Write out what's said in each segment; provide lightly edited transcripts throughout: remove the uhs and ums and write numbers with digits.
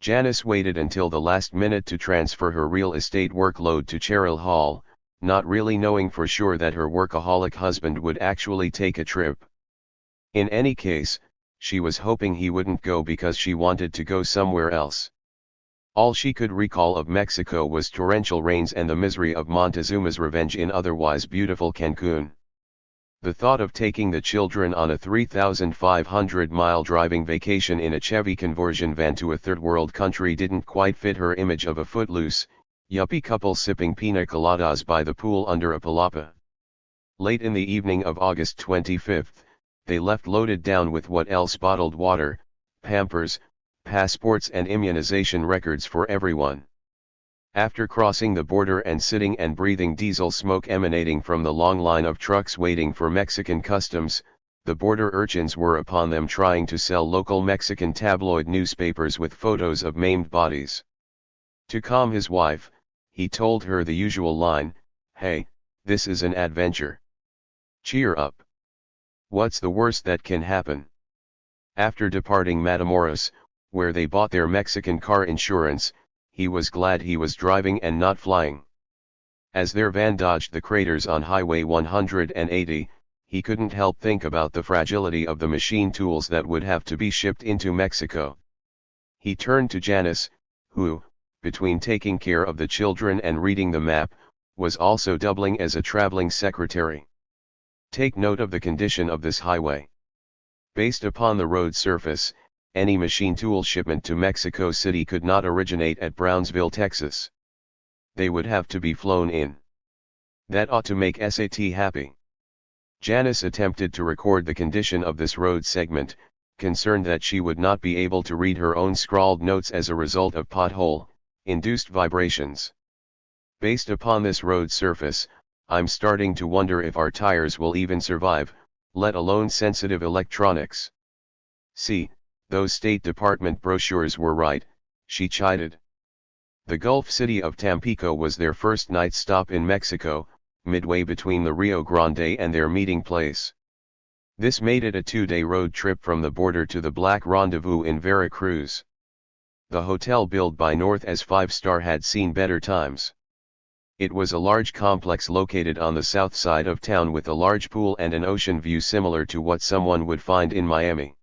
Janice waited until the last minute to transfer her real estate workload to Cheryl Hall, not really knowing for sure that her workaholic husband would actually take a trip. In any case, she was hoping he wouldn't go because she wanted to go somewhere else. All she could recall of Mexico was torrential rains and the misery of Montezuma's revenge in otherwise beautiful Cancun. The thought of taking the children on a 3,500-mile driving vacation in a Chevy conversion van to a third-world country didn't quite fit her image of a footloose, yuppie couple sipping pina coladas by the pool under a palapa. Late in the evening of August 25, they left loaded down with what else: bottled water, Pampers, passports and immunization records for everyone. After crossing the border and sitting and breathing diesel smoke emanating from the long line of trucks waiting for Mexican customs, the border urchins were upon them trying to sell local Mexican tabloid newspapers with photos of maimed bodies. To calm his wife, he told her the usual line, "Hey, this is an adventure. Cheer up. What's the worst that can happen?" After departing Matamoros, where they bought their Mexican car insurance, he was glad he was driving and not flying. As their van dodged the craters on Highway 180, he couldn't help think about the fragility of the machine tools that would have to be shipped into Mexico. He turned to Janice, who, between taking care of the children and reading the map, was also doubling as a traveling secretary. "Take note of the condition of this highway. Based upon the road surface, any machine tool shipment to Mexico City could not originate at Brownsville, Texas. They would have to be flown in. That ought to make SAT happy." Janice attempted to record the condition of this road segment, concerned that she would not be able to read her own scrawled notes as a result of pothole-induced vibrations. "Based upon this road surface, I'm starting to wonder if our tires will even survive, let alone sensitive electronics." "See, those State Department brochures were right," she chided. The Gulf city of Tampico was their first night stop in Mexico, midway between the Rio Grande and their meeting place. This made it a 2-day road trip from the border to the Black Rendezvous in Veracruz. The hotel billed by North as 5-star had seen better times. It was a large complex located on the south side of town with a large pool and an ocean view similar to what someone would find in Miami.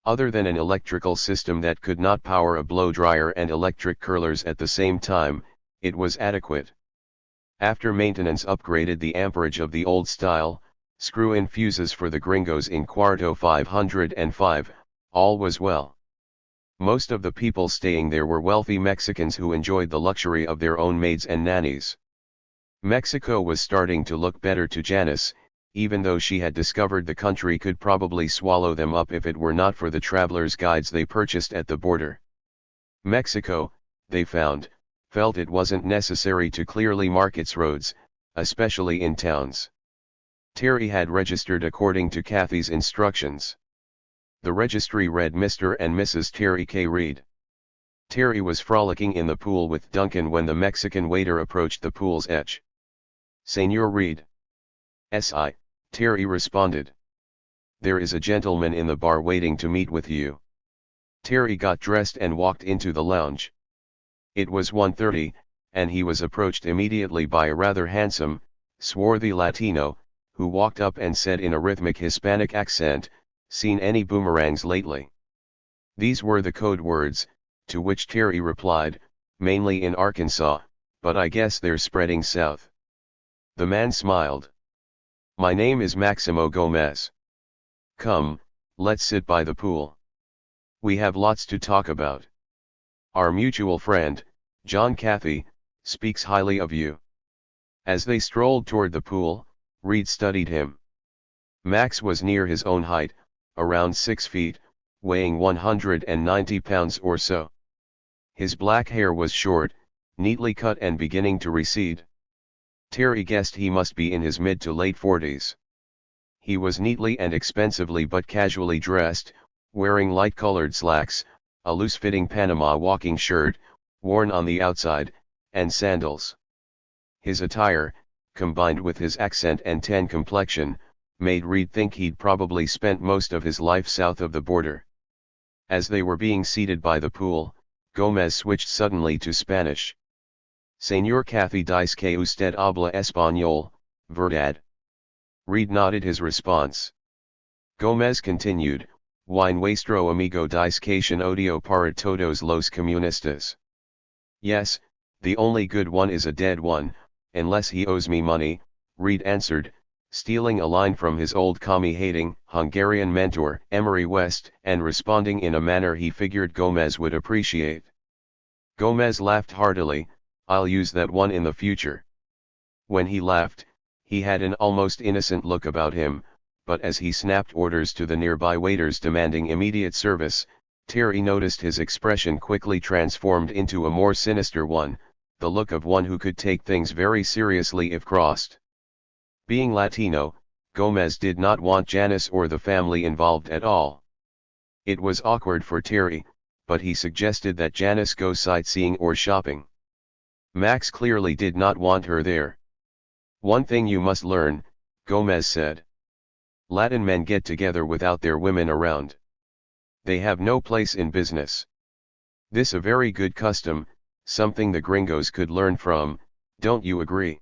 Other than an electrical system that could not power a blow dryer and electric curlers at the same time, it was adequate. After maintenance upgraded the amperage of the old-style, screw-in fuses for the gringos in Cuarto 505, all was well. Most of the people staying there were wealthy Mexicans who enjoyed the luxury of their own maids and nannies. Mexico was starting to look better to Janice, even though she had discovered the country could probably swallow them up if it were not for the traveler's guides they purchased at the border. Mexico, they felt it wasn't necessary to clearly mark its roads, especially in towns. Terry had registered according to Kathy's instructions. The registry read Mr. and Mrs. Terry K. Reed. Terry was frolicking in the pool with Duncan when the Mexican waiter approached the pool's edge. "Señor Reed." "Si," Terry responded. "There is a gentleman in the bar waiting to meet with you." Terry got dressed and walked into the lounge. It was 1:30, and he was approached immediately by a rather handsome, swarthy Latino, who walked up and said in a rhythmic Hispanic accent, "Seen any boomerangs lately?" These were the code words, to which Terry replied, "Mainly in Arkansas, but I guess they're spreading south." The man smiled. "My name is Maximo Gomez. Come, let's sit by the pool. We have lots to talk about. Our mutual friend, John Cathy, speaks highly of you." As they strolled toward the pool, Reed studied him. Max was near his own height, around 6 feet, weighing 190 pounds or so. His black hair was short, neatly cut and beginning to recede. Terry guessed he must be in his mid to late 40s. He was neatly and expensively but casually dressed, wearing light-colored slacks, a loose-fitting Panama walking shirt, worn on the outside, and sandals. His attire, combined with his accent and tan complexion, made Reed think he'd probably spent most of his life south of the border. As they were being seated by the pool, Gomez switched suddenly to Spanish. Señor Cathy dice que usted habla español, verdad? Reed nodded his response. Gomez continued, Y nuestro amigo dice que sin odio para todos los comunistas. Yes, the only good one is a dead one, unless he owes me money, Reed answered, stealing a line from his old commie-hating Hungarian mentor Emery West and responding in a manner he figured Gomez would appreciate. Gomez laughed heartily, I'll use that one in the future. When he laughed, he had an almost innocent look about him, but as he snapped orders to the nearby waiters demanding immediate service, Terry noticed his expression quickly transformed into a more sinister one, the look of one who could take things very seriously if crossed. Being Latino, Gomez did not want Janice or the family involved at all. It was awkward for Terry, but he suggested that Janice go sightseeing or shopping. Max clearly did not want her there. One thing you must learn, Gomez said. Latin men get together without their women around. They have no place in business. This a very good custom, something the gringos could learn from, don't you agree?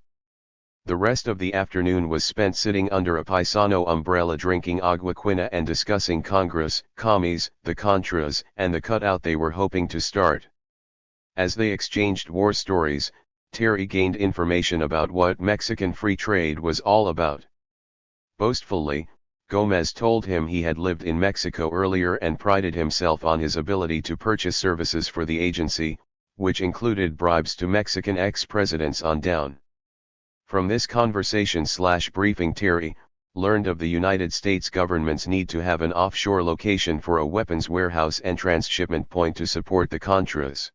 The rest of the afternoon was spent sitting under a paisano umbrella drinking agua quina and discussing Congress, commies, the Contras, and the cutout they were hoping to start. As they exchanged war stories, Terry gained information about what Mexican free trade was all about. Boastfully, Gomez told him he had lived in Mexico earlier and prided himself on his ability to purchase services for the agency, which included bribes to Mexican ex-presidents on down. From this conversation/briefing Terry learned of the United States government's need to have an offshore location for a weapons warehouse and transshipment point to support the Contras.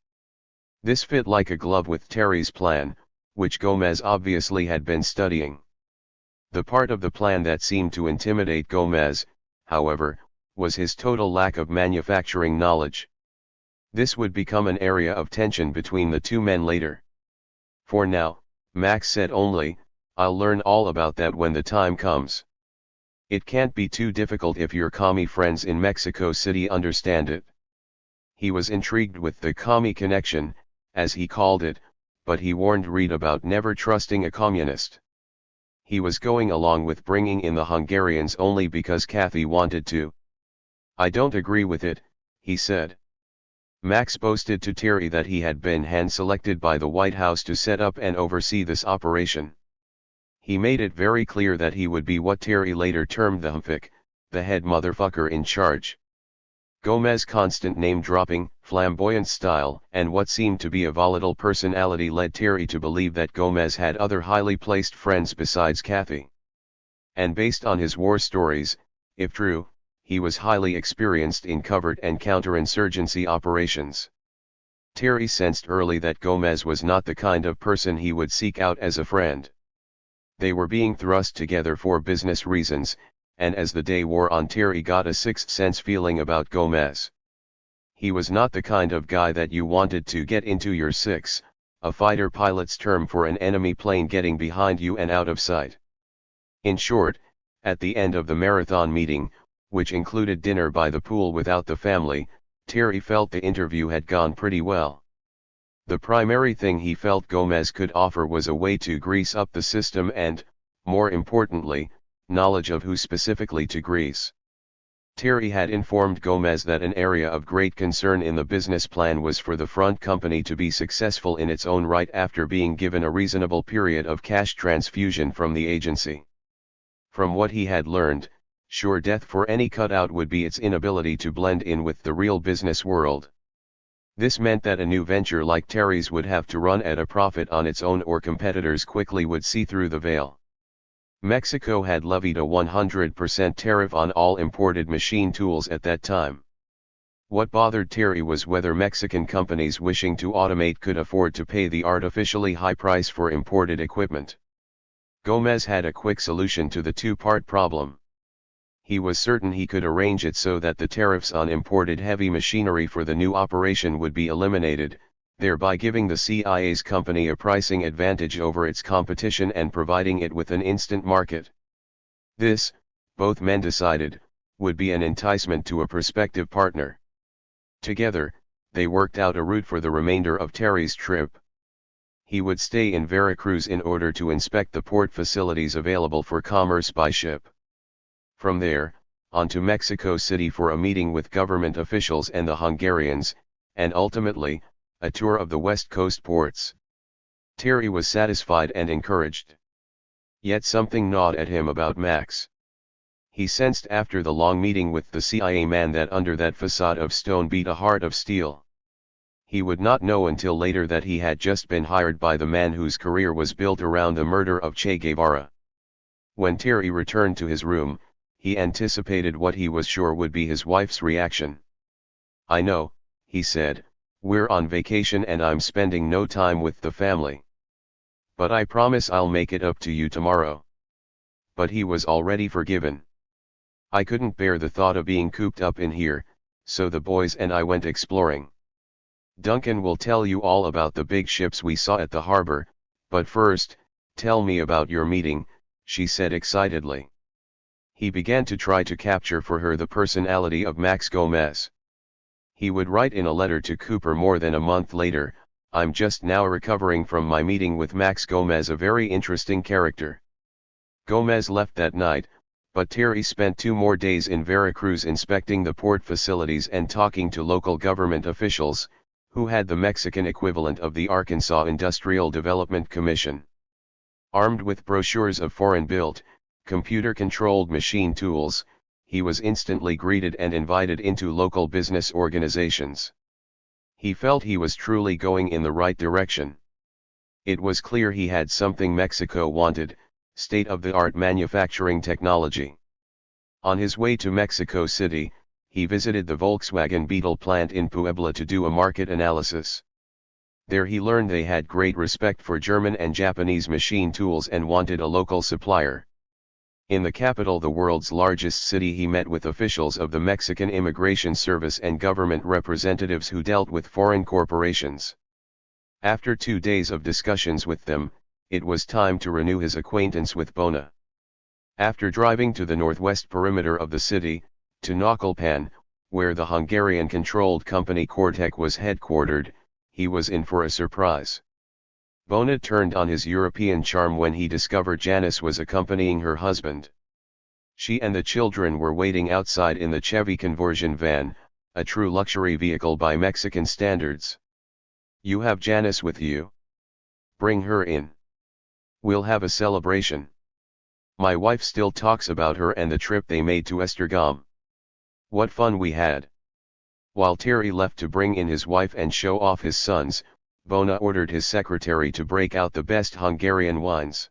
This fit like a glove with Terry's plan, which Gomez obviously had been studying. The part of the plan that seemed to intimidate Gomez, however, was his total lack of manufacturing knowledge. This would become an area of tension between the two men later. For now, Max said only, I'll learn all about that when the time comes. It can't be too difficult if your commie friends in Mexico City understand it. He was intrigued with the commie connection, as he called it, but he warned Reed about never trusting a communist. He was going along with bringing in the Hungarians only because Cathy wanted to. I don't agree with it, he said. Max boasted to Terry that he had been hand-selected by the White House to set up and oversee this operation. He made it very clear that he would be what Terry later termed the humphick, the head motherfucker in charge. Gomez's constant name-dropping, flamboyant style, and what seemed to be a volatile personality led Terry to believe that Gomez had other highly placed friends besides Cathy. And based on his war stories, if true, he was highly experienced in covert and counterinsurgency operations. Terry sensed early that Gomez was not the kind of person he would seek out as a friend. They were being thrust together for business reasons, and as the day wore on Terry got a sixth sense feeling about Gomez. He was not the kind of guy that you wanted to get into your six, a fighter pilot's term for an enemy plane getting behind you and out of sight. In short, at the end of the marathon meeting, which included dinner by the pool without the family, Terry felt the interview had gone pretty well. The primary thing he felt Gomez could offer was a way to grease up the system and, more importantly, knowledge of who specifically to grease. Terry had informed Gomez that an area of great concern in the business plan was for the front company to be successful in its own right after being given a reasonable period of cash transfusion from the agency. From what he had learned, sure death for any cutout would be its inability to blend in with the real business world. This meant that a new venture like Terry's would have to run at a profit on its own or competitors quickly would see through the veil. Mexico had levied a 100% tariff on all imported machine tools at that time. What bothered Terry was whether Mexican companies wishing to automate could afford to pay the artificially high price for imported equipment. Gomez had a quick solution to the two-part problem. He was certain he could arrange it so that the tariffs on imported heavy machinery for the new operation would be eliminated, thereby giving the CIA's company a pricing advantage over its competition and providing it with an instant market. This, both men decided, would be an enticement to a prospective partner. Together, they worked out a route for the remainder of Terry's trip. He would stay in Veracruz in order to inspect the port facilities available for commerce by ship. From there, on to Mexico City for a meeting with government officials and the Hungarians, and ultimately, a tour of the West Coast ports. Terry was satisfied and encouraged. Yet something gnawed at him about Max. He sensed after the long meeting with the CIA man that under that facade of stone beat a heart of steel. He would not know until later that he had just been hired by the man whose career was built around the murder of Che Guevara. When Terry returned to his room, he anticipated what he was sure would be his wife's reaction. "I know," he said, "we're on vacation and I'm spending no time with the family. But I promise I'll make it up to you tomorrow." But he was already forgiven. "I couldn't bear the thought of being cooped up in here, so the boys and I went exploring. Duncan will tell you all about the big ships we saw at the harbor, but first, tell me about your meeting," she said excitedly. He began to try to capture for her the personality of Max Gomez. He would write in a letter to Cooper more than a month later, "I'm just now recovering from my meeting with Max Gomez, a very interesting character." Gomez left that night, but Terry spent 2 more days in Veracruz inspecting the port facilities and talking to local government officials, who had the Mexican equivalent of the Arkansas Industrial Development Commission. Armed with brochures of foreign-built, computer-controlled machine tools, he was instantly greeted and invited into local business organizations. He felt he was truly going in the right direction. It was clear he had something Mexico wanted, state-of-the-art manufacturing technology. On his way to Mexico City, he visited the Volkswagen Beetle plant in Puebla to do a market analysis. There he learned they had great respect for German and Japanese machine tools and wanted a local supplier. In the capital, the world's largest city, he met with officials of the Mexican Immigration Service and government representatives who dealt with foreign corporations. After 2 days of discussions with them, it was time to renew his acquaintance with Bona. After driving to the northwest perimeter of the city, to Naucalpan, where the Hungarian-controlled company Cortec was headquartered, he was in for a surprise. Bona turned on his European charm when he discovered Janice was accompanying her husband. She and the children were waiting outside in the Chevy conversion van, a true luxury vehicle by Mexican standards. "You have Janice with you? Bring her in. We'll have a celebration. My wife still talks about her and the trip they made to Esztergom. What fun we had." While Terry left to bring in his wife and show off his sons, Bona ordered his secretary to break out the best Hungarian wines.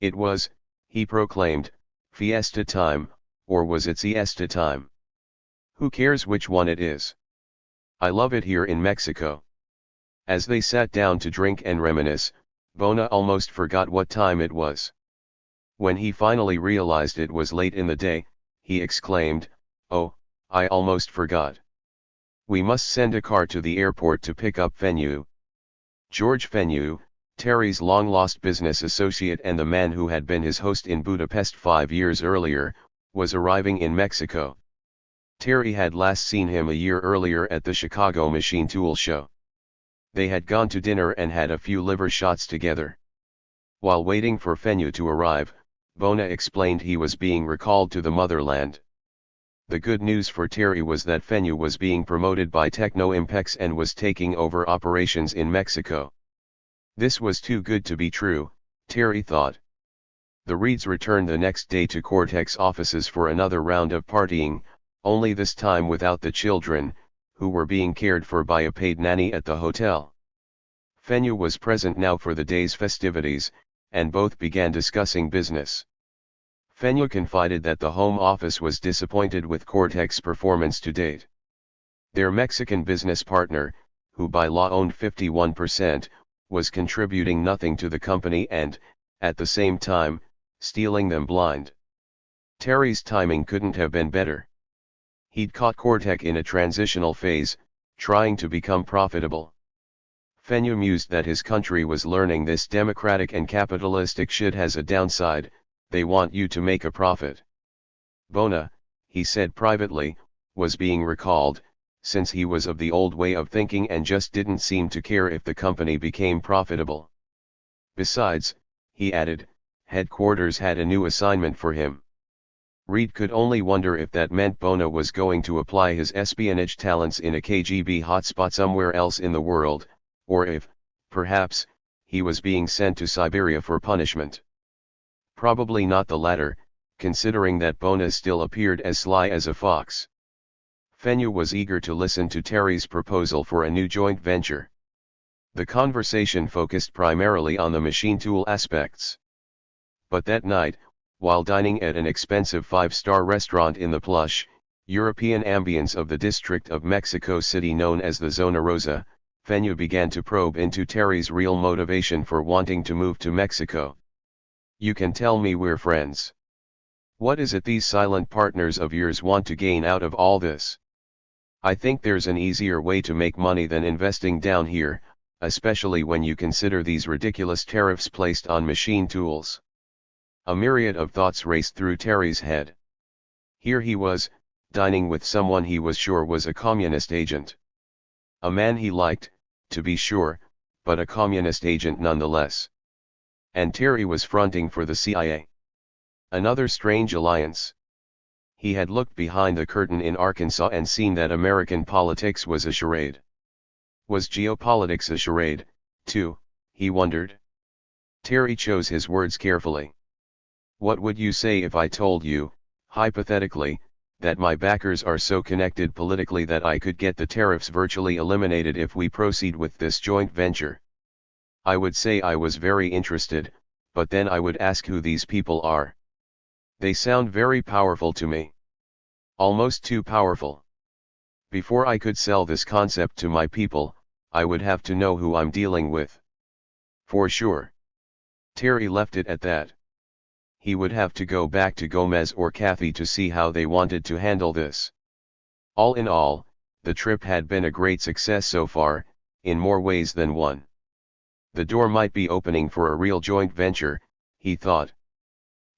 It was, he proclaimed, fiesta time, or was it siesta time? Who cares which one it is? I love it here in Mexico. As they sat down to drink and reminisce, Bona almost forgot what time it was. When he finally realized it was late in the day, he exclaimed, "Oh, I almost forgot. We must send a car to the airport to pick up Fenyu." George Fenyu, Terry's long-lost business associate and the man who had been his host in Budapest 5 years earlier, was arriving in Mexico. Terry had last seen him a year earlier at the Chicago Machine Tool Show. They had gone to dinner and had a few liver shots together. While waiting for Fenyu to arrive, Bona explained he was being recalled to the motherland. The good news for Terry was that Fenyu was being promoted by Techno Impex and was taking over operations in Mexico. This was too good to be true, Terry thought. The Reeds returned the next day to Cortec's offices for another round of partying, only this time without the children, who were being cared for by a paid nanny at the hotel. Fenyu was present now for the day's festivities, and both began discussing business. Fenyu confided that the Home Office was disappointed with Cortec's performance to date. Their Mexican business partner, who by law owned 51%, was contributing nothing to the company and, at the same time, stealing them blind. Terry's timing couldn't have been better. He'd caught Cortec in a transitional phase, trying to become profitable. Fenyu mused that his country was learning this democratic and capitalistic shit has a downside. They want you to make a profit. Bona, he said privately, was being recalled, since he was of the old way of thinking and just didn't seem to care if the company became profitable. Besides, he added, headquarters had a new assignment for him. Reed could only wonder if that meant Bona was going to apply his espionage talents in a KGB hotspot somewhere else in the world, or if, perhaps, he was being sent to Siberia for punishment. Probably not the latter, considering that Bona still appeared as sly as a fox. Fenyu was eager to listen to Terry's proposal for a new joint venture. The conversation focused primarily on the machine tool aspects. But that night, while dining at an expensive five-star restaurant in the plush, European ambience of the district of Mexico City known as the Zona Rosa, Fenyu began to probe into Terry's real motivation for wanting to move to Mexico. "You can tell me we're friends. What is it these silent partners of yours want to gain out of all this? I think there's an easier way to make money than investing down here, especially when you consider these ridiculous tariffs placed on machine tools." A myriad of thoughts raced through Terry's head. Here he was, dining with someone he was sure was a communist agent. A man he liked, to be sure, but a communist agent nonetheless. And Terry was fronting for the CIA. Another strange alliance. He had looked behind the curtain in Arkansas and seen that American politics was a charade. Was geopolitics a charade, too, he wondered? Terry chose his words carefully. "What would you say if I told you, hypothetically, that my backers are so connected politically that I could get the tariffs virtually eliminated if we proceed with this joint venture? I would say I was very interested, but then I would ask who these people are. They sound very powerful to me. Almost too powerful. Before I could sell this concept to my people, I would have to know who I'm dealing with. For sure." Terry left it at that. He would have to go back to Gomez or Kathy to see how they wanted to handle this. All in all, the trip had been a great success so far, in more ways than one. The door might be opening for a real joint venture, he thought.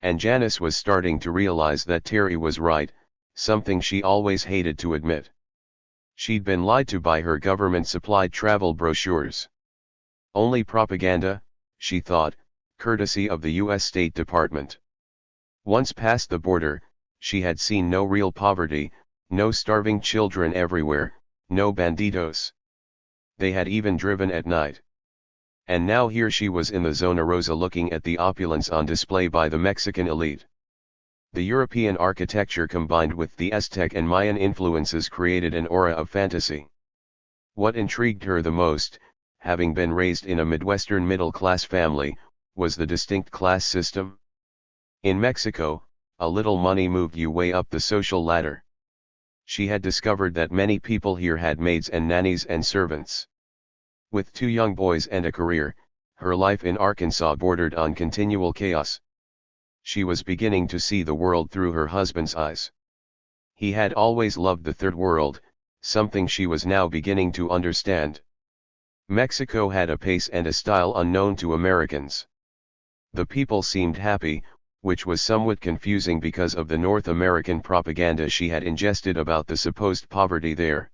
And Janice was starting to realize that Terry was right, something she always hated to admit. She'd been lied to by her government-supplied travel brochures. Only propaganda, she thought, courtesy of the U.S. State Department. Once past the border, she had seen no real poverty, no starving children everywhere, no banditos. They had even driven at night. And now here she was in the Zona Rosa looking at the opulence on display by the Mexican elite. The European architecture combined with the Aztec and Mayan influences created an aura of fantasy. What intrigued her the most, having been raised in a Midwestern middle-class family, was the distinct class system. In Mexico, a little money moved you way up the social ladder. She had discovered that many people here had maids and nannies and servants. With 2 young boys and a career, her life in Arkansas bordered on continual chaos. She was beginning to see the world through her husband's eyes. He had always loved the Third World, something she was now beginning to understand. Mexico had a pace and a style unknown to Americans. The people seemed happy, which was somewhat confusing because of the North American propaganda she had ingested about the supposed poverty there.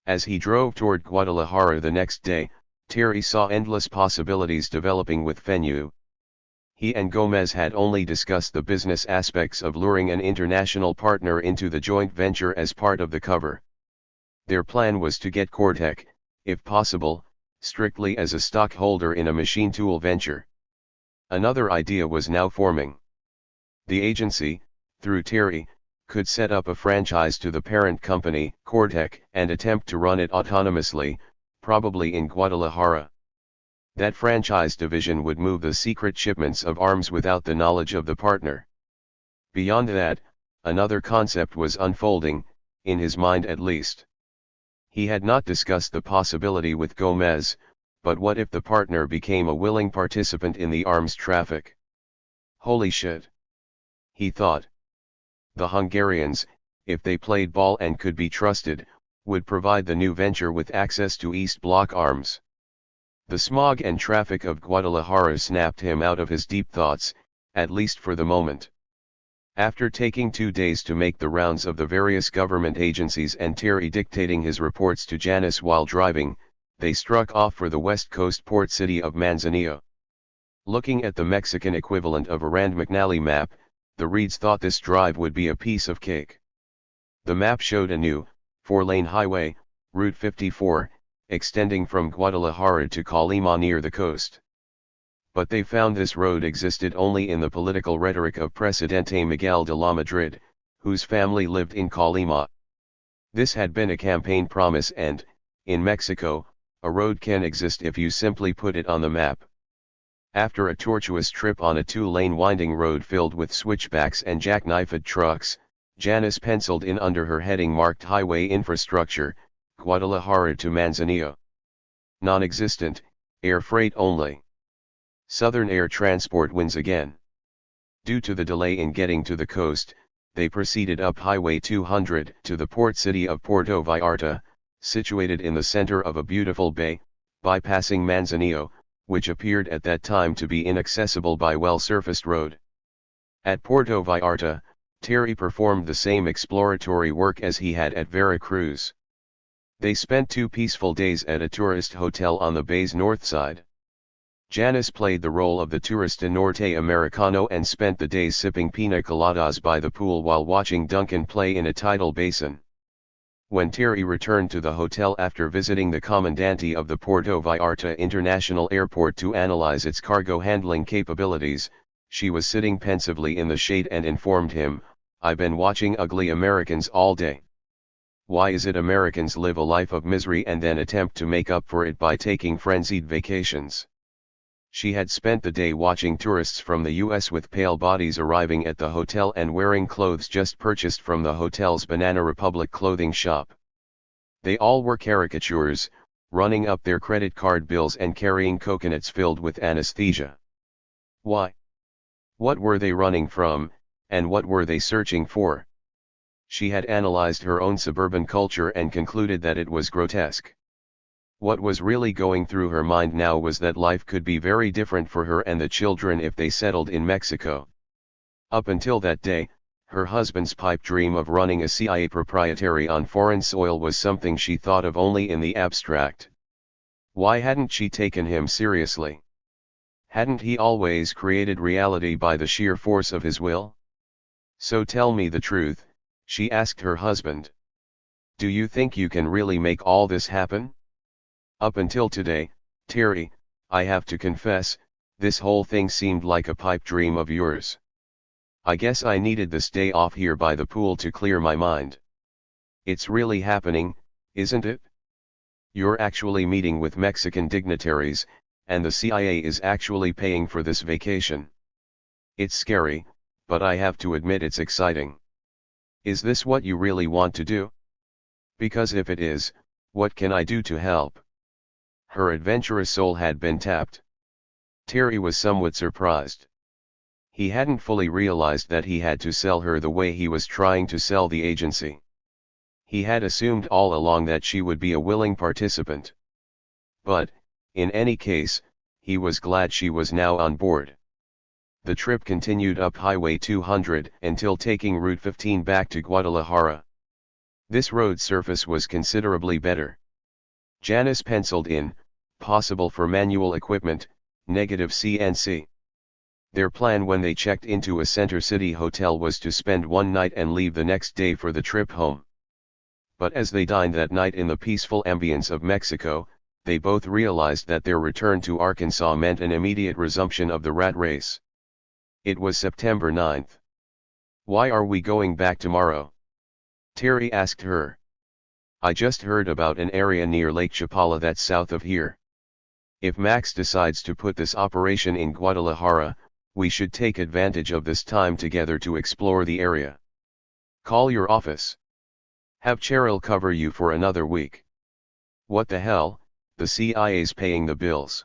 As he drove toward Guadalajara the next day, Terry saw endless possibilities developing with Fenyu. He and Gomez had only discussed the business aspects of luring an international partner into the joint venture as part of the cover. Their plan was to get Cortec, if possible, strictly as a stockholder in a machine tool venture. Another idea was now forming. The agency, through Terry, could set up a franchise to the parent company, Cortec, and attempt to run it autonomously, probably in Guadalajara. That franchise division would move the secret shipments of arms without the knowledge of the partner. Beyond that, another concept was unfolding, in his mind at least. He had not discussed the possibility with Gomez, but what if the partner became a willing participant in the arms traffic? Holy shit! He thought. The Hungarians, if they played ball and could be trusted, would provide the new venture with access to East Bloc arms. The smog and traffic of Guadalajara snapped him out of his deep thoughts, at least for the moment. After taking 2 days to make the rounds of the various government agencies and Terry dictating his reports to Janice while driving, they struck off for the west coast port city of Manzanillo. Looking at the Mexican equivalent of a Rand McNally map, the Reeds thought this drive would be a piece of cake. The map showed a new, 4-lane highway, Route 54, extending from Guadalajara to Colima near the coast. But they found this road existed only in the political rhetoric of Presidente Miguel de la Madrid, whose family lived in Colima. This had been a campaign promise and, in Mexico, a road can exist if you simply put it on the map. After a tortuous trip on a 2-lane winding road filled with switchbacks and jackknifed trucks, Janice penciled in under her heading marked Highway Infrastructure, Guadalajara to Manzanillo. Non-existent, air freight only. Southern Air Transport wins again. Due to the delay in getting to the coast, they proceeded up Highway 200 to the port city of Puerto Vallarta, situated in the center of a beautiful bay, bypassing Manzanillo, which appeared at that time to be inaccessible by well-surfaced road. At Puerto Vallarta, Terry performed the same exploratory work as he had at Veracruz. They spent 2 peaceful days at a tourist hotel on the bay's north side. Janice played the role of the tourista norte americano and spent the days sipping pina coladas by the pool while watching Duncan play in a tidal basin. When Terry returned to the hotel after visiting the commandante of the Puerto Vallarta International Airport to analyze its cargo handling capabilities, she was sitting pensively in the shade and informed him, "I've been watching ugly Americans all day. Why is it Americans live a life of misery and then attempt to make up for it by taking frenzied vacations?" She had spent the day watching tourists from the US with pale bodies arriving at the hotel and wearing clothes just purchased from the hotel's Banana Republic clothing shop. They all were caricatures, running up their credit card bills and carrying coconuts filled with anesthesia. Why? What were they running from, and what were they searching for? She had analyzed her own suburban culture and concluded that it was grotesque. What was really going through her mind now was that life could be very different for her and the children if they settled in Mexico. Up until that day, her husband's pipe dream of running a CIA proprietary on foreign soil was something she thought of only in the abstract. Why hadn't she taken him seriously? Hadn't he always created reality by the sheer force of his will? "So tell me the truth," she asked her husband. "Do you think you can really make all this happen?" Up until today, Terry, I have to confess, this whole thing seemed like a pipe dream of yours. I guess I needed this day off here by the pool to clear my mind. It's really happening, isn't it? You're actually meeting with Mexican dignitaries, and the CIA is actually paying for this vacation. It's scary, but I have to admit it's exciting. Is this what you really want to do? Because if it is, what can I do to help? Her adventurous soul had been tapped. Terry was somewhat surprised. He hadn't fully realized that he had to sell her the way he was trying to sell the agency. He had assumed all along that she would be a willing participant. But, in any case, he was glad she was now on board. The trip continued up Highway 200 until taking Route 15 back to Guadalajara. This road surface was considerably better. Janice penciled in, possible for manual equipment, -CNC. Their plan when they checked into a Center City hotel was to spend one night and leave the next day for the trip home. But as they dined that night in the peaceful ambience of Mexico, they both realized that their return to Arkansas meant an immediate resumption of the rat race. It was September 9th. "Why are we going back tomorrow?" Terry asked her. "I just heard about an area near Lake Chapala that's south of here. If Max decides to put this operation in Guadalajara, we should take advantage of this time together to explore the area. Call your office. Have Cheryl cover you for another week." "What the hell, the CIA's paying the bills."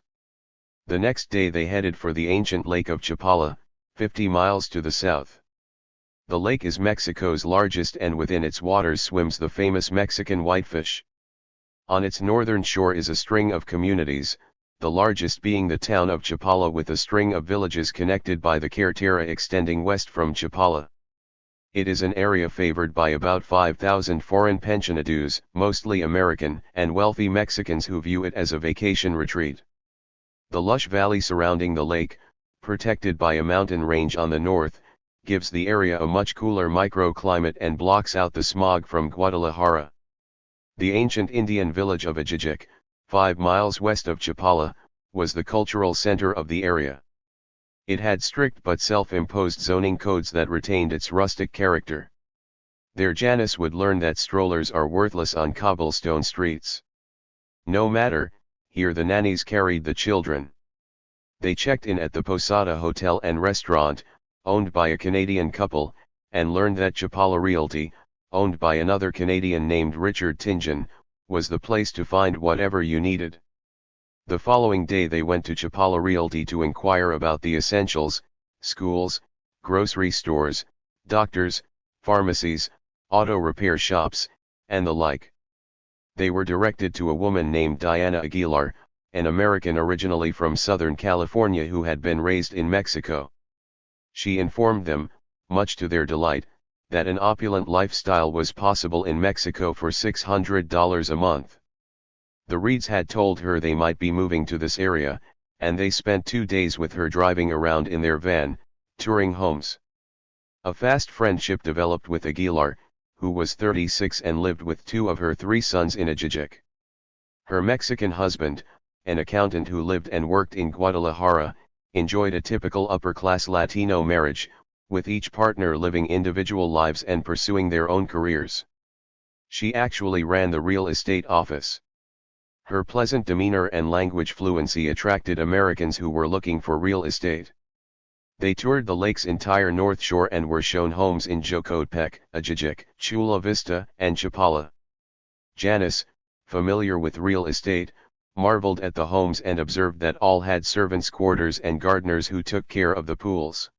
The next day they headed for the ancient Lake of Chapala, 50 miles to the south. The lake is Mexico's largest and within its waters swims the famous Mexican whitefish. On its northern shore is a string of communities, the largest being the town of Chapala with a string of villages connected by the carretera extending west from Chapala. It is an area favored by about 5,000 foreign pensionados, mostly American and wealthy Mexicans who view it as a vacation retreat. The lush valley surrounding the lake, protected by a mountain range on the north, gives the area a much cooler microclimate and blocks out the smog from Guadalajara. The ancient Indian village of Ajijic, 5 miles west of Chapala, was the cultural center of the area. It had strict but self-imposed zoning codes that retained its rustic character. There Janice would learn that strollers are worthless on cobblestone streets. No matter, here the nannies carried the children. They checked in at the Posada Hotel and Restaurant, owned by a Canadian couple, and learned that Chapala Realty, owned by another Canadian named Richard Tingen, was the place to find whatever you needed. The following day they went to Chapala Realty to inquire about the essentials, schools, grocery stores, doctors, pharmacies, auto repair shops, and the like. They were directed to a woman named Diana Aguilar, an American originally from Southern California who had been raised in Mexico. She informed them, much to their delight, that an opulent lifestyle was possible in Mexico for $600 a month. The Reeds had told her they might be moving to this area, and they spent 2 days with her driving around in their van, touring homes. A fast friendship developed with Aguilar, who was 36 and lived with 2 of her 3 sons in Ajijic. Her Mexican husband, an accountant who lived and worked in Guadalajara, enjoyed a typical upper-class Latino marriage, with each partner living individual lives and pursuing their own careers. She actually ran the real estate office. Her pleasant demeanor and language fluency attracted Americans who were looking for real estate. They toured the lake's entire north shore and were shown homes in Jocotepec, Ajijic, Chula Vista, and Chapala. Janice, familiar with real estate, marveled at the homes and observed that all had servants' quarters and gardeners who took care of the pools.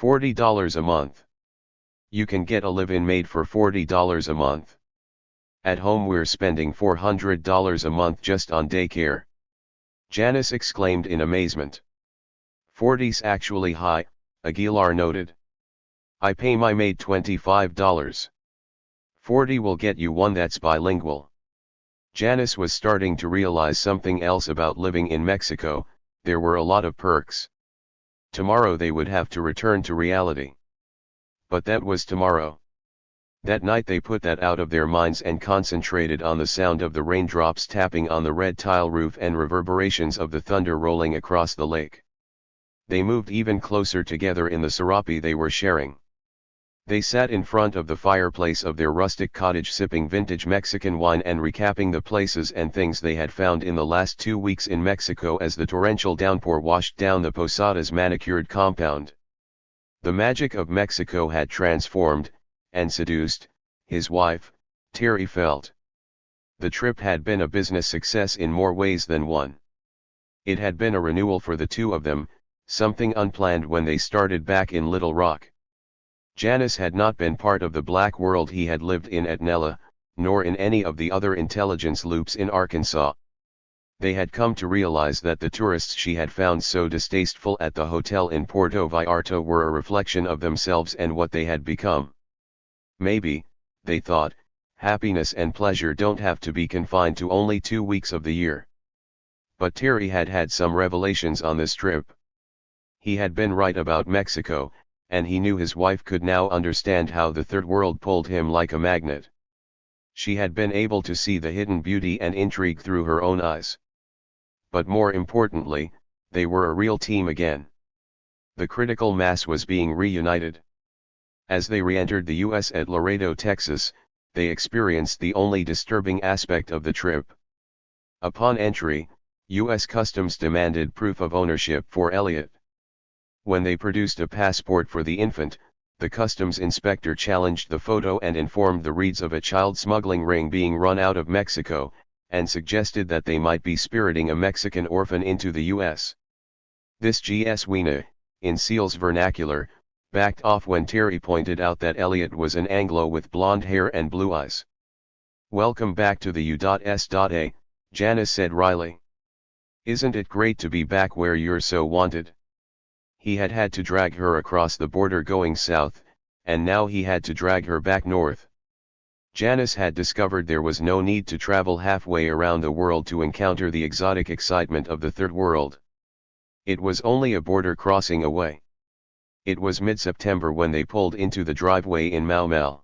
$40 a month. You can get a live-in maid for $40 a month. At home we're spending $400 a month just on daycare. Janice exclaimed in amazement. "40's actually high," Aguilar noted. "I pay my maid $25. 40 will get you one that's bilingual." Janice was starting to realize something else about living in Mexico. There were a lot of perks. Tomorrow they would have to return to reality. But that was tomorrow. That night they put that out of their minds and concentrated on the sound of the raindrops tapping on the red tile roof and reverberations of the thunder rolling across the lake. They moved even closer together in the serape they were sharing. They sat in front of the fireplace of their rustic cottage sipping vintage Mexican wine and recapping the places and things they had found in the last 2 weeks in Mexico as the torrential downpour washed down the Posada's manicured compound. The magic of Mexico had transformed, and seduced, his wife, Terry felt. The trip had been a business success in more ways than one. It had been a renewal for the two of them, something unplanned when they started back in Little Rock. Janice had not been part of the black world he had lived in at Nella, nor in any of the other intelligence loops in Arkansas. They had come to realize that the tourists she had found so distasteful at the hotel in Puerto Vallarta were a reflection of themselves and what they had become. Maybe, they thought, happiness and pleasure don't have to be confined to only 2 weeks of the year. But Terry had had some revelations on this trip. He had been right about Mexico, and he knew his wife could now understand how the third world pulled him like a magnet. She had been able to see the hidden beauty and intrigue through her own eyes. But more importantly, they were a real team again. The critical mass was being reunited. As they re-entered the U.S. at Laredo, Texas, they experienced the only disturbing aspect of the trip. Upon entry, U.S. Customs demanded proof of ownership for Elliot. When they produced a passport for the infant, the customs inspector challenged the photo and informed the Reeds of a child smuggling ring being run out of Mexico, and suggested that they might be spiriting a Mexican orphan into the U.S. This GS Weena, in SEAL's vernacular, backed off when Terry pointed out that Elliot was an Anglo with blonde hair and blue eyes. "Welcome back to the U.S.A., Janice said wryly. "Isn't it great to be back where you're so wanted?" He had had to drag her across the border going south, and now he had to drag her back north. Janice had discovered there was no need to travel halfway around the world to encounter the exotic excitement of the Third World. It was only a border crossing away. It was mid-September when they pulled into the driveway in Mau Mau.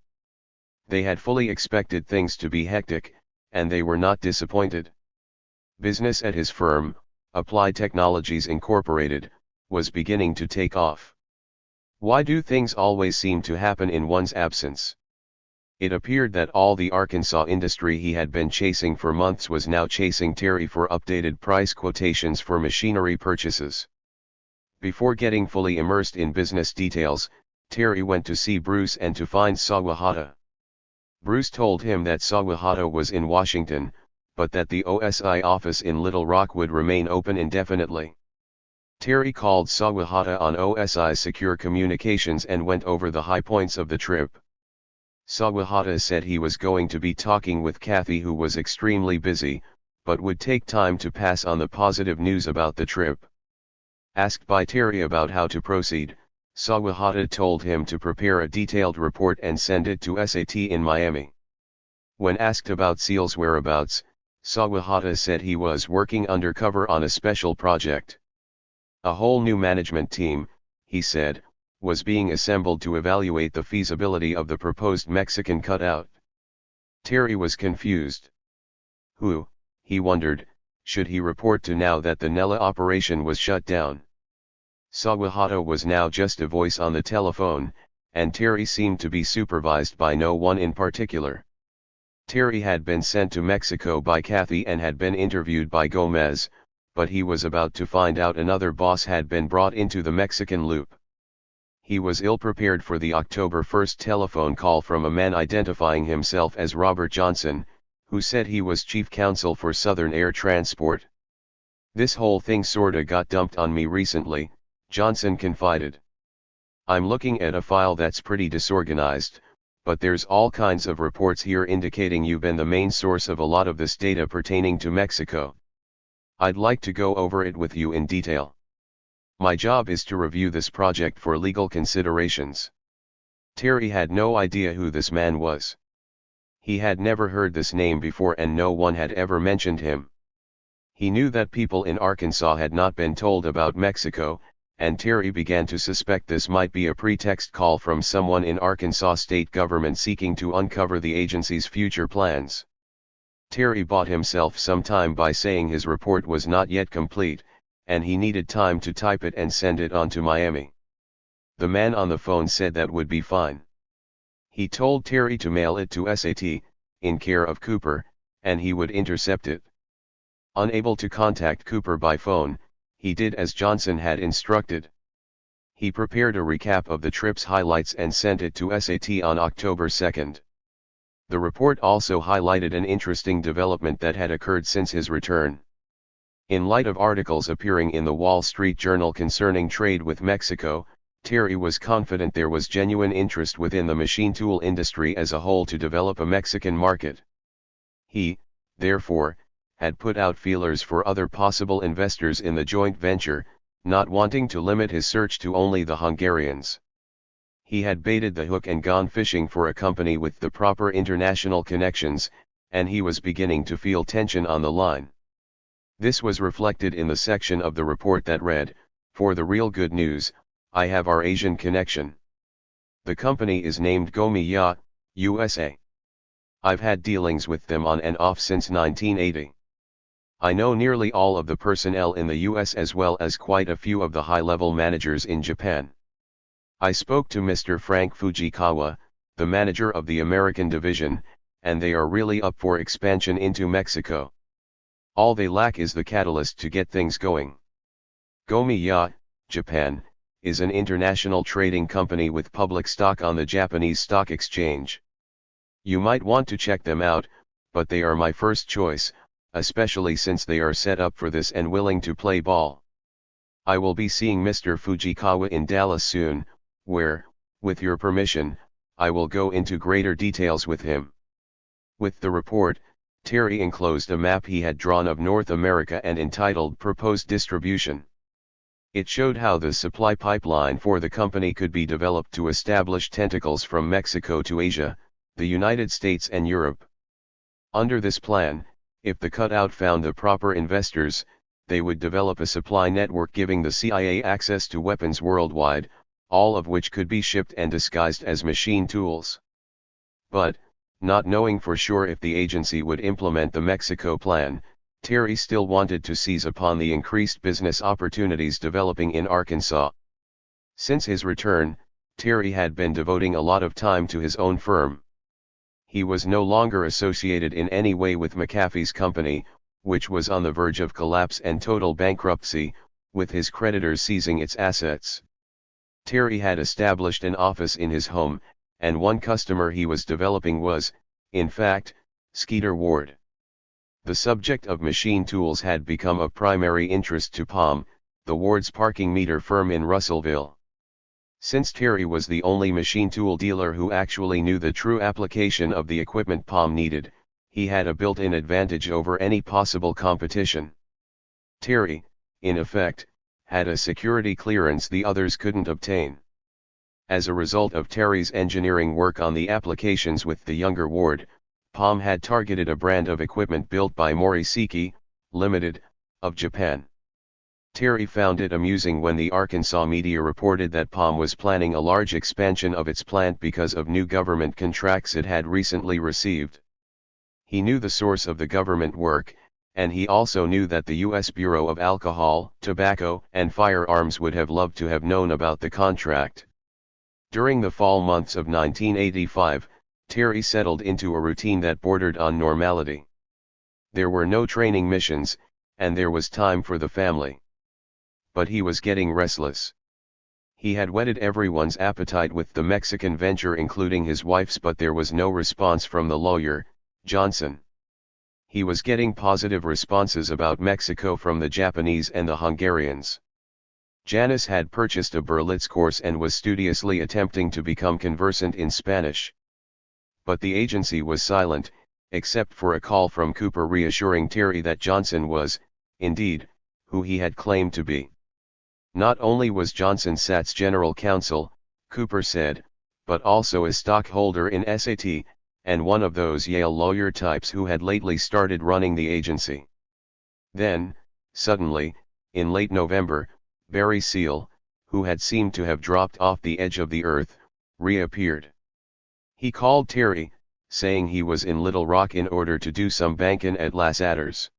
They had fully expected things to be hectic, and they were not disappointed. Business at his firm, Applied Technologies Incorporated, was beginning to take off. Why do things always seem to happen in one's absence? It appeared that all the Arkansas industry he had been chasing for months was now chasing Terry for updated price quotations for machinery purchases. Before getting fully immersed in business details, Terry went to see Bruce and to find Sawahata. Bruce told him that Sawahata was in Washington, but that the OSI office in Little Rock would remain open indefinitely. Terry called Sawahata on OSI's secure communications and went over the high points of the trip. Sawahata said he was going to be talking with Kathy, who was extremely busy, but would take time to pass on the positive news about the trip. Asked by Terry about how to proceed, Sawahata told him to prepare a detailed report and send it to SAT in Miami. When asked about Seal's whereabouts, Sawahata said he was working undercover on a special project. A whole new management team, he said, was being assembled to evaluate the feasibility of the proposed Mexican cutout. Terry was confused. Who, he wondered, should he report to now that the Nella operation was shut down? Sawahata was now just a voice on the telephone, and Terry seemed to be supervised by no one in particular. Terry had been sent to Mexico by Kathy and had been interviewed by Gomez, but he was about to find out another boss had been brought into the Mexican loop. He was ill-prepared for the October 1st telephone call from a man identifying himself as Robert Johnson, who said he was chief counsel for Southern Air Transport. "This whole thing sorta got dumped on me recently," Johnson confided. "I'm looking at a file that's pretty disorganized, but there's all kinds of reports here indicating you've been the main source of a lot of this data pertaining to Mexico. I'd like to go over it with you in detail. My job is to review this project for legal considerations." Terry had no idea who this man was. He had never heard this name before and no one had ever mentioned him. He knew that people in Arkansas had not been told about Mexico, and Terry began to suspect this might be a pretext call from someone in Arkansas state government seeking to uncover the agency's future plans. Terry bought himself some time by saying his report was not yet complete, and he needed time to type it and send it on to Miami. The man on the phone said that would be fine. He told Terry to mail it to SAT, in care of Cooper, and he would intercept it. Unable to contact Cooper by phone, he did as Johnson had instructed. He prepared a recap of the trip's highlights and sent it to SAT on October 2nd. The report also highlighted an interesting development that had occurred since his return. In light of articles appearing in the Wall Street Journal concerning trade with Mexico, Terry was confident there was genuine interest within the machine tool industry as a whole to develop a Mexican market. He, therefore, had put out feelers for other possible investors in the joint venture, not wanting to limit his search to only the Hungarians. He had baited the hook and gone fishing for a company with the proper international connections, and he was beginning to feel tension on the line. This was reflected in the section of the report that read, "For the real good news, I have our Asian connection. The company is named Gomiya, USA. I've had dealings with them on and off since 1980. I know nearly all of the personnel in the US as well as quite a few of the high-level managers in Japan. I spoke to Mr. Frank Fujikawa, the manager of the American division, and they are really up for expansion into Mexico. All they lack is the catalyst to get things going. Gomiya, Japan, is an international trading company with public stock on the Japanese Stock Exchange. You might want to check them out, but they are my first choice, especially since they are set up for this and willing to play ball. I will be seeing Mr. Fujikawa in Dallas soon, where, with your permission, I will go into greater details with him." With the report, Terry enclosed a map he had drawn of North America and entitled Proposed Distribution. It showed how the supply pipeline for the company could be developed to establish tentacles from Mexico to Asia, the United States and Europe. Under this plan, if the cutout found the proper investors, they would develop a supply network giving the CIA access to weapons worldwide, all of which could be shipped and disguised as machine tools. But, not knowing for sure if the agency would implement the Mexico plan, Terry still wanted to seize upon the increased business opportunities developing in Arkansas. Since his return, Terry had been devoting a lot of time to his own firm. He was no longer associated in any way with McAfee's company, which was on the verge of collapse and total bankruptcy, with his creditors seizing its assets. Terry had established an office in his home, and one customer he was developing was, in fact, Skeeter Ward. The subject of machine tools had become of primary interest to Palm, the Ward's parking meter firm in Russellville. Since Terry was the only machine tool dealer who actually knew the true application of the equipment Palm needed, he had a built-in advantage over any possible competition. Terry, in effect, had a security clearance the others couldn't obtain. As a result of Terry's engineering work on the applications with the younger Ward, Palm had targeted a brand of equipment built by Morisiki, Limited, of Japan. Terry found it amusing when the Arkansas media reported that Palm was planning a large expansion of its plant because of new government contracts it had recently received. He knew the source of the government work, and he also knew that the U.S. Bureau of Alcohol, Tobacco, and Firearms would have loved to have known about the contract. During the fall months of 1985, Terry settled into a routine that bordered on normality. There were no training missions, and there was time for the family. But he was getting restless. He had whetted everyone's appetite with the Mexican venture including his wife's, but there was no response from the lawyer, Johnson. He was getting positive responses about Mexico from the Japanese and the Hungarians. Janice had purchased a Berlitz course and was studiously attempting to become conversant in Spanish. But the agency was silent, except for a call from Cooper reassuring Terry that Johnson was, indeed, who he had claimed to be. Not only was Johnson SAT's general counsel, Cooper said, but also a stockholder in SAT, and one of those Yale lawyer types who had lately started running the agency. Then, suddenly, in late November, Barry Seal, who had seemed to have dropped off the edge of the earth, reappeared. He called Terry, saying he was in Little Rock in order to do some bankin' at Lasatter's.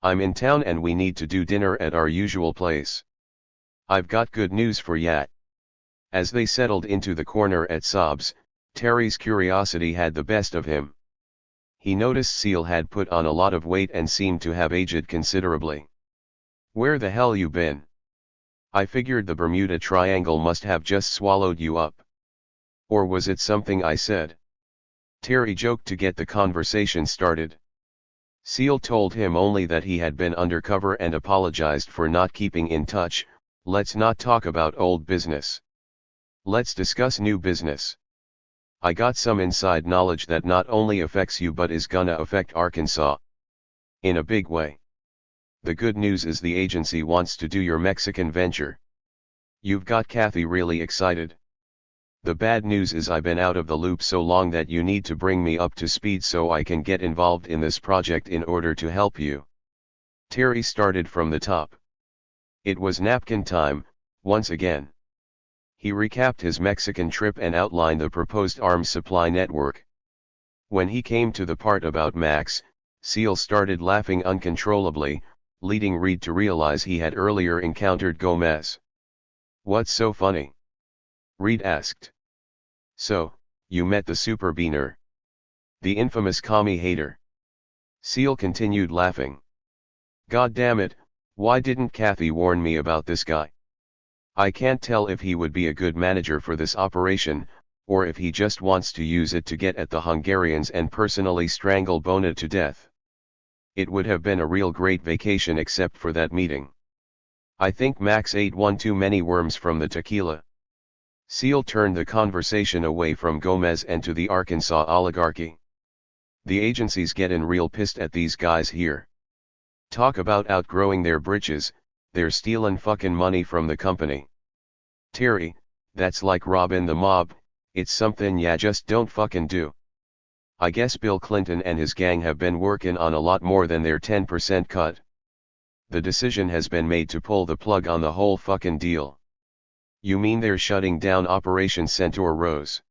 I'm in town and we need to do dinner at our usual place. I've got good news for ya. As they settled into the corner at Sobs, Terry's curiosity had the best of him. He noticed Seal had put on a lot of weight and seemed to have aged considerably. Where the hell you been? I figured the Bermuda Triangle must have just swallowed you up. Or was it something I said? Terry joked to get the conversation started. Seal told him only that he had been undercover and apologized for not keeping in touch. Let's not talk about old business. Let's discuss new business. I got some inside knowledge that not only affects you but is gonna affect Arkansas. In a big way. The good news is the agency wants to do your Mexican venture. You've got Kathy really excited. The bad news is I've been out of the loop so long that you need to bring me up to speed so I can get involved in this project in order to help you. Terry started from the top. It was napkin time, once again. He recapped his Mexican trip and outlined the proposed arms supply network. When he came to the part about Max, Seal started laughing uncontrollably, leading Reed to realize he had earlier encountered Gomez. What's so funny? Reed asked. So, you met the super beaner. The infamous commie hater. Seal continued laughing. God damn it, why didn't Kathy warn me about this guy? I can't tell if he would be a good manager for this operation, or if he just wants to use it to get at the Hungarians and personally strangle Bona to death. It would have been a real great vacation except for that meeting. I think Max ate one too many worms from the tequila. Seal turned the conversation away from Gomez and to the Arkansas oligarchy. The agency's gettin' real pissed at these guys here. Talk about outgrowing their britches, they're stealing fucking money from the company. Terry, that's like robbing the mob, it's something ya just don't fucking do. I guess Bill Clinton and his gang have been working on a lot more than their 10% cut. The decision has been made to pull the plug on the whole fucking deal. You mean they're shutting down Operation Centaur Rose?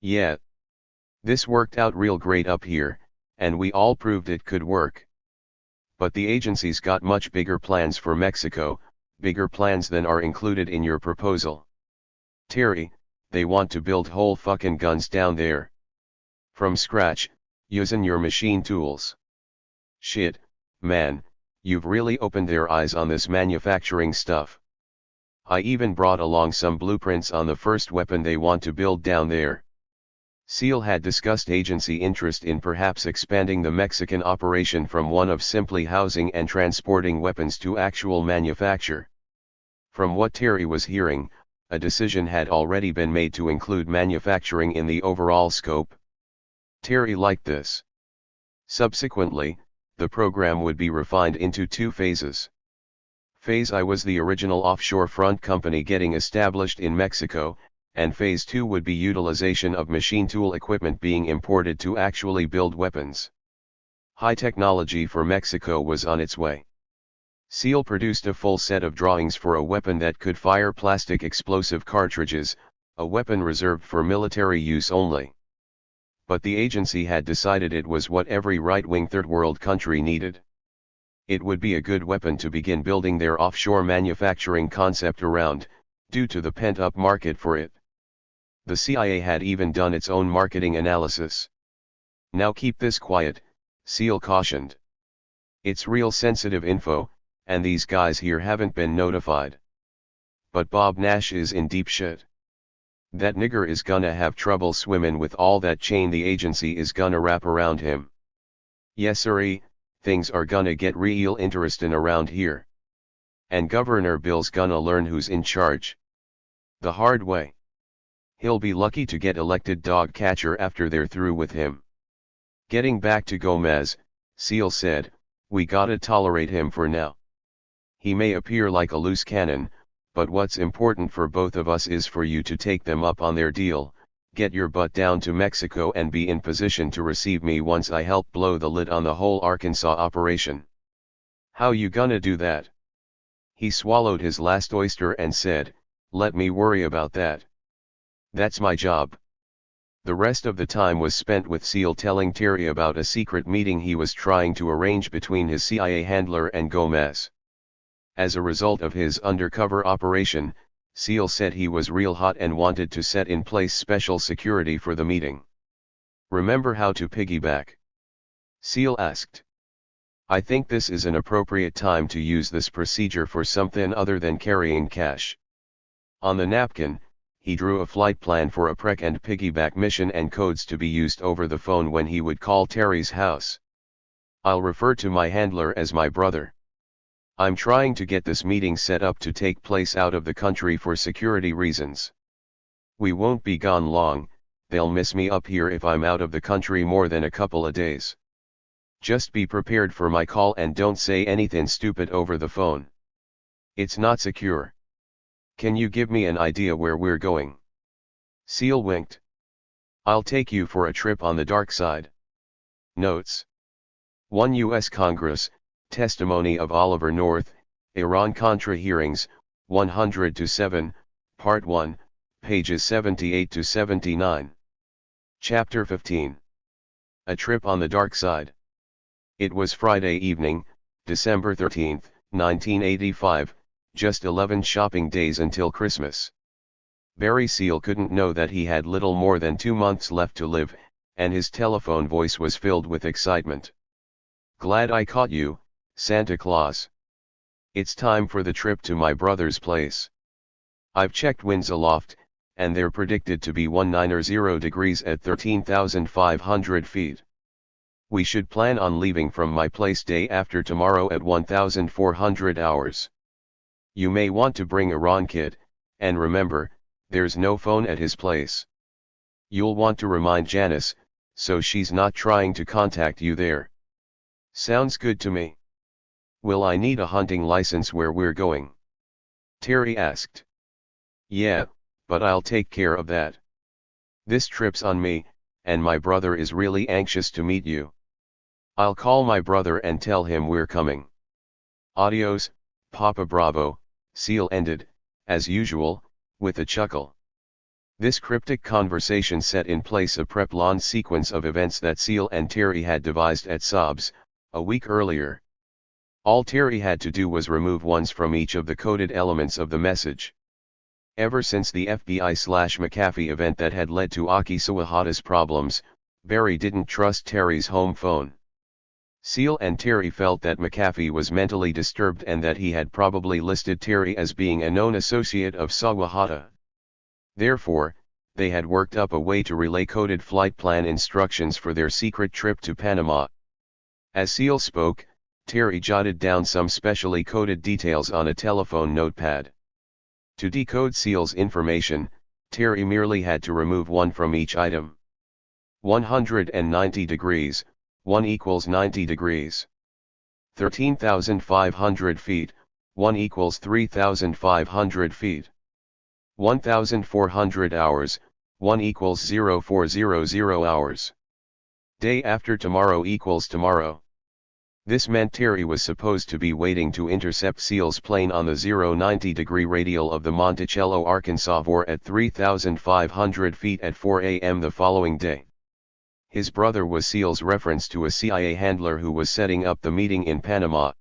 Yeah. This worked out real great up here, and we all proved it could work. But the agency's got much bigger plans for Mexico, bigger plans than are included in your proposal. Terry, they want to build whole fucking guns down there. From scratch, using your machine tools. Shit, man, you've really opened their eyes on this manufacturing stuff. I even brought along some blueprints on the first weapon they want to build down there. Seal had discussed agency interest in perhaps expanding the Mexican operation from one of simply housing and transporting weapons to actual manufacture. From what Terry was hearing, a decision had already been made to include manufacturing in the overall scope. Terry liked this. Subsequently, the program would be refined into 2 phases. Phase I was the original offshore front company getting established in Mexico, and Phase 2 would be utilization of machine tool equipment being imported to actually build weapons. High technology for Mexico was on its way. Seal produced a full set of drawings for a weapon that could fire plastic explosive cartridges, a weapon reserved for military use only. But the agency had decided it was what every right-wing third world country needed. It would be a good weapon to begin building their offshore manufacturing concept around, due to the pent-up market for it. The CIA had even done its own marketing analysis. Now keep this quiet, Seal cautioned. It's real sensitive info, and these guys here haven't been notified. But Bob Nash is in deep shit. That nigger is gonna have trouble swimming with all that chain the agency is gonna wrap around him. Yes sirree, things are gonna get real interesting around here. And Governor Bill's gonna learn who's in charge. The hard way. He'll be lucky to get elected dog catcher after they're through with him. Getting back to Gomez, Seal said, we gotta tolerate him for now. He may appear like a loose cannon, but what's important for both of us is for you to take them up on their deal, get your butt down to Mexico and be in position to receive me once I help blow the lid on the whole Arkansas operation. How you gonna do that? He swallowed his last oyster and said, let me worry about that. That's my job. The rest of the time was spent with Seal telling Terry about a secret meeting he was trying to arrange between his CIA handler and Gomez. As a result of his undercover operation, Seal said he was real hot and wanted to set in place special security for the meeting. Remember how to piggyback? Seal asked. I think this is an appropriate time to use this procedure for something other than carrying cash. On the napkin, he drew a flight plan for a prek and piggyback mission and codes to be used over the phone when he would call Terry's house. I'll refer to my handler as my brother. I'm trying to get this meeting set up to take place out of the country for security reasons. We won't be gone long, they'll miss me up here if I'm out of the country more than a couple of days. Just be prepared for my call and don't say anything stupid over the phone. It's not secure. Can you give me an idea where we're going? Seal winked. I'll take you for a trip on the dark side. Notes. 1 U.S. Congress, Testimony of Oliver North, Iran-Contra Hearings, 100-7, Part 1, pages 78-79. Chapter 15. A Trip on the Dark Side. It was Friday evening, December 13, 1985, just 11 shopping days until Christmas. Barry Seal couldn't know that he had little more than 2 months left to live, and his telephone voice was filled with excitement. Glad I caught you, Santa Claus. It's time for the trip to my brother's place. I've checked winds aloft, and they're predicted to be 190 degrees at 13,500 feet. We should plan on leaving from my place day after tomorrow at 1,400 hours. You may want to bring a Ron kit, and remember, there's no phone at his place. You'll want to remind Janice, so she's not trying to contact you there. Sounds good to me. Will I need a hunting license where we're going? Terry asked. Yeah, but I'll take care of that. This trip's on me, and my brother is really anxious to meet you. I'll call my brother and tell him we're coming. Adios, Papa Bravo, Seal ended, as usual, with a chuckle. This cryptic conversation set in place a pre-planned sequence of events that Seal and Terry had devised at Sobs, a week earlier. All Terry had to do was remove ones from each of the coded elements of the message. Ever since the FBI/McAfee event that had led to Aki Sawahata's problems, Barry didn't trust Terry's home phone. Seal and Terry felt that McAfee was mentally disturbed and that he had probably listed Terry as being a known associate of Sawahata. Therefore, they had worked up a way to relay coded flight plan instructions for their secret trip to Panama. As Seal spoke, Terry jotted down some specially coded details on a telephone notepad. To decode Seal's information, Terry merely had to remove one from each item. 190 degrees, 1 equals 90 degrees. 13,500 feet, 1 equals 3,500 feet. 1,400 hours, 1 equals 0400 hours. Day after tomorrow equals tomorrow. This meant Terry was supposed to be waiting to intercept Seal's plane on the 090-degree radial of the Monticello, Arkansas VOR at 3,500 feet at 4 a.m. the following day. His brother was Seal's reference to a CIA handler who was setting up the meeting in Panama.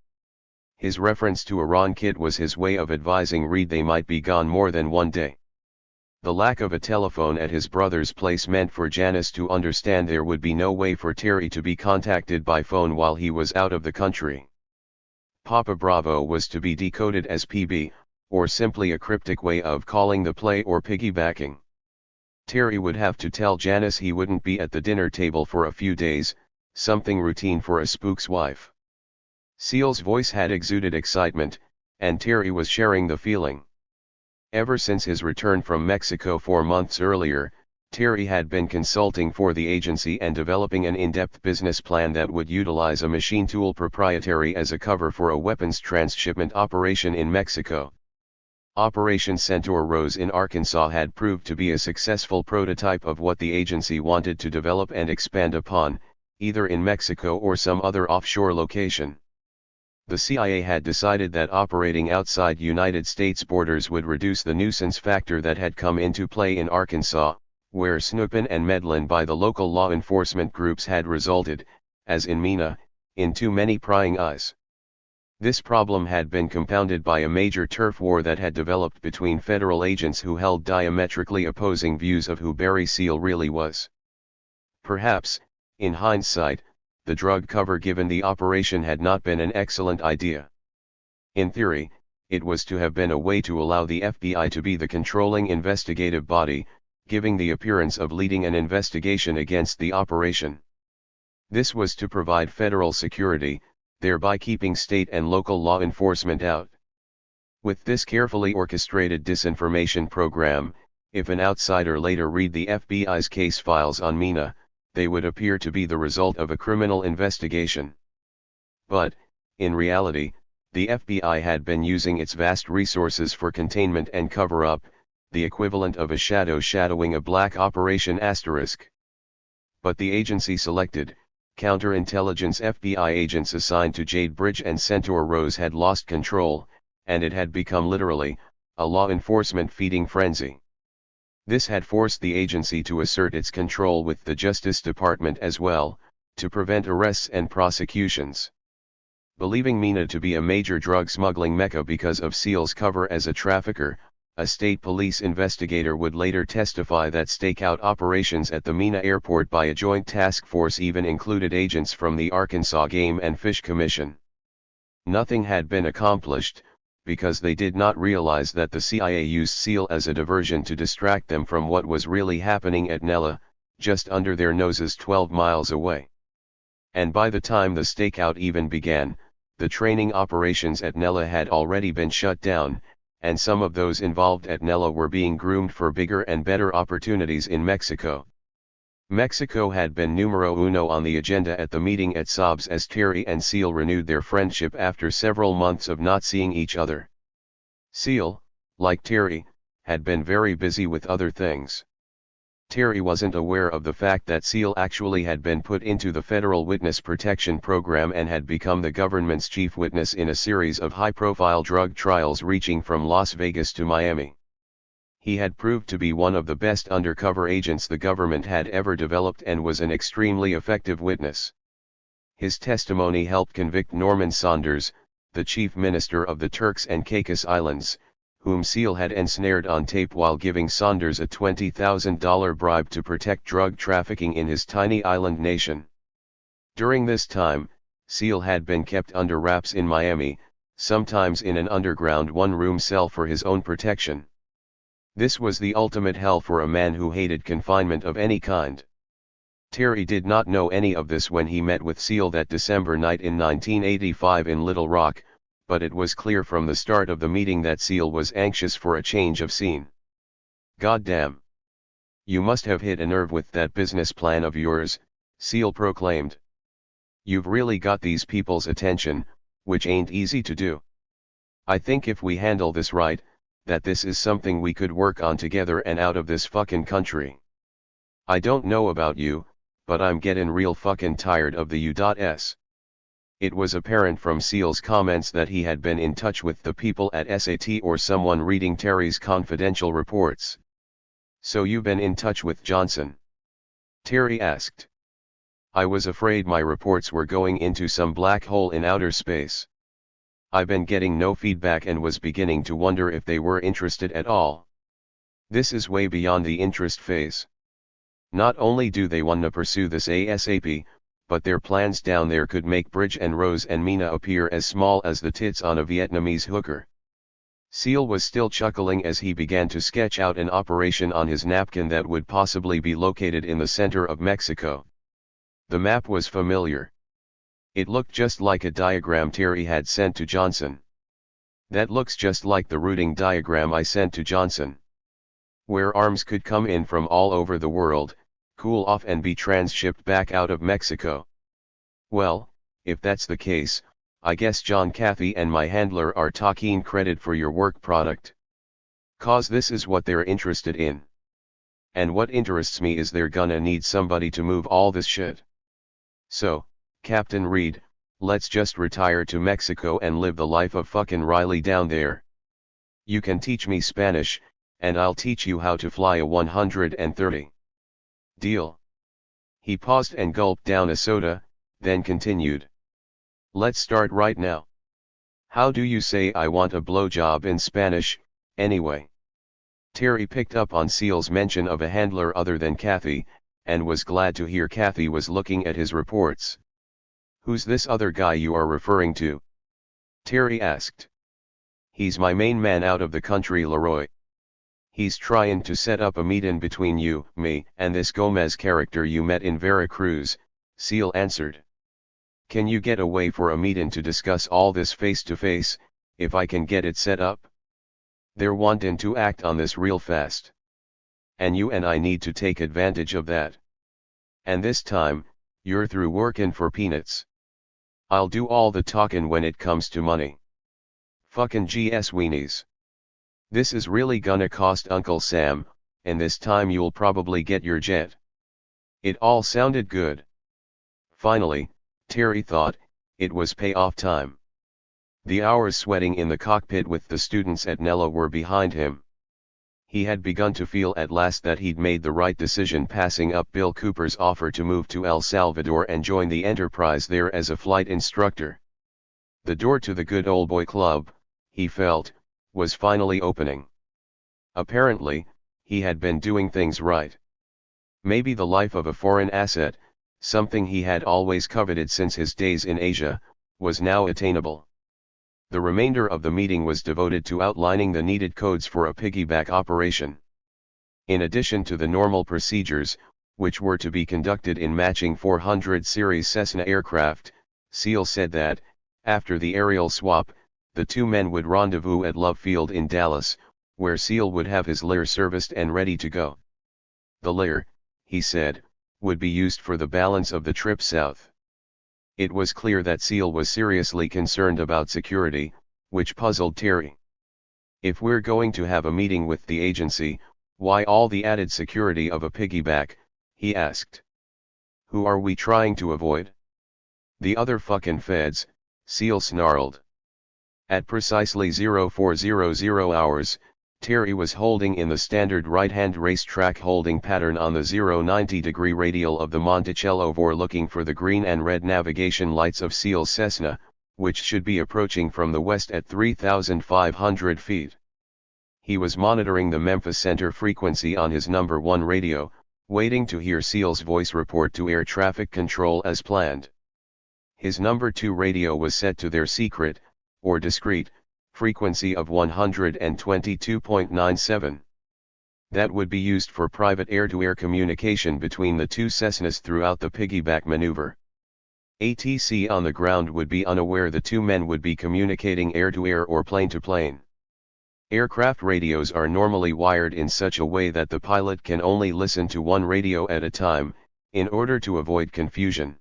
His reference to a Ron kit was his way of advising Reed they might be gone more than one day. The lack of a telephone at his brother's place meant for Janice to understand there would be no way for Terry to be contacted by phone while he was out of the country. Papa Bravo was to be decoded as PB, or simply a cryptic way of calling the play or piggybacking. Terry would have to tell Janice he wouldn't be at the dinner table for a few days, something routine for a spook's wife. Seal's voice had exuded excitement, and Terry was sharing the feeling. Ever since his return from Mexico 4 months earlier, Terry had been consulting for the agency and developing an in-depth business plan that would utilize a machine tool proprietary as a cover for a weapons transshipment operation in Mexico. Operation Centaur Rose in Arkansas had proved to be a successful prototype of what the agency wanted to develop and expand upon, either in Mexico or some other offshore location. The CIA had decided that operating outside United States borders would reduce the nuisance factor that had come into play in Arkansas, where snooping and meddling by the local law enforcement groups had resulted, as in MENA, in too many prying eyes. This problem had been compounded by a major turf war that had developed between federal agents who held diametrically opposing views of who Barry Seal really was. Perhaps, in hindsight, the drug cover given the operation had not been an excellent idea. In theory, it was to have been a way to allow the FBI to be the controlling investigative body, giving the appearance of leading an investigation against the operation. This was to provide federal security, thereby keeping state and local law enforcement out. With this carefully orchestrated disinformation program, if an outsider later read the FBI's case files on MENA, they would appear to be the result of a criminal investigation. But, in reality, the FBI had been using its vast resources for containment and cover-up, the equivalent of a shadow shadowing a black operation asterisk. But the agency selected, counterintelligence FBI agents assigned to Jade Bridge and Centaur Rose had lost control, and it had become literally, a law enforcement feeding frenzy. This had forced the agency to assert its control with the Justice Department as well, to prevent arrests and prosecutions. Believing MENA to be a major drug smuggling mecca because of Seal's cover as a trafficker, a state police investigator would later testify that stakeout operations at the MENA airport by a joint task force even included agents from the Arkansas Game and Fish Commission. Nothing had been accomplished, because they did not realize that the CIA used Seal as a diversion to distract them from what was really happening at Nella, just under their noses 12 miles away. And by the time the stakeout even began, the training operations at Nella had already been shut down, and some of those involved at Nella were being groomed for bigger and better opportunities in Mexico. Mexico had been numero uno on the agenda at the meeting at Saab's as Terry and Seal renewed their friendship after several months of not seeing each other. Seal, like Terry, had been very busy with other things. Terry wasn't aware of the fact that Seal actually had been put into the Federal Witness Protection Program and had become the government's chief witness in a series of high-profile drug trials reaching from Las Vegas to Miami. He had proved to be one of the best undercover agents the government had ever developed and was an extremely effective witness. His testimony helped convict Norman Saunders, the chief minister of the Turks and Caicos Islands, whom Seal had ensnared on tape while giving Saunders a $20,000 bribe to protect drug trafficking in his tiny island nation. During this time, Seal had been kept under wraps in Miami, sometimes in an underground one-room cell for his own protection. This was the ultimate hell for a man who hated confinement of any kind. Terry did not know any of this when he met with Seal that December night in 1985 in Little Rock, but it was clear from the start of the meeting that Seal was anxious for a change of scene. "Goddamn! You must have hit a nerve with that business plan of yours," Seal proclaimed. "You've really got these people's attention, which ain't easy to do. I think if we handle this right, that this is something we could work on together and out of this fucking country. I don't know about you, but I'm gettin' real fucking tired of the U.S." It was apparent from Seal's comments that he had been in touch with the people at SAT or someone reading Terry's confidential reports. "So you've been in touch with Johnson?" Terry asked. "I was afraid my reports were going into some black hole in outer space. I've been getting no feedback and was beginning to wonder if they were interested at all. This is way beyond the interest phase. Not only do they wanna pursue this ASAP, but their plans down there could make Bridge and Rose and Mina appear as small as the tits on a Vietnamese hooker." Seal was still chuckling as he began to sketch out an operation on his napkin that would possibly be located in the center of Mexico. The map was familiar. It looked just like a diagram Terry had sent to Johnson. "That looks just like the routing diagram I sent to Johnson. Where arms could come in from all over the world, cool off and be transshipped back out of Mexico. Well, if that's the case, I guess John Cathy and my handler are talking credit for your work product. 'Cause this is what they're interested in. And what interests me is they're gonna need somebody to move all this shit. So, Captain Reed, let's just retire to Mexico and live the life of fucking Riley down there. You can teach me Spanish, and I'll teach you how to fly a 130. Deal?" He paused and gulped down a soda, then continued. "Let's start right now. How do you say I want a blowjob in Spanish, anyway?" Terry picked up on Seal's mention of a handler other than Cathy, and was glad to hear Cathy was looking at his reports. "Who's this other guy you are referring to?" Terry asked. "He's my main man out of the country, Leroy. He's tryin' to set up a meetin' between you, me, and this Gomez character you met in Veracruz," Seal answered. "Can you get away for a meetin' to discuss all this face to face, if I can get it set up? They're wantin' to act on this real fast. And you and I need to take advantage of that. And this time, you're through workin' for peanuts. I'll do all the talkin' when it comes to money. Fucking GS weenies. This is really gonna cost Uncle Sam, and this time you'll probably get your jet." It all sounded good. Finally, Terry thought, it was payoff time. The hours sweating in the cockpit with the students at Nella were behind him. He had begun to feel at last that he'd made the right decision passing up Bill Cooper's offer to move to El Salvador and join the Enterprise there as a flight instructor. The door to the good old boy club, he felt, was finally opening. Apparently, he had been doing things right. Maybe the life of a foreign asset, something he had always coveted since his days in Asia, was now attainable. The remainder of the meeting was devoted to outlining the needed codes for a piggyback operation. In addition to the normal procedures, which were to be conducted in matching 400 series Cessna aircraft, Seal said that, after the aerial swap, the two men would rendezvous at Love Field in Dallas, where Seal would have his Lear serviced and ready to go. The Lear, he said, would be used for the balance of the trip south. It was clear that SEAL was seriously concerned about security, which puzzled Terry. If we're going to have a meeting with the agency, why all the added security of a piggyback, he asked. Who are we trying to avoid? The other fucking feds, SEAL snarled. At precisely 0400 hours, Terry was holding in the standard right-hand racetrack holding pattern on the 090-degree radial of the Monticello VOR, looking for the green and red navigation lights of SEAL's Cessna, which should be approaching from the west at 3,500 feet. He was monitoring the Memphis Center frequency on his number 1 radio, waiting to hear SEAL's voice report to air traffic control as planned. His number 2 radio was set to their secret, or discrete, frequency of 122.97. That would be used for private air-to-air communication between the two Cessnas throughout the piggyback maneuver. ATC on the ground would be unaware the two men would be communicating air-to-air or plane-to-plane. Aircraft radios are normally wired in such a way that the pilot can only listen to one radio at a time, in order to avoid confusion.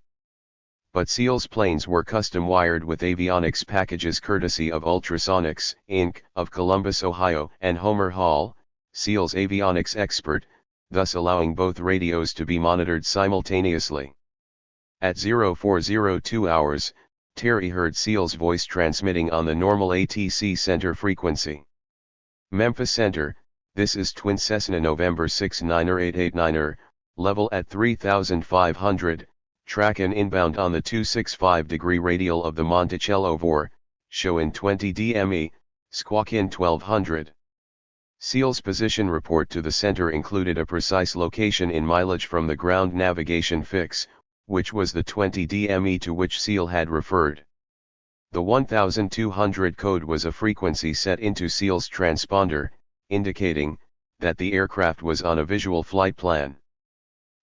But SEAL's planes were custom wired with avionics packages courtesy of Ultrasonics, Inc., of Columbus, Ohio, and Homer Hall, SEAL's avionics expert, thus allowing both radios to be monitored simultaneously. At 0402 hours, Terry heard SEAL's voice transmitting on the normal ATC center frequency. Memphis Center, this is Twin Cessna November 69889er, level at 3,500, track and inbound on the 265-degree radial of the Monticello VOR, show in 20 DME, squawk in 1200. SEAL's position report to the center included a precise location in mileage from the ground navigation fix, which was the 20 DME to which SEAL had referred. The 1200 code was a frequency set into SEAL's transponder, indicating that the aircraft was on a visual flight plan.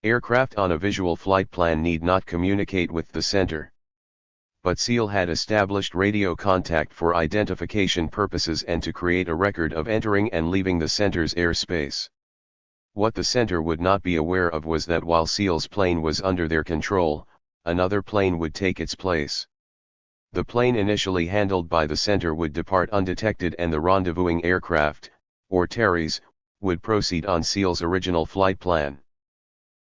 Aircraft on a visual flight plan need not communicate with the center. But SEAL had established radio contact for identification purposes and to create a record of entering and leaving the center's airspace. What the center would not be aware of was that while SEAL's plane was under their control, another plane would take its place. The plane initially handled by the center would depart undetected and the rendezvousing aircraft, or Terry's, would proceed on SEAL's original flight plan.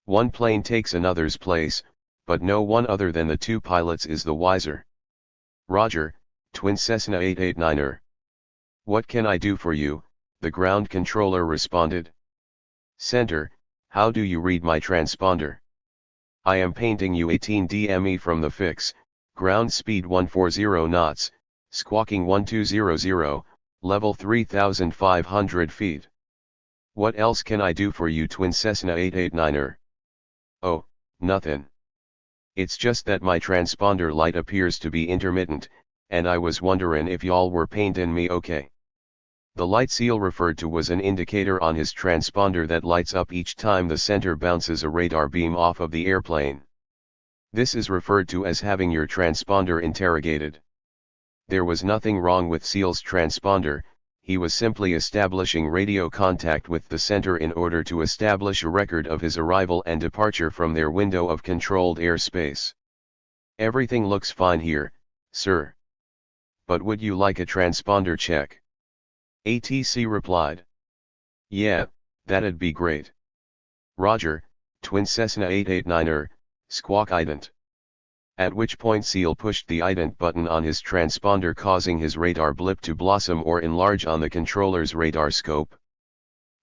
One plane takes another's place, but no one other than the two pilots is the wiser. Roger, Twin Cessna 889er. What can I do for you? The ground controller responded. Center, how do you read my transponder? I am painting you 18 DME from the fix, ground speed 140 knots, squawking 1200, level 3,500 feet. What else can I do for you, Twin Cessna 889er? Oh, nothing. It's just that my transponder light appears to be intermittent, and I was wondering if y'all were painting me okay. The light SEAL referred to was an indicator on his transponder that lights up each time the center bounces a radar beam off of the airplane. This is referred to as having your transponder interrogated. There was nothing wrong with SEAL's transponder, he was simply establishing radio contact with the center in order to establish a record of his arrival and departure from their window of controlled airspace. Everything looks fine here, sir. But would you like a transponder check? ATC replied. Yeah, that'd be great. Roger, Twin Cessna 889er, squawk ident. At which point SEAL pushed the ident button on his transponder, causing his radar blip to blossom or enlarge on the controller's radar scope.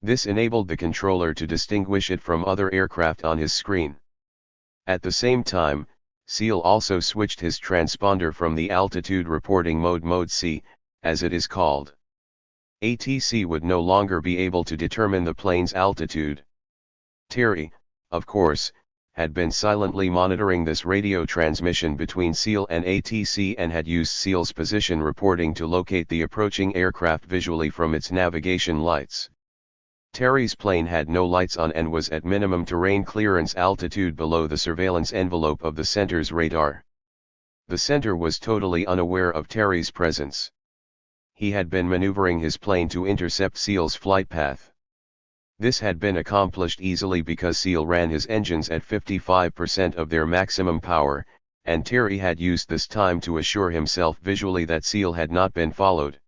This enabled the controller to distinguish it from other aircraft on his screen. At the same time, SEAL also switched his transponder from the altitude reporting mode C, as it is called. ATC would no longer be able to determine the plane's altitude. Terry, of course, had been silently monitoring this radio transmission between SEAL and ATC and had used SEAL's position reporting to locate the approaching aircraft visually from its navigation lights. Terry's plane had no lights on and was at minimum terrain clearance altitude below the surveillance envelope of the center's radar. The center was totally unaware of Terry's presence. He had been maneuvering his plane to intercept SEAL's flight path. This had been accomplished easily because Seal ran his engines at 55% of their maximum power, and Terry had used this time to assure himself visually that Seal had not been followed.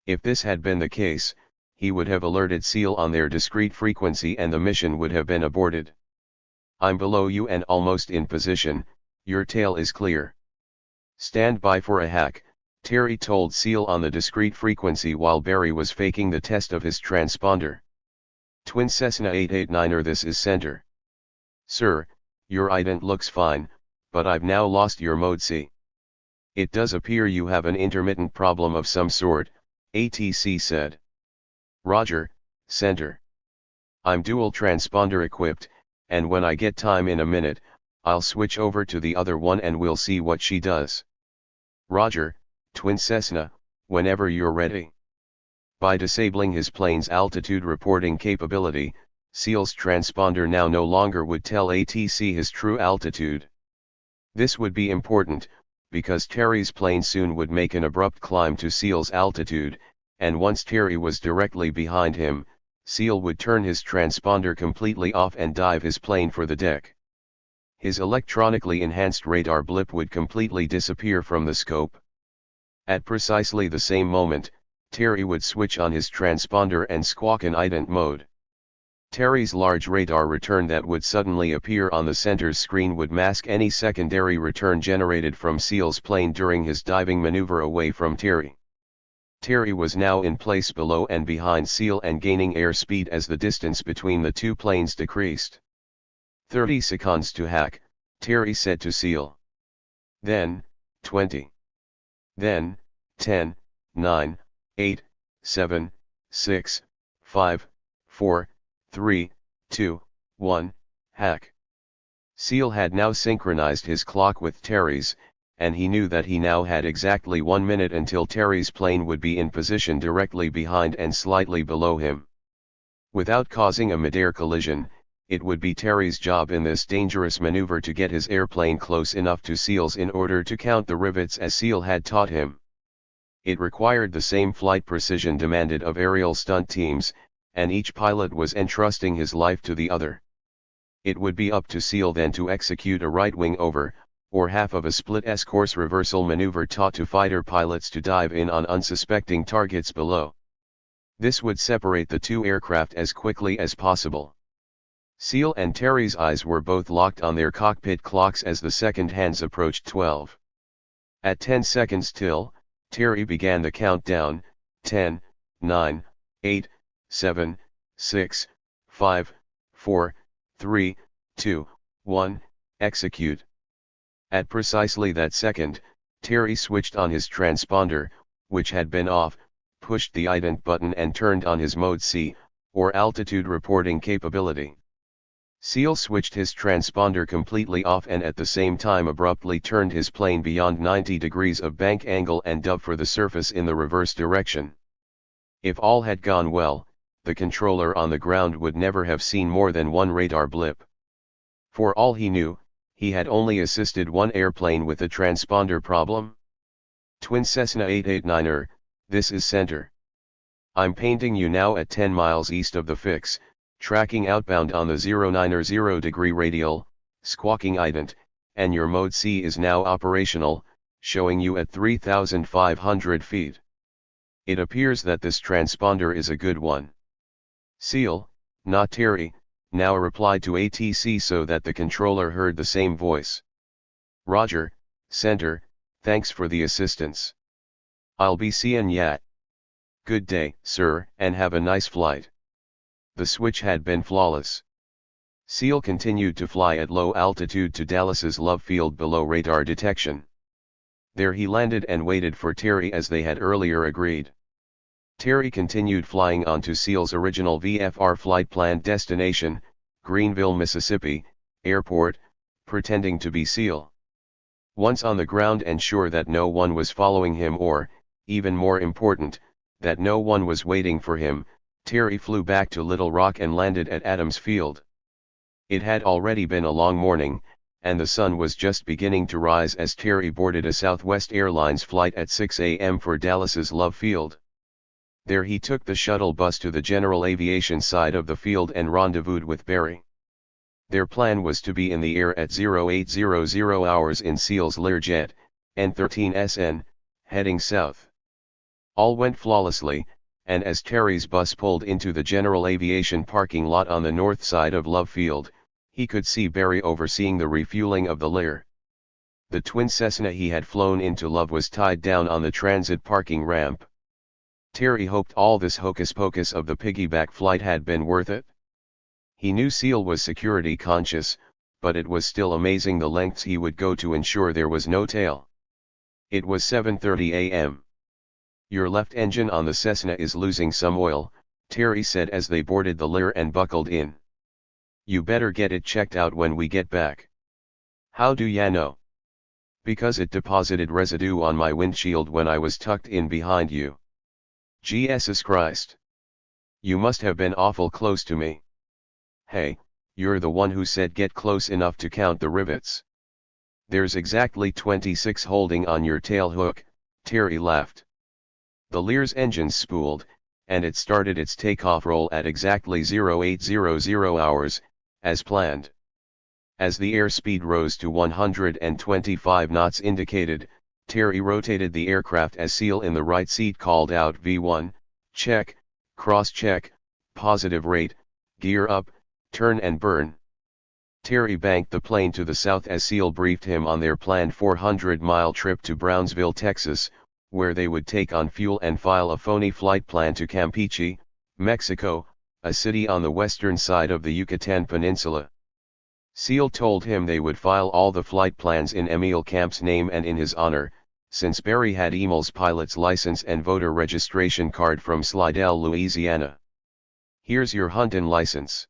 If this had been the case, he would have alerted Seal on their discrete frequency and the mission would have been aborted. "I'm below you and almost in position, your tail is clear. Stand by for a hack," Terry told Seal on the discrete frequency while Barry was faking the test of his transponder. "Twin Cessna 889er, this is center." "Sir, your ident looks fine, but I've now lost your mode C. It does appear you have an intermittent problem of some sort," ATC said. "Roger, center. I'm dual transponder equipped, and when I get time in a minute, I'll switch over to the other one and we'll see what she does." "Roger, Twin Cessna, whenever you're ready." By disabling his plane's altitude reporting capability, Seal's transponder now no longer would tell ATC his true altitude. This would be important, because Terry's plane soon would make an abrupt climb to Seal's altitude, and once Terry was directly behind him, Seal would turn his transponder completely off and dive his plane for the deck. His electronically enhanced radar blip would completely disappear from the scope. At precisely the same moment, Terry would switch on his transponder and squawk in ident mode. Terry's large radar return that would suddenly appear on the center's screen would mask any secondary return generated from Seal's plane during his diving maneuver away from Terry. Terry was now in place below and behind Seal and gaining airspeed as the distance between the two planes decreased. 30 seconds to hack, Terry said to Seal. Then, 20. Then, 10, 9, 8, 7, 6, 5, 4, 3, 2, 1, hack. Seal had now synchronized his clock with Terry's, and he knew that he now had exactly 1 minute until Terry's plane would be in position directly behind and slightly below him. Without causing a midair collision, it would be Terry's job in this dangerous maneuver to get his airplane close enough to Seal's in order to count the rivets as Seal had taught him. It required the same flight precision demanded of aerial stunt teams, and each pilot was entrusting his life to the other. It would be up to Seal then to execute a right wing over, or half of a split S-course reversal maneuver taught to fighter pilots to dive in on unsuspecting targets below. This would separate the two aircraft as quickly as possible. Seal and Terry's eyes were both locked on their cockpit clocks as the second hands approached 12. At 10 seconds till, Terry began the countdown, 10, 9, 8, 7, 6, 5, 4, 3, 2, 1, execute. At precisely that second, Terry switched on his transponder, which had been off, pushed the ident button and turned on his mode C, or altitude reporting capability. Seal switched his transponder completely off and at the same time abruptly turned his plane beyond 90 degrees of bank angle and dove for the surface in the reverse direction. If all had gone well, the controller on the ground would never have seen more than one radar blip. For all he knew, he had only assisted one airplane with a transponder problem. Twin Cessna 889er, this is center. I'm painting you now at 10 miles east of the fix, tracking outbound on the 090 degree radial, squawking ident, and your mode C is now operational, showing you at 3,500 feet. It appears that this transponder is a good one. Seal, not Terry, now replied to ATC so that the controller heard the same voice. Roger, center, thanks for the assistance. I'll be seeing ya. Good day, sir, and have a nice flight. The switch had been flawless. Seal continued to fly at low altitude to Dallas's Love Field below radar detection. There he landed and waited for Terry as they had earlier agreed. Terry continued flying on to Seal's original VFR flight planned destination, Greenville, Mississippi, airport, pretending to be Seal. Once on the ground and sure that no one was following him or, even more important, that no one was waiting for him, Terry flew back to Little Rock and landed at Adams Field. It had already been a long morning, and the sun was just beginning to rise as Terry boarded a Southwest Airlines flight at 6 a.m. for Dallas's Love Field. There he took the shuttle bus to the general aviation side of the field and rendezvoused with Barry. Their plan was to be in the air at 0800 hours in Seal's Learjet, N13SN, heading south. All went flawlessly, and as Terry's bus pulled into the general aviation parking lot on the north side of Love Field, he could see Barry overseeing the refueling of the Lear. The twin Cessna he had flown into Love was tied down on the transit parking ramp. Terry hoped all this hocus-pocus of the piggyback flight had been worth it. He knew Seal was security conscious, but it was still amazing the lengths he would go to ensure there was no tail. It was 7:30 a.m. "Your left engine on the Cessna is losing some oil," Terry said as they boarded the Lear and buckled in. "You better get it checked out when we get back." "How do ya know?" "Because it deposited residue on my windshield when I was tucked in behind you." "Jesus Christ. You must have been awful close to me." "Hey, you're the one who said get close enough to count the rivets." "There's exactly 26 holding on your tail hook," Terry laughed. The Lear's engines spooled, and it started its takeoff roll at exactly 0800 hours, as planned. As the airspeed rose to 125 knots indicated, Terry rotated the aircraft as Seal in the right seat called out V1, check, cross-check, positive rate, gear up, turn and burn. Terry banked the plane to the south as Seal briefed him on their planned 400-mile trip to Brownsville, Texas, where they would take on fuel and file a phony flight plan to Campeche, Mexico, a city on the western side of the Yucatan Peninsula. Seal told him they would file all the flight plans in Emil Camp's name and in his honor, since Barry had Emil's pilot's license and voter registration card from Slidell, Louisiana. "Here's your huntin' license.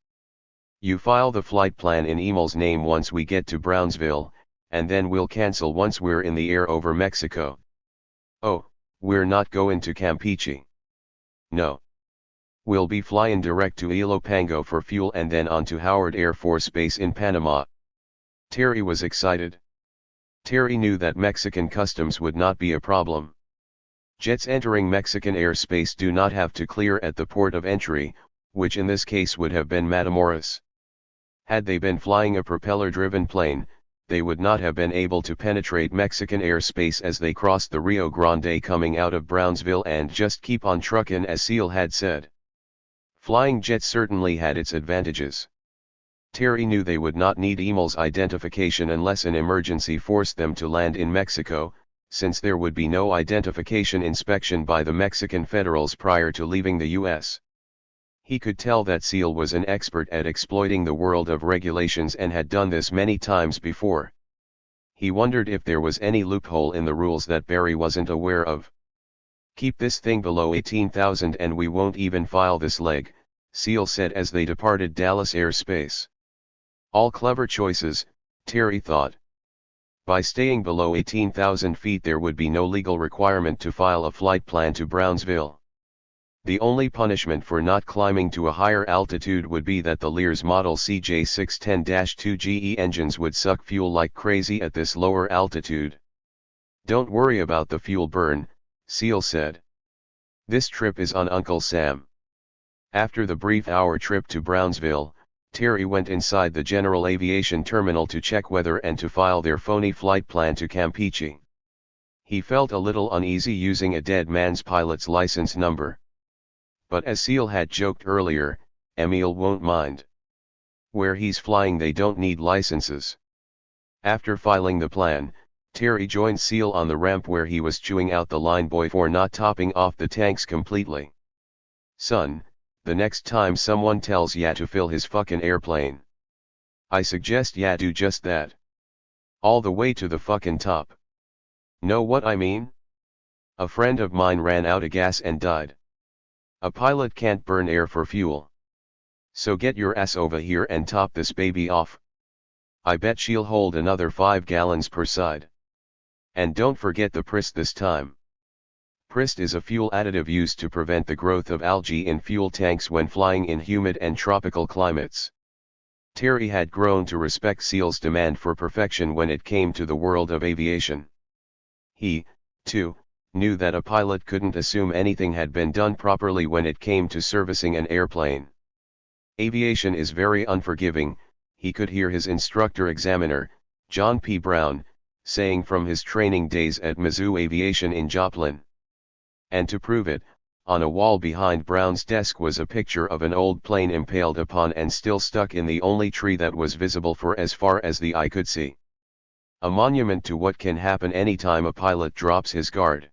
You file the flight plan in Emil's name once we get to Brownsville, and then we'll cancel once we're in the air over Mexico." "Oh, we're not goin' to Campeche." "No. We'll be flyin' direct to Ilopango for fuel and then on to Howard Air Force Base in Panama." Terry was excited. Terry knew that Mexican customs would not be a problem. Jets entering Mexican airspace do not have to clear at the port of entry, which in this case would have been Matamoros. Had they been flying a propeller-driven plane, they would not have been able to penetrate Mexican airspace as they crossed the Rio Grande coming out of Brownsville and just keep on truckin' as Seal had said. Flying jets certainly had its advantages. Terry knew they would not need Emil's identification unless an emergency forced them to land in Mexico, since there would be no identification inspection by the Mexican federals prior to leaving the U.S. He could tell that Seal was an expert at exploiting the world of regulations and had done this many times before. He wondered if there was any loophole in the rules that Barry wasn't aware of. "Keep this thing below 18,000 and we won't even file this leg," Seal said as they departed Dallas airspace. All clever choices, Terry thought. By staying below 18,000 feet there would be no legal requirement to file a flight plan to Brownsville. The only punishment for not climbing to a higher altitude would be that the Lear's Model CJ610-2 GE engines would suck fuel like crazy at this lower altitude. "Don't worry about the fuel burn," Seal said. "This trip is on Uncle Sam." After the brief hour trip to Brownsville, Terry went inside the general aviation terminal to check weather and to file their phony flight plan to Campeche. He felt a little uneasy using a dead man's pilot's license number. But as Seal had joked earlier, Emil won't mind. Where he's flying they don't need licenses. After filing the plan, Terry joined Seal on the ramp where he was chewing out the line boy for not topping off the tanks completely. "Son, the next time someone tells ya to fill his fucking airplane, I suggest ya do just that. All the way to the fucking top. Know what I mean? A friend of mine ran out of gas and died. A pilot can't burn air for fuel. So get your ass over here and top this baby off. I bet she'll hold another 5 gallons per side. And don't forget the Prist this time." Prist is a fuel additive used to prevent the growth of algae in fuel tanks when flying in humid and tropical climates. Terry had grown to respect Seal's demand for perfection when it came to the world of aviation. He, too, knew that a pilot couldn't assume anything had been done properly when it came to servicing an airplane. Aviation is very unforgiving, he could hear his instructor examiner, John P. Brown, saying from his training days at Mizzou Aviation in Joplin. And to prove it, on a wall behind Brown's desk was a picture of an old plane impaled upon and still stuck in the only tree that was visible for as far as the eye could see. A monument to what can happen anytime a pilot drops his guard.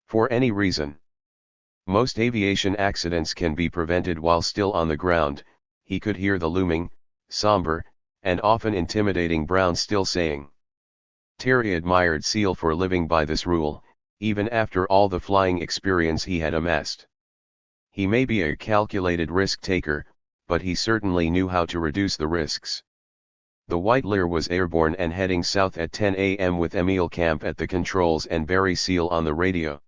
For any reason. Most aviation accidents can be prevented while still on the ground, he could hear the looming, somber, and often intimidating Brown still saying. Terry admired Seal for living by this rule, even after all the flying experience he had amassed. He may be a calculated risk taker, but he certainly knew how to reduce the risks. The White Lear was airborne and heading south at 10 a.m. with Emil Camp at the controls and Barry Seal on the radio.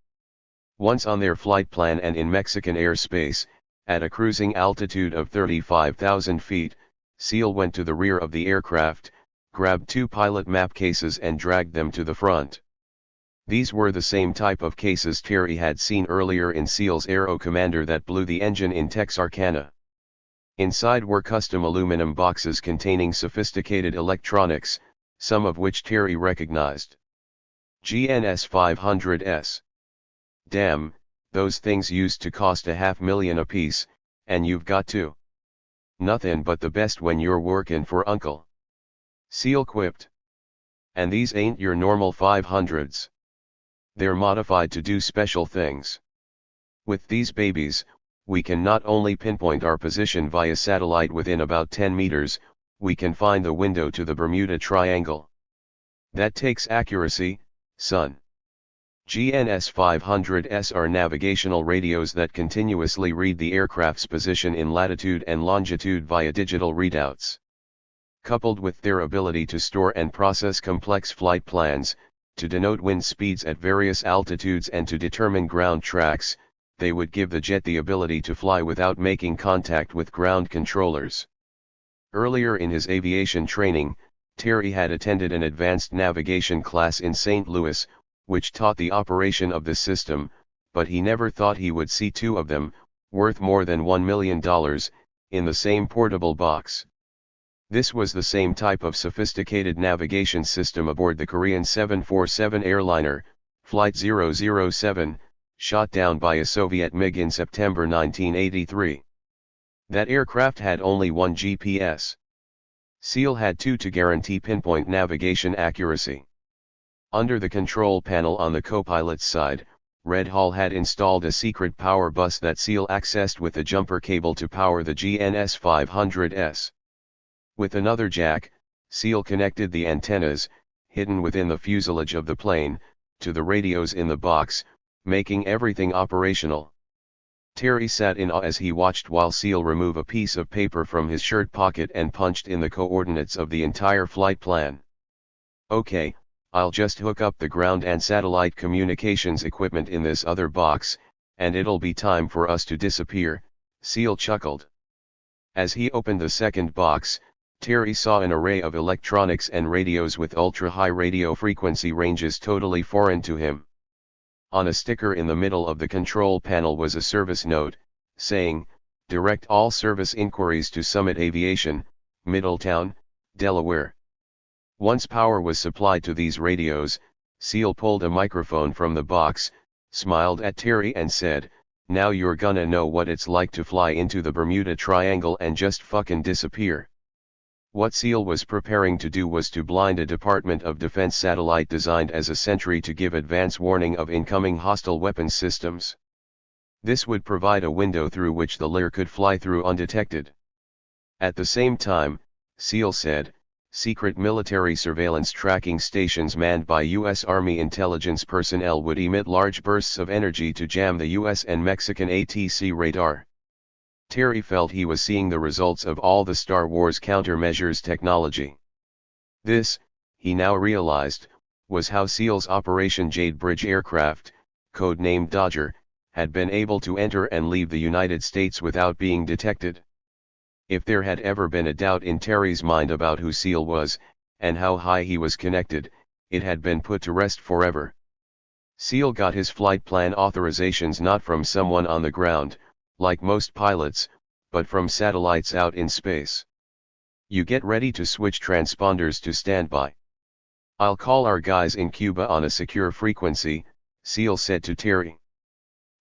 Once on their flight plan and in Mexican airspace, at a cruising altitude of 35,000 feet, Seal went to the rear of the aircraft, grabbed 2 pilot map cases and dragged them to the front. These were the same type of cases Terry had seen earlier in Seal's Aero Commander that blew the engine in Texarkana. Inside were custom aluminum boxes containing sophisticated electronics, some of which Terry recognized. GNS 500S. Damn, those things used to cost $500,000 apiece, and you've got to. Nothing but the best when you're workin' for Uncle. Seal quipped. And these ain't your normal 500s. They're modified to do special things. With these babies, we can not only pinpoint our position via satellite within about 10 meters, we can find the window to the Bermuda Triangle. That takes accuracy, son. GNS 500S are navigational radios that continuously read the aircraft's position in latitude and longitude via digital readouts. Coupled with their ability to store and process complex flight plans, to denote wind speeds at various altitudes and to determine ground tracks, they would give the jet the ability to fly without making contact with ground controllers. Earlier in his aviation training, Terry had attended an advanced navigation class in St. Louis, which taught the operation of this system, but he never thought he would see 2 of them, worth more than $1 million, in the same portable box. This was the same type of sophisticated navigation system aboard the Korean 747 airliner, Flight 007, shot down by a Soviet MiG in September 1983. That aircraft had only 1 GPS. Seal had 2 to guarantee pinpoint navigation accuracy. Under the control panel on the co-pilot's side, Red Hall had installed a secret power bus that Seal accessed with a jumper cable to power the GNS 500S. With another jack, Seal connected the antennas, hidden within the fuselage of the plane, to the radios in the box, making everything operational. Terry sat in awe as he watched while Seal remove a piece of paper from his shirt pocket and punched in the coordinates of the entire flight plan. Okay, I'll just hook up the ground and satellite communications equipment in this other box, and it'll be time for us to disappear, Seal chuckled. As he opened the second box, Terry saw an array of electronics and radios with ultra-high radio frequency ranges totally foreign to him. On a sticker in the middle of the control panel was a service note, saying, "Direct all service inquiries to Summit Aviation, Middletown, Delaware." Once power was supplied to these radios, Seal pulled a microphone from the box, smiled at Terry and said, "Now you're gonna know what it's like to fly into the Bermuda Triangle and just fucking disappear." What Seal was preparing to do was to blind a Department of Defense satellite designed as a sentry to give advance warning of incoming hostile weapons systems. This would provide a window through which the Lear could fly through undetected. At the same time, Seal said, secret military surveillance tracking stations manned by U.S. Army intelligence personnel would emit large bursts of energy to jam the U.S. and Mexican ATC radar. Terry felt he was seeing the results of all the Star Wars countermeasures technology. This, he now realized, was how Seal's Operation Jade Bridge aircraft, codenamed Dodger, had been able to enter and leave the United States without being detected. If there had ever been a doubt in Terry's mind about who Seal was, and how high he was connected, it had been put to rest forever. Seal got his flight plan authorizations not from someone on the ground, like most pilots, but from satellites out in space. You get ready to switch transponders to standby. I'll call our guys in Cuba on a secure frequency, Seal said to Terry.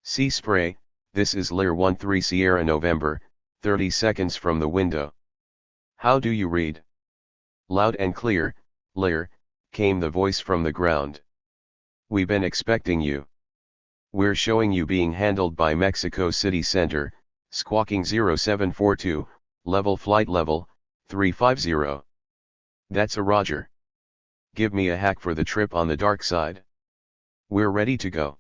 Sea Spray, this is Lear 13 Sierra November, 30 seconds from the window. How do you read? Loud and clear, Lear, came the voice from the ground. We've been expecting you. We're showing you being handled by Mexico City Center, squawking 0742, flight level, 350. That's a Roger. Give me a hack for the trip on the dark side. We're ready to go.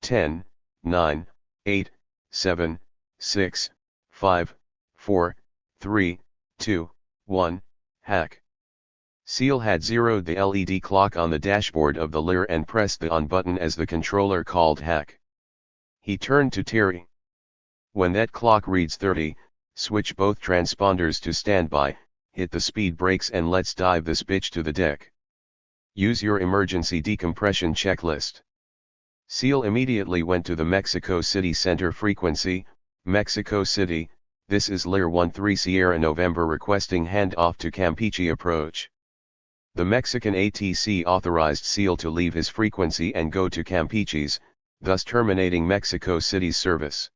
10, 9, 8, 7, 6, 5, 4, 3, 2, 1, hack. Seal had zeroed the LED clock on the dashboard of the Lear and pressed the on button as the controller called hack. He turned to Terry. When that clock reads 30, switch both transponders to standby, hit the speed brakes and let's dive this bitch to the deck. Use your emergency decompression checklist. Seal immediately went to the Mexico City Center frequency. Mexico City, this is Lear 13 Sierra November requesting handoff to Campeche approach. The Mexican ATC authorized Seal to leave his frequency and go to Campeche's, thus terminating Mexico City's service.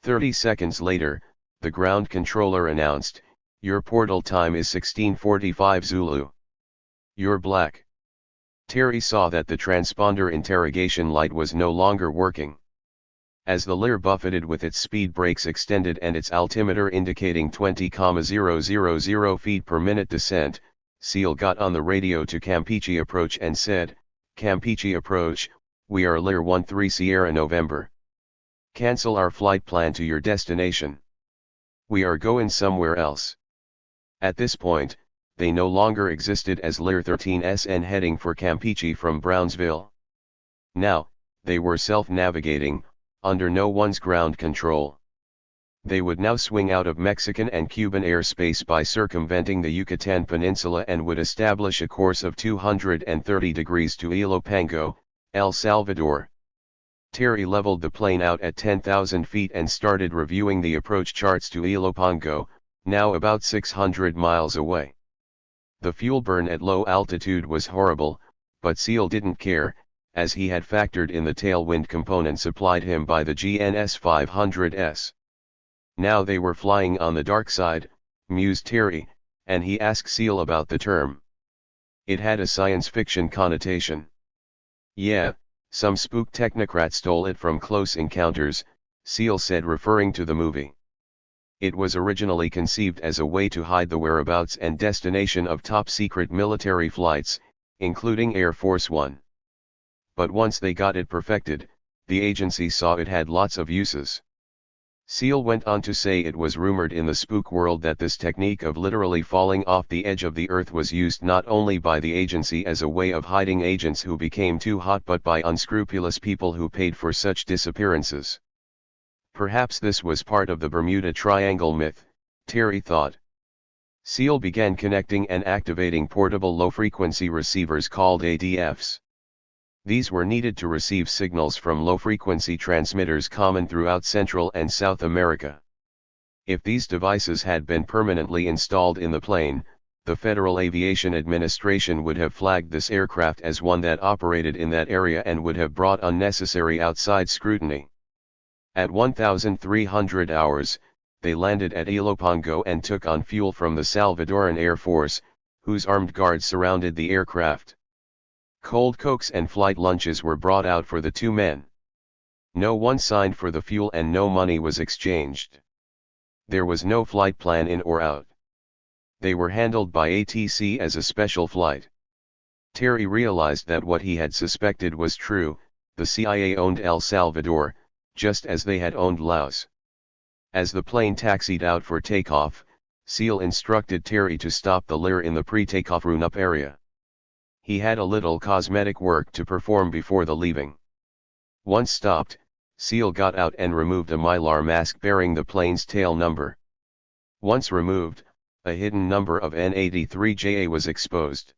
30 seconds later, the ground controller announced, your portal time is 16:45 Zulu. You're black. Terry saw that the transponder interrogation light was no longer working. As the Lear buffeted with its speed brakes extended and its altimeter indicating 20,000 feet per minute descent, Seal got on the radio to Campeche approach and said, Campeche approach, we are Lear 13 Sierra November. Cancel our flight plan to your destination. We are going somewhere else. At this point, they no longer existed as Lear 13SN heading for Campeche from Brownsville. Now, they were self-navigating, under no one's ground control. They would now swing out of Mexican and Cuban airspace by circumventing the Yucatan Peninsula and would establish a course of 230 degrees to Ilopango, El Salvador. Terry leveled the plane out at 10,000 feet and started reviewing the approach charts to Ilopango, now about 600 miles away. The fuel burn at low altitude was horrible, but Seal didn't care, as he had factored in the tailwind component supplied him by the GNS 500S. Now they were flying on the dark side, mused Terry, and he asked Seal about the term. It had a science fiction connotation. Yeah, some spook technocrat stole it from Close Encounters, Seal said referring to the movie. It was originally conceived as a way to hide the whereabouts and destination of top-secret military flights, including Air Force One. But once they got it perfected, the agency saw it had lots of uses. Seal went on to say it was rumored in the spook world that this technique of literally falling off the edge of the earth was used not only by the agency as a way of hiding agents who became too hot but by unscrupulous people who paid for such disappearances. Perhaps this was part of the Bermuda Triangle myth, Terry thought. Seal began connecting and activating portable low-frequency receivers called ADFs. These were needed to receive signals from low-frequency transmitters common throughout Central and South America. If these devices had been permanently installed in the plane, the Federal Aviation Administration would have flagged this aircraft as one that operated in that area and would have brought unnecessary outside scrutiny. At 1,300 hours, they landed at Ilopango and took on fuel from the Salvadoran Air Force, whose armed guards surrounded the aircraft. Cold Cokes and flight lunches were brought out for the two men. No one signed for the fuel and no money was exchanged. There was no flight plan in or out. They were handled by ATC as a special flight. Terry realized that what he had suspected was true, the CIA owned El Salvador, just as they had owned Laos. As the plane taxied out for takeoff, Seal instructed Terry to stop the Lear in the pre-takeoff run-up area. He had a little cosmetic work to perform before the leaving. Once stopped, Seal got out and removed a mylar mask bearing the plane's tail number. Once removed, a hidden number of N83JA was exposed.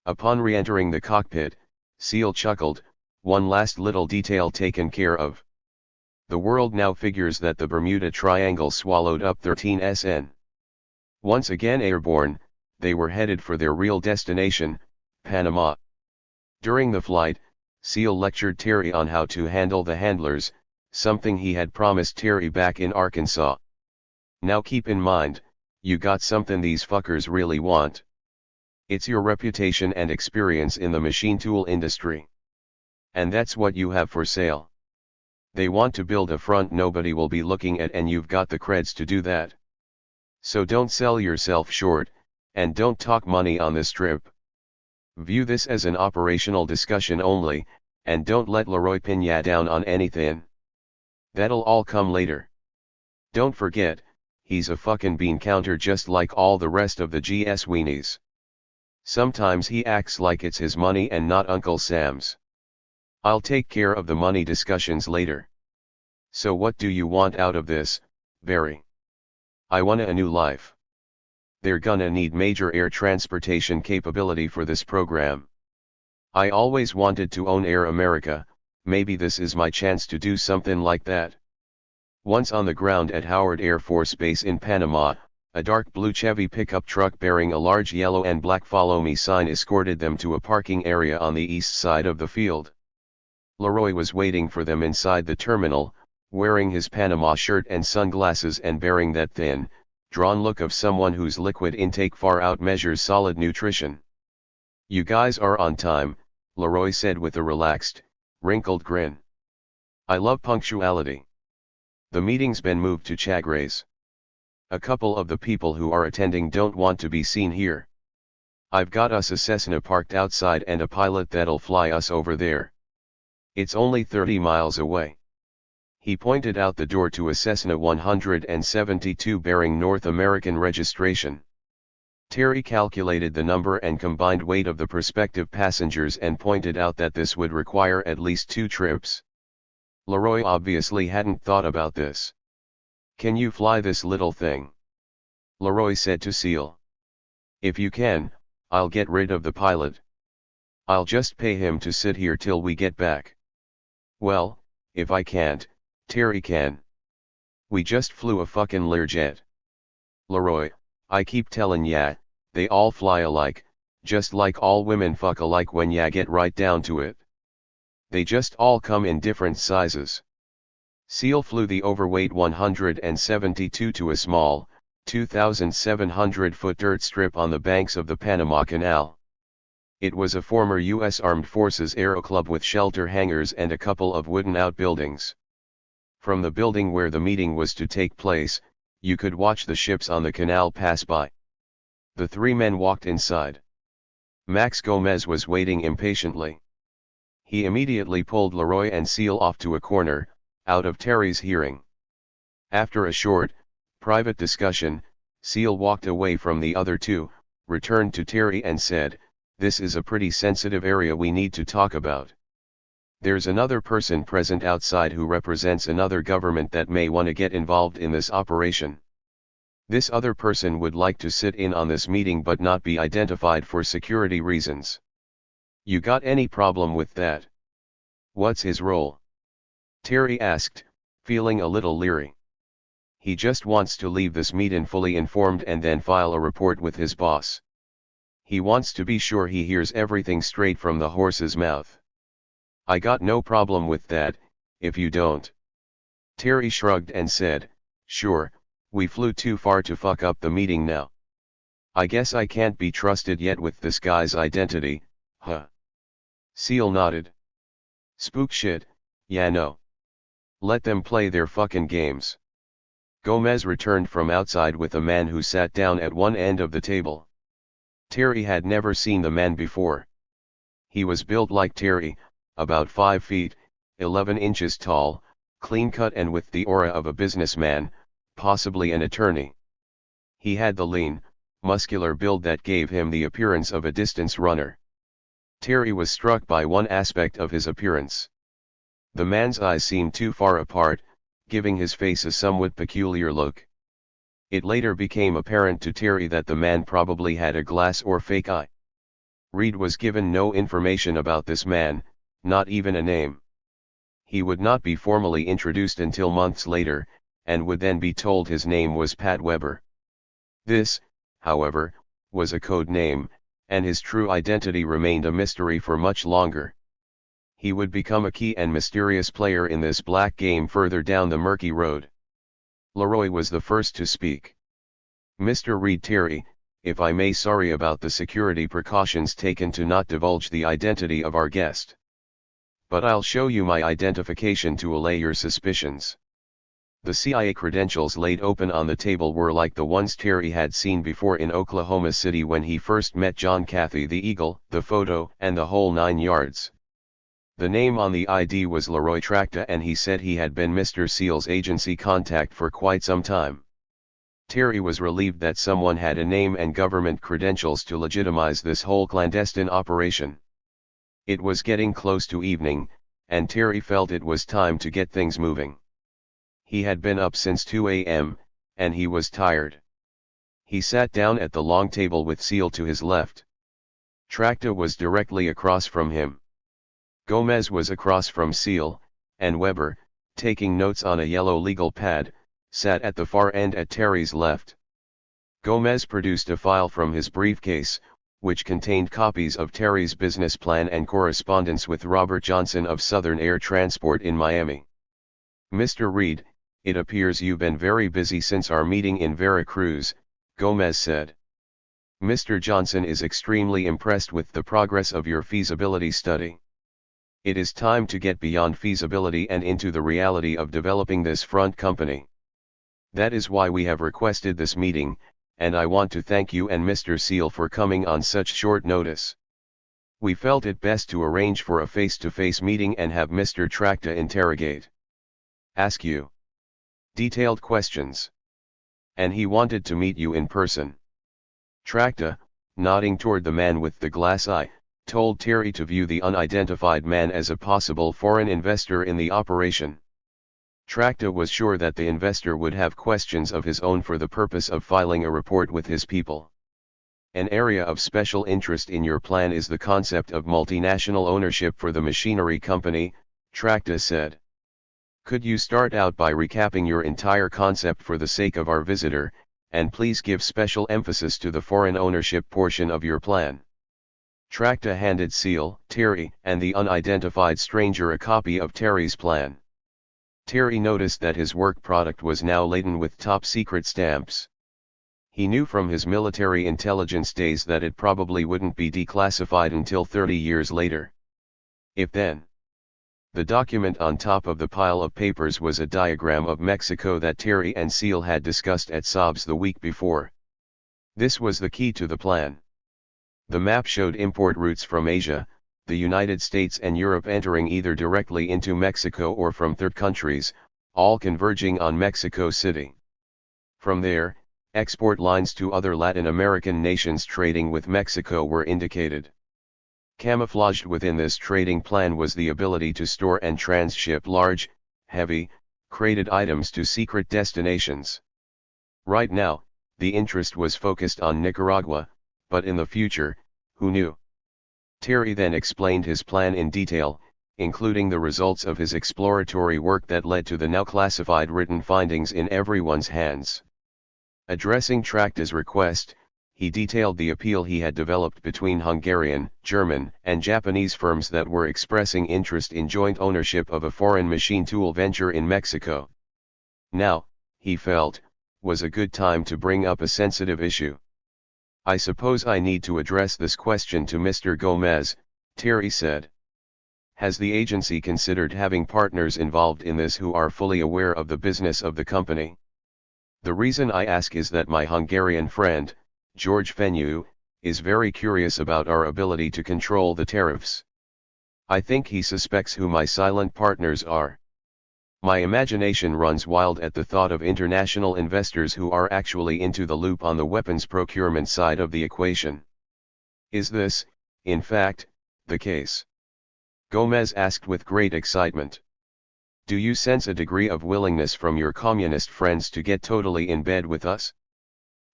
Upon re-entering the cockpit, Seal chuckled, one last little detail taken care of. The world now figures that the Bermuda Triangle swallowed up 13SN. Once again airborne, they were headed for their real destination, Panama. During the flight, Seal lectured Terry on how to handle the handlers, something he had promised Terry back in Arkansas. Now keep in mind, you got something these fuckers really want. It's your reputation and experience in the machine tool industry. And that's what you have for sale. They want to build a front nobody will be looking at, and you've got the creds to do that. So don't sell yourself short, and don't talk money on this trip. View this as an operational discussion only, and don't let Leroy pin ya down on anything. That'll all come later. Don't forget, he's a fucking bean counter just like all the rest of the GS weenies. Sometimes he acts like it's his money and not Uncle Sam's. I'll take care of the money discussions later. So what do you want out of this, Barry? I want a new life. They're gonna need major air transportation capability for this program. I always wanted to own Air America, maybe this is my chance to do something like that. Once on the ground at Howard Air Force Base in Panama, a dark blue Chevy pickup truck bearing a large yellow and black "Follow Me" sign escorted them to a parking area on the east side of the field. Leroy was waiting for them inside the terminal, wearing his Panama shirt and sunglasses and bearing that thin, drawn look of someone whose liquid intake far outmeasures solid nutrition. You guys are on time, Leroy said with a relaxed, wrinkled grin. I love punctuality. The meeting's been moved to Chagres. A couple of the people who are attending don't want to be seen here. I've got us a Cessna parked outside and a pilot that'll fly us over there. It's only 30 miles away. He pointed out the door to a Cessna 172 bearing North American registration. Terry calculated the number and combined weight of the prospective passengers and pointed out that this would require at least 2 trips. Leroy obviously hadn't thought about this. Can you fly this little thing? Leroy said to Seal. If you can, I'll get rid of the pilot. I'll just pay him to sit here till we get back. Well, if I can't, Terry can. We just flew a fucking Learjet. Leroy, I keep telling ya, they all fly alike, just like all women fuck alike when ya get right down to it. They just all come in different sizes. Seal flew the overweight 172 to a small, 2,700-foot dirt strip on the banks of the Panama Canal. It was a former U.S. Armed Forces Aero Club with shelter hangars and a couple of wooden outbuildings. From the building where the meeting was to take place, you could watch the ships on the canal pass by. The 3 men walked inside. Max Gomez was waiting impatiently. He immediately pulled Leroy and Seal off to a corner, out of Terry's hearing. After a short, private discussion, Seal walked away from the other 2, returned to Terry and said, "This is a pretty sensitive area we need to talk about. There's another person present outside who represents another government that may want to get involved in this operation. This other person would like to sit in on this meeting but not be identified for security reasons. You got any problem with that?" "What's his role?" Terry asked, feeling a little leery. "He just wants to leave this meeting fully informed and then file a report with his boss. He wants to be sure he hears everything straight from the horse's mouth." "I got no problem with that, if you don't." Terry shrugged and said, "Sure, we flew too far to fuck up the meeting now. I guess I can't be trusted yet with this guy's identity, huh?" Seal nodded. "Spook shit, yeah no. Let them play their fucking games." Gomez returned from outside with a man who sat down at one end of the table. Terry had never seen the man before. He was built like Terry, about 5 feet, 11 inches tall, clean-cut and with the aura of a businessman, possibly an attorney. He had the lean, muscular build that gave him the appearance of a distance runner. Terry was struck by one aspect of his appearance. The man's eyes seemed too far apart, giving his face a somewhat peculiar look. It later became apparent to Terry that the man probably had a glass or fake eye. Reed was given no information about this man, not even a name. He would not be formally introduced until months later, and would then be told his name was Pat Weber. This, however, was a code name, and his true identity remained a mystery for much longer. He would become a key and mysterious player in this black game further down the murky road. Leroy was the first to speak. "Mr. Reed Terry, if I may, sorry about the security precautions taken to not divulge the identity of our guest. But I'll show you my identification to allay your suspicions." The CIA credentials laid open on the table were like the ones Terry had seen before in Oklahoma City when he first met John Cathy the Eagle, the photo, and the whole 9 yards. The name on the ID was Leroy Tracta, and he said he had been Mr. Seal's agency contact for quite some time. Terry was relieved that someone had a name and government credentials to legitimize this whole clandestine operation. It was getting close to evening, and Terry felt it was time to get things moving. He had been up since 2 a.m., and he was tired. He sat down at the long table with Seal to his left. Tracta was directly across from him. Gomez was across from Seal, and Weber, taking notes on a yellow legal pad, sat at the far end at Terry's left. Gomez produced a file from his briefcase, which contained copies of Terry's business plan and correspondence with Robert Johnson of Southern Air Transport in Miami. "Mr. Reed, it appears you've been very busy since our meeting in Veracruz," Gomez said. "Mr. Johnson is extremely impressed with the progress of your feasibility study. It is time to get beyond feasibility and into the reality of developing this front company. That is why we have requested this meeting, and I want to thank you and Mr. Seal for coming on such short notice. We felt it best to arrange for a face-to-face meeting and have Mr. Tracta ask you detailed questions. And he wanted to meet you in person." Tracta, nodding toward the man with the glass eye, told Terry to view the unidentified man as a possible foreign investor in the operation. Tracta was sure that the investor would have questions of his own for the purpose of filing a report with his people. "An area of special interest in your plan is the concept of multinational ownership for the machinery company," Tracta said. "Could you start out by recapping your entire concept for the sake of our visitor, and please give special emphasis to the foreign ownership portion of your plan?" Tracta handed Seal, Terry, and the unidentified stranger a copy of Terry's plan. Terry noticed that his work product was now laden with top-secret stamps. He knew from his military intelligence days that it probably wouldn't be declassified until 30 years later. If then. The document on top of the pile of papers was a diagram of Mexico that Terry and Seal had discussed at Saab's the week before. This was the key to the plan. The map showed import routes from Asia, the United States and Europe entering either directly into Mexico or from third countries, all converging on Mexico City. From there, export lines to other Latin American nations trading with Mexico were indicated. Camouflaged within this trading plan was the ability to store and transship large, heavy, crated items to secret destinations. Right now, the interest was focused on Nicaragua, but in the future, who knew? Terry then explained his plan in detail, including the results of his exploratory work that led to the now classified written findings in everyone's hands. Addressing Tracta's request, he detailed the appeal he had developed between Hungarian, German, and Japanese firms that were expressing interest in joint ownership of a foreign machine tool venture in Mexico. Now, he felt, was a good time to bring up a sensitive issue. "I suppose I need to address this question to Mr. Gomez," Terry said. "Has the agency considered having partners involved in this who are fully aware of the business of the company? The reason I ask is that my Hungarian friend, George Fenyu, is very curious about our ability to control the tariffs. I think he suspects who my silent partners are. My imagination runs wild at the thought of international investors who are actually into the loop on the weapons procurement side of the equation. Is this, in fact, the case?" Gomez asked with great excitement. "Do you sense a degree of willingness from your communist friends to get totally in bed with us?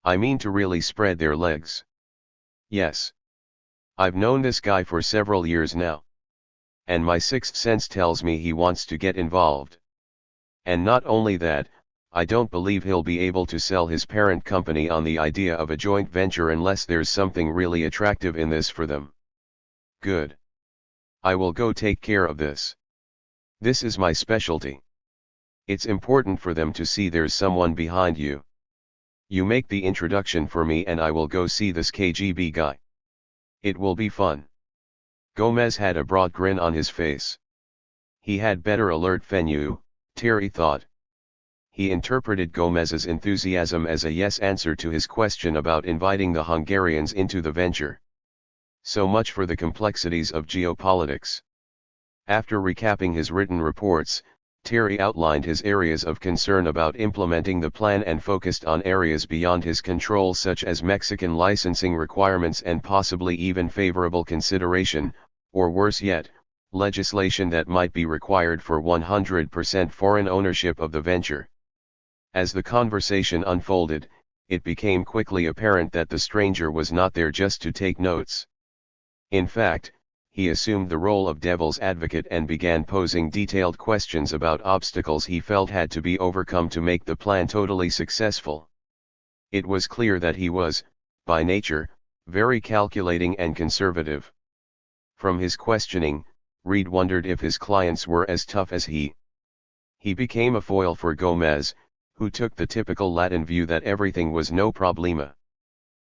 I mean to really spread their legs." "Yes. I've known this guy for several years now. and my sixth sense tells me he wants to get involved. And not only that, I don't believe he'll be able to sell his parent company on the idea of a joint venture unless there's something really attractive in this for them. Good. I will go take care of this. This is my specialty. It's important for them to see there's someone behind you. You make the introduction for me and I will go see this KGB guy. It will be fun. Gomez had a broad grin on his face. He had better alert Fenyu, Terry thought. He interpreted Gomez's enthusiasm as a yes answer to his question about inviting the Hungarians into the venture. So much for the complexities of geopolitics. After recapping his written reports, Terry outlined his areas of concern about implementing the plan and focused on areas beyond his control such as Mexican licensing requirements and possibly even favorable consideration, or worse yet, legislation that might be required for 100% foreign ownership of the venture. As the conversation unfolded, it became quickly apparent that the stranger was not there just to take notes. In fact, he assumed the role of devil's advocate and began posing detailed questions about obstacles he felt had to be overcome to make the plan totally successful. It was clear that he was, by nature, very calculating and conservative. From his questioning, Reed wondered if his clients were as tough as he. He became a foil for Gomez, who took the typical Latin view that everything was no problema.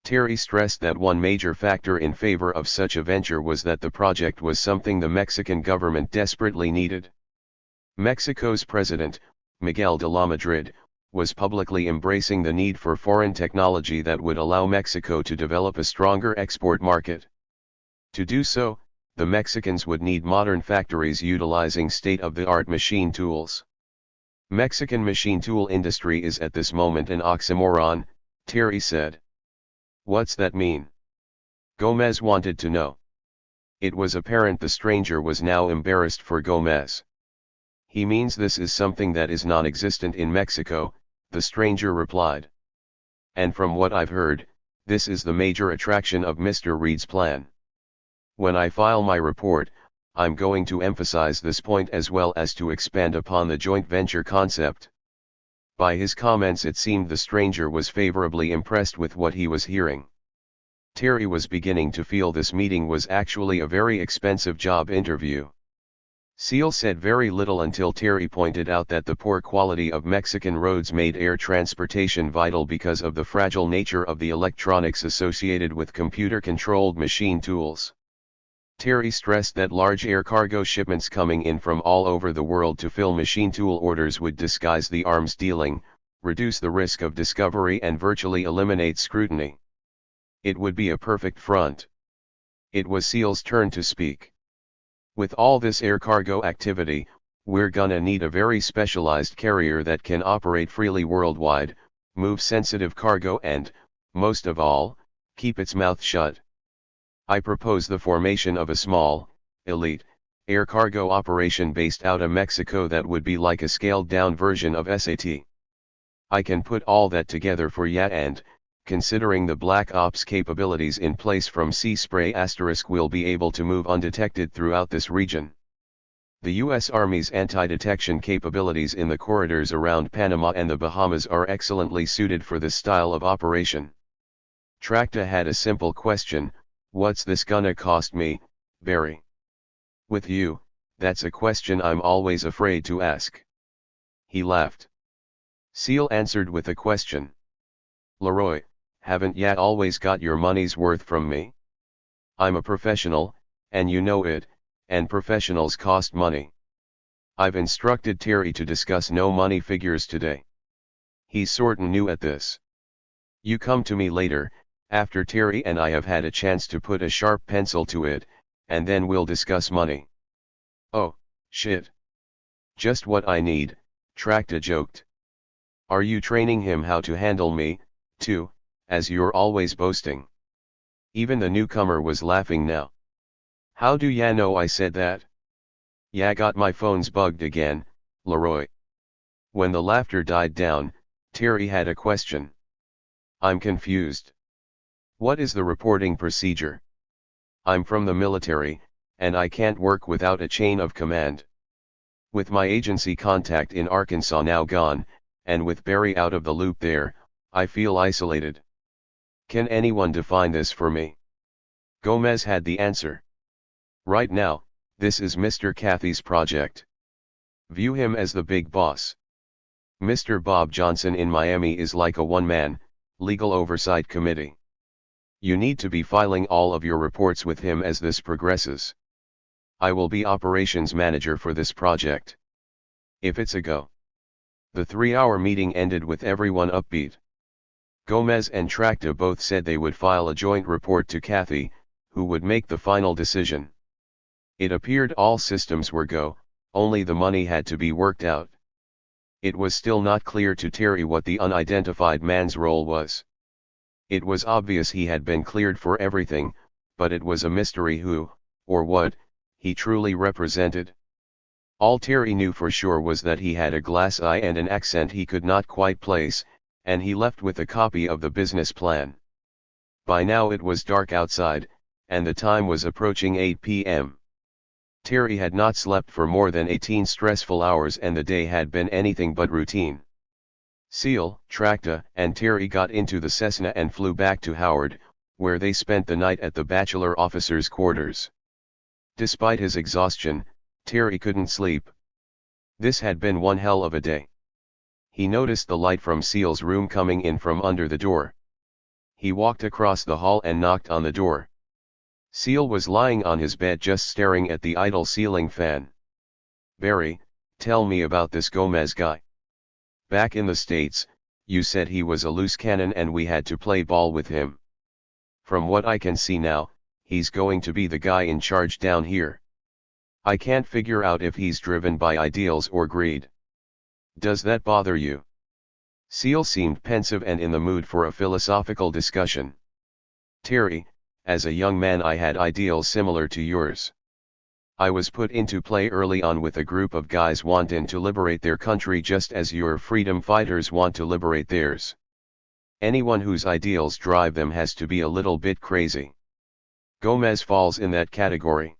Terry stressed that one major factor in favor of such a venture was that the project was something the Mexican government desperately needed. Mexico's president, Miguel de la Madrid, was publicly embracing the need for foreign technology that would allow Mexico to develop a stronger export market. To do so, the Mexicans would need modern factories utilizing state-of-the-art machine tools. Mexican machine tool industry is at this moment an oxymoron, Terry said. What's that mean? Gomez wanted to know. It was apparent the stranger was now embarrassed for Gomez. He means this is something that is non-existent in Mexico, the stranger replied. And from what I've heard, this is the major attraction of Mr. Reed's plan. When I file my report, I'm going to emphasize this point as well as to expand upon the joint venture concept. By his comments it seemed the stranger was favorably impressed with what he was hearing. Terry was beginning to feel this meeting was actually a very expensive job interview. Seal said very little until Terry pointed out that the poor quality of Mexican roads made air transportation vital because of the fragile nature of the electronics associated with computer-controlled machine tools. Terry stressed that large air cargo shipments coming in from all over the world to fill machine tool orders would disguise the arms dealing, reduce the risk of discovery and virtually eliminate scrutiny. It would be a perfect front. It was Seal's turn to speak. With all this air cargo activity, we're gonna need a very specialized carrier that can operate freely worldwide, move sensitive cargo and, most of all, keep its mouth shut. I propose the formation of a small, elite, air cargo operation based out of Mexico that would be like a scaled-down version of SAT. I can put all that together for ya and, considering the Black Ops capabilities in place from Sea Spray * will be able to move undetected throughout this region. The U.S. Army's anti-detection capabilities in the corridors around Panama and the Bahamas are excellently suited for this style of operation. Tracta had a simple question. What's this gonna cost me, Barry? With you, that's a question I'm always afraid to ask. He laughed. Seal answered with a question. Leroy, haven't ya always got your money's worth from me? I'm a professional, and you know it, and professionals cost money. I've instructed Terry to discuss no money figures today. He's sorta new at this. You come to me later, after Terry and I have had a chance to put a sharp pencil to it, and then we'll discuss money. Oh, shit. Just what I need, Tracta joked. Are you training him how to handle me, too, as you're always boasting? Even the newcomer was laughing now. How do ya know I said that? Ya got my phone's bugged again, Leroy. When the laughter died down, Terry had a question. I'm confused. What is the reporting procedure? I'm from the military, and I can't work without a chain of command. With my agency contact in Arkansas now gone, and with Barry out of the loop there, I feel isolated. Can anyone define this for me? Gomez had the answer. Right now, this is Mr. Cathy's project. View him as the big boss. Mr. Bob Johnson in Miami is like a one-man, legal oversight committee. You need to be filing all of your reports with him as this progresses. I will be operations manager for this project. If it's a go. The 3-hour meeting ended with everyone upbeat. Gomez and Tracta both said they would file a joint report to Cathy, who would make the final decision. It appeared all systems were go, only the money had to be worked out. It was still not clear to Terry what the unidentified man's role was. It was obvious he had been cleared for everything, but it was a mystery who, or what, he truly represented. All Terry knew for sure was that he had a glass eye and an accent he could not quite place, and he left with a copy of the business plan. By now it was dark outside, and the time was approaching 8 p.m. Terry had not slept for more than 18 stressful hours and the day had been anything but routine. Seal, Tracta, and Terry got into the Cessna and flew back to Howard, where they spent the night at the bachelor officers' quarters. Despite his exhaustion, Terry couldn't sleep. This had been one hell of a day. He noticed the light from Seal's room coming in from under the door. He walked across the hall and knocked on the door. Seal was lying on his bed just staring at the idle ceiling fan. "Barry, tell me about this Gomez guy. Back in the States, you said he was a loose cannon and we had to play ball with him. From what I can see now, he's going to be the guy in charge down here. I can't figure out if he's driven by ideals or greed. Does that bother you?" Seal seemed pensive and in the mood for a philosophical discussion. "Terry, as a young man I had ideals similar to yours. I was put into play early on with a group of guys wanting to liberate their country just as your freedom fighters want to liberate theirs. Anyone whose ideals drive them has to be a little bit crazy. Gomez falls in that category.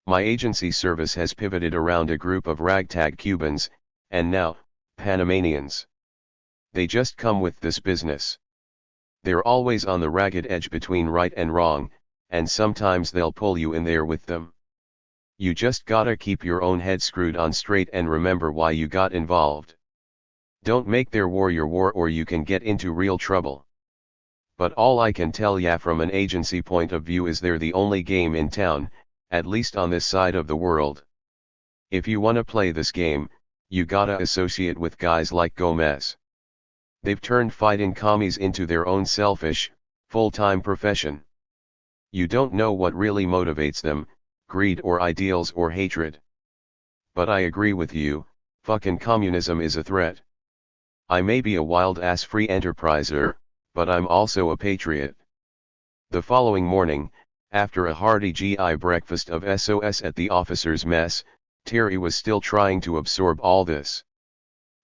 My agency service has pivoted around a group of ragtag Cubans, and now, Panamanians. They just come with this business. They're always on the ragged edge between right and wrong, and sometimes they'll pull you in there with them. You just gotta keep your own head screwed on straight and remember why you got involved. Don't make their war your war or you can get into real trouble. But all I can tell ya from an agency point of view is they're the only game in town, at least on this side of the world. If you wanna play this game, you gotta associate with guys like Gomez. They've turned fighting commies into their own selfish, full-time profession. You don't know what really motivates them, greed or ideals or hatred. But I agree with you, fucking communism is a threat. I may be a wild-ass free enterpriser, but I'm also a patriot." The following morning, after a hearty GI breakfast of SOS at the officers' mess, Terry was still trying to absorb all this.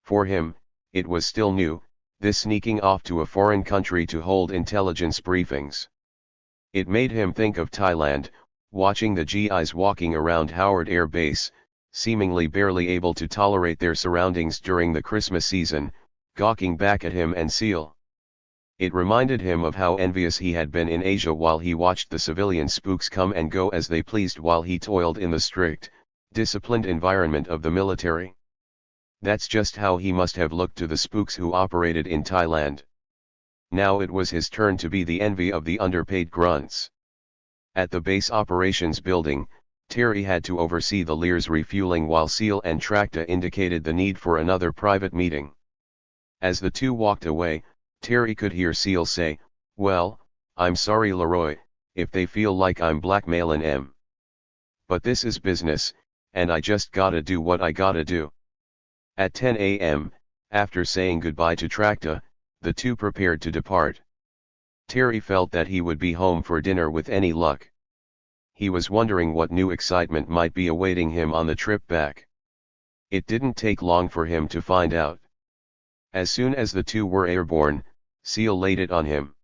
For him, it was still new, this sneaking off to a foreign country to hold intelligence briefings. It made him think of Thailand, watching the GIs walking around Howard Air Base, seemingly barely able to tolerate their surroundings during the Christmas season, gawking back at him and Seal. It reminded him of how envious he had been in Asia while he watched the civilian spooks come and go as they pleased while he toiled in the strict, disciplined environment of the military. That's just how he must have looked to the spooks who operated in Thailand. Now it was his turn to be the envy of the underpaid grunts. At the base operations building, Terry had to oversee the Lear's refueling while Seal and Tracta indicated the need for another private meeting. As the two walked away, Terry could hear Seal say, "Well, I'm sorry Leroy, if they feel like I'm blackmailing 'em. But this is business, and I just gotta do what I gotta do." At 10 a.m., after saying goodbye to Tracta, the two prepared to depart. Terry felt that he would be home for dinner with any luck. He was wondering what new excitement might be awaiting him on the trip back. It didn't take long for him to find out. As soon as the two were airborne, Seal laid it on him.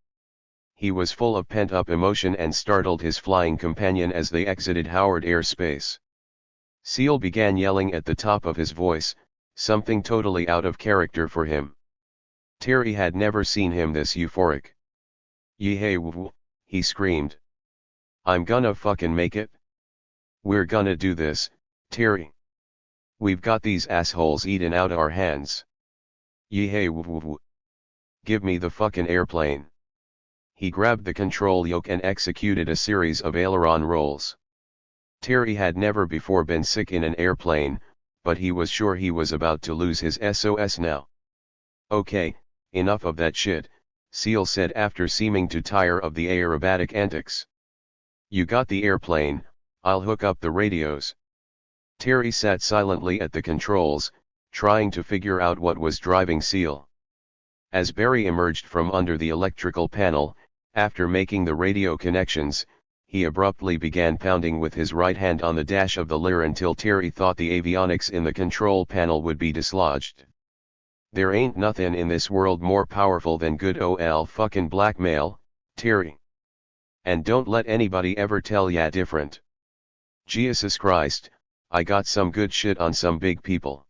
He was full of pent-up emotion and startled his flying companion as they exited Howard airspace. Seal began yelling at the top of his voice, something totally out of character for him. Terry had never seen him this euphoric. "Yehey woo," he screamed. "I'm gonna fucking make it. We're gonna do this, Terry. We've got these assholes eaten out our hands. Yehey woo. Give me the fucking airplane." He grabbed the control yoke and executed a series of aileron rolls. Terry had never before been sick in an airplane, but he was sure he was about to lose his SOS now. "Okay, enough of that shit," Seal said after seeming to tire of the aerobatic antics. "You got the airplane, I'll hook up the radios." Terry sat silently at the controls, trying to figure out what was driving Seal. As Barry emerged from under the electrical panel, after making the radio connections, he abruptly began pounding with his right hand on the dash of the Lear until Terry thought the avionics in the control panel would be dislodged. "There ain't nothing in this world more powerful than good ol' fucking blackmail, Terry. And don't let anybody ever tell ya different. Jesus Christ, I got some good shit on some big people.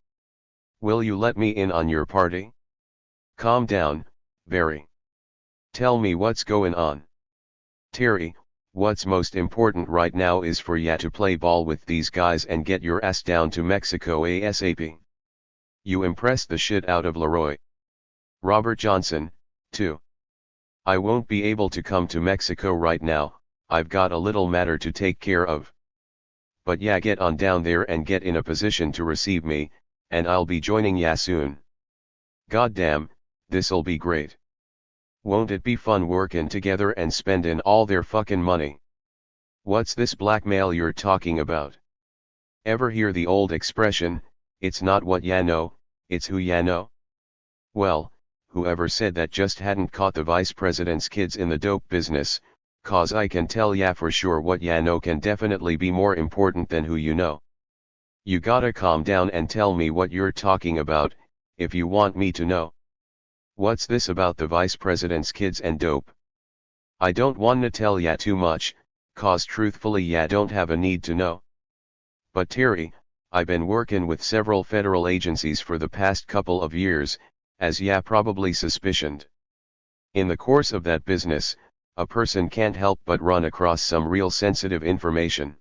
Will you let me in on your party?" "Calm down, Barry. Tell me what's going on." "Terry, what's most important right now is for ya to play ball with these guys and get your ass down to Mexico ASAP. You impressed the shit out of Leroy. Robert Johnson, too. I won't be able to come to Mexico right now, I've got a little matter to take care of. But ya get on down there and get in a position to receive me, and I'll be joining ya soon. Goddamn, this'll be great. Won't it be fun working together and spending all their fucking money? What's this blackmail you're talking about? Ever hear the old expression, it's not what ya know, it's who ya know? Well, whoever said that just hadn't caught the vice president's kids in the dope business, 'cause I can tell ya for sure what ya know can definitely be more important than who you know. You gotta calm down and tell me what you're talking about, if you want me to know. What's this about the vice president's kids and dope? I don't wanna tell ya too much, 'cause truthfully ya don't have a need to know. But Terry, I been working with several federal agencies for the past couple of years, as ya probably suspicioned. In the course of that business, a person can't help but run across some real sensitive information.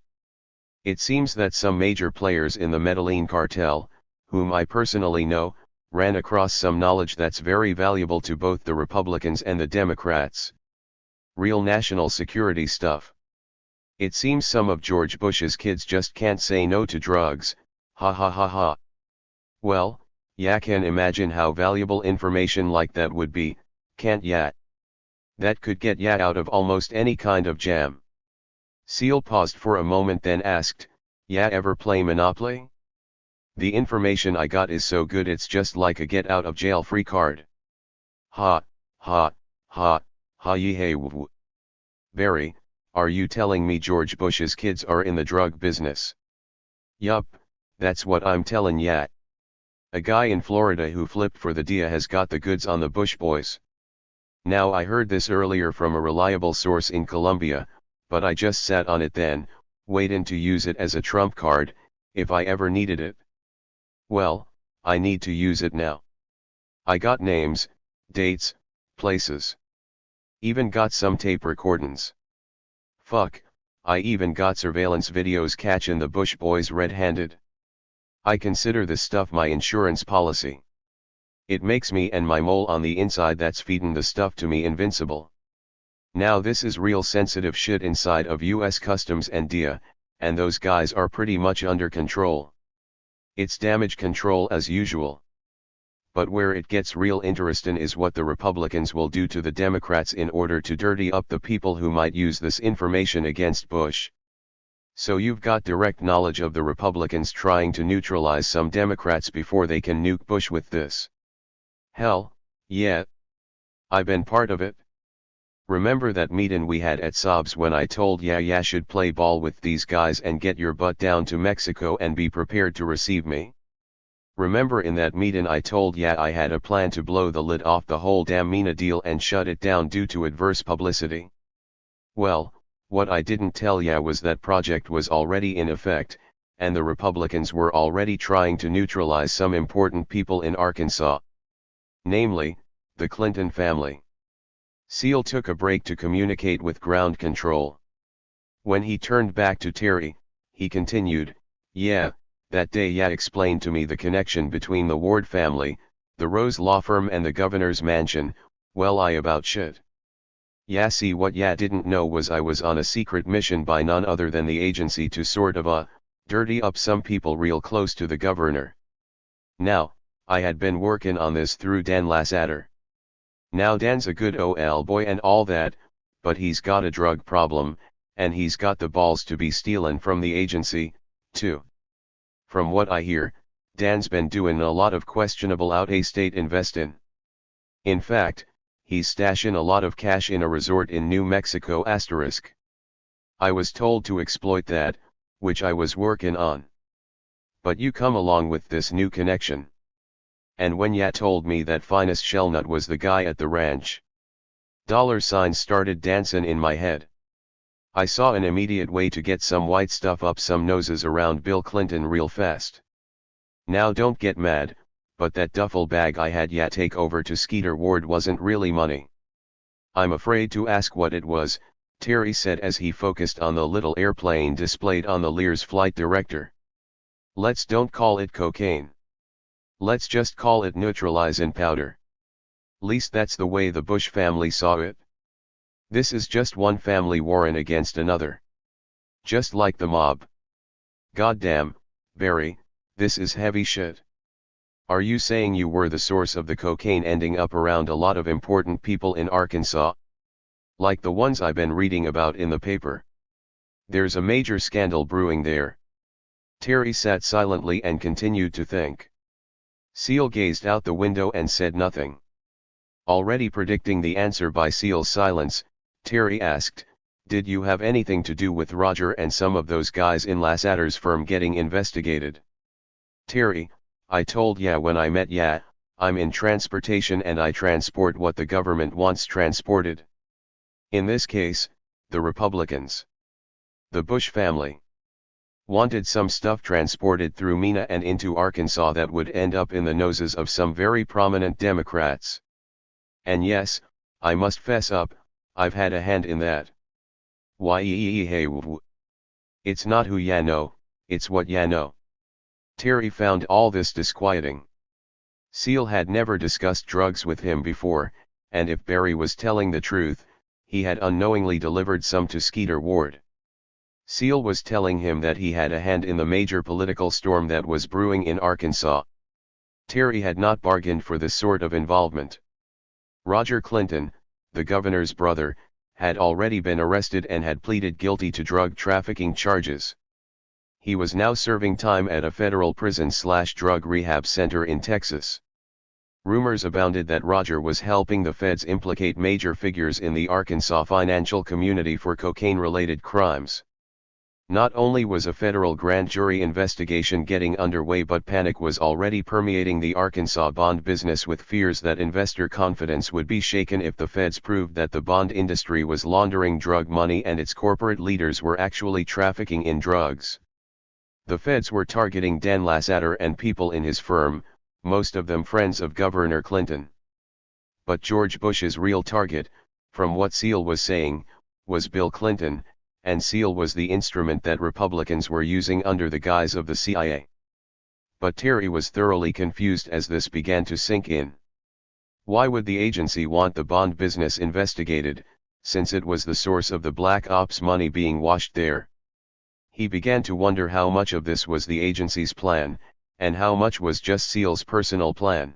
It seems that some major players in the Medellin cartel, whom I personally know, ran across some knowledge that's very valuable to both the Republicans and the Democrats. Real national security stuff. It seems some of George Bush's kids just can't say no to drugs, ha ha ha ha. Well, ya can imagine how valuable information like that would be, can't ya? That could get ya out of almost any kind of jam." Seal paused for a moment then asked, "Ya ever play Monopoly? The information I got is so good it's just like a get-out-of-jail-free card." "Ha, ha, ha, ha yehey woo. Barry, are you telling me George Bush's kids are in the drug business?" "Yup, that's what I'm telling ya. A guy in Florida who flipped for the DEA has got the goods on the Bush boys. Now I heard this earlier from a reliable source in Colombia, but I just sat on it then, waiting to use it as a trump card, if I ever needed it. Well, I need to use it now. I got names, dates, places. Even got some tape recordings. Fuck, I even got surveillance videos catching the Bush boys red-handed. I consider this stuff my insurance policy. It makes me and my mole on the inside that's feedin' the stuff to me invincible. Now this is real sensitive shit inside of US Customs and DEA, and those guys are pretty much under control. It's damage control as usual. But where it gets real interesting is what the Republicans will do to the Democrats in order to dirty up the people who might use this information against Bush. So you've got direct knowledge of the Republicans trying to neutralize some Democrats before they can nuke Bush with this?" "Hell, yeah. I been part of it. Remember that meeting we had at Sobs when I told ya should play ball with these guys and get your butt down to Mexico and be prepared to receive me? Remember in that meeting I told ya I had a plan to blow the lid off the whole damn Mina deal and shut it down due to adverse publicity? Well, what I didn't tell ya was that project was already in effect, and the Republicans were already trying to neutralize some important people in Arkansas. Namely, the Clinton family. Seal took a break to communicate with ground control. When he turned back to Terry, he continued, "Yeah, that day ya explained to me the connection between the Ward family, the Rose law firm and the governor's mansion. Well, I about shit. Ya see, what ya didn't know was I was on a secret mission by none other than the agency to sort of dirty up some people real close to the governor. Now, I had been workin' on this through Dan Lassater. Now Dan's a good ol' boy and all that, but he's got a drug problem, and he's got the balls to be stealin' from the agency, too. From what I hear, Dan's been doin' a lot of questionable out-of-state investin'. In fact, he's stashin' a lot of cash in a resort in New Mexico *. I was told to exploit that, which I was workin' on. But you come along with this new connection. And when ya told me that Finest Shellnut was the guy at the ranch, dollar signs started dancin' in my head. I saw an immediate way to get some white stuff up some noses around Bill Clinton real fast. Now don't get mad, but that duffel bag I had ya take over to Skeeter Ward wasn't really money. I'm afraid to ask what it was," Terry said as he focused on the little airplane displayed on the Lear's flight director. "Let's don't call it cocaine. Let's just call it neutralizing powder. Least that's the way the Bush family saw it. This is just one family warring against another. Just like the mob. Goddamn, Barry, this is heavy shit. Are you saying you were the source of the cocaine ending up around a lot of important people in Arkansas? Like the ones I've been reading about in the paper? There's a major scandal brewing there." Terry sat silently and continued to think. Seal gazed out the window and said nothing. Already predicting the answer by Seal's silence, Terry asked, "Did you have anything to do with Roger and some of those guys in Lassater's firm getting investigated?" "Terry, I told ya when I met ya, I'm in transportation and I transport what the government wants transported. In this case, the Republicans, the Bush family, wanted some stuff transported through Mena and into Arkansas that would end up in the noses of some very prominent Democrats. And yes, I must fess up, I've had a hand in that. Hey, it's not who ya know, it's what ya know." Terry found all this disquieting. Seal had never discussed drugs with him before, and if Barry was telling the truth, he had unknowingly delivered some to Skeeter Ward. Seal was telling him that he had a hand in the major political storm that was brewing in Arkansas. Terry had not bargained for this sort of involvement. Roger Clinton, the governor's brother, had already been arrested and had pleaded guilty to drug trafficking charges. He was now serving time at a federal prison/drug rehab center in Texas. Rumors abounded that Roger was helping the feds implicate major figures in the Arkansas financial community for cocaine-related crimes. Not only was a federal grand jury investigation getting underway, but panic was already permeating the Arkansas bond business, with fears that investor confidence would be shaken if the feds proved that the bond industry was laundering drug money and its corporate leaders were actually trafficking in drugs. The feds were targeting Dan Lassater and people in his firm, most of them friends of Governor Clinton. But George Bush's real target, from what Seal was saying, was Bill Clinton, and Seal was the instrument that Republicans were using under the guise of the CIA. But Terry was thoroughly confused as this began to sink in. Why would the agency want the bond business investigated, since it was the source of the black ops money being washed there? He began to wonder how much of this was the agency's plan, and how much was just Seal's personal plan.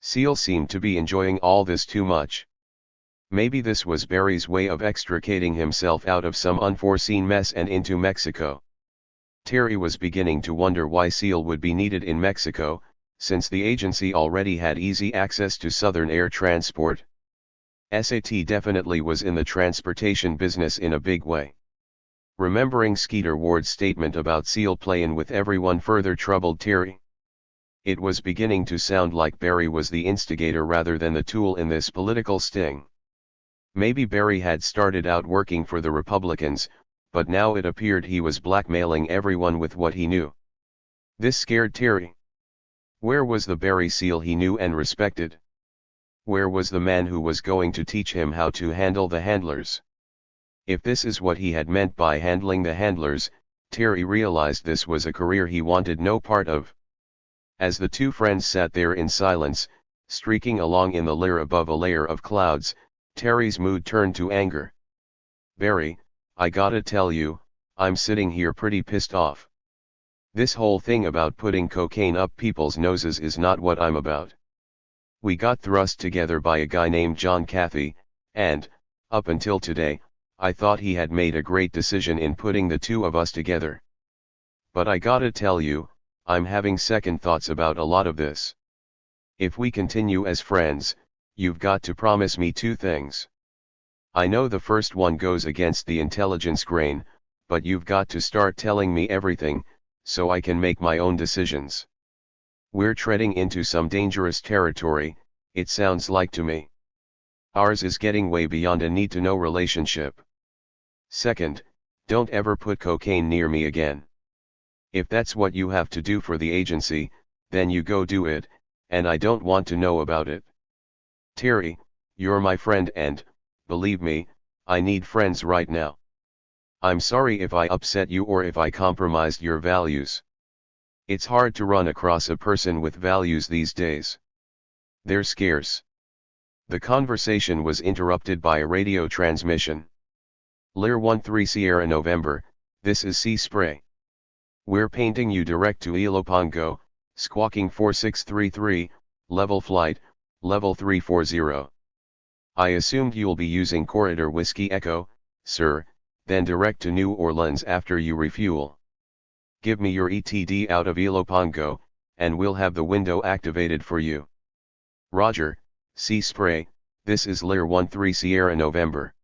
Seal seemed to be enjoying all this too much. Maybe this was Barry's way of extricating himself out of some unforeseen mess and into Mexico. Terry was beginning to wonder why Seal would be needed in Mexico, since the agency already had easy access to southern air transport. SAT definitely was in the transportation business in a big way. Remembering Skeeter Ward's statement about Seal playin' with everyone further troubled Terry. It was beginning to sound like Barry was the instigator rather than the tool in this political sting. Maybe Barry had started out working for the Republicans, but now it appeared he was blackmailing everyone with what he knew. This scared Terry. Where was the Barry SEAL he knew and respected? Where was the man who was going to teach him how to handle the handlers? If this is what he had meant by handling the handlers, Terry realized this was a career he wanted no part of. As the two friends sat there in silence, streaking along in the Lear above a layer of clouds, Terry's mood turned to anger. "Barry, I gotta tell you, I'm sitting here pretty pissed off. This whole thing about putting cocaine up people's noses is not what I'm about. We got thrust together by a guy named John Cathy, and, up until today, I thought he had made a great decision in putting the two of us together. But I gotta tell you, I'm having second thoughts about a lot of this. If we continue as friends, you've got to promise me two things. I know the first one goes against the intelligence grain, but you've got to start telling me everything, so I can make my own decisions. We're treading into some dangerous territory, it sounds like to me. Ours is getting way beyond a need-to-know relationship. Second, don't ever put cocaine near me again. If that's what you have to do for the agency, then you go do it, and I don't want to know about it. Terry, you're my friend and, believe me, I need friends right now. I'm sorry if I upset you or if I compromised your values. It's hard to run across a person with values these days. They're scarce." The conversation was interrupted by a radio transmission. "Lear 13 Sierra November, this is Sea Spray. We're painting you direct to Ilopango, squawking 4633, level flight, level 340. I assumed you'll be using Corridor Whiskey Echo, sir, then direct to New Orleans after you refuel. Give me your ETD out of Ilopango, and we'll have the window activated for you." "Roger, Sea Spray, this is Lear 13 Sierra November.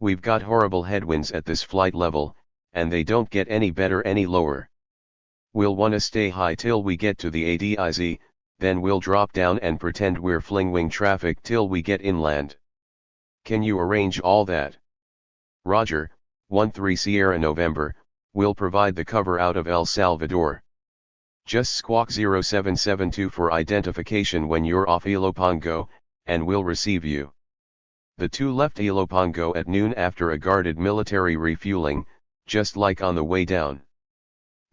We've got horrible headwinds at this flight level, and they don't get any better any lower. We'll wanna stay high till we get to the ADIZ, then we'll drop down and pretend we're flinging traffic till we get inland. Can you arrange all that?" "Roger, 13 Sierra November, we'll provide the cover out of El Salvador. Just squawk 0772 for identification when you're off Ilopango, and we'll receive you." The two left Ilopango at noon after a guarded military refueling, just like on the way down.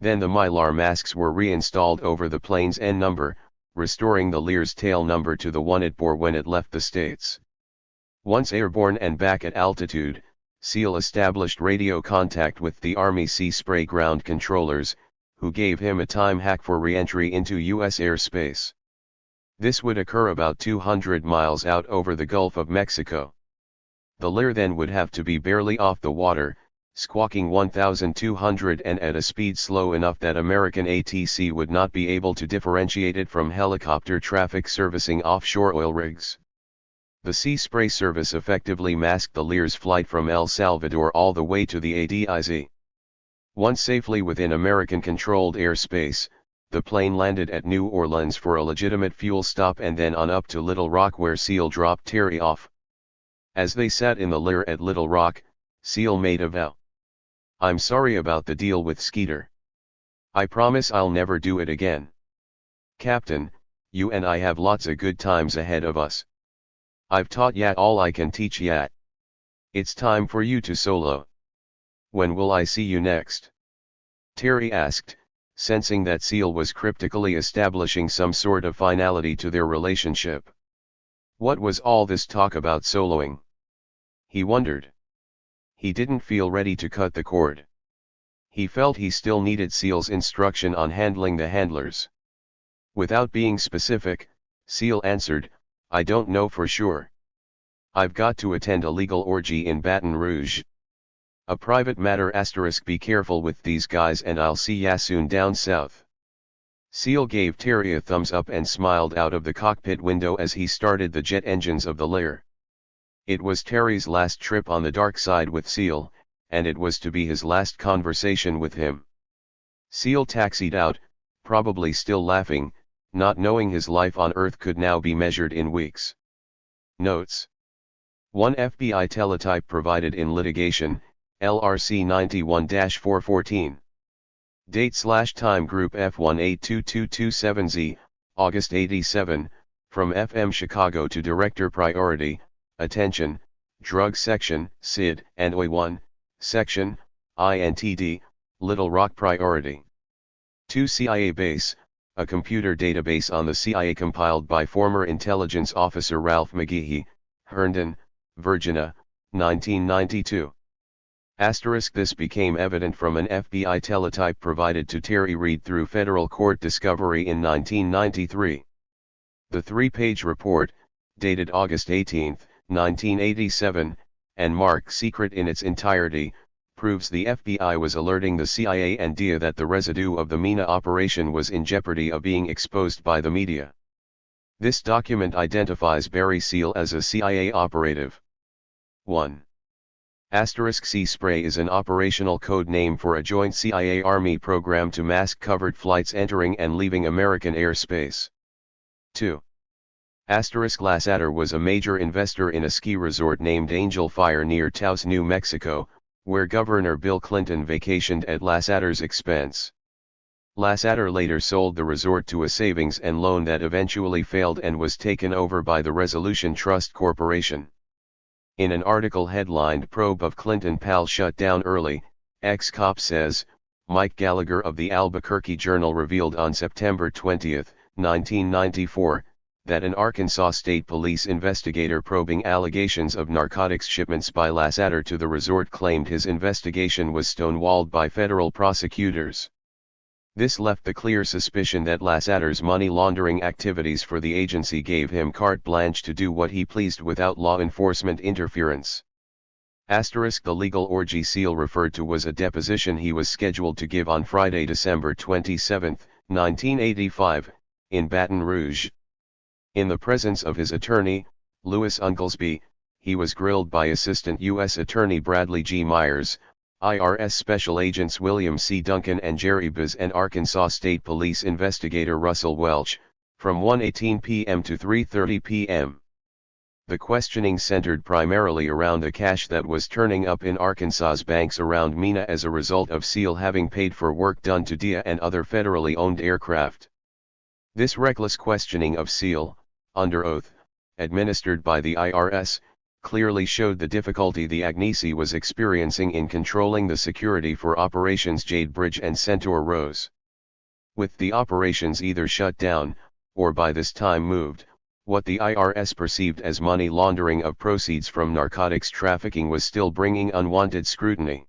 Then the Mylar masks were reinstalled over the plane's N number, restoring the Lear's tail number to the one it bore when it left the States. Once airborne and back at altitude, SEAL established radio contact with the Army Sea Spray ground controllers, who gave him a time hack for re-entry into U.S. airspace. This would occur about 200 miles out over the Gulf of Mexico. The Lear then would have to be barely off the water, squawking 1,200 and at a speed slow enough that American ATC would not be able to differentiate it from helicopter traffic servicing offshore oil rigs. The Sea Spray service effectively masked the Lear's flight from El Salvador all the way to the ADIZ. Once safely within American-controlled airspace, the plane landed at New Orleans for a legitimate fuel stop and then on up to Little Rock where SEAL dropped Terry off. As they sat in the Lear at Little Rock, SEAL made a vow. "I'm sorry about the deal with Skeeter. I promise I'll never do it again. Captain, you and I have lots of good times ahead of us. I've taught ya all I can teach ya. It's time for you to solo. When will I see you next?" Terry asked, sensing that SEAL was cryptically establishing some sort of finality to their relationship. What was all this talk about soloing? He wondered. He didn't feel ready to cut the cord. He felt he still needed SEAL's instruction on handling the handlers. Without being specific, SEAL answered, "I don't know for sure. I've got to attend a legal orgy in Baton Rouge. A private matter *, be careful with these guys and I'll see ya soon down south." SEAL gave Terry a thumbs up and smiled out of the cockpit window as he started the jet engines of the Lear. It was Terry's last trip on the dark side with SEAL, and it was to be his last conversation with him. SEAL taxied out, probably still laughing, not knowing his life on Earth could now be measured in weeks. Notes. 1 FBI teletype provided in litigation, LRC 91-414. Date/time group F1822227Z, August 87, from FM Chicago to Director Priority, Attention, Drug Section, SID, and OI1, Section, INTD, Little Rock Priority. 2 CIA Base, a computer database on the CIA compiled by former intelligence officer Ralph McGehee, Herndon, Virginia, 1992. This became evident from an FBI teletype provided to Terry Reid through federal court discovery in 1993. The 3-page report, dated August 18, 1987, and marked secret in its entirety, proves the FBI was alerting the CIA and DIA that the residue of the MENA operation was in jeopardy of being exposed by the media. This document identifies Barry Seal as a CIA operative. 1. Sea Spray is an operational code name for a joint CIA Army program to mask covered flights entering and leaving American airspace. 2. Lasseter was a major investor in a ski resort named Angel Fire near Taos, New Mexico, where Governor Bill Clinton vacationed at Lasseter's expense. Lasseter later sold the resort to a savings and loan that eventually failed and was taken over by the Resolution Trust Corporation. In an article headlined "Probe of Clinton Pal Shut Down Early," ex-cop says, Mike Gallagher of the Albuquerque Journal revealed on September 20, 1994, that an Arkansas State Police investigator probing allegations of narcotics shipments by Lasseter to the resort claimed his investigation was stonewalled by federal prosecutors. This left the clear suspicion that Lasseter's money laundering activities for the agency gave him carte blanche to do what he pleased without law enforcement interference. The legal orgy Seal referred to was a deposition he was scheduled to give on Friday, December 27, 1985, in Baton Rouge. In the presence of his attorney, Louis Unglesby, he was grilled by Assistant U.S. Attorney Bradley G. Myers, IRS Special Agents William C. Duncan and Jerry Biz, and Arkansas State Police investigator Russell Welch, from 1:18 p.m. to 3:30 p.m. The questioning centered primarily around the cash that was turning up in Arkansas's banks around MENA as a result of Seal having paid for work done to DIA and other federally owned aircraft. This reckless questioning of Seal, under oath, administered by the IRS, clearly showed the difficulty the Agency was experiencing in controlling the security for Operations Jade Bridge and Centaur Rose. With the operations either shut down, or by this time moved, what the IRS perceived as money laundering of proceeds from narcotics trafficking was still bringing unwanted scrutiny.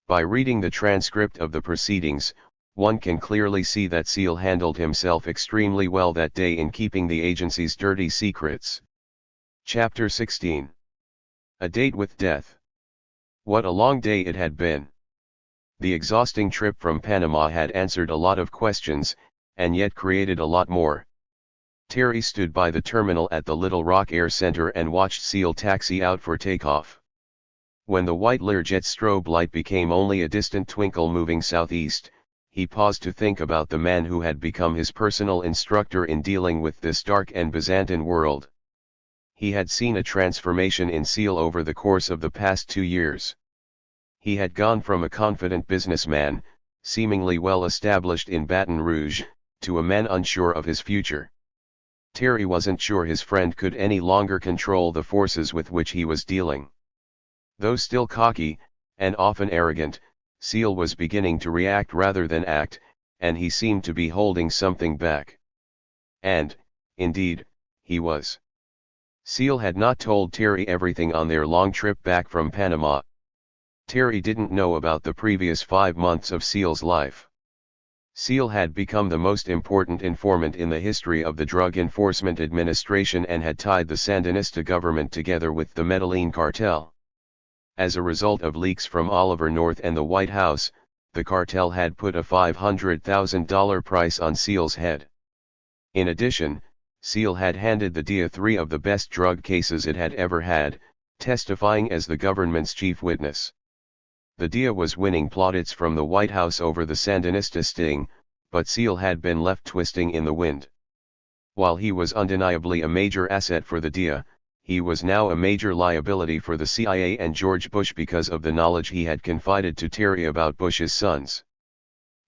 By reading the transcript of the proceedings, one can clearly see that Seal handled himself extremely well that day in keeping the agency's dirty secrets. Chapter 16. A Date with Death. What a long day it had been. The exhausting trip from Panama had answered a lot of questions, and yet created a lot more. Terry stood by the terminal at the Little Rock Air Center and watched Seal taxi out for takeoff. When the white Learjet strobe light became only a distant twinkle moving southeast, he paused to think about the man who had become his personal instructor in dealing with this dark and Byzantine world. He had seen a transformation in Seal over the course of the past 2 years. He had gone from a confident businessman, seemingly well established in Baton Rouge, to a man unsure of his future. Terry wasn't sure his friend could any longer control the forces with which he was dealing. Though still cocky, and often arrogant, Seal was beginning to react rather than act, and he seemed to be holding something back. And, indeed, he was. Seal had not told Terry everything on their long trip back from Panama. Terry didn't know about the previous 5 months of Seal's life. Seal had become the most important informant in the history of the Drug Enforcement Administration and had tied the Sandinista government together with the Medellin cartel. As a result of leaks from Oliver North and the White House, the cartel had put a $500,000 price on Seal's head. In addition, Seal had handed the DIA 3 of the best drug cases it had ever had, testifying as the government's chief witness. The DIA was winning plaudits from the White House over the Sandinista sting, but Seal had been left twisting in the wind. While he was undeniably a major asset for the DIA, he was now a major liability for the CIA and George Bush because of the knowledge he had confided to Terry about Bush's sons.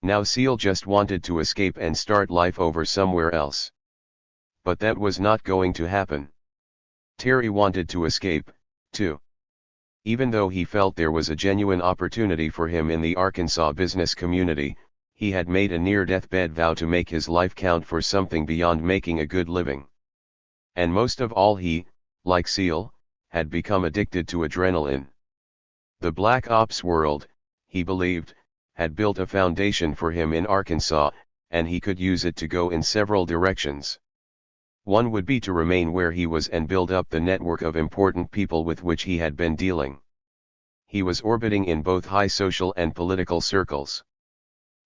Now Seal just wanted to escape and start life over somewhere else. But that was not going to happen. Terry wanted to escape, too. Even though he felt there was a genuine opportunity for him in the Arkansas business community, he had made a near-deathbed vow to make his life count for something beyond making a good living. And most of all he, like Seal, had become addicted to adrenaline. The Black Ops world, he believed, had built a foundation for him in Arkansas, and he could use it to go in several directions. One would be to remain where he was and build up the network of important people with which he had been dealing. He was orbiting in both high social and political circles.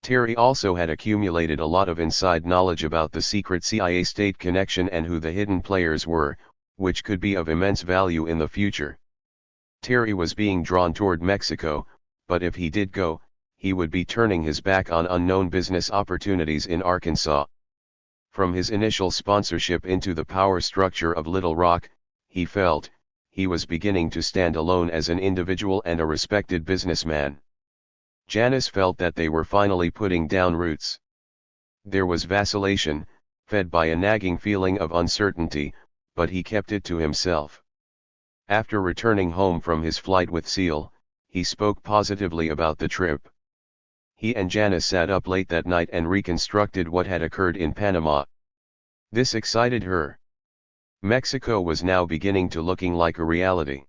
Terry also had accumulated a lot of inside knowledge about the secret CIA state connection and who the hidden players were, which could be of immense value in the future. Terry was being drawn toward Mexico, but if he did go, he would be turning his back on unknown business opportunities in Arkansas. From his initial sponsorship into the power structure of Little Rock, he felt, he was beginning to stand alone as an individual and a respected businessman. Janice felt that they were finally putting down roots. There was vacillation, fed by a nagging feeling of uncertainty, but he kept it to himself. After returning home from his flight with Seal, he spoke positively about the trip. He and Janice sat up late that night and reconstructed what had occurred in Panama. This excited her. Mexico was now beginning to looking like a reality.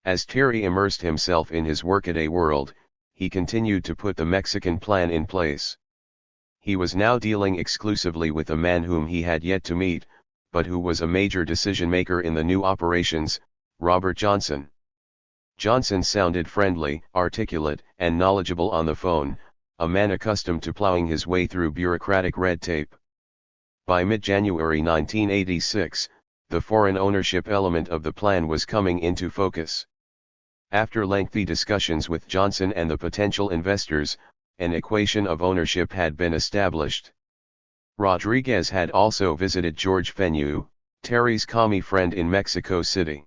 As Terry immersed himself in his workaday world, he continued to put the Mexican plan in place. He was now dealing exclusively with a man whom he had yet to meet, but who was a major decision-maker in the new operations, Robert Johnson. Johnson sounded friendly, articulate, and knowledgeable on the phone, a man accustomed to plowing his way through bureaucratic red tape. By mid-January 1986, the foreign ownership element of the plan was coming into focus. After lengthy discussions with Johnson and the potential investors, an equation of ownership had been established. Rodriguez had also visited George Fenue, Terry's commie friend in Mexico City.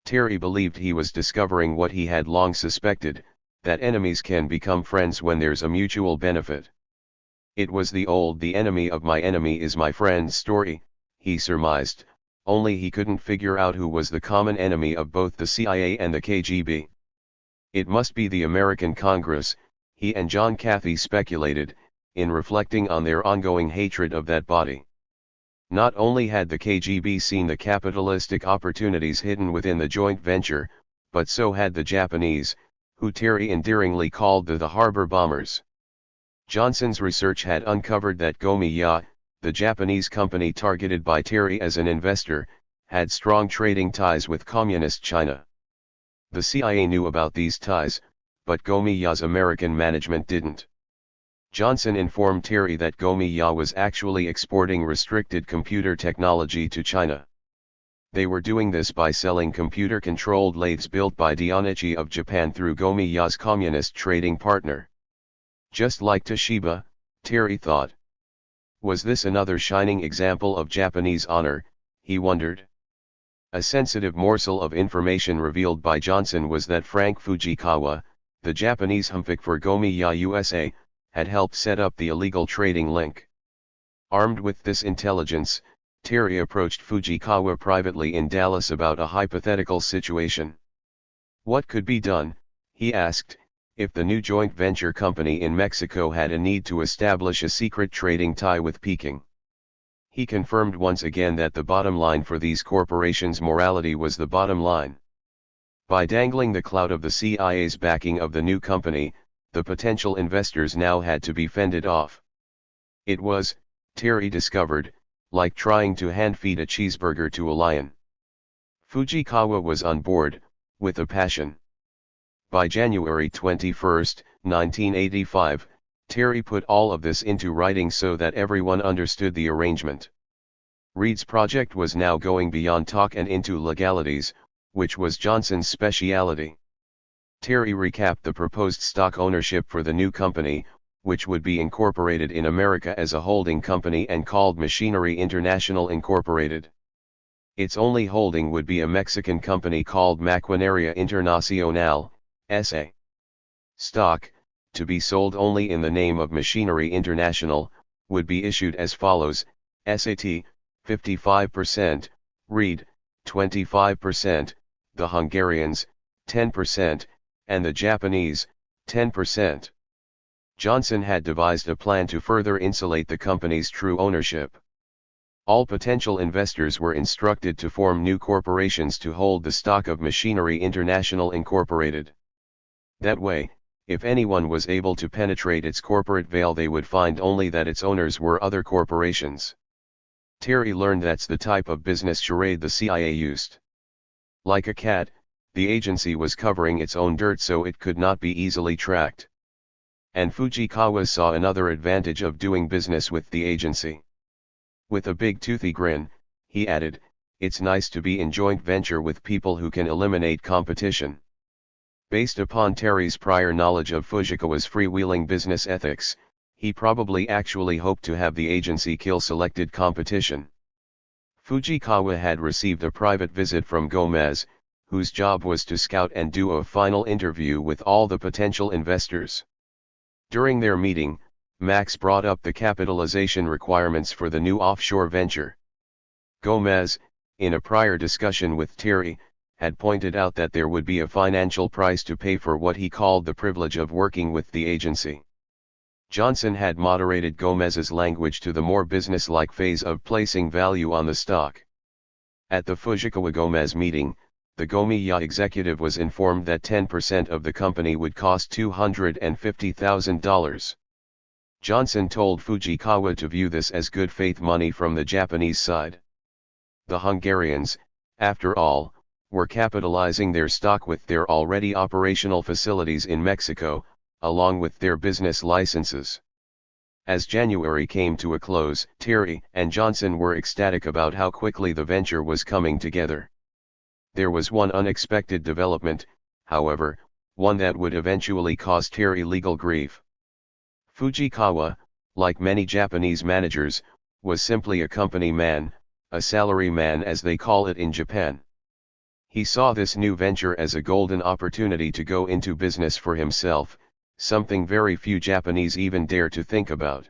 Terry believed he was discovering what he had long suspected, that enemies can become friends when there's a mutual benefit. It was the enemy of my enemy is my friend story, he surmised, only he couldn't figure out who was the common enemy of both the CIA and the KGB. It must be the American Congress, he and John Cathy speculated, in reflecting on their ongoing hatred of that body. Not only had the KGB seen the capitalistic opportunities hidden within the joint venture, but so had the Japanese, who Terry endearingly called the harbor bombers. Johnson's research had uncovered that Gomi-Ya, the Japanese company targeted by Terry as an investor, had strong trading ties with Communist China. The CIA knew about these ties, but Gomi-Ya's American management didn't. Johnson informed Terry that Gomi-Ya was actually exporting restricted computer technology to China. They were doing this by selling computer-controlled lathes built by Dainichi of Japan through Gomi-Ya's communist trading partner. Just like Toshiba, Terry thought. Was this another shining example of Japanese honor, he wondered. A sensitive morsel of information revealed by Johnson was that Frank Fujikawa, the Japanese humpick for Gomi-Ya USA, had helped set up the illegal trading link. Armed with this intelligence, Terry approached Fujikawa privately in Dallas about a hypothetical situation. What could be done, he asked, if the new joint venture company in Mexico had a need to establish a secret trading tie with Peking. He confirmed once again that the bottom line for these corporations' morality was the bottom line. By dangling the clout of the CIA's backing of the new company, the potential investors now had to be fended off. It was, Terry discovered, like trying to hand-feed a cheeseburger to a lion. Fujikawa was on board, with a passion. By January 21, 1985, Terry put all of this into writing so that everyone understood the arrangement. Reed's project was now going beyond talk and into legalities, which was Johnson's specialty. Terry recapped the proposed stock ownership for the new company, which would be incorporated in America as a holding company and called Machinery International Incorporated. Its only holding would be a Mexican company called Maquinaria Internacional, S.A. Stock, to be sold only in the name of Machinery International, would be issued as follows: SAT, 55%, Reed, 25%, the Hungarians, 10%, and the Japanese, 10%. Johnson had devised a plan to further insulate the company's true ownership. All potential investors were instructed to form new corporations to hold the stock of Machinery International Incorporated. That way, if anyone was able to penetrate its corporate veil, they would find only that its owners were other corporations. Terry learned that's the type of business charade the CIA used. Like a cat, the agency was covering its own dirt so it could not be easily tracked. And Fujikawa saw another advantage of doing business with the agency. With a big toothy grin, he added, "It's nice to be in joint venture with people who can eliminate competition." Based upon Terry's prior knowledge of Fujikawa's freewheeling business ethics, he probably actually hoped to have the agency kill selected competition. Fujikawa had received a private visit from Gomez, whose job was to scout and do a final interview with all the potential investors. During their meeting, Max brought up the capitalization requirements for the new offshore venture. Gomez, in a prior discussion with Terry, had pointed out that there would be a financial price to pay for what he called the privilege of working with the agency. Johnson had moderated Gomez's language to the more business-like phase of placing value on the stock. At the Fujikawa-Gomez meeting, the Gomiya executive was informed that 10% of the company would cost $250,000. Johnson told Fujikawa to view this as good faith money from the Japanese side. The Hungarians, after all, were capitalizing their stock with their already operational facilities in Mexico, along with their business licenses. As January came to a close, Terry and Johnson were ecstatic about how quickly the venture was coming together. There was one unexpected development, however, one that would eventually cause Terry legal grief. Fujikawa, like many Japanese managers, was simply a company man, a salary man as they call it in Japan. He saw this new venture as a golden opportunity to go into business for himself, something very few Japanese even dare to think about.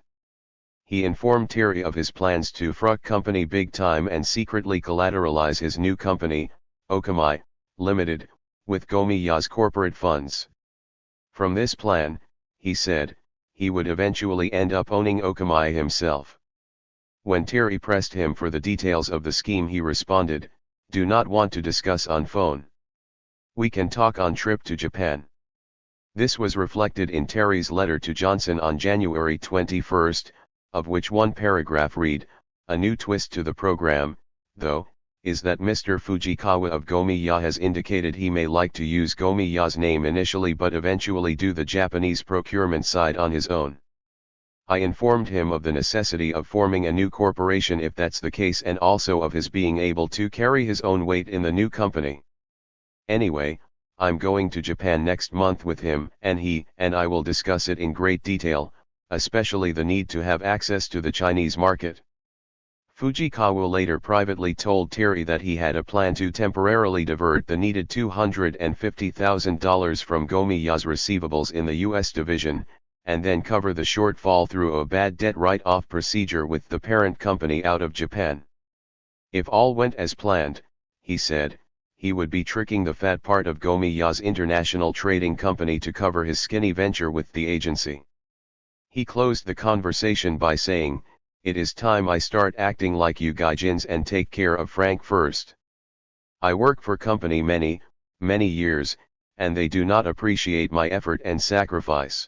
He informed Terry of his plans to front company big time and secretly collateralize his new company, Okamai, Limited, with Gomiya's corporate funds. From this plan, he said, he would eventually end up owning Okamai himself. When Terry pressed him for the details of the scheme, he responded, "Do not want to discuss on phone. We can talk on trip to Japan." This was reflected in Terry's letter to Johnson on January 21, of which one paragraph read, "A new twist to the program, though, is that Mr. Fujikawa of Gomiya has indicated he may like to use Gomiya's name initially but eventually do the Japanese procurement side on his own. I informed him of the necessity of forming a new corporation if that's the case, and also of his being able to carry his own weight in the new company. Anyway, I'm going to Japan next month with him, and he and I will discuss it in great detail, especially the need to have access to the Chinese market." Fujikawa later privately told Terry that he had a plan to temporarily divert the needed $250,000 from Gomiya's receivables in the U.S. division, and then cover the shortfall through a bad debt write-off procedure with the parent company out of Japan. If all went as planned, he said, he would be tricking the fat part of Gomiya's international trading company to cover his skinny venture with the agency. He closed the conversation by saying, "It is time I start acting like you gaijins and take care of Frank first. I work for company many, many years, and they do not appreciate my effort and sacrifice."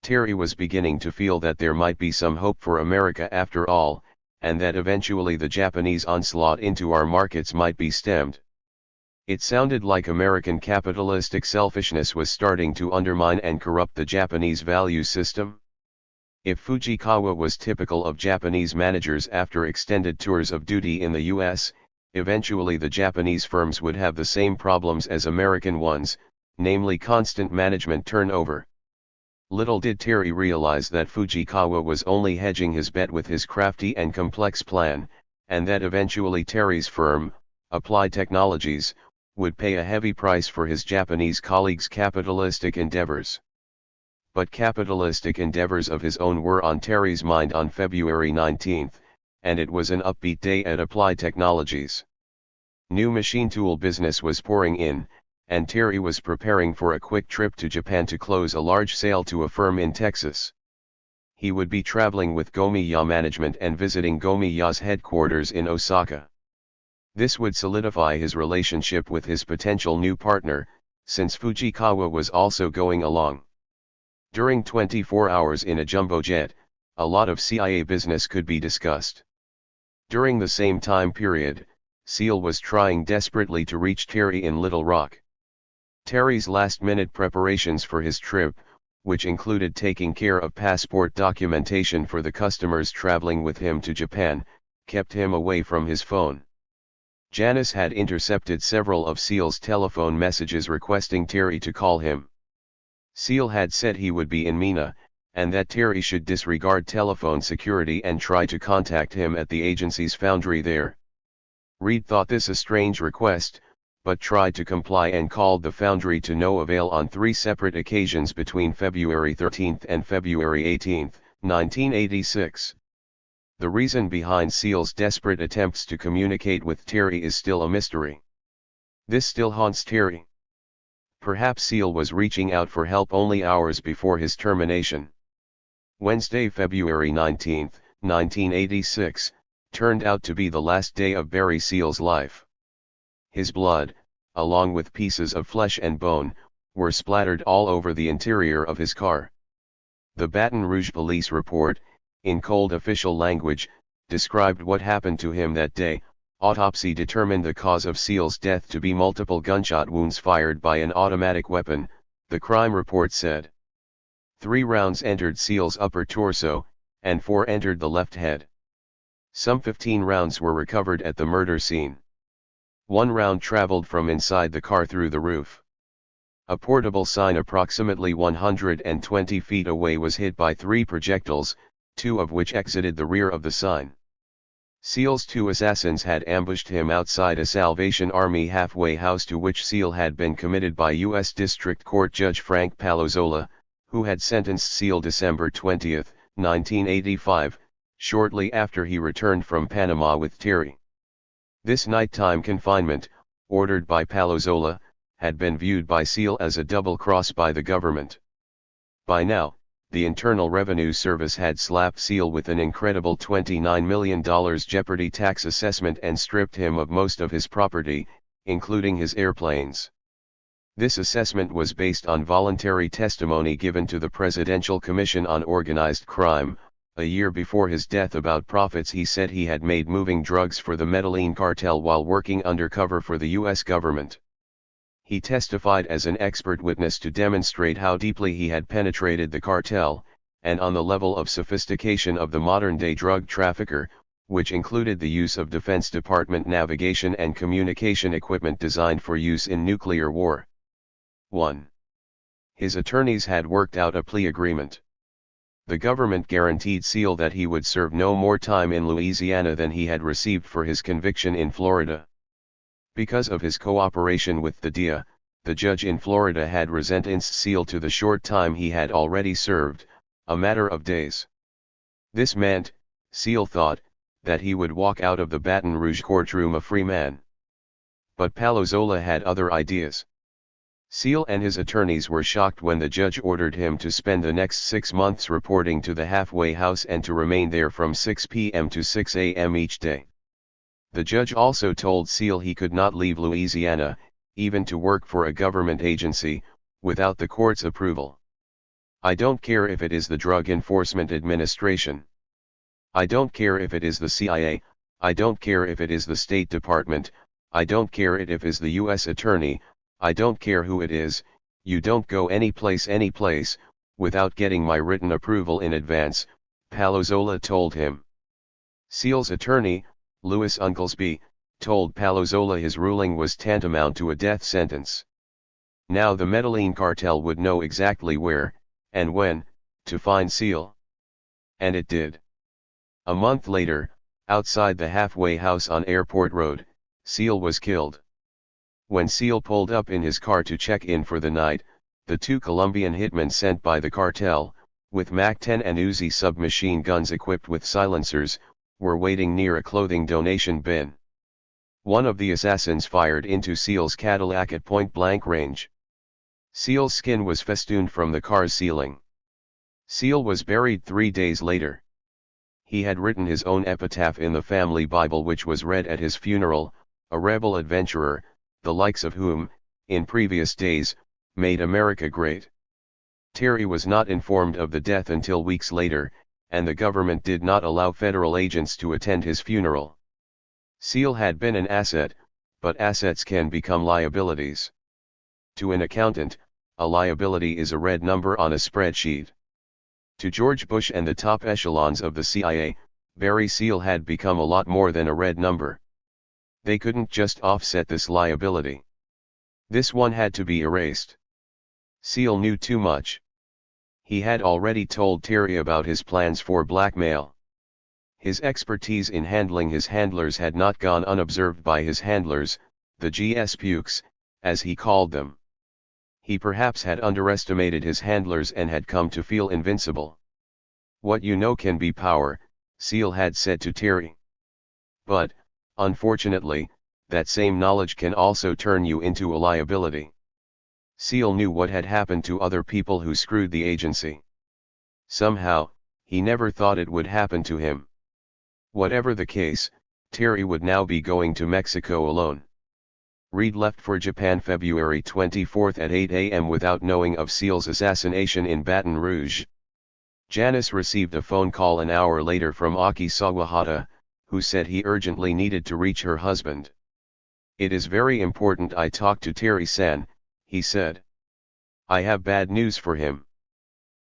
Terry was beginning to feel that there might be some hope for America after all, and that eventually the Japanese onslaught into our markets might be stemmed. It sounded like American capitalistic selfishness was starting to undermine and corrupt the Japanese value system. If Fujikawa was typical of Japanese managers after extended tours of duty in the US, eventually the Japanese firms would have the same problems as American ones, namely constant management turnover. Little did Terry realize that Fujikawa was only hedging his bet with his crafty and complex plan, and that eventually Terry's firm, Applied Technologies, would pay a heavy price for his Japanese colleague's capitalistic endeavors. But capitalistic endeavors of his own were on Terry's mind on February 19, and it was an upbeat day at Applied Technologies. New machine tool business was pouring in, and Terry was preparing for a quick trip to Japan to close a large sale to a firm in Texas. He would be traveling with Gomiya management and visiting Gomiya's headquarters in Osaka. This would solidify his relationship with his potential new partner, since Fujikawa was also going along. During 24 hours in a jumbo jet, a lot of CIA business could be discussed. During the same time period, Seal was trying desperately to reach Terry in Little Rock. Terry's last-minute preparations for his trip, which included taking care of passport documentation for the customers traveling with him to Japan, kept him away from his phone. Janice had intercepted several of Seal's telephone messages requesting Terry to call him. Seal had said he would be in Mina, and that Terry should disregard telephone security and try to contact him at the agency's foundry there. Reed thought this a strange request, but tried to comply and called the foundry to no avail on 3 separate occasions between February 13 and February 18, 1986. The reason behind Seal's desperate attempts to communicate with Terry is still a mystery. This still haunts Terry. Perhaps Seal was reaching out for help only hours before his termination. Wednesday, February 19, 1986, turned out to be the last day of Barry Seal's life. His blood, along with pieces of flesh and bone, were splattered all over the interior of his car. The Baton Rouge police report, in cold official language, described what happened to him that day. Autopsy determined the cause of Seal's death to be multiple gunshot wounds fired by an automatic weapon, the crime report said. 3 rounds entered Seal's upper torso, and 4 entered the left head. Some 15 rounds were recovered at the murder scene. 1 round traveled from inside the car through the roof. A portable sign approximately 120 feet away was hit by 3 projectiles, 2 of which exited the rear of the sign. Seal's 2 assassins had ambushed him outside a Salvation Army halfway house to which Seal had been committed by U.S. District Court Judge Frank Palazzola, who had sentenced Seal December 20, 1985, shortly after he returned from Panama with Terry. This nighttime confinement, ordered by Palazzola, had been viewed by Seal as a double cross by the government. By now, the Internal Revenue Service had slapped Seal with an incredible $29 million jeopardy tax assessment and stripped him of most of his property, including his airplanes. This assessment was based on voluntary testimony given to the Presidential Commission on Organized Crime, a year before his death about profits he said he had made moving drugs for the Medellin cartel while working undercover for the U.S. government. He testified as an expert witness to demonstrate how deeply he had penetrated the cartel, and on the level of sophistication of the modern-day drug trafficker, which included the use of Defense Department navigation and communication equipment designed for use in nuclear war. 1. His attorneys had worked out a plea agreement. The government guaranteed Seal that he would serve no more time in Louisiana than he had received for his conviction in Florida. Because of his cooperation with the DEA, the judge in Florida had sentenced Seal to the short time he had already served, a matter of days. This meant, Seal thought, that he would walk out of the Baton Rouge courtroom a free man. But Palazzola had other ideas. Seal and his attorneys were shocked when the judge ordered him to spend the next 6 months reporting to the halfway house and to remain there from 6 p.m. to 6 a.m. each day. The judge also told Seal he could not leave Louisiana, even to work for a government agency, without the court's approval. I don't care if it is the Drug Enforcement Administration. I don't care if it is the CIA, I don't care if it is the State Department, I don't care if it is the U.S. Attorney, I don't care who it is, you don't go any place without getting my written approval in advance, Palazzola told him. Seal's attorney, Louis Unglesby, told Palazzola his ruling was tantamount to a death sentence. Now the Medellin cartel would know exactly where, and when, to find Seal. And it did. A month later, outside the halfway house on Airport Road, Seal was killed. When Seal pulled up in his car to check in for the night, the two Colombian hitmen sent by the cartel, with MAC-10 and Uzi submachine guns equipped with silencers, were waiting near a clothing donation bin. One of the assassins fired into Seal's Cadillac at point-blank range. Seal's skin was festooned from the car's ceiling. Seal was buried 3 days later. He had written his own epitaph in the family Bible, which was read at his funeral: "A rebel adventurer, the likes of whom, in previous days, made America great." Terry was not informed of the death until weeks later, and the government did not allow federal agents to attend his funeral. Seal had been an asset, but assets can become liabilities. To an accountant, a liability is a red number on a spreadsheet. To George Bush and the top echelons of the CIA, Barry Seal had become a lot more than a red number. They couldn't just offset this liability. This one had to be erased. Seal knew too much. He had already told Terry about his plans for blackmail. His expertise in handling his handlers had not gone unobserved by his handlers, the GS Pukes, as he called them. He perhaps had underestimated his handlers and had come to feel invincible. "What you know can be power," Seal had said to Terry. But, unfortunately, that same knowledge can also turn you into a liability. Seal knew what had happened to other people who screwed the agency. Somehow, he never thought it would happen to him. Whatever the case, Terry would now be going to Mexico alone. Reed left for Japan February 24 at 8 a.m. without knowing of Seal's assassination in Baton Rouge. Janice received a phone call an hour later from Aki Sawahata, who said he urgently needed to reach her husband. "It is very important I talk to Terry-san," he said. "I have bad news for him."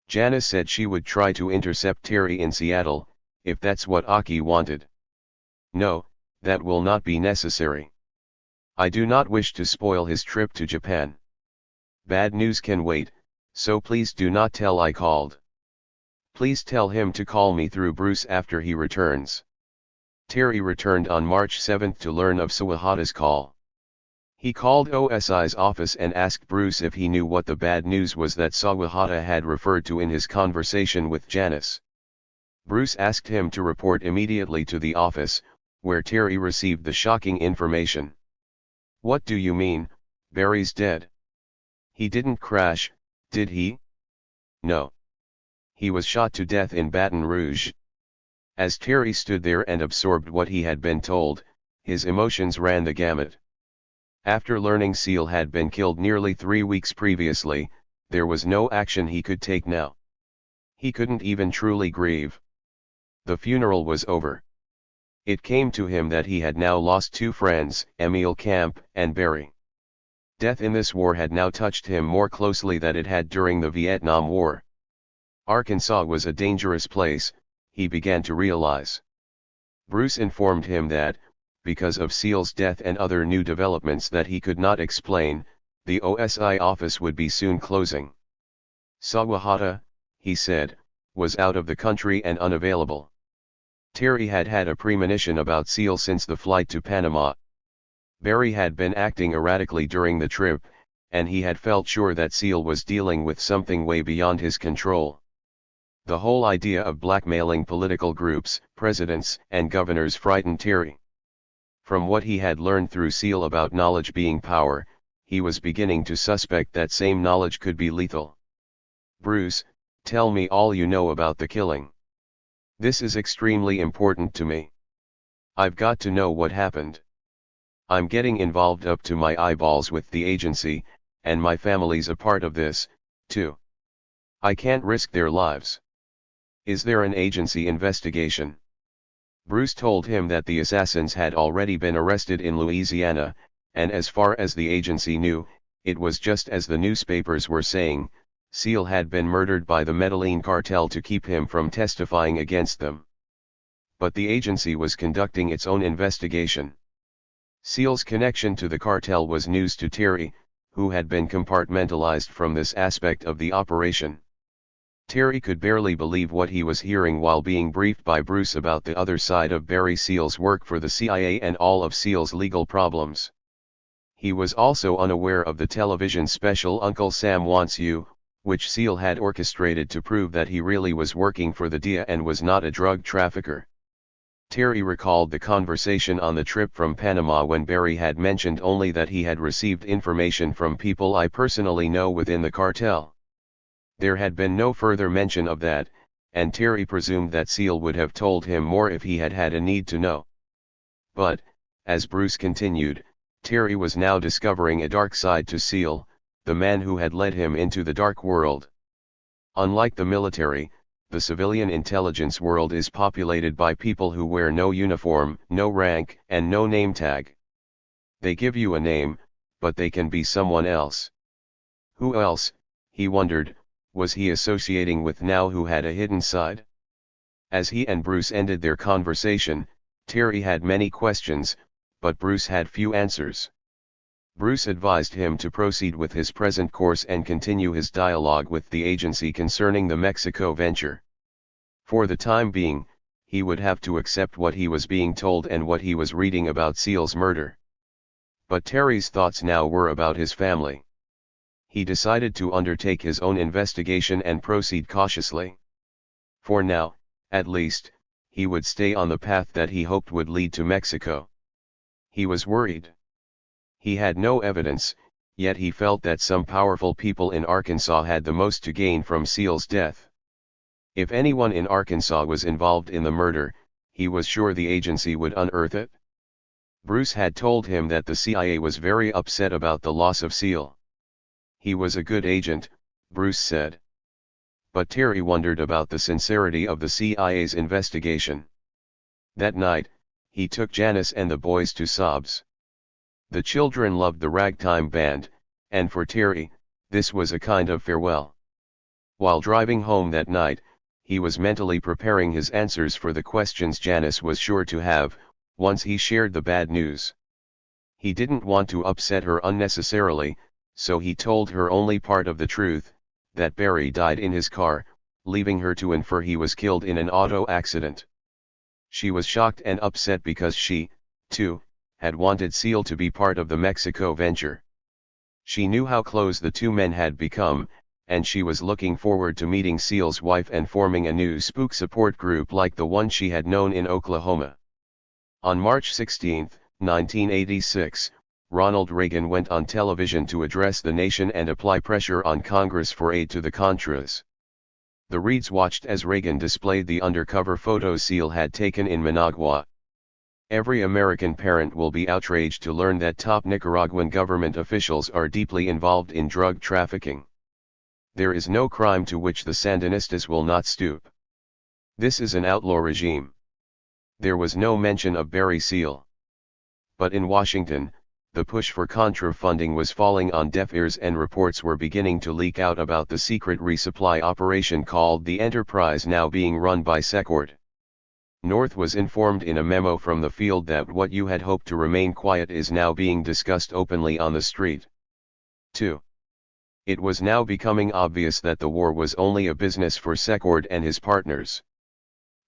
Janice said she would try to intercept Terry in Seattle, if that's what Aki wanted. "No, that will not be necessary. I do not wish to spoil his trip to Japan. Bad news can wait, so please do not tell I called. Please tell him to call me through Bruce after he returns." Terry returned on March 7 to learn of Sawahata's call. He called OSI's office and asked Bruce if he knew what the bad news was that Sawahata had referred to in his conversation with Janice. Bruce asked him to report immediately to the office, where Terry received the shocking information. "What do you mean, Barry's dead? He didn't crash, did he?" "No. He was shot to death in Baton Rouge." As Terry stood there and absorbed what he had been told, his emotions ran the gamut. After learning Seal had been killed nearly 3 weeks previously, there was no action he could take now. He couldn't even truly grieve. The funeral was over. It came to him that he had now lost 2 friends, Emil Camp and Barry. Death in this war had now touched him more closely than it had during the Vietnam War. Arkansas was a dangerous place, he began to realize. Bruce informed him that, because of Seal's death and other new developments that he could not explain, the OSI office would be soon closing. Sawahata, he said, was out of the country and unavailable. Terry had had a premonition about Seal since the flight to Panama. Barry had been acting erratically during the trip, and he had felt sure that Seal was dealing with something way beyond his control. The whole idea of blackmailing political groups, presidents, and governors frightened Terry. From what he had learned through Seal about knowledge being power, he was beginning to suspect that same knowledge could be lethal. "Bruce, tell me all you know about the killing. This is extremely important to me. I've got to know what happened. I'm getting involved up to my eyeballs with the agency, and my family's a part of this, too. I can't risk their lives. Is there an agency investigation?" Bruce told him that the assassins had already been arrested in Louisiana, and as far as the agency knew, it was just as the newspapers were saying: Seal had been murdered by the Medellin cartel to keep him from testifying against them. But the agency was conducting its own investigation. Seal's connection to the cartel was news to Terry, who had been compartmentalized from this aspect of the operation. Terry could barely believe what he was hearing while being briefed by Bruce about the other side of Barry Seal's work for the CIA and all of Seal's legal problems. He was also unaware of the television special Uncle Sam Wants You, which Seal had orchestrated to prove that he really was working for the DIA and was not a drug trafficker. Terry recalled the conversation on the trip from Panama when Barry had mentioned only that he had received information from people I personally know within the cartel. There had been no further mention of that, and Terry presumed that Seal would have told him more if he had had a need to know. But, as Bruce continued, Terry was now discovering a dark side to Seal, the man who had led him into the dark world. Unlike the military, the civilian intelligence world is populated by people who wear no uniform, no rank, and no name tag. They give you a name, but they can be someone else. Who else, he wondered, was he associating with now who had a hidden side? As he and Bruce ended their conversation, Terry had many questions, but Bruce had few answers. Bruce advised him to proceed with his present course and continue his dialogue with the agency concerning the Mexico venture. For the time being, he would have to accept what he was being told and what he was reading about Seal's murder. But Terry's thoughts now were about his family. He decided to undertake his own investigation and proceed cautiously. For now, at least, he would stay on the path that he hoped would lead to Mexico. He was worried. He had no evidence, yet he felt that some powerful people in Arkansas had the most to gain from Seal's death. If anyone in Arkansas was involved in the murder, he was sure the agency would unearth it. Bruce had told him that the CIA was very upset about the loss of Seal. He was a good agent, Bruce said. But Terry wondered about the sincerity of the CIA's investigation. That night, he took Janice and the boys to Sobs. The children loved the ragtime band, and for Terry, this was a kind of farewell. While driving home that night, he was mentally preparing his answers for the questions Janice was sure to have, once he shared the bad news. He didn't want to upset her unnecessarily, so he told her only part of the truth, that Barry died in his car, leaving her to infer he was killed in an auto accident. She was shocked and upset because she, too, had wanted Seal to be part of the Mexico venture. She knew how close the two men had become, and she was looking forward to meeting Seal's wife and forming a new spook support group like the one she had known in Oklahoma. On March 16, 1986, Ronald Reagan went on television to address the nation and apply pressure on Congress for aid to the Contras. The Reeds watched as Reagan displayed the undercover photos Seal had taken in Managua. Every American parent will be outraged to learn that top Nicaraguan government officials are deeply involved in drug trafficking. There is no crime to which the Sandinistas will not stoop. This is an outlaw regime. There was no mention of Barry Seal. But in Washington, the push for Contra funding was falling on deaf ears and reports were beginning to leak out about the secret resupply operation called the Enterprise now being run by Secord. North was informed in a memo from the field that what you had hoped to remain quiet is now being discussed openly on the street. 2. It was now becoming obvious that the war was only a business for Secord and his partners.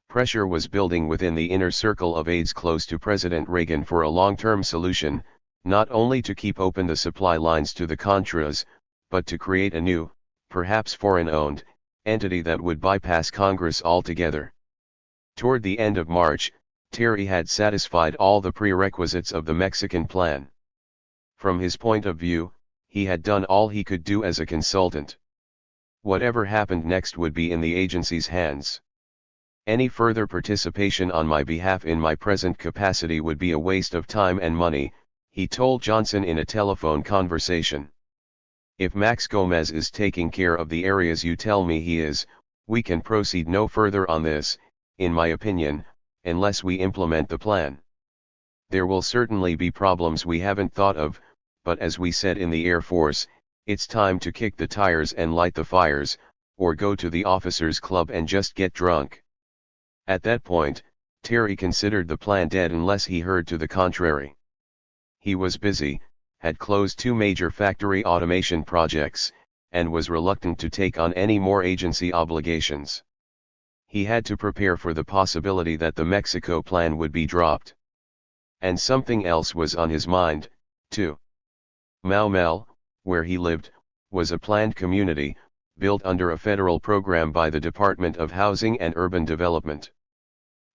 Pressure was building within the inner circle of aides close to President Reagan for a long-term solution, not only to keep open the supply lines to the Contras, but to create a new, perhaps foreign-owned, entity that would bypass Congress altogether. Toward the end of March, Terry had satisfied all the prerequisites of the Mexican plan. From his point of view, he had done all he could do as a consultant. Whatever happened next would be in the agency's hands. Any further participation on my behalf in my present capacity would be a waste of time and money, he told Johnson in a telephone conversation. If Max Gomez is taking care of the areas you tell me he is, we can proceed no further on this, in my opinion, unless we implement the plan. There will certainly be problems we haven't thought of, but as we said in the Air Force, it's time to kick the tires and light the fires, or go to the officers' club and just get drunk. At that point, Terry considered the plan dead unless he heard to the contrary. He was busy, had closed 2 major factory automation projects, and was reluctant to take on any more agency obligations. He had to prepare for the possibility that the Mexico plan would be dropped. And something else was on his mind, too. Maumelle, where he lived, was a planned community, built under a federal program by the Department of Housing and Urban Development.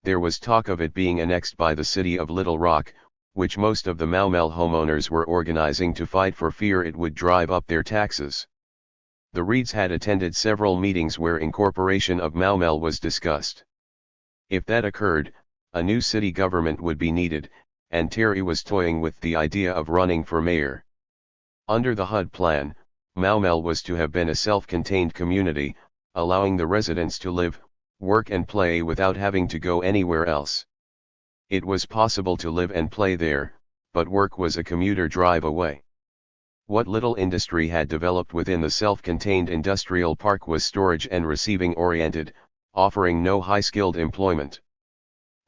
There was talk of it being annexed by the city of Little Rock, which most of the Maumelle homeowners were organizing to fight for fear it would drive up their taxes. The Reeds had attended several meetings where incorporation of Maumelle was discussed. If that occurred, a new city government would be needed, and Terry was toying with the idea of running for mayor. Under the HUD plan, Maumelle was to have been a self-contained community, allowing the residents to live, work and play without having to go anywhere else. It was possible to live and play there, but work was a commuter drive away. What little industry had developed within the self-contained industrial park was storage and receiving oriented, offering no high-skilled employment.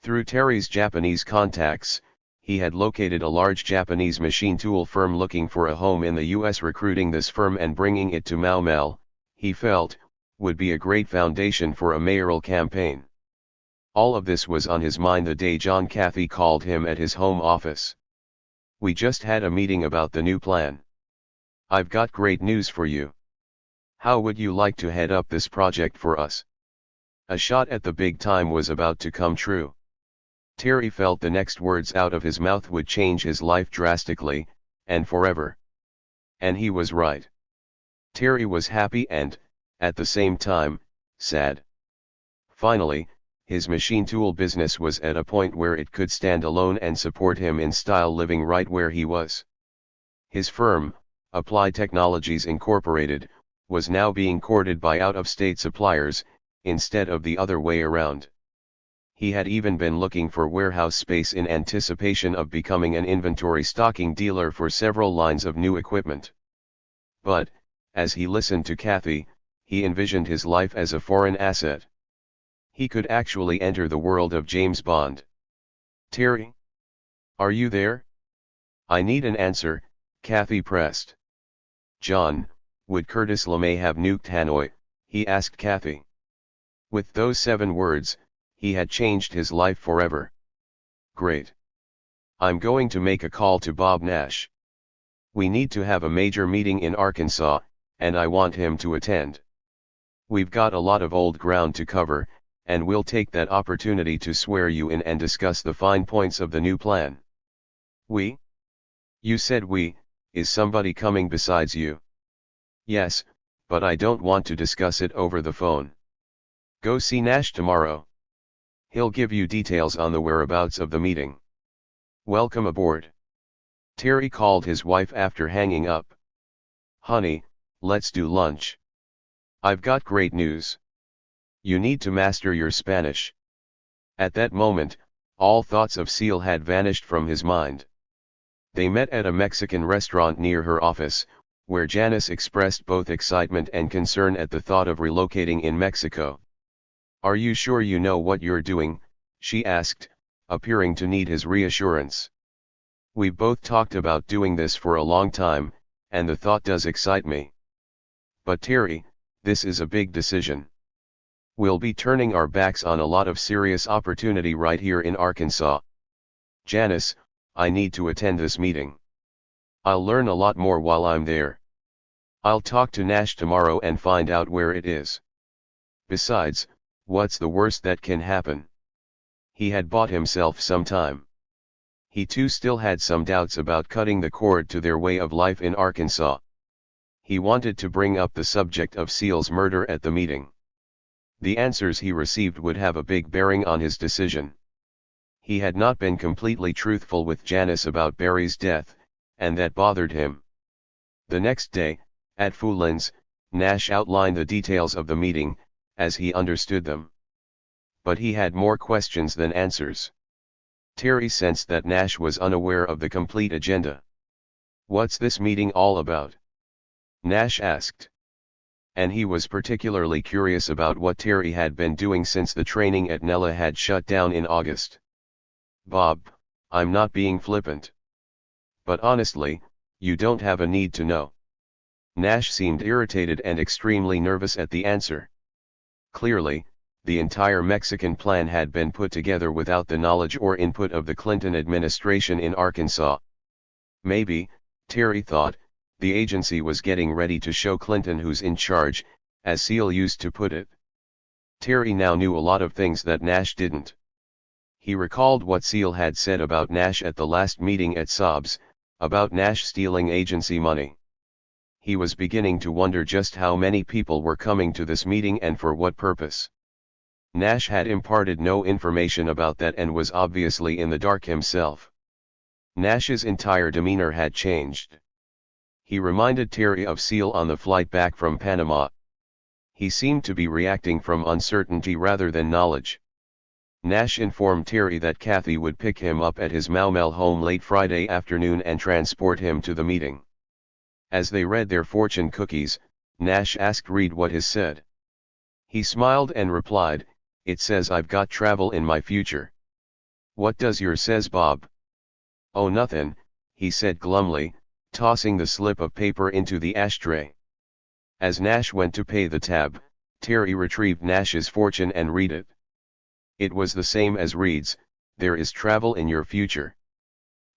Through Terry's Japanese contacts, he had located a large Japanese machine tool firm looking for a home in the U.S. Recruiting this firm and bringing it to Maumelle, he felt, would be a great foundation for a mayoral campaign. All of this was on his mind the day John Cathy called him at his home office. "We just had a meeting about the new plan. I've got great news for you. How would you like to head up this project for us?" A shot at the big time was about to come true. Terry felt the next words out of his mouth would change his life drastically, and forever. And he was right. Terry was happy and, at the same time, sad. Finally, his machine tool business was at a point where it could stand alone and support him in style living right where he was. His firm, Applied Technologies Incorporated, was now being courted by out-of-state suppliers, instead of the other way around. He had even been looking for warehouse space in anticipation of becoming an inventory stocking dealer for several lines of new equipment. But, as he listened to Cathy, he envisioned his life as a foreign asset. He could actually enter the world of James Bond. "Terry? Are you there? I need an answer," Cathy pressed. "John, would Curtis LeMay have nuked Hanoi?" he asked Cathy. With those 7 words, he had changed his life forever. "Great. I'm going to make a call to Bob Nash. We need to have a major meeting in Arkansas, and I want him to attend. We've got a lot of old ground to cover, and we'll take that opportunity to swear you in and discuss the fine points of the new plan." "We? You said we. Is somebody coming besides you?" "Yes, but I don't want to discuss it over the phone. Go see Nash tomorrow. He'll give you details on the whereabouts of the meeting. Welcome aboard." Terry called his wife after hanging up. "Honey, let's do lunch. I've got great news. You need to master your Spanish." At that moment, all thoughts of Seal had vanished from his mind. They met at a Mexican restaurant near her office, where Janice expressed both excitement and concern at the thought of relocating in Mexico. "Are you sure you know what you're doing?" she asked, appearing to need his reassurance. "We've both talked about doing this for a long time, and the thought does excite me. But Terry, this is a big decision. We'll be turning our backs on a lot of serious opportunity right here in Arkansas. Janice, I need to attend this meeting. I'll learn a lot more while I'm there. I'll talk to Nash tomorrow and find out where it is. Besides, what's the worst that can happen?" He had bought himself some time. He too still had some doubts about cutting the cord to their way of life in Arkansas. He wanted to bring up the subject of Seal's murder at the meeting. The answers he received would have a big bearing on his decision. He had not been completely truthful with Janice about Barry's death, and that bothered him. The next day, at Foolin's, Nash outlined the details of the meeting, as he understood them. But he had more questions than answers. Terry sensed that Nash was unaware of the complete agenda. "What's this meeting all about?" Nash asked. And he was particularly curious about what Terry had been doing since the training at Nella had shut down in August. "Bob, I'm not being flippant. But honestly, you don't have a need to know. Nash seemed irritated and extremely nervous at the answer. Clearly, the entire Mexican plan had been put together without the knowledge or input of the Clinton administration in Arkansas. Maybe, Terry thought, the agency was getting ready to show Clinton who's in charge, as Seal used to put it. Terry now knew a lot of things that Nash didn't. He recalled what Seal had said about Nash at the last meeting at Sobs, about Nash stealing agency money. He was beginning to wonder just how many people were coming to this meeting and for what purpose. Nash had imparted no information about that and was obviously in the dark himself. Nash's entire demeanor had changed. He reminded Terry of Seal on the flight back from Panama. He seemed to be reacting from uncertainty rather than knowledge. Nash informed Terry that Kathy would pick him up at his Maumelle home late Friday afternoon and transport him to the meeting. As they read their fortune cookies, Nash asked Reed what his said. He smiled and replied, "It says I've got travel in my future." "What does yours says, Bob?" "Oh, nothin'," he said glumly, tossing the slip of paper into the ashtray. As Nash went to pay the tab, Terry retrieved Nash's fortune and read it. It was the same as Reed's, "There is travel in your future."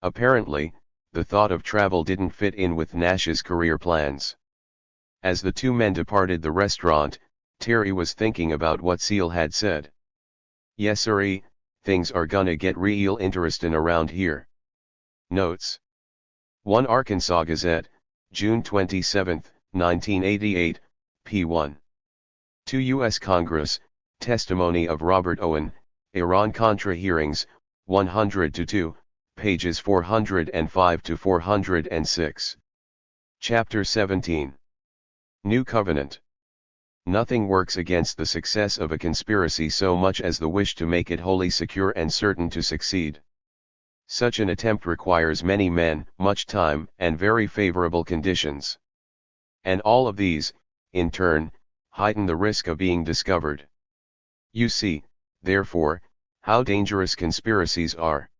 Apparently, the thought of travel didn't fit in with Nash's career plans. As the two men departed the restaurant, Terry was thinking about what Seal had said. "Yes sirree, things are gonna get real interestin' around here." Notes. 1 Arkansas Gazette, June 27, 1988, p. 1. 2 U.S. Congress, Testimony of Robert Owen, Iran-Contra Hearings, 100-2, pages 405-406. Chapter 17. New Covenant. Nothing works against the success of a conspiracy so much as the wish to make it wholly secure and certain to succeed. Such an attempt requires many men, much time, and very favorable conditions. And all of these, in turn, heighten the risk of being discovered. You see, therefore, how dangerous conspiracies are.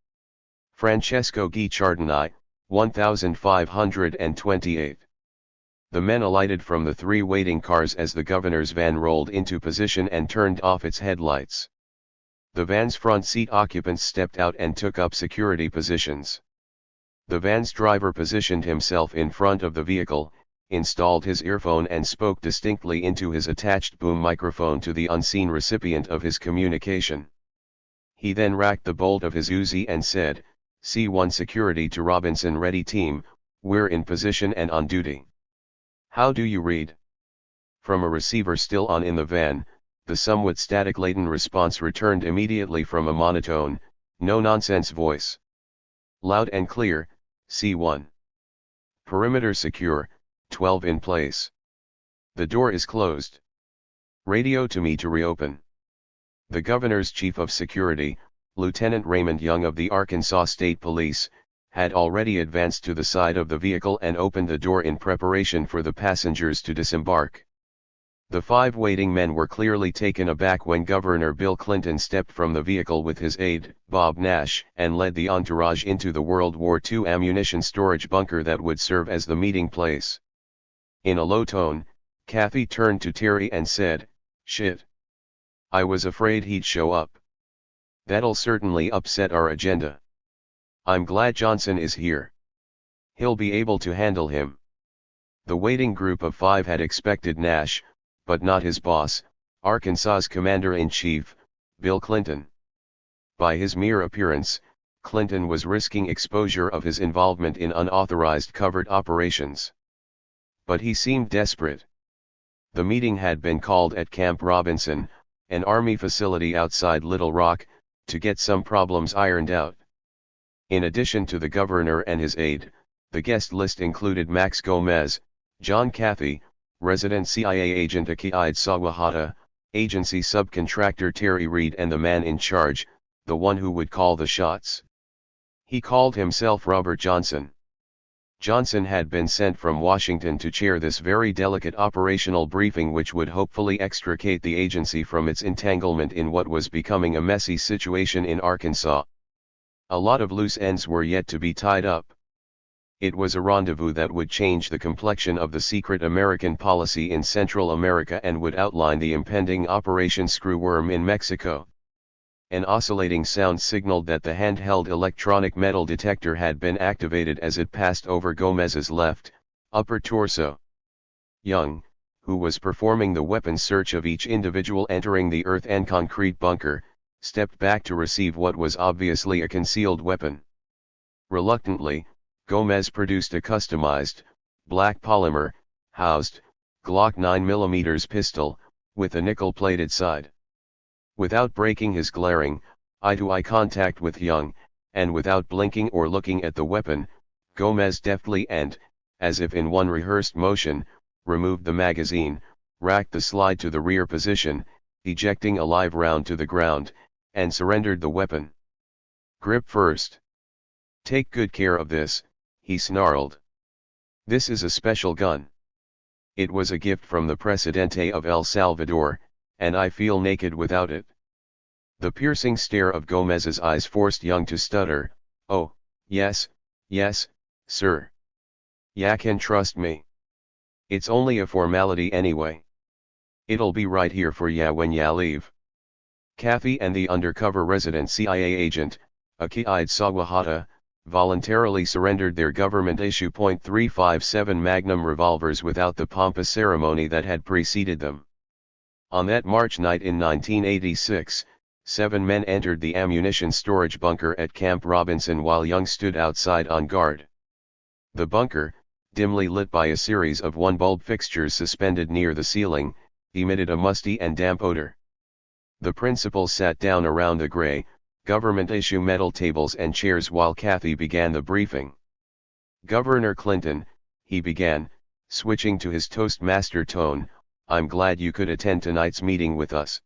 Francesco Guicciardini, 1528. The men alighted from the three waiting cars as the governor's van rolled into position and turned off its headlights. The van's front seat occupants stepped out and took up security positions. The van's driver positioned himself in front of the vehicle, installed his earphone and spoke distinctly into his attached boom microphone to the unseen recipient of his communication. He then racked the bolt of his Uzi and said, "C1 security to Robinson, ready team, we're in position and on duty. How do you read?" From a receiver still on in the van, the somewhat static-laden response returned immediately from a monotone, no-nonsense voice. Loud and clear, C1. Perimeter secure, 12 in place. The door is closed. Radio to me to reopen. The governor's chief of security, Lieutenant Raymond Young of the Arkansas State Police, had already advanced to the side of the vehicle and opened the door in preparation for the passengers to disembark. The five waiting men were clearly taken aback when Governor Bill Clinton stepped from the vehicle with his aide, Bob Nash, and led the entourage into the World War II ammunition storage bunker that would serve as the meeting place. In a low tone, Kathy turned to Terry and said, "Shit. I was afraid he'd show up. That'll certainly upset our agenda. I'm glad Johnson is here. He'll be able to handle him." The waiting group of five had expected Nash, but not his boss, Arkansas's Commander-in-Chief, Bill Clinton. By his mere appearance, Clinton was risking exposure of his involvement in unauthorized covert operations. But he seemed desperate. The meeting had been called at Camp Robinson, an Army facility outside Little Rock, to get some problems ironed out. In addition to the governor and his aide, the guest list included Max Gomez, John Cathy, resident CIA agent Akiide Sawahata, agency subcontractor Terry Reed, and the man in charge, the one who would call the shots. He called himself Robert Johnson. Johnson had been sent from Washington to chair this very delicate operational briefing which would hopefully extricate the agency from its entanglement in what was becoming a messy situation in Arkansas. A lot of loose ends were yet to be tied up. It was a rendezvous that would change the complexion of the secret American policy in Central America and would outline the impending Operation Screwworm in Mexico. An oscillating sound signaled that the handheld electronic metal detector had been activated as it passed over Gomez's left, upper torso. Young, who was performing the weapons search of each individual entering the earth and concrete bunker, stepped back to receive what was obviously a concealed weapon. Reluctantly, Gomez produced a customized, black polymer, housed, Glock 9mm pistol, with a nickel-plated side. Without breaking his glaring, eye-to-eye contact with Young, and without blinking or looking at the weapon, Gomez deftly and, as if in one rehearsed motion, removed the magazine, racked the slide to the rear position, ejecting a live round to the ground, and surrendered the weapon. "Grip first. Take good care of this," he snarled. "This is a special gun. It was a gift from the Presidente of El Salvador, and I feel naked without it." The piercing stare of Gomez's eyes forced Young to stutter, "Oh, yes, sir. Ya can trust me. It's only a formality anyway. It'll be right here for ya when ya leave." Kathy and the undercover resident CIA agent, Aki-Ide Sawahata, voluntarily surrendered their government-issue .357 Magnum revolvers without the pompous ceremony that had preceded them. On that March night in 1986, 7 men entered the ammunition storage bunker at Camp Robinson while Young stood outside on guard. The bunker, dimly lit by a series of one-bulb fixtures suspended near the ceiling, emitted a musty and damp odor. The principal sat down around the gray, government-issue metal tables and chairs while Kathy began the briefing. "Governor Clinton," he began, switching to his Toastmaster tone, "I'm glad you could attend tonight's meeting with us.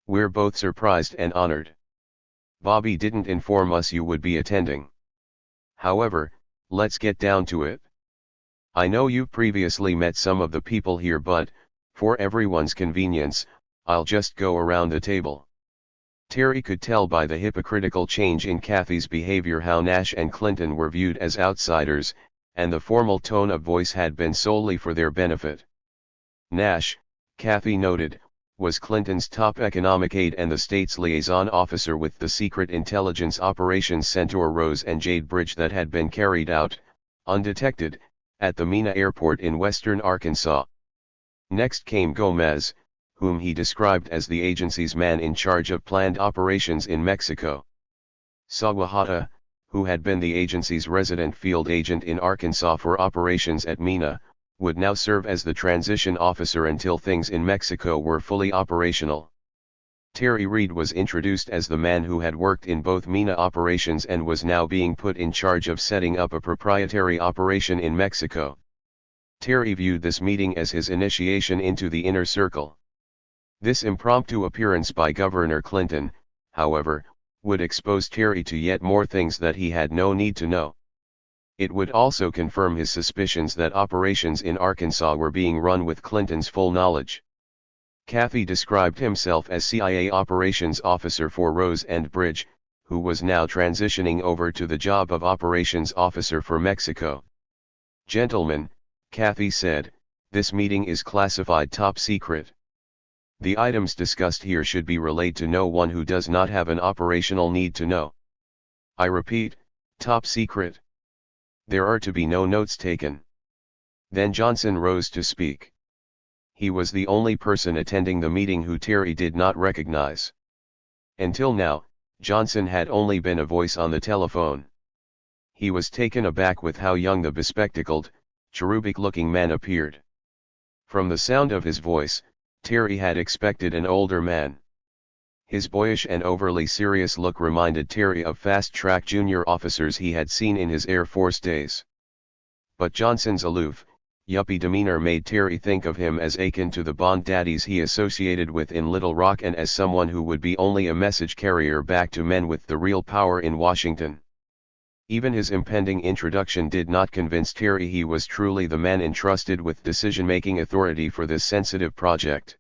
We're both surprised and honored. Bobby didn't inform us you would be attending. However, let's get down to it. I know you've previously met some of the people here, but, for everyone's convenience, I'll just go around the table." Terry could tell by the hypocritical change in Kathy's behavior how Nash and Clinton were viewed as outsiders, and the formal tone of voice had been solely for their benefit. Nash, Kathy noted, was Clinton's top economic aide and the state's liaison officer with the secret intelligence operations Centaur Rose and Jade Bridge that had been carried out, undetected, at the Mena Airport in western Arkansas. Next came Gomez, whom he described as the agency's man in charge of planned operations in Mexico. Sawahata, who had been the agency's resident field agent in Arkansas for operations at Mena, would now serve as the transition officer until things in Mexico were fully operational. Terry Reed was introduced as the man who had worked in both Mena operations and was now being put in charge of setting up a proprietary operation in Mexico. Terry viewed this meeting as his initiation into the inner circle. This impromptu appearance by Governor Clinton, however, would expose Terry to yet more things that he had no need to know. It would also confirm his suspicions that operations in Arkansas were being run with Clinton's full knowledge. Kathy described himself as CIA operations officer for Rose and Bridge, who was now transitioning over to the job of operations officer for Mexico. "Gentlemen," Kathy said, "this meeting is classified top secret. The items discussed here should be relayed to no one who does not have an operational need to know. I repeat, top secret. There are to be no notes taken." Then Johnson rose to speak. He was the only person attending the meeting who Terry did not recognize. Until now, Johnson had only been a voice on the telephone. He was taken aback with how young the bespectacled, cherubic-looking man appeared. From the sound of his voice, Terry had expected an older man. His boyish and overly serious look reminded Terry of fast-track junior officers he had seen in his Air Force days. But Johnson's aloof, yuppie demeanor made Terry think of him as akin to the Bond daddies he associated with in Little Rock and as someone who would be only a message carrier back to men with the real power in Washington. Even his impending introduction did not convince Terry he was truly the man entrusted with decision-making authority for this sensitive project.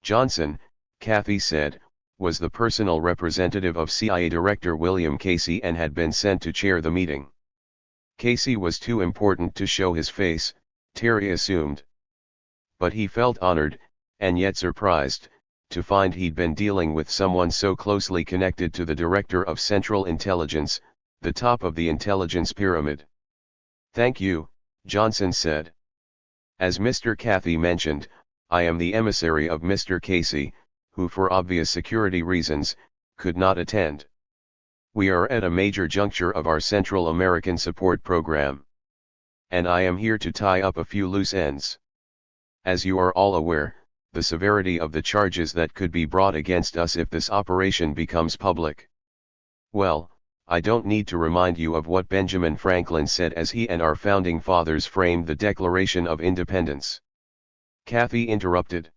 Johnson, Kathy said, was the personal representative of CIA Director William Casey and had been sent to chair the meeting. Casey was too important to show his face, Terry assumed. But he felt honored, and yet surprised, to find he'd been dealing with someone so closely connected to the Director of Central Intelligence, the top of the intelligence pyramid. "Thank you," Johnson said. "As Mr. Cathy mentioned, I am the emissary of Mr. Casey, who for obvious security reasons, could not attend. We are at a major juncture of our Central American support program. And I am here to tie up a few loose ends. As you are all aware, the severity of the charges that could be brought against us if this operation becomes public. Well, I don't need to remind you of what Benjamin Franklin said as he and our founding fathers framed the Declaration of Independence." Cathy interrupted.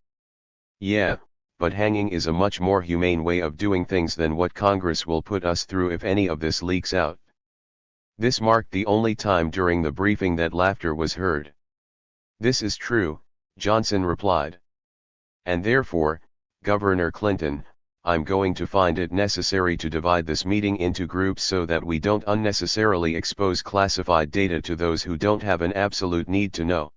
"Yeah, but hanging is a much more humane way of doing things than what Congress will put us through if any of this leaks out." This marked the only time during the briefing that laughter was heard. "This is true," Johnson replied. "And therefore, Governor Clinton, I'm going to find it necessary to divide this meeting into groups so that we don't unnecessarily expose classified data to those who don't have an absolute need to know.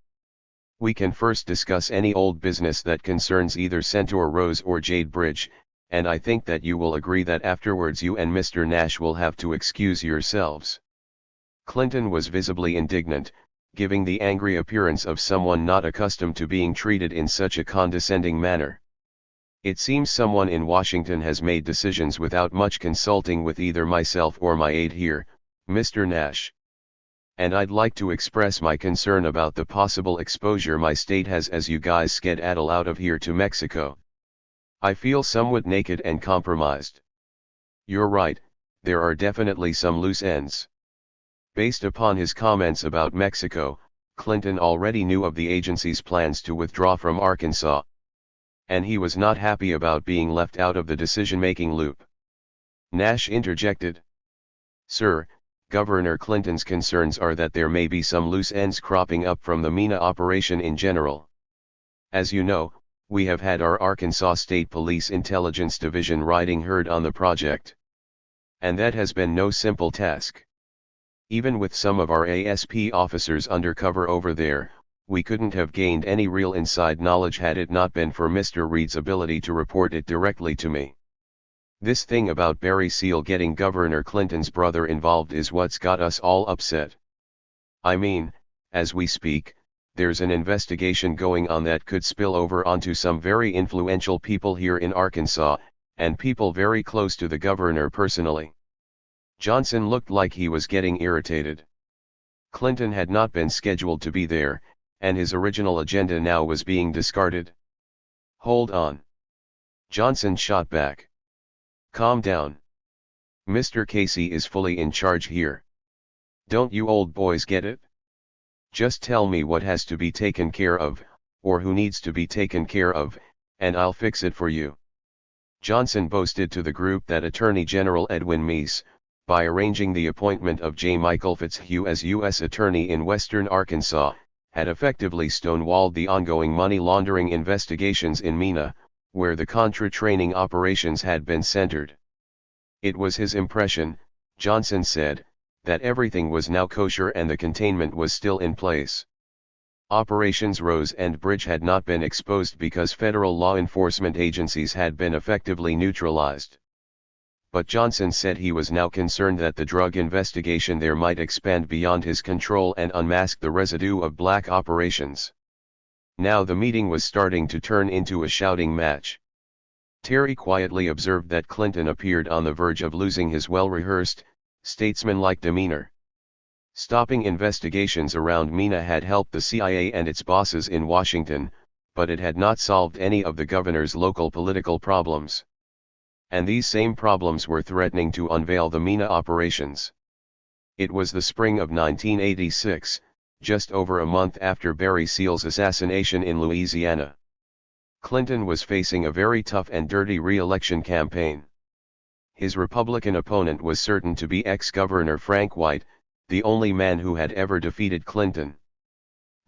We can first discuss any old business that concerns either Centaur Rose or Jade Bridge, and I think that you will agree that afterwards you and Mr. Nash will have to excuse yourselves." Clinton was visibly indignant, giving the angry appearance of someone not accustomed to being treated in such a condescending manner. "It seems someone in Washington has made decisions without much consulting with either myself or my aide here, Mr. Nash. And I'd like to express my concern about the possible exposure my state has as you guys skedaddle out of here to Mexico. I feel somewhat naked and compromised." "You're right, there are definitely some loose ends." Based upon his comments about Mexico, Clinton already knew of the agency's plans to withdraw from Arkansas. And he was not happy about being left out of the decision-making loop. Nash interjected. "Sir, Governor Clinton's concerns are that there may be some loose ends cropping up from the MENA operation in general. As you know, we have had our Arkansas State Police Intelligence Division riding herd on the project. And that has been no simple task. Even with some of our ASP officers undercover over there, we couldn't have gained any real inside knowledge had it not been for Mr. Reed's ability to report it directly to me. This thing about Barry Seal getting Governor Clinton's brother involved is what's got us all upset. I mean, as we speak, there's an investigation going on that could spill over onto some very influential people here in Arkansas, and people very close to the governor personally." Johnson looked like he was getting irritated. Clinton had not been scheduled to be there, and his original agenda now was being discarded. "Hold on." Johnson shot back. "Calm down. Mr. Casey is fully in charge here. Don't you old boys get it? Just tell me what has to be taken care of, or who needs to be taken care of, and I'll fix it for you." Johnson boasted to the group that Attorney General Edwin Meese, by arranging the appointment of J. Michael Fitzhugh as U.S. Attorney in western Arkansas, had effectively stonewalled the ongoing money laundering investigations in MENA, where the Contra training operations had been centered. It was his impression, Johnson said, that everything was now kosher and the containment was still in place. Operations Rose and Bridge had not been exposed because federal law enforcement agencies had been effectively neutralized. But Johnson said he was now concerned that the drug investigation there might expand beyond his control and unmask the residue of black operations. Now the meeting was starting to turn into a shouting match. Terry quietly observed that Clinton appeared on the verge of losing his well-rehearsed, statesmanlike demeanor. Stopping investigations around MENA had helped the CIA and its bosses in Washington, but it had not solved any of the governor's local political problems. And these same problems were threatening to unveil the MENA operations. It was the spring of 1986, just over a month after Barry Seal's assassination in Louisiana. Clinton was facing a very tough and dirty re-election campaign. His Republican opponent was certain to be ex-Governor Frank White, the only man who had ever defeated Clinton.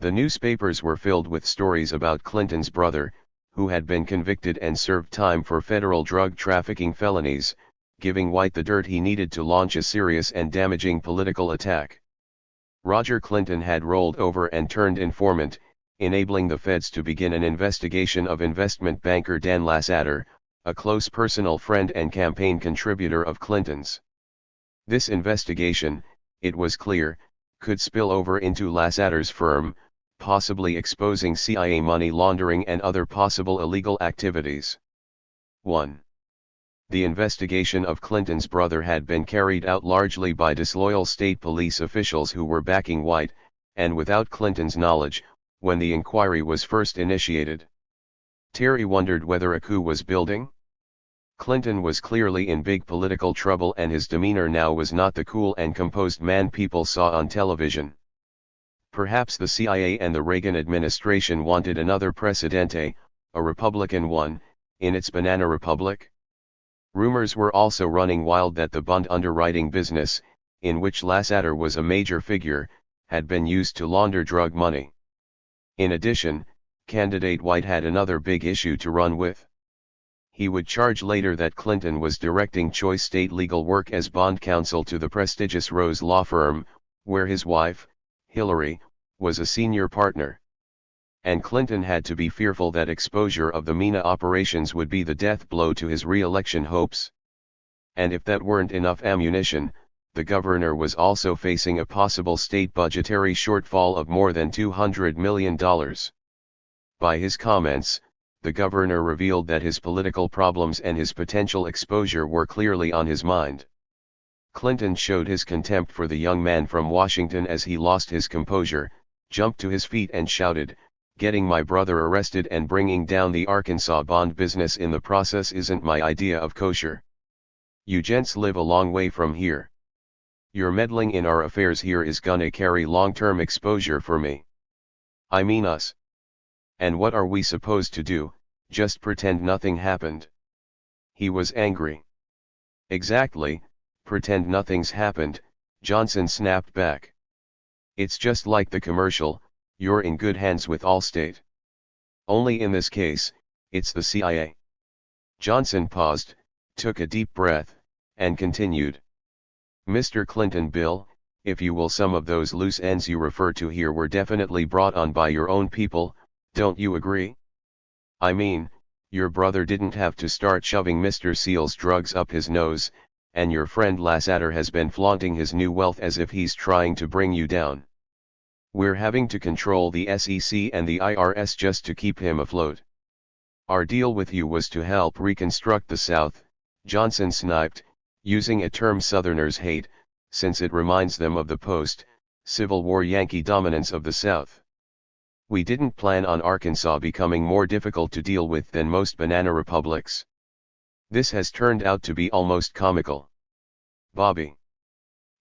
The newspapers were filled with stories about Clinton's brother, who had been convicted and served time for federal drug trafficking felonies, giving White the dirt he needed to launch a serious and damaging political attack. Roger Clinton had rolled over and turned informant, enabling the feds to begin an investigation of investment banker Dan Lassater, a close personal friend and campaign contributor of Clinton's. This investigation, it was clear, could spill over into Lassater's firm, possibly exposing CIA money laundering and other possible illegal activities. 1. The investigation of Clinton's brother had been carried out largely by disloyal state police officials who were backing White, and without Clinton's knowledge, when the inquiry was first initiated. Terry wondered whether a coup was building. Clinton was clearly in big political trouble, and his demeanor now was not the cool and composed man people saw on television. Perhaps the CIA and the Reagan administration wanted another Presidente, a Republican one, in its banana republic. Rumors were also running wild that the bond underwriting business, in which Lassater was a major figure, had been used to launder drug money. In addition, candidate White had another big issue to run with. He would charge later that Clinton was directing choice state legal work as bond counsel to the prestigious Rose law firm, where his wife, Hillary, was a senior partner. And Clinton had to be fearful that exposure of the MENA operations would be the death blow to his re-election hopes. And if that weren't enough ammunition, the governor was also facing a possible state budgetary shortfall of more than $200 million. By his comments, the governor revealed that his political problems and his potential exposure were clearly on his mind. Clinton showed his contempt for the young man from Washington as he lost his composure, jumped to his feet and shouted, "Getting my brother arrested and bringing down the Arkansas bond business in the process isn't my idea of kosher. You gents live a long way from here. Your meddling in our affairs here is gonna carry long-term exposure for me. I mean us. And what are we supposed to do, just pretend nothing happened?" He was angry. "Exactly, pretend nothing's happened," Johnson snapped back. "It's just like the commercial, you're in good hands with Allstate. Only in this case, it's the CIA." Johnson paused, took a deep breath, and continued. "Mr. Clinton Bill, if you will, some of those loose ends you refer to here were definitely brought on by your own people, don't you agree? I mean, your brother didn't have to start shoving Mr. Seal's drugs up his nose, and your friend Lassater has been flaunting his new wealth as if he's trying to bring you down. We're having to control the SEC and the IRS just to keep him afloat. Our deal with you was to help reconstruct the South," Johnson sniped, using a term Southerners hate, since it reminds them of the post-Civil War Yankee dominance of the South. "We didn't plan on Arkansas becoming more difficult to deal with than most banana republics. This has turned out to be almost comical. Bobby,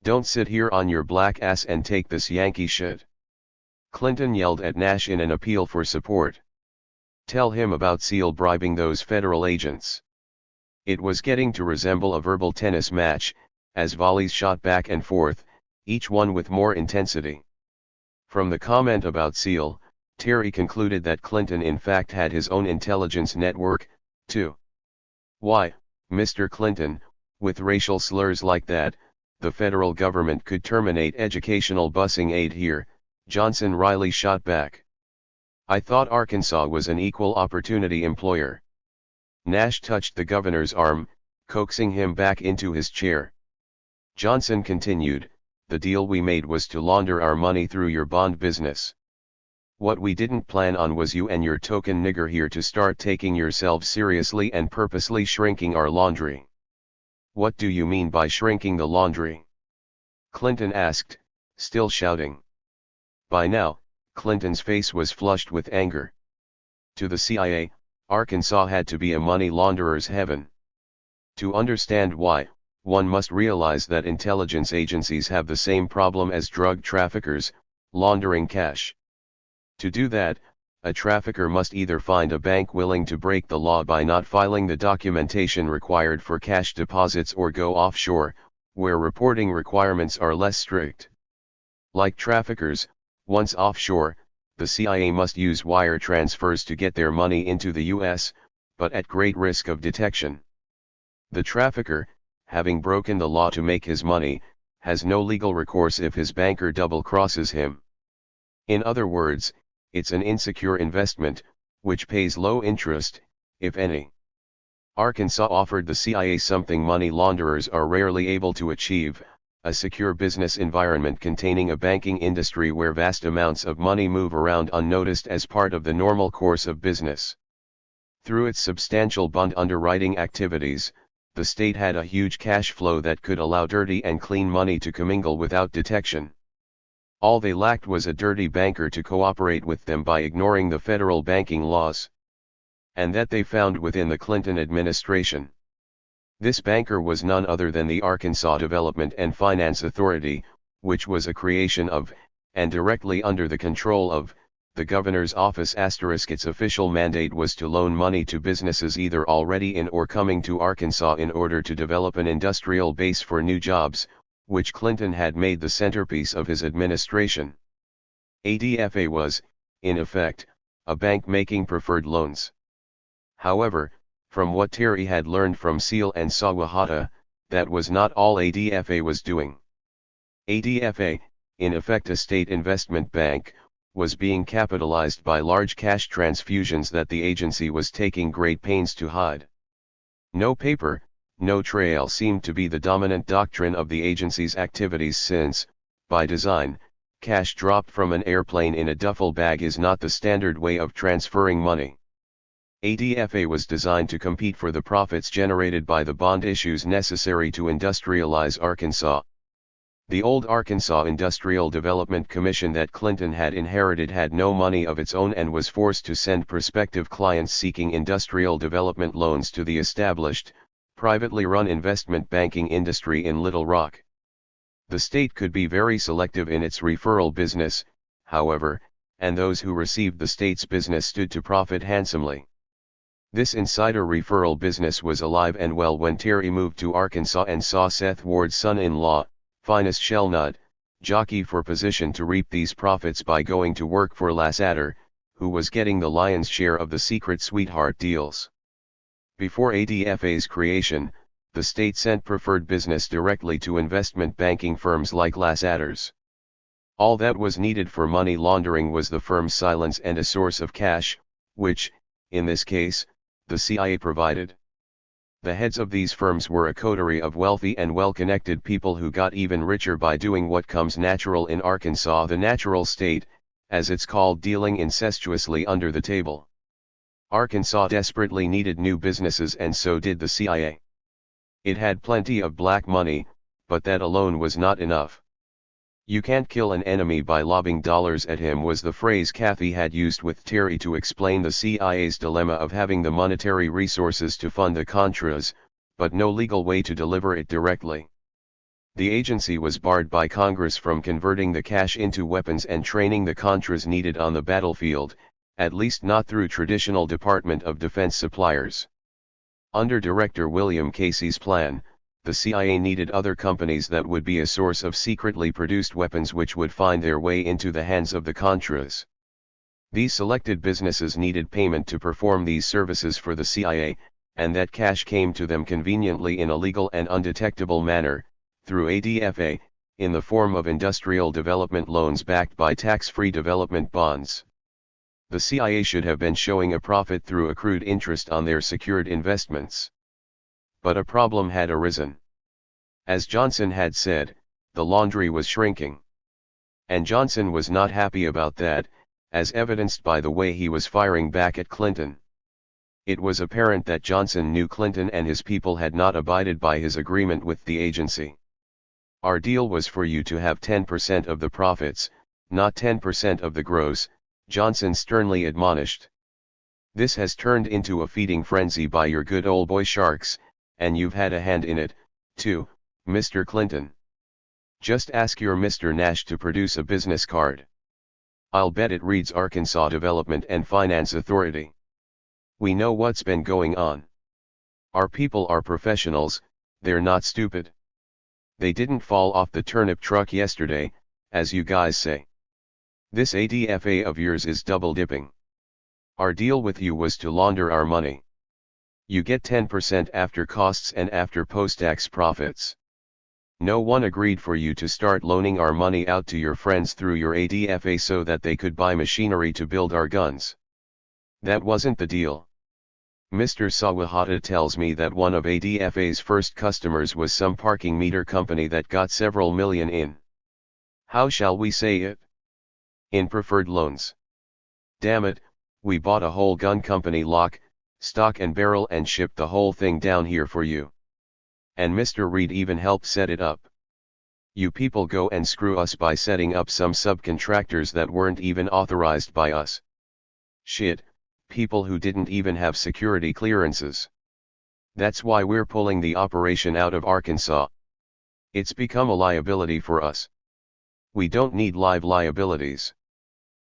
don't sit here on your black ass and take this Yankee shit." Clinton yelled at Nash in an appeal for support. "Tell him about Seal bribing those federal agents." It was getting to resemble a verbal tennis match, as volleys shot back and forth, each one with more intensity. From the comment about Seal, Terry concluded that Clinton in fact had his own intelligence network, too. "Why, Mr. Clinton, with racial slurs like that, the federal government could terminate educational busing aid here," Johnson wryly shot back. "I thought Arkansas was an equal opportunity employer." Nash touched the governor's arm, coaxing him back into his chair. Johnson continued, "The deal we made was to launder our money through your bond business. What we didn't plan on was you and your token nigger here to start taking yourselves seriously and purposely shrinking our laundry." "What do you mean by shrinking the laundry?" Clinton asked, still shouting. By now, Clinton's face was flushed with anger. To the CIA, Arkansas had to be a money launderer's heaven. To understand why, one must realize that intelligence agencies have the same problem as drug traffickers, laundering cash. To do that, a trafficker must either find a bank willing to break the law by not filing the documentation required for cash deposits or go offshore, where reporting requirements are less strict. Like traffickers, once offshore, the CIA must use wire transfers to get their money into the US, but at great risk of detection. The trafficker, having broken the law to make his money, has no legal recourse if his banker double-crosses him. In other words, it's an insecure investment, which pays low interest, if any. Arkansas offered the CIA something money launderers are rarely able to achieve: a secure business environment containing a banking industry where vast amounts of money move around unnoticed as part of the normal course of business. Through its substantial bond underwriting activities, the state had a huge cash flow that could allow dirty and clean money to commingle without detection. All they lacked was a dirty banker to cooperate with them by ignoring the federal banking laws. And that they found within the Clinton administration. This banker was none other than the Arkansas Development and Finance Authority, which was a creation of, and directly under the control of, the governor's office. Its official mandate was to loan money to businesses either already in or coming to Arkansas in order to develop an industrial base for new jobs, which Clinton had made the centerpiece of his administration. ADFA was, in effect, a bank making preferred loans. However, from what Terry had learned from Seal and Sawahata, that was not all ADFA was doing. ADFA, in effect a state investment bank, was being capitalized by large cash transfusions that the agency was taking great pains to hide. No paper, no trail seemed to be the dominant doctrine of the agency's activities since, by design, cash dropped from an airplane in a duffel bag is not the standard way of transferring money. ADFA was designed to compete for the profits generated by the bond issues necessary to industrialize Arkansas. The old Arkansas Industrial Development Commission that Clinton had inherited had no money of its own and was forced to send prospective clients seeking industrial development loans to the established, privately run investment banking industry in Little Rock. The state could be very selective in its referral business, however, and those who received the state's business stood to profit handsomely. This insider referral business was alive and well when Terry moved to Arkansas and saw Seth Ward's son-in-law, Finis Shellnut, jockey for position to reap these profits by going to work for Lasseter, who was getting the lion's share of the secret sweetheart deals. Before ADFA's creation, the state sent preferred business directly to investment banking firms like Lasseter's. All that was needed for money laundering was the firm's silence and a source of cash, which, in this case, the CIA provided. The heads of these firms were a coterie of wealthy and well-connected people who got even richer by doing what comes natural in Arkansas, the natural state, as it's called, dealing incestuously under the table. Arkansas desperately needed new businesses and so did the CIA. It had plenty of black money, but that alone was not enough. "You can't kill an enemy by lobbing dollars at him" was the phrase Kathy had used with Terry to explain the CIA's dilemma of having the monetary resources to fund the Contras, but no legal way to deliver it directly. The agency was barred by Congress from converting the cash into weapons and training the Contras needed on the battlefield, at least not through traditional Department of Defense suppliers. Under Director William Casey's plan, the CIA needed other companies that would be a source of secretly produced weapons which would find their way into the hands of the Contras. These selected businesses needed payment to perform these services for the CIA, and that cash came to them conveniently in a legal and undetectable manner, through ADFA, in the form of industrial development loans backed by tax-free development bonds. The CIA should have been showing a profit through accrued interest on their secured investments. But a problem had arisen. As Johnson had said, the laundry was shrinking. And Johnson was not happy about that, as evidenced by the way he was firing back at Clinton. It was apparent that Johnson knew Clinton and his people had not abided by his agreement with the agency. "Our deal was for you to have 10% of the profits, not 10% of the gross," Johnson sternly admonished. "This has turned into a feeding frenzy by your good old boy sharks, and you've had a hand in it, too, Mr. Clinton. Just ask your Mr. Nash to produce a business card. I'll bet it reads Arkansas Development and Finance Authority. We know what's been going on. Our people are professionals, they're not stupid. They didn't fall off the turnip truck yesterday, as you guys say. This ADFA of yours is double dipping. Our deal with you was to launder our money. You get 10% after costs and after post-tax profits. No one agreed for you to start loaning our money out to your friends through your ADFA so that they could buy machinery to build our guns. That wasn't the deal. Mr. Sawahata tells me that one of ADFA's first customers was some parking meter company that got several million in. How shall we say it? In preferred loans. Damn it, we bought a whole gun company lock, stock and barrel and shipped the whole thing down here for you. And Mr. Reed even helped set it up. You people go and screw us by setting up some subcontractors that weren't even authorized by us. Shit, people who didn't even have security clearances. That's why we're pulling the operation out of Arkansas. It's become a liability for us. We don't need live liabilities.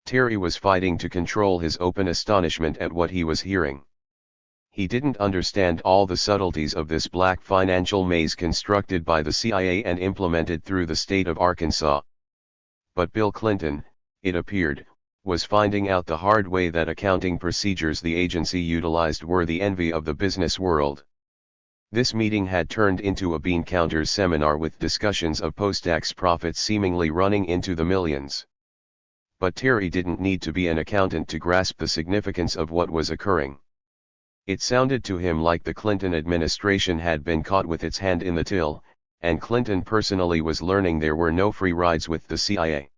Terry was fighting to control his open astonishment at what he was hearing. He didn't understand all the subtleties of this black financial maze constructed by the CIA and implemented through the state of Arkansas. But Bill Clinton, it appeared, was finding out the hard way that accounting procedures the agency utilized were the envy of the business world. This meeting had turned into a bean counters seminar with discussions of post-tax profits seemingly running into the millions. But Terry didn't need to be an accountant to grasp the significance of what was occurring. It sounded to him like the Clinton administration had been caught with its hand in the till, and Clinton personally was learning there were no free rides with the CIA.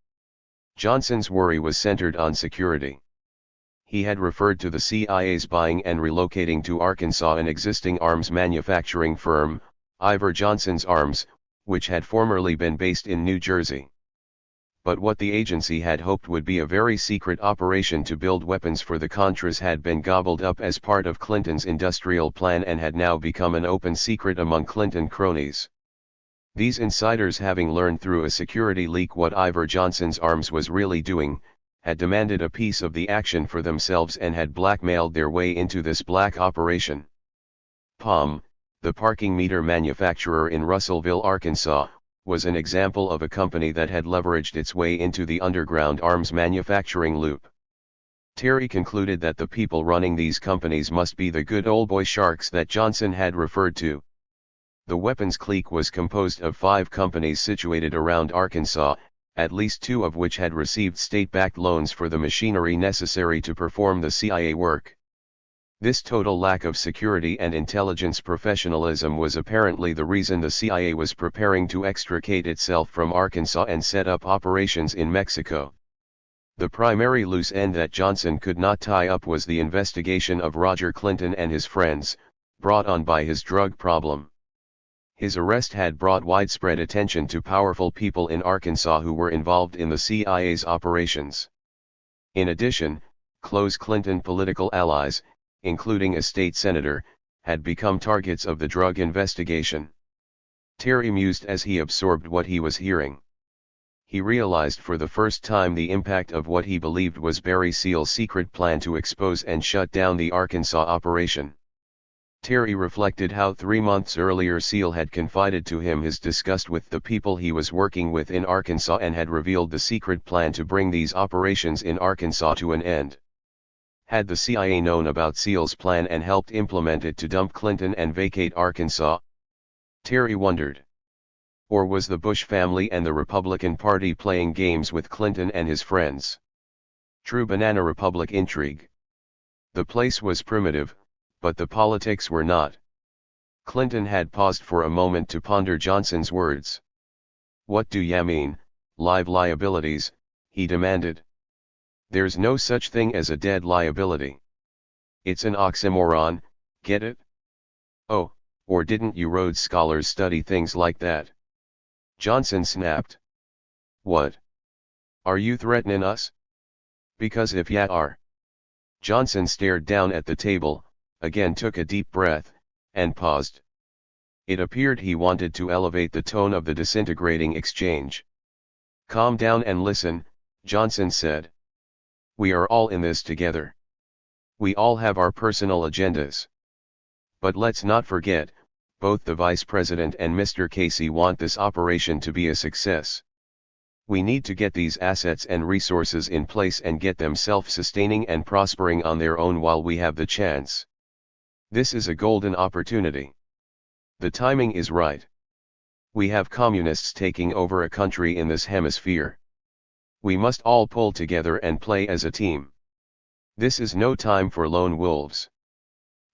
Johnson's worry was centered on security. He had referred to the CIA's buying and relocating to Arkansas an existing arms manufacturing firm, Iver Johnson's Arms, which had formerly been based in New Jersey. But what the agency had hoped would be a very secret operation to build weapons for the Contras had been gobbled up as part of Clinton's industrial plan and had now become an open secret among Clinton cronies. These insiders, having learned through a security leak what Iver Johnson's Arms was really doing, had demanded a piece of the action for themselves and had blackmailed their way into this black operation. POM, the parking meter manufacturer in Russellville, Arkansas, was an example of a company that had leveraged its way into the underground arms manufacturing loop. Terry concluded that the people running these companies must be the good old boy sharks that Johnson had referred to. The weapons clique was composed of 5 companies situated around Arkansas, at least 2 of which had received state-backed loans for the machinery necessary to perform the CIA work. This total lack of security and intelligence professionalism was apparently the reason the CIA was preparing to extricate itself from Arkansas and set up operations in Mexico. The primary loose end that Johnson could not tie up was the investigation of Roger Clinton and his friends, brought on by his drug problem. His arrest had brought widespread attention to powerful people in Arkansas who were involved in the CIA's operations. In addition, close Clinton political allies, including a state senator, had become targets of the drug investigation. Terry mused as he absorbed what he was hearing. He realized for the first time the impact of what he believed was Barry Seal's secret plan to expose and shut down the Arkansas operation. Terry reflected how 3 months earlier Seal had confided to him his disgust with the people he was working with in Arkansas and had revealed the secret plan to bring these operations in Arkansas to an end. Had the CIA known about Seal's plan and helped implement it to dump Clinton and vacate Arkansas? Terry wondered. Or was the Bush family and the Republican Party playing games with Clinton and his friends? True banana republic intrigue. The place was primitive, but the politics were not. Clinton had paused for a moment to ponder Johnson's words. "What do ya mean, live liabilities?" he demanded. "There's no such thing as a dead liability. It's an oxymoron, get it? Oh, or didn't you Rhodes scholars study things like that?" Johnson snapped. "What? Are you threatening us? Because if ya are." Johnson stared down at the table, again took a deep breath, and paused. It appeared he wanted to elevate the tone of the disintegrating exchange. "Calm down and listen," Johnson said. "We are all in this together. We all have our personal agendas. But let's not forget, both the Vice President and Mr. Casey want this operation to be a success. We need to get these assets and resources in place and get them self-sustaining and prospering on their own while we have the chance. This is a golden opportunity. The timing is right. We have communists taking over a country in this hemisphere. We must all pull together and play as a team. This is no time for lone wolves.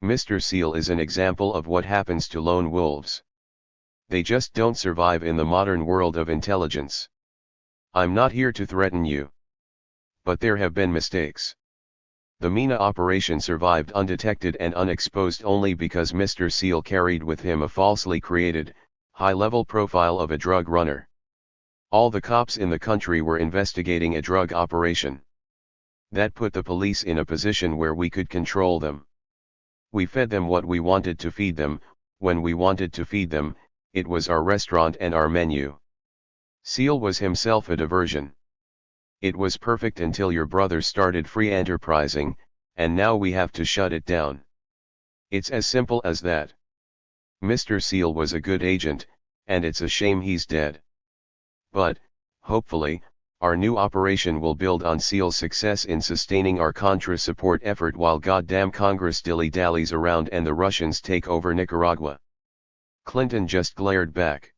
Mr. Seal is an example of what happens to lone wolves. They just don't survive in the modern world of intelligence. I'm not here to threaten you. But there have been mistakes. The Mina operation survived undetected and unexposed only because Mr. Seal carried with him a falsely created, high-level profile of a drug runner. All the cops in the country were investigating a drug operation. That put the police in a position where we could control them. We fed them what we wanted to feed them, when we wanted to feed them. It was our restaurant and our menu. Seal was himself a diversion. It was perfect until your brother started free enterprising, and now we have to shut it down. It's as simple as that. Mr. Seal was a good agent, and it's a shame he's dead. But, hopefully, our new operation will build on Seal's success in sustaining our Contra support effort while goddamn Congress dilly-dallies around and the Russians take over Nicaragua. Clinton just glared back.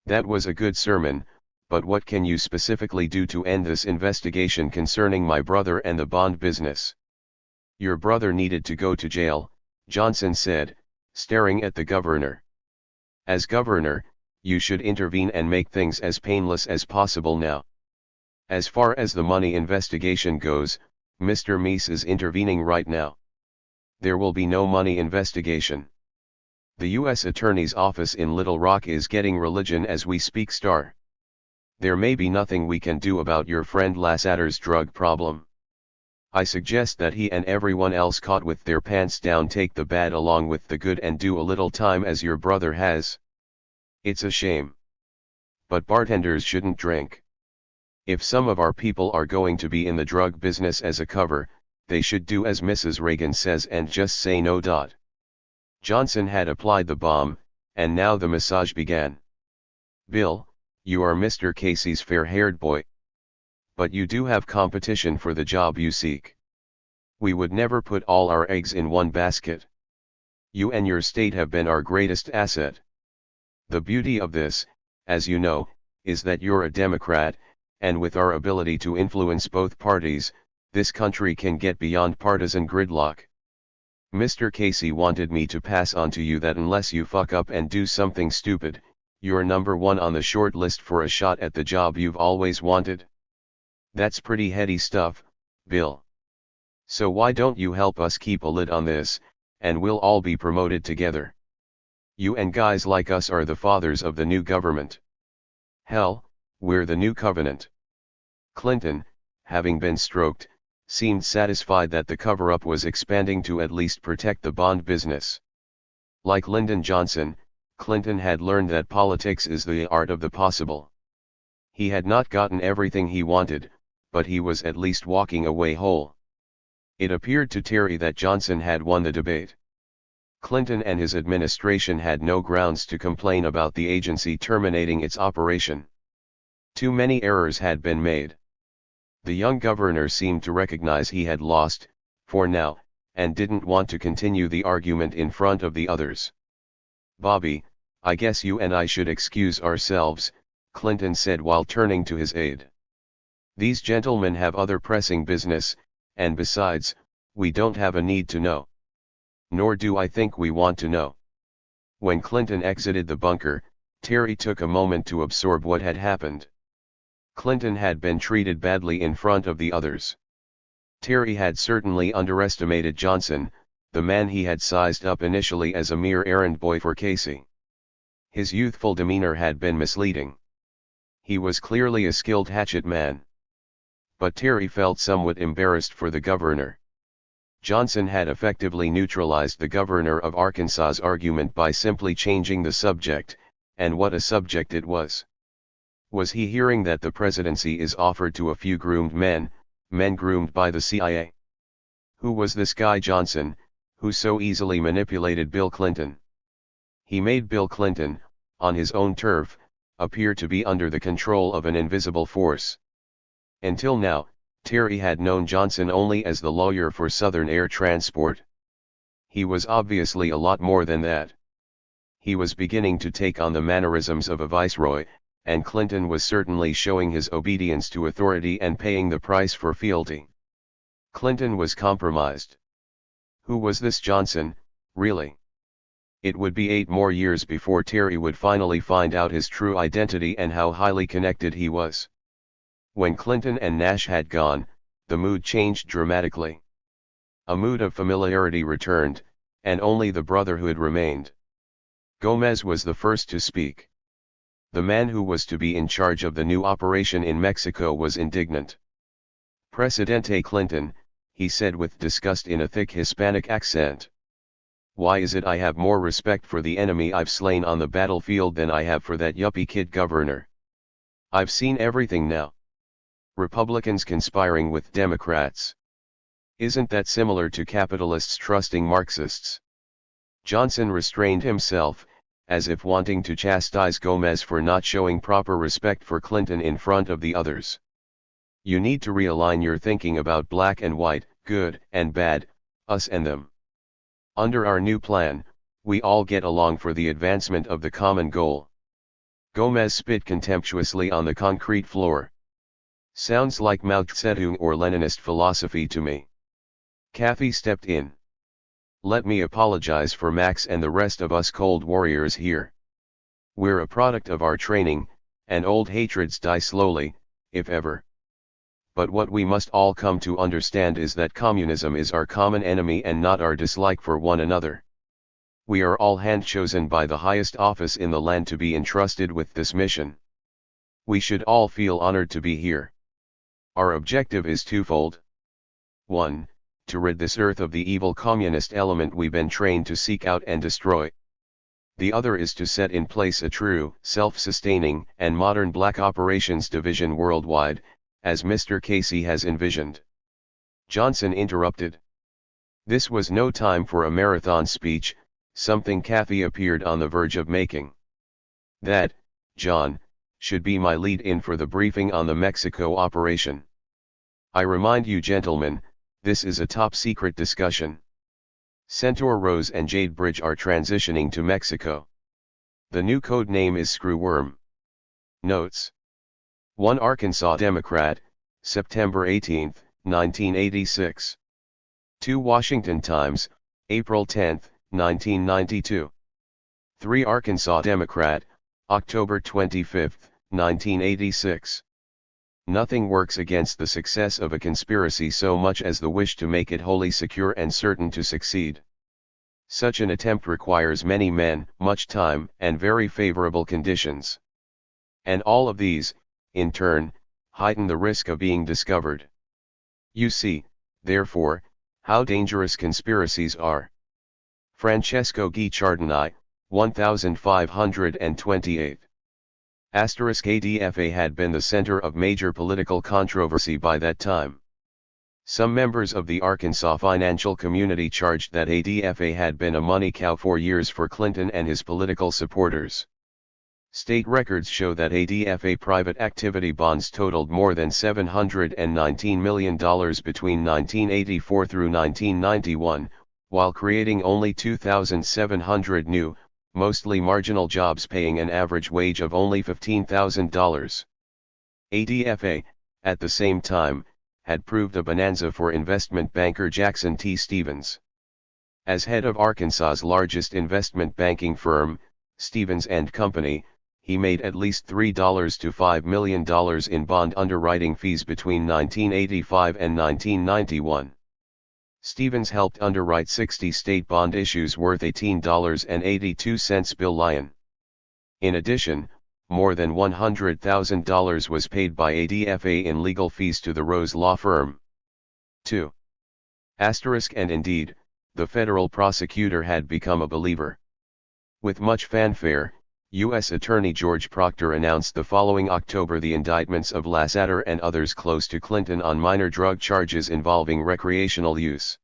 That was a good sermon, but what can you specifically do to end this investigation concerning my brother and the bond business? Your brother needed to go to jail, Johnson said, staring at the governor. As governor, you should intervene and make things as painless as possible now. As far as the money investigation goes, Mr. Meese is intervening right now. There will be no money investigation. The U.S. Attorney's Office in Little Rock is getting religion as we speak. There may be nothing we can do about your friend Lasseter's drug problem. I suggest that he and everyone else caught with their pants down take the bad along with the good and do a little time as your brother has. It's a shame. But bartenders shouldn't drink. If some of our people are going to be in the drug business as a cover, they should do as Mrs. Reagan says and just say no. Johnson had applied the bomb, and now the massage began. Bill, you are Mr. Casey's fair-haired boy. But you do have competition for the job you seek. We would never put all our eggs in one basket. You and your state have been our greatest asset. The beauty of this, as you know, is that you're a Democrat, and with our ability to influence both parties, this country can get beyond partisan gridlock. Mr. Casey wanted me to pass on to you that unless you fuck up and do something stupid, you're number one on the short list for a shot at the job you've always wanted. That's pretty heady stuff, Bill. So why don't you help us keep a lid on this, and we'll all be promoted together. You and guys like us are the fathers of the new government. Hell, we're the new covenant. Clinton, having been stroked, seemed satisfied that the cover-up was expanding to at least protect the bond business. Like Lyndon Johnson, Clinton had learned that politics is the art of the possible. He had not gotten everything he wanted, but he was at least walking away whole. It appeared to Terry that Johnson had won the debate. Clinton and his administration had no grounds to complain about the agency terminating its operation. Too many errors had been made. The young governor seemed to recognize he had lost, for now, and didn't want to continue the argument in front of the others. Bobby, I guess you and I should excuse ourselves, Clinton said while turning to his aide. These gentlemen have other pressing business, and besides, we don't have a need to know. Nor do I think we want to know. When Clinton exited the bunker, Terry took a moment to absorb what had happened. Clinton had been treated badly in front of the others. Terry had certainly underestimated Johnson, the man he had sized up initially as a mere errand boy for Casey. His youthful demeanor had been misleading. He was clearly a skilled hatchet man. But Terry felt somewhat embarrassed for the governor. Johnson had effectively neutralized the governor of Arkansas's argument by simply changing the subject, and what a subject it was. Was he hearing that the presidency is offered to a few groomed men groomed by the CIA? Who was this guy Johnson, who so easily manipulated Bill Clinton? He made Bill Clinton, on his own turf, appear to be under the control of an invisible force. Until now, Terry had known Johnson only as the lawyer for Southern Air Transport. He was obviously a lot more than that. he was beginning to take on the mannerisms of a viceroy, and Clinton was certainly showing his obedience to authority and paying the price for fealty. Clinton was compromised. Who was this Johnson, really? It would be 8 more years before Terry would finally find out his true identity and how highly connected he was. When Clinton and Nash had gone, the mood changed dramatically. A mood of familiarity returned, and only the brotherhood remained. Gomez was the first to speak. The man who was to be in charge of the new operation in Mexico was indignant. "Presidente Clinton," he said with disgust in a thick Hispanic accent. "Why is it I have more respect for the enemy I've slain on the battlefield than I have for that yuppie kid governor? I've seen everything now. Republicans conspiring with Democrats. Isn't that similar to capitalists trusting Marxists?" Johnson restrained himself, as if wanting to chastise Gomez for not showing proper respect for Clinton in front of the others. "You need to realign your thinking about black and white, good and bad, us and them. Under our new plan, we all get along for the advancement of the common goal." Gomez spit contemptuously on the concrete floor. "Sounds like Mao Zedong or Leninist philosophy to me." Kathy stepped in. "Let me apologize for Max and the rest of us cold warriors here. We're a product of our training, and old hatreds die slowly, if ever. But what we must all come to understand is that communism is our common enemy and not our dislike for one another. We are all hand-chosen by the highest office in the land to be entrusted with this mission. We should all feel honored to be here. Our objective is twofold. 1. To rid this earth of the evil communist element we've been trained to seek out and destroy. The other is to set in place a true, self-sustaining, and modern Black Operations Division worldwide, as Mr. Casey has envisioned." Johnson interrupted. This was no time for a marathon speech, something Kathy appeared on the verge of making. "That, John, should be my lead-in for the briefing on the Mexico operation. I remind you gentlemen, this is a top-secret discussion. Centaur Rose and Jade Bridge are transitioning to Mexico. The new code name is Screwworm. Notes. 1 Arkansas Democrat, September 18, 1986. 2 Washington Times, April 10, 1992. 3 Arkansas Democrat, October 25, 1986. Nothing works against the success of a conspiracy so much as the wish to make it wholly secure and certain to succeed. Such an attempt requires many men, much time, and very favorable conditions. And all of these, in turn, heighten the risk of being discovered. You see, therefore, how dangerous conspiracies are. Francesco Guicciardini, 1528. ADFA had been the center of major political controversy by that time. Some members of the Arkansas financial community charged that ADFA had been a money cow for years for Clinton and his political supporters. State records show that ADFA private activity bonds totaled more than $719 million between 1984 through 1991, while creating only 2,700 new, mostly marginal jobs paying an average wage of only $15,000. ADFA, at the same time, had proved a bonanza for investment banker Jackson T. Stevens. As head of Arkansas's largest investment banking firm, Stevens and Company, he made at least $3 to $5 million in bond underwriting fees between 1985 and 1991. Stevens helped underwrite 60 state bond issues worth $18.82 billion. In addition, more than $100,000 was paid by ADFA in legal fees to the Rose law firm. 2. And indeed, the federal prosecutor had become a believer. With much fanfare, U.S. Attorney George Proctor announced the following October the indictments of Lasseter and others close to Clinton on minor drug charges involving recreational use.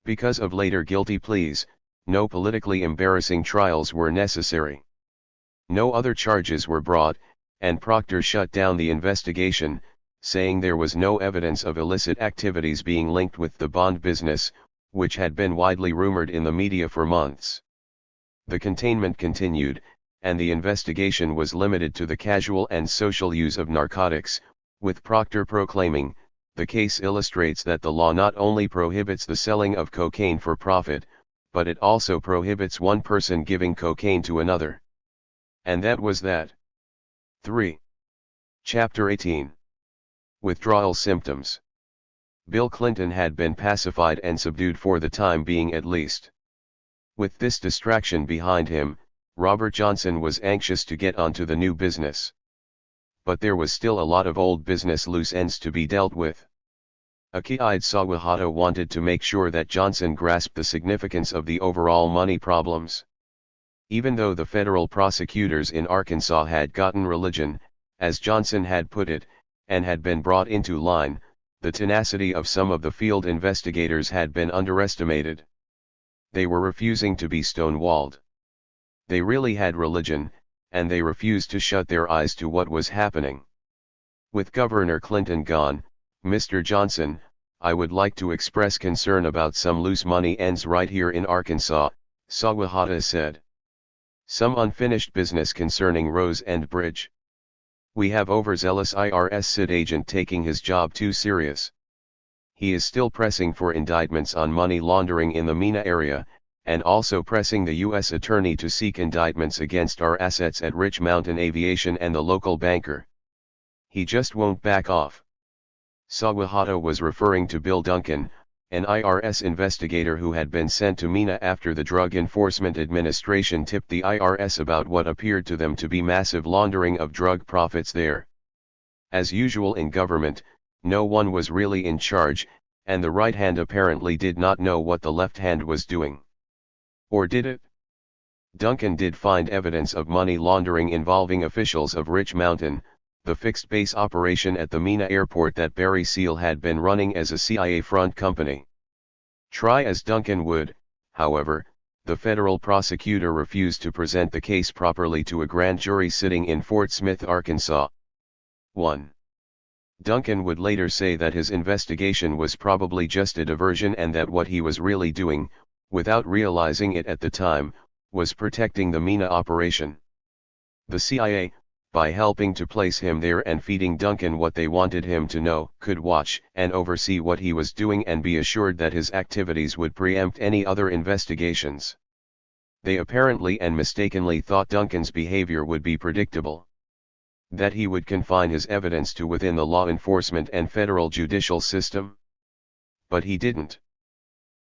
Because of later guilty pleas, no politically embarrassing trials were necessary. No other charges were brought, and Proctor shut down the investigation, saying there was no evidence of illicit activities being linked with the bond business, which had been widely rumored in the media for months. The containment continued, and the investigation was limited to the casual and social use of narcotics, with Proctor proclaiming, "The case illustrates that the law not only prohibits the selling of cocaine for profit, but it also prohibits one person giving cocaine to another." And that was that. 3. Chapter 18. Withdrawal symptoms. Bill Clinton had been pacified and subdued for the time being at least. With this distraction behind him, Robert Johnson was anxious to get on to the new business. But there was still a lot of old business loose ends to be dealt with. A keen-eyed Sawahata wanted to make sure that Johnson grasped the significance of the overall money problems. Even though the federal prosecutors in Arkansas had gotten religion, as Johnson had put it, and had been brought into line, the tenacity of some of the field investigators had been underestimated. They were refusing to be stonewalled. They really had religion, and they refused to shut their eyes to what was happening. With Governor Clinton gone, "Mr. Johnson, I would like to express concern about some loose money ends right here in Arkansas," Sawahata said. "Some unfinished business concerning Rose End Bridge. We have overzealous IRS SID agent taking his job too serious. He is still pressing for indictments on money laundering in the MENA area, and also pressing the U.S. Attorney to seek indictments against our assets at Rich Mountain Aviation and the local banker. He just won't back off." Sawahata was referring to Bill Duncan, an IRS investigator who had been sent to MENA after the Drug Enforcement Administration tipped the IRS about what appeared to them to be massive laundering of drug profits there. As usual in government, no one was really in charge, and the right hand apparently did not know what the left hand was doing. Or did it? Duncan did find evidence of money laundering involving officials of Rich Mountain, the fixed base operation at the MENA airport that Barry Seal had been running as a CIA front company. Try as Duncan would, however, the federal prosecutor refused to present the case properly to a grand jury sitting in Fort Smith, Arkansas. 1. Duncan would later say that his investigation was probably just a diversion and that what he was really doing, without realizing it at the time, was protecting the MENA operation. The CIA, by helping to place him there and feeding Duncan what they wanted him to know, could watch and oversee what he was doing and be assured that his activities would preempt any other investigations. They apparently and mistakenly thought Duncan's behavior would be predictable. That he would confine his evidence to within the law enforcement and federal judicial system. But he didn't.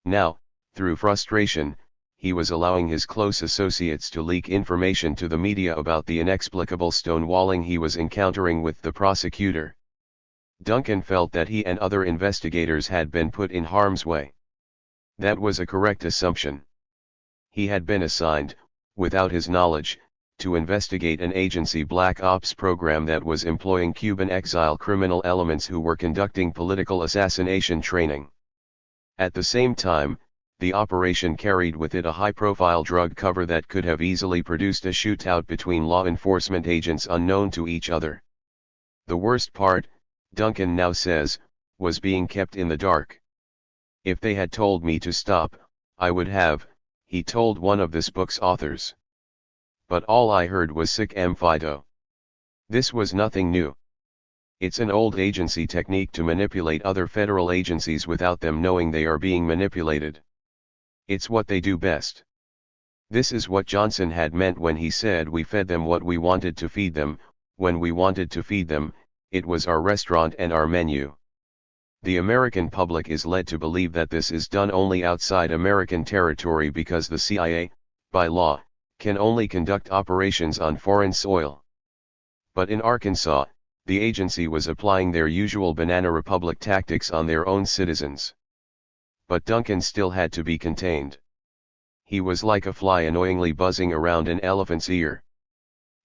Now, through frustration, he was allowing his close associates to leak information to the media about the inexplicable stonewalling he was encountering with the prosecutor. Duncan felt that he and other investigators had been put in harm's way. That was a correct assumption. He had been assigned, without his knowledge, to investigate an agency black ops program that was employing Cuban exile criminal elements who were conducting political assassination training. At the same time, the operation carried with it a high-profile drug cover that could have easily produced a shootout between law enforcement agents unknown to each other. The worst part, Duncan now says, was being kept in the dark. "If they had told me to stop, I would have," he told one of this book's authors. "But all I heard was sic fido." This was nothing new. It's an old agency technique to manipulate other federal agencies without them knowing they are being manipulated. It's what they do best. This is what Johnson had meant when he said we fed them what we wanted to feed them. When we wanted to feed them, it was our restaurant and our menu. The American public is led to believe that this is done only outside American territory because the CIA, by law, can only conduct operations on foreign soil. But in Arkansas, the agency was applying their usual banana republic tactics on their own citizens. But Duncan still had to be contained. He was like a fly annoyingly buzzing around an elephant's ear.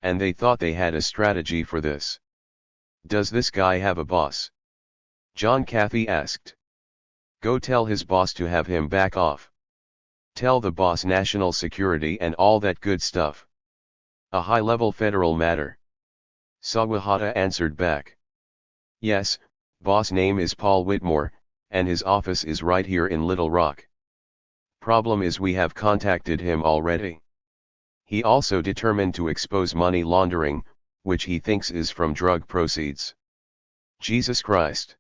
And they thought they had a strategy for this. "Does this guy have a boss?" John Cathy asked. "Go tell his boss to have him back off. Tell the boss national security and all that good stuff. A high-level federal matter." Sawahata answered back. "Yes, boss name is Paul Whitmore, and his office is right here in Little Rock. Problem is we have contacted him already. He also determined to expose money laundering, which he thinks is from drug proceeds. Jesus Christ.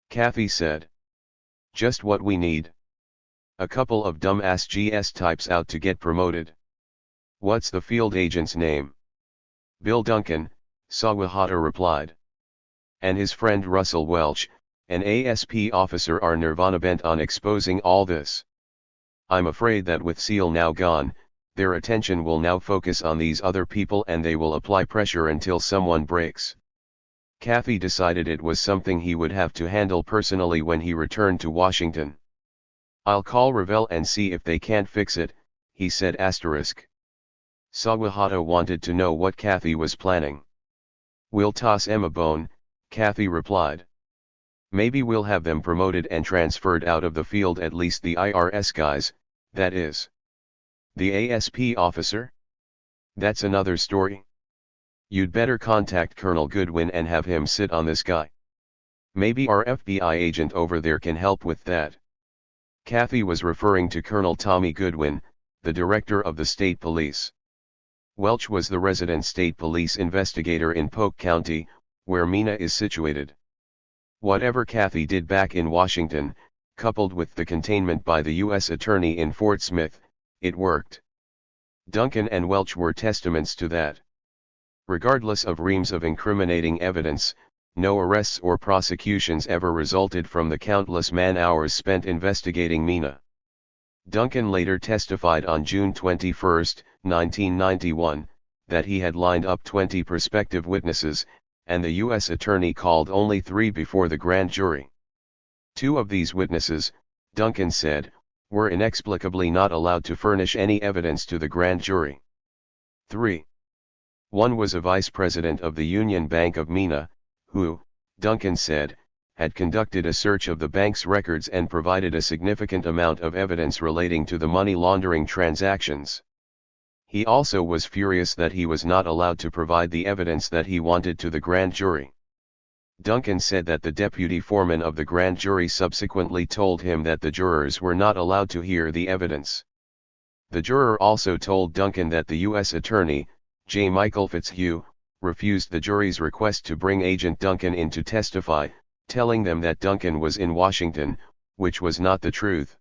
Kathy said. Just what we need. A couple of dumbass GS types out to get promoted. What's the field agent's name? Bill Duncan, Sawahata replied. And his friend Russell Welch, an ASP officer, are nirvana bent on exposing all this. I'm afraid that with SEAL now gone, their attention will now focus on these other people and they will apply pressure until someone breaks. Kathy decided it was something he would have to handle personally when he returned to Washington. I'll call Revell and see if they can't fix it, he said. Sawahata wanted to know what Kathy was planning. We'll toss Em a bone, Kathy replied. Maybe we'll have them promoted and transferred out of the field, at least the IRS guys, that is. The ASP officer? That's another story. You'd better contact Colonel Goodwin and have him sit on this guy. Maybe our FBI agent over there can help with that. Kathy was referring to Colonel Tommy Goodwin, the director of the state police. Welch was the resident state police investigator in Polk County, where Mena is situated. Whatever Kathy did back in Washington, coupled with the containment by the U.S. Attorney in Fort Smith, it worked. Duncan and Welch were testaments to that. Regardless of reams of incriminating evidence, no arrests or prosecutions ever resulted from the countless man-hours spent investigating Mena. Duncan later testified on June 21, 1991, that he had lined up 20 prospective witnesses, and the U.S. Attorney called only 3 before the grand jury. 2 of these witnesses, Duncan said, were inexplicably not allowed to furnish any evidence to the grand jury. 3. One was a vice president of the Union Bank of Mena, who, Duncan said, had conducted a search of the bank's records and provided a significant amount of evidence relating to the money laundering transactions. He also was furious that he was not allowed to provide the evidence that he wanted to the grand jury. Duncan said that the deputy foreman of the grand jury subsequently told him that the jurors were not allowed to hear the evidence. The juror also told Duncan that the U.S. Attorney, J. Michael Fitzhugh, refused the jury's request to bring Agent Duncan in to testify, telling them that Duncan was in Washington, which was not the truth.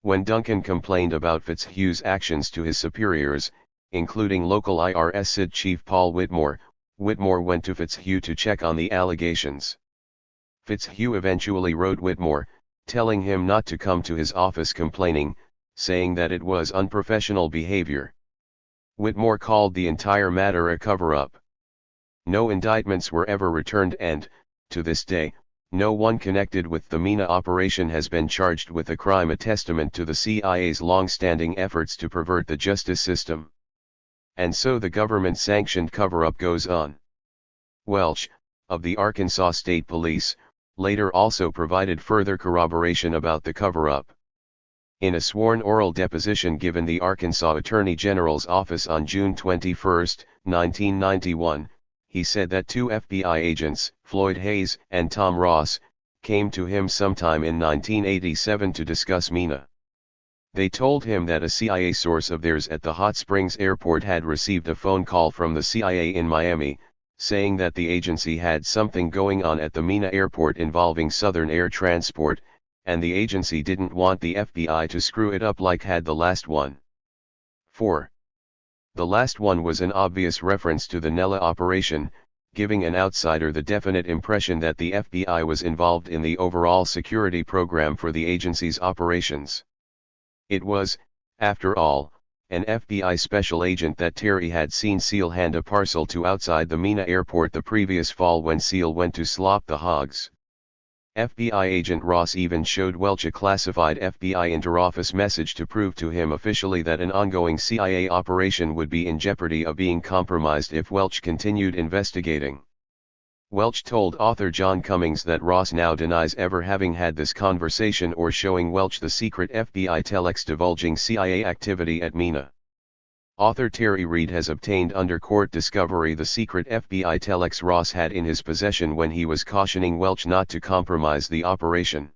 When Duncan complained about Fitzhugh's actions to his superiors, including local IRS SID Chief Paul Whitmore, Whitmore went to Fitzhugh to check on the allegations. Fitzhugh eventually wrote Whitmore, telling him not to come to his office complaining, saying that it was unprofessional behavior. Whitmore called the entire matter a cover-up. No indictments were ever returned and, to this day, no one connected with the Mena operation has been charged with a crime, a testament to the CIA's long-standing efforts to pervert the justice system. And so the government-sanctioned cover-up goes on. Welch, of the Arkansas State Police, later also provided further corroboration about the cover-up. In a sworn oral deposition given the Arkansas Attorney General's office on June 21, 1991, he said that 2 FBI agents, Floyd Hayes and Tom Ross, came to him sometime in 1987 to discuss Mena. They told him that a CIA source of theirs at the Hot Springs airport had received a phone call from the CIA in Miami, saying that the agency had something going on at the Mena airport involving Southern Air Transport, and the agency didn't want the FBI to screw it up like had the last one. 4. The last one was an obvious reference to the Nella operation, giving an outsider the definite impression that the FBI was involved in the overall security program for the agency's operations. It was, after all, an FBI special agent that Terry had seen SEAL hand a parcel to outside the Mena airport the previous fall when SEAL went to slop the hogs. FBI agent Ross even showed Welch a classified FBI interoffice message to prove to him officially that an ongoing CIA operation would be in jeopardy of being compromised if Welch continued investigating. Welch told author John Cummings that Ross now denies ever having had this conversation or showing Welch the secret FBI telex divulging CIA activity at Mena. Author Terry Reid has obtained under court discovery the secret FBI telex Ross had in his possession when he was cautioning Welch not to compromise the operation.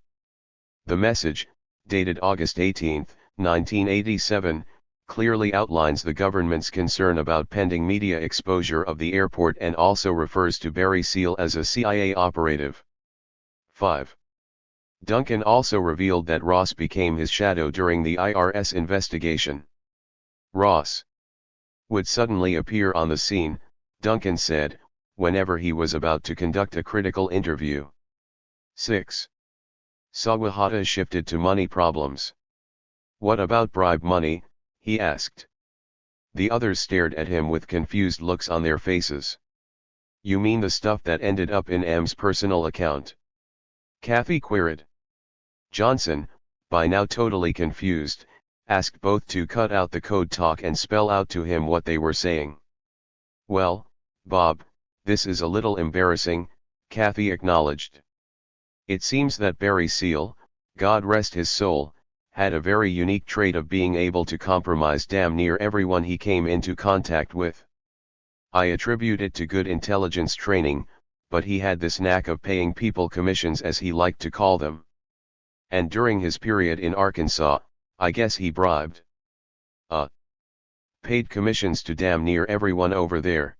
The message, dated August 18, 1987, clearly outlines the government's concern about pending media exposure of the airport and also refers to Barry Seal as a CIA operative. 5. Duncan also revealed that Ross became his shadow during the IRS investigation. Ross would suddenly appear on the scene, Duncan said, whenever he was about to conduct a critical interview. 6. Sawahata shifted to money problems. What about bribe money? He asked. The others stared at him with confused looks on their faces. You mean the stuff that ended up in M's personal account? Kathy queried. Johnson, by now totally confused, asked both to cut out the code talk and spell out to him what they were saying. Well, Bob, this is a little embarrassing, Kathy acknowledged. It seems that Barry Seal, God rest his soul, had a very unique trait of being able to compromise damn near everyone he came into contact with. I attribute it to good intelligence training, but he had this knack of paying people commissions, as he liked to call them. And during his period in Arkansas, I guess he bribed. Paid commissions to damn near everyone over there.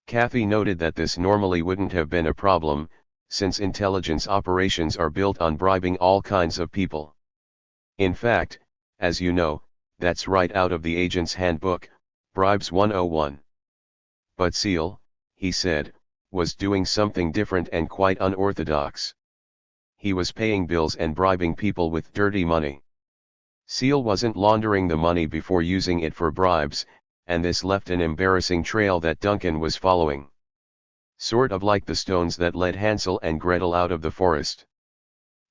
Kathy noted that this normally wouldn't have been a problem, since intelligence operations are built on bribing all kinds of people. In fact, as you know, that's right out of the agent's handbook, Bribes 101. But Seal, he said, was doing something different and quite unorthodox. He was paying bills and bribing people with dirty money. Seal wasn't laundering the money before using it for bribes, and this left an embarrassing trail that Duncan was following. Sort of like the stones that led Hansel and Gretel out of the forest.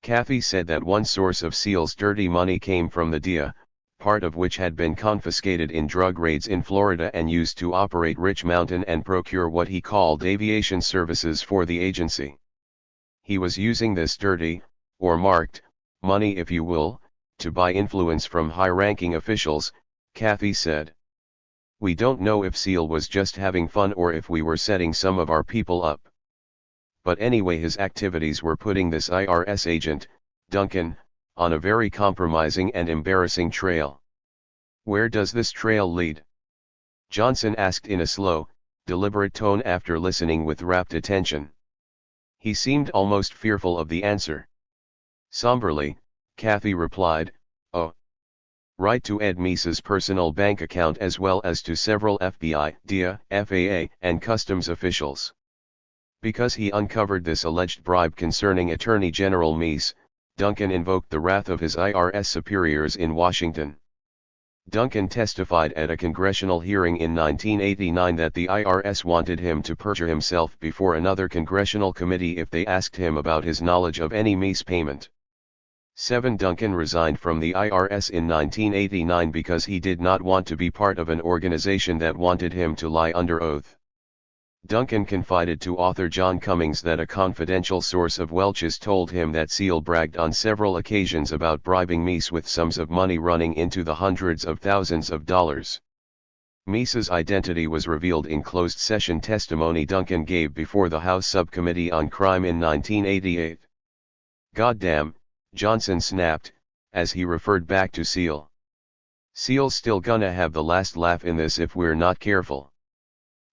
Kathy said that one source of Seal's dirty money came from the DIA, part of which had been confiscated in drug raids in Florida and used to operate Rich Mountain and procure what he called aviation services for the agency. He was using this dirty, or marked, money if you will, to buy influence from high-ranking officials, Kathy said. We don't know if Seal was just having fun or if we were setting some of our people up. But anyway, his activities were putting this IRS agent, Duncan, on a very compromising and embarrassing trail. Where does this trail lead? Johnson asked in a slow, deliberate tone after listening with rapt attention. He seemed almost fearful of the answer. Somberly, Kathy replied, oh. Right to Ed Meese's personal bank account as well as to several FBI, DIA, FAA, and Customs officials. Because he uncovered this alleged bribe concerning Attorney General Meese, Duncan invoked the wrath of his IRS superiors in Washington. Duncan testified at a congressional hearing in 1989 that the IRS wanted him to perjure himself before another congressional committee if they asked him about his knowledge of any Meese payment. 7. Duncan resigned from the IRS in 1989 because he did not want to be part of an organization that wanted him to lie under oath. Duncan confided to author John Cummings that a confidential source of Welch's told him that Seal bragged on several occasions about bribing Meese with sums of money running into the hundreds of thousands of dollars. Meese's identity was revealed in closed-session testimony Duncan gave before the House Subcommittee on Crime in 1988. "Goddamn," Johnson snapped, as he referred back to Seal. "Seal's still gonna have the last laugh in this if we're not careful.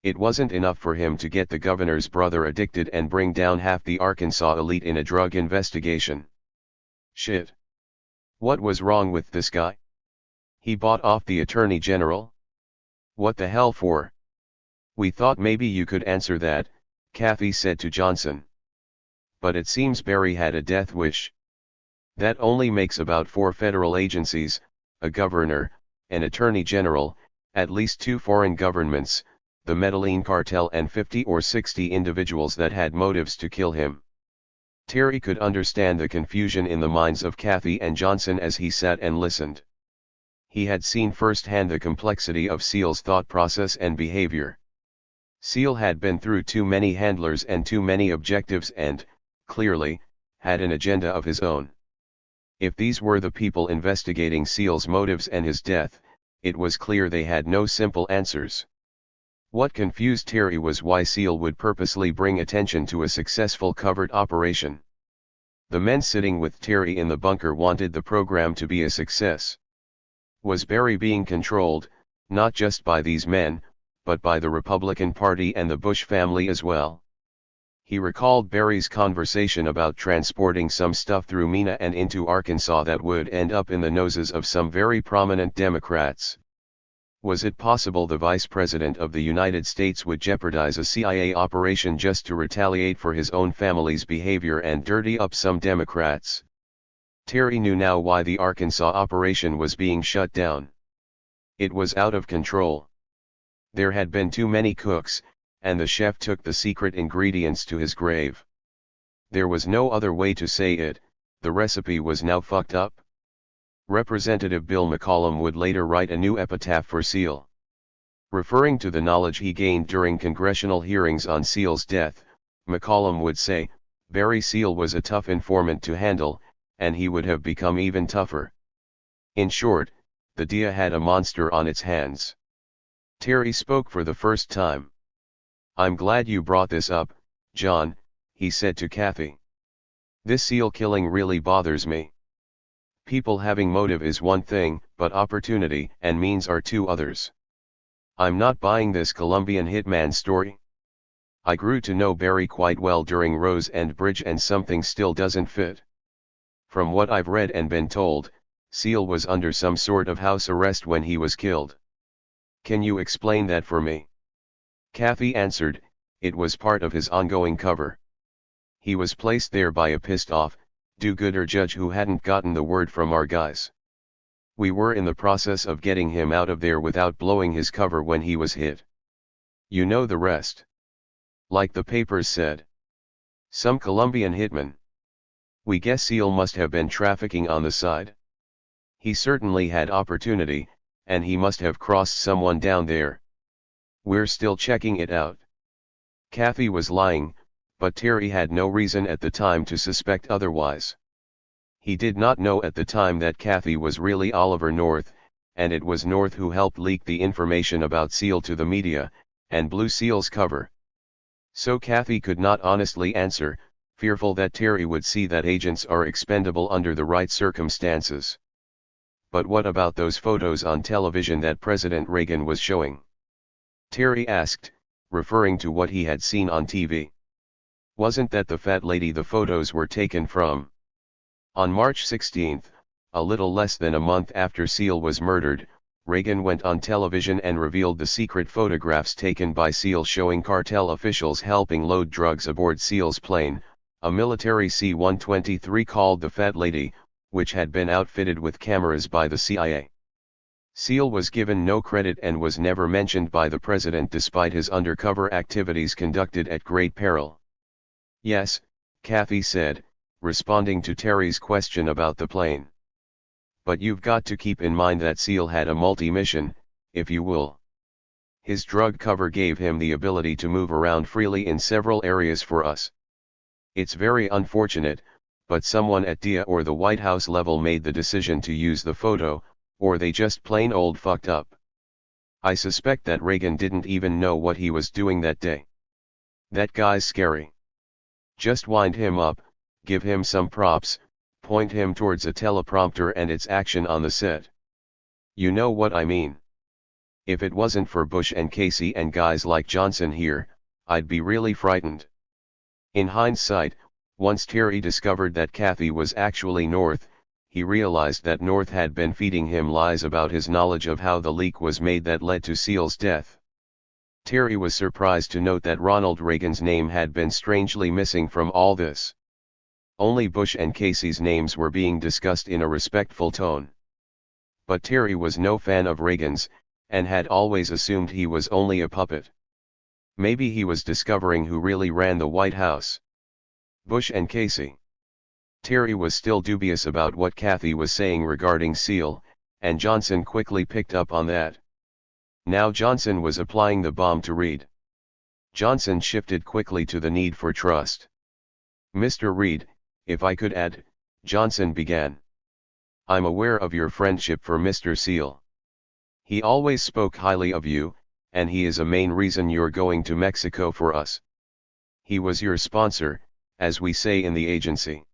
It wasn't enough for him to get the governor's brother addicted and bring down half the Arkansas elite in a drug investigation. Shit. What was wrong with this guy? He bought off the attorney general? What the hell for?" "We thought maybe you could answer that," Kathy said to Johnson. "But it seems Barry had a death wish. That only makes about 4 federal agencies, a governor, an attorney general, at least 2 foreign governments, the Medellin cartel, and 50 or 60 individuals that had motives to kill him." Terry could understand the confusion in the minds of Kathy and Johnson as he sat and listened. He had seen firsthand the complexity of Seal's thought process and behavior. Seal had been through too many handlers and too many objectives and, clearly, had an agenda of his own. If these were the people investigating Seal's motives and his death, it was clear they had no simple answers. What confused Terry was why Seal would purposely bring attention to a successful covert operation. The men sitting with Terry in the bunker wanted the program to be a success. Was Barry being controlled, not just by these men, but by the Republican Party and the Bush family as well? He recalled Barry's conversation about transporting some stuff through Mena and into Arkansas that would end up in the noses of some very prominent Democrats. Was it possible the Vice President of the United States would jeopardize a CIA operation just to retaliate for his own family's behavior and dirty up some Democrats? Terry knew now why the Arkansas operation was being shut down. It was out of control. There had been too many cooks, and the chef took the secret ingredients to his grave. There was no other way to say it, the recipe was now fucked up. Representative Bill McCollum would later write a new epitaph for Seal. Referring to the knowledge he gained during congressional hearings on Seal's death, McCollum would say, Barry Seal was a tough informant to handle, and he would have become even tougher. In short, the DEA had a monster on its hands. Terry spoke for the first time. "I'm glad you brought this up, John," he said to Kathy. "This Seal killing really bothers me. People having motive is one thing, but opportunity and means are two others. I'm not buying this Colombian hitman story. I grew to know Barry quite well during Rose and Bridge, and something still doesn't fit. From what I've read and been told, Seal was under some sort of house arrest when he was killed. Can you explain that for me?" Kathy answered, "It was part of his ongoing cover. He was placed there by a pissed-off, do-gooder judge who hadn't gotten the word from our guys. We were in the process of getting him out of there without blowing his cover when he was hit. You know the rest. Like the papers said. Some Colombian hitman. We guess Seal must have been trafficking on the side. He certainly had opportunity, and he must have crossed someone down there. We're still checking it out." Kathy was lying, but Terry had no reason at the time to suspect otherwise. He did not know at the time that Kathy was really Oliver North, and it was North who helped leak the information about Seal to the media, and blew Seal's cover. So Kathy could not honestly answer, fearful that Terry would see that agents are expendable under the right circumstances. "But what about those photos on television that President Reagan was showing?" Terry asked, referring to what he had seen on TV. "Wasn't that the fat lady the photos were taken from?" On March 16, a little less than a month after Seal was murdered, Reagan went on television and revealed the secret photographs taken by Seal showing cartel officials helping load drugs aboard Seal's plane, a military C-123 called the Fat Lady, which had been outfitted with cameras by the CIA. Seal was given no credit and was never mentioned by the president despite his undercover activities conducted at great peril. "Yes," Kathy said, responding to Terry's question about the plane. "But you've got to keep in mind that Seal had a multi-mission, if you will. His drug cover gave him the ability to move around freely in several areas for us. It's very unfortunate, but someone at DEA or the White House level made the decision to use the photo, or they just plain old fucked up. I suspect that Reagan didn't even know what he was doing that day. That guy's scary. Just wind him up, give him some props, point him towards a teleprompter and it's action on the set. You know what I mean. If it wasn't for Bush and Casey and guys like Johnson here, I'd be really frightened." In hindsight, once Terry discovered that Kathy was actually North, he realized that North had been feeding him lies about his knowledge of how the leak was made that led to Seal's death. Terry was surprised to note that Ronald Reagan's name had been strangely missing from all this. Only Bush and Casey's names were being discussed in a respectful tone. But Terry was no fan of Reagan's, and had always assumed he was only a puppet. Maybe he was discovering who really ran the White House. Bush and Casey. Terry was still dubious about what Kathy was saying regarding Seal, and Johnson quickly picked up on that. Now Johnson was applying the bomb to Reed. Johnson shifted quickly to the need for trust. "Mr. Reed, if I could add," Johnson began. "I'm aware of your friendship for Mr. Seal. He always spoke highly of you, and he is a main reason you're going to Mexico for us. He was your sponsor, as we say in the agency.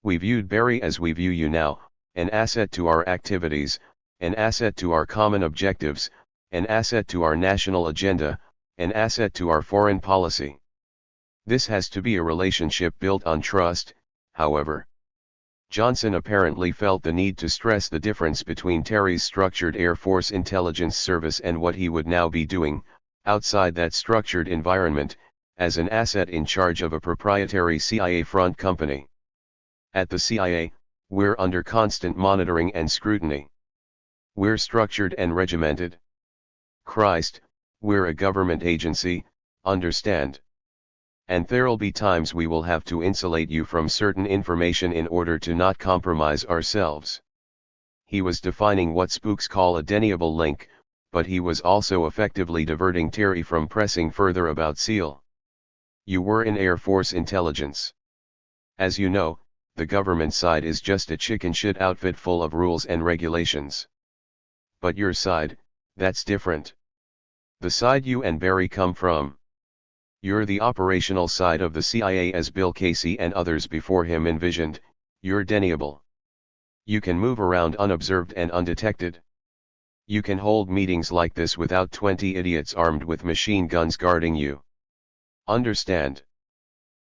We viewed Barry as we view you now, an asset to our activities, an asset to our common objectives, an asset to our national agenda, an asset to our foreign policy. This has to be a relationship built on trust, however. Johnson apparently felt the need to stress the difference between Terry's structured Air Force intelligence service and what he would now be doing, outside that structured environment, as an asset in charge of a proprietary CIA front company. At the CIA, we're under constant monitoring and scrutiny. We're structured and regimented. Christ, we're a government agency, understand? And there'll be times we will have to insulate you from certain information in order to not compromise ourselves. He was defining what spooks call a deniable link, but he was also effectively diverting Terry from pressing further about SEAL. You were in Air Force intelligence. As you know, the government side is just a chicken shit outfit full of rules and regulations. But your side, that's different. The side you and Barry come from. You're the operational side of the CIA as Bill Casey and others before him envisioned. You're deniable. You can move around unobserved and undetected. You can hold meetings like this without 20 idiots armed with machine guns guarding you. Understand?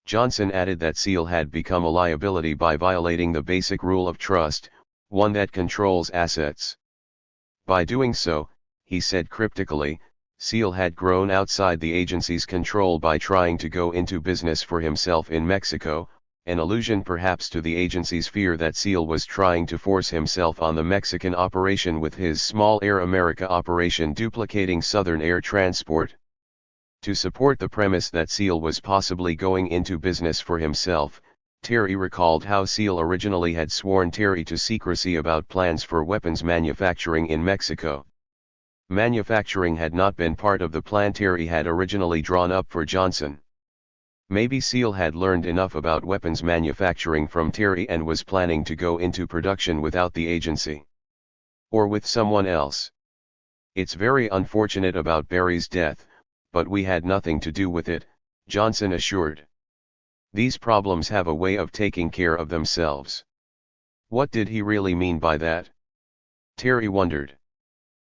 Johnson added that SEAL had become a liability by violating the basic rule of trust, one that controls assets. By doing so, he said cryptically, SEAL had grown outside the agency's control by trying to go into business for himself in Mexico, an allusion perhaps to the agency's fear that SEAL was trying to force himself on the Mexican operation with his small Air America operation duplicating Southern air transport. To support the premise that SEAL was possibly going into business for himself, Terry recalled how SEAL originally had sworn Terry to secrecy about plans for weapons manufacturing in Mexico. Manufacturing had not been part of the plan Terry had originally drawn up for Johnson. Maybe SEAL had learned enough about weapons manufacturing from Terry and was planning to go into production without the agency. Or with someone else. It's very unfortunate about Barry's death, but we had nothing to do with it, Johnson assured. These problems have a way of taking care of themselves. What did he really mean by that? Terry wondered.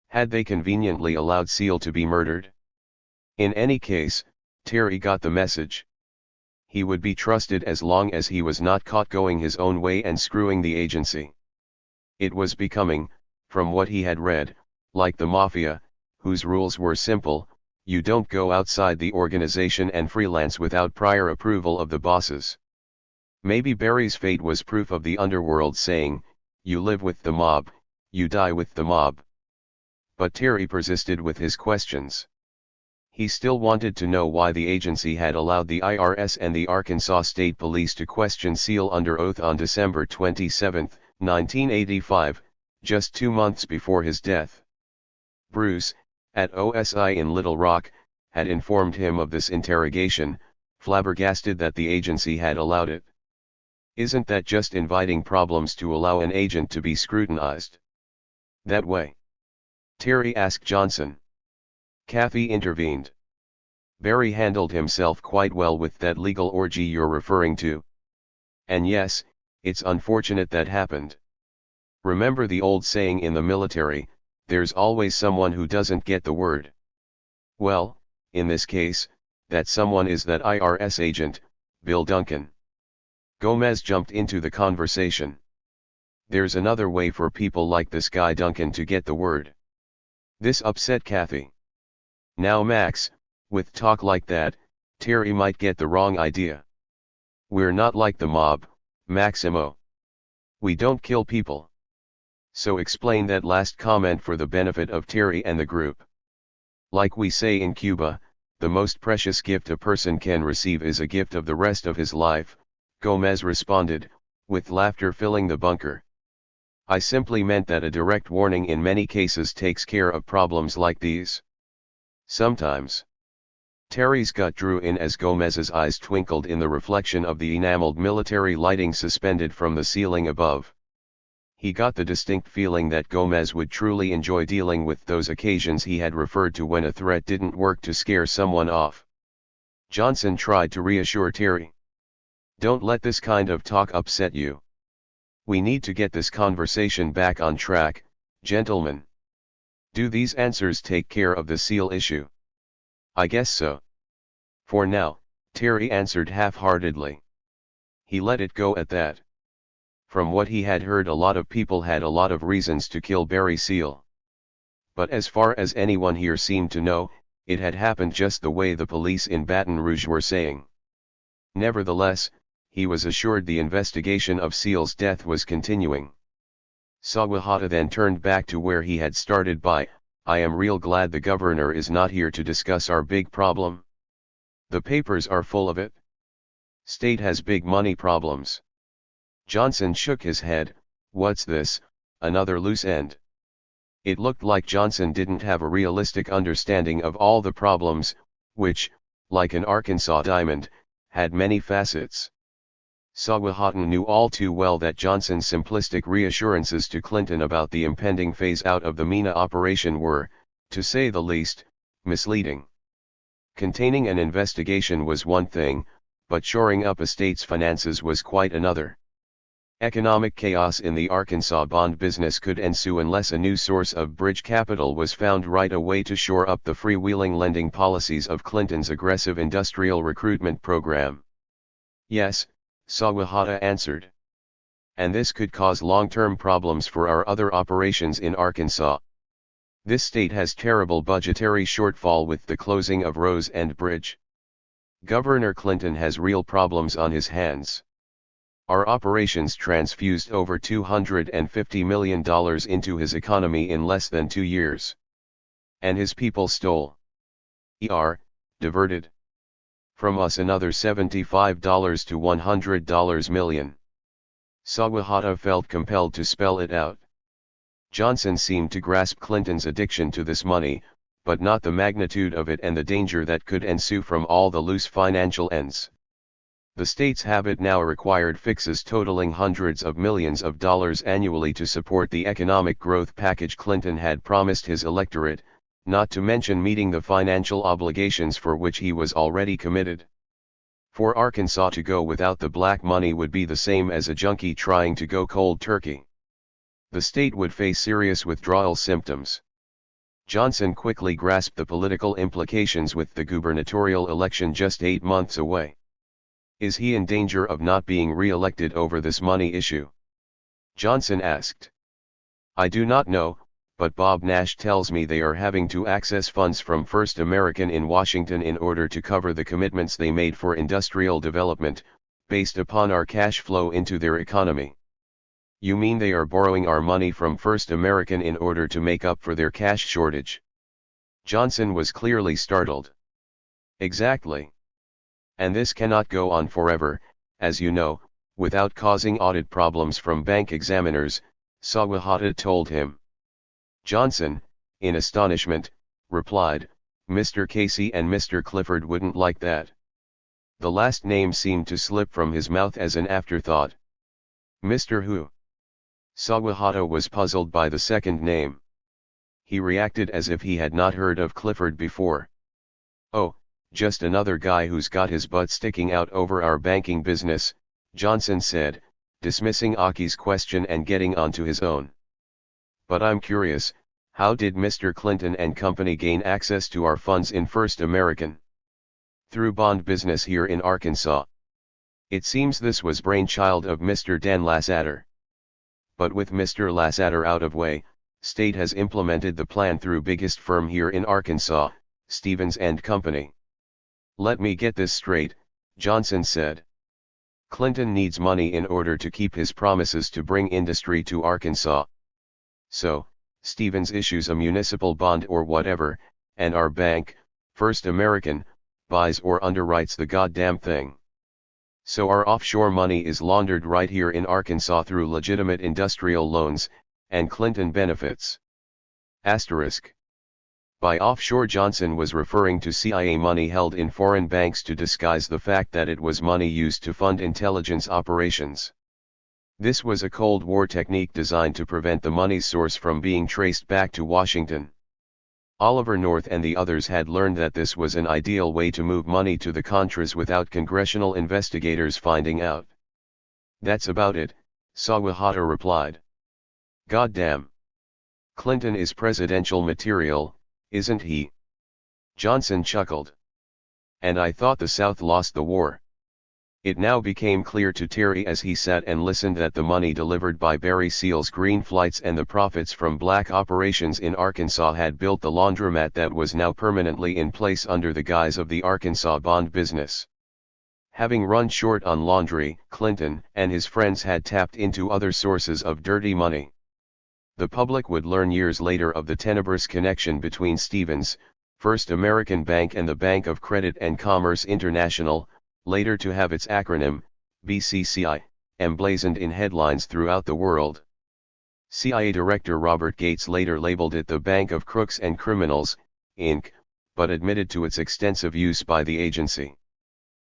Had they conveniently allowed SEAL to be murdered? In any case, Terry got the message. He would be trusted as long as he was not caught going his own way and screwing the agency. It was becoming, from what he had read, like the mafia, whose rules were simple: you don't go outside the organization and freelance without prior approval of the bosses. Maybe Barry's fate was proof of the underworld saying, you live with the mob, you die with the mob. But Terry persisted with his questions. He still wanted to know why the agency had allowed the IRS and the Arkansas State Police to question SEAL under oath on December 27, 1985, just 2 months before his death. Bruce, at OSI in Little Rock, had informed him of this interrogation, flabbergasted that the agency had allowed it. Isn't that just inviting problems to allow an agent to be scrutinized? That way? Terry asked Johnson. Kathy intervened. Barry handled himself quite well with that legal orgy you're referring to. And yes, it's unfortunate that happened. Remember the old saying in the military, there's always someone who doesn't get the word. Well, in this case, that someone is that IRS agent, Bill Duncan. Gomez jumped into the conversation. There's another way for people like this guy Duncan to get the word. This upset Kathy. Now Max, with talk like that, Terry might get the wrong idea. We're not like the mob, Maximo. We don't kill people. So explain that last comment for the benefit of Terry and the group. Like we say in Cuba, the most precious gift a person can receive is a gift of the rest of his life, Gomez responded, with laughter filling the bunker. I simply meant that a direct warning in many cases takes care of problems like these. Sometimes. Terry's gut drew in as Gomez's eyes twinkled in the reflection of the enameled military lighting suspended from the ceiling above. He got the distinct feeling that Gomez would truly enjoy dealing with those occasions he had referred to when a threat didn't work to scare someone off. Johnson tried to reassure Terry. Don't let this kind of talk upset you. We need to get this conversation back on track, Gentlemen, do these answers take care of the seal issue? I guess so. For now, Terry answered half-heartedly. He let it go at that. From what he had heard, a lot of people had a lot of reasons to kill Barry Seal. But as far as anyone here seemed to know, it had happened just the way the police in Baton Rouge were saying. Nevertheless, he was assured the investigation of Seal's death was continuing. Sawahata then turned back to where he had started by, I am real glad the governor is not here to discuss our big problem. The papers are full of it. State has big money problems. Johnson shook his head, what's this, another loose end? It looked like Johnson didn't have a realistic understanding of all the problems, which, like an Arkansas diamond, had many facets. Sawahata knew all too well that Johnson's simplistic reassurances to Clinton about the impending phase-out of the MENA operation were, to say the least, misleading. Containing an investigation was one thing, but shoring up a state's finances was quite another. Economic chaos in the Arkansas bond business could ensue unless a new source of bridge capital was found right away to shore up the freewheeling lending policies of Clinton's aggressive industrial recruitment program. Yes, Sawahata answered. And this could cause long-term problems for our other operations in Arkansas. This state has terrible budgetary shortfall with the closing of Rose End Bridge. Governor Clinton has real problems on his hands. Our operations transfused over $250 million into his economy in less than 2 years. And his people diverted from us another $75 to $100 million. Sawahata felt compelled to spell it out. Johnson seemed to grasp Clinton's addiction to this money, but not the magnitude of it and the danger that could ensue from all the loose financial ends. The state's habit now required fixes totaling hundreds of millions of dollars annually to support the economic growth package Clinton had promised his electorate, not to mention meeting the financial obligations for which he was already committed. For Arkansas to go without the black money would be the same as a junkie trying to go cold turkey. The state would face serious withdrawal symptoms. Johnson quickly grasped the political implications with the gubernatorial election just 8 months away. Is he in danger of not being re-elected over this money issue? Johnson asked. I do not know, but Bob Nash tells me they are having to access funds from First American in Washington in order to cover the commitments they made for industrial development, based upon our cash flow into their economy. You mean they are borrowing our money from First American in order to make up for their cash shortage? Johnson was clearly startled. Exactly. And this cannot go on forever, as you know, without causing audit problems from bank examiners, Sawahata told him. Johnson, in astonishment, replied, Mr. Casey and Mr. Clifford wouldn't like that. The last name seemed to slip from his mouth as an afterthought. Mr. who? Sawahata was puzzled by the second name. He reacted as if he had not heard of Clifford before. Oh, just another guy who's got his butt sticking out over our banking business, Johnson said, dismissing Aki's question and getting on to his own. But I'm curious, how did Mr. Clinton and company gain access to our funds in First American? Through bond business here in Arkansas. It seems this was brainchild of Mr. Dan Lassater. But with Mr. Lassater out of way, state has implemented the plan through biggest firm here in Arkansas, Stevens and Company. Let me get this straight, Johnson said. Clinton needs money in order to keep his promises to bring industry to Arkansas. So, Stevens issues a municipal bond or whatever, and our bank, First American, buys or underwrites the goddamn thing. So our offshore money is laundered right here in Arkansas through legitimate industrial loans, and Clinton benefits. Asterisk. By offshore, Johnson was referring to CIA money held in foreign banks to disguise the fact that it was money used to fund intelligence operations. This was a Cold War technique designed to prevent the money's source from being traced back to Washington. Oliver North and the others had learned that this was an ideal way to move money to the Contras without congressional investigators finding out. That's about it, Sawahata replied. Goddamn. Clinton is presidential material, isn't he? Johnson chuckled. And I thought the South lost the war. It now became clear to Terry as he sat and listened that the money delivered by Barry Seal's green flights and the profits from black operations in Arkansas had built the laundromat that was now permanently in place under the guise of the Arkansas bond business. Having run short on laundry, Clinton and his friends had tapped into other sources of dirty money. The public would learn years later of the tenebrous connection between Stevens, First American Bank and the Bank of Credit and Commerce International, later to have its acronym, BCCI, emblazoned in headlines throughout the world. CIA Director Robert Gates later labeled it the Bank of Crooks and Criminals, Inc., but admitted to its extensive use by the agency.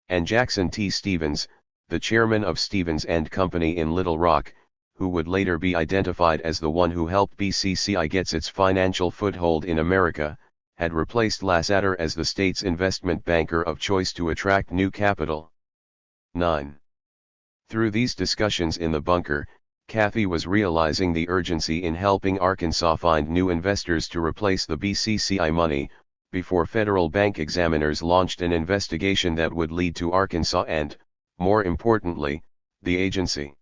And Jackson T. Stevens, the chairman of Stevens and Company in Little Rock, who would later be identified as the one who helped BCCI get its financial foothold in America, had replaced Lasseter as the state's investment banker of choice to attract new capital. 9. Through these discussions in the bunker, Kathy was realizing the urgency in helping Arkansas find new investors to replace the BCCI money, before federal bank examiners launched an investigation that would lead to Arkansas and, more importantly, the agency.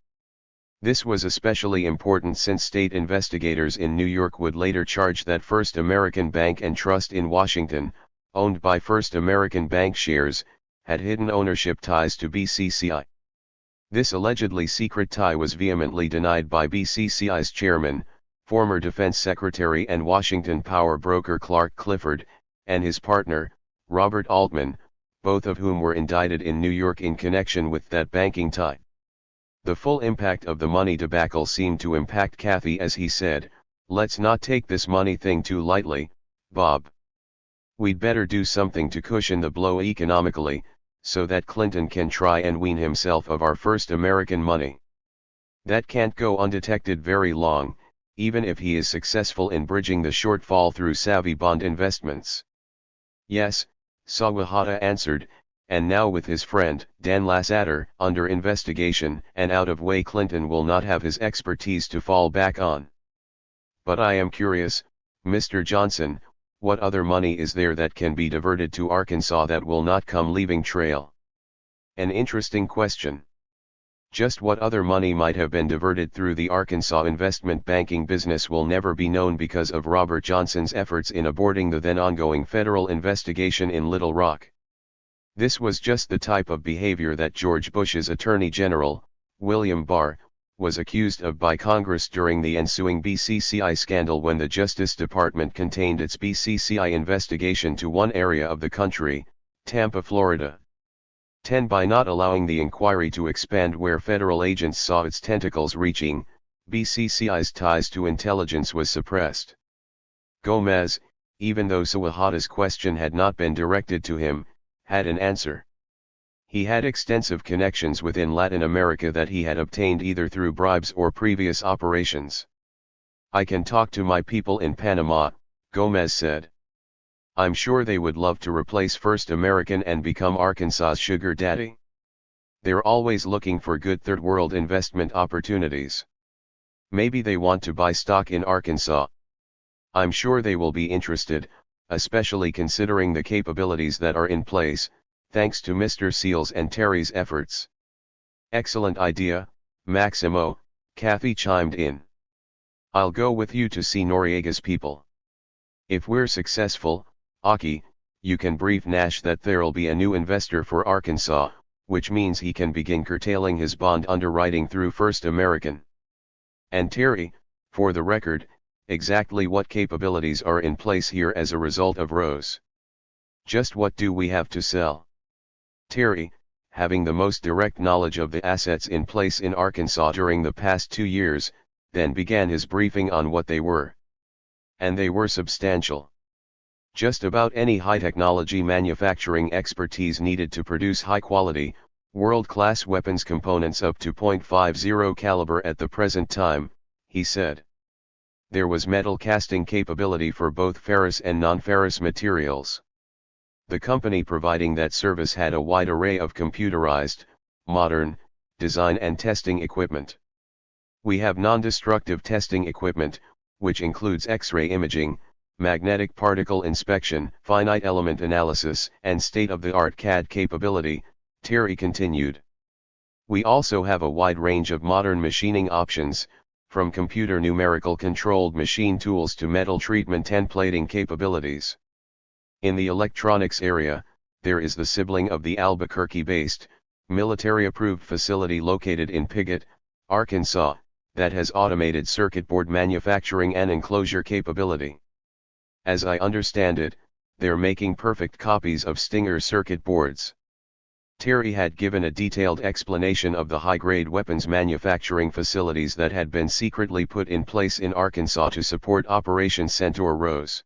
This was especially important since state investigators in New York would later charge that First American Bank and Trust in Washington, owned by First American Bank shares, had hidden ownership ties to BCCI. This allegedly secret tie was vehemently denied by BCCI's chairman, former Defense Secretary and Washington power broker Clark Clifford, and his partner, Robert Altman, both of whom were indicted in New York in connection with that banking tie. The full impact of the money debacle seemed to impact Kathy as he said, "Let's not take this money thing too lightly, Bob. We'd better do something to cushion the blow economically, so that Clinton can try and wean himself of our first American money. That can't go undetected very long, even if he is successful in bridging the shortfall through savvy bond investments." "Yes," Sawahata answered, "and now with his friend, Dan Lasseter, under investigation and out of way, Clinton will not have his expertise to fall back on. But I am curious, Mr. Johnson, what other money is there that can be diverted to Arkansas that will not come leaving trail?" An interesting question. Just what other money might have been diverted through the Arkansas investment banking business will never be known because of Robert Johnson's efforts in aborting the then ongoing federal investigation in Little Rock. This was just the type of behavior that George Bush's Attorney General, William Barr, was accused of by Congress during the ensuing BCCI scandal when the Justice Department contained its BCCI investigation to one area of the country, Tampa, Florida. 10. By not allowing the inquiry to expand where federal agents saw its tentacles reaching, BCCI's ties to intelligence was suppressed. Gomez, even though Sawahata's question had not been directed to him, had an answer. He had extensive connections within Latin America that he had obtained either through bribes or previous operations. "I can talk to my people in Panama," Gomez said. "I'm sure they would love to replace First American and become Arkansas's sugar daddy. They're always looking for good third world investment opportunities. Maybe they want to buy stock in Arkansas. I'm sure they will be interested, especially considering the capabilities that are in place, thanks to Mr. Seal's and Terry's efforts." "Excellent idea, Maximo," Kathy chimed in. "I'll go with you to see Noriega's people. If we're successful, Aki, you can brief Nash that there'll be a new investor for Arkansas, which means he can begin curtailing his bond underwriting through First American. And Terry, for the record, exactly what capabilities are in place here as a result of Rose? Just what do we have to sell?" Terry, having the most direct knowledge of the assets in place in Arkansas during the past 2 years, then began his briefing on what they were. And they were substantial. Just about any high-technology manufacturing expertise needed to produce high-quality, world-class weapons components up to .50 caliber at the present time, he said. There was metal casting capability for both ferrous and non-ferrous materials. The company providing that service had a wide array of computerized, modern, design and testing equipment. "We have non-destructive testing equipment, which includes X-ray imaging, magnetic particle inspection, finite element analysis, and state-of-the-art CAD capability, Terry continued. We also have a wide range of modern machining options, from computer numerical controlled machine tools to metal treatment templating capabilities. In the electronics area, there is the sibling of the Albuquerque-based, military-approved facility located in Piggott, Arkansas, that has automated circuit board manufacturing and enclosure capability. As I understand it, they're making perfect copies of Stinger circuit boards. Terry had given a detailed explanation of the high-grade weapons manufacturing facilities that had been secretly put in place in Arkansas to support Operation Centaur Rose.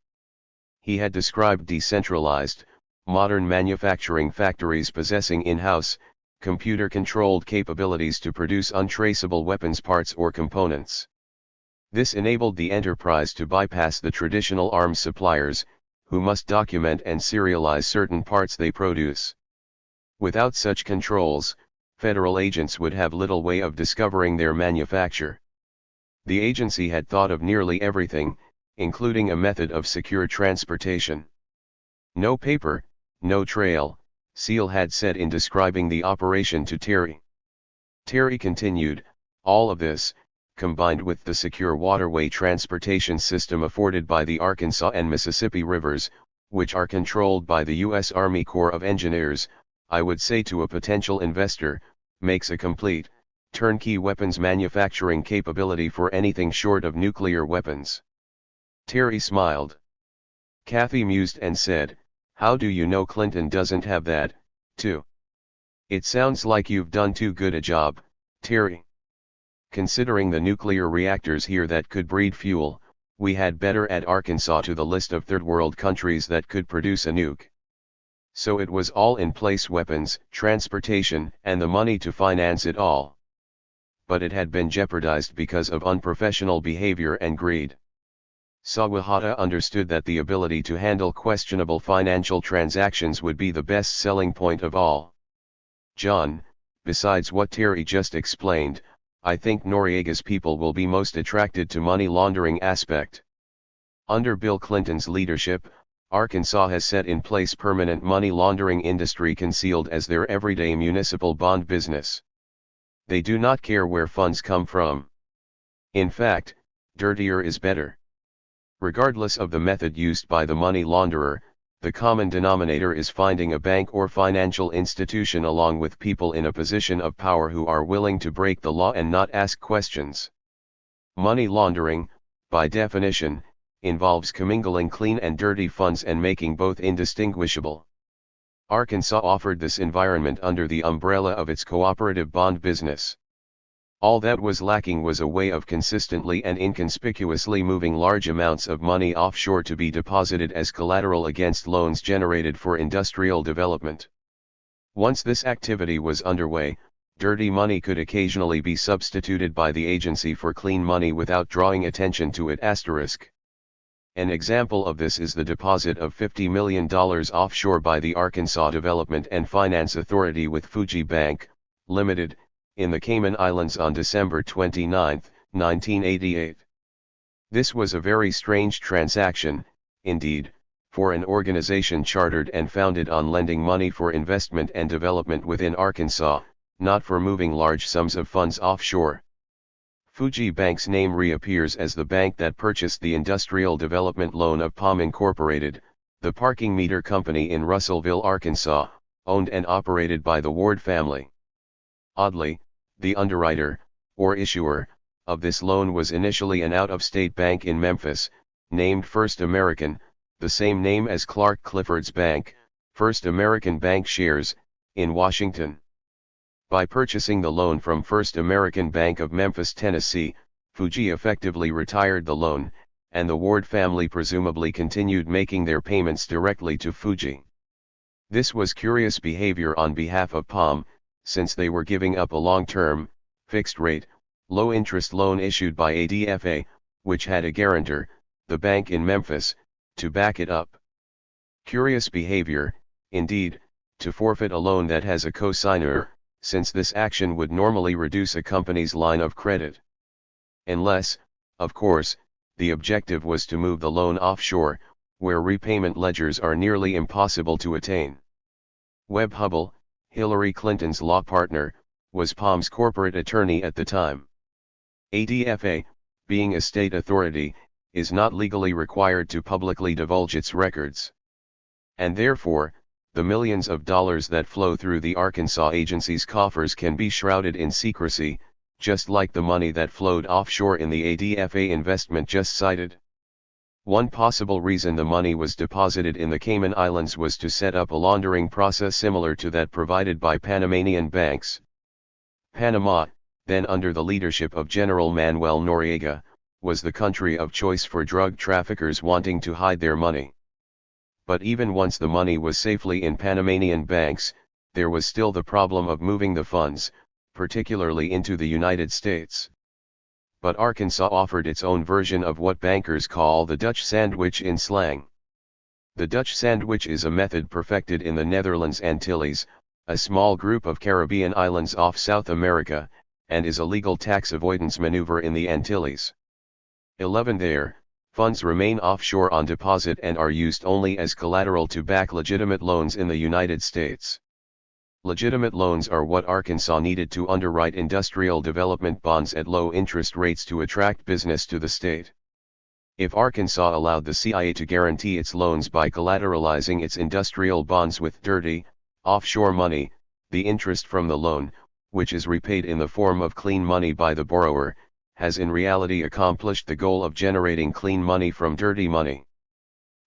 He had described decentralized, modern manufacturing factories possessing in-house, computer-controlled capabilities to produce untraceable weapons parts or components. This enabled the enterprise to bypass the traditional arms suppliers, who must document and serialize certain parts they produce. Without such controls, federal agents would have little way of discovering their manufacture. The agency had thought of nearly everything, including a method of secure transportation. No paper, no trail, Seal had said in describing the operation to Terry. Terry continued, all of this, combined with the secure waterway transportation system afforded by the Arkansas and Mississippi rivers, which are controlled by the U.S. Army Corps of Engineers, I would say to a potential investor, makes a complete, turnkey weapons manufacturing capability for anything short of nuclear weapons. Terry smiled. Kathy mused and said, how do you know Clinton doesn't have that, too? It sounds like you've done too good a job, Terry. Considering the nuclear reactors here that could breed fuel, we had better add Arkansas to the list of third-world countries that could produce a nuke. So it was all in place: weapons, transportation, and the money to finance it all. But it had been jeopardized because of unprofessional behavior and greed. Sawahata understood that the ability to handle questionable financial transactions would be the best selling point of all. John, besides what Terry just explained, I think Noriega's people will be most attracted to money laundering aspect. Under Bill Clinton's leadership, Arkansas has set in place permanent money laundering industry concealed as their everyday municipal bond business. They do not care where funds come from. In fact, dirtier is better. Regardless of the method used by the money launderer, the common denominator is finding a bank or financial institution along with people in a position of power who are willing to break the law and not ask questions. Money laundering, by definition, involves commingling clean and dirty funds and making both indistinguishable. Arkansas offered this environment under the umbrella of its cooperative bond business. All that was lacking was a way of consistently and inconspicuously moving large amounts of money offshore to be deposited as collateral against loans generated for industrial development. Once this activity was underway, dirty money could occasionally be substituted by the agency for clean money without drawing attention to it. An example of this is the deposit of $50 million offshore by the Arkansas Development and Finance Authority with Fuji Bank, Limited, in the Cayman Islands on December 29, 1988. This was a very strange transaction, indeed, for an organization chartered and founded on lending money for investment and development within Arkansas, not for moving large sums of funds offshore. Fuji Bank's name reappears as the bank that purchased the industrial development loan of POM Incorporated, the parking meter company in Russellville, Arkansas, owned and operated by the Ward family. Oddly, the underwriter, or issuer, of this loan was initially an out-of-state bank in Memphis, named First American, the same name as Clark Clifford's bank, First American Bank Shares, in Washington. By purchasing the loan from First American Bank of Memphis, Tennessee, Fuji effectively retired the loan, and the Ward family presumably continued making their payments directly to Fuji. This was curious behavior on behalf of POM, since they were giving up a long-term, fixed-rate, low-interest loan issued by ADFA, which had a guarantor, the bank in Memphis, to back it up. Curious behavior, indeed, to forfeit a loan that has a co-signer, since this action would normally reduce a company's line of credit. Unless, of course, the objective was to move the loan offshore, where repayment ledgers are nearly impossible to attain. Webb Hubbell, Hillary Clinton's law partner, was Palm's corporate attorney at the time. ADFA, being a state authority, is not legally required to publicly divulge its records. And therefore, the millions of dollars that flow through the Arkansas agency's coffers can be shrouded in secrecy, just like the money that flowed offshore in the ADFA investment just cited. One possible reason the money was deposited in the Cayman Islands was to set up a laundering process similar to that provided by Panamanian banks. Panama, then under the leadership of General Manuel Noriega, was the country of choice for drug traffickers wanting to hide their money. But even once the money was safely in Panamanian banks, there was still the problem of moving the funds, particularly into the United States. But Arkansas offered its own version of what bankers call the Dutch sandwich in slang. The Dutch sandwich is a method perfected in the Netherlands Antilles, a small group of Caribbean islands off South America, and is a legal tax avoidance maneuver in the Antilles. 11 There, funds remain offshore on deposit and are used only as collateral to back legitimate loans in the United States. Legitimate loans are what Arkansas needed to underwrite industrial development bonds at low interest rates to attract business to the state. If Arkansas allowed the CIA to guarantee its loans by collateralizing its industrial bonds with dirty, offshore money, the interest from the loan, which is repaid in the form of clean money by the borrower, has in reality accomplished the goal of generating clean money from dirty money.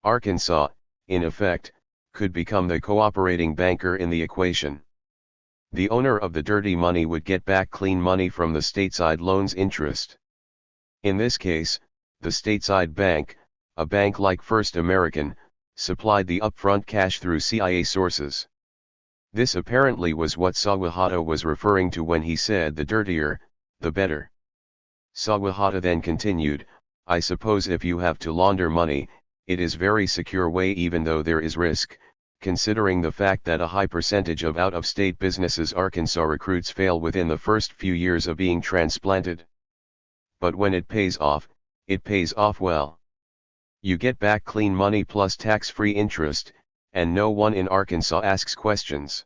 Arkansas, in effect, could become the cooperating banker in the equation. The owner of the dirty money would get back clean money from the stateside loan's interest. In this case, the stateside bank, a bank like First American, supplied the upfront cash through CIA sources. This apparently was what Sawahata was referring to when he said the dirtier, the better. Sawahata then continued, I suppose if you have to launder money, it is very secure way even though there is risk, considering the fact that a high percentage of out-of-state businesses Arkansas recruits fail within the first few years of being transplanted. But when it pays off well. You get back clean money plus tax-free interest, and no one in Arkansas asks questions.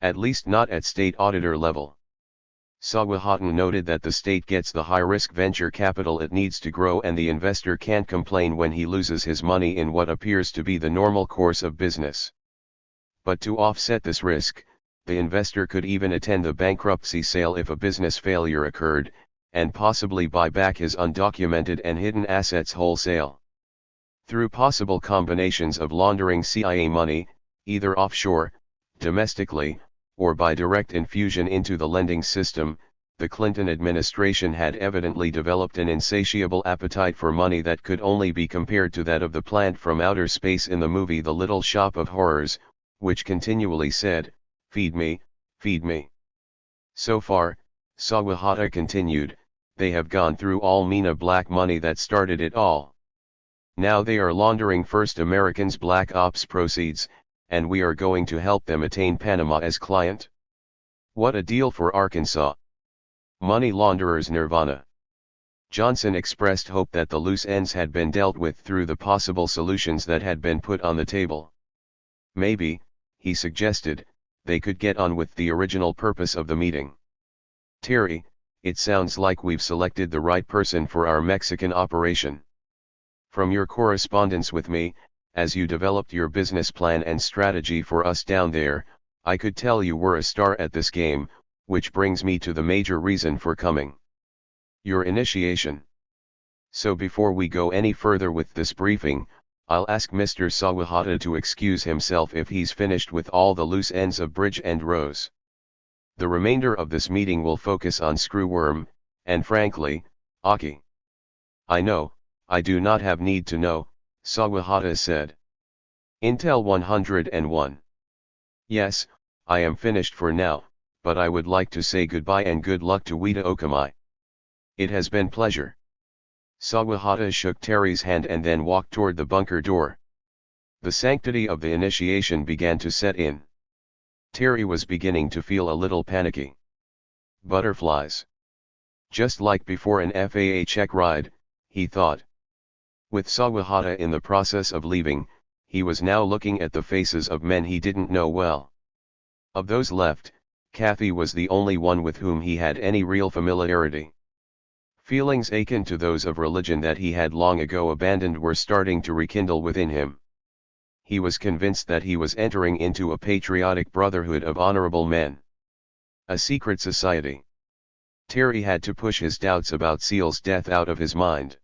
At least not at state auditor level. Sawahata noted that the state gets the high-risk venture capital it needs to grow and the investor can't complain when he loses his money in what appears to be the normal course of business. But to offset this risk, the investor could even attend the bankruptcy sale if a business failure occurred, and possibly buy back his undocumented and hidden assets wholesale. Through possible combinations of laundering CIA money, either offshore, domestically, or by direct infusion into the lending system, the Clinton administration had evidently developed an insatiable appetite for money that could only be compared to that of the plant from outer space in the movie The Little Shop of Horrors, which continually said, "Feed me, feed me." So far, Sawahata continued, they have gone through all MENA black money that started it all. Now they are laundering First American's black ops proceeds, and we are going to help them attain Panama as client. What a deal for Arkansas. Money launderers nirvana. Johnson expressed hope that the loose ends had been dealt with through the possible solutions that had been put on the table. Maybe, he suggested, they could get on with the original purpose of the meeting. Terry, it sounds like we've selected the right person for our Mexican operation. From your correspondence with me, as you developed your business plan and strategy for us down there, I could tell you were a star at this game, which brings me to the major reason for coming. Your initiation. So before we go any further with this briefing, I'll ask Mr. Sawahata to excuse himself if he's finished with all the loose ends of Bridge and Rose. The remainder of this meeting will focus on Screwworm, and frankly, Aki. I know, I do not have need to know, Sawahata said. Intel 101. Yes, I am finished for now, but I would like to say goodbye and good luck to Wita Okamai. It has been pleasure. Sawahata shook Terry's hand and then walked toward the bunker door. The sanctity of the initiation began to set in. Terry was beginning to feel a little panicky. Butterflies. Just like before an FAA check ride, he thought. With Sawahata in the process of leaving, he was now looking at the faces of men he didn't know well. Of those left, Kathy was the only one with whom he had any real familiarity. Feelings akin to those of religion that he had long ago abandoned were starting to rekindle within him. He was convinced that he was entering into a patriotic brotherhood of honorable men. A secret society. Terry had to push his doubts about Seal's death out of his mind.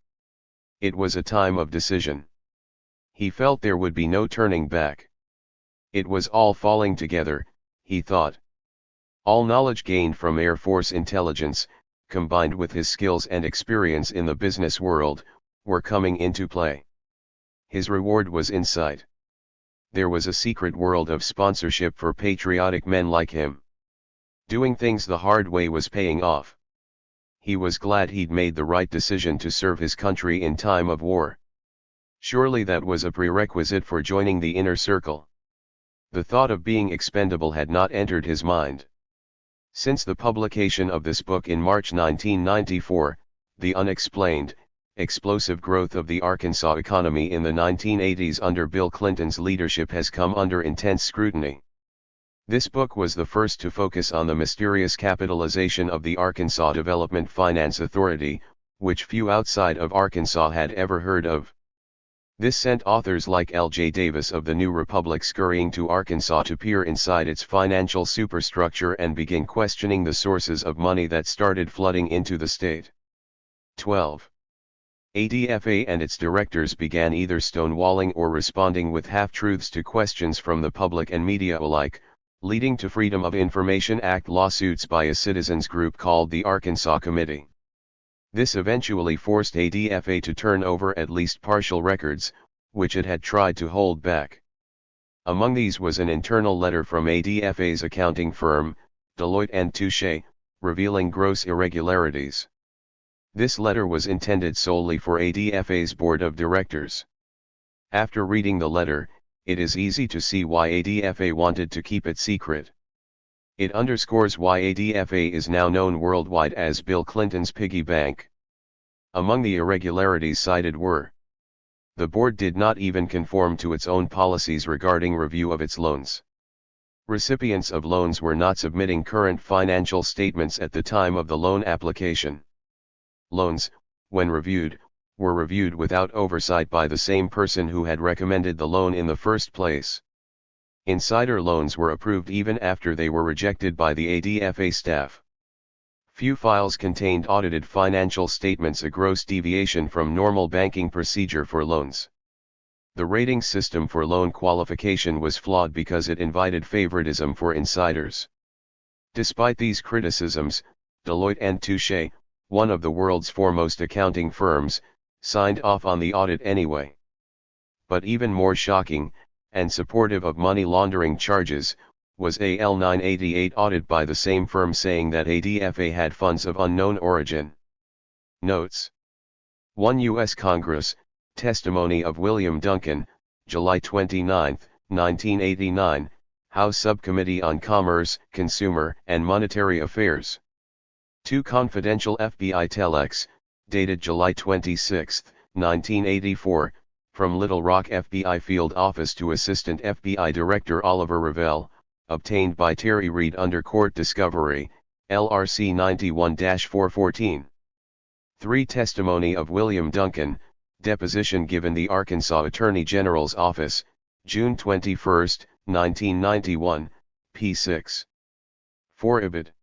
It was a time of decision. He felt there would be no turning back. It was all falling together, he thought. All knowledge gained from Air Force intelligence, combined with his skills and experience in the business world, were coming into play. His reward was in sight. There was a secret world of sponsorship for patriotic men like him. Doing things the hard way was paying off. He was glad he'd made the right decision to serve his country in time of war. Surely that was a prerequisite for joining the inner circle. The thought of being expendable had not entered his mind. Since the publication of this book in March 1994, the unexplained, explosive growth of the Arkansas economy in the 1980s under Bill Clinton's leadership has come under intense scrutiny. This book was the first to focus on the mysterious capitalization of the Arkansas Development Finance Authority, which few outside of Arkansas had ever heard of. This sent authors like L.J. Davis of the New Republic scurrying to Arkansas to peer inside its financial superstructure and begin questioning the sources of money that started flooding into the state. 12. ADFA and its directors began either stonewalling or responding with half-truths to questions from the public and media alike, leading to Freedom of Information Act lawsuits by a citizens group called the Arkansas Committee. This eventually forced ADFA to turn over at least partial records, which it had tried to hold back. Among these was an internal letter from ADFA's accounting firm, Deloitte & Touche, revealing gross irregularities. This letter was intended solely for ADFA's board of directors. After reading the letter, it is easy to see why ADFA wanted to keep it secret. It underscores why ADFA is now known worldwide as Bill Clinton's piggy bank. Among the irregularities cited were: the board did not even conform to its own policies regarding review of its loans. Recipients of loans were not submitting current financial statements at the time of the loan application. Loans, when reviewed, were reviewed without oversight by the same person who had recommended the loan in the first place. Insider loans were approved even after they were rejected by the ADFA staff. Few files contained audited financial statements, a gross deviation from normal banking procedure for loans. The rating system for loan qualification was flawed because it invited favoritism for insiders. Despite these criticisms, Deloitte & Touche, one of the world's foremost accounting firms, signed off on the audit anyway. But even more shocking, and supportive of money laundering charges, was a L 988 audit by the same firm saying that ADFA had funds of unknown origin. Notes: 1 U.S. Congress, testimony of William Duncan, July 29, 1989, House Subcommittee on Commerce, Consumer, and Monetary Affairs. 2 Confidential FBI telex, dated July 26, 1984, from Little Rock FBI Field Office to Assistant FBI Director Oliver Revelle, obtained by Terry Reed under court discovery, LRC 91-414. 3 Testimony of William Duncan, deposition given the Arkansas Attorney General's Office, June 21, 1991, p. 6. 4 Ibid.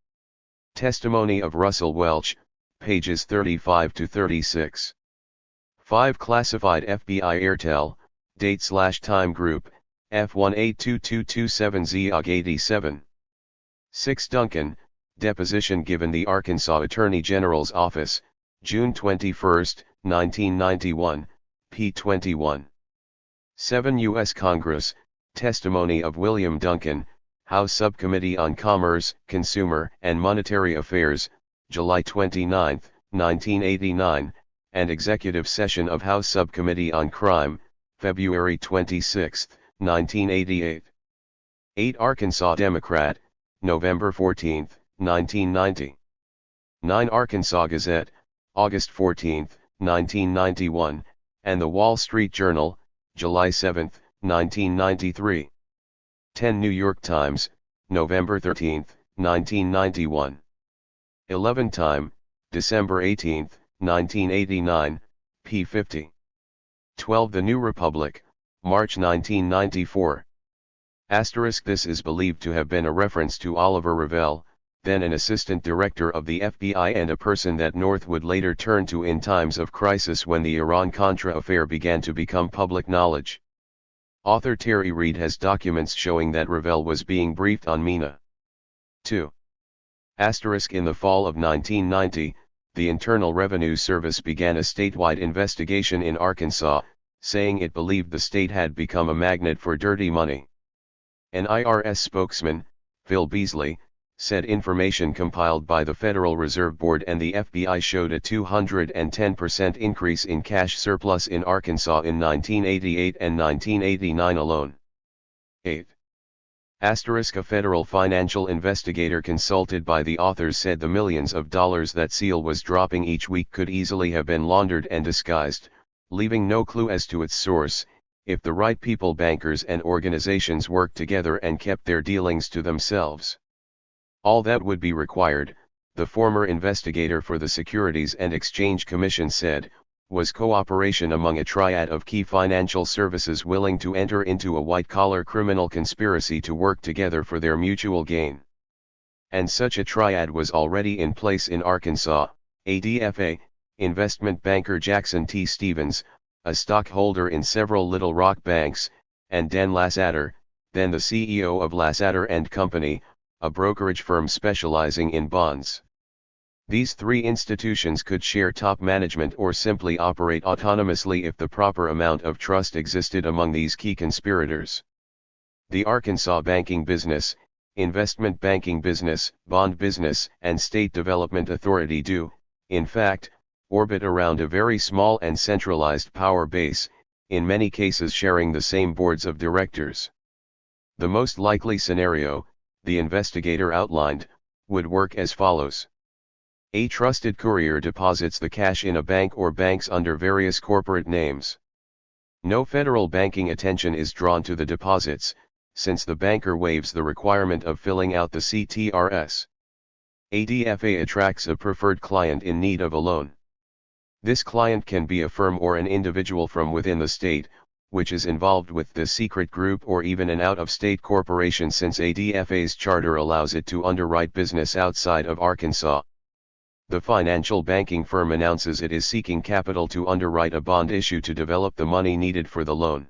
Testimony of Russell Welch, pages 35-36. 5 Classified FBI Airtel, date/time group, F182227ZOG87. 6 Duncan, deposition given the Arkansas Attorney General's Office, June 21, 1991, p. 21. 7 U.S. Congress, testimony of William Duncan, House Subcommittee on Commerce, Consumer, and Monetary Affairs, July 29, 1989, and Executive Session of House Subcommittee on Crime, February 26, 1988. 8 Arkansas Democrat, November 14, 1990. 9 Arkansas Gazette, August 14, 1991, and the Wall Street Journal, July 7, 1993. 10 New York Times, November 13, 1991. 11 Time, December 18, 1989, p. 50. 12 The New Republic, March 1994. This is believed to have been a reference to Oliver Revelle, then an assistant director of the FBI and a person that North would later turn to in times of crisis when the Iran-Contra affair began to become public knowledge. Author Terry Reid has documents showing that Revelle was being briefed on MENA. 2. In the fall of 1990, the Internal Revenue Service began a statewide investigation in Arkansas, saying it believed the state had become a magnet for dirty money. An IRS spokesman, Phil Beasley, said information compiled by the Federal Reserve Board and the FBI showed a 210% increase in cash surplus in Arkansas in 1988 and 1989 alone. 8. A federal financial investigator consulted by the authors said the millions of dollars that Seal was dropping each week could easily have been laundered and disguised, leaving no clue as to its source, if the right people, bankers and organizations worked together and kept their dealings to themselves. All that would be required, the former investigator for the Securities and Exchange Commission said, was cooperation among a triad of key financial services willing to enter into a white-collar criminal conspiracy to work together for their mutual gain. And such a triad was already in place in Arkansas. ADFA, investment banker Jackson T. Stevens, a stockholder in several Little Rock banks, and Dan Lassater, then the CEO of Lassater and Company, a brokerage firm specializing in bonds. These three institutions could share top management or simply operate autonomously if the proper amount of trust existed among these key conspirators. The Arkansas banking business, investment banking business, bond business, and state development authority do, in fact, orbit around a very small and centralized power base, in many cases sharing the same boards of directors. The most likely scenario, the investigator outlined, would work as follows. A trusted courier deposits the cash in a bank or banks under various corporate names. No federal banking attention is drawn to the deposits, since the banker waives the requirement of filling out the CTRS. ADFA attracts a preferred client in need of a loan. This client can be a firm or an individual from within the state, which is involved with the secret group, or even an out-of-state corporation, since ADFA's charter allows it to underwrite business outside of Arkansas. The financial banking firm announces it is seeking capital to underwrite a bond issue to develop the money needed for the loan.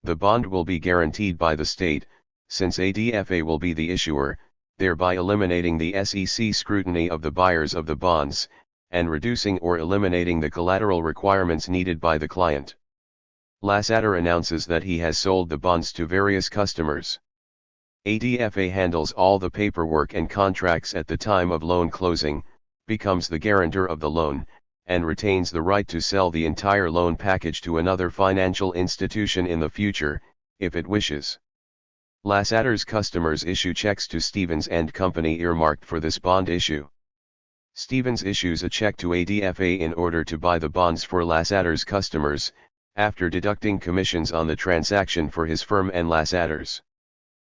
The bond will be guaranteed by the state, since ADFA will be the issuer, thereby eliminating the SEC scrutiny of the buyers of the bonds, and reducing or eliminating the collateral requirements needed by the client. Lassater announces that he has sold the bonds to various customers. ADFA handles all the paperwork and contracts at the time of loan closing, becomes the guarantor of the loan, and retains the right to sell the entire loan package to another financial institution in the future, if it wishes. Lassater's customers issue checks to Stevens and Company earmarked for this bond issue. Stevens issues a check to ADFA in order to buy the bonds for Lassater's customers, after deducting commissions on the transaction for his firm and Lassater's.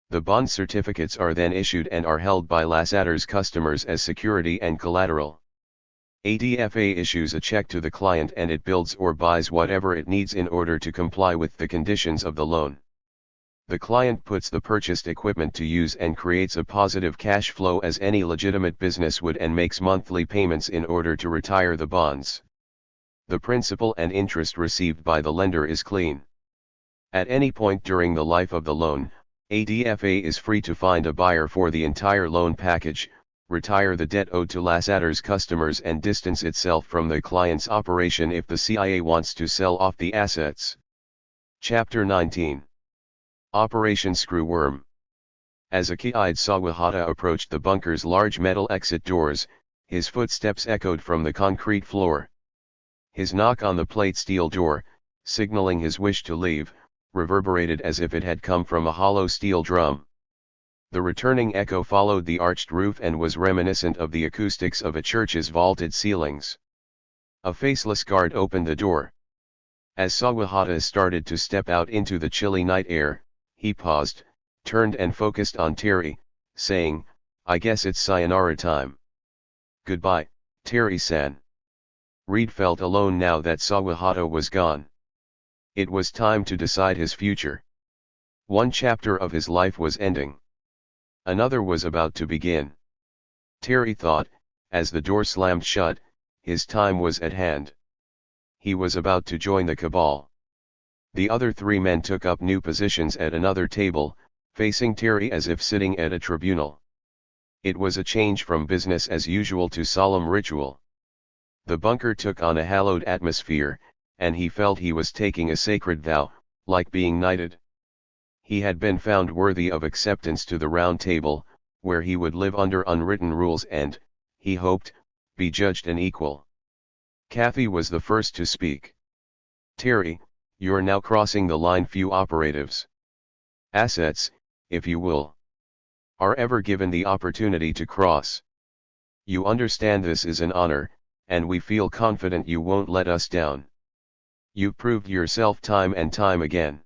The bond certificates are then issued and are held by Lassater's customers as security and collateral. ADFA issues a check to the client and it builds or buys whatever it needs in order to comply with the conditions of the loan. The client puts the purchased equipment to use and creates a positive cash flow as any legitimate business would, and makes monthly payments in order to retire the bonds. The principal and interest received by the lender is clean. At any point during the life of the loan, ADFA is free to find a buyer for the entire loan package, retire the debt owed to Lassater's customers, and distance itself from the client's operation if the CIA wants to sell off the assets. Chapter 19. Operation Screwworm. As Aki-eyed Sawahata approached the bunker's large metal exit doors, his footsteps echoed from the concrete floor. His knock on the plate steel door, signaling his wish to leave, reverberated as if it had come from a hollow steel drum. The returning echo followed the arched roof and was reminiscent of the acoustics of a church's vaulted ceilings. A faceless guard opened the door. As Sawahata started to step out into the chilly night air, he paused, turned and focused on Terry, saying, "I guess it's sayonara time." "Goodbye, Terry-san." Reed felt alone now that Sawahata was gone. It was time to decide his future. One chapter of his life was ending. Another was about to begin. Terry thought, as the door slammed shut, his time was at hand. He was about to join the cabal. The other three men took up new positions at another table, facing Terry as if sitting at a tribunal. It was a change from business as usual to solemn ritual. The bunker took on a hallowed atmosphere, and he felt he was taking a sacred vow, like being knighted. He had been found worthy of acceptance to the round table, where he would live under unwritten rules and, he hoped, be judged an equal. Kathy was the first to speak. "Terry, you're now crossing the line. Few operatives, assets, if you will, are ever given the opportunity to cross. You understand this is an honor, and we feel confident you won't let us down. You've proved yourself time and time again.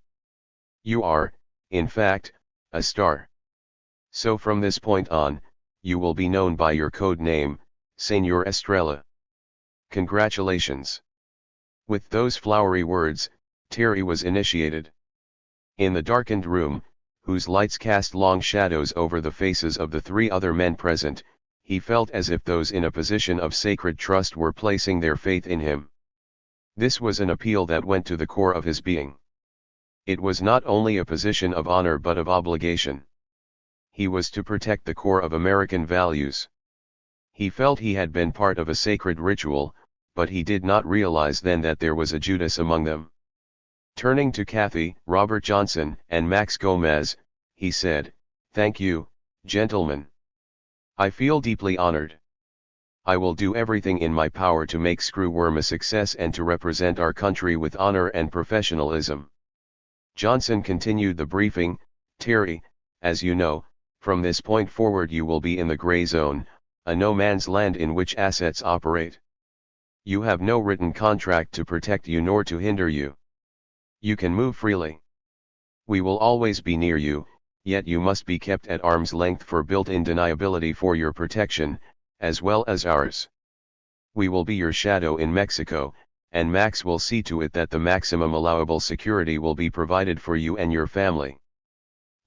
You are, in fact, a star. So from this point on, you will be known by your code name, Señor Estrella. Congratulations." With those flowery words, Terry was initiated. In the darkened room, whose lights cast long shadows over the faces of the three other men present, he felt as if those in a position of sacred trust were placing their faith in him. This was an appeal that went to the core of his being. It was not only a position of honor but of obligation. He was to protect the core of American values. He felt he had been part of a sacred ritual, but he did not realize then that there was a Judas among them. Turning to Kathy, Robert Johnson, and Max Gomez, he said, "Thank you, gentlemen. I feel deeply honored. I will do everything in my power to make Screwworm a success and to represent our country with honor and professionalism." Johnson continued the briefing, "Terry, as you know, from this point forward you will be in the gray zone, a no man's land in which assets operate. You have no written contract to protect you nor to hinder you. You can move freely. We will always be near you, yet you must be kept at arm's length for built-in deniability for your protection, as well as ours. We will be your shadow in Mexico, and Max will see to it that the maximum allowable security will be provided for you and your family.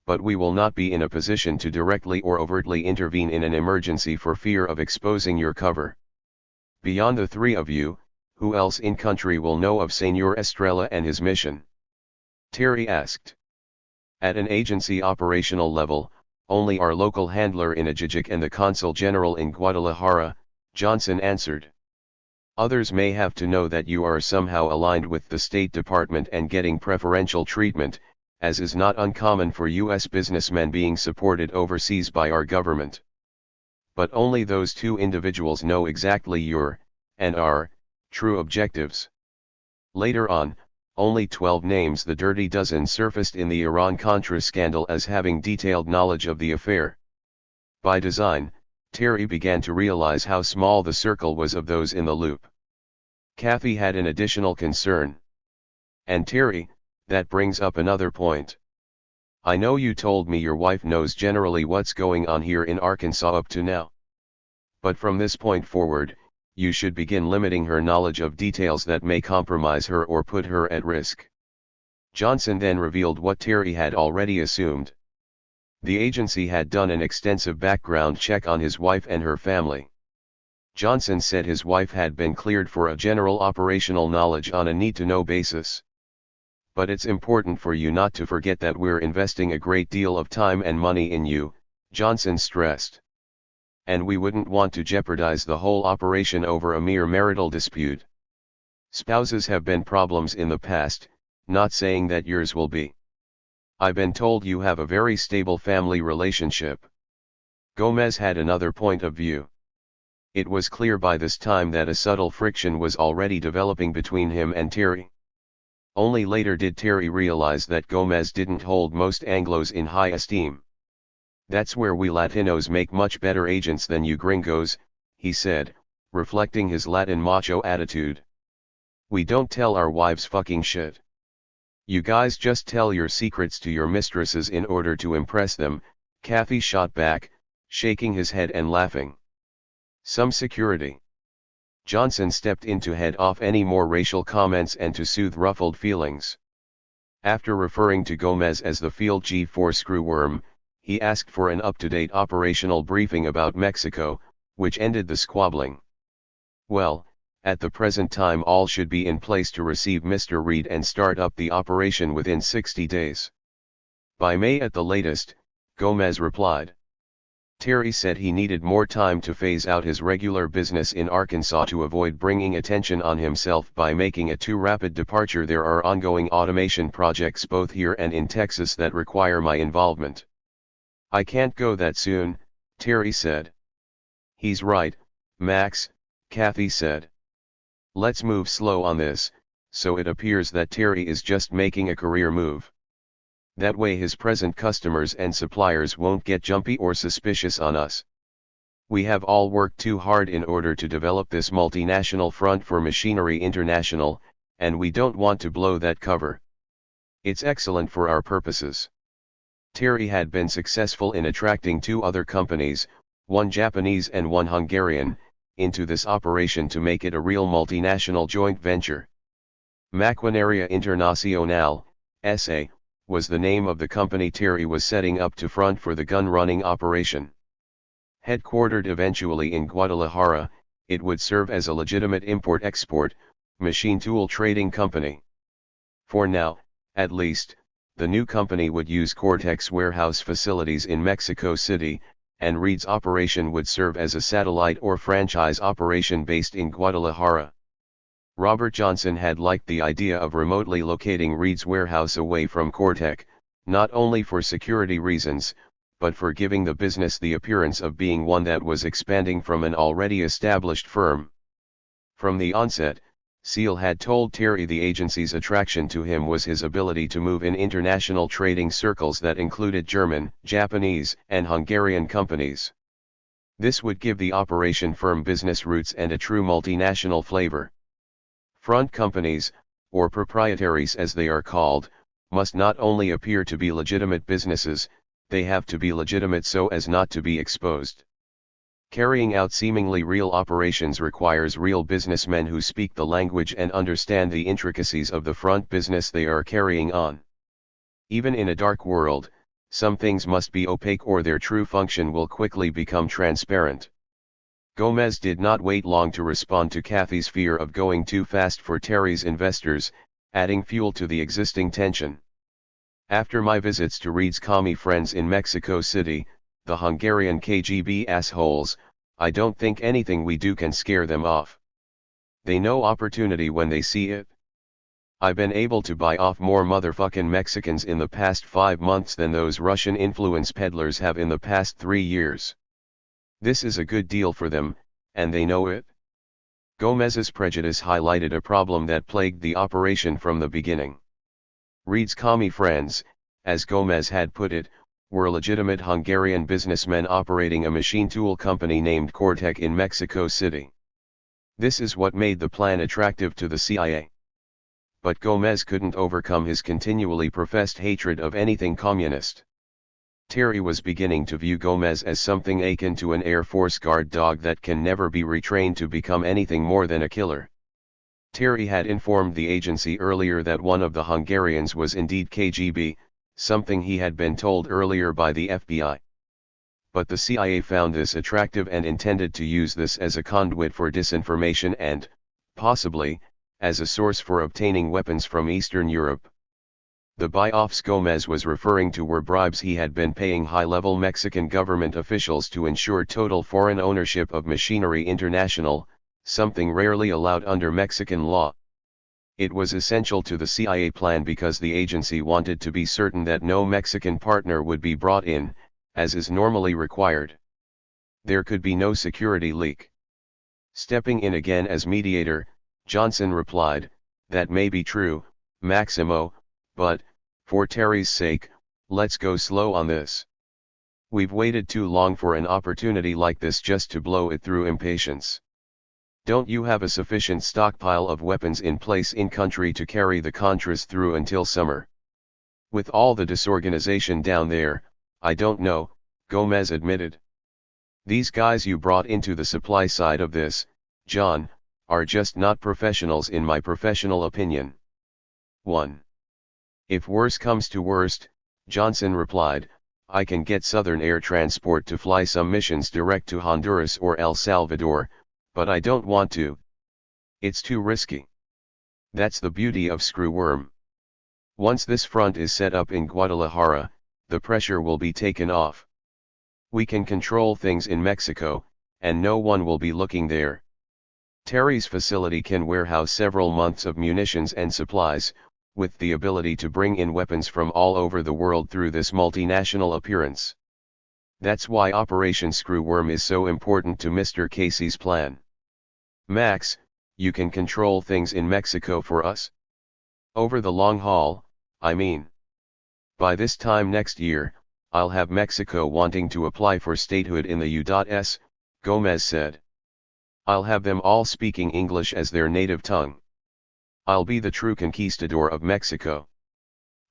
But we will not be in a position to directly or overtly intervene in an emergency for fear of exposing your cover. Beyond the three of you, who else in country will know of Señor Estrella and his mission?" Terry asked. "At an agency operational level, only our local handler in Ajijic and the Consul General in Guadalajara," Johnson answered. "Others may have to know that you are somehow aligned with the State Department and getting preferential treatment, as is not uncommon for U.S. businessmen being supported overseas by our government. But only those two individuals know exactly your, and our, true objectives." Later on, only 12 names, the dirty dozen, surfaced in the Iran-Contra scandal as having detailed knowledge of the affair. By design, Terry began to realize how small the circle was of those in the loop. Kathy had an additional concern. "And Terry, that brings up another point. I know you told me your wife knows generally what's going on here in Arkansas up to now. But from this point forward, you should begin limiting her knowledge of details that may compromise her or put her at risk." Johnson then revealed what Terry had already assumed. The agency had done an extensive background check on his wife and her family. Johnson said his wife had been cleared for a general operational knowledge on a need-to-know basis. "But it's important for you not to forget that we're investing a great deal of time and money in you," Johnson stressed. "And we wouldn't want to jeopardize the whole operation over a mere marital dispute. Spouses have been problems in the past, not saying that yours will be. I've been told you have a very stable family relationship." Gomez had another point of view. It was clear by this time that a subtle friction was already developing between him and Terry. Only later did Terry realize that Gomez didn't hold most Anglos in high esteem. "That's where we Latinos make much better agents than you gringos," he said, reflecting his Latin macho attitude. We don't tell our wives fucking shit. You guys just tell your secrets to your mistresses in order to impress them, Kathy shot back, shaking his head and laughing. Some security. Johnson stepped in to head off any more racial comments and to soothe ruffled feelings. After referring to Gomez as the Field G4 screwworm, he asked for an up-to-date operational briefing about Mexico, which ended the squabbling. Well, at the present time all should be in place to receive Mr. Reed and start up the operation within 60 days. By May at the latest, Gomez replied. Terry said he needed more time to phase out his regular business in Arkansas to avoid bringing attention on himself by making a too rapid departure. There are ongoing automation projects both here and in Texas that require my involvement. I can't go that soon, Terry said. He's right, Max, Kathy said. Let's move slow on this, so it appears that Terry is just making a career move. That way his present customers and suppliers won't get jumpy or suspicious on us. We have all worked too hard in order to develop this multinational front for Machinery International, and we don't want to blow that cover. It's excellent for our purposes. Terry had been successful in attracting 2 other companies, one Japanese and one Hungarian, into this operation to make it a real multinational joint venture. Maquinaria Internacional, S.A., was the name of the company Terry was setting up to front for the gun-running operation. Headquartered eventually in Guadalajara, it would serve as a legitimate import-export, machine tool trading company. For now, at least, the new company would use Cortex warehouse facilities in Mexico City, and Reed's operation would serve as a satellite or franchise operation based in Guadalajara. Robert Johnson had liked the idea of remotely locating Reed's warehouse away from Cortex, not only for security reasons, but for giving the business the appearance of being one that was expanding from an already established firm. From the onset, Seal had told Terry the agency's attraction to him was his ability to move in international trading circles that included German, Japanese, and Hungarian companies. This would give the operation firm business roots and a true multinational flavor. Front companies, or proprietaries as they are called, must not only appear to be legitimate businesses, they have to be legitimate so as not to be exposed. Carrying out seemingly real operations requires real businessmen who speak the language and understand the intricacies of the front business they are carrying on. Even in a dark world, some things must be opaque or their true function will quickly become transparent. Gomez did not wait long to respond to Kathy's fear of going too fast for Terry's investors, adding fuel to the existing tension. After my visits to Reed's commie friends in Mexico City, the Hungarian KGB assholes, I don't think anything we do can scare them off. They know opportunity when they see it. I've been able to buy off more motherfucking Mexicans in the past 5 months than those Russian influence peddlers have in the past 3 years. This is a good deal for them, and they know it. Gomez's prejudice highlighted a problem that plagued the operation from the beginning. Reed's commie friends, as Gomez had put it, were legitimate Hungarian businessmen operating a machine tool company named Cortex in Mexico City. This is what made the plan attractive to the CIA. But Gomez couldn't overcome his continually professed hatred of anything communist. Terry was beginning to view Gomez as something akin to an Air Force guard dog that can never be retrained to become anything more than a killer. Terry had informed the agency earlier that one of the Hungarians was indeed KGB, something he had been told earlier by the FBI. But the CIA found this attractive and intended to use this as a conduit for disinformation and, possibly, as a source for obtaining weapons from Eastern Europe. The buy-offs Gomez was referring to were bribes he had been paying high-level Mexican government officials to ensure total foreign ownership of Machinery International, something rarely allowed under Mexican law. It was essential to the CIA plan because the agency wanted to be certain that no Mexican partner would be brought in, as is normally required. There could be no security leak. Stepping in again as mediator, Johnson replied, "That may be true, Maximo, but, for Terry's sake, let's go slow on this. We've waited too long for an opportunity like this just to blow it through impatience." Don't you have a sufficient stockpile of weapons in place in country to carry the Contras through until summer? With all the disorganization down there, I don't know, Gomez admitted. These guys you brought into the supply side of this, John, are just not professionals in my professional opinion. 1. If worse comes to worst, Johnson replied, I can get Southern Air Transport to fly some missions direct to Honduras or El Salvador, but I don't want to. It's too risky. That's the beauty of Screwworm. Once this front is set up in Guadalajara, the pressure will be taken off. We can control things in Mexico, and no one will be looking there. Terry's facility can warehouse several months of munitions and supplies, with the ability to bring in weapons from all over the world through this multinational appearance. That's why Operation Screwworm is so important to Mr. Casey's plan. Max, you can control things in Mexico for us? Over the long haul, I mean. By this time next year, I'll have Mexico wanting to apply for statehood in the U.S., Gomez said. I'll have them all speaking English as their native tongue. I'll be the true conquistador of Mexico.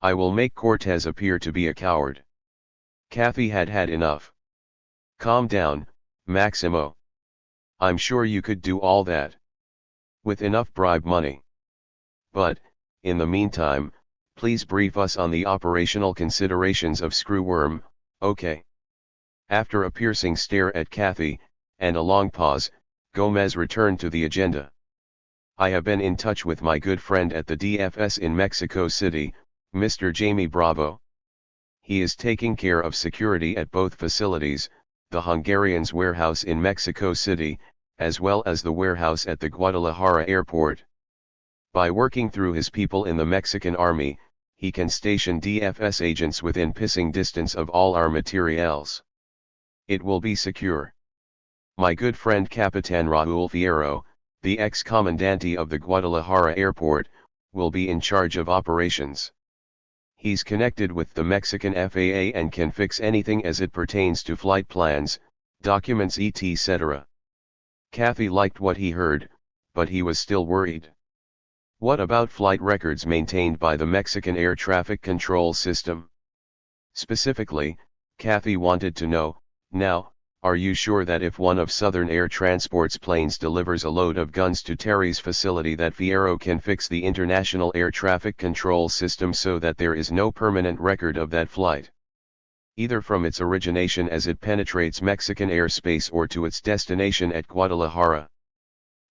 I will make Cortez appear to be a coward. Kathy had had enough. Calm down, Maximo. I'm sure you could do all that. With enough bribe money. But, in the meantime, please brief us on the operational considerations of Screwworm, okay? After a piercing stare at Kathy, and a long pause, Gomez returned to the agenda. I have been in touch with my good friend at the DFS in Mexico City, Mr. Jamie Bravo. He is taking care of security at both facilities, the Hungarians' warehouse in Mexico City, as well as the warehouse at the Guadalajara airport. By working through his people in the Mexican army, he can station DFS agents within pissing distance of all our materials. It will be secure. My good friend Capitan Raúl Fierro, the ex-commandante of the Guadalajara airport, will be in charge of operations. He's connected with the Mexican FAA and can fix anything as it pertains to flight plans, documents etc. Kathy liked what he heard, but he was still worried. What about flight records maintained by the Mexican air traffic control system? Specifically, Kathy wanted to know, now, are you sure that if one of Southern Air Transport's planes delivers a load of guns to Terry's facility that Fierro can fix the international air traffic control system so that there is no permanent record of that flight? Either from its origination as it penetrates Mexican airspace or to its destination at Guadalajara.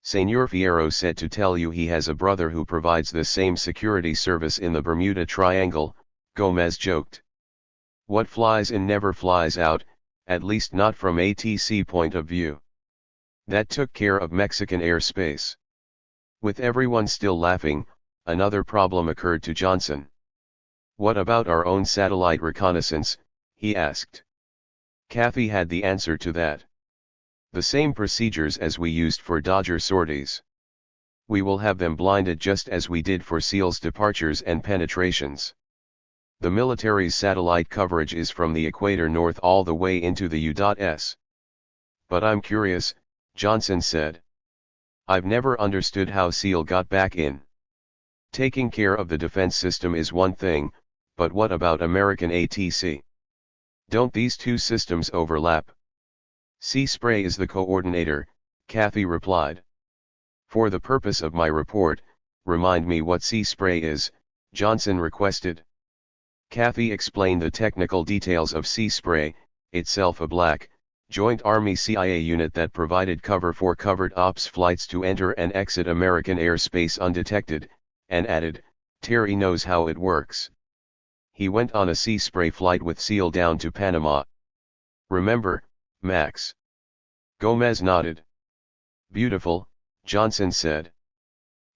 Señor Fierro said to tell you he has a brother who provides the same security service in the Bermuda Triangle, Gomez joked. What flies in never flies out, at least not from ATC point of view. That took care of Mexican airspace. With everyone still laughing, another problem occurred to Johnson. What about our own satellite reconnaissance, he asked. Kathy had the answer to that. The same procedures as we used for Dodger sorties. We will have them blinded just as we did for SEAL's departures and penetrations. The military's satellite coverage is from the equator north all the way into the U.S. But I'm curious, Johnson said. I've never understood how SEAL got back in. Taking care of the defense system is one thing, but what about American ATC? Don't these two systems overlap? Sea Spray is the coordinator, Kathy replied. For the purpose of my report, remind me what Sea Spray is, Johnson requested. Kathy explained the technical details of Sea Spray, itself a black, Joint Army-CIA unit that provided cover for covert ops flights to enter and exit American airspace undetected, and added, Terry knows how it works. He went on a Sea Spray flight with SEAL down to Panama. Remember, Max? Gomez nodded. Beautiful, Johnson said.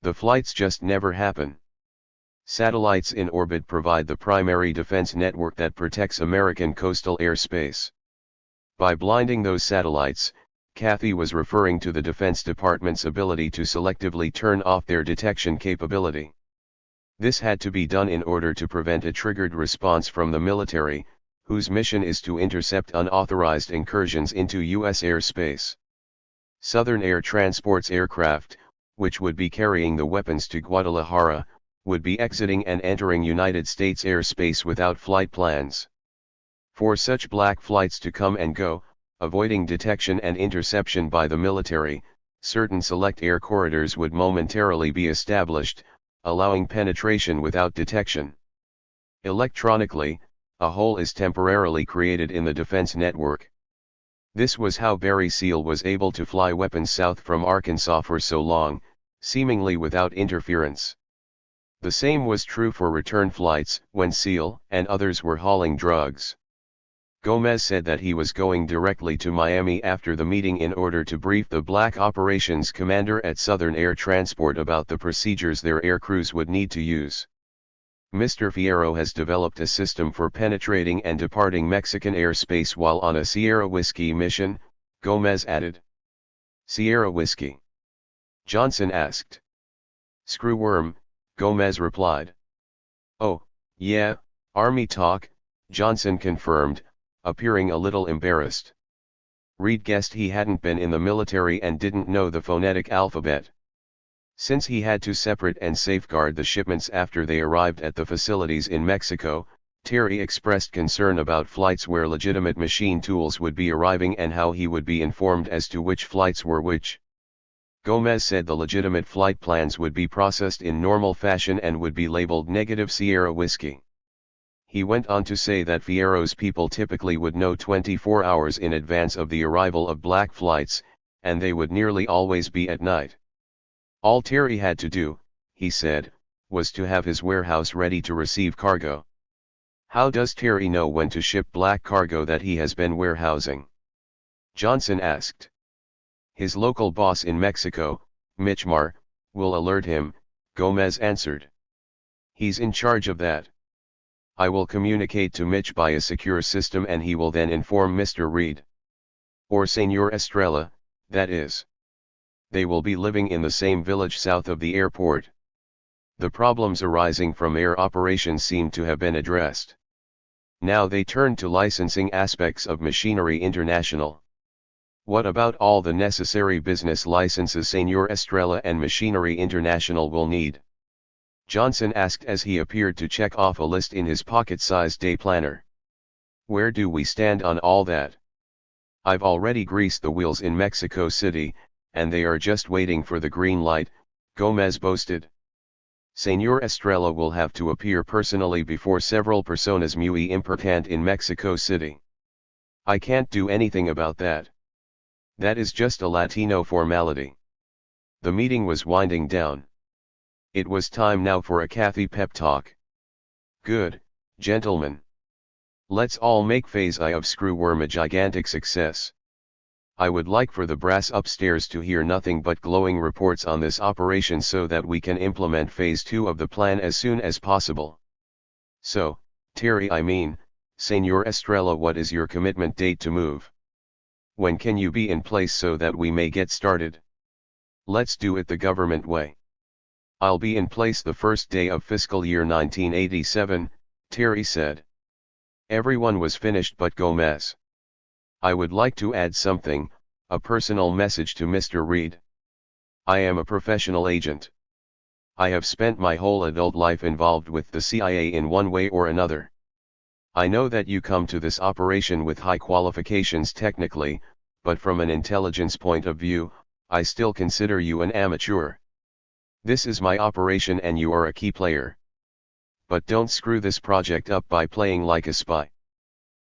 The flights just never happen. Satellites in orbit provide the primary defense network that protects American coastal airspace. By blinding those satellites, Kathy was referring to the Defense Department's ability to selectively turn off their detection capability. This had to be done in order to prevent a triggered response from the military, whose mission is to intercept unauthorized incursions into U.S. airspace. Southern Air Transport's aircraft, which would be carrying the weapons to Guadalajara, would be exiting and entering United States airspace without flight plans. For such black flights to come and go, avoiding detection and interception by the military, certain select air corridors would momentarily be established, allowing penetration without detection. Electronically, a hole is temporarily created in the defense network. This was how Barry Seal was able to fly weapons south from Arkansas for so long, seemingly without interference. The same was true for return flights, when Seal and others were hauling drugs. Gomez said that he was going directly to Miami after the meeting in order to brief the black operations commander at Southern Air Transport about the procedures their air crews would need to use. Mr. Fierro has developed a system for penetrating and departing Mexican airspace while on a Sierra Whiskey mission, Gomez added. Sierra Whiskey? Johnson asked. Screwworm, Gomez replied. Oh, yeah, Army talk, Johnson confirmed, appearing a little embarrassed. Reed guessed he hadn't been in the military and didn't know the phonetic alphabet. Since he had to separate and safeguard the shipments after they arrived at the facilities in Mexico, Terry expressed concern about flights where legitimate machine tools would be arriving and how he would be informed as to which flights were which. Gomez said the legitimate flight plans would be processed in normal fashion and would be labeled negative Sierra Whiskey. He went on to say that Fierro's people typically would know 24 hours in advance of the arrival of black flights, and they would nearly always be at night. All Terry had to do, he said, was to have his warehouse ready to receive cargo. How does Terry know when to ship black cargo that he has been warehousing? Johnson asked. His local boss in Mexico, Mitch Marr, will alert him, Gomez answered. He's in charge of that. I will communicate to Mitch by a secure system and he will then inform Mr. Reed. Or Senor Estrella, that is. They will be living in the same village south of the airport. The problems arising from air operations seem to have been addressed. Now they turn to licensing aspects of Machinery International. What about all the necessary business licenses Senor Estrella and Machinery International will need? Johnson asked as he appeared to check off a list in his pocket-sized day planner. Where do we stand on all that? I've already greased the wheels in Mexico City, and they are just waiting for the green light, Gomez boasted. Senor Estrella will have to appear personally before several personas muy importante in Mexico City. I can't do anything about that. That is just a Latino formality. The meeting was winding down. It was time now for a Kathy pep talk. Good, gentlemen. Let's all make Phase I of Screwworm a gigantic success. I would like for the brass upstairs to hear nothing but glowing reports on this operation so that we can implement Phase II of the plan as soon as possible. So, Terry, Senor Estrella, what is your commitment date to move? When can you be in place so that we may get started? Let's do it the government way. I'll be in place the first day of fiscal year 1987, Terry said. Everyone was finished but Gomez. I would like to add something, a personal message to Mr. Reed. I am a professional agent. I have spent my whole adult life involved with the CIA in one way or another. I know that you come to this operation with high qualifications technically, but from an intelligence point of view, I still consider you an amateur. This is my operation and you are a key player. But don't screw this project up by playing like a spy.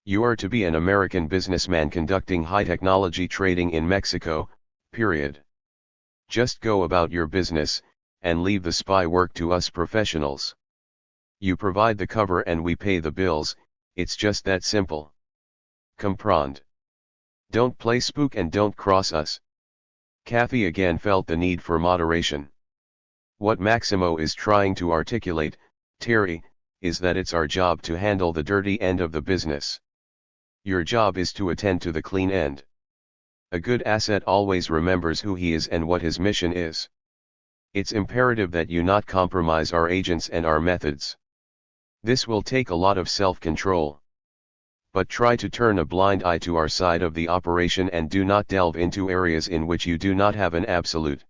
You are to be an American businessman conducting high-technology trading in Mexico, period. Just go about your business, and leave the spy work to us professionals. You provide the cover and we pay the bills, it's just that simple. Comprend? Don't play spook and don't cross us. Kathy again felt the need for moderation. What Maximo is trying to articulate, Terry, is that it's our job to handle the dirty end of the business. Your job is to attend to the clean end. A good asset always remembers who he is and what his mission is. It's imperative that you not compromise our agents and our methods. This will take a lot of self-control. But try to turn a blind eye to our side of the operation and do not delve into areas in which you do not have an absolute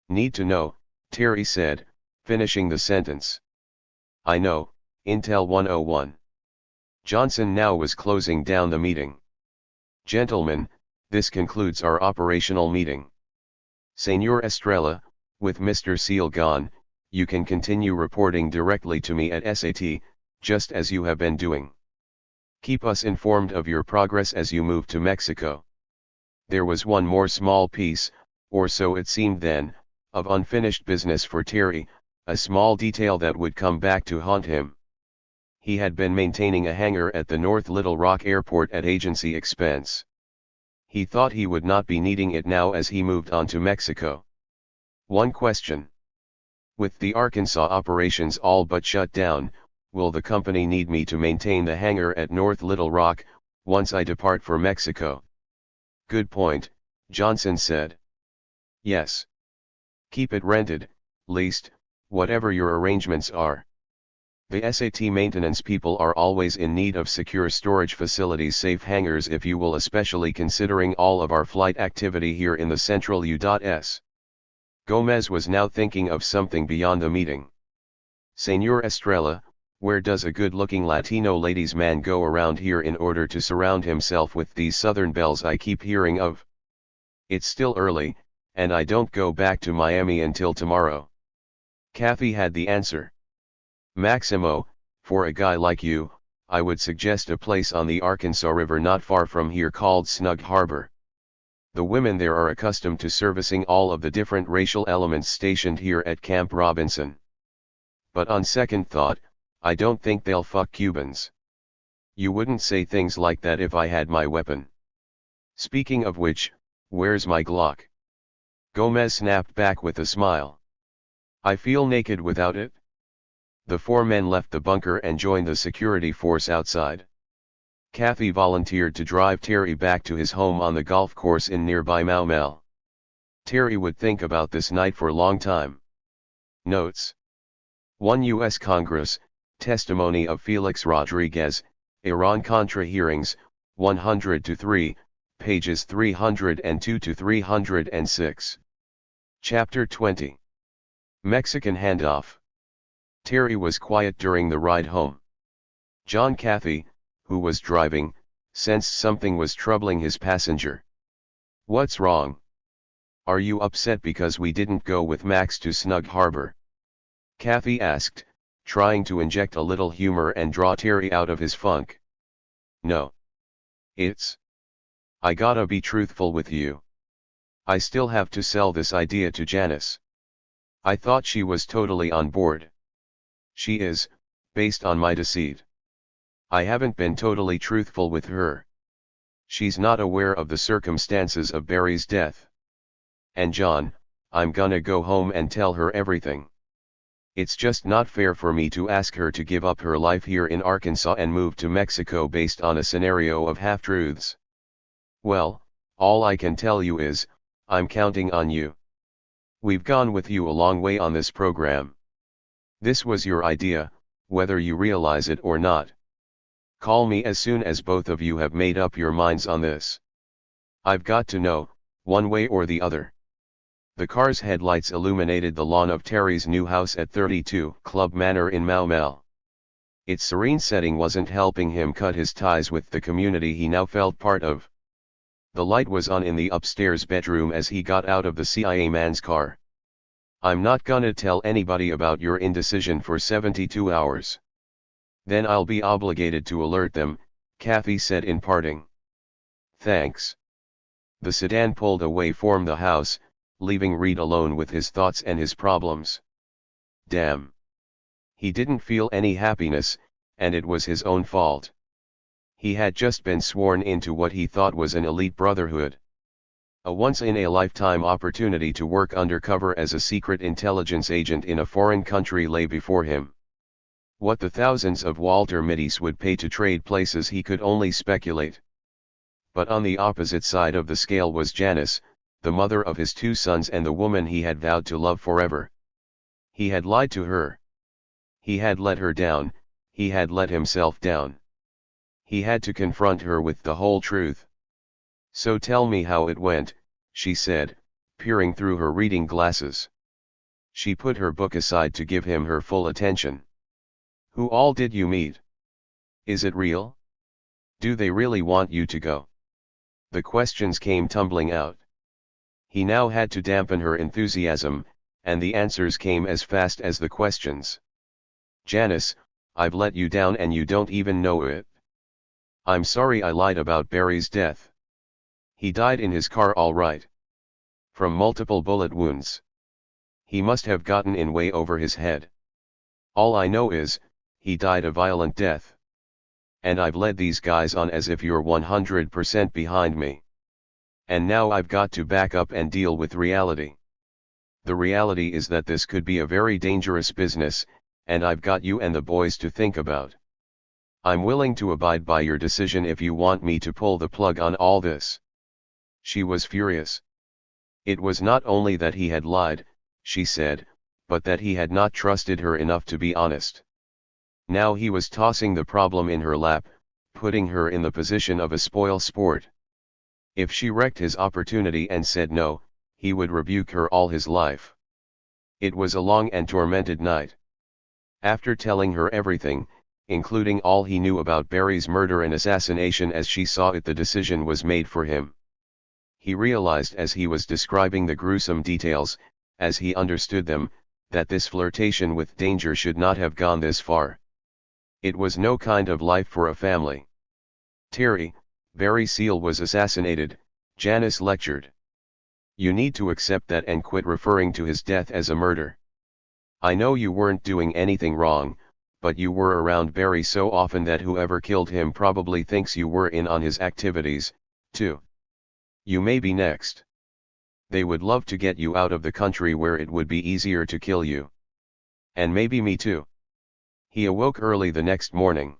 need to know, Terry said, finishing the sentence. I know, Intel 101. Johnson now was closing down the meeting. Gentlemen, this concludes our operational meeting. Senor Estrella, with Mr. Seal gone, you can continue reporting directly to me at SAT, just as you have been doing. Keep us informed of your progress as you move to Mexico. There was one more small piece, or so it seemed then, of unfinished business for Terry, a small detail that would come back to haunt him. He had been maintaining a hangar at the North Little Rock Airport at agency expense. He thought he would not be needing it now as he moved on to Mexico. One question. With the Arkansas operations all but shut down, will the company need me to maintain the hangar at North Little Rock, once I depart for Mexico? Good point, Johnson said. Yes. Keep it rented, leased, whatever your arrangements are. The SAT maintenance people are always in need of secure storage facilities, safe hangars if you will, especially considering all of our flight activity here in the central U.S. Gomez was now thinking of something beyond the meeting. Senor Estrella, where does a good-looking Latino ladies' man go around here in order to surround himself with these southern belles I keep hearing of? It's still early, and I don't go back to Miami until tomorrow. Kathy had the answer. Maximo, for a guy like you, I would suggest a place on the Arkansas River not far from here called Snug Harbor. The women there are accustomed to servicing all of the different racial elements stationed here at Camp Robinson. But on second thought, I don't think they'll fuck Cubans. You wouldn't say things like that if I had my weapon. Speaking of which, where's my Glock? Gomez snapped back with a smile. I feel naked without it. The four men left the bunker and joined the security force outside. Kathy volunteered to drive Terry back to his home on the golf course in nearby Maumelle. Terry would think about this night for a long time. Notes. 1 U.S. Congress, testimony of Felix Rodriguez, Iran-Contra hearings, 100-3, pages 302-306. Chapter 20. Mexican handoff. Terry was quiet during the ride home. John Cathy, who was driving, sensed something was troubling his passenger. What's wrong? Are you upset because we didn't go with Max to Snug Harbor? Cathy asked, trying to inject a little humor and draw Terry out of his funk. No. I gotta be truthful with you. I still have to sell this idea to Janice. I thought she was totally on board. She is, based on my deceit. I haven't been totally truthful with her. She's not aware of the circumstances of Barry's death. And John, I'm gonna go home and tell her everything. It's just not fair for me to ask her to give up her life here in Arkansas and move to Mexico based on a scenario of half-truths. Well, all I can tell you is, I'm counting on you. We've gone with you a long way on this program. This was your idea, whether you realize it or not. Call me as soon as both of you have made up your minds on this. I've got to know, one way or the other. The car's headlights illuminated the lawn of Terry's new house at 32 Club Manor in Maumelle. Its serene setting wasn't helping him cut his ties with the community he now felt part of. The light was on in the upstairs bedroom as he got out of the CIA man's car. I'm not gonna tell anybody about your indecision for 72 hours. Then I'll be obligated to alert them, Cathy said in parting. Thanks. The sedan pulled away from the house, leaving Reed alone with his thoughts and his problems. Damn. He didn't feel any happiness, and it was his own fault. He had just been sworn into what he thought was an elite brotherhood. A once-in-a-lifetime opportunity to work undercover as a secret intelligence agent in a foreign country lay before him. What the thousands of Walter Mitty's would pay to trade places he could only speculate. But on the opposite side of the scale was Janice, the mother of his 2 sons and the woman he had vowed to love forever. He had lied to her. He had let her down, he had let himself down. He had to confront her with the whole truth. "So tell me how it went," she said, peering through her reading glasses. She put her book aside to give him her full attention. "Who all did you meet? Is it real? Do they really want you to go?" The questions came tumbling out. He now had to dampen her enthusiasm, and the answers came as fast as the questions. "Janice, I've let you down and you don't even know it. I'm sorry I lied about Barry's death. He died in his car all right. From multiple bullet wounds. He must have gotten in way over his head. All I know is, he died a violent death. And I've led these guys on as if you're 100% behind me. And now I've got to back up and deal with reality. The reality is that this could be a very dangerous business, and I've got you and the boys to think about. I'm willing to abide by your decision if you want me to pull the plug on all this." She was furious. It was not only that he had lied, she said, but that he had not trusted her enough to be honest. Now he was tossing the problem in her lap, putting her in the position of a spoil sport. If she wrecked his opportunity and said no, he would rebuke her all his life. It was a long and tormented night. After telling her everything, including all he knew about Barry's murder and assassination as she saw it, the decision was made for him. He realized as he was describing the gruesome details, as he understood them, that this flirtation with danger should not have gone this far. It was no kind of life for a family. "Terry, Barry Seal was assassinated," Janice lectured. "You need to accept that and quit referring to his death as a murder. I know you weren't doing anything wrong, but you were around Barry so often that whoever killed him probably thinks you were in on his activities, too. You may be next. They would love to get you out of the country where it would be easier to kill you. And maybe me too." He awoke early the next morning.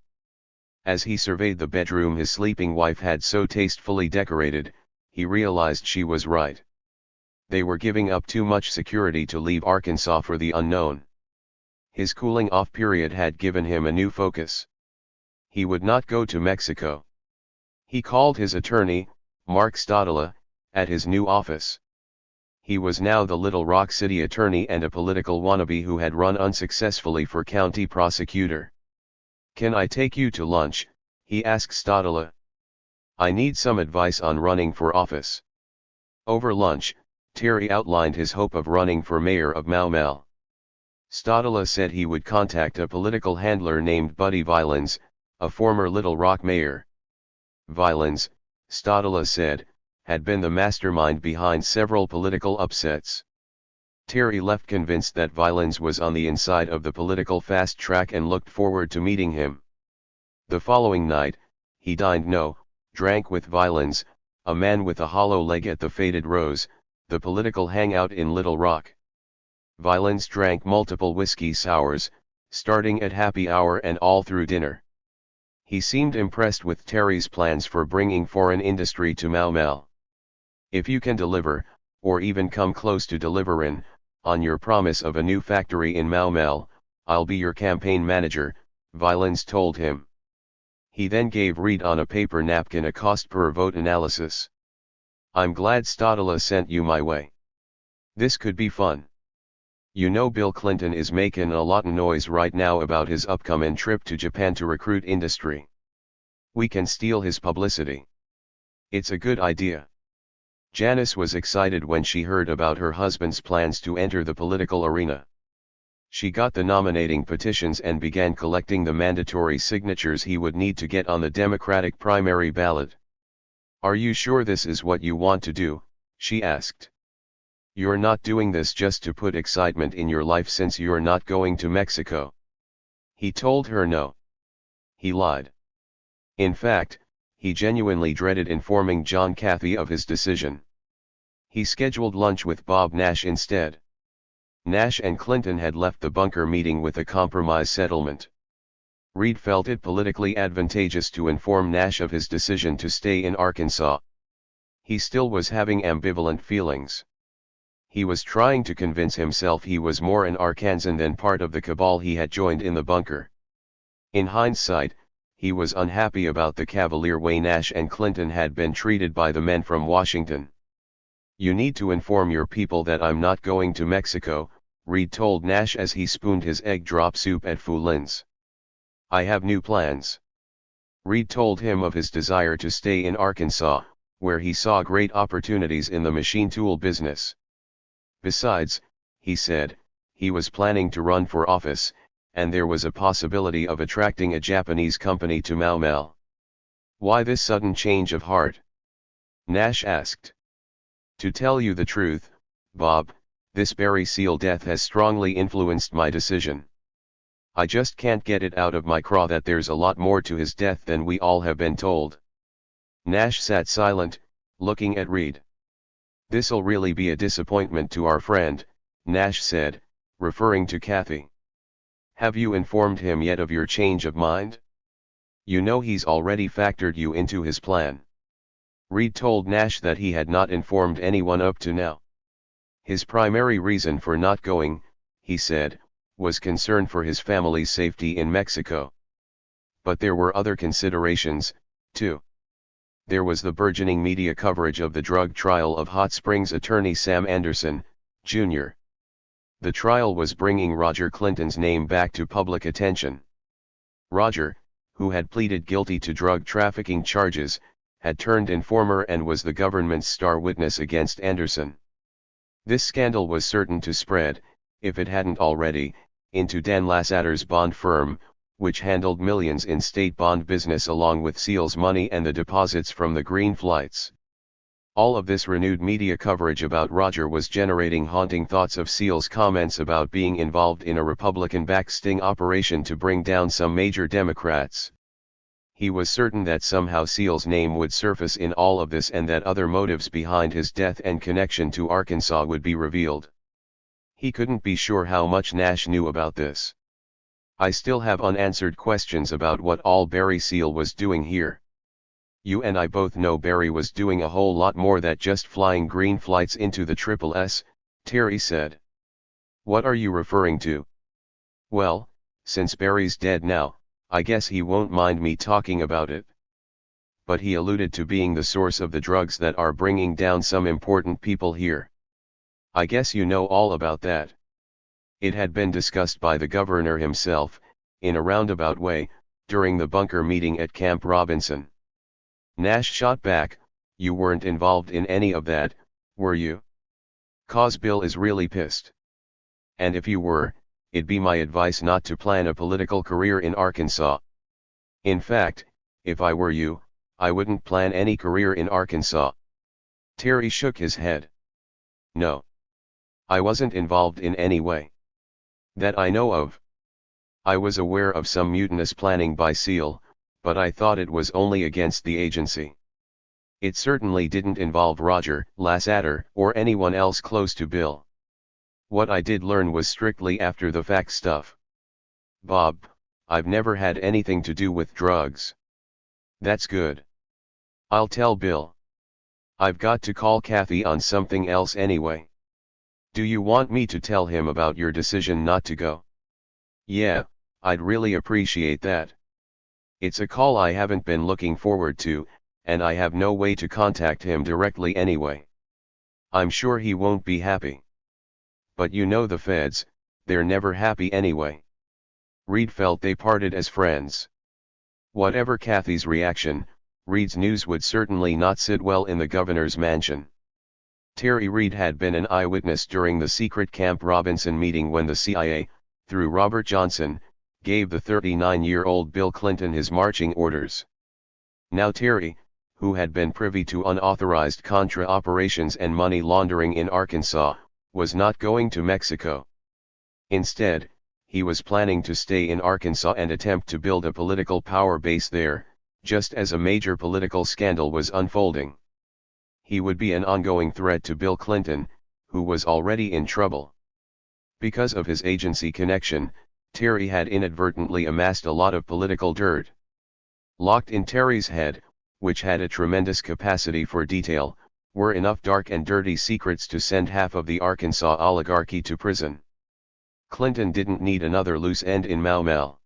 As he surveyed the bedroom his sleeping wife had so tastefully decorated, he realized she was right. They were giving up too much security to leave Arkansas for the unknown. His cooling off period had given him a new focus. He would not go to Mexico. He called his attorney, Mark Stadler, at his new office. He was now the Little Rock City attorney and a political wannabe who had run unsuccessfully for county prosecutor. "Can I take you to lunch?" he asked Stadler. "I need some advice on running for office." Over lunch, Terry outlined his hope of running for mayor of Mau Mau. Stadler said he would contact a political handler named Buddy Violins, a former Little Rock mayor. Violins, Stadler said, had been the mastermind behind several political upsets. Terry left convinced that Violins was on the inside of the political fast track and looked forward to meeting him. The following night, he drank with Violins, a man with a hollow leg at the Faded Rose, the political hangout in Little Rock. Violins drank multiple whiskey sours, starting at happy hour and all through dinner. He seemed impressed with Terry's plans for bringing foreign industry to Mau Mau. "If you can deliver, or even come close to delivering, on your promise of a new factory in Mau Mau, I'll be your campaign manager," Violins told him. He then gave Reed on a paper napkin a cost per vote analysis. "I'm glad Stadler sent you my way. This could be fun. You know Bill Clinton is making a lot of noise right now about his upcoming trip to Japan to recruit industry. We can steal his publicity. It's a good idea." Janice was excited when she heard about her husband's plans to enter the political arena. She got the nominating petitions and began collecting the mandatory signatures he would need to get on the Democratic primary ballot. "Are you sure this is what you want to do?" she asked. "You're not doing this just to put excitement in your life since you're not going to Mexico." He told her no. He lied. In fact, he genuinely dreaded informing John Cathy of his decision. He scheduled lunch with Bob Nash instead. Nash and Clinton had left the bunker meeting with a compromise settlement. Reed felt it politically advantageous to inform Nash of his decision to stay in Arkansas. He still was having ambivalent feelings. He was trying to convince himself he was more an Arkansan than part of the cabal he had joined in the bunker. In hindsight, he was unhappy about the cavalier way Nash and Clinton had been treated by the men from Washington. "You need to inform your people that I'm not going to Mexico," Reed told Nash as he spooned his egg drop soup at Foulin's. "I have new plans." Reed told him of his desire to stay in Arkansas, where he saw great opportunities in the machine tool business. Besides, he said, he was planning to run for office, and there was a possibility of attracting a Japanese company to Mau Mau. "Why this sudden change of heart?" Nash asked. "To tell you the truth, Bob, this Barry Seal death has strongly influenced my decision. I just can't get it out of my craw that there's a lot more to his death than we all have been told." Nash sat silent, looking at Reed. "This'll really be a disappointment to our friend," Nash said, referring to Kathy. "Have you informed him yet of your change of mind? You know he's already factored you into his plan." Reed told Nash that he had not informed anyone up to now. His primary reason for not going, he said, was concern for his family's safety in Mexico. But there were other considerations, too. There was the burgeoning media coverage of the drug trial of Hot Springs attorney Sam Anderson, Jr. The trial was bringing Roger Clinton's name back to public attention. Roger, who had pleaded guilty to drug trafficking charges, had turned informer and was the government's star witness against Anderson. This scandal was certain to spread, if it hadn't already, into Dan Lassater's bond firm, which handled millions in state bond business along with Seal's money and the deposits from the green flights. All of this renewed media coverage about Roger was generating haunting thoughts of Seal's comments about being involved in a Republican-backed sting operation to bring down some major Democrats. He was certain that somehow Seal's name would surface in all of this and that other motives behind his death and connection to Arkansas would be revealed. He couldn't be sure how much Nash knew about this. "I still have unanswered questions about what all Barry Seal was doing here. You and I both know Barry was doing a whole lot more than just flying green flights into the Triple S," Terry said. "What are you referring to?" "Well, since Barry's dead now, I guess he won't mind me talking about it. But he alluded to being the source of the drugs that are bringing down some important people here. I guess you know all about that." It had been discussed by the governor himself, in a roundabout way, during the bunker meeting at Camp Robinson. Nash shot back, "You weren't involved in any of that, were you? 'Cause Bill is really pissed. And if you were, it'd be my advice not to plan a political career in Arkansas. In fact, if I were you, I wouldn't plan any career in Arkansas." Terry shook his head. "No. I wasn't involved in any way. That I know of. I was aware of some mutinous planning by Seal, but I thought it was only against the agency. It certainly didn't involve Roger, Lassater, or anyone else close to Bill. What I did learn was strictly after the fact stuff. Bob, I've never had anything to do with drugs." "That's good. I'll tell Bill. I've got to call Kathy on something else anyway. Do you want me to tell him about your decision not to go?" "Yeah, I'd really appreciate that. It's a call I haven't been looking forward to, and I have no way to contact him directly anyway. I'm sure he won't be happy. But you know the feds, they're never happy anyway." Reed felt they parted as friends. Whatever Kathy's reaction, Reed's news would certainly not sit well in the governor's mansion. Terry Reed had been an eyewitness during the secret Camp Robinson meeting when the CIA, through Robert Johnson, gave the 39-year-old Bill Clinton his marching orders. Now Terry, who had been privy to unauthorized Contra operations and money laundering in Arkansas, was not going to Mexico. Instead, he was planning to stay in Arkansas and attempt to build a political power base there, just as a major political scandal was unfolding. He would be an ongoing threat to Bill Clinton, who was already in trouble. Because of his agency connection, Terry had inadvertently amassed a lot of political dirt. Locked in Terry's head, which had a tremendous capacity for detail, were enough dark and dirty secrets to send half of the Arkansas oligarchy to prison. Clinton didn't need another loose end in Mau Mau.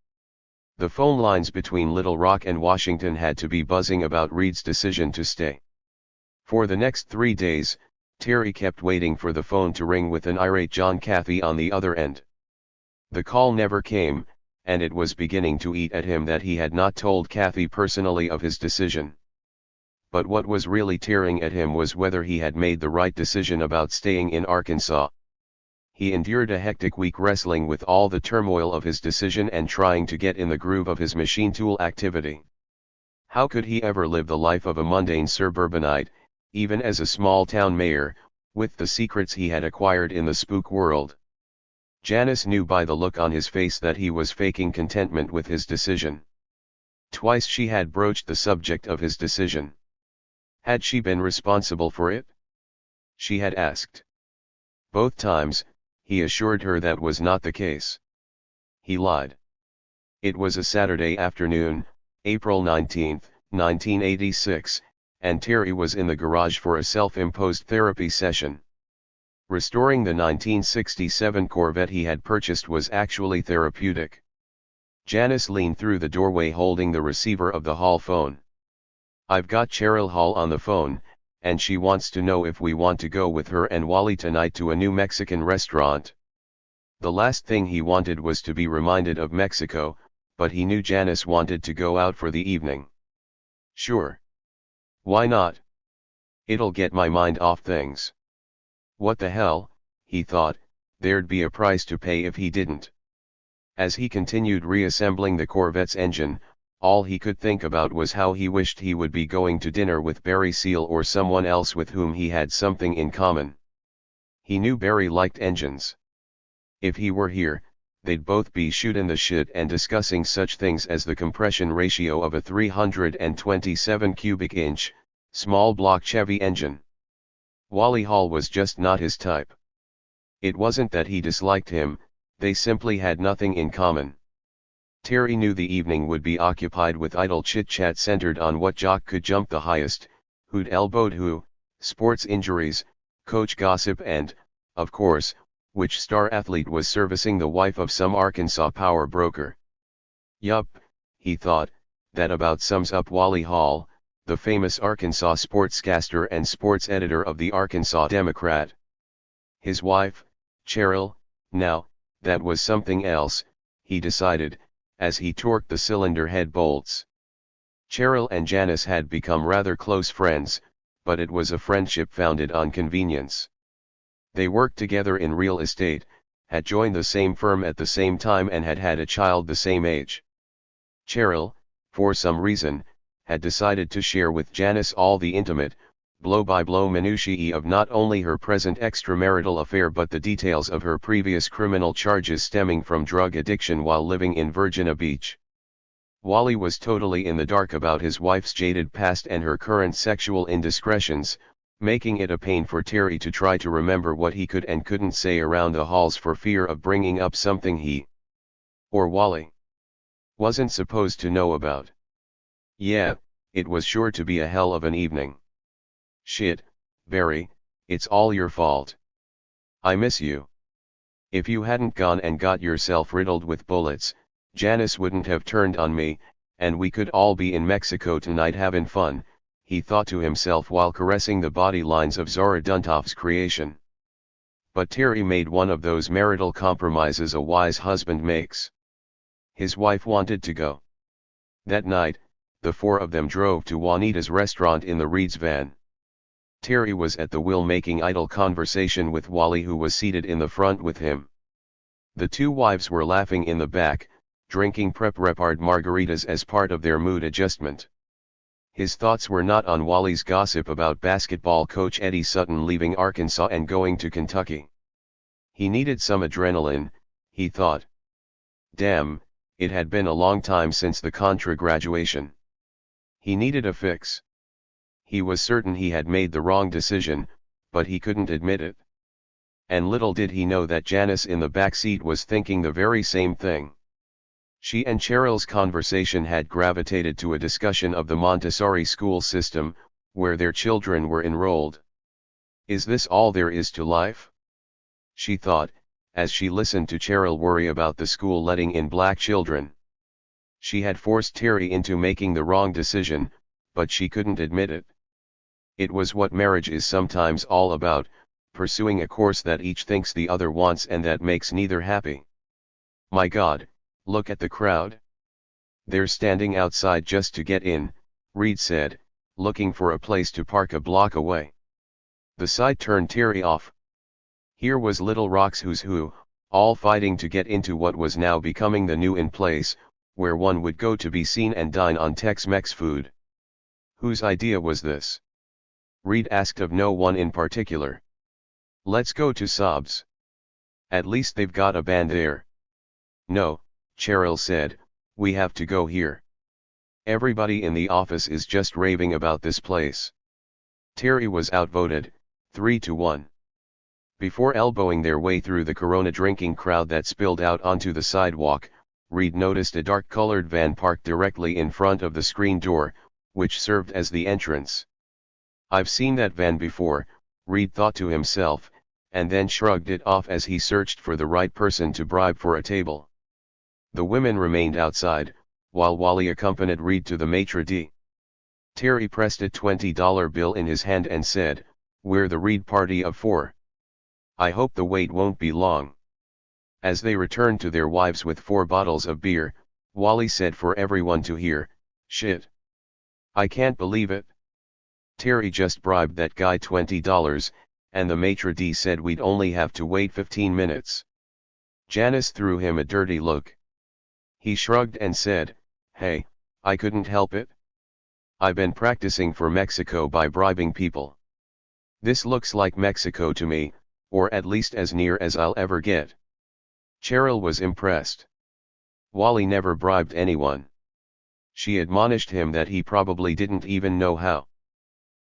The phone lines between Little Rock and Washington had to be buzzing about Reed's decision to stay. For the next 3 days, Terry kept waiting for the phone to ring with an irate John Cathy on the other end. The call never came, and it was beginning to eat at him that he had not told Cathy personally of his decision. But what was really tearing at him was whether he had made the right decision about staying in Arkansas. He endured a hectic week wrestling with all the turmoil of his decision and trying to get in the groove of his machine tool activity. How could he ever live the life of a mundane suburbanite, even as a small-town mayor, with the secrets he had acquired in the spook world? Janice knew by the look on his face that he was faking contentment with his decision. Twice she had broached the subject of his decision. Had she been responsible for it? She had asked. Both times, he assured her that was not the case. He lied. It was a Saturday afternoon, April 19, 1986, and Terry was in the garage for a self-imposed therapy session. Restoring the 1967 Corvette he had purchased was actually therapeutic. Janice leaned through the doorway holding the receiver of the hall phone. "I've got Cheryl Hall on the phone, and she wants to know if we want to go with her and Wally tonight to a new Mexican restaurant." The last thing he wanted was to be reminded of Mexico, but he knew Janice wanted to go out for the evening. "Sure. Why not? It'll get my mind off things." What the hell, he thought, there'd be a price to pay if he didn't. As he continued reassembling the Corvette's engine, all he could think about was how he wished he would be going to dinner with Barry Seal or someone else with whom he had something in common. He knew Barry liked engines. If he were here, they'd both be shootin' the shit and discussing such things as the compression ratio of a 327 cubic inch, small block Chevy engine. Wally Hall was just not his type. It wasn't that he disliked him, they simply had nothing in common. Terry knew the evening would be occupied with idle chit-chat centered on what jock could jump the highest, who'd elbowed who, sports injuries, coach gossip and, of course, which star athlete was servicing the wife of some Arkansas power broker. Yup, he thought, that about sums up Wally Hall, the famous Arkansas sportscaster and sports editor of the Arkansas Democrat. His wife, Cheryl, now, that was something else, he decided, as he torqued the cylinder head bolts. Cheryl and Janice had become rather close friends, but it was a friendship founded on convenience. They worked together in real estate, had joined the same firm at the same time and had had a child the same age. Cheryl, for some reason, had decided to share with Janice all the intimate, blow-by-blow minutiae of not only her present extramarital affair but the details of her previous criminal charges stemming from drug addiction while living in Virginia Beach. Wally was totally in the dark about his wife's jaded past and her current sexual indiscretions, making it a pain for Terry to try to remember what he could and couldn't say around the halls for fear of bringing up something he, or Wally, wasn't supposed to know about. Yeah, it was sure to be a hell of an evening. "Shit, Barry, it's all your fault. I miss you. If you hadn't gone and got yourself riddled with bullets, Janice wouldn't have turned on me, and we could all be in Mexico tonight having fun," he thought to himself while caressing the body lines of Zora Duntoff's creation. But Terry made one of those marital compromises a wise husband makes. His wife wanted to go. That night, the four of them drove to Juanita's restaurant in the Reed's van. Terry was at the wheel making idle conversation with Wally, who was seated in the front with him. The two wives were laughing in the back, drinking Prep-Repard margaritas as part of their mood adjustment. His thoughts were not on Wally's gossip about basketball coach Eddie Sutton leaving Arkansas and going to Kentucky. He needed some adrenaline, he thought. Damn, it had been a long time since the Contra graduation. He needed a fix. He was certain he had made the wrong decision, but he couldn't admit it. And little did he know that Janice in the back seat was thinking the very same thing. She and Cheryl's conversation had gravitated to a discussion of the Montessori school system, where their children were enrolled. Is this all there is to life? She thought, as she listened to Cheryl worry about the school letting in black children. She had forced Terry into making the wrong decision, but she couldn't admit it. It was what marriage is sometimes all about, pursuing a course that each thinks the other wants and that makes neither happy. My God, look at the crowd. They're standing outside just to get in, Reed said, looking for a place to park a block away. The sight turned Terry off. Here was Little Rock's who's who, all fighting to get into what was now becoming the new in place, where one would go to be seen and dine on Tex-Mex food. Whose idea was this? Reed asked of no one in particular. Let's go to Sob's. At least they've got a band there. No, Cheryl said, we have to go here. Everybody in the office is just raving about this place. Terry was outvoted, 3-1. Before elbowing their way through the Corona drinking crowd that spilled out onto the sidewalk, Reed noticed a dark-colored van parked directly in front of the screen door, which served as the entrance. I've seen that van before, Reed thought to himself, and then shrugged it off as he searched for the right person to bribe for a table. The women remained outside, while Wally accompanied Reed to the maitre d'. Terry pressed a $20 bill in his hand and said, we're the Reed party of 4. I hope the wait won't be long. As they returned to their wives with 4 bottles of beer, Wally said for everyone to hear, shit. I can't believe it. Terry just bribed that guy $20, and the maitre d' said we'd only have to wait 15 minutes. Janice threw him a dirty look. He shrugged and said, hey, I couldn't help it. I've been practicing for Mexico by bribing people. This looks like Mexico to me, or at least as near as I'll ever get. Cheryl was impressed. Wally never bribed anyone. She admonished him that he probably didn't even know how.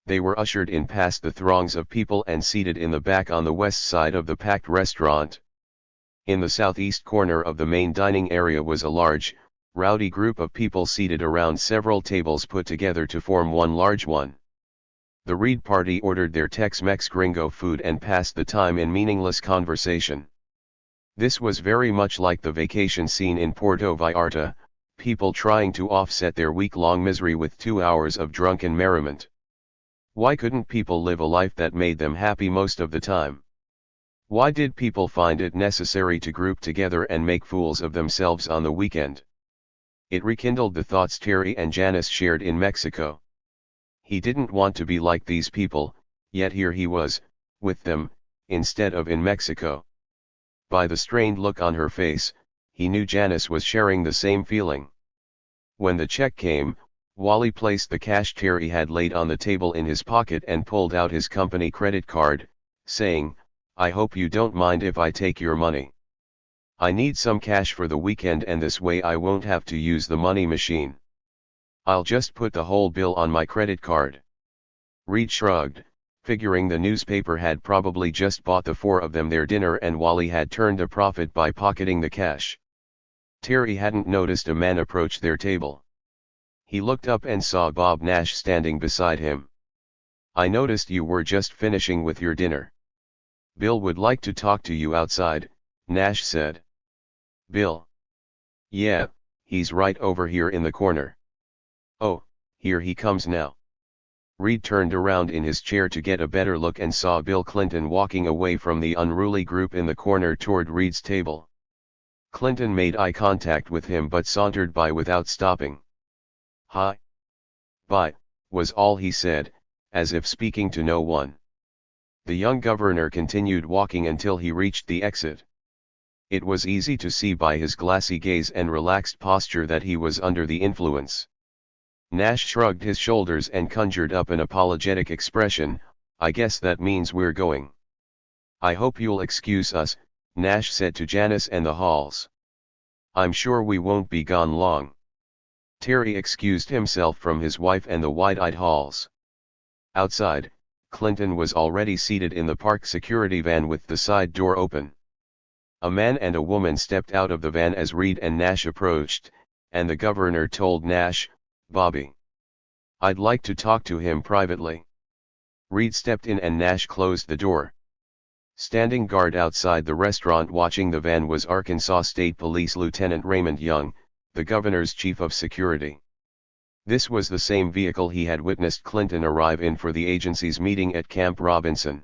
They were ushered in past the throngs of people and seated in the back on the west side of the packed restaurant. In the southeast corner of the main dining area was a large, rowdy group of people seated around several tables put together to form one large one. The Reed party ordered their Tex-Mex gringo food and passed the time in meaningless conversation. This was very much like the vacation scene in Puerto Vallarta, people trying to offset their week-long misery with 2 hours of drunken merriment. Why couldn't people live a life that made them happy most of the time? Why did people find it necessary to group together and make fools of themselves on the weekend? It rekindled the thoughts Terry and Janice shared in Mexico. He didn't want to be like these people, yet here he was, with them, instead of in Mexico. By the strained look on her face, he knew Janice was sharing the same feeling. When the check came, Wally placed the cash Terry had laid on the table in his pocket and pulled out his company credit card, saying, I hope you don't mind if I take your money. I need some cash for the weekend and this way I won't have to use the money machine. I'll just put the whole bill on my credit card. Reed shrugged, figuring the newspaper had probably just bought the 4 of them their dinner and Wally had turned a profit by pocketing the cash. Terry hadn't noticed a man approach their table. He looked up and saw Bob Nash standing beside him. I noticed you were just finishing with your dinner. Bill would like to talk to you outside, Nash said. Bill? Yeah, he's right over here in the corner. Oh, here he comes now. Reed turned around in his chair to get a better look and saw Bill Clinton walking away from the unruly group in the corner toward Reed's table. Clinton made eye contact with him but sauntered by without stopping. Hi. Bye, was all he said, as if speaking to no one. The young governor continued walking until he reached the exit. It was easy to see by his glassy gaze and relaxed posture that he was under the influence. Nash shrugged his shoulders and conjured up an apologetic expression, I guess that means we're going. I hope you'll excuse us, Nash said to Janice and the Halls. I'm sure we won't be gone long. Terry excused himself from his wife and the wide-eyed Halls. Outside, Clinton was already seated in the park security van with the side door open. A man and a woman stepped out of the van as Reed and Nash approached, and the governor told Nash, Bobby. I'd like to talk to him privately. Reed stepped in and Nash closed the door. Standing guard outside the restaurant watching the van was Arkansas State Police Lieutenant Raymond Young, the governor's chief of security. This was the same vehicle he had witnessed Clinton arrive in for the agency's meeting at Camp Robinson.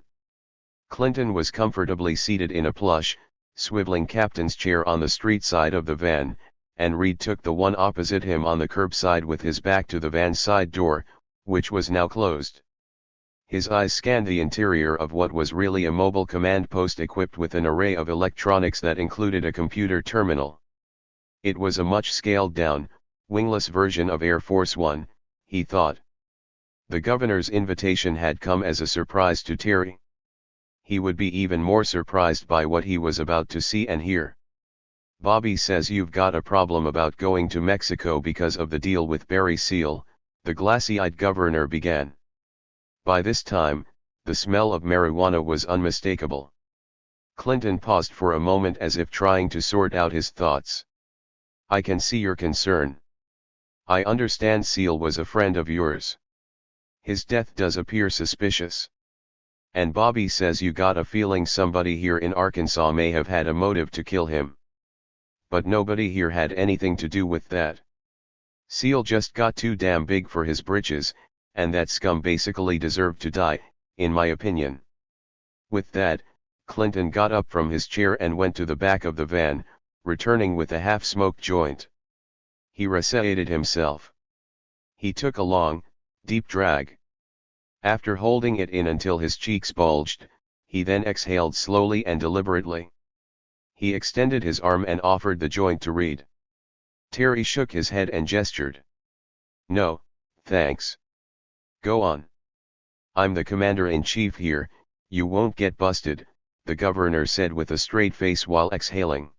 Clinton was comfortably seated in a plush, swiveling captain's chair on the street side of the van, and Reed took the one opposite him on the curbside with his back to the van's side door, which was now closed. His eyes scanned the interior of what was really a mobile command post equipped with an array of electronics that included a computer terminal. It was a much scaled-down, wingless version of Air Force One, he thought. The governor's invitation had come as a surprise to Terry. He would be even more surprised by what he was about to see and hear. "Bobby says you've got a problem about going to Mexico because of the deal with Barry Seal," the glassy-eyed governor began. By this time, the smell of marijuana was unmistakable. Clinton paused for a moment as if trying to sort out his thoughts. "I can see your concern. I understand Seal was a friend of yours. His death does appear suspicious. And Bobby says you got a feeling somebody here in Arkansas may have had a motive to kill him. But nobody here had anything to do with that. Seal just got too damn big for his britches, and that scum basically deserved to die, in my opinion." With that, Clinton got up from his chair and went to the back of the van, returning with a half-smoked joint. He reseated himself. He took a long, deep drag. After holding it in until his cheeks bulged, he then exhaled slowly and deliberately. He extended his arm and offered the joint to Reed. Terry shook his head and gestured. "No, thanks. Go on. I'm the commander-in-chief here, you won't get busted," the governor said with a straight face while exhaling.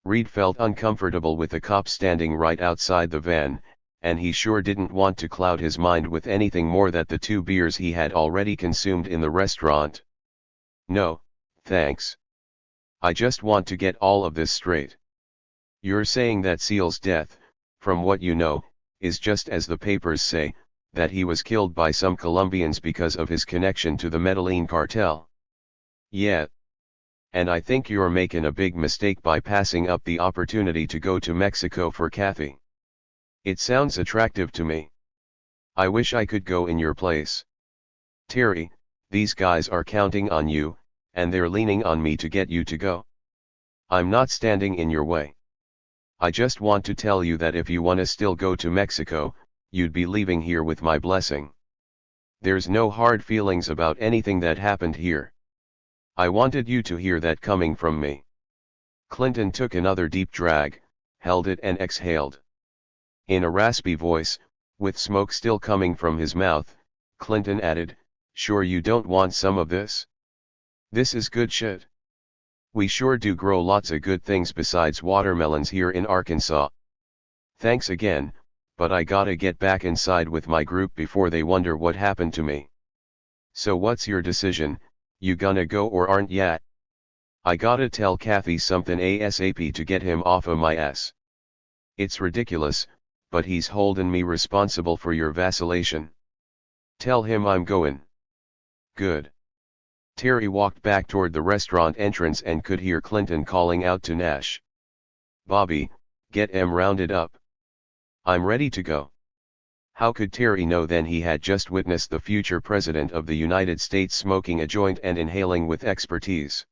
Reed felt uncomfortable with the cop standing right outside the van, and he sure didn't want to cloud his mind with anything more than the 2 beers he had already consumed in the restaurant. "No, thanks. I just want to get all of this straight. You're saying that Seal's death, from what you know, is just as the papers say, that he was killed by some Colombians because of his connection to the Medellin cartel?" "Yeah. And I think you're making a big mistake by passing up the opportunity to go to Mexico for Kathy. It sounds attractive to me. I wish I could go in your place. Terry, these guys are counting on you, and they're leaning on me to get you to go. I'm not standing in your way. I just want to tell you that if you want to still go to Mexico, you'd be leaving here with my blessing. There's no hard feelings about anything that happened here. I wanted you to hear that coming from me." Clinton took another deep drag, held it and exhaled. In a raspy voice, with smoke still coming from his mouth, Clinton added, "Sure you don't want some of this? This is good shit. We sure do grow lots of good things besides watermelons here in Arkansas. Thanks again, but I gotta get back inside with my group before they wonder what happened to me. So what's your decision, you gonna go or aren't ya?" "I gotta tell Kathy something ASAP to get him off of my ass. It's ridiculous, but he's holding me responsible for your vacillation. Tell him I'm going." "Good." Terry walked back toward the restaurant entrance and could hear Clinton calling out to Nash. "Bobby, get em rounded up. I'm ready to go." How could Terry know then he had just witnessed the future president of the United States smoking a joint and inhaling with expertise?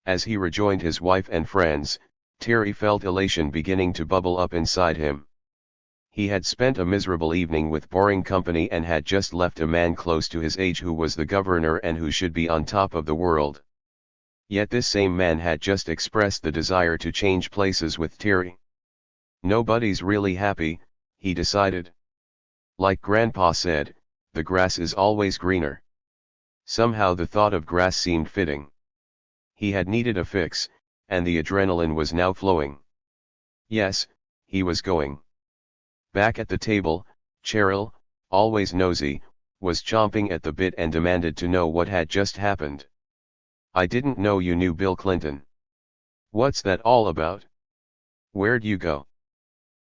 As he rejoined his wife and friends, Terry felt elation beginning to bubble up inside him. He had spent a miserable evening with boring company and had just left a man close to his age who was the governor and who should be on top of the world. Yet this same man had just expressed the desire to change places with Terry. Nobody's really happy, he decided. Like Grandpa said, the grass is always greener. Somehow the thought of grass seemed fitting. He had needed a fix, and the adrenaline was now flowing. Yes, he was going. Back at the table, Cheryl, always nosy, was chomping at the bit and demanded to know what had just happened. "I didn't know you knew Bill Clinton. What's that all about? Where'd you go?"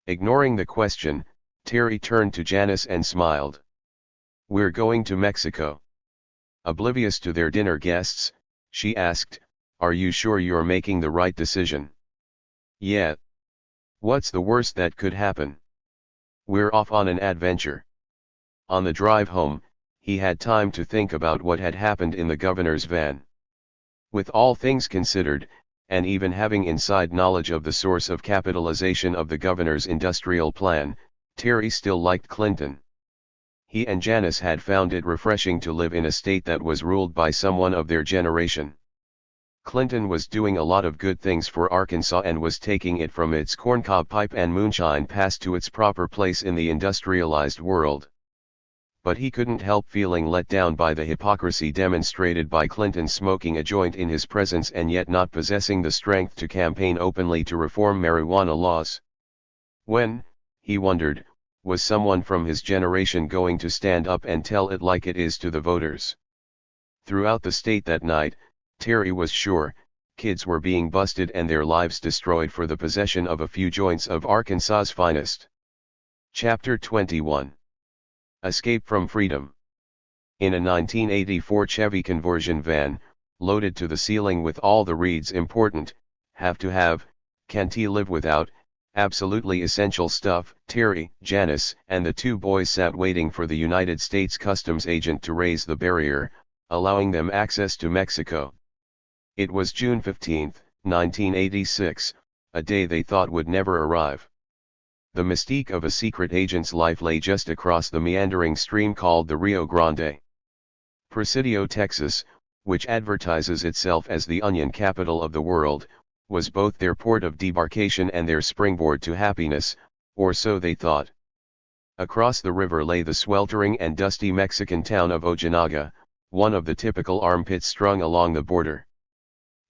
Ignoring the question, Terry turned to Janice and smiled. "We're going to Mexico." Oblivious to their dinner guests, she asked, "Are you sure you're making the right decision?" "Yeah. What's the worst that could happen? We're off on an adventure. On the drive home, he had time to think about what had happened in the governor's van. With all things considered, and even having inside knowledge of the source of capitalization of the governor's industrial plan, Terry still liked Clinton. He and Janice had found it refreshing to live in a state that was ruled by someone of their generation. Clinton was doing a lot of good things for Arkansas and was taking it from its corncob pipe and moonshine past to its proper place in the industrialized world. But he couldn't help feeling let down by the hypocrisy demonstrated by Clinton smoking a joint in his presence and yet not possessing the strength to campaign openly to reform marijuana laws. When, he wondered, was someone from his generation going to stand up and tell it like it is to the voters? Throughout the state that night, Terry was sure, kids were being busted and their lives destroyed for the possession of a few joints of Arkansas's finest. Chapter 21. Escape from Freedom. In a 1984 Chevy conversion van, loaded to the ceiling with all the Reed's important, have to have, can't live without, absolutely essential stuff, Terry, Janice, and the two boys sat waiting for the United States Customs agent to raise the barrier, allowing them access to Mexico. It was June 15, 1986, a day they thought would never arrive. The mystique of a secret agent's life lay just across the meandering stream called the Rio Grande. Presidio, Texas, which advertises itself as the onion capital of the world, was both their port of debarkation and their springboard to happiness, or so they thought. Across the river lay the sweltering and dusty Mexican town of Ojinaga, one of the typical armpits strung along the border.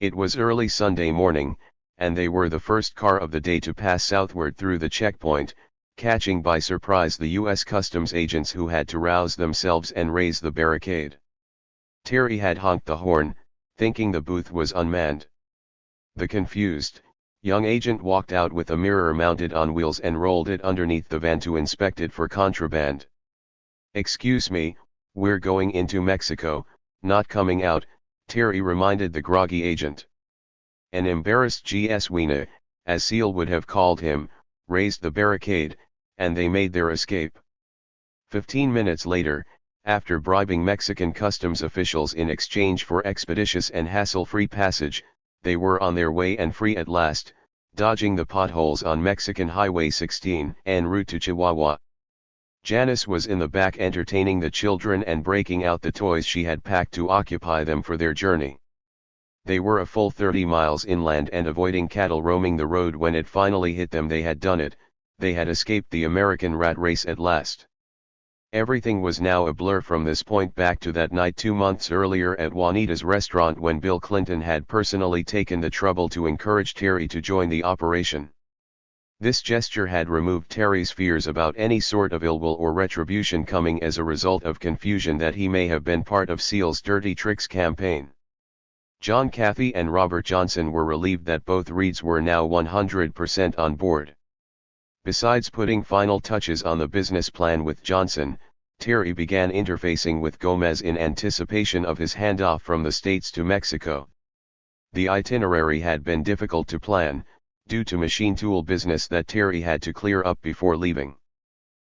It was early Sunday morning, and they were the first car of the day to pass southward through the checkpoint, catching by surprise the U.S. Customs agents who had to rouse themselves and raise the barricade. Terry had honked the horn, thinking the booth was unmanned. The confused, young agent walked out with a mirror mounted on wheels and rolled it underneath the van to inspect it for contraband. "Excuse me, we're going into Mexico, not coming out," Terry reminded the groggy agent. An embarrassed G.S. Weena, as Seal would have called him, raised the barricade, and they made their escape. 15 minutes later, after bribing Mexican customs officials in exchange for expeditious and hassle-free passage, they were on their way and free at last, dodging the potholes on Mexican Highway 16 en route to Chihuahua. Janice was in the back entertaining the children and breaking out the toys she had packed to occupy them for their journey. They were a full 30 miles inland and avoiding cattle roaming the road when it finally hit them. They had done it, they had escaped the American rat race at last. Everything was now a blur from this point back to that night 2 months earlier at Juanita's restaurant when Bill Clinton had personally taken the trouble to encourage Terry to join the operation. This gesture had removed Terry's fears about any sort of ill will or retribution coming as a result of confusion that he may have been part of Seal's dirty tricks campaign. John Cathy and Robert Johnson were relieved that both Reeds were now 100% on board. Besides putting final touches on the business plan with Johnson, Terry began interfacing with Gomez in anticipation of his handoff from the States to Mexico. The itinerary had been difficult to plan, due to machine tool business that Terry had to clear up before leaving.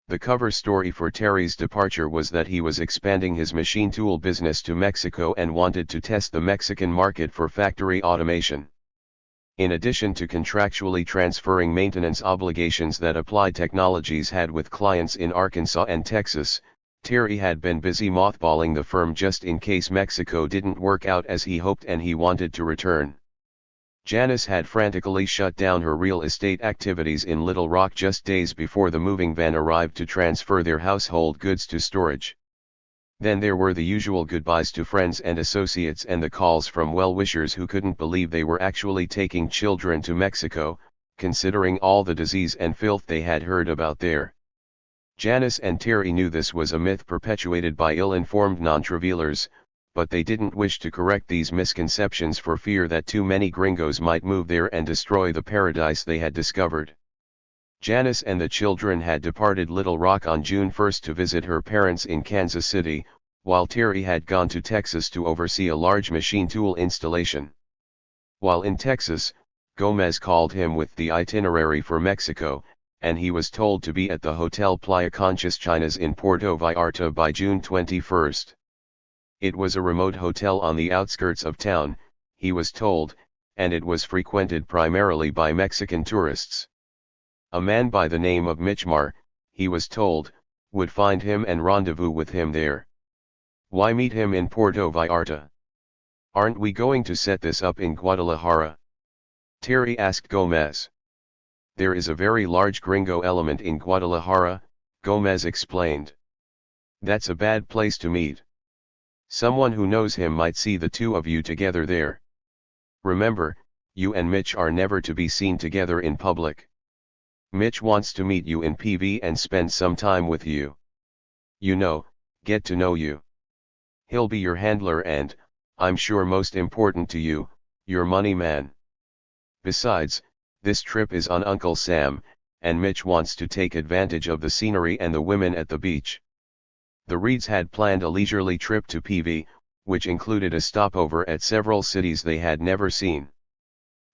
The cover story for Terry's departure was that he was expanding his machine tool business to Mexico and wanted to test the Mexican market for factory automation. In addition to contractually transferring maintenance obligations that Applied Technologies had with clients in Arkansas and Texas, Terry had been busy mothballing the firm just in case Mexico didn't work out as he hoped and he wanted to return. Janice had frantically shut down her real estate activities in Little Rock just days before the moving van arrived to transfer their household goods to storage. Then there were the usual goodbyes to friends and associates and the calls from well-wishers who couldn't believe they were actually taking children to Mexico, considering all the disease and filth they had heard about there. Janice and Terry knew this was a myth perpetuated by ill-informed non-travelers, but they didn't wish to correct these misconceptions for fear that too many gringos might move there and destroy the paradise they had discovered. Janice and the children had departed Little Rock on June 1 to visit her parents in Kansas City, while Terry had gone to Texas to oversee a large machine tool installation. While in Texas, Gomez called him with the itinerary for Mexico, and he was told to be at the Hotel Playa Conchas Chinas in Puerto Vallarta by June 21. It was a remote hotel on the outskirts of town, he was told, and it was frequented primarily by Mexican tourists. A man by the name of Michmar, he was told, would find him and rendezvous with him there. Why meet him in Puerto Vallarta? Aren't we going to set this up in Guadalajara? Terry asked Gomez. There is a very large gringo element in Guadalajara, Gomez explained. That's a bad place to meet. Someone who knows him might see the two of you together there. Remember, you and Mitch are never to be seen together in public. Mitch wants to meet you in PV and spend some time with you. You know, get to know you. He'll be your handler and, I'm sure most important to you, your money man. Besides, this trip is on Uncle Sam, and Mitch wants to take advantage of the scenery and the women at the beach. The Reeds had planned a leisurely trip to PV, which included a stopover at several cities they had never seen.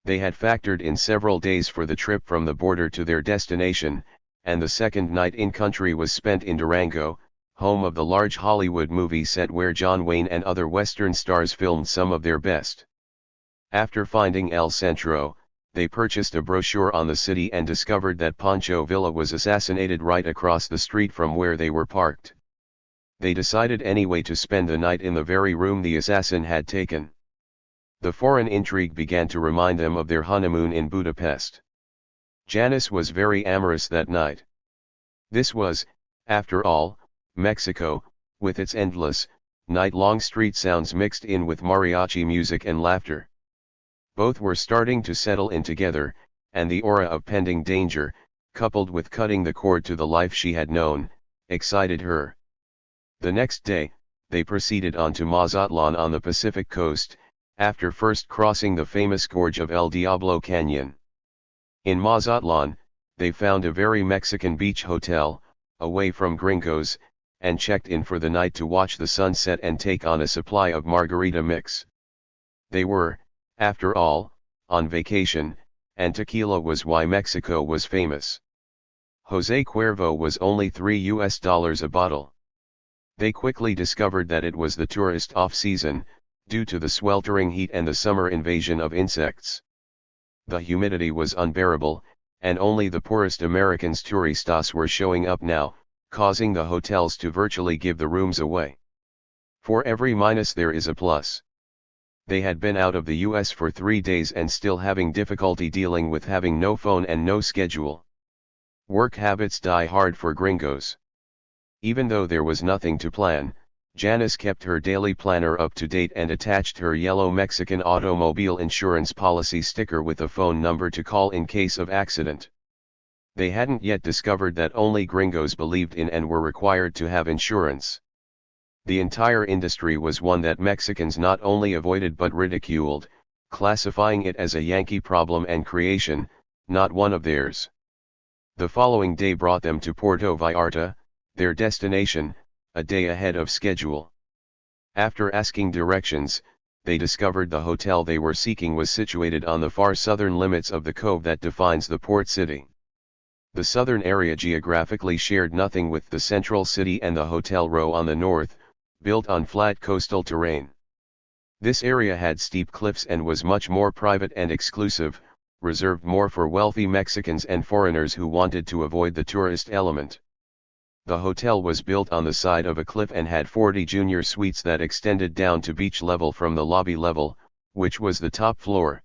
They had factored in several days for the trip from the border to their destination, and the second night in country was spent in Durango, home of the large Hollywood movie set where John Wayne and other Western stars filmed some of their best. After finding El Centro, they purchased a brochure on the city and discovered that Pancho Villa was assassinated right across the street from where they were parked. They decided anyway to spend the night in the very room the assassin had taken. The foreign intrigue began to remind them of their honeymoon in Budapest. Janice was very amorous that night. This was, after all, Mexico, with its endless, night-long street sounds mixed in with mariachi music and laughter. Both were starting to settle in together, and the aura of pending danger, coupled with cutting the cord to the life she had known, excited her. The next day, they proceeded on to Mazatlan on the Pacific coast, after first crossing the famous gorge of El Diablo Canyon. In Mazatlan, they found a very Mexican beach hotel, away from gringos, and checked in for the night to watch the sunset and take on a supply of margarita mix. They were, after all, on vacation, and tequila was why Mexico was famous. Jose Cuervo was only $3 a bottle. They quickly discovered that it was the tourist off-season, due to the sweltering heat and the summer invasion of insects. The humidity was unbearable, and only the poorest Americans turistas were showing up now, causing the hotels to virtually give the rooms away. For every minus there is a plus. They had been out of the US for 3 days and still having difficulty dealing with having no phone and no schedule. Work habits die hard for gringos. Even though there was nothing to plan, Janice kept her daily planner up to date and attached her yellow Mexican automobile insurance policy sticker with a phone number to call in case of accident. They hadn't yet discovered that only gringos believed in and were required to have insurance. The entire industry was one that Mexicans not only avoided but ridiculed, classifying it as a Yankee problem and creation, not one of theirs. The following day brought them to Puerto Vallarta, their destination, a day ahead of schedule. After asking directions, they discovered the hotel they were seeking was situated on the far southern limits of the cove that defines the port city. The southern area geographically shared nothing with the central city and the Hotel Row on the north, built on flat coastal terrain. This area had steep cliffs and was much more private and exclusive, reserved more for wealthy Mexicans and foreigners who wanted to avoid the tourist element. The hotel was built on the side of a cliff and had 40 junior suites that extended down to beach level from the lobby level, which was the top floor.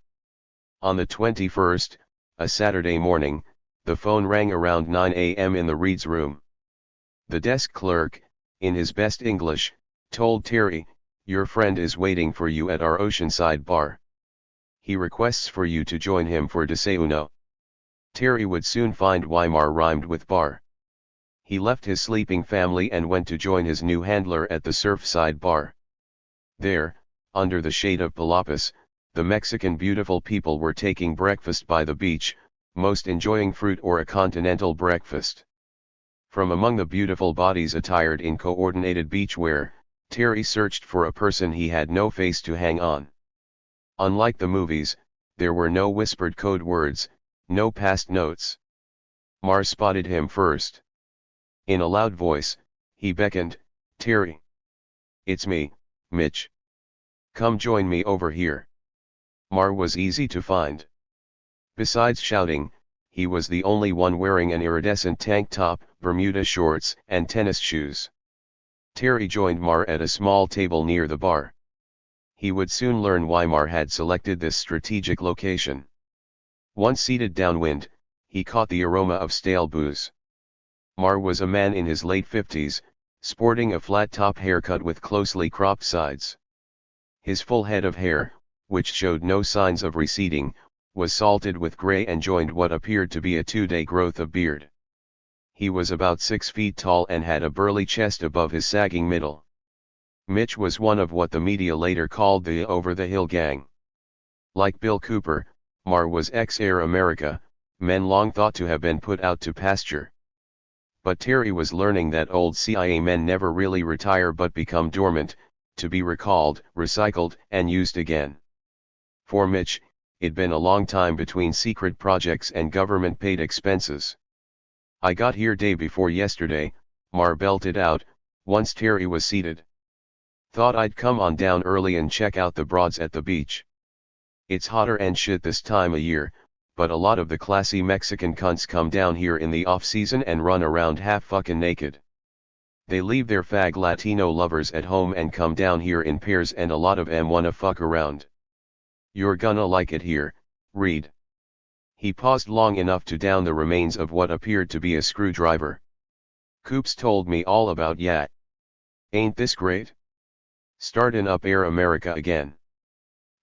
On the 21st, a Saturday morning, the phone rang around 9 a.m. in the Reed's room. The desk clerk, in his best English, told Terry, "Your friend is waiting for you at our Oceanside bar. He requests for you to join him for desayuno." Terry would soon find Weimar rhymed with bar. He left his sleeping family and went to join his new handler at the Surfside bar. There, under the shade of Palapas, the Mexican beautiful people were taking breakfast by the beach, most enjoying fruit or a continental breakfast. From among the beautiful bodies attired in coordinated beachwear, Terry searched for a person he had no face to hang on. Unlike the movies, There were no whispered code words, no passed notes. Mar spotted him first. In a loud voice, he beckoned, "Terry. It's me, Mitch. Come join me over here." Mar was easy to find. Besides shouting, he was the only one wearing an iridescent tank top, Bermuda shorts, and tennis shoes. Terry joined Mar at a small table near the bar. He would soon learn why Mar had selected this strategic location. Once seated downwind, he caught the aroma of stale booze. Mar was a man in his late 50s, sporting a flat-top haircut with closely cropped sides. His full head of hair, which showed no signs of receding, was salted with gray and joined what appeared to be a 2-day growth of beard. He was about 6 feet tall and had a burly chest above his sagging middle. Mitch was one of what the media later called the over-the-hill gang. Like Bill Cooper, Mar was ex-Air America, men long thought to have been put out to pasture. But Terry was learning that old CIA men never really retire but become dormant, to be recalled, recycled, and used again. For Mitch, it'd been a long time between secret projects and government-paid expenses. "I got here day before yesterday," Mar belted out, once Terry was seated. "Thought I'd come on down early and check out the broads at the beach. It's hotter and shit this time of year, but a lot of the classy Mexican cunts come down here in the off-season and run around half fucking naked. They leave their fag Latino lovers at home and come down here in pairs and a lot of 'em wanna fuck around. You're gonna like it here, Reed." He paused long enough to down the remains of what appeared to be a screwdriver. "Coops told me all about ya. Ain't this great? Startin' up Air America again.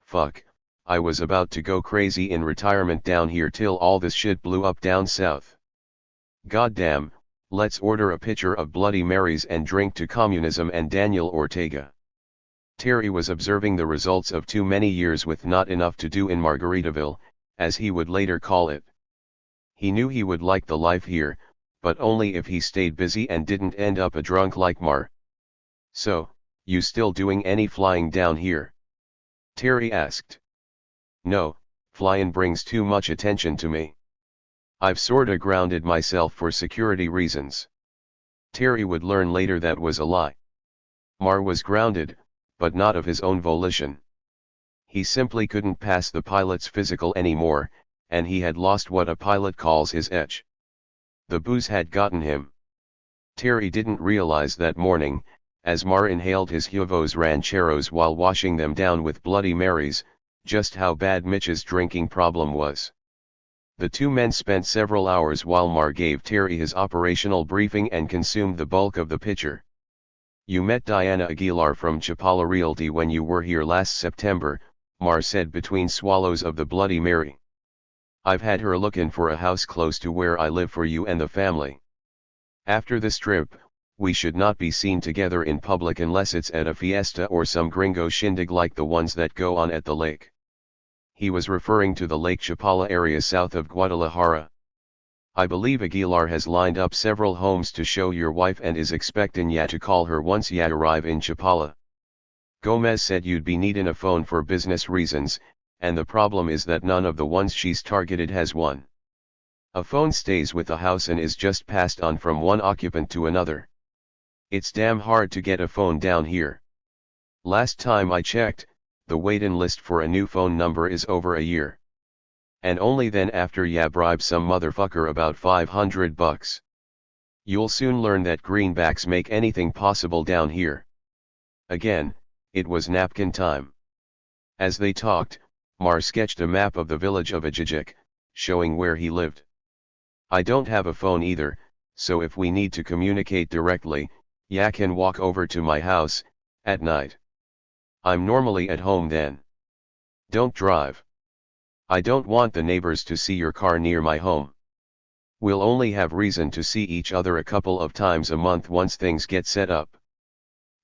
Fuck, I was about to go crazy in retirement down here till all this shit blew up down south. Goddamn, let's order a pitcher of Bloody Marys and drink to communism and Daniel Ortega." Terry was observing the results of too many years with not enough to do in Margaritaville, as he would later call it. He knew he would like the life here, but only if he stayed busy and didn't end up a drunk like Mar. "So, you still doing any flying down here?" Terry asked. "No, flyin' brings too much attention to me. I've sorta grounded myself for security reasons." Terry would learn later that was a lie. Mar was grounded, but not of his own volition. He simply couldn't pass the pilot's physical anymore, and he had lost what a pilot calls his edge. The booze had gotten him. Terry didn't realize that morning, as Mar inhaled his Huevos Rancheros while washing them down with Bloody Marys, just how bad Mitch's drinking problem was. The two men spent several hours while Mar gave Terry his operational briefing and consumed the bulk of the pitcher. "You met Diana Aguilar from Chapala Realty when you were here last September," Mar said between swallows of the Bloody Mary. "I've had her lookin' for a house close to where I live for you and the family. After this trip, we should not be seen together in public unless it's at a fiesta or some gringo shindig like the ones that go on at the lake." He was referring to the Lake Chapala area south of Guadalajara. "I believe Aguilar has lined up several homes to show your wife and is expectin' ya to call her once ya arrive in Chapala. Gomez said you'd be needin' a phone for business reasons, and the problem is that none of the ones she's targeted has one. A phone stays with the house and is just passed on from one occupant to another. It's damn hard to get a phone down here. Last time I checked, the wait-in list for a new phone number is over a year. And only then after ya bribe some motherfucker about $500. You'll soon learn that greenbacks make anything possible down here." Again, it was napkin time. As they talked, Mar sketched a map of the village of Ajijic, showing where he lived. "I don't have a phone either, so if we need to communicate directly, ya can walk over to my house, at night. I'm normally at home then. Don't drive. I don't want the neighbors to see your car near my home. We'll only have reason to see each other a couple of times a month once things get set up.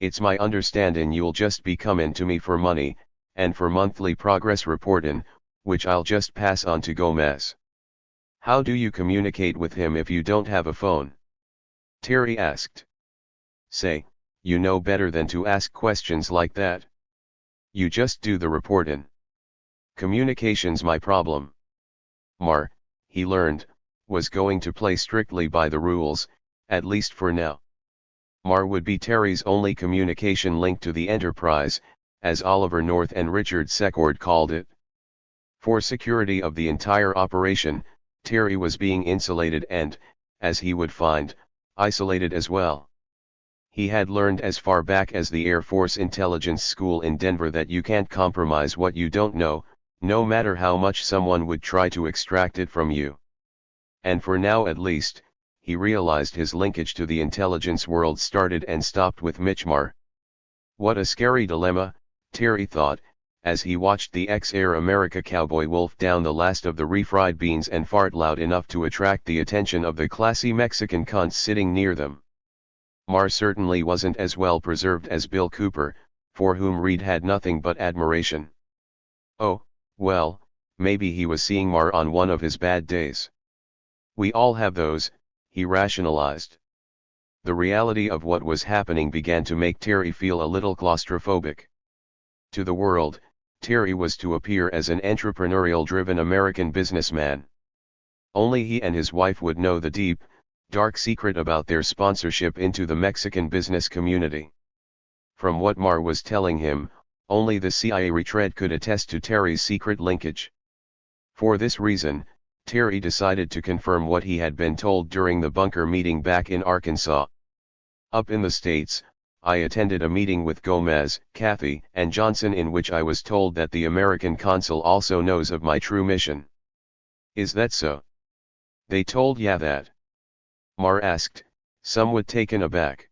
It's my understandin' you'll just be comin' to me for money, and for monthly progress reportin', which I'll just pass on to Gomez." "How do you communicate with him if you don't have a phone?" Terry asked. "Say, you know better than to ask questions like that. You just do the reportin'. Communication's my problem. Mar, he learned, was going to play strictly by the rules, at least for now. Mar would be Terry's only communication link to the Enterprise, as Oliver North and Richard Secord called it. For security of the entire operation, Terry was being insulated and, as he would find, isolated as well. He had learned as far back as the Air Force Intelligence School in Denver that you can't compromise what you don't know, no matter how much someone would try to extract it from you. And for now at least, he realized his linkage to the intelligence world started and stopped with Michmar. What a scary dilemma, Terry thought, as he watched the ex-Air America cowboy wolf down the last of the refried beans and fart loud enough to attract the attention of the classy Mexican cunts sitting near them. Mar certainly wasn't as well preserved as Bill Cooper, for whom Reed had nothing but admiration. Oh, well, maybe he was seeing Mar on one of his bad days. We all have those, he rationalized. The reality of what was happening began to make Terry feel a little claustrophobic. To the world, Terry was to appear as an entrepreneurial-driven American businessman. Only he and his wife would know the deep, dark secret about their sponsorship into the Mexican business community. From what Mar was telling him, only the CIA retread could attest to Terry's secret linkage. For this reason, Terry decided to confirm what he had been told during the bunker meeting back in Arkansas. Up in the States, I attended a meeting with Gomez, Cathy, and Johnson in which I was told that the American consul also knows of my true mission. Is that so? They told ya that? Mar asked, somewhat taken aback.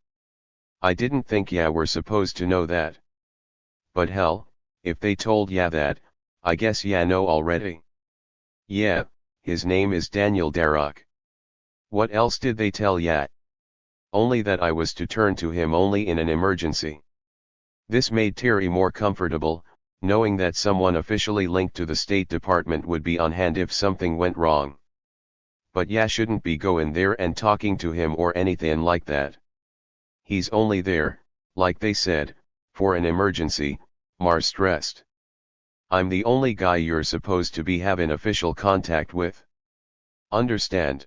I didn't think ya were supposed to know that. But hell, if they told ya that, I guess ya know already. Yeah, his name is Daniel Darroch. What else did they tell ya? Only that I was to turn to him only in an emergency. This made Terry more comfortable, knowing that someone officially linked to the State Department would be on hand if something went wrong. But ya shouldn't be going there and talking to him or anything like that. He's only there, like they said, for an emergency, Mar stressed. I'm the only guy you're supposed to be having official contact with. Understand?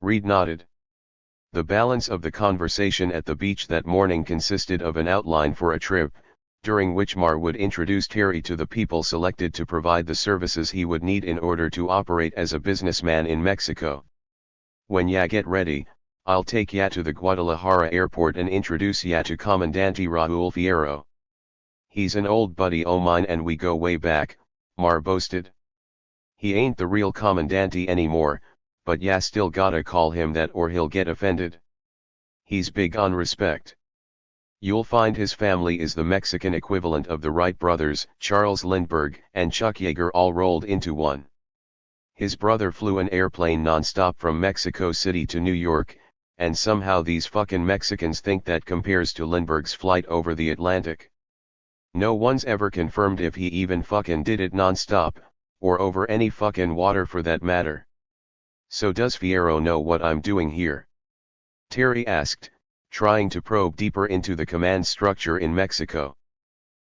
Reed nodded. The balance of the conversation at the beach that morning consisted of an outline for a trip, during which Mar would introduce Terry to the people selected to provide the services he would need in order to operate as a businessman in Mexico. When ya get ready, I'll take ya to the Guadalajara airport and introduce ya to Comandante Raúl Fierro. He's an old buddy o' mine and we go way back, Mar boasted. He ain't the real Comandante anymore, but ya still gotta call him that or he'll get offended. He's big on respect. You'll find his family is the Mexican equivalent of the Wright brothers, Charles Lindbergh and Chuck Yeager all rolled into one. His brother flew an airplane non-stop from Mexico City to New York, and somehow these fucking Mexicans think that compares to Lindbergh's flight over the Atlantic. No one's ever confirmed if he even fucking did it non-stop, or over any fucking water for that matter. So does Fierro know what I'm doing here? Terry asked, trying to probe deeper into the command structure in Mexico.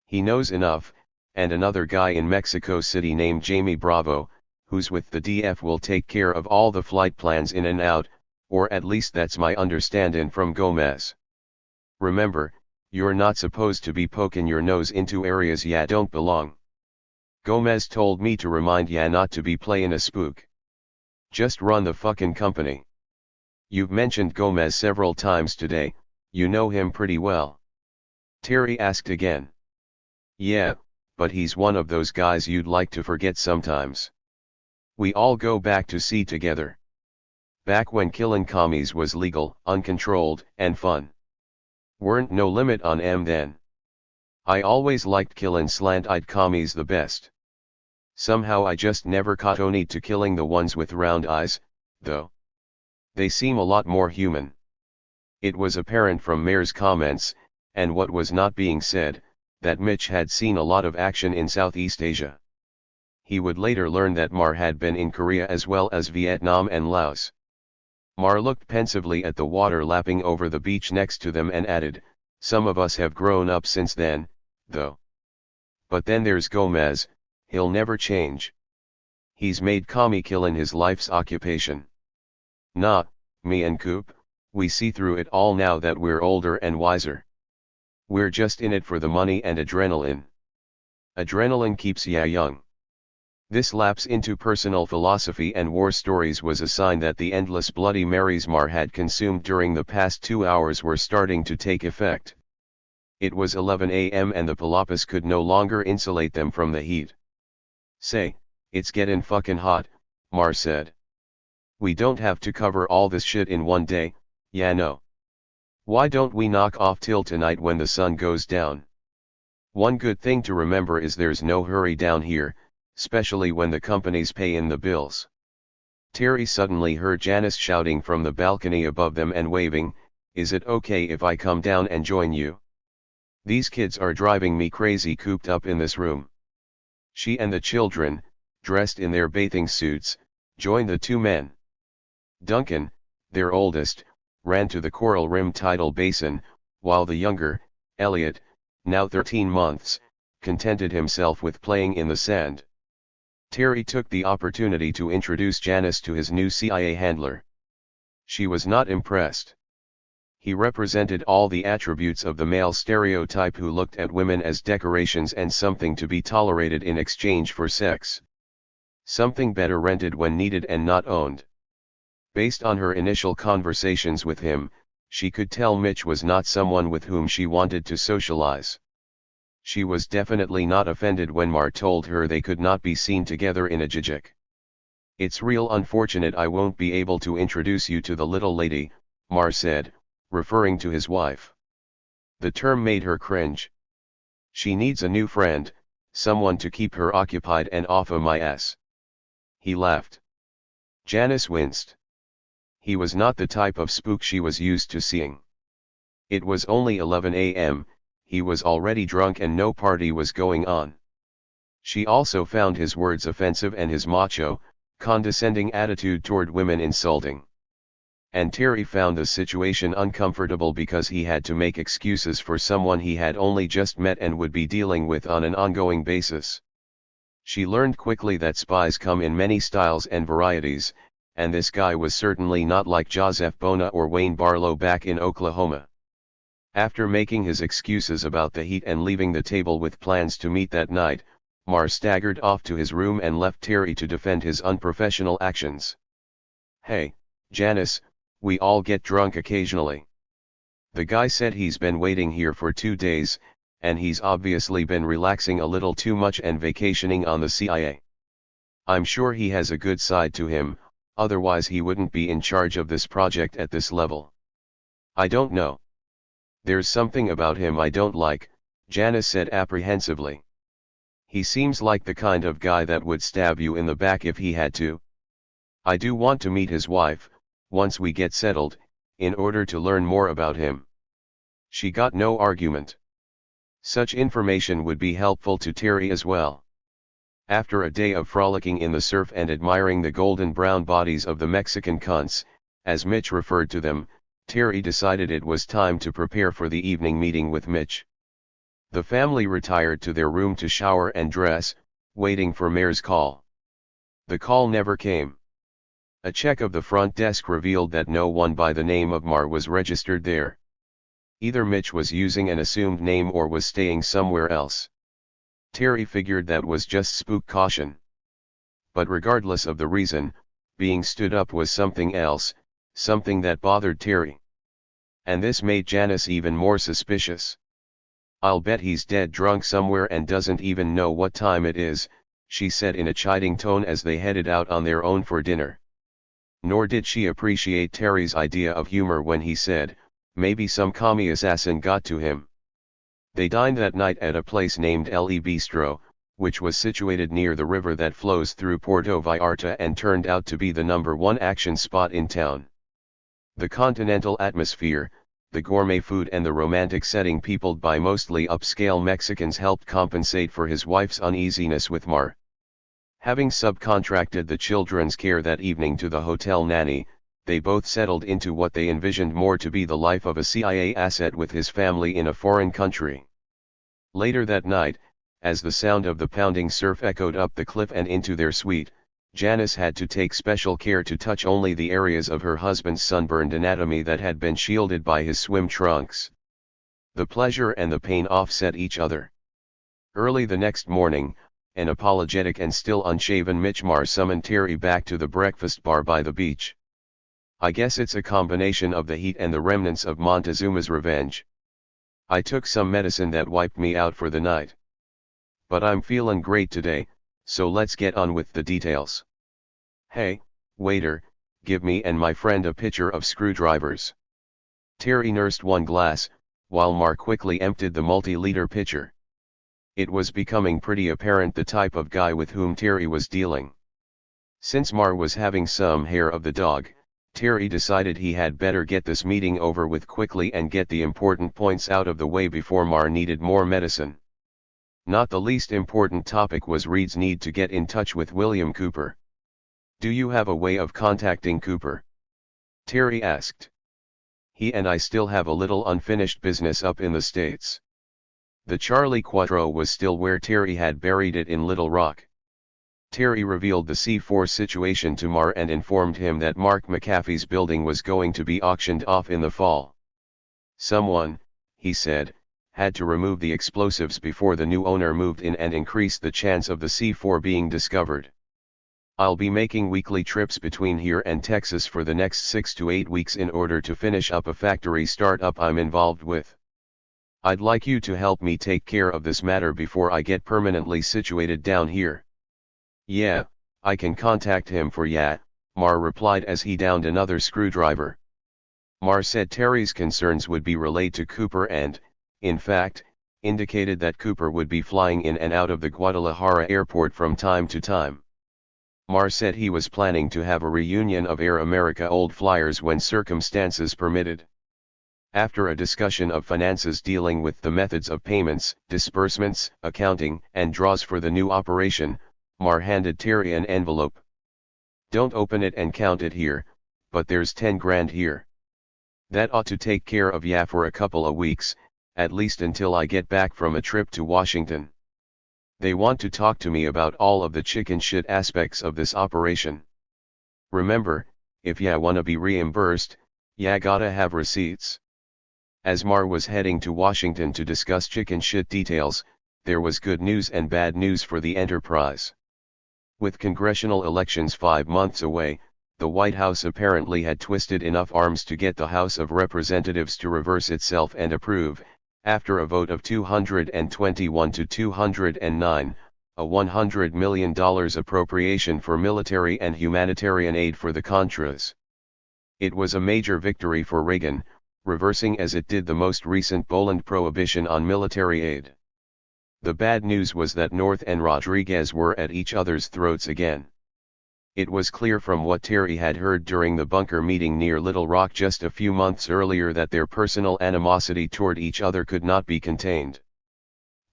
He knows enough, and another guy in Mexico City named Jamie Bravo, who's with the DF will take care of all the flight plans in and out, or at least that's my understanding from Gomez. Remember, you're not supposed to be poking your nose into areas ya don't belong. Gomez told me to remind ya not to be playing a spook. Just run the fucking company. You've mentioned Gomez several times today, you know him pretty well. Terry asked again. Yeah, but he's one of those guys you'd like to forget sometimes. We all go back to sea together. Back when killin' commies was legal, uncontrolled, and fun. Weren't no limit on 'em then. I always liked killin' slant-eyed commies the best. Somehow I just never caught on to killing the ones with round eyes, though. They seem a lot more human. It was apparent from Mayor's comments, and what was not being said, that Mitch had seen a lot of action in Southeast Asia. He would later learn that Mar had been in Korea as well as Vietnam and Laos. Mar looked pensively at the water lapping over the beach next to them and added, some of us have grown up since then, though. But then there's Gomez, He'll never change. He's made commie killin' his life's occupation. Nah, me and Coop, we see through it all now that we're older and wiser. We're just in it for the money and adrenaline. Adrenaline keeps ya young. This lapse into personal philosophy and war stories was a sign that the endless Bloody Marys Mar had consumed during the past 2 hours were starting to take effect. It was 11 a.m. and the palapas could no longer insulate them from the heat. Say, it's gettin' fucking hot, Mar said. We don't have to cover all this shit in one day, ya know. Why don't we knock off till tonight when the sun goes down? One good thing to remember is there's no hurry down here, especially when the company's payin' the bills. Terry suddenly heard Janice shouting from the balcony above them and waving, "Is it okay if I come down and join you? These kids are driving me crazy cooped up in this room." She and the children, dressed in their bathing suits, joined the two men. Duncan, their oldest, ran to the coral-rimmed tidal basin, while the younger, Elliot, now 13 months, contented himself with playing in the sand. Terry took the opportunity to introduce Janice to his new CIA handler. She was not impressed. He represented all the attributes of the male stereotype who looked at women as decorations and something to be tolerated in exchange for sex. Something better rented when needed and not owned. Based on her initial conversations with him, she could tell Mitch was not someone with whom she wanted to socialize. She was definitely not offended when Mar told her they could not be seen together in a jijik. "It's real unfortunate I won't be able to introduce you to the little lady," Mar said, referring to his wife. The term made her cringe. "She needs a new friend, someone to keep her occupied and off of my ass." He laughed. Janice winced. He was not the type of spook she was used to seeing. It was only 11 a.m., he was already drunk and no party was going on. She also found his words offensive and his macho, condescending attitude toward women insulting. And Terry found the situation uncomfortable because he had to make excuses for someone he had only just met and would be dealing with on an ongoing basis. She learned quickly that spies come in many styles and varieties, and this guy was certainly not like Joseph Bona or Wayne Barlow back in Oklahoma. After making his excuses about the heat and leaving the table with plans to meet that night, Mar staggered off to his room and left Terry to defend his unprofessional actions. "Hey, Janice, we all get drunk occasionally. The guy said he's been waiting here for 2 days, and he's obviously been relaxing a little too much and vacationing on the CIA. I'm sure he has a good side to him, otherwise he wouldn't be in charge of this project at this level. I don't know. There's something about him I don't like," Janice said apprehensively. "He seems like the kind of guy that would stab you in the back if he had to. I do want to meet his wife, once we get settled, in order to learn more about him." She got no argument. Such information would be helpful to Terry as well. After a day of frolicking in the surf and admiring the golden brown bodies of the Mexican cunts, as Mitch referred to them, Terry decided it was time to prepare for the evening meeting with Mitch. The family retired to their room to shower and dress, waiting for Mayor's call. The call never came. A check of the front desk revealed that no one by the name of Mar was registered there. Either Mitch was using an assumed name or was staying somewhere else. Terry figured that was just spook caution. But regardless of the reason, being stood up was something else, something that bothered Terry. And this made Janice even more suspicious. "I'll bet he's dead drunk somewhere and doesn't even know what time it is," she said in a chiding tone as they headed out on their own for dinner. Nor did she appreciate Terry's idea of humor when he said, "Maybe some commie assassin got to him." They dined that night at a place named Le Bistro, which was situated near the river that flows through Puerto Vallarta and turned out to be the #1 action spot in town. The continental atmosphere, the gourmet food and the romantic setting peopled by mostly upscale Mexicans helped compensate for his wife's uneasiness with Mar. Having subcontracted the children's care that evening to the hotel nanny, they both settled into what they envisioned more to be the life of a CIA asset with his family in a foreign country. Later that night, as the sound of the pounding surf echoed up the cliff and into their suite, Janice had to take special care to touch only the areas of her husband's sunburned anatomy that had been shielded by his swim trunks. The pleasure and the pain offset each other. Early the next morning, an apologetic and still unshaven Mitchmar summoned Terry back to the breakfast bar by the beach. "I guess it's a combination of the heat and the remnants of Montezuma's revenge. I took some medicine that wiped me out for the night. But I'm feeling great today, so let's get on with the details. Hey, waiter, give me and my friend a pitcher of screwdrivers." Terry nursed one glass, while Mar quickly emptied the multi-liter pitcher. It was becoming pretty apparent the type of guy with whom Terry was dealing. Since Mar was having some hair of the dog, Terry decided he had better get this meeting over with quickly and get the important points out of the way before Mar needed more medicine. Not the least important topic was Reed's need to get in touch with William Cooper. "Do you have a way of contacting Cooper?" Terry asked. "He and I still have a little unfinished business up in the States." The Charlie Quattro was still where Terry had buried it in Little Rock. Terry revealed the C4 situation to Mar and informed him that Mark McAfee's building was going to be auctioned off in the fall. Someone, he said, had to remove the explosives before the new owner moved in and increase the chance of the C4 being discovered. "I'll be making weekly trips between here and Texas for the next 6 to 8 weeks in order to finish up a factory startup I'm involved with. I'd like you to help me take care of this matter before I get permanently situated down here." "Yeah, I can contact him for ya," Mar replied as he downed another screwdriver. Mar said Terry's concerns would be relayed to Cooper and, in fact, indicated that Cooper would be flying in and out of the Guadalajara airport from time to time. Mar said he was planning to have a reunion of Air America old flyers when circumstances permitted. After a discussion of finances dealing with the methods of payments, disbursements, accounting, and draws for the new operation, Mar handed Terry an envelope. "Don't open it and count it here, but there's 10 grand here. That ought to take care of ya for a couple of weeks, at least until I get back from a trip to Washington. They want to talk to me about all of the chicken shit aspects of this operation. Remember, if ya wanna be reimbursed, ya gotta have receipts." As Mar was heading to Washington to discuss chicken shit details, there was good news and bad news for the enterprise. With congressional elections 5 months away, the White House apparently had twisted enough arms to get the House of Representatives to reverse itself and approve, after a vote of 221 to 209, a $100 million appropriation for military and humanitarian aid for the Contras. It was a major victory for Reagan, reversing as it did the most recent Boland prohibition on military aid. The bad news was that North and Rodriguez were at each other's throats again. It was clear from what Terry had heard during the bunker meeting near Little Rock just a few months earlier that their personal animosity toward each other could not be contained.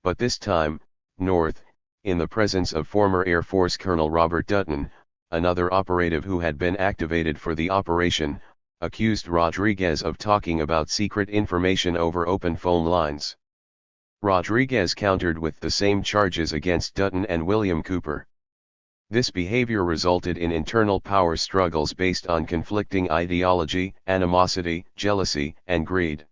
But this time, North, in the presence of former Air Force Colonel Robert Dutton, another operative who had been activated for the operation, accused Rodriguez of talking about secret information over open phone lines. Rodriguez countered with the same charges against Dutton and William Cooper. This behavior resulted in internal power struggles based on conflicting ideology, animosity, jealousy, and greed.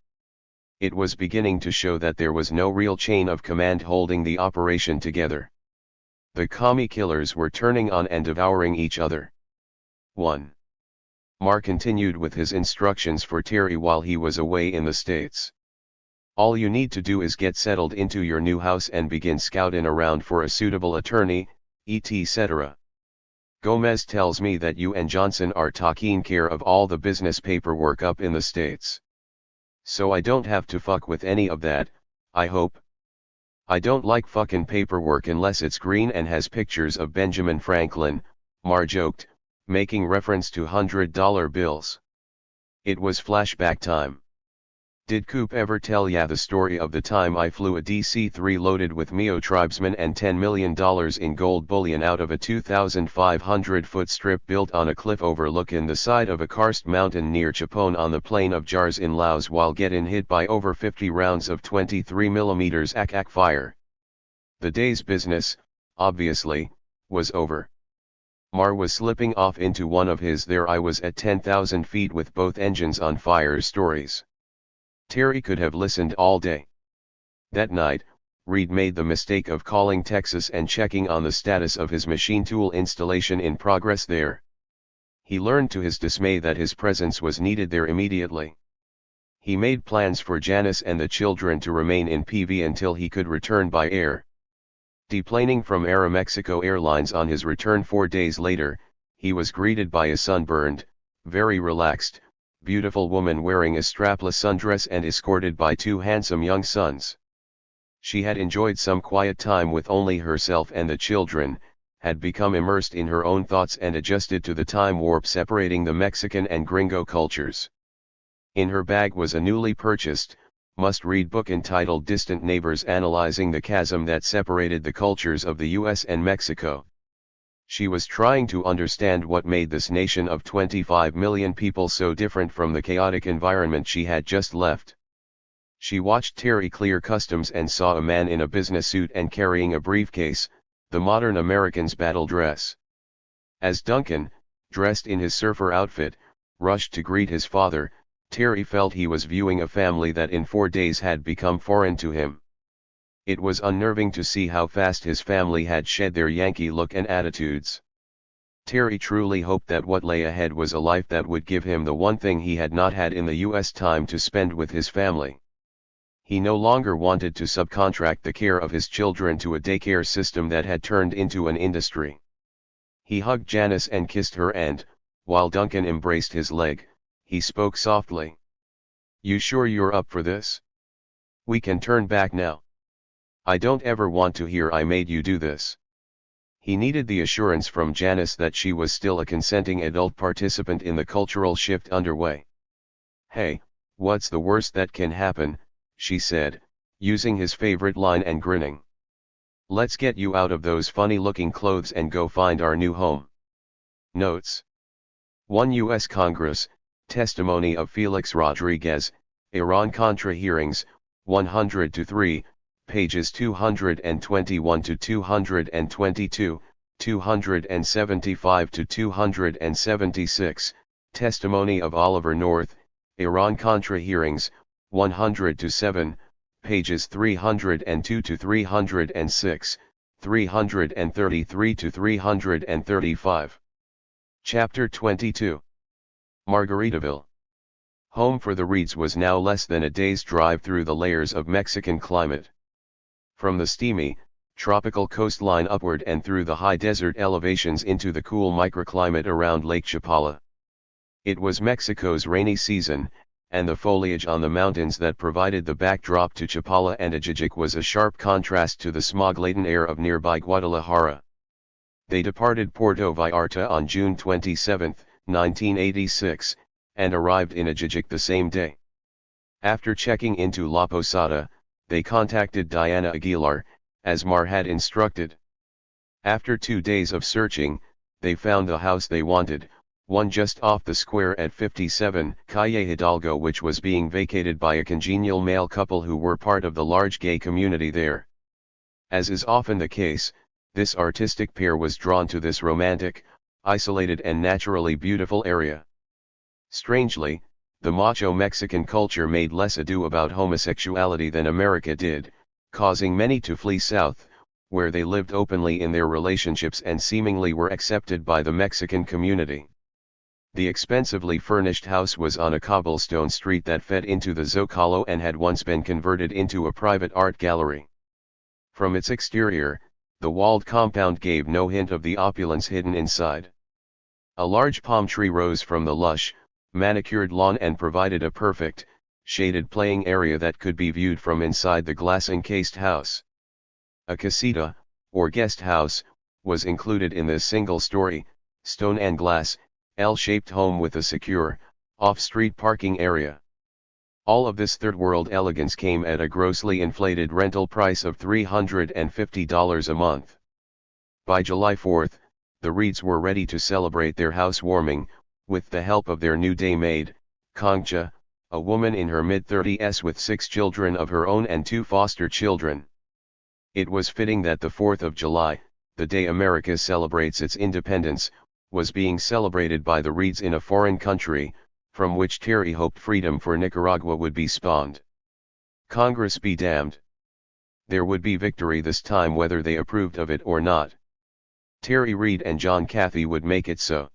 It was beginning to show that there was no real chain of command holding the operation together. The commie killers were turning on and devouring each other. 1. Mar continued with his instructions for Terry while he was away in the States. "All you need to do is get settled into your new house and begin scouting around for a suitable attorney, etc. Gomez tells me that you and Johnson are taking care of all the business paperwork up in the States. So I don't have to fuck with any of that, I hope. I don't like fucking paperwork unless it's green and has pictures of Benjamin Franklin," Mar joked, making reference to $100 bills. It was flashback time. "Did Coop ever tell ya the story of the time I flew a DC-3 loaded with Mio tribesmen and $10 million in gold bullion out of a 2,500-foot strip built on a cliff overlooking the side of a karst mountain near Chapone on the plain of Jars in Laos while getting hit by over 50 rounds of 23mm AK fire? The day's business, obviously, was over. Mar was slipping off into one of his "there I was at 10,000 feet with both engines on fire" stories. Terry could have listened all day. That night, Reed made the mistake of calling Texas and checking on the status of his machine tool installation in progress there. He learned to his dismay that his presence was needed there immediately. He made plans for Janice and the children to remain in PV until he could return by air. Deplaning from Aeromexico Airlines on his return 4 days later, he was greeted by a sunburned, very relaxed, beautiful woman wearing a strapless sundress and escorted by 2 handsome young sons. She had enjoyed some quiet time with only herself and the children, had become immersed in her own thoughts and adjusted to the time warp separating the Mexican and gringo cultures. In her bag was a newly purchased, must-read book entitled Distant Neighbors, analyzing the chasm that separated the cultures of the US and Mexico. She was trying to understand what made this nation of 25 million people so different from the chaotic environment she had just left. She watched Terry clear customs and saw a man in a business suit and carrying a briefcase, the modern American's battle dress. As Duncan, dressed in his surfer outfit, rushed to greet his father, Terry felt he was viewing a family that in 4 days had become foreign to him. It was unnerving to see how fast his family had shed their Yankee look and attitudes. Terry truly hoped that what lay ahead was a life that would give him the one thing he had not had in the US: time to spend with his family. He no longer wanted to subcontract the care of his children to a daycare system that had turned into an industry. He hugged Janice and kissed her and, while Duncan embraced his leg, he spoke softly. "You sure you're up for this? We can turn back now. I don't ever want to hear I made you do this." He needed the assurance from Janice that she was still a consenting adult participant in the cultural shift underway. "Hey, what's the worst that can happen?" she said, using his favorite line and grinning. "Let's get you out of those funny-looking clothes and go find our new home." Notes: 1 U.S. Congress, testimony of Felix Rodriguez, Iran-Contra hearings, 100-3, pages 221-222, 275-276, testimony of Oliver North, Iran-Contra hearings, 100-7, pages 302-306, 333-335. Chapter 22. Margaritaville. Home for the Reeds was now less than a day's drive through the layers of Mexican climate. From the steamy, tropical coastline upward and through the high desert elevations into the cool microclimate around Lake Chapala. It was Mexico's rainy season, and the foliage on the mountains that provided the backdrop to Chapala and Ajijic was a sharp contrast to the smog-laden air of nearby Guadalajara. They departed Puerto Vallarta on June 27, 1986, and arrived in Ajijic the same day. After checking into La Posada, they contacted Diana Aguilar, as Mar had instructed. After 2 days of searching, they found the house they wanted, one just off the square at 57 Calle Hidalgo, which was being vacated by a congenial male couple who were part of the large gay community there. As is often the case, this artistic pair was drawn to this romantic, isolated and naturally beautiful area. Strangely, the macho Mexican culture made less ado about homosexuality than America did, causing many to flee south, where they lived openly in their relationships and seemingly were accepted by the Mexican community. The expensively furnished house was on a cobblestone street that fed into the Zocalo and had once been converted into a private art gallery. From its exterior, the walled compound gave no hint of the opulence hidden inside. A large palm tree rose from the lush, manicured lawn and provided a perfect, shaded playing area that could be viewed from inside the glass-encased house. A casita, or guest house, was included in this single-story, stone and glass, L-shaped home with a secure, off-street parking area. All of this third-world elegance came at a grossly inflated rental price of $350 a month. By July 4, the Reeds were ready to celebrate their housewarming, with the help of their new day maid, Concha, a woman in her mid-30s with 6 children of her own and 2 foster children. It was fitting that the 4th of July, the day America celebrates its independence, was being celebrated by the Reeds in a foreign country, from which Terry hoped freedom for Nicaragua would be spawned. Congress be damned. There would be victory this time whether they approved of it or not. Terry Reed and John Cathy would make it so.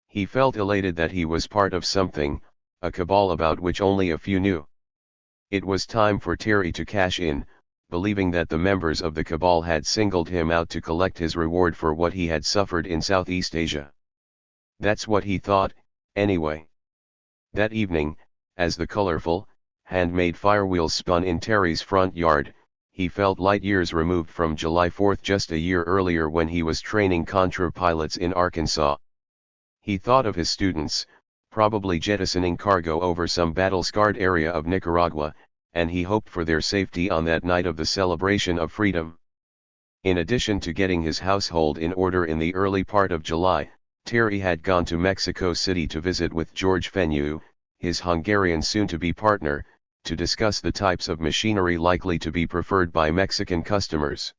He felt elated that he was part of something, a cabal about which only a few knew. It was time for Terry to cash in, believing that the members of the cabal had singled him out to collect his reward for what he had suffered in Southeast Asia. That's what he thought, anyway. That evening, as the colorful, handmade firewheels spun in Terry's front yard, he felt light years removed from July 4th just a year earlier when he was training Contra pilots in Arkansas. He thought of his students, probably jettisoning cargo over some battle-scarred area of Nicaragua, and he hoped for their safety on that night of the celebration of freedom. In addition to getting his household in order in the early part of July, Terry had gone to Mexico City to visit with George Fenyu, his Hungarian soon-to-be partner, to discuss the types of machinery likely to be preferred by Mexican customers.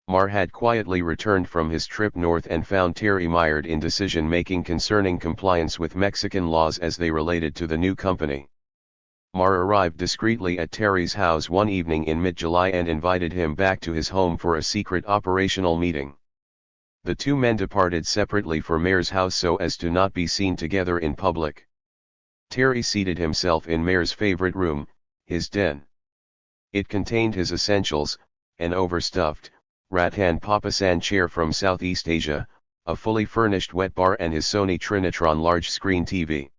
Mar had quietly returned from his trip north and found Terry mired in decision-making concerning compliance with Mexican laws as they related to the new company. Mar arrived discreetly at Terry's house one evening in mid-July and invited him back to his home for a secret operational meeting. The two men departed separately for Mar's house so as to not be seen together in public. Terry seated himself in Mar's favorite room, his den. It contained his essentials, an overstuffed, rattan papasan chair from Southeast Asia, a fully furnished wet bar and his Sony Trinitron large-screen TV.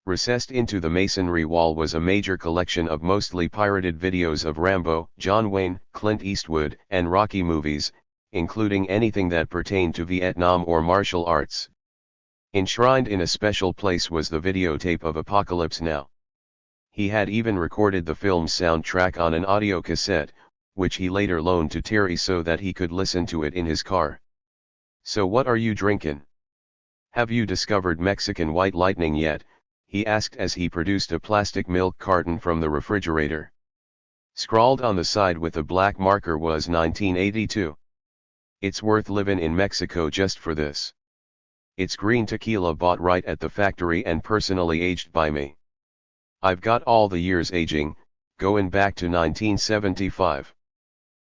Recessed into the masonry wall was a major collection of mostly pirated videos of Rambo, John Wayne, Clint Eastwood, and Rocky movies, including anything that pertained to Vietnam or martial arts. Enshrined in a special place was the videotape of Apocalypse Now. He had even recorded the film's soundtrack on an audio cassette, which he later loaned to Terry so that he could listen to it in his car. "So what are you drinking? Have you discovered Mexican White Lightning yet?" he asked as he produced a plastic milk carton from the refrigerator. Scrawled on the side with a black marker was 1982. "It's worth living in Mexico just for this. It's green tequila bought right at the factory and personally aged by me. I've got all the years aging, going back to 1975.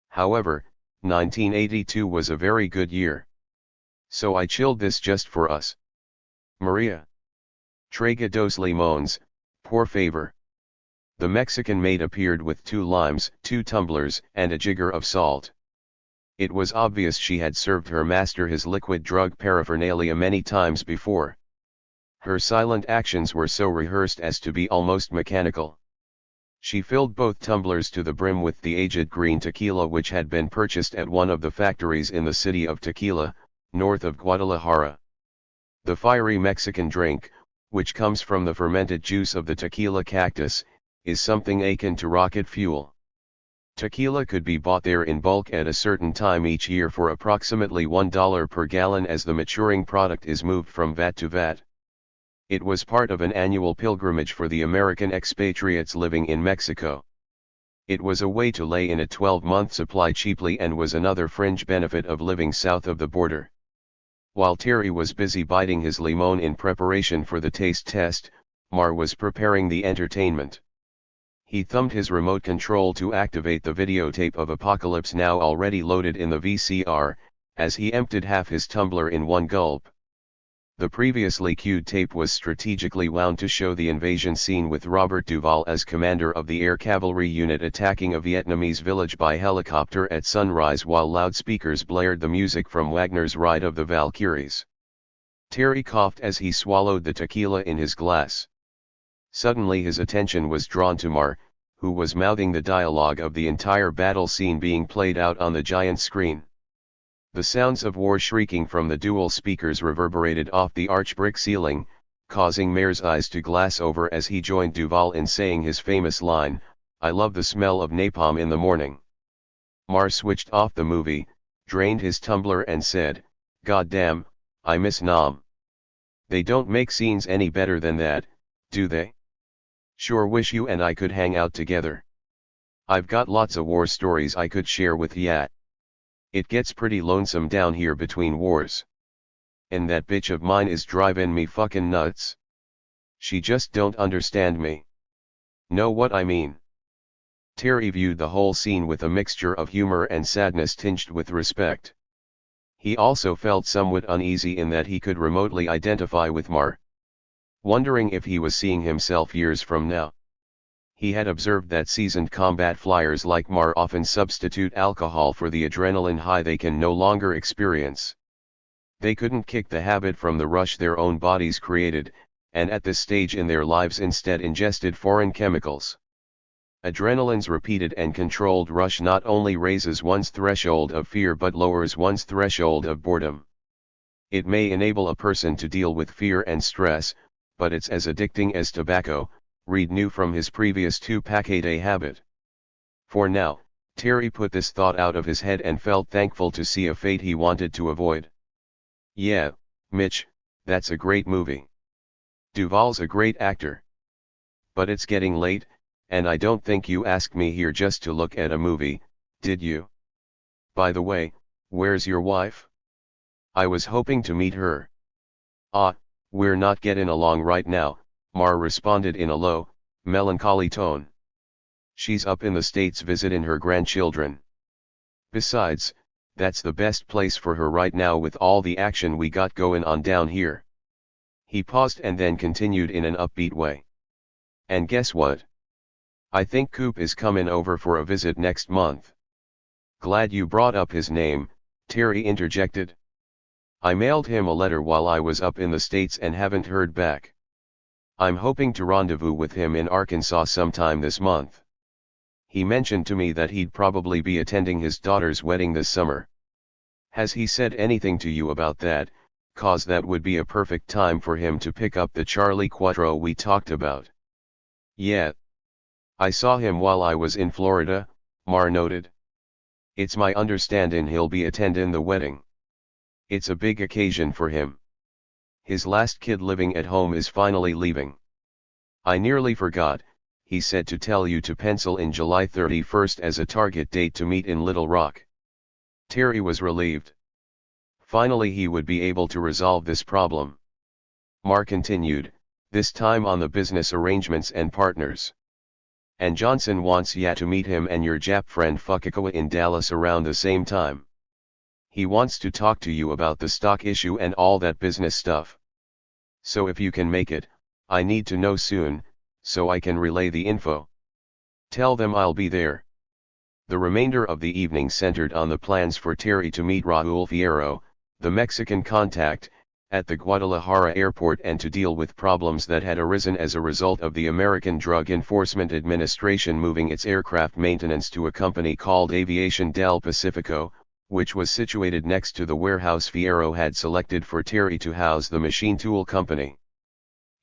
However, 1982 was a very good year. So I chilled this just for us. Maria. Traiga dos limones, por favor." The Mexican maid appeared with 2 limes, 2 tumblers, and a jigger of salt. It was obvious she had served her master his liquid drug paraphernalia many times before. Her silent actions were so rehearsed as to be almost mechanical. She filled both tumblers to the brim with the aged green tequila which had been purchased at one of the factories in the city of Tequila, north of Guadalajara. The fiery Mexican drink, which comes from the fermented juice of the tequila cactus, is something akin to rocket fuel. Tequila could be bought there in bulk at a certain time each year for approximately $1 per gallon as the maturing product is moved from vat to vat. It was part of an annual pilgrimage for the American expatriates living in Mexico. It was a way to lay in a 12-month supply cheaply and was another fringe benefit of living south of the border. While Terry was busy biting his limon in preparation for the taste test, Mar was preparing the entertainment. He thumbed his remote control to activate the videotape of Apocalypse Now already loaded in the VCR, as he emptied half his tumbler in one gulp. The previously cued tape was strategically wound to show the invasion scene with Robert Duvall as commander of the air cavalry unit attacking a Vietnamese village by helicopter at sunrise while loudspeakers blared the music from Wagner's Ride of the Valkyries. Terry coughed as he swallowed the tequila in his glass. Suddenly his attention was drawn to Mar, who was mouthing the dialogue of the entire battle scene being played out on the giant screen. The sounds of war shrieking from the dual speakers reverberated off the arch brick ceiling, causing Mar's eyes to glass over as he joined Duvall in saying his famous line, "I love the smell of napalm in the morning." Mar switched off the movie, drained his tumbler and said, "God damn, I miss Nam. They don't make scenes any better than that, do they? Sure wish you and I could hang out together. I've got lots of war stories I could share with ya. It gets pretty lonesome down here between wars. And that bitch of mine is driving me fucking nuts. She just don't understand me. Know what I mean? Terry viewed the whole scene with a mixture of humor and sadness tinged with respect. He also felt somewhat uneasy in that he could remotely identify with Mar. Wondering if he was seeing himself years from now. He had observed that seasoned combat flyers like Mar often substitute alcohol for the adrenaline high they can no longer experience. They couldn't kick the habit from the rush their own bodies created, and at this stage in their lives instead ingested foreign chemicals. Adrenaline's repeated and controlled rush not only raises one's threshold of fear but lowers one's threshold of boredom. It may enable a person to deal with fear and stress, but it's as addicting as tobacco, Reed knew from his previous 2-pack-a-day habit. For now, Terry put this thought out of his head and felt thankful to see a fate he wanted to avoid. Yeah, Mitch, that's a great movie. Duvall's a great actor. But it's getting late, and I don't think you asked me here just to look at a movie, did you? By the way, where's your wife? I was hoping to meet her. Ah, we're not getting along right now, Mar responded in a low, melancholy tone. She's up in the States visiting her grandchildren. Besides, that's the best place for her right now with all the action we got going on down here. He paused and then continued in an upbeat way. And guess what? I think Coop is coming over for a visit next month. Glad you brought up his name, Terry interjected. I mailed him a letter while I was up in the States and haven't heard back. I'm hoping to rendezvous with him in Arkansas sometime this month. He mentioned to me that he'd probably be attending his daughter's wedding this summer. Has he said anything to you about that, 'cause that would be a perfect time for him to pick up the Charlie Quattro we talked about? Yeah. I saw him while I was in Florida, Mar noted. It's my understanding he'll be attending the wedding. It's a big occasion for him. His last kid living at home is finally leaving. I nearly forgot, he said to tell you to pencil in July 31st as a target date to meet in Little Rock. Terry was relieved. Finally he would be able to resolve this problem. Mar continued, this time on the business arrangements and partners. And Johnson wants ya to meet him and your Jap friend Fukikawa in Dallas around the same time. He wants to talk to you about the stock issue and all that business stuff. So if you can make it, I need to know soon, so I can relay the info. Tell them I'll be there. The remainder of the evening centered on the plans for Terry to meet Raúl Fierro, the Mexican contact, at the Guadalajara airport and to deal with problems that had arisen as a result of the American Drug Enforcement Administration moving its aircraft maintenance to a company called Aviación del Pacífico, which was situated next to the warehouse Fierro had selected for Terry to house the machine tool company.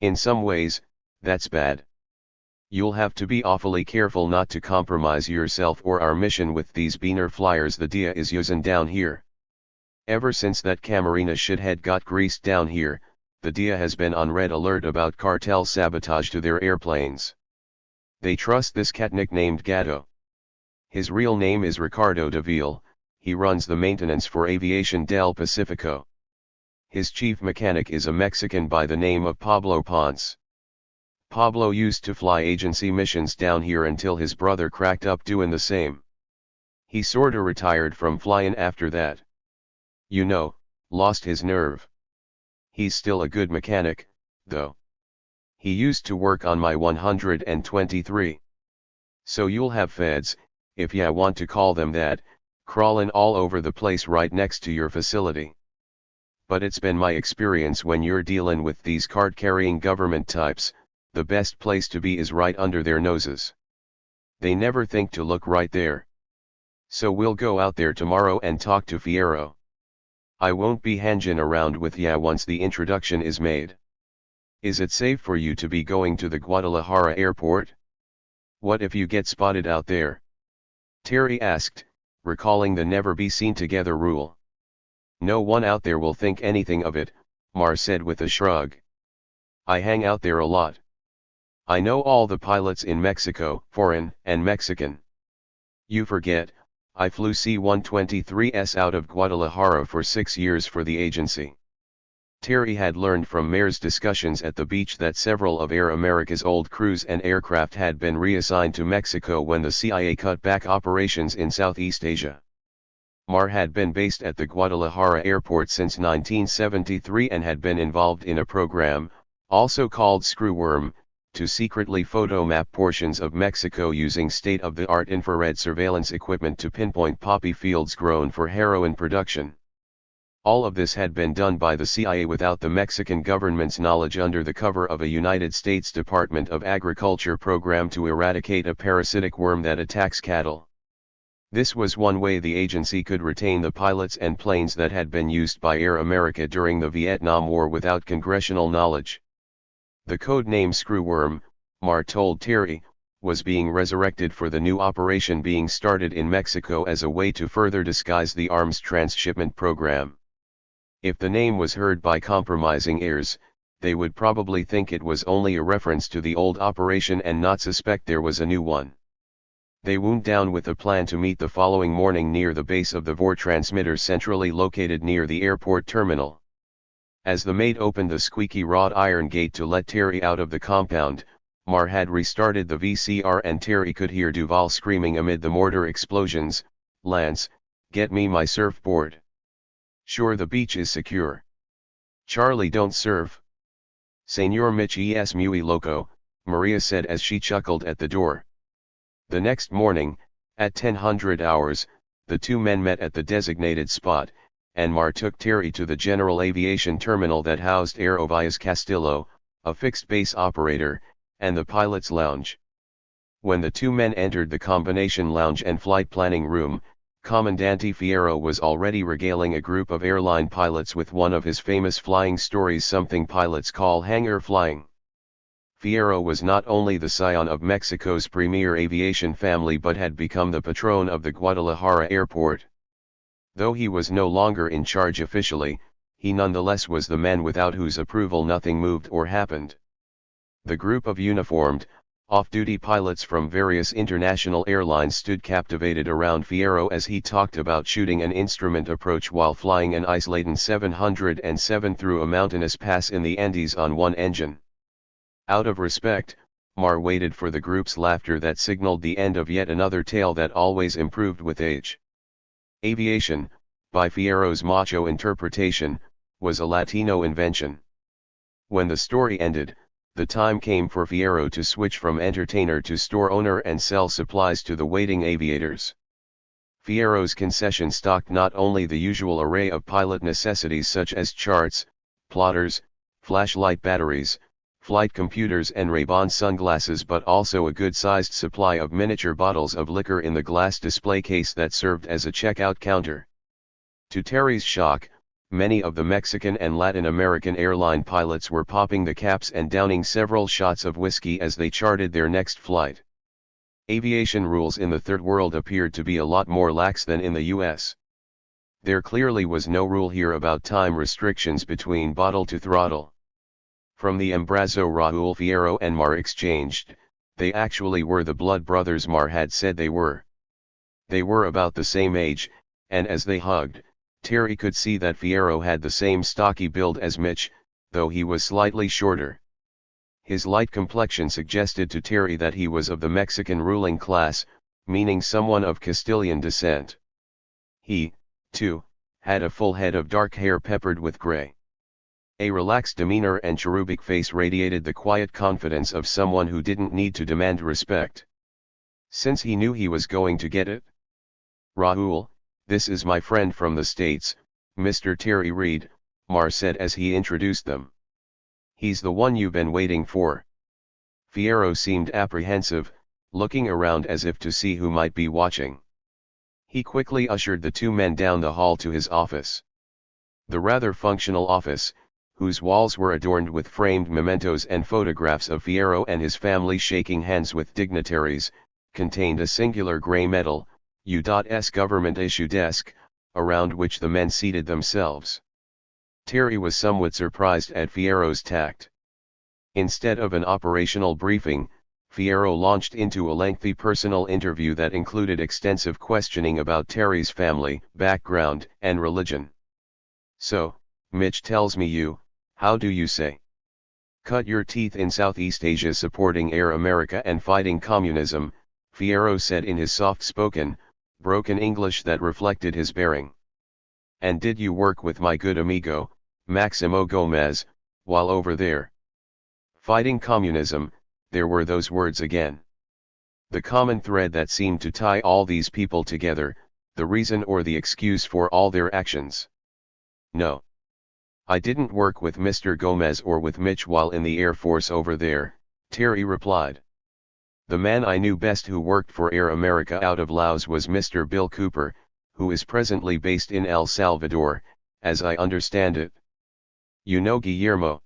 In some ways, that's bad. You'll have to be awfully careful not to compromise yourself or our mission with these beaner flyers the DIA is using down here. Ever since that Camarena shithead got greased down here, the DIA has been on red alert about cartel sabotage to their airplanes. They trust this cat nicknamed Gato. His real name is Ricardo Davil, he runs the maintenance for Aviación del Pacífico. His chief mechanic is a Mexican by the name of Pablo Ponce. Pablo used to fly agency missions down here until his brother cracked up doing the same. He sorta retired from flying after that. You know, lost his nerve. He's still a good mechanic, though. He used to work on my 123. So you'll have feds, if ya want to call them that, crawling all over the place right next to your facility. But it's been my experience when you're dealing with these card-carrying government types, the best place to be is right under their noses. They never think to look right there. So we'll go out there tomorrow and talk to Fierro. I won't be hanging around with ya once the introduction is made. Is it safe for you to be going to the Guadalajara airport? What if you get spotted out there? Terry asked, recalling the never be seen together rule. No one out there will think anything of it, Mar said with a shrug. I hang out there a lot. I know all the pilots in Mexico, foreign and Mexican. You forget, I flew C-123s out of Guadalajara for 6 years for the agency. Terry had learned from Mayor's discussions at the beach that several of Air America's old crews and aircraft had been reassigned to Mexico when the CIA cut back operations in Southeast Asia. Mar had been based at the Guadalajara airport since 1973 and had been involved in a program, also called Screwworm, to secretly photomap portions of Mexico using state-of-the-art infrared surveillance equipment to pinpoint poppy fields grown for heroin production. All of this had been done by the CIA without the Mexican government's knowledge under the cover of a United States Department of Agriculture program to eradicate a parasitic worm that attacks cattle. This was one way the agency could retain the pilots and planes that had been used by Air America during the Vietnam War without congressional knowledge. The code name Screwworm, Mar told Terry, was being resurrected for the new operation being started in Mexico as a way to further disguise the arms transshipment program. If the name was heard by compromising ears, they would probably think it was only a reference to the old operation and not suspect there was a new one. They wound down with a plan to meet the following morning near the base of the VOR transmitter centrally located near the airport terminal. As the mate opened the squeaky wrought iron gate to let Terry out of the compound, Mar had restarted the VCR and Terry could hear Duval screaming amid the mortar explosions, "Lance, get me my surfboard. Sure the beach is secure. Charlie don't surf. Señor Mitch es muy loco," Maria said as she chuckled at the door. The next morning, at 1000 hours, the two men met at the designated spot, and Mar took Terry to the general aviation terminal that housed Aerovias Castillo, a fixed-base operator, and the pilot's lounge. When the two men entered the combination lounge and flight planning room, Comandante Fierro was already regaling a group of airline pilots with one of his famous flying stories, something pilots call hangar flying. Fierro was not only the scion of Mexico's premier aviation family but had become the patron of the Guadalajara airport. Though he was no longer in charge officially, he nonetheless was the man without whose approval nothing moved or happened. The group of uniformed, off-duty pilots from various international airlines stood captivated around Fierro as he talked about shooting an instrument approach while flying an ice-laden 707 through a mountainous pass in the Andes on one engine. Out of respect, Mar waited for the group's laughter that signaled the end of yet another tale that always improved with age. Aviation, by Fierro's macho interpretation, was a Latino invention. When the story ended, the time came for Fierro to switch from entertainer to store owner and sell supplies to the waiting aviators. Fierro's concession stocked not only the usual array of pilot necessities such as charts, plotters, flashlight batteries, flight computers and Ray-Ban sunglasses but also a good-sized supply of miniature bottles of liquor in the glass display case that served as a checkout counter. To Terry's shock, many of the Mexican and Latin American airline pilots were popping the caps and downing several shots of whiskey as they charted their next flight. Aviation rules in the Third World appeared to be a lot more lax than in the US. There clearly was no rule here about time restrictions between bottle to throttle. From the embrazo Raúl Fierro and Mar exchanged, they actually were the blood brothers Mar had said they were. They were about the same age, and as they hugged, Terry could see that Fierro had the same stocky build as Mitch, though he was slightly shorter. His light complexion suggested to Terry that he was of the Mexican ruling class, meaning someone of Castilian descent. He, too, had a full head of dark hair peppered with gray. A relaxed demeanor and cherubic face radiated the quiet confidence of someone who didn't need to demand respect. Since he knew he was going to get it. "Raúl, this is my friend from the States, Mr. Terry Reed," Mar said as he introduced them. "He's the one you've been waiting for." Fierro seemed apprehensive, looking around as if to see who might be watching. He quickly ushered the two men down the hall to his office. The rather functional office, whose walls were adorned with framed mementos and photographs of Fierro and his family shaking hands with dignitaries, contained a singular gray metal, U.S. government-issue desk, around which the men seated themselves. Terry was somewhat surprised at Fierro's tact. Instead of an operational briefing, Fierro launched into a lengthy personal interview that included extensive questioning about Terry's family, background, and religion. "So, Mitch tells me you, how do you say? Cut your teeth in Southeast Asia supporting Air America and fighting communism," Fierro said in his soft-spoken, broken English that reflected his bearing. "And did you work with my good amigo, Maximo Gomez, while over there? Fighting communism," there were those words again. The common thread that seemed to tie all these people together, the reason or the excuse for all their actions. "No. I didn't work with Mr. Gomez or with Mitch while in the Air Force over there," Terry replied. "The man I knew best who worked for Air America out of Laos was Mr. Bill Cooper, who is presently based in El Salvador, as I understand it." "You know Guillermo?"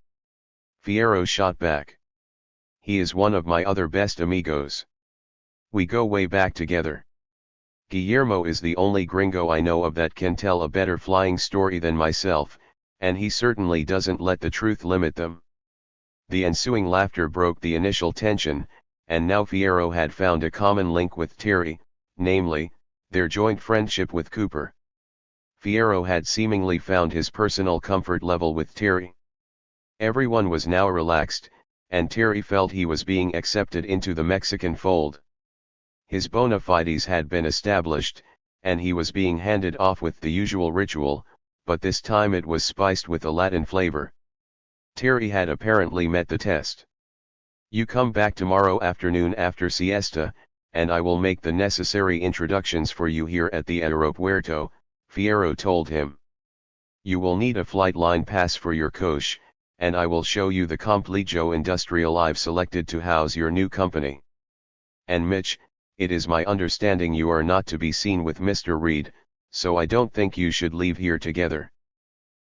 Fierro shot back. "He is one of my other best amigos. We go way back together. Guillermo is the only gringo I know of that can tell a better flying story than myself, and he certainly doesn't let the truth limit them." The ensuing laughter broke the initial tension, and now Fierro had found a common link with Terry, namely, their joint friendship with Cooper. Fierro had seemingly found his personal comfort level with Terry. Everyone was now relaxed, and Terry felt he was being accepted into the Mexican fold. His bona fides had been established, and he was being handed off with the usual ritual, but this time it was spiced with a Latin flavor. Terry had apparently met the test. "You come back tomorrow afternoon after siesta, and I will make the necessary introductions for you here at the aeropuerto," Fierro told him. "You will need a flight line pass for your coach, and I will show you the complejo industrial I've selected to house your new company. And Mitch, it is my understanding you are not to be seen with Mr. Reed, so I don't think you should leave here together."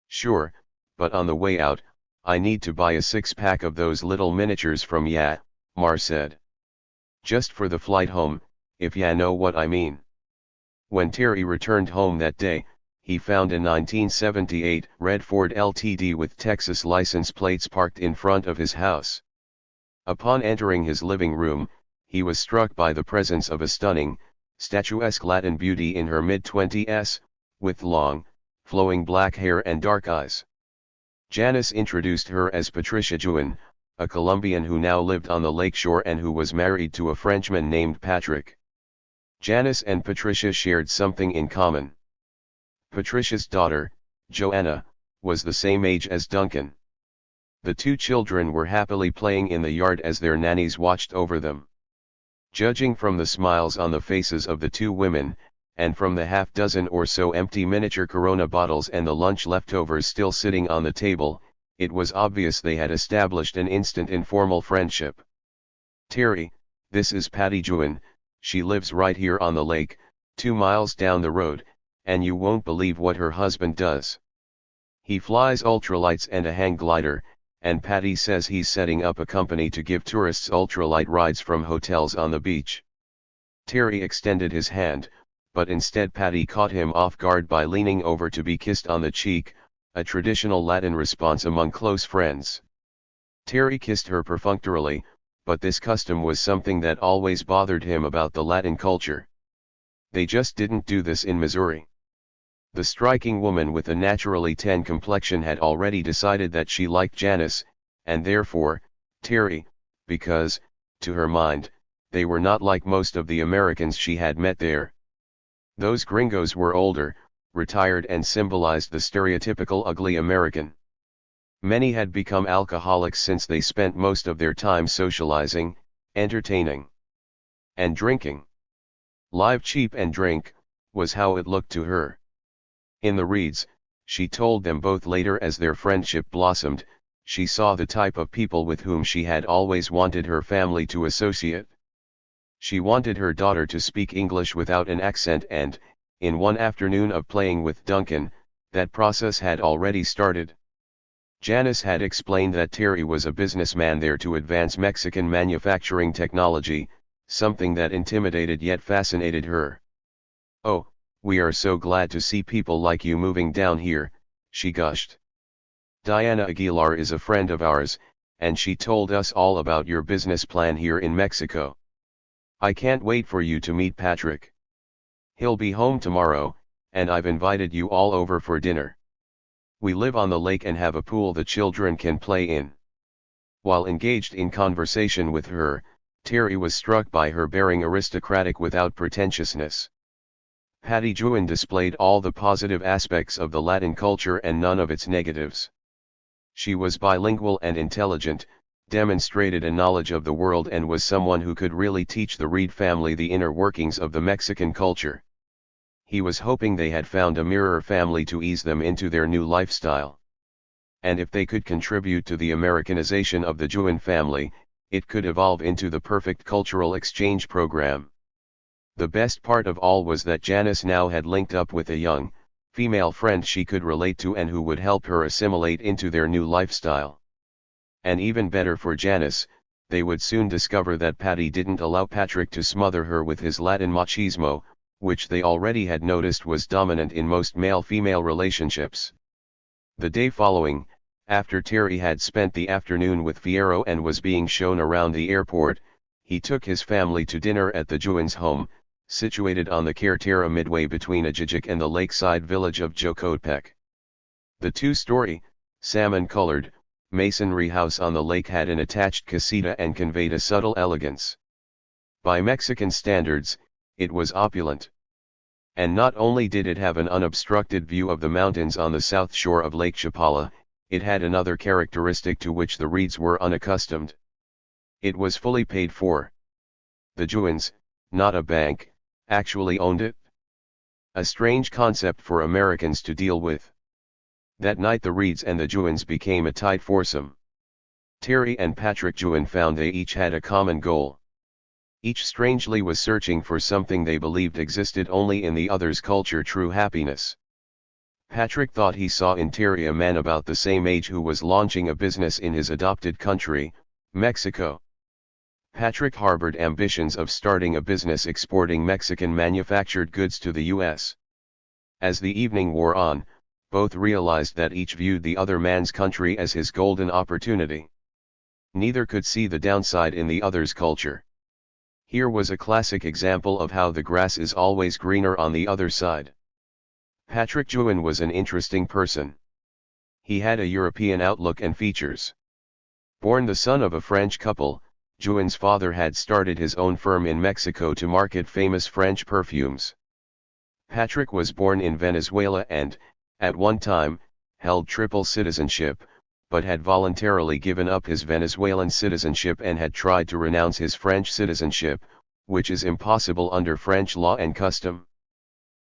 "Sure, but on the way out, I need to buy a 6-pack of those little miniatures from ya," Mar said. "Just for the flight home, if ya know what I mean." When Terry returned home that day, he found a 1978 red Ford LTD with Texas license plates parked in front of his house. Upon entering his living room, he was struck by the presence of a stunning, statuesque Latin beauty in her mid-20s, with long, flowing black hair and dark eyes. Janice introduced her as Patricia Juin, a Colombian who now lived on the lakeshore and who was married to a Frenchman named Patrick. Janice and Patricia shared something in common. Patricia's daughter, Joanna, was the same age as Duncan. The two children were happily playing in the yard as their nannies watched over them. Judging from the smiles on the faces of the two women, and from the half-dozen or so empty miniature Corona bottles and the lunch leftovers still sitting on the table, it was obvious they had established an instant informal friendship. "Terry, this is Patty Juin, she lives right here on the lake, 2 miles down the road, and you won't believe what her husband does. He flies ultralights and a hang glider, and Patty says he's setting up a company to give tourists ultralight rides from hotels on the beach." Terry extended his hand, but instead Patty caught him off guard by leaning over to be kissed on the cheek, a traditional Latin response among close friends. Terry kissed her perfunctorily, but this custom was something that always bothered him about the Latin culture. They just didn't do this in Missouri. The striking woman with a naturally tan complexion had already decided that she liked Janice, and therefore, Terry, because, to her mind, they were not like most of the Americans she had met there. Those gringos were older, retired and symbolized the stereotypical ugly American. Many had become alcoholics since they spent most of their time socializing, entertaining, and drinking. Live cheap and drink, was how it looked to her. In the Reeds, she told them both later as their friendship blossomed, she saw the type of people with whom she had always wanted her family to associate. She wanted her daughter to speak English without an accent and, in one afternoon of playing with Duncan, that process had already started. Janice had explained that Terry was a businessman there to advance Mexican manufacturing technology, something that intimidated yet fascinated her. "Oh, we are so glad to see people like you moving down here," she gushed. "Diana Aguilar is a friend of ours, and she told us all about your business plan here in Mexico. I can't wait for you to meet Patrick. He'll be home tomorrow, and I've invited you all over for dinner. We live on the lake and have a pool the children can play in." While engaged in conversation with her, Terry was struck by her bearing aristocratic without pretentiousness. Patty Jewin displayed all the positive aspects of the Latin culture and none of its negatives. She was bilingual and intelligent, demonstrated a knowledge of the world, and was someone who could really teach the Reed family the inner workings of the Mexican culture. He was hoping they had found a mirror family to ease them into their new lifestyle. And if they could contribute to the Americanization of the Jewin family, it could evolve into the perfect cultural exchange program. The best part of all was that Janice now had linked up with a young, female friend she could relate to and who would help her assimilate into their new lifestyle. And even better for Janice, they would soon discover that Patty didn't allow Patrick to smother her with his Latin machismo, which they already had noticed was dominant in most male-female relationships. The day following, after Terry had spent the afternoon with Fierro and was being shown around the airport, he took his family to dinner at the Jewins' home, situated on the Carretera midway between Ajijic and the lakeside village of Jocotepec. The two-story, salmon-colored, masonry house on the lake had an attached casita and conveyed a subtle elegance. By Mexican standards, it was opulent. And not only did it have an unobstructed view of the mountains on the south shore of Lake Chapala, it had another characteristic to which the Reeds were unaccustomed. It was fully paid for. The Jewins, not a bank, actually owned it. A strange concept for Americans to deal with. That night the Reeds and the Jewins became a tight foursome. Terry and Patrick Jewin found they each had a common goal. Each strangely was searching for something they believed existed only in the other's culture: true happiness. Patrick thought he saw in Terry a man about the same age who was launching a business in his adopted country, Mexico. Patrick harbored ambitions of starting a business exporting Mexican-manufactured goods to the U.S. As the evening wore on, both realized that each viewed the other man's country as his golden opportunity. Neither could see the downside in the other's culture. Here was a classic example of how the grass is always greener on the other side. Patrick Jewin was an interesting person. He had a European outlook and features. Born the son of a French couple, Jewin's father had started his own firm in Mexico to market famous French perfumes. Patrick was born in Venezuela and, at one time, held triple citizenship, but had voluntarily given up his Venezuelan citizenship and had tried to renounce his French citizenship, which is impossible under French law and custom.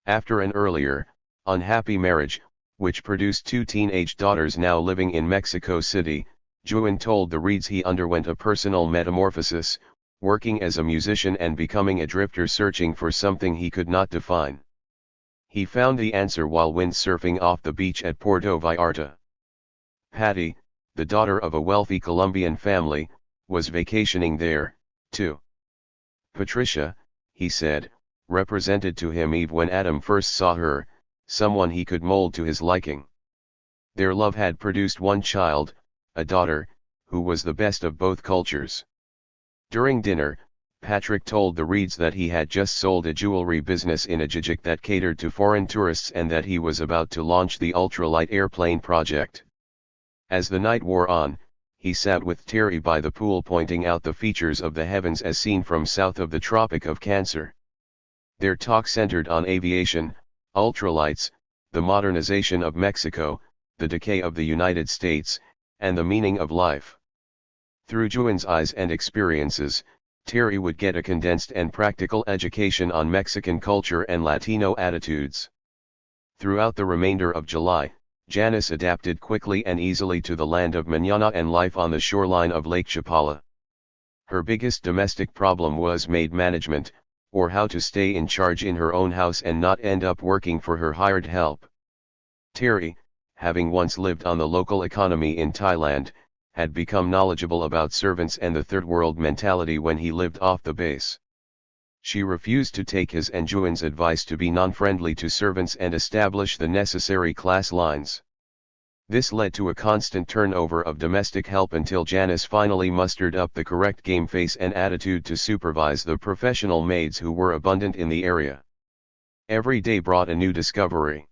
After an earlier, unhappy marriage, which produced two teenage daughters now living in Mexico City, Jewin told the Reeds he underwent a personal metamorphosis, working as a musician and becoming a drifter searching for something he could not define. He found the answer while windsurfing off the beach at Puerto Vallarta. Patty, the daughter of a wealthy Colombian family, was vacationing there, too. Patricia, he said, represented to him Eve when Adam first saw her, someone he could mold to his liking. Their love had produced one child, a daughter, who was the best of both cultures. During dinner, Patrick told the Reeds that he had just sold a jewelry business in Ajijic that catered to foreign tourists and that he was about to launch the ultralight airplane project. As the night wore on, he sat with Terry by the pool pointing out the features of the heavens as seen from south of the Tropic of Cancer. Their talk centered on aviation, ultralights, the modernization of Mexico, the decay of the United States, and the meaning of life. Through Jewin's eyes and experiences, Terry would get a condensed and practical education on Mexican culture and Latino attitudes. Throughout the remainder of July, Janice adapted quickly and easily to the land of mañana and life on the shoreline of Lake Chapala. Her biggest domestic problem was maid management, or how to stay in charge in her own house and not end up working for her hired help. Terry, having once lived on the local economy in Thailand, had become knowledgeable about servants and the third world mentality when he lived off the base. She refused to take his and Jewin's advice to be non-friendly to servants and establish the necessary class lines. This led to a constant turnover of domestic help until Janice finally mustered up the correct game face and attitude to supervise the professional maids who were abundant in the area. Every day brought a new discovery.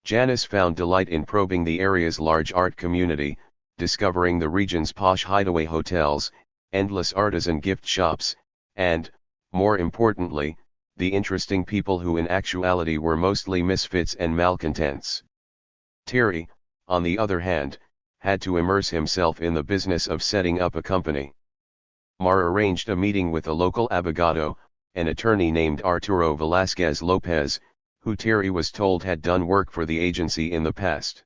Janice found delight in probing the area's large art community, discovering the region's posh hideaway hotels, endless artisan gift shops, and, more importantly, the interesting people who in actuality were mostly misfits and malcontents. Terry, on the other hand, had to immerse himself in the business of setting up a company. Mar arranged a meeting with a local abogado, an attorney named Arturo Velasquez Lopez, who Terry was told had done work for the agency in the past.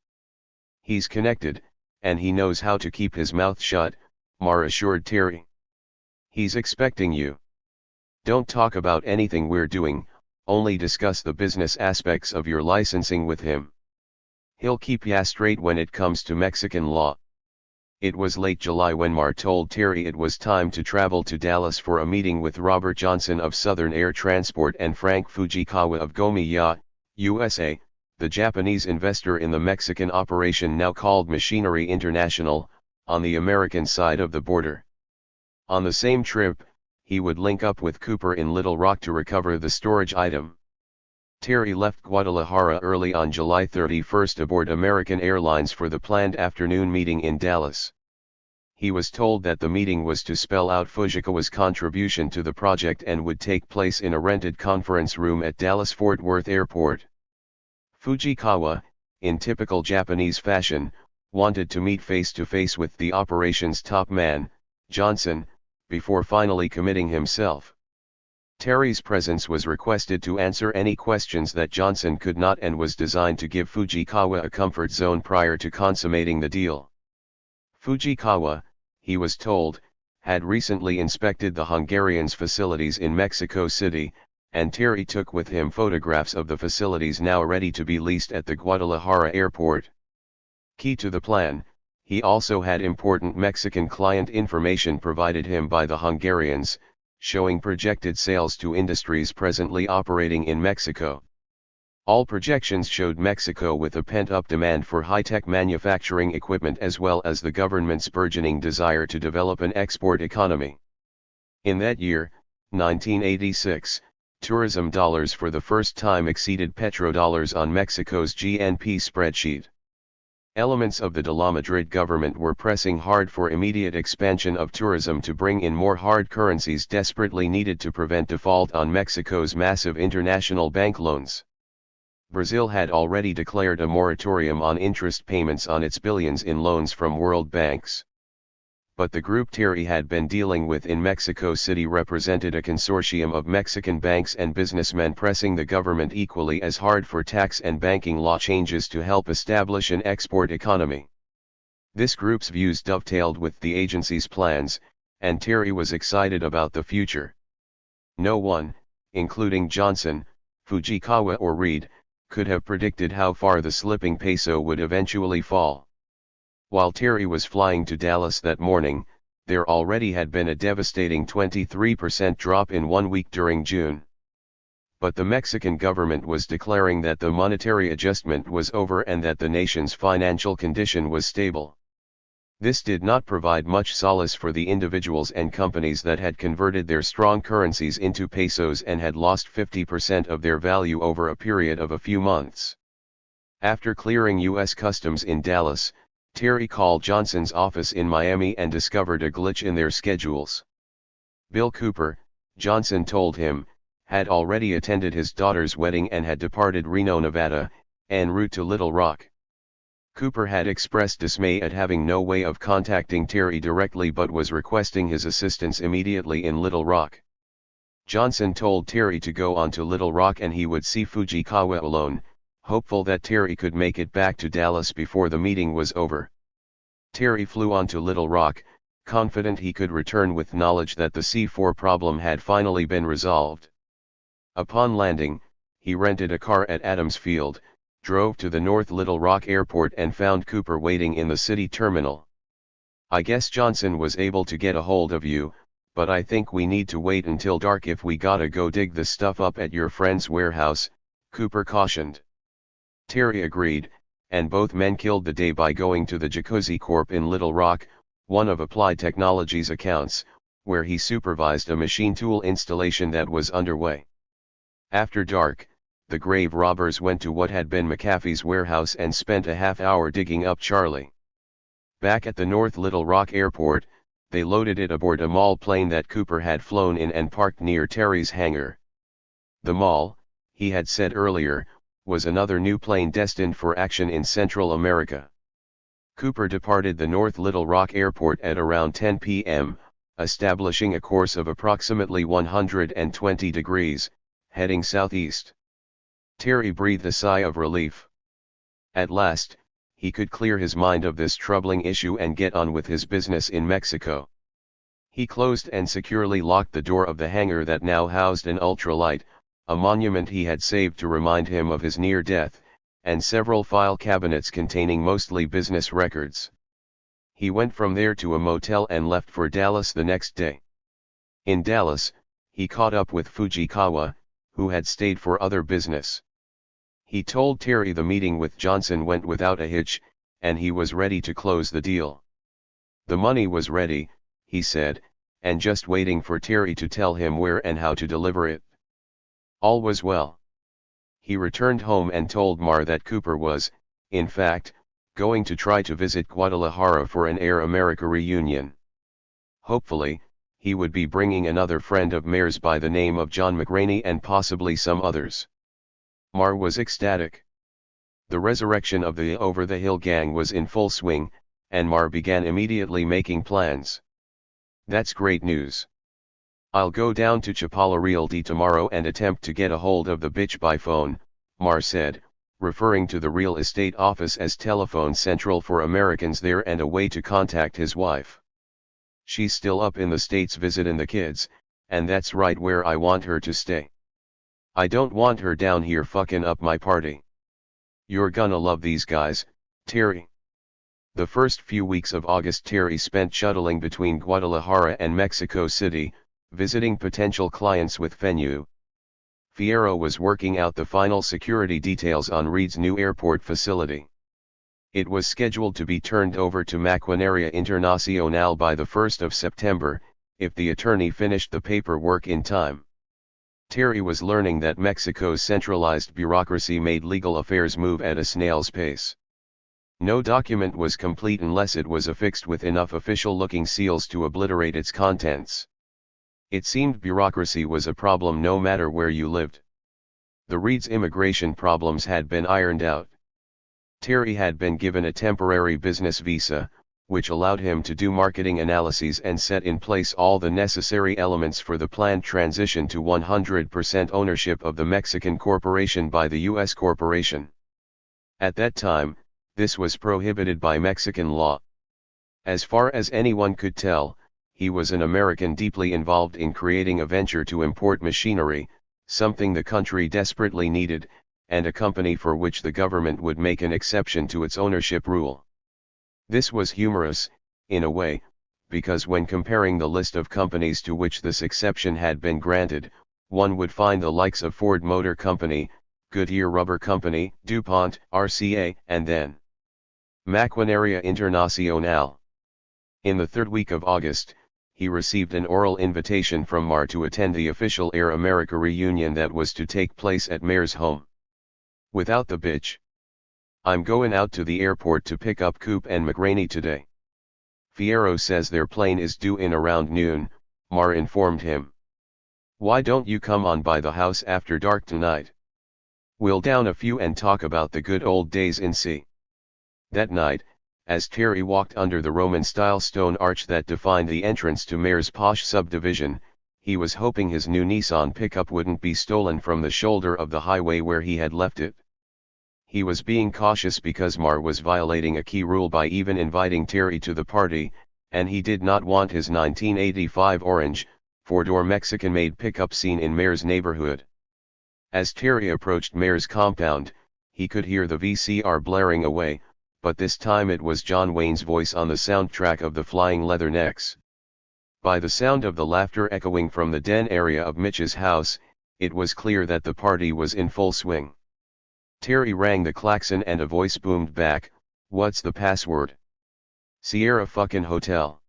"He's connected, and he knows how to keep his mouth shut," Mar assured Terry. "He's expecting you. Don't talk about anything we're doing, only discuss the business aspects of your licensing with him. He'll keep ya straight when it comes to Mexican law." It was late July when Mar told Terry it was time to travel to Dallas for a meeting with Robert Johnson of Southern Air Transport and Frank Fujikawa of Gomi-ya, USA, the Japanese investor in the Mexican operation now called Machinery International, on the American side of the border. On the same trip, he would link up with Cooper in Little Rock to recover the storage item. Terry left Guadalajara early on July 31 aboard American Airlines for the planned afternoon meeting in Dallas. He was told that the meeting was to spell out Fujikawa's contribution to the project and would take place in a rented conference room at Dallas-Fort Worth Airport. Fujikawa, in typical Japanese fashion, wanted to meet face-to-face with the operation's top man, Johnson, before finally committing himself. Terry's presence was requested to answer any questions that Johnson could not and was designed to give Fujikawa a comfort zone prior to consummating the deal. Fujikawa, he was told, had recently inspected the Hungarians' facilities in Mexico City, and Terry took with him photographs of the facilities now ready to be leased at the Guadalajara airport. Key to the plan, he also had important Mexican client information provided him by the Hungarians, showing projected sales to industries presently operating in Mexico. All projections showed Mexico with a pent-up demand for high-tech manufacturing equipment as well as the government's burgeoning desire to develop an export economy. In that year, 1986, tourism dollars for the first time exceeded petrodollars on Mexico's GNP spreadsheet. Elements of the de la Madrid government were pressing hard for immediate expansion of tourism to bring in more hard currencies desperately needed to prevent default on Mexico's massive international bank loans. Brazil had already declared a moratorium on interest payments on its billions in loans from world banks. But the group Terry had been dealing with in Mexico City represented a consortium of Mexican banks and businessmen pressing the government equally as hard for tax and banking law changes to help establish an export economy. This group's views dovetailed with the agency's plans, and Terry was excited about the future. No one, including Johnson, Fujikawa or Reed, could have predicted how far the slipping peso would eventually fall. While Terry was flying to Dallas that morning, there already had been a devastating 23% drop in 1 week during June. But the Mexican government was declaring that the monetary adjustment was over and that the nation's financial condition was stable. This did not provide much solace for the individuals and companies that had converted their strong currencies into pesos and had lost 50% of their value over a period of a few months. After clearing U.S. Customs in Dallas, Terry called Johnson's office in Miami and discovered a glitch in their schedules. Bill Cooper, Johnson told him, had already attended his daughter's wedding and had departed Reno, Nevada, en route to Little Rock. Cooper had expressed dismay at having no way of contacting Terry directly but was requesting his assistance immediately in Little Rock. Johnson told Terry to go on to Little Rock and he would see Fujikawa alone, hopeful that Terry could make it back to Dallas before the meeting was over. Terry flew on to Little Rock, confident he could return with knowledge that the C4 problem had finally been resolved. Upon landing, he rented a car at Adams Field, drove to the North Little Rock Airport and found Cooper waiting in the city terminal. "I guess Johnson was able to get a hold of you, but I think we need to wait until dark if we gotta go dig the stuff up at your friend's warehouse," Cooper cautioned. Terry agreed, and both men killed the day by going to the Jacuzzi Corp in Little Rock, one of Applied Technologies' accounts, where he supervised a machine tool installation that was underway. After dark, the grave robbers went to what had been McAfee's warehouse and spent a half-hour digging up Charlie. Back at the North Little Rock Airport, they loaded it aboard a MAL plane that Cooper had flown in and parked near Terry's hangar. The MAL, he had said earlier, was another new plane destined for action in Central America. Cooper departed the North Little Rock Airport at around 10 p.m., establishing a course of approximately 120 degrees, heading southeast. Terry breathed a sigh of relief. At last, he could clear his mind of this troubling issue and get on with his business in Mexico. He closed and securely locked the door of the hangar that now housed an ultralight, a monument he had saved to remind him of his near death, and several file cabinets containing mostly business records. He went from there to a motel and left for Dallas the next day. In Dallas, he caught up with Fujikawa, who had stayed for other business. He told Terry the meeting with Johnson went without a hitch, and he was ready to close the deal. The money was ready, he said, and just waiting for Terry to tell him where and how to deliver it. All was well. He returned home and told Mar that Cooper was, in fact, going to try to visit Guadalajara for an Air America reunion. Hopefully, he would be bringing another friend of Mare's by the name of John McRaney and possibly some others. Mar was ecstatic. The resurrection of the Over the Hill gang was in full swing, and Mar began immediately making plans. That's great news. I'll go down to Chapala Realty tomorrow and attempt to get a hold of the bitch by phone, Mar said, referring to the real estate office as telephone central for Americans there and a way to contact his wife. She's still up in the States visiting the kids, and that's right where I want her to stay. I don't want her down here fucking up my party. You're gonna love these guys, Terry. The first few weeks of August Terry spent shuttling between Guadalajara and Mexico City, visiting potential clients with Fenyu. Fierro was working out the final security details on Reed's new airport facility. It was scheduled to be turned over to Maquinaria Internacional by the 1st of September, if the attorney finished the paperwork in time. Terry was learning that Mexico's centralized bureaucracy made legal affairs move at a snail's pace. No document was complete unless it was affixed with enough official-looking seals to obliterate its contents. It seemed bureaucracy was a problem no matter where you lived. The Reed's immigration problems had been ironed out. Terry had been given a temporary business visa, which allowed him to do marketing analyses and set in place all the necessary elements for the planned transition to 100% ownership of the Mexican corporation by the U.S. corporation. At that time, this was prohibited by Mexican law. As far as anyone could tell, he was an American deeply involved in creating a venture to import machinery, something the country desperately needed, and a company for which the government would make an exception to its ownership rule. This was humorous, in a way, because when comparing the list of companies to which this exception had been granted, one would find the likes of Ford Motor Company, Goodyear Rubber Company, DuPont, RCA, and then Maquinaria Internacional. In the third week of August, he received an oral invitation from Mar to attend the official Air America reunion that was to take place at Mare's home. Without the bitch. I'm going out to the airport to pick up Coop and McRaney today. Fierro says their plane is due in around noon, Mar informed him. Why don't you come on by the house after dark tonight? We'll down a few and talk about the good old days in C. That night, as Terry walked under the Roman-style stone arch that defined the entrance to Mare's posh subdivision, he was hoping his new Nissan pickup wouldn't be stolen from the shoulder of the highway where he had left it. He was being cautious because Mar was violating a key rule by even inviting Terry to the party, and he did not want his 1985 orange, four-door Mexican-made pickup seen in Mare's neighborhood. As Terry approached Mare's compound, he could hear the VCR blaring away, but this time it was John Wayne's voice on the soundtrack of The Flying Leathernecks. By the sound of the laughter echoing from the den area of Mitch's house, it was clear that the party was in full swing. Terry rang the klaxon and a voice boomed back, "What's the password?" "Sierra fucking Hotel."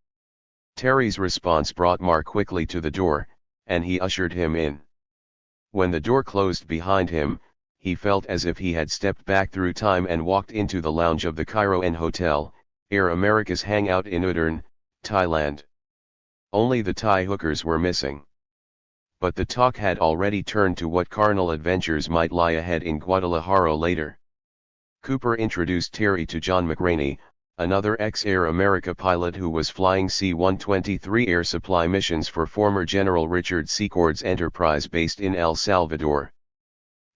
Terry's response brought Mark quickly to the door, and he ushered him in. When the door closed behind him, he felt as if he had stepped back through time and walked into the lounge of the Cairo N Hotel, Air America's hangout in Udon, Thailand. Only the Thai hookers were missing. But the talk had already turned to what carnal adventures might lie ahead in Guadalajara later. Cooper introduced Terry to John McRaney, another ex-Air America pilot who was flying C-123 air supply missions for former General Richard Secord's enterprise based in El Salvador.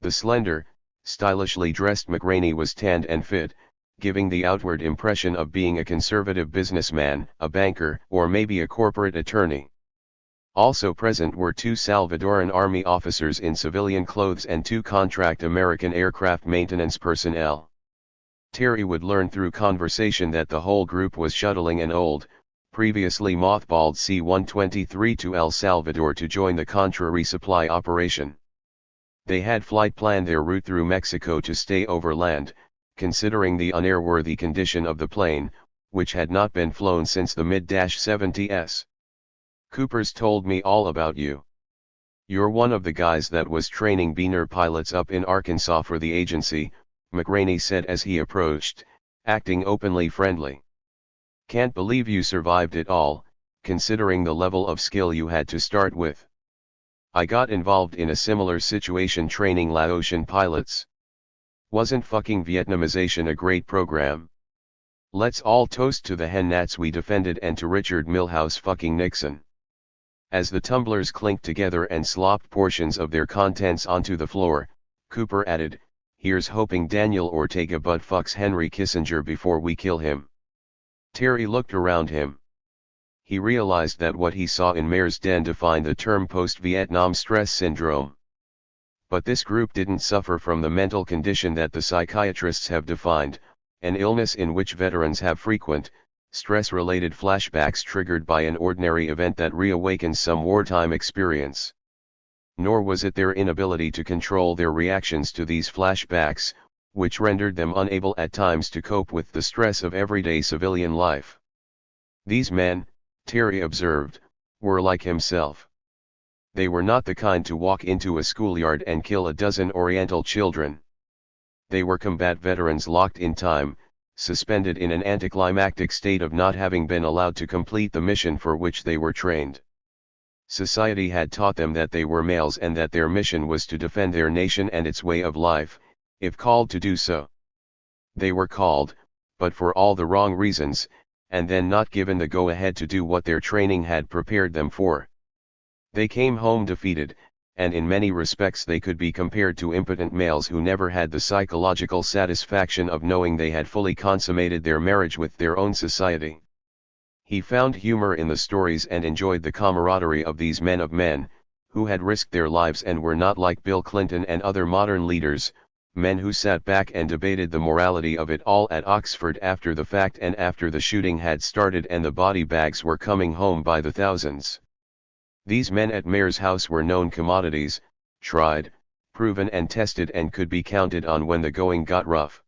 The slender, stylishly dressed McRaney was tanned and fit, giving the outward impression of being a conservative businessman, a banker, or maybe a corporate attorney. Also present were 2 Salvadoran Army officers in civilian clothes and 2 contract American aircraft maintenance personnel. Terry would learn through conversation that the whole group was shuttling an old, previously mothballed C-123 to El Salvador to join the Contra resupply operation. They had flight planned their route through Mexico to stay overland, considering the unairworthy condition of the plane, which had not been flown since the mid-70s. "Cooper's told me all about you. You're one of the guys that was training Beaner pilots up in Arkansas for the agency," McRaney said as he approached, acting openly friendly. "Can't believe you survived it all, considering the level of skill you had to start with. I got involved in a similar situation training Laotian pilots. Wasn't fucking Vietnamization a great program? Let's all toast to the hen nats we defended and to Richard Milhouse fucking Nixon." As the tumblers clinked together and slopped portions of their contents onto the floor, Cooper added, "Here's hoping Daniel Ortega butt fucks Henry Kissinger before we kill him." Terry looked around him. He realized that what he saw in Mayor's Den defined the term post-Vietnam stress syndrome. But this group didn't suffer from the mental condition that the psychiatrists have defined, an illness in which veterans have frequent, stress-related flashbacks triggered by an ordinary event that reawakens some wartime experience. Nor was it their inability to control their reactions to these flashbacks, which rendered them unable at times to cope with the stress of everyday civilian life. These men, Terry observed, were like himself. They were not the kind to walk into a schoolyard and kill a dozen Oriental children. They were combat veterans locked in time, suspended in an anticlimactic state of not having been allowed to complete the mission for which they were trained. Society had taught them that they were males and that their mission was to defend their nation and its way of life, if called to do so. They were called, but for all the wrong reasons, and then not given the go-ahead to do what their training had prepared them for. They came home defeated, and in many respects they could be compared to impotent males who never had the psychological satisfaction of knowing they had fully consummated their marriage with their own society. He found humor in the stories and enjoyed the camaraderie of these men of men, who had risked their lives and were not like Bill Clinton and other modern leaders, men who sat back and debated the morality of it all at Oxford after the fact and after the shooting had started and the body bags were coming home by the thousands. These men at Mayor's house were known commodities, tried, proven and tested and could be counted on when the going got rough.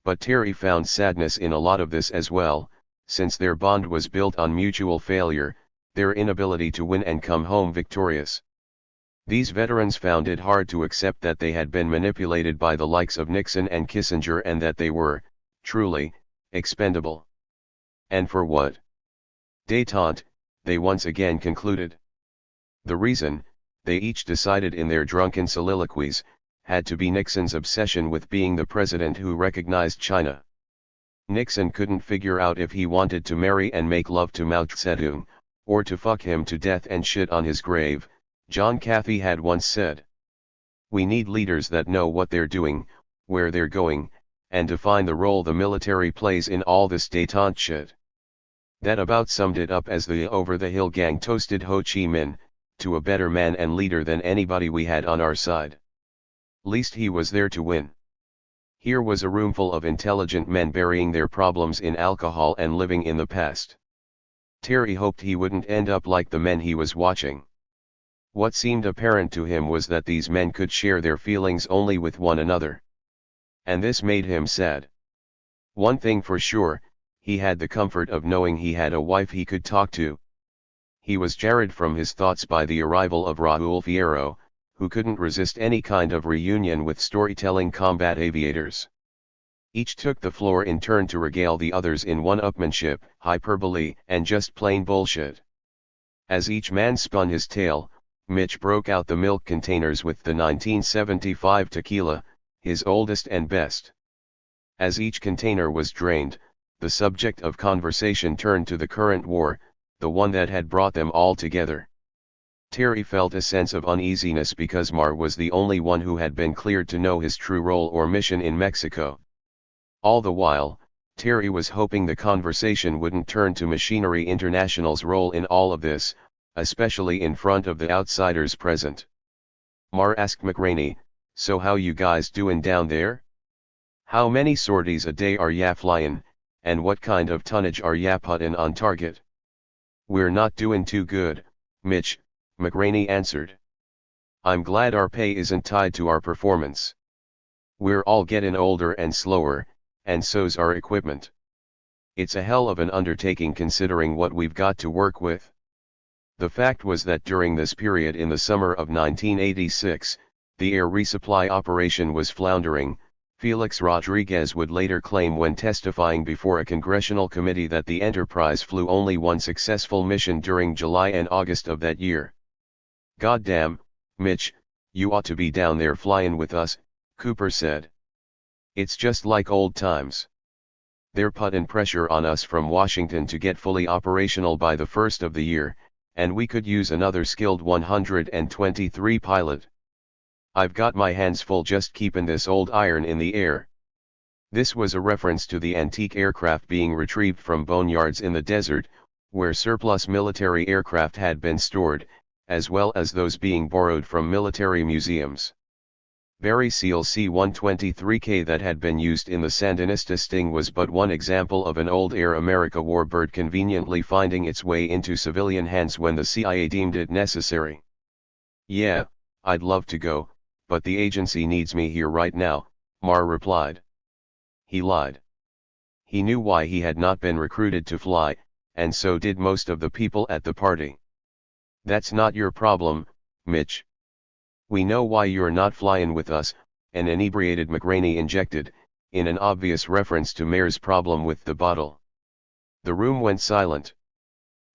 But Terry found sadness in a lot of this as well, since their bond was built on mutual failure, their inability to win and come home victorious. These veterans found it hard to accept that they had been manipulated by the likes of Nixon and Kissinger and that they were, truly, expendable. And for what? Détente, they once again concluded. The reason, they each decided in their drunken soliloquies, had to be Nixon's obsession with being the president who recognized China. Nixon couldn't figure out if he wanted to marry and make love to Mao Zedong, or to fuck him to death and shit on his grave, John Cathy had once said. We need leaders that know what they're doing, where they're going, and define the role the military plays in all this détente shit. That about summed it up as the over-the-hill gang toasted Ho Chi Minh, to a better man and leader than anybody we had on our side. Least he was there to win. Here was a roomful of intelligent men burying their problems in alcohol and living in the past. Terry hoped he wouldn't end up like the men he was watching. What seemed apparent to him was that these men could share their feelings only with one another. and this made him sad. One thing for sure, he had the comfort of knowing he had a wife he could talk to. He was jarred from his thoughts by the arrival of Raúl Fierro, who couldn't resist any kind of reunion with storytelling combat aviators. Each took the floor in turn to regale the others in one-upmanship, hyperbole, and just plain bullshit. As each man spun his tale, Mitch broke out the milk containers with the 1975 tequila, his oldest and best. As each container was drained, the subject of conversation turned to the current war, the one that had brought them all together. Terry felt a sense of uneasiness because Mar was the only one who had been cleared to know his true role or mission in Mexico. All the while, Terry was hoping the conversation wouldn't turn to Machinery International's role in all of this, especially in front of the outsiders present. Mar asked McRaney, "So how you guys doing down there? How many sorties a day are ya flying, and what kind of tonnage are ya putting on target?" "We're not doing too good, Mitch," McRaney answered. "I'm glad our pay isn't tied to our performance. We're all getting older and slower, and so's our equipment. It's a hell of an undertaking considering what we've got to work with." The fact was that during this period in the summer of 1986, the air resupply operation was floundering. Felix Rodriguez would later claim when testifying before a congressional committee that the Enterprise flew only one successful mission during July and August of that year. "Goddamn, Mitch, you ought to be down there flying with us," Cooper said. "It's just like old times. They're putting pressure on us from Washington to get fully operational by the first of the year, and we could use another skilled 123 pilot. I've got my hands full just keeping this old iron in the air." This was a reference to the antique aircraft being retrieved from boneyards in the desert, where surplus military aircraft had been stored, as well as those being borrowed from military museums. Barry Seal's C-123K that had been used in the Sandinista sting was but one example of an old Air America warbird conveniently finding its way into civilian hands when the CIA deemed it necessary. "Yeah, I'd love to go, but the agency needs me here right now," Mar replied. He lied. He knew why he had not been recruited to fly, and so did most of the people at the party. "That's not your problem, Mitch. We know why you're not flying with us," an inebriated McRaney injected, in an obvious reference to Mayor's problem with the bottle. The room went silent.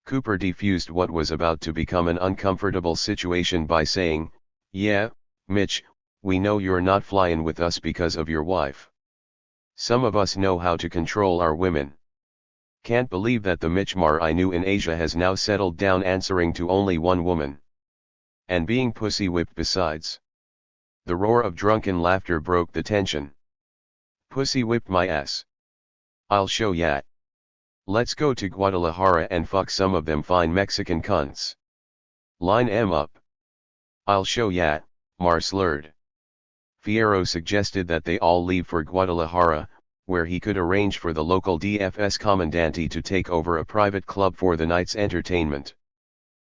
Cooper defused what was about to become an uncomfortable situation by saying, "Yeah, Mitch, we know you're not flying with us because of your wife. Some of us know how to control our women. Can't believe that the Mitch Mar I knew in Asia has now settled down answering to only one woman. And being pussy-whipped besides." The roar of drunken laughter broke the tension. "Pussy-whipped my ass. I'll show ya. Let's go to Guadalajara and fuck some of them fine Mexican cunts. Line 'em up." "I'll show ya," Mar slurred. Fierro suggested that they all leave for Guadalajara, where he could arrange for the local DFS commandante to take over a private club for the night's entertainment.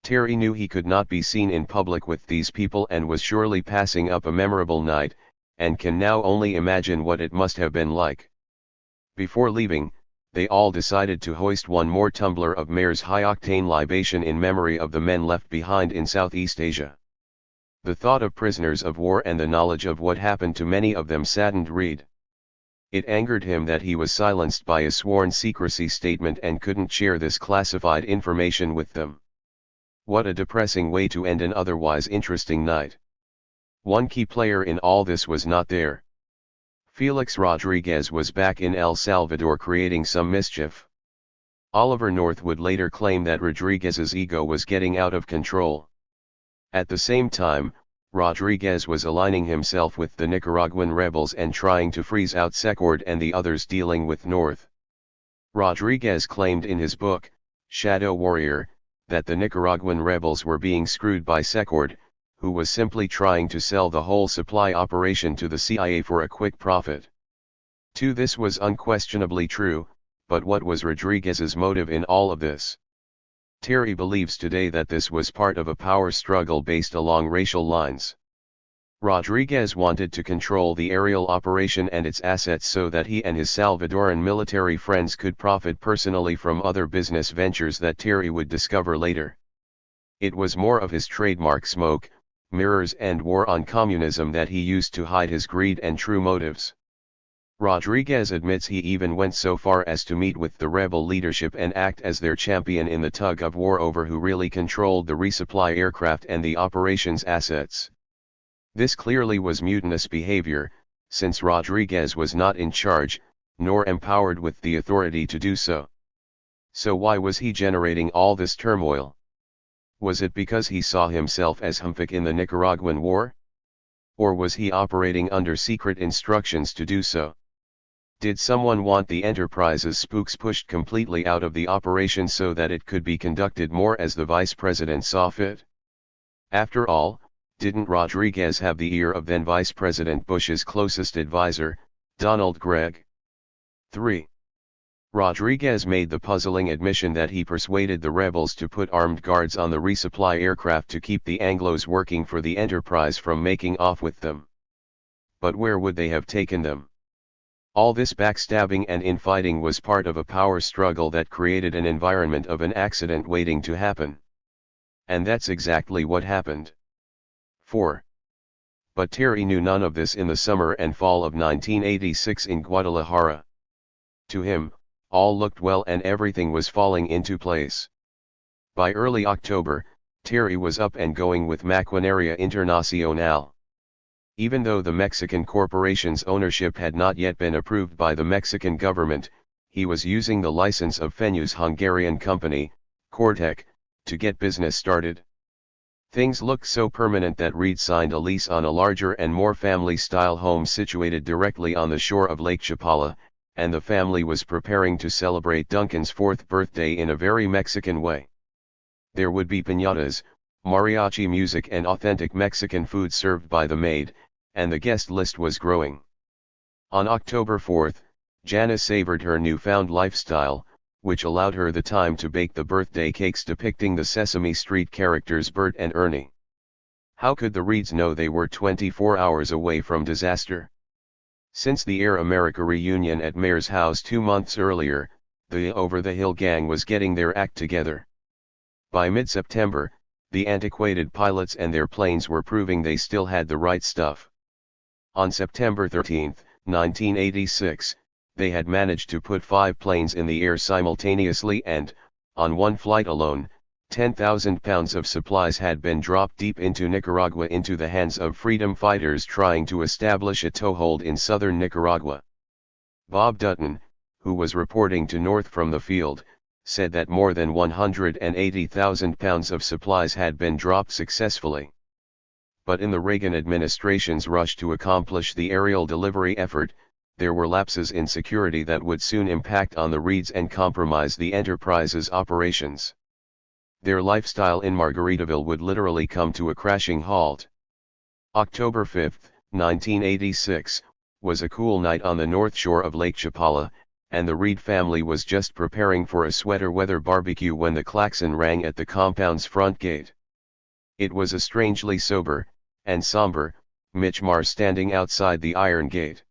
Terry knew he could not be seen in public with these people and was surely passing up a memorable night, and can now only imagine what it must have been like. Before leaving, they all decided to hoist one more tumbler of Mayor's high-octane libation in memory of the men left behind in Southeast Asia. The thought of prisoners of war and the knowledge of what happened to many of them saddened Reed. It angered him that he was silenced by a sworn secrecy statement and couldn't share this classified information with them. What a depressing way to end an otherwise interesting night. One key player in all this was not there. Felix Rodriguez was back in El Salvador creating some mischief. Oliver North would later claim that Rodriguez's ego was getting out of control. At the same time, Rodriguez was aligning himself with the Nicaraguan rebels and trying to freeze out Secord and the others dealing with North. Rodriguez claimed in his book, Shadow Warrior, that the Nicaraguan rebels were being screwed by Secord, who was simply trying to sell the whole supply operation to the CIA for a quick profit. This was unquestionably true, but what was Rodriguez's motive in all of this? Terry believes today that this was part of a power struggle based along racial lines. Rodriguez wanted to control the aerial operation and its assets so that he and his Salvadoran military friends could profit personally from other business ventures that Terry would discover later. It was more of his trademark smoke, mirrors and war on communism that he used to hide his greed and true motives. Rodriguez admits he even went so far as to meet with the rebel leadership and act as their champion in the tug of war over who really controlled the resupply aircraft and the operations assets. This clearly was mutinous behavior, since Rodriguez was not in charge, nor empowered with the authority to do so. So why was he generating all this turmoil? Was it because he saw himself as Humphick in the Nicaraguan war? Or was he operating under secret instructions to do so? Did someone want the Enterprise's spooks pushed completely out of the operation so that it could be conducted more as the vice president saw fit? After all, didn't Rodriguez have the ear of then Vice President Bush's closest advisor, Donald Gregg? 3. Rodriguez made the puzzling admission that he persuaded the rebels to put armed guards on the resupply aircraft to keep the Anglos working for the Enterprise from making off with them. But where would they have taken them? All this backstabbing and infighting was part of a power struggle that created an environment of an accident waiting to happen. And that's exactly what happened. 4. But Terry knew none of this in the summer and fall of 1986 in Guadalajara. To him, all looked well and everything was falling into place. By early October, Terry was up and going with Maquinaria Internacional. Even though the Mexican corporation's ownership had not yet been approved by the Mexican government, he was using the license of Fenyu's Hungarian company, Cortec, to get business started. Things looked so permanent that Reed signed a lease on a larger and more family-style home situated directly on the shore of Lake Chapala, and the family was preparing to celebrate Duncan's 4th birthday in a very Mexican way. There would be piñatas, mariachi music and authentic Mexican food served by the maid, and the guest list was growing. On October 4, Janice savored her newfound lifestyle, which allowed her the time to bake the birthday cakes depicting the Sesame Street characters Bert and Ernie. How could the Reeds know they were 24 hours away from disaster? Since the Air America reunion at Mayor's house 2 months earlier, the Over the Hill gang was getting their act together. By mid-September, the antiquated pilots and their planes were proving they still had the right stuff. On September 13, 1986, they had managed to put 5 planes in the air simultaneously and, on one flight alone, 10,000 pounds of supplies had been dropped deep into Nicaragua into the hands of freedom fighters trying to establish a toehold in southern Nicaragua. Bob Dutton, who was reporting to North from the field, said that more than 180,000 pounds of supplies had been dropped successfully. But in the Reagan administration's rush to accomplish the aerial delivery effort, there were lapses in security that would soon impact on the Reeds and compromise the Enterprise's operations. Their lifestyle in Margaritaville would literally come to a crashing halt. October 5, 1986, was a cool night on the north shore of Lake Chapala, and the Reed family was just preparing for a sweater weather barbecue when the klaxon rang at the compound's front gate. It was a strangely sober, and somber, Mitch Marr standing outside the iron gate.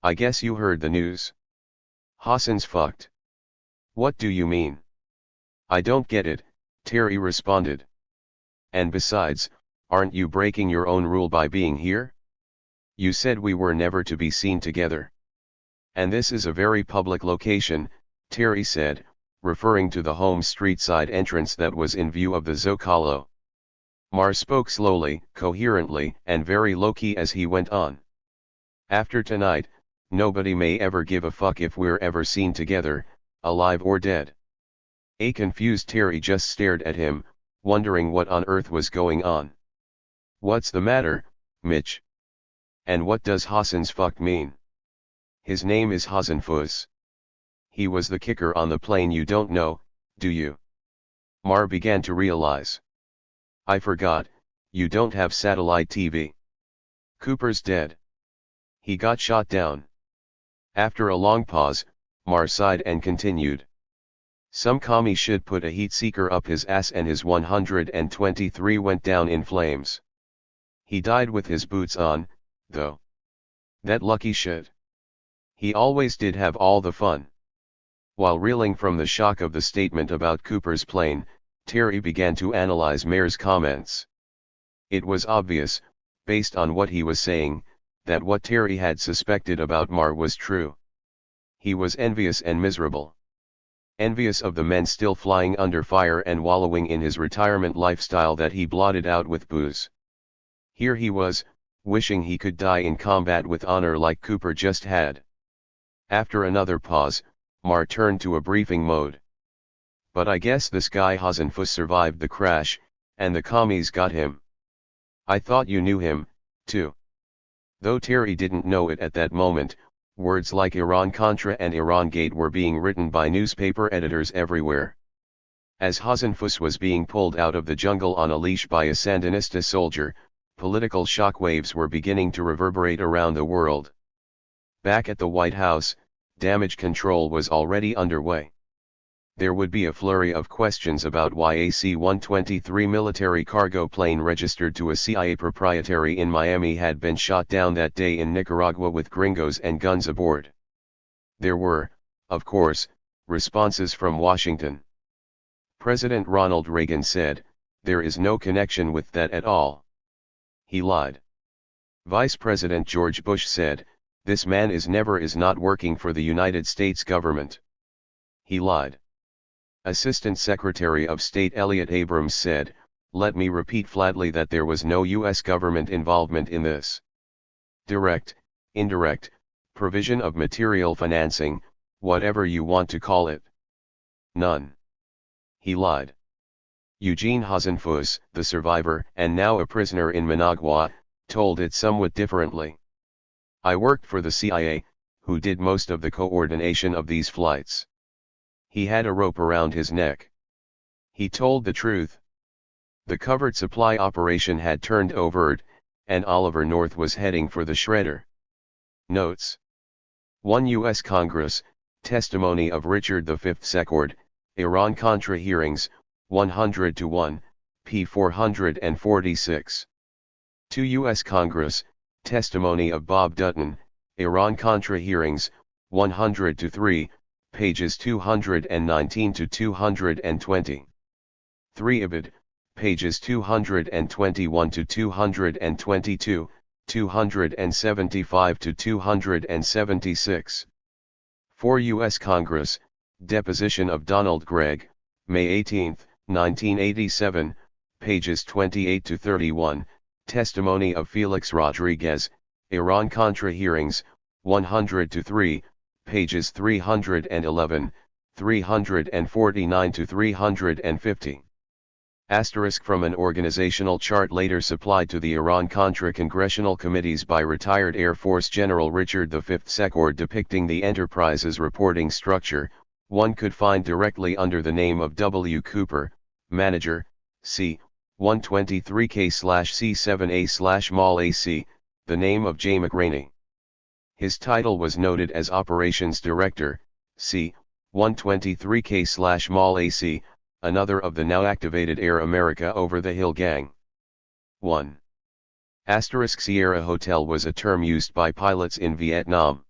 "I guess you heard the news. Hassan's fucked." "What do you mean?" "I don't get it," Terry responded. "And besides, aren't you breaking your own rule by being here? You said we were never to be seen together. And this is a very public location," Terry said, referring to the home street side entrance that was in view of the Zocalo. Marr spoke slowly, coherently, and very low-key as he went on. "After tonight, nobody may ever give a fuck if we're ever seen together, alive or dead." A confused Terry just stared at him, wondering what on earth was going on. "What's the matter, Mitch? And what does Hassan's fucked mean?" "His name is Hassan Fuss. He was the kicker on the plane. You don't know, do you?" Marr began to realize. "I forgot, you don't have satellite TV. Cooper's dead. He got shot down." After a long pause, Marr sighed and continued. "Some commie should put a heat seeker up his ass and his 123 went down in flames. He died with his boots on, though. That lucky shit. He always did have all the fun. While reeling from the shock of the statement about Cooper's plane, Terry began to analyze Mayer's comments. It was obvious, based on what he was saying, that what Terry had suspected about Marr was true. He was envious and miserable. Envious of the men still flying under fire and wallowing in his retirement lifestyle that he blotted out with booze. Here he was, wishing he could die in combat with honor like Cooper just had. After another pause, Marr turned to a briefing mode. But I guess this guy Hasenfuss survived the crash, and the commies got him. I thought you knew him, too. Though Terry didn't know it at that moment, words like Iran-Contra and Iran-Gate were being written by newspaper editors everywhere. As Hasenfuss was being pulled out of the jungle on a leash by a Sandinista soldier, political shockwaves were beginning to reverberate around the world. Back at the White House, damage control was already underway. There would be a flurry of questions about why a C-123 military cargo plane registered to a CIA proprietary in Miami had been shot down that day in Nicaragua with gringos and guns aboard. There were, of course, responses from Washington. President Ronald Reagan said, "There is no connection with that at all." He lied. Vice President George Bush said, "This man is not working for the United States government." He lied. Assistant Secretary of State Elliott Abrams said, "Let me repeat flatly that there was no U.S. government involvement in this. Direct, indirect, provision of material financing, whatever you want to call it. None." He lied. Eugene Hasenfuss, the survivor and now a prisoner in Managua, told it somewhat differently. "I worked for the CIA, who did most of the coordination of these flights." He had a rope around his neck. He told the truth. The covert supply operation had turned overt, and Oliver North was heading for the shredder. Notes. 1 U.S. Congress, Testimony of Richard V. Secord, Iran-Contra Hearings, 100-1, p. 446. 2 U.S. Congress, Testimony of Bob Dutton, Iran-Contra Hearings, 100-3, pages 219-220. 3 Ibid, pages 221-222, 275-276. 4 U.S. Congress, Deposition of Donald Gregg, May 18, 1987, pages 28-31, Testimony of Felix Rodriguez, Iran-Contra Hearings, 100-3, pages 311, 349-350. Asterisk from an organizational chart later supplied to the Iran-Contra congressional committees by retired Air Force General Richard V. Secord depicting the enterprise's reporting structure, one could find directly under the name of W. Cooper, Manager, C. 123K/C7A/Mall AC, the name of J. McRaney. His title was noted as Operations Director, C. 123K/Mall AC, another of the now activated Air America over-the-hill gang. 1. Sierra Hotel was a term used by pilots in Vietnam.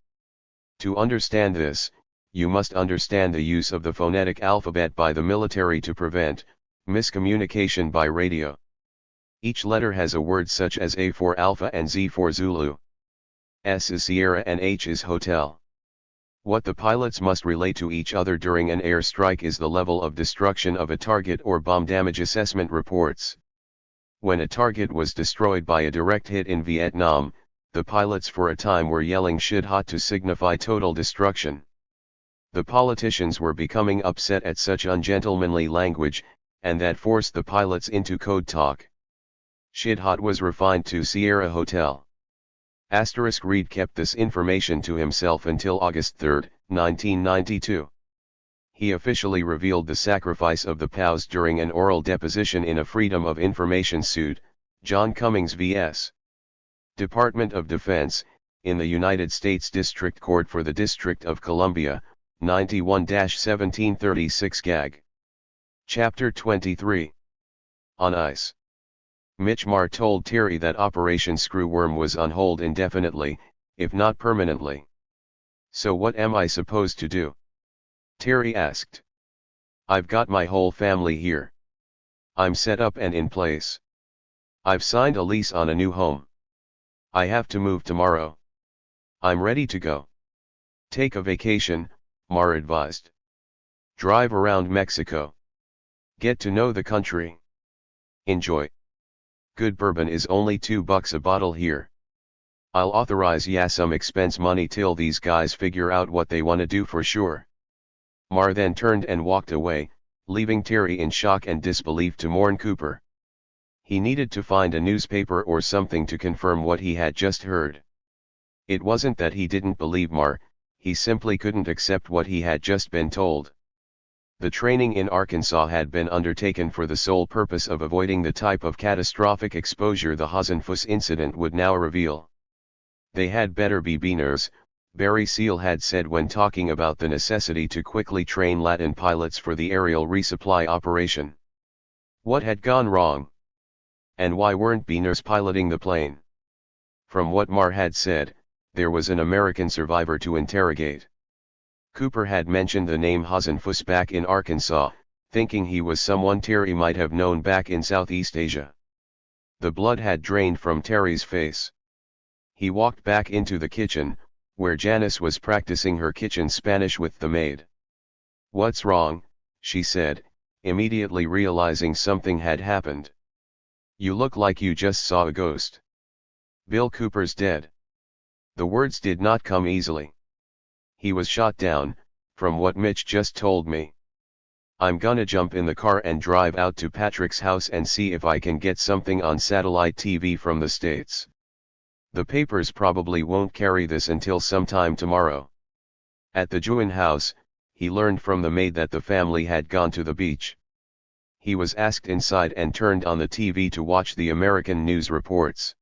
To understand this, you must understand the use of the phonetic alphabet by the military to prevent miscommunication by radio. Each letter has a word such as A for Alpha and Z for Zulu. S is Sierra and H is Hotel. What the pilots must relate to each other during an air strike is the level of destruction of a target or bomb damage assessment reports. When a target was destroyed by a direct hit in Vietnam, the pilots for a time were yelling "Shit hot" to signify total destruction. The politicians were becoming upset at such ungentlemanly language, and that forced the pilots into code talk. "Shit hot" was refined to Sierra Hotel. Reed kept this information to himself until August 3, 1992. He officially revealed the sacrifice of the POWs during an oral deposition in a Freedom of Information suit, John Cummings vs. Department of Defense, in the United States District Court for the District of Columbia, 91-1736 Gag. Chapter 23. On Ice. Mitch Marr told Terry that Operation Screwworm was on hold indefinitely, if not permanently. "So what am I supposed to do?" Terry asked. "I've got my whole family here. I'm set up and in place. I've signed a lease on a new home. I have to move tomorrow. I'm ready to go." "Take a vacation," Marr advised. "Drive around Mexico. Get to know the country. Enjoy. Good bourbon is only $2 a bottle here. I'll authorize ya some expense money till these guys figure out what they wanna do for sure." Marr then turned and walked away, leaving Terry in shock and disbelief to mourn Cooper. He needed to find a newspaper or something to confirm what he had just heard. It wasn't that he didn't believe Marr, he simply couldn't accept what he had just been told. The training in Arkansas had been undertaken for the sole purpose of avoiding the type of catastrophic exposure the Hasenfuss incident would now reveal. They had better be beaners, Barry Seal had said when talking about the necessity to quickly train Latin pilots for the aerial resupply operation. What had gone wrong? And why weren't beaners piloting the plane? From what Marr had said, there was an American survivor to interrogate. Cooper had mentioned the name Hasenfuss back in Arkansas, thinking he was someone Terry might have known back in Southeast Asia. The blood had drained from Terry's face. He walked back into the kitchen, where Janice was practicing her kitchen Spanish with the maid. "What's wrong?" she said, immediately realizing something had happened. "You look like you just saw a ghost." "Bill Cooper's dead." The words did not come easily. "He was shot down, from what Mitch just told me. I'm gonna jump in the car and drive out to Patrick's house and see if I can get something on satellite TV from the States. The papers probably won't carry this until sometime tomorrow." At the Jewin house, he learned from the maid that the family had gone to the beach. He was asked inside and turned on the TV to watch the American news reports.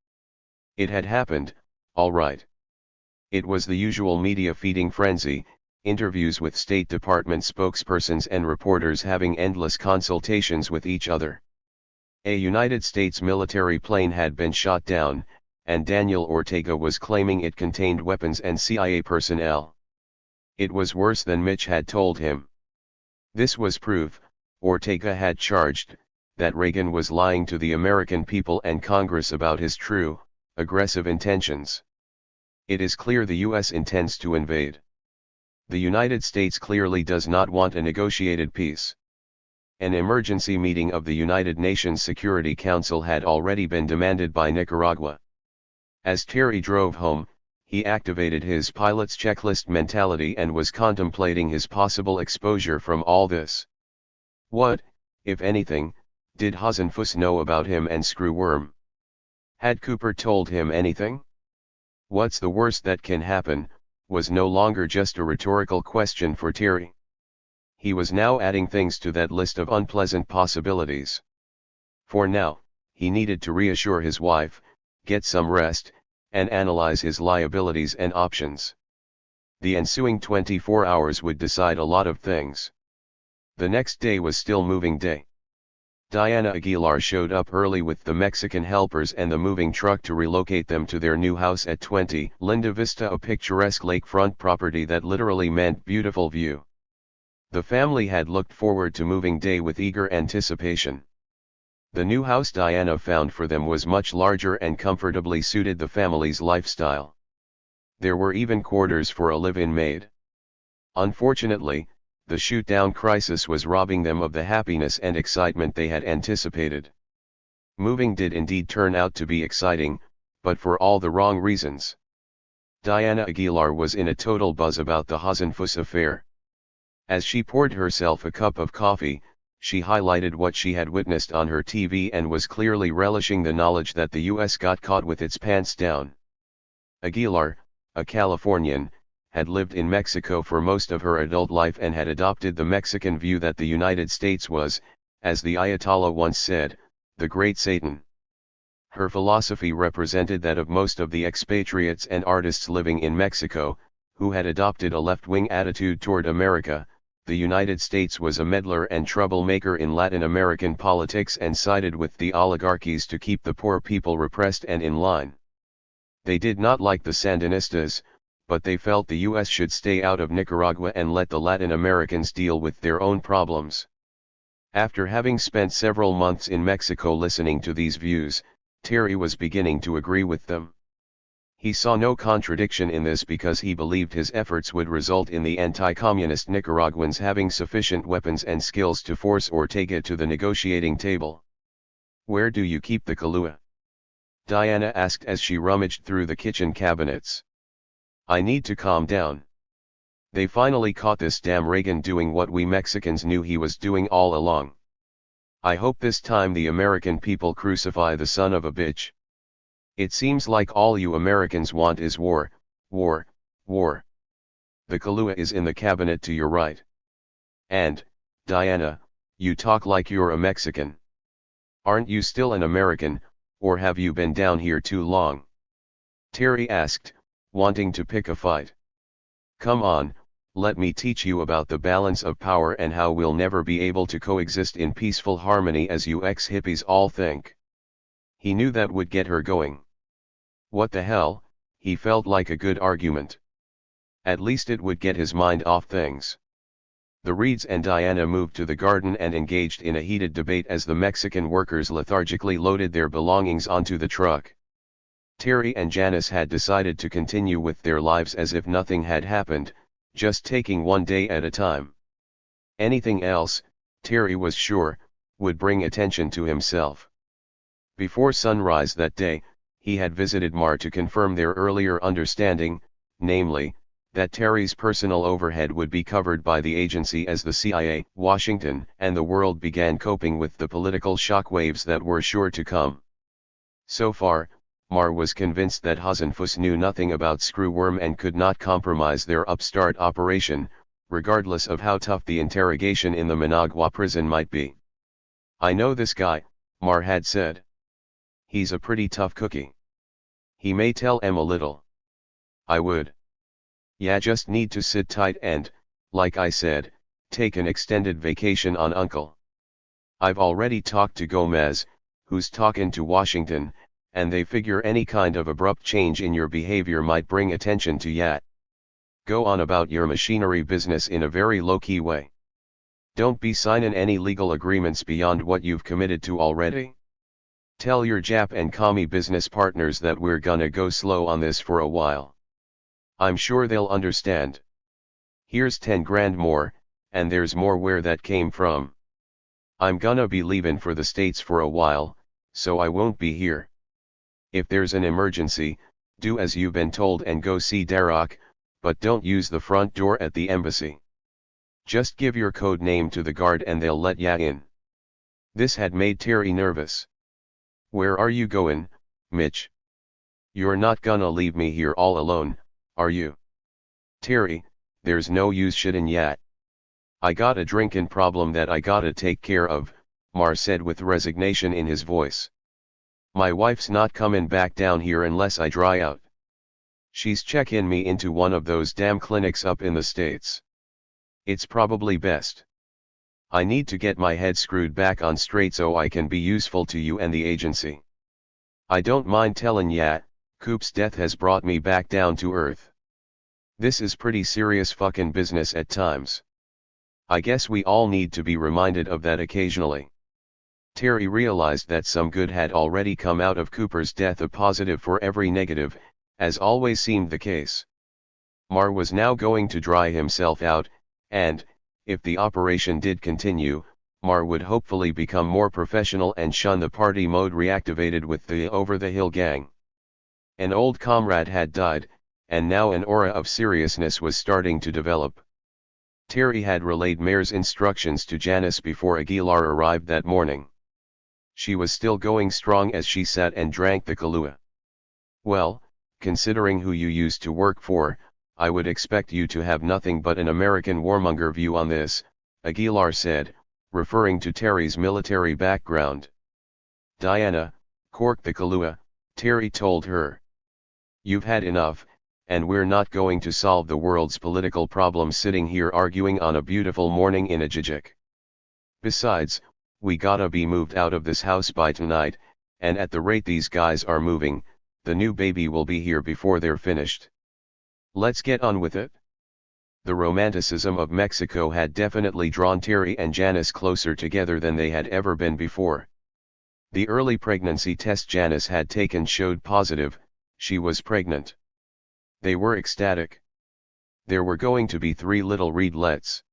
It had happened, all right. It was the usual media feeding frenzy, interviews with State Department spokespersons and reporters having endless consultations with each other. A United States military plane had been shot down, and Daniel Ortega was claiming it contained weapons and CIA personnel. It was worse than Mitch had told him. This was proof, Ortega had charged, that Reagan was lying to the American people and Congress about his true, aggressive intentions. It is clear the U.S. intends to invade. The United States clearly does not want a negotiated peace. An emergency meeting of the United Nations Security Council had already been demanded by Nicaragua. As Terry drove home, he activated his pilot's checklist mentality and was contemplating his possible exposure from all this. What, if anything, did Hasenfuss know about him and Screwworm? Had Cooper told him anything? What's the worst that can happen, was no longer just a rhetorical question for Terry. He was now adding things to that list of unpleasant possibilities. For now, he needed to reassure his wife, get some rest, and analyze his liabilities and options. The ensuing 24 hours would decide a lot of things. The next day was still moving day. Diana Aguilar showed up early with the Mexican helpers and the moving truck to relocate them to their new house at 20 Linda Vista, a picturesque lakefront property that literally meant beautiful view. The family had looked forward to moving day with eager anticipation. The new house Diana found for them was much larger and comfortably suited the family's lifestyle. There were even quarters for a live-in maid. Unfortunately, the shoot-down crisis was robbing them of the happiness and excitement they had anticipated. Moving did indeed turn out to be exciting, but for all the wrong reasons. Diana Aguilar was in a total buzz about the Hasenfuss affair. As she poured herself a cup of coffee, she highlighted what she had witnessed on her TV and was clearly relishing the knowledge that the U.S. got caught with its pants down. Aguilar, a Californian, had lived in Mexico for most of her adult life and had adopted the Mexican view that the United States was, as the Ayatollah once said, the Great Satan. Her philosophy represented that of most of the expatriates and artists living in Mexico, who had adopted a left-wing attitude toward America, the United States was a meddler and troublemaker in Latin American politics and sided with the oligarchies to keep the poor people repressed and in line. They did not like the Sandinistas, but they felt the US should stay out of Nicaragua and let the Latin Americans deal with their own problems. After having spent several months in Mexico listening to these views, Terry was beginning to agree with them. He saw no contradiction in this because he believed his efforts would result in the anti-communist Nicaraguans having sufficient weapons and skills to force Ortega to the negotiating table. "Where do you keep the Kahlua?" Diana asked as she rummaged through the kitchen cabinets. "I need to calm down. They finally caught this damn Reagan doing what we Mexicans knew he was doing all along. I hope this time the American people crucify the son of a bitch. It seems like all you Americans want is war, war, war. The Kahlua is in the cabinet to your right. And, Diana, you talk like you're a Mexican. Aren't you still an American, or have you been down here too long?" Terry asked, wanting to pick a fight. "Come on, let me teach you about the balance of power and how we'll never be able to coexist in peaceful harmony as you ex-hippies all think." He knew that would get her going. What the hell, he felt like a good argument. At least it would get his mind off things. The Reeds and Diana moved to the garden and engaged in a heated debate as the Mexican workers lethargically loaded their belongings onto the truck. Terry and Janice had decided to continue with their lives as if nothing had happened, just taking one day at a time. Anything else, Terry was sure, would bring attention to himself. Before sunrise that day, he had visited Mar to confirm their earlier understanding, namely, that Terry's personal overhead would be covered by the agency as the CIA, Washington, and the world began coping with the political shockwaves that were sure to come. So far, Mar was convinced that Hasenfuss knew nothing about Screwworm and could not compromise their upstart operation, regardless of how tough the interrogation in the Managua prison might be. "I know this guy," Mar had said. "He's a pretty tough cookie. He may tell em a little." "I would. Yeah, just need to sit tight and, like I said, take an extended vacation on Uncle. I've already talked to Gomez, who's talking to Washington, and they figure any kind of abrupt change in your behavior might bring attention to ya. Go on about your machinery business in a very low-key way. Don't be signing any legal agreements beyond what you've committed to already. Tell your Jap and commie business partners that we're gonna go slow on this for a while. I'm sure they'll understand. Here's 10 grand more, and there's more where that came from. I'm gonna be leaving for the States for a while, so I won't be here. If there's an emergency, do as you've been told and go see Darroch, but don't use the front door at the embassy. Just give your code name to the guard and they'll let ya in." This had made Terry nervous. "Where are you going, Mitch? You're not gonna leave me here all alone, are you?" "Terry, there's no use shitting yet. I got a drinkin' problem that I gotta take care of," Mar said with resignation in his voice. "My wife's not comin' back down here unless I dry out. She's checkin' me into one of those damn clinics up in the States. It's probably best. I need to get my head screwed back on straight so I can be useful to you and the agency. I don't mind tellin' ya, Coop's death has brought me back down to earth. This is pretty serious fucking business at times. I guess we all need to be reminded of that occasionally." Terry realized that some good had already come out of Cooper's death, a positive for every negative, as always seemed the case. Mar was now going to dry himself out, and, if the operation did continue, Mar would hopefully become more professional and shun the party mode reactivated with the over-the-hill gang. An old comrade had died, and now an aura of seriousness was starting to develop. Terry had relayed Mayor's instructions to Janice before Aguilar arrived that morning. She was still going strong as she sat and drank the Kahlua. "Well, considering who you used to work for, I would expect you to have nothing but an American warmonger view on this," Aguilar said, referring to Terry's military background. "Diana, cork the Kahlua," Terry told her. "You've had enough, and we're not going to solve the world's political problems sitting here arguing on a beautiful morning in a jijik. Besides, we gotta be moved out of this house by tonight, and at the rate these guys are moving, the new baby will be here before they're finished. Let's get on with it. The romanticism of Mexico had definitely drawn Terry and Janice closer together than they had ever been before. The early pregnancy test Janice had taken showed positive, she was pregnant. They were ecstatic. There were going to be 3 little Reedlets.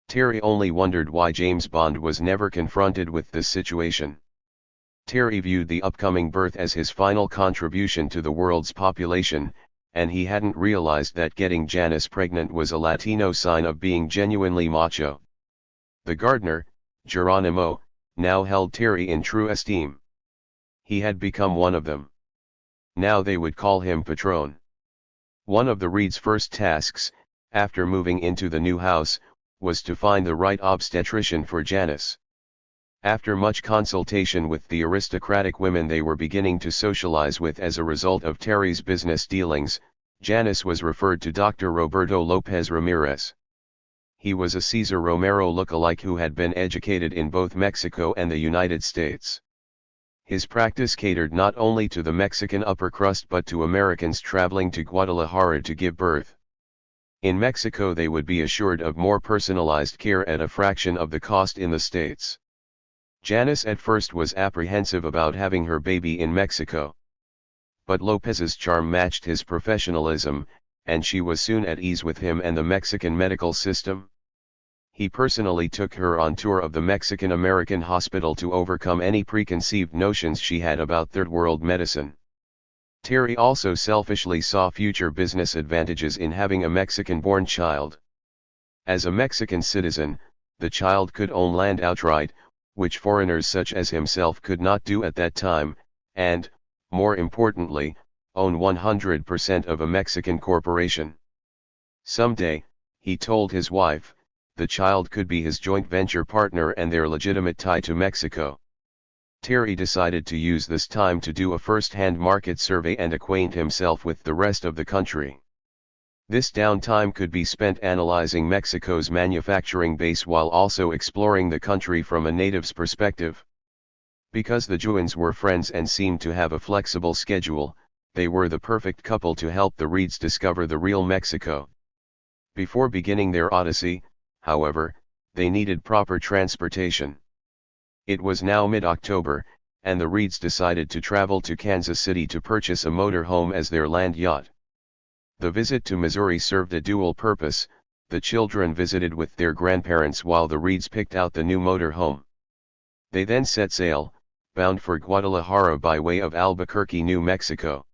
Terry only wondered why James Bond was never confronted with this situation. Terry viewed the upcoming birth as his final contribution to the world's population, and he hadn't realized that getting Janice pregnant was a Latino sign of being genuinely macho. The gardener, Geronimo, now held Terry in true esteem. He had become one of them. Now they would call him Patron. One of the Reeds' first tasks, after moving into the new house, was to find the right obstetrician for Janice. After much consultation with the aristocratic women they were beginning to socialize with as a result of Terry's business dealings, Janice was referred to Dr. Roberto Lopez Ramirez. He was a Cesar Romero look-alike who had been educated in both Mexico and the United States. His practice catered not only to the Mexican upper crust but to Americans traveling to Guadalajara to give birth. In Mexico they would be assured of more personalized care at a fraction of the cost in the States. Janice at first was apprehensive about having her baby in Mexico. But Lopez's charm matched his professionalism, and she was soon at ease with him and the Mexican medical system. He personally took her on tour of the Mexican-American hospital to overcome any preconceived notions she had about third-world medicine. Terry also selfishly saw future business advantages in having a Mexican-born child. As a Mexican citizen, the child could own land outright, which foreigners such as himself could not do at that time, and, more importantly, own 100% of a Mexican corporation. Someday, he told his wife, the child could be his joint venture partner and their legitimate tie to Mexico. Terry decided to use this time to do a first-hand market survey and acquaint himself with the rest of the country. This downtime could be spent analyzing Mexico's manufacturing base while also exploring the country from a native's perspective. Because the Juans were friends and seemed to have a flexible schedule, they were the perfect couple to help the Reeds discover the real Mexico. Before beginning their odyssey, however, they needed proper transportation. It was now mid-October, and the Reeds decided to travel to Kansas City to purchase a motorhome as their land yacht. The visit to Missouri served a dual purpose. The children visited with their grandparents while the Reeds picked out the new motorhome. They then set sail, bound for Guadalajara by way of Albuquerque, New Mexico.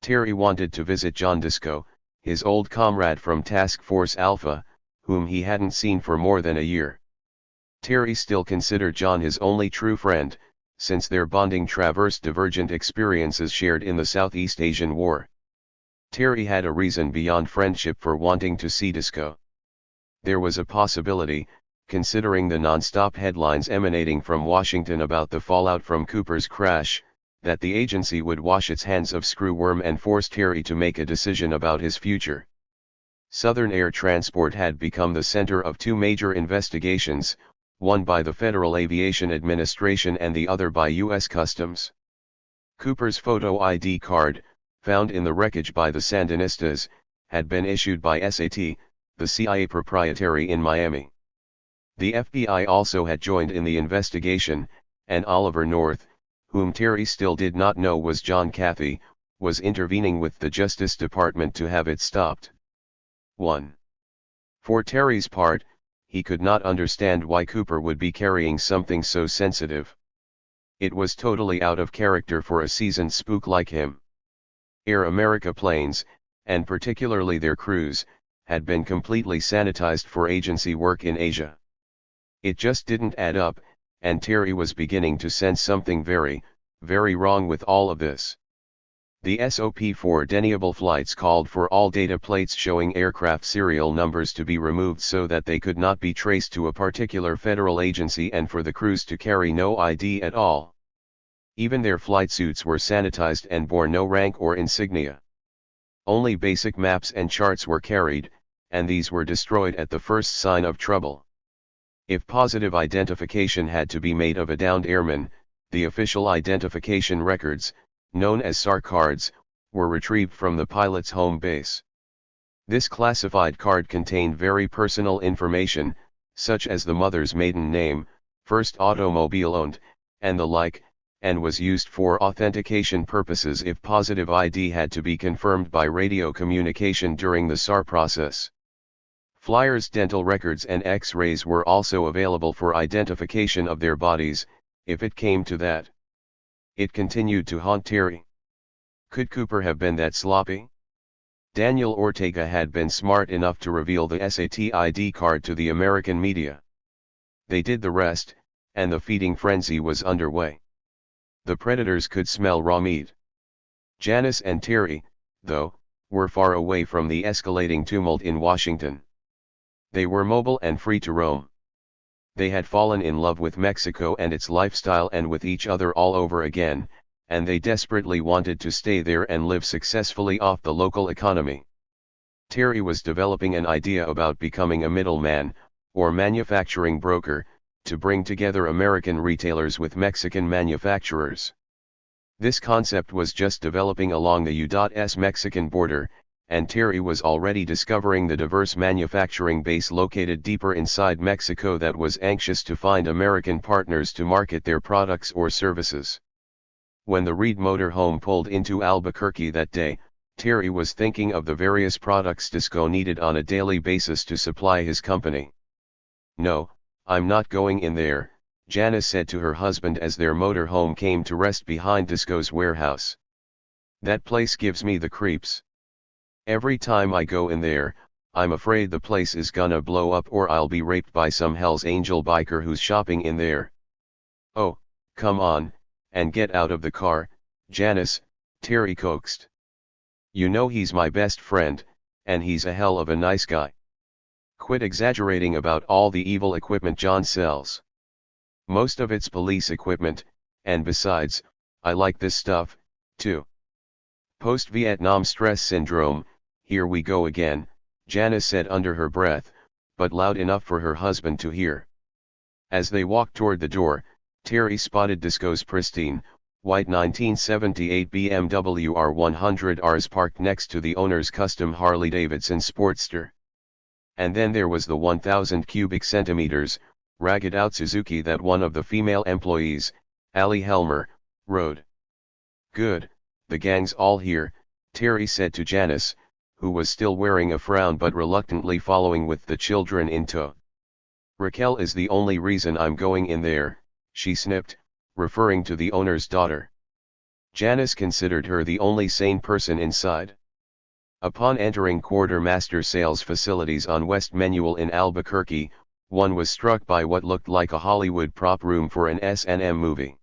Terry wanted to visit John Disco, his old comrade from Task Force Alpha, whom he hadn't seen for more than a year. Terry still considered John his only true friend, since their bonding traversed divergent experiences shared in the Southeast Asian War. Terry had a reason beyond friendship for wanting to see Disco. There was a possibility, considering the non-stop headlines emanating from Washington about the fallout from Cooper's crash, that the agency would wash its hands of Screwworm and force Terry to make a decision about his future. Southern Air Transport had become the center of 2 major investigations, one by the Federal Aviation Administration and the other by U.S. Customs. Cooper's photo ID card, found in the wreckage by the Sandinistas, had been issued by SAT, the CIA proprietary in Miami. The FBI also had joined in the investigation, and Oliver North, whom Terry still did not know was John Cathy, was intervening with the Justice Department to have it stopped. 1. For Terry's part, he could not understand why Cooper would be carrying something so sensitive. It was totally out of character for a seasoned spook like him. Air America planes, and particularly their crews, had been completely sanitized for agency work in Asia. It just didn't add up, and Terry was beginning to sense something very, very wrong with all of this. The SOP for deniable flights called for all data plates showing aircraft serial numbers to be removed so that they could not be traced to a particular federal agency and for the crews to carry no ID at all. Even their flight suits were sanitized and bore no rank or insignia. Only basic maps and charts were carried, and these were destroyed at the first sign of trouble. If positive identification had to be made of a downed airman, the official identification records, known as SAR cards, were retrieved from the pilot's home base. This classified card contained very personal information, such as the mother's maiden name, first automobile owned, and the like, and was used for authentication purposes if positive ID had to be confirmed by radio communication during the SAR process. Flyers' dental records and X-rays were also available for identification of their bodies, if it came to that. It continued to haunt Terry. Could Cooper have been that sloppy? Daniel Ortega had been smart enough to reveal the SAT ID card to the American media. They did the rest, and the feeding frenzy was underway. The predators could smell raw meat. Janice and Terry, though, were far away from the escalating tumult in Washington. They were mobile and free to roam. They had fallen in love with Mexico and its lifestyle and with each other all over again, and they desperately wanted to stay there and live successfully off the local economy. Terry was developing an idea about becoming a middleman, or manufacturing broker, to bring together American retailers with Mexican manufacturers. This concept was just developing along the U.S. Mexican border, and Terry was already discovering the diverse manufacturing base located deeper inside Mexico that was anxious to find American partners to market their products or services. When the Reed motorhome pulled into Albuquerque that day, Terry was thinking of the various products Disco needed on a daily basis to supply his company. "No, I'm not going in there," Janice said to her husband as their motorhome came to rest behind Disco's warehouse. "That place gives me the creeps. Every time I go in there, I'm afraid the place is gonna blow up or I'll be raped by some Hell's Angel biker who's shopping in there." "Oh, come on, and get out of the car, Janice," Terry coaxed. "You know he's my best friend, and he's a hell of a nice guy. Quit exaggerating about all the evil equipment John sells. Most of it's police equipment, and besides, I like this stuff, too." "Post-Vietnam stress syndrome, here we go again," Janice said under her breath, but loud enough for her husband to hear. As they walked toward the door, Terry spotted Disco's pristine, white 1978 BMW R100Rs parked next to the owner's custom Harley-Davidson Sportster. And then there was the 1,000 cubic centimeters, ragged-out Suzuki that one of the female employees, Allie Helmer, rode. "Good, the gang's all here," Terry said to Janice, who was still wearing a frown but reluctantly following with the children in tow. "Raquel is the only reason I'm going in there," she snipped, referring to the owner's daughter. Janice considered her the only sane person inside. Upon entering quartermaster sales facilities on West Menuel in Albuquerque, one was struck by what looked like a Hollywood prop room for an S&M movie.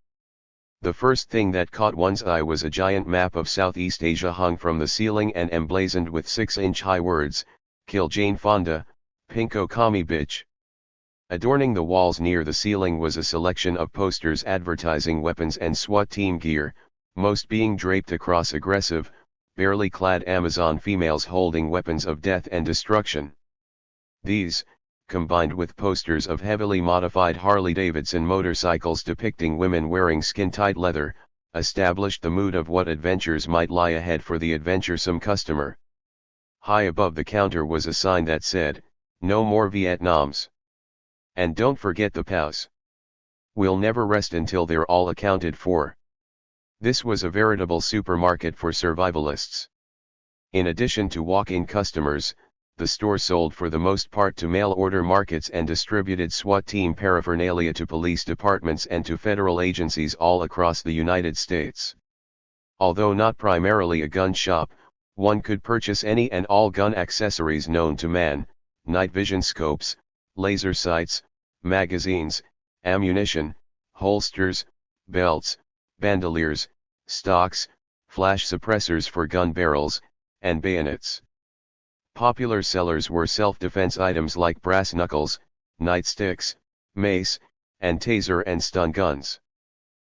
The first thing that caught one's eye was a giant map of Southeast Asia hung from the ceiling and emblazoned with 6-inch-high words, "Kill Jane Fonda, Pinko Kami Bitch." Adorning the walls near the ceiling was a selection of posters advertising weapons and SWAT team gear, most being draped across aggressive, barely clad Amazon females holding weapons of death and destruction. These, combined with posters of heavily modified Harley-Davidson motorcycles depicting women wearing skin-tight leather, established the mood of what adventures might lie ahead for the adventuresome customer. High above the counter was a sign that said, "No more Vietnams. And don't forget the POWs. We'll never rest until they're all accounted for." This was a veritable supermarket for survivalists. In addition to walk-in customers, the store sold for the most part to mail-order markets and distributed SWAT team paraphernalia to police departments and to federal agencies all across the United States. Although not primarily a gun shop, one could purchase any and all gun accessories known to man: night vision scopes, laser sights, magazines, ammunition, holsters, belts, bandoliers, stocks, flash suppressors for gun barrels, and bayonets. Popular sellers were self-defense items like brass knuckles, nightsticks, mace, and taser and stun guns.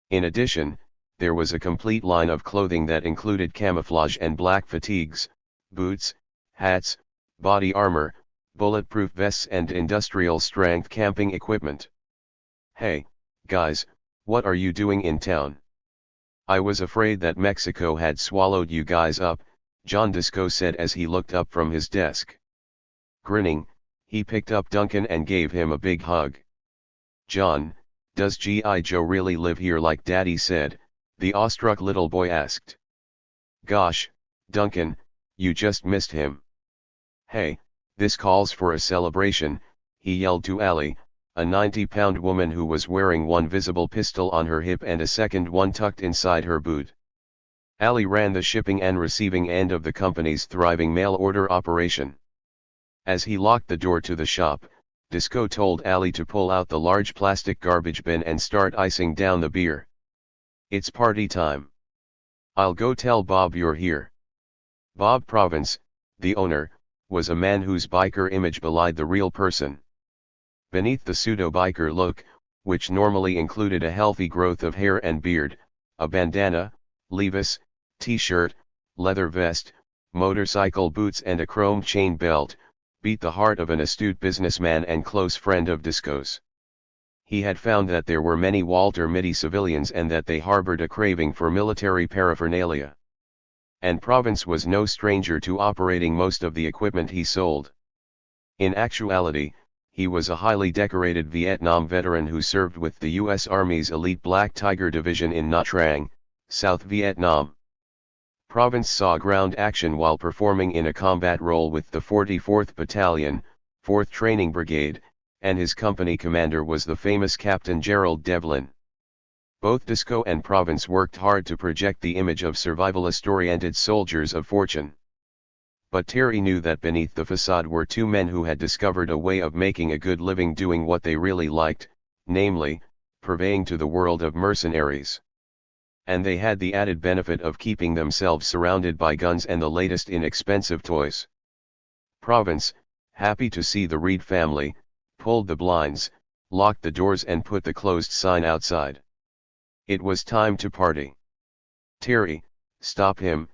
In addition, there was a complete line of clothing that included camouflage and black fatigues, boots, hats, body armor, bulletproof vests and industrial-strength camping equipment. "Hey, guys, what are you doing in town? I was afraid that Mexico had swallowed you guys up," John Disco said as he looked up from his desk. Grinning, he picked up Duncan and gave him a big hug. "John, does G.I. Joe really live here like Daddy said?" the awestruck little boy asked. "Gosh, Duncan, you just missed him. Hey, this calls for a celebration," he yelled to Allie, a 90-pound woman who was wearing one visible pistol on her hip and a second one tucked inside her boot. Allie ran the shipping and receiving end of the company's thriving mail-order operation. As he locked the door to the shop, Disco told Allie to pull out the large plastic garbage bin and start icing down the beer. "It's party time. I'll go tell Bob you're here." Bob Province, the owner, was a man whose biker image belied the real person. Beneath the pseudo-biker look, which normally included a healthy growth of hair and beard, a bandana, Levis, t-shirt, leather vest, motorcycle boots and a chrome chain belt, beat the heart of an astute businessman and close friend of Disco's. He had found that there were many Walter Mitty civilians and that they harbored a craving for military paraphernalia. And Province was no stranger to operating most of the equipment he sold. In actuality, he was a highly decorated Vietnam veteran who served with the U.S. Army's elite Black Tiger Division in Nha Trang, South Vietnam. Province saw ground action while performing in a combat role with the 44th Battalion, 4th Training Brigade, and his company commander was the famous Captain Gerald Devlin. Both Disco and Province worked hard to project the image of survivalist-oriented soldiers of fortune. But Terry knew that beneath the facade were two men who had discovered a way of making a good living doing what they really liked, namely, purveying to the world of mercenaries. And they had the added benefit of keeping themselves surrounded by guns and the latest inexpensive toys. Province, happy to see the Reed family, pulled the blinds, locked the doors and put the closed sign outside. It was time to party. "Terry, stop him,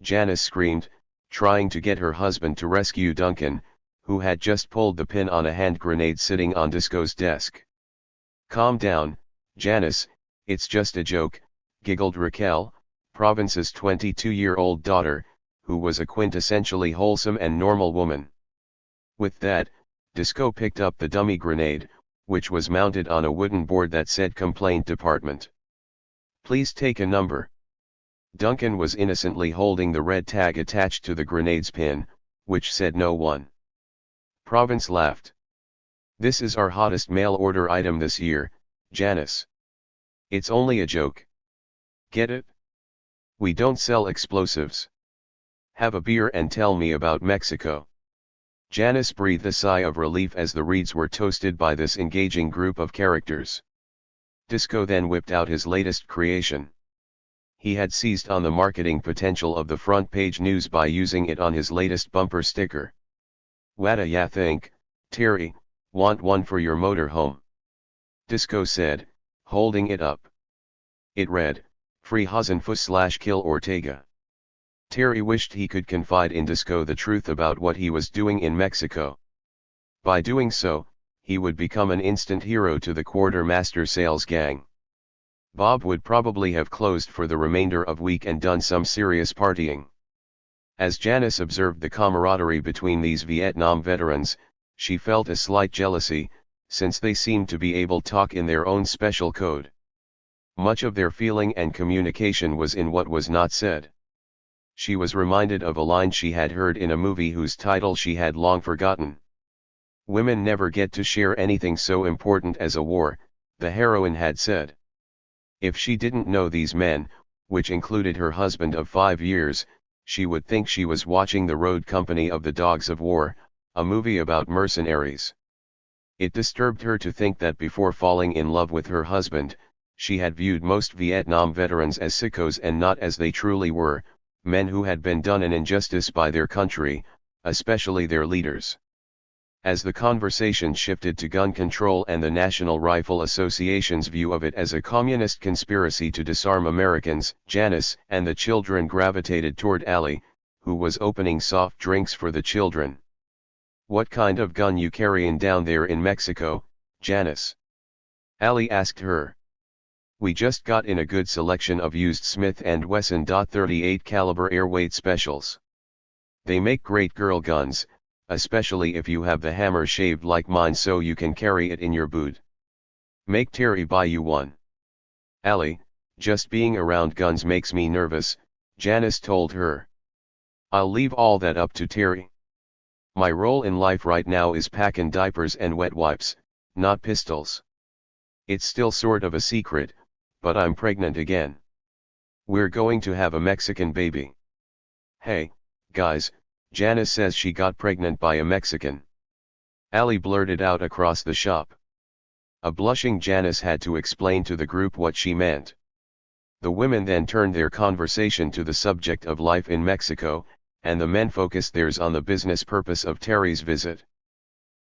Janice screamed, trying to get her husband to rescue Duncan, who had just pulled the pin on a hand grenade sitting on Disco's desk. "Calm down, Janice, it's just a joke," giggled Raquel, Province's 22-year-old daughter, who was a quintessentially wholesome and normal woman. With that, Disco picked up the dummy grenade, which was mounted on a wooden board that said Complaint Department. "Please take a number." Duncan was innocently holding the red tag attached to the grenade's pin, which said No 1. Province laughed. "This is our hottest mail order item this year, Janice. It's only a joke. Get it? We don't sell explosives. Have a beer and tell me about Mexico." Janice breathed a sigh of relief as the Reeds were toasted by this engaging group of characters. Disco then whipped out his latest creation. He had seized on the marketing potential of the front page news by using it on his latest bumper sticker. "Whatta ya think, Terry, want one for your motorhome?" Disco said, holding it up. It read, "Free Hasenfuss/Kill Ortega." Terry wished he could confide in Disco the truth about what he was doing in Mexico. By doing so, he would become an instant hero to the quartermaster sales gang. Bob would probably have closed for the remainder of week and done some serious partying. As Janice observed the camaraderie between these Vietnam veterans, she felt a slight jealousy, since they seemed to be able to talk in their own special code. Much of their feeling and communication was in what was not said. She was reminded of a line she had heard in a movie whose title she had long forgotten. "Women never get to share anything so important as a war," the heroine had said. If she didn't know these men, which included her husband of 5 years, she would think she was watching The Road Company of the Dogs of War, a movie about mercenaries. It disturbed her to think that before falling in love with her husband, she had viewed most Vietnam veterans as sickos and not as they truly were, men who had been done an injustice by their country, especially their leaders. As the conversation shifted to gun control and the National Rifle Association's view of it as a communist conspiracy to disarm Americans, Janice and the children gravitated toward Allie, who was opening soft drinks for the children. "What kind of gun you carryin' down there in Mexico, Janice?" Ali asked her. "We just got in a good selection of used Smith & Wesson .38 caliber airweight specials. They make great girl guns, especially if you have the hammer shaved like mine so you can carry it in your boot. Make Terry buy you one." "Ali, just being around guns makes me nervous," Janice told her. "I'll leave all that up to Terry. My role in life right now is packing diapers and wet wipes, not pistols. It's still sort of a secret, but I'm pregnant again. We're going to have a Mexican baby." "Hey, guys, Janice says she got pregnant by a Mexican," Ali blurted out across the shop. A blushing Janice had to explain to the group what she meant. The women then turned their conversation to the subject of life in Mexico, and the men focused theirs on the business purpose of Terry's visit.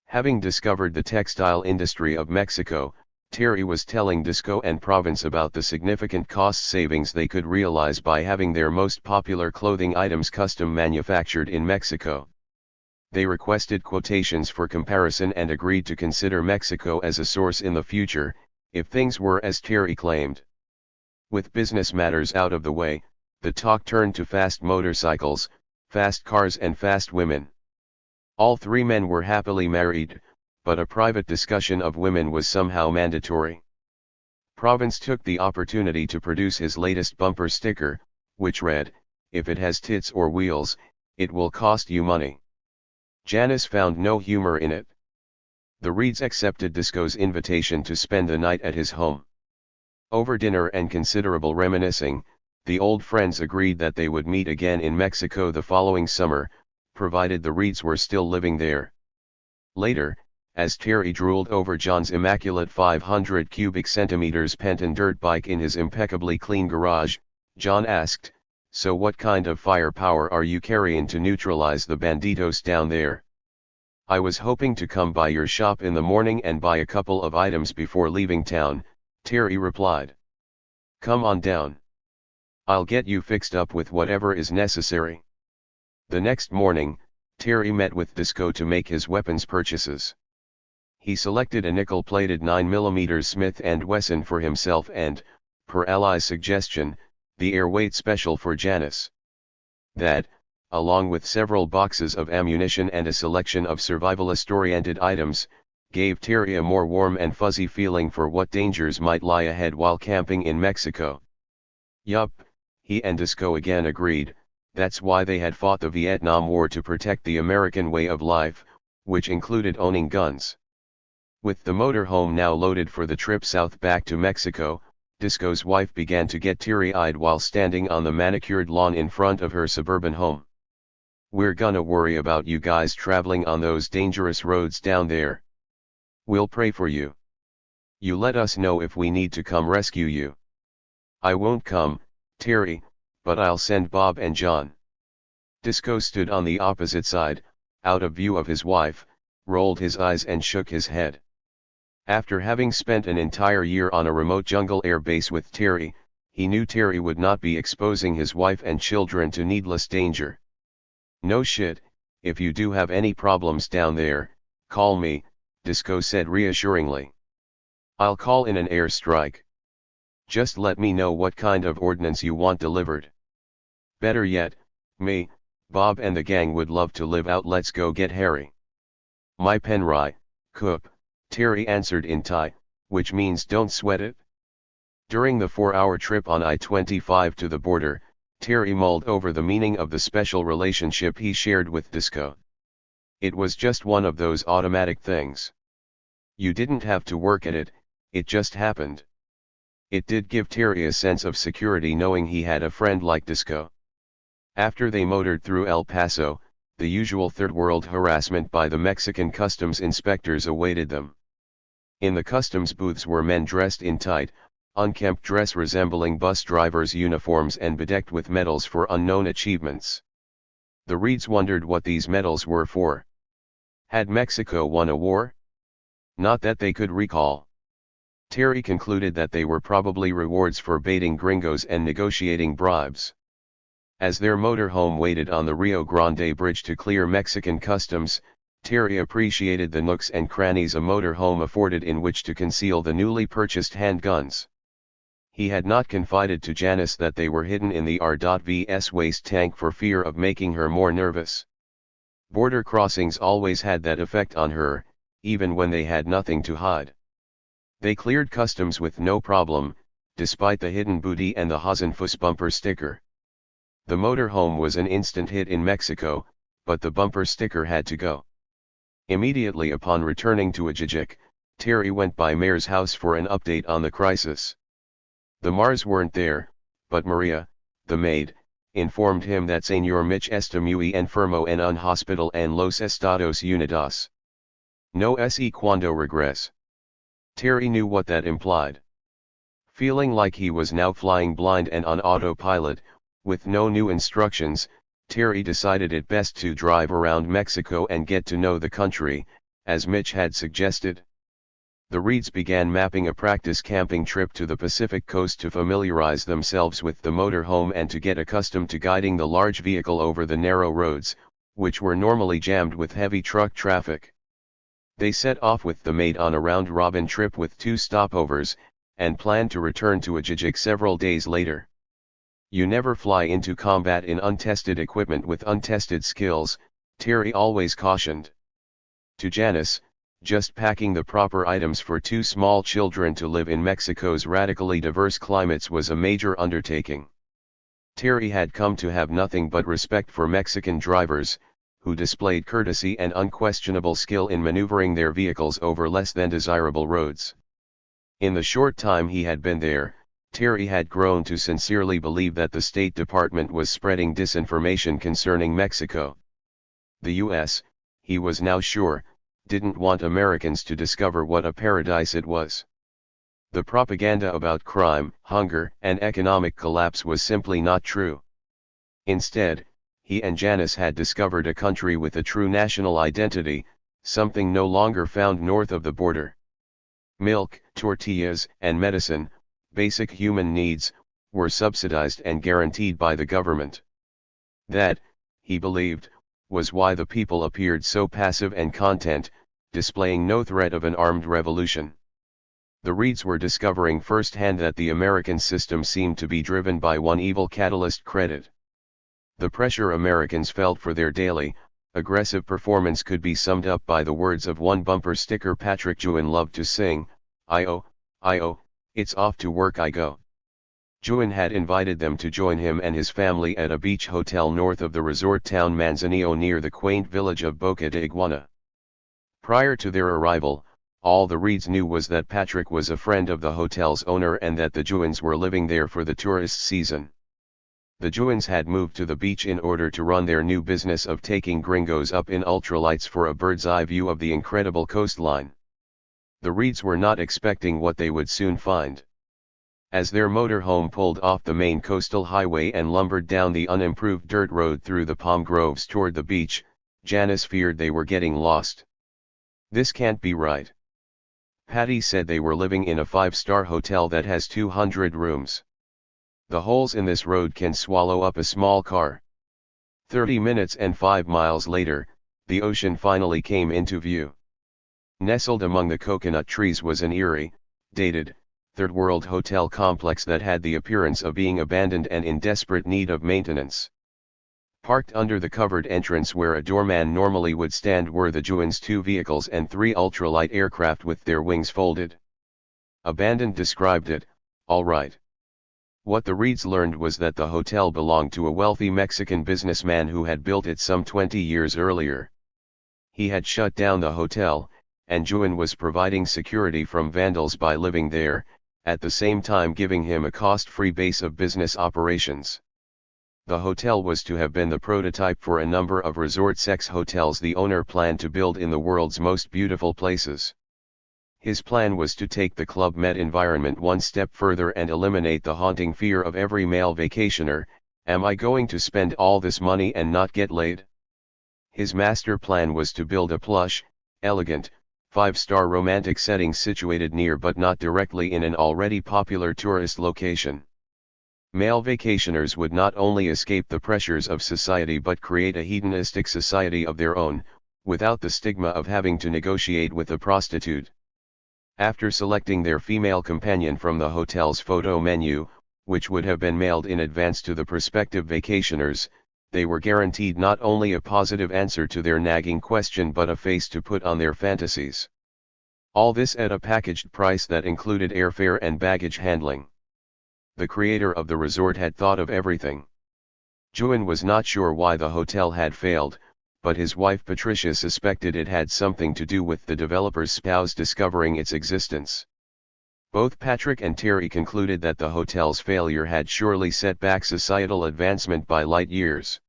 Having discovered the textile industry of Mexico, Terry was telling Disco and Province about the significant cost savings they could realize by having their most popular clothing items custom manufactured in Mexico. They requested quotations for comparison and agreed to consider Mexico as a source in the future, if things were as Terry claimed. With business matters out of the way, the talk turned to fast motorcycles, fast cars and fast women. All three men were happily married, but a private discussion of women was somehow mandatory. Province took the opportunity to produce his latest bumper sticker, which read, "If it has tits or wheels, it will cost you money." Janice found no humor in it. The Reeds accepted Disco's invitation to spend the night at his home. Over dinner and considerable reminiscing, the old friends agreed that they would meet again in Mexico the following summer, provided the Reeds were still living there. Later, as Terry drooled over John's immaculate 500 cubic centimeters Penton dirt bike in his impeccably clean garage, John asked, "So what kind of firepower are you carrying to neutralize the banditos down there?" "I was hoping to come by your shop in the morning and buy a couple of items before leaving town," Terry replied. "Come on down. I'll get you fixed up with whatever is necessary." The next morning, Terry met with Disco to make his weapons purchases. He selected a nickel-plated 9mm Smith & Wesson for himself and, per Ali's suggestion, the airweight special for Janice. That, along with several boxes of ammunition and a selection of survivalist-oriented items, gave Terry a more warm and fuzzy feeling for what dangers might lie ahead while camping in Mexico. Yup, he and Disco again agreed, that's why they had fought the Vietnam War, to protect the American way of life, which included owning guns. With the motorhome now loaded for the trip south back to Mexico, Disco's wife began to get teary-eyed while standing on the manicured lawn in front of her suburban home. "We're gonna worry about you guys traveling on those dangerous roads down there. We'll pray for you. You let us know if we need to come rescue you." "I won't come, Terry, but I'll send Bob and John." Disco stood on the opposite side, out of view of his wife, rolled his eyes and shook his head. After having spent an entire year on a remote jungle air base with Terry, he knew Terry would not be exposing his wife and children to needless danger. "No shit, if you do have any problems down there, call me," Disco said reassuringly. "I'll call in an air strike. Just let me know what kind of ordnance you want delivered. Better yet, me, Bob and the gang would love to live out Let's Go Get Harry." "My penrai, Coop," Terry answered in Thai, which means "don't sweat it." During the 4-hour trip on I-25 to the border, Terry mulled over the meaning of the special relationship he shared with Disco. It was just one of those automatic things. You didn't have to work at it, it just happened. It did give Terry a sense of security knowing he had a friend like Disco. After they motored through El Paso, the usual third world harassment by the Mexican customs inspectors awaited them. In the customs booths were men dressed in tight, unkempt dress resembling bus drivers' uniforms and bedecked with medals for unknown achievements. The Reeds wondered what these medals were for. Had Mexico won a war? Not that they could recall. Terry concluded that they were probably rewards for baiting gringos and negotiating bribes. As their motorhome waited on the Rio Grande Bridge to clear Mexican customs, Terry appreciated the nooks and crannies a motorhome afforded in which to conceal the newly purchased handguns. He had not confided to Janice that they were hidden in the R.V's waste tank for fear of making her more nervous. Border crossings always had that effect on her, even when they had nothing to hide. They cleared customs with no problem, despite the hidden booty and the Hasenfuss bumper sticker. The motorhome was an instant hit in Mexico, but the bumper sticker had to go. Immediately upon returning to Ajijic, Terry went by Mayor's house for an update on the crisis. The Mars weren't there, but Maria, the maid, informed him that Señor Mitch está muy enfermo en un hospital en los Estados Unidos. No sé cuándo regrese. Terry knew what that implied. Feeling like he was now flying blind and on autopilot, with no new instructions, Terry decided it best to drive around Mexico and get to know the country, as Mitch had suggested. The Reeds began mapping a practice camping trip to the Pacific coast to familiarize themselves with the motorhome and to get accustomed to guiding the large vehicle over the narrow roads, which were normally jammed with heavy truck traffic. They set off with the maid on a round-robin trip with 2 stopovers, and planned to return to Ajijic several days later. You never fly into combat in untested equipment with untested skills, Terry always cautioned. To Janice, just packing the proper items for 2 small children to live in Mexico's radically diverse climates was a major undertaking. Terry had come to have nothing but respect for Mexican drivers, who displayed courtesy and unquestionable skill in maneuvering their vehicles over less than desirable roads. In the short time he had been there, Terry had grown to sincerely believe that the State Department was spreading disinformation concerning Mexico. The U.S., he was now sure, didn't want Americans to discover what a paradise it was. The propaganda about crime, hunger, and economic collapse was simply not true. Instead, he and Janice had discovered a country with a true national identity, something no longer found north of the border. Milk, tortillas, and medicine, basic human needs, were subsidized and guaranteed by the government. That, he believed, was why the people appeared so passive and content, displaying no threat of an armed revolution. The Reeds were discovering firsthand that the American system seemed to be driven by one evil catalyst: credit. The pressure Americans felt for their daily, aggressive performance could be summed up by the words of one bumper sticker Patrick Juin loved to sing, "I-oh, it's off to work I go." Juin had invited them to join him and his family at a beach hotel north of the resort town Manzanillo near the quaint village of Boca de Iguana. Prior to their arrival, all the Reeds knew was that Patrick was a friend of the hotel's owner and that the Juins were living there for the tourist season. The Juins had moved to the beach in order to run their new business of taking gringos up in ultralights for a bird's-eye view of the incredible coastline. The Reeds were not expecting what they would soon find. As their motorhome pulled off the main coastal highway and lumbered down the unimproved dirt road through the palm groves toward the beach, Janice feared they were getting lost. "This can't be right." Patty said they were living in a 5-star hotel that has 200 rooms. "The holes in this road can swallow up a small car." 30 minutes and 5 miles later, the ocean finally came into view. Nestled among the coconut trees was an eerie, dated, third-world hotel complex that had the appearance of being abandoned and in desperate need of maintenance. Parked under the covered entrance where a doorman normally would stand were the Juins' 2 vehicles and 3 ultralight aircraft with their wings folded. Abandoned described it, all right. What the Reeds learned was that the hotel belonged to a wealthy Mexican businessman who had built it some 20 years earlier. He had shut down the hotel, and Juin was providing security from vandals by living there, at the same time giving him a cost-free base of business operations. The hotel was to have been the prototype for a number of resort-sex hotels the owner planned to build in the world's most beautiful places. His plan was to take the Club Med environment one step further and eliminate the haunting fear of every male vacationer: am I going to spend all this money and not get laid? His master plan was to build a plush, elegant, 5-star romantic setting situated near but not directly in an already popular tourist location. Male vacationers would not only escape the pressures of society but create a hedonistic society of their own, without the stigma of having to negotiate with a prostitute. After selecting their female companion from the hotel's photo menu, which would have been mailed in advance to the prospective vacationers, they were guaranteed not only a positive answer to their nagging question but a face to put on their fantasies. All this at a packaged price that included airfare and baggage handling. The creator of the resort had thought of everything. Juan was not sure why the hotel had failed, but his wife Patricia suspected it had something to do with the developer's spouse discovering its existence. Both Patrick and Terry concluded that the hotel's failure had surely set back societal advancement by light years.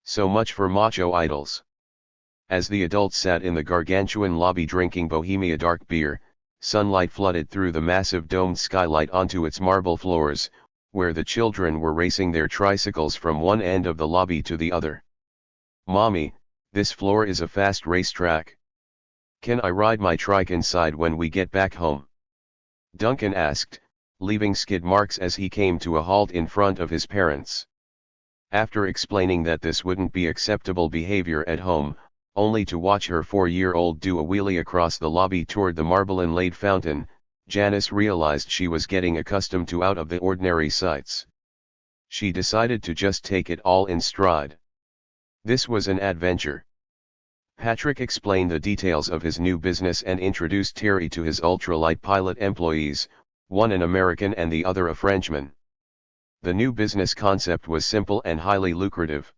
So much for macho idols. As the adults sat in the gargantuan lobby drinking Bohemia dark beer, sunlight flooded through the massive domed skylight onto its marble floors, where the children were racing their tricycles from one end of the lobby to the other. "Mommy, this floor is a fast racetrack. Can I ride my trike inside when we get back home?" Duncan asked, leaving skid marks as he came to a halt in front of his parents. After explaining that this wouldn't be acceptable behavior at home, only to watch her 4-year-old do a wheelie across the lobby toward the marble-inlaid fountain, Janice realized she was getting accustomed to out-of-the-ordinary sights. She decided to just take it all in stride. This was an adventure. Patrick explained the details of his new business and introduced Terry to his ultralight pilot employees, one an American and the other a Frenchman. The new business concept was simple and highly lucrative.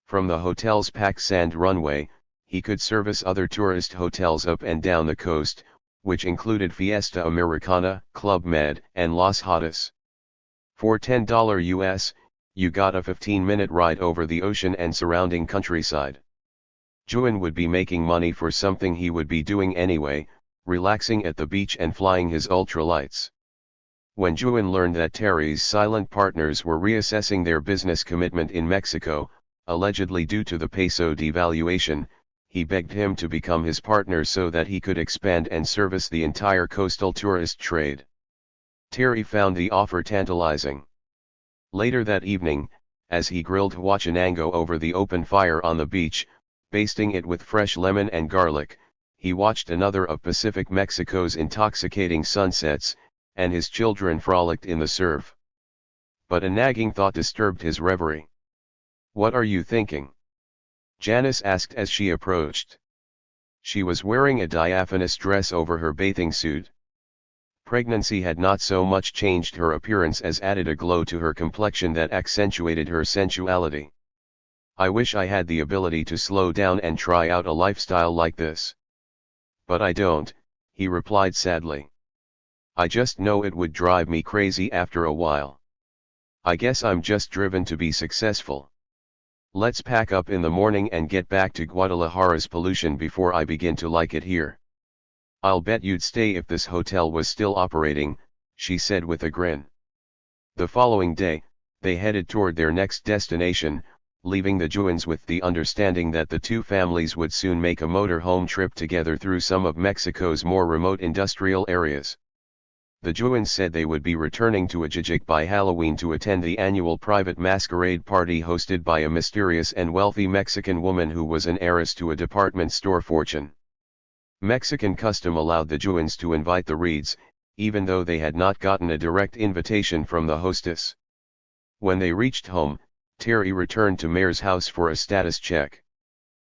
From the hotel's packed sand runway, he could service other tourist hotels up and down the coast, which included Fiesta Americana, Club Med, and Los Hadas. For $10 US, you got a 15-minute ride over the ocean and surrounding countryside. Juan would be making money for something he would be doing anyway, relaxing at the beach and flying his ultralights. When Juan learned that Terry's silent partners were reassessing their business commitment in Mexico, allegedly due to the peso devaluation, he begged him to become his partner so that he could expand and service the entire coastal tourist trade. Terry found the offer tantalizing. Later that evening, as he grilled huachinango over the open fire on the beach, basting it with fresh lemon and garlic, he watched another of Pacific Mexico's intoxicating sunsets, and his children frolicked in the surf. But a nagging thought disturbed his reverie. "What are you thinking?" Janice asked as she approached. She was wearing a diaphanous dress over her bathing suit. Pregnancy had not so much changed her appearance as added a glow to her complexion that accentuated her sensuality. "I wish I had the ability to slow down and try out a lifestyle like this. But I don't," he replied sadly. "I just know it would drive me crazy after a while. I guess I'm just driven to be successful. Let's pack up in the morning and get back to Guadalajara's pollution before I begin to like it here. I'll bet you'd stay if this hotel was still operating," she said with a grin. The following day, they headed toward their next destination, leaving the Juans with the understanding that the two families would soon make a motor-home trip together through some of Mexico's more remote industrial areas. The Juans said they would be returning to Ajijic by Halloween to attend the annual private masquerade party hosted by a mysterious and wealthy Mexican woman who was an heiress to a department store fortune. Mexican custom allowed the Juans to invite the Reeds, even though they had not gotten a direct invitation from the hostess. When they reached home, Terry returned to Mayor's house for a status check.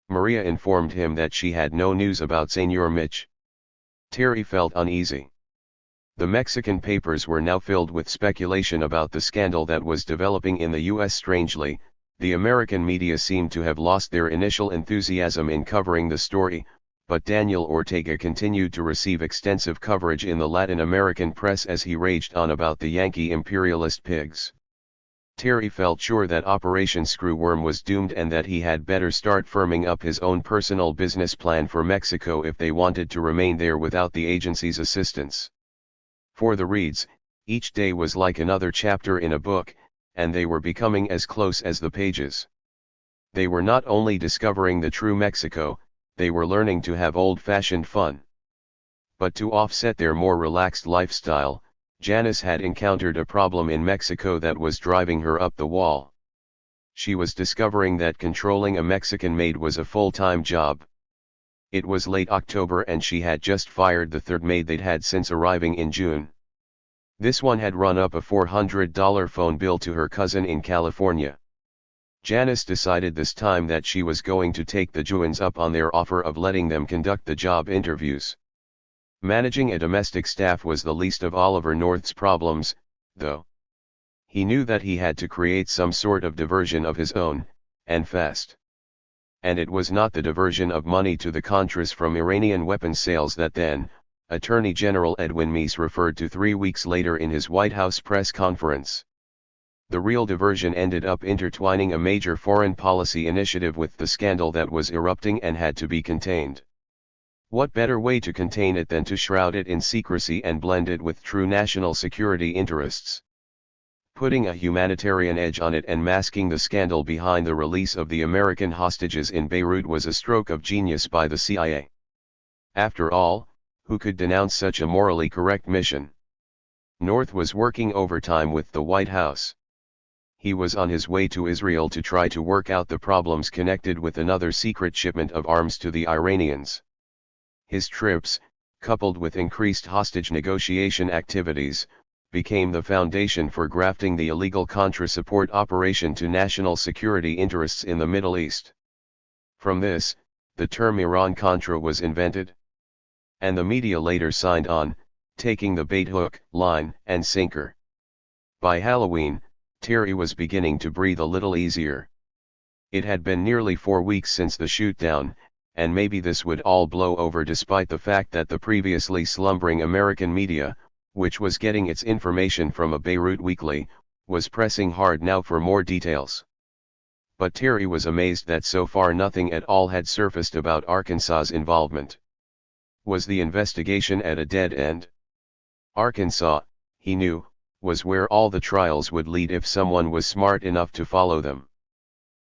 Maria informed him that she had no news about Señor Mitch. Terry felt uneasy. The Mexican papers were now filled with speculation about the scandal that was developing in the U.S. Strangely, the American media seemed to have lost their initial enthusiasm in covering the story, but Daniel Ortega continued to receive extensive coverage in the Latin American press as he raged on about the Yankee imperialist pigs. Terry felt sure that Operation Screwworm was doomed and that he had better start firming up his own personal business plan for Mexico if they wanted to remain there without the agency's assistance. For the Reeds, each day was like another chapter in a book, and they were becoming as close as the pages. They were not only discovering the true Mexico, they were learning to have old-fashioned fun. But to offset their more relaxed lifestyle, Janice had encountered a problem in Mexico that was driving her up the wall. She was discovering that controlling a Mexican maid was a full-time job. It was late October and she had just fired the third maid they'd had since arriving in June. This one had run up a $400 phone bill to her cousin in California. Janice decided this time that she was going to take the Juans up on their offer of letting them conduct the job interviews. Managing a domestic staff was the least of Oliver North's problems, though. He knew that he had to create some sort of diversion of his own, and fast. And it was not the diversion of money to the Contras from Iranian weapons sales that then, Attorney General Edwin Meese referred to 3 weeks later in his White House press conference. The real diversion ended up intertwining a major foreign policy initiative with the scandal that was erupting and had to be contained. What better way to contain it than to shroud it in secrecy and blend it with true national security interests? Putting a humanitarian edge on it and masking the scandal behind the release of the American hostages in Beirut was a stroke of genius by the CIA. After all, who could denounce such a morally correct mission? North was working overtime with the White House. He was on his way to Israel to try to work out the problems connected with another secret shipment of arms to the Iranians. His trips, coupled with increased hostage negotiation activities, became the foundation for grafting the illegal Contra support operation to national security interests in the Middle East. From this, the term Iran-Contra was invented. And the media later signed on, taking the bait hook, line, and sinker. By Halloween, Terry was beginning to breathe a little easier. It had been nearly 4 weeks since the shootdown, and maybe this would all blow over despite the fact that the previously slumbering American media, which was getting its information from a Beirut weekly, was pressing hard now for more details. But Terry was amazed that so far nothing at all had surfaced about Arkansas's involvement. Was the investigation at a dead end? Arkansas, he knew, was where all the trials would lead if someone was smart enough to follow them.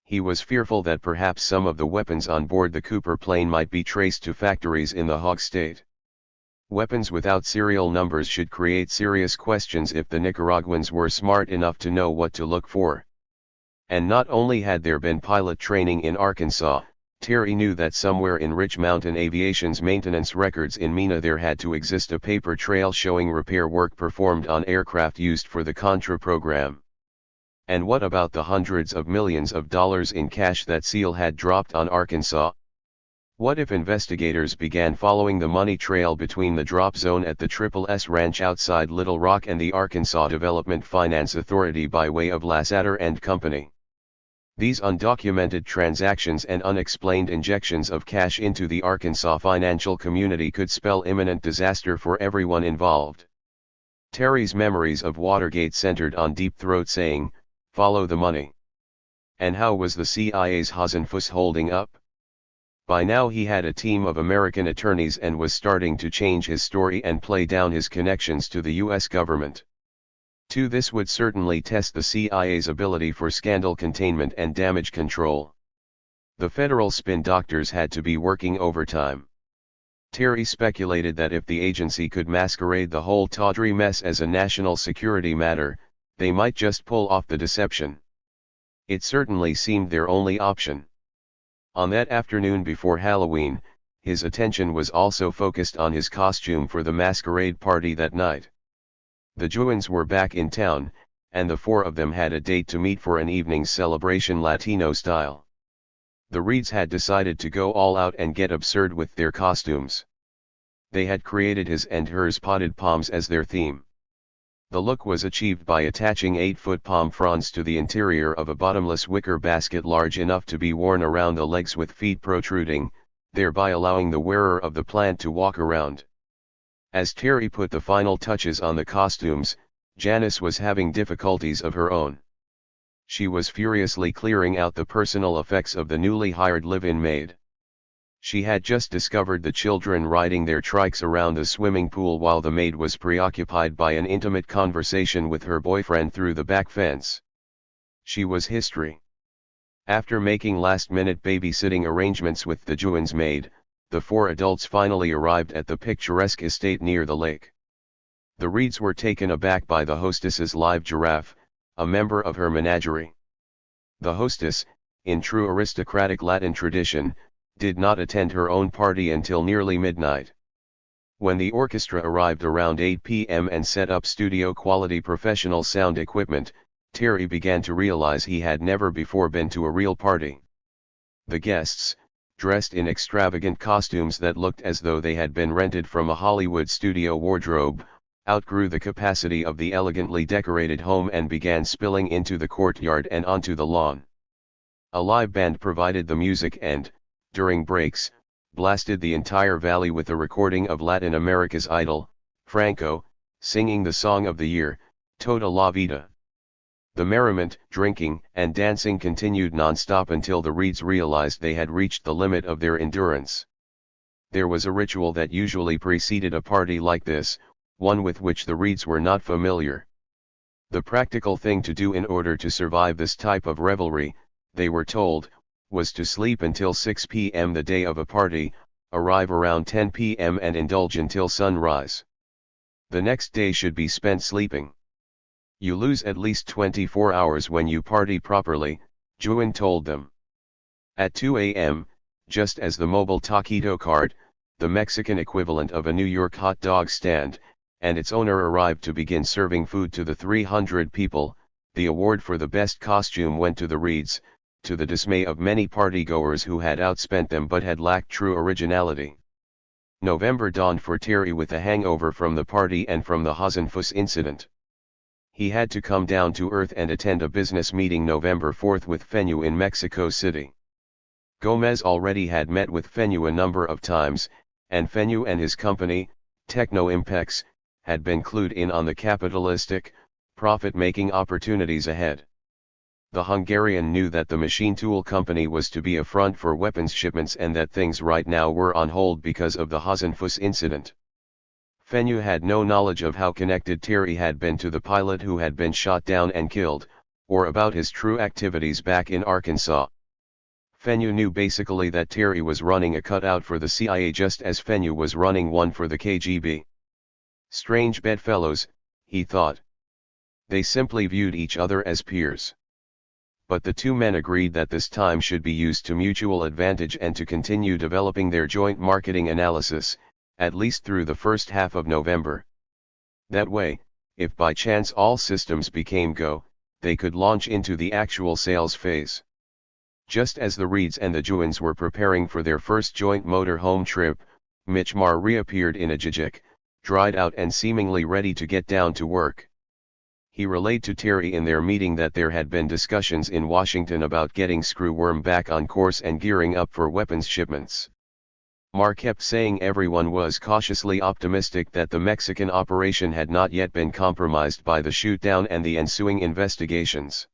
He was fearful that perhaps some of the weapons on board the Cooper plane might be traced to factories in the Hawk State. Weapons without serial numbers should create serious questions if the Nicaraguans were smart enough to know what to look for. And not only had there been pilot training in Arkansas, Terry knew that somewhere in Rich Mountain Aviation's maintenance records in MENA there had to exist a paper trail showing repair work performed on aircraft used for the Contra program. And what about the hundreds of millions of dollars in cash that SEAL had dropped on Arkansas? What if investigators began following the money trail between the drop zone at the Triple S Ranch outside Little Rock and the Arkansas Development Finance Authority by way of Lassater and Company? These undocumented transactions and unexplained injections of cash into the Arkansas financial community could spell imminent disaster for everyone involved. Terry's memories of Watergate centered on Deep Throat saying, "Follow the money." And how was the CIA's Hasenfuss holding up? By now he had a team of American attorneys and was starting to change his story and play down his connections to the U.S. government. This would certainly test the CIA's ability for scandal containment and damage control. The federal spin doctors had to be working overtime. Terry speculated that if the agency could masquerade the whole tawdry mess as a national security matter, they might just pull off the deception. It certainly seemed their only option. On that afternoon before Halloween, his attention was also focused on his costume for the masquerade party that night. The Juans were back in town, and the 4 of them had a date to meet for an evening's celebration Latino style. The Reeds had decided to go all out and get absurd with their costumes. They had created his and hers potted palms as their theme. The look was achieved by attaching 8-foot palm fronds to the interior of a bottomless wicker basket large enough to be worn around the legs with feet protruding, thereby allowing the wearer of the plant to walk around. As Terry put the final touches on the costumes, Janice was having difficulties of her own. She was furiously clearing out the personal effects of the newly hired live-in maid. She had just discovered the children riding their trikes around the swimming pool while the maid was preoccupied by an intimate conversation with her boyfriend through the back fence. She was history. After making last-minute babysitting arrangements with the Juan's maid, the 4 adults finally arrived at the picturesque estate near the lake. The Reeds were taken aback by the hostess's live giraffe, a member of her menagerie. The hostess, in true aristocratic Latin tradition, did not attend her own party until nearly midnight. When the orchestra arrived around 8 p.m. and set up studio-quality professional sound equipment, Terry began to realize he had never before been to a real party. The guests, dressed in extravagant costumes that looked as though they had been rented from a Hollywood studio wardrobe, outgrew the capacity of the elegantly decorated home and began spilling into the courtyard and onto the lawn. A live band provided the music and, during breaks, blasted the entire valley with a recording of Latin America's idol, Franco, singing the song of the year, Toda la Vida. The merriment, drinking, and dancing continued non-stop until the Reeds realized they had reached the limit of their endurance. There was a ritual that usually preceded a party like this, one with which the Reeds were not familiar. The practical thing to do in order to survive this type of revelry, they were told, was to sleep until 6 p.m. the day of a party, arrive around 10 p.m. and indulge until sunrise. The next day should be spent sleeping. You lose at least 24 hours when you party properly, Juan told them. At 2 a.m., just as the mobile taquito cart, the Mexican equivalent of a New York hot dog stand, and its owner arrived to begin serving food to the 300 people, the award for the best costume went to the Reeds, to the dismay of many partygoers who had outspent them but had lacked true originality. November dawned for Terry with a hangover from the party and from the Hasenfuss incident. He had to come down to earth and attend a business meeting November 4th with Fenyu in Mexico City. Gomez already had met with Fenyu a number of times, and Fenyu and his company, Techno Impex, had been clued in on the capitalistic, profit-making opportunities ahead. The Hungarian knew that the machine tool company was to be a front for weapons shipments and that things right now were on hold because of the Hasenfuss incident. Fenyu had no knowledge of how connected Terry had been to the pilot who had been shot down and killed, or about his true activities back in Arkansas. Fenyu knew basically that Terry was running a cutout for the CIA just as Fenyu was running one for the KGB. Strange bedfellows, he thought. They simply viewed each other as peers. But the two men agreed that this time should be used to mutual advantage and to continue developing their joint marketing analysis, at least through the first half of November. That way, if by chance all systems became go, they could launch into the actual sales phase. Just as the Reeds and the Juans were preparing for their first joint motor home trip, Mitch Marr reappeared in a jijik, dried out and seemingly ready to get down to work. He relayed to Terry in their meeting that there had been discussions in Washington about getting Screwworm back on course and gearing up for weapons shipments. Marr kept saying everyone was cautiously optimistic that the Mexican operation had not yet been compromised by the shoot-down and the ensuing investigations.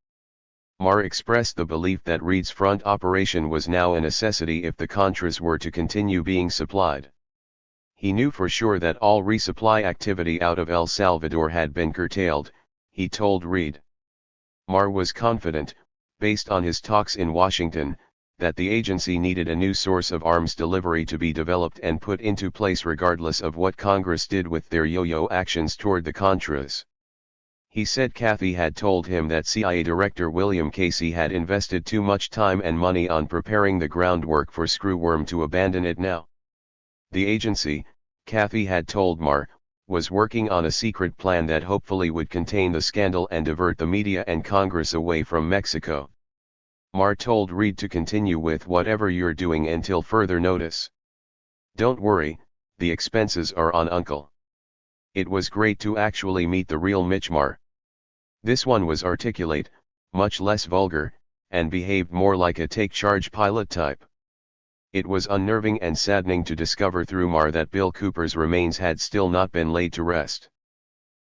Marr expressed the belief that Reed's front operation was now a necessity if the Contras were to continue being supplied. He knew for sure that all resupply activity out of El Salvador had been curtailed, he told Reed. Marr was confident, based on his talks in Washington, that the agency needed a new source of arms delivery to be developed and put into place regardless of what Congress did with their yo-yo actions toward the Contras. He said Kathy had told him that CIA Director William Casey had invested too much time and money on preparing the groundwork for Screwworm to abandon it now. The agency, Kathy had told Marr, was working on a secret plan that hopefully would contain the scandal and divert the media and Congress away from Mexico. Marr told Reed to continue with whatever you're doing until further notice. Don't worry, the expenses are on Uncle. It was great to actually meet the real Mitch Marr. This one was articulate, much less vulgar, and behaved more like a take-charge pilot type. It was unnerving and saddening to discover through Marr that Bill Cooper's remains had still not been laid to rest.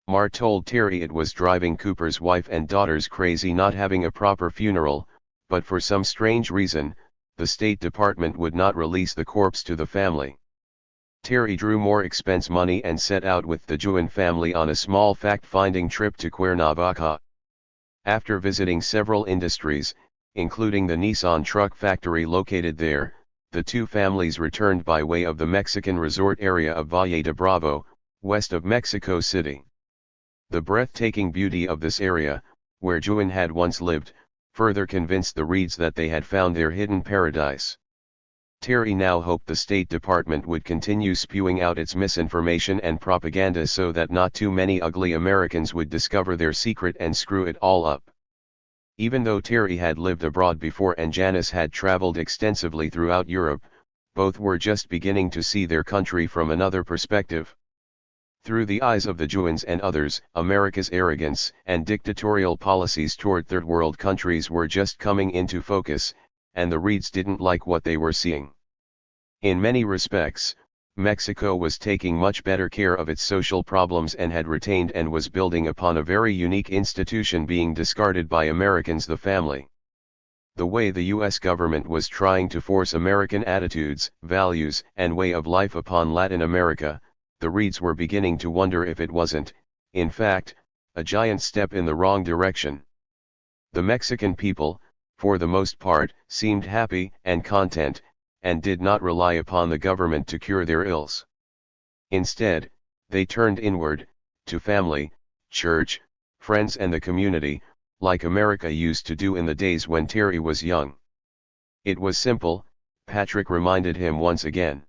Marr told Terry it was driving Cooper's wife and daughters crazy not having a proper funeral, but for some strange reason, the State Department would not release the corpse to the family. Terry drew more expense money and set out with the Juan family on a small fact-finding trip to Cuernavaca. After visiting several industries, including the Nissan truck factory located there, the two families returned by way of the Mexican resort area of Valle de Bravo, west of Mexico City. The breathtaking beauty of this area, where Juan had once lived, further convinced the Reeds that they had found their hidden paradise. Terry now hoped the State Department would continue spewing out its misinformation and propaganda so that not too many ugly Americans would discover their secret and screw it all up. Even though Terry had lived abroad before and Janice had traveled extensively throughout Europe, both were just beginning to see their country from another perspective. Through the eyes of the Juans and others, America's arrogance and dictatorial policies toward third world countries were just coming into focus, and the Reeds didn't like what they were seeing. In many respects, Mexico was taking much better care of its social problems and had retained and was building upon a very unique institution being discarded by Americans: the family. The way the U.S. government was trying to force American attitudes, values, and way of life upon Latin America, the Reeds were beginning to wonder if it wasn't, in fact, a giant step in the wrong direction. The Mexican people, for the most part, seemed happy and content, and did not rely upon the government to cure their ills. Instead, they turned inward, to family, church, friends and the community, like America used to do in the days when Terry was young. It was simple, Patrick reminded him once again.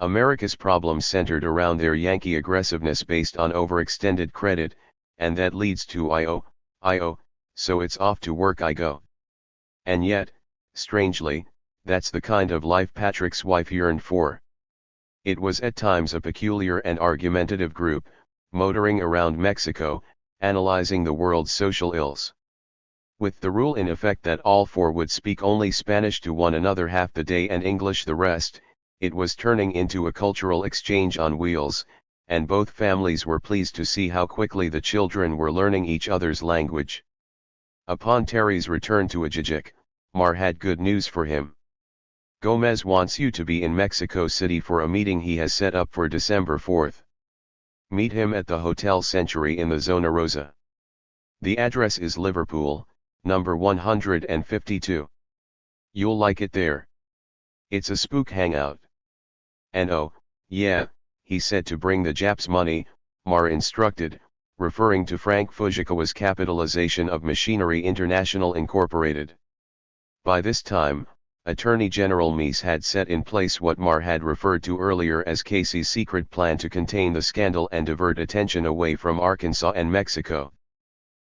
America's problems centered around their Yankee aggressiveness based on overextended credit, and that leads to I owe, so it's off to work I go. And yet, strangely, that's the kind of life Patrick's wife yearned for. It was at times a peculiar and argumentative group, motoring around Mexico, analyzing the world's social ills. With the rule in effect that all four would speak only Spanish to one another half the day and English the rest, it was turning into a cultural exchange on wheels, and both families were pleased to see how quickly the children were learning each other's language. Upon Terry's return to Ajijic, Mar had good news for him. Gomez wants you to be in Mexico City for a meeting he has set up for December 4th. Meet him at the Hotel Century in the Zona Rosa. The address is Liverpool, number 152. You'll like it there. It's a spook hangout. And oh, yeah, he said to bring the Japs money, Mar instructed, referring to Frank Fujikawa's capitalization of Machinery International Incorporated. By this time, Attorney General Meese had set in place what Mar had referred to earlier as Casey's secret plan to contain the scandal and divert attention away from Arkansas and Mexico.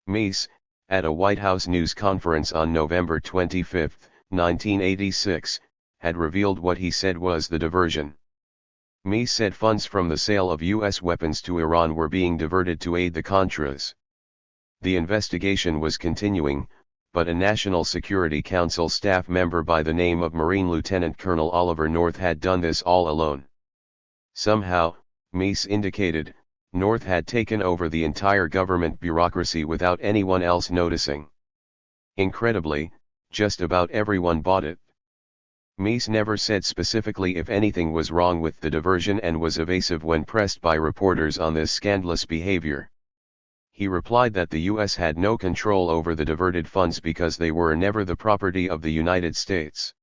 Meese, at a White House news conference on November 25, 1986, had revealed what he said was the diversion. Meese said funds from the sale of U.S. weapons to Iran were being diverted to aid the Contras. The investigation was continuing, but a National Security Council staff member by the name of Marine Lieutenant Colonel Oliver North had done this all alone. Somehow, Meese indicated, North had taken over the entire government bureaucracy without anyone else noticing. Incredibly, just about everyone bought it. Meese never said specifically if anything was wrong with the diversion and was evasive when pressed by reporters on this scandalous behavior. He replied that the U.S. had no control over the diverted funds because they were never the property of the United States.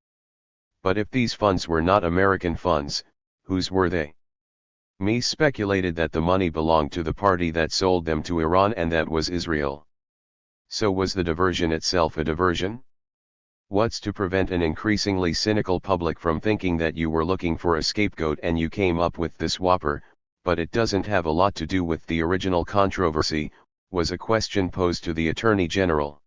But if these funds were not American funds, whose were they? Meese speculated that the money belonged to the party that sold them to Iran, and that was Israel. So was the diversion itself a diversion? What's to prevent an increasingly cynical public from thinking that you were looking for a scapegoat and you came up with this whopper, but it doesn't have a lot to do with the original controversy, was a question posed to the Attorney General.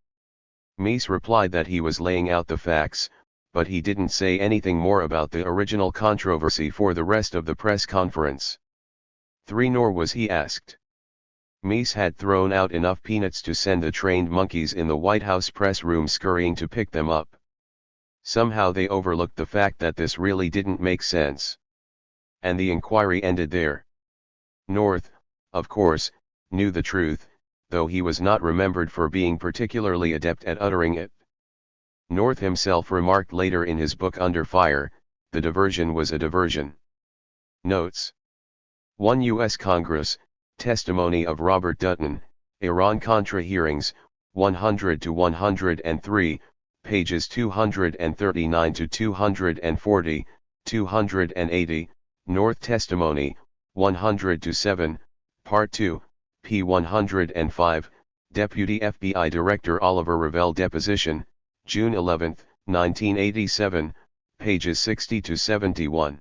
Meese replied that he was laying out the facts, but he didn't say anything more about the original controversy for the rest of the press conference. Nor was he asked. Meese had thrown out enough peanuts to send the trained monkeys in the White House press room scurrying to pick them up. Somehow they overlooked the fact that this really didn't make sense. And the inquiry ended there. North, of course, knew the truth, though he was not remembered for being particularly adept at uttering it. North himself remarked later in his book Under Fire, the diversion was a diversion. Notes. 1 U.S. Congress, Testimony of Robert Dutton, Iran-Contra Hearings, 100-103, pages 239-240, 280, North Testimony, 100-7, Part 2, p. 105, Deputy FBI Director Oliver Revelle deposition, June 11, 1987, pages 60-71.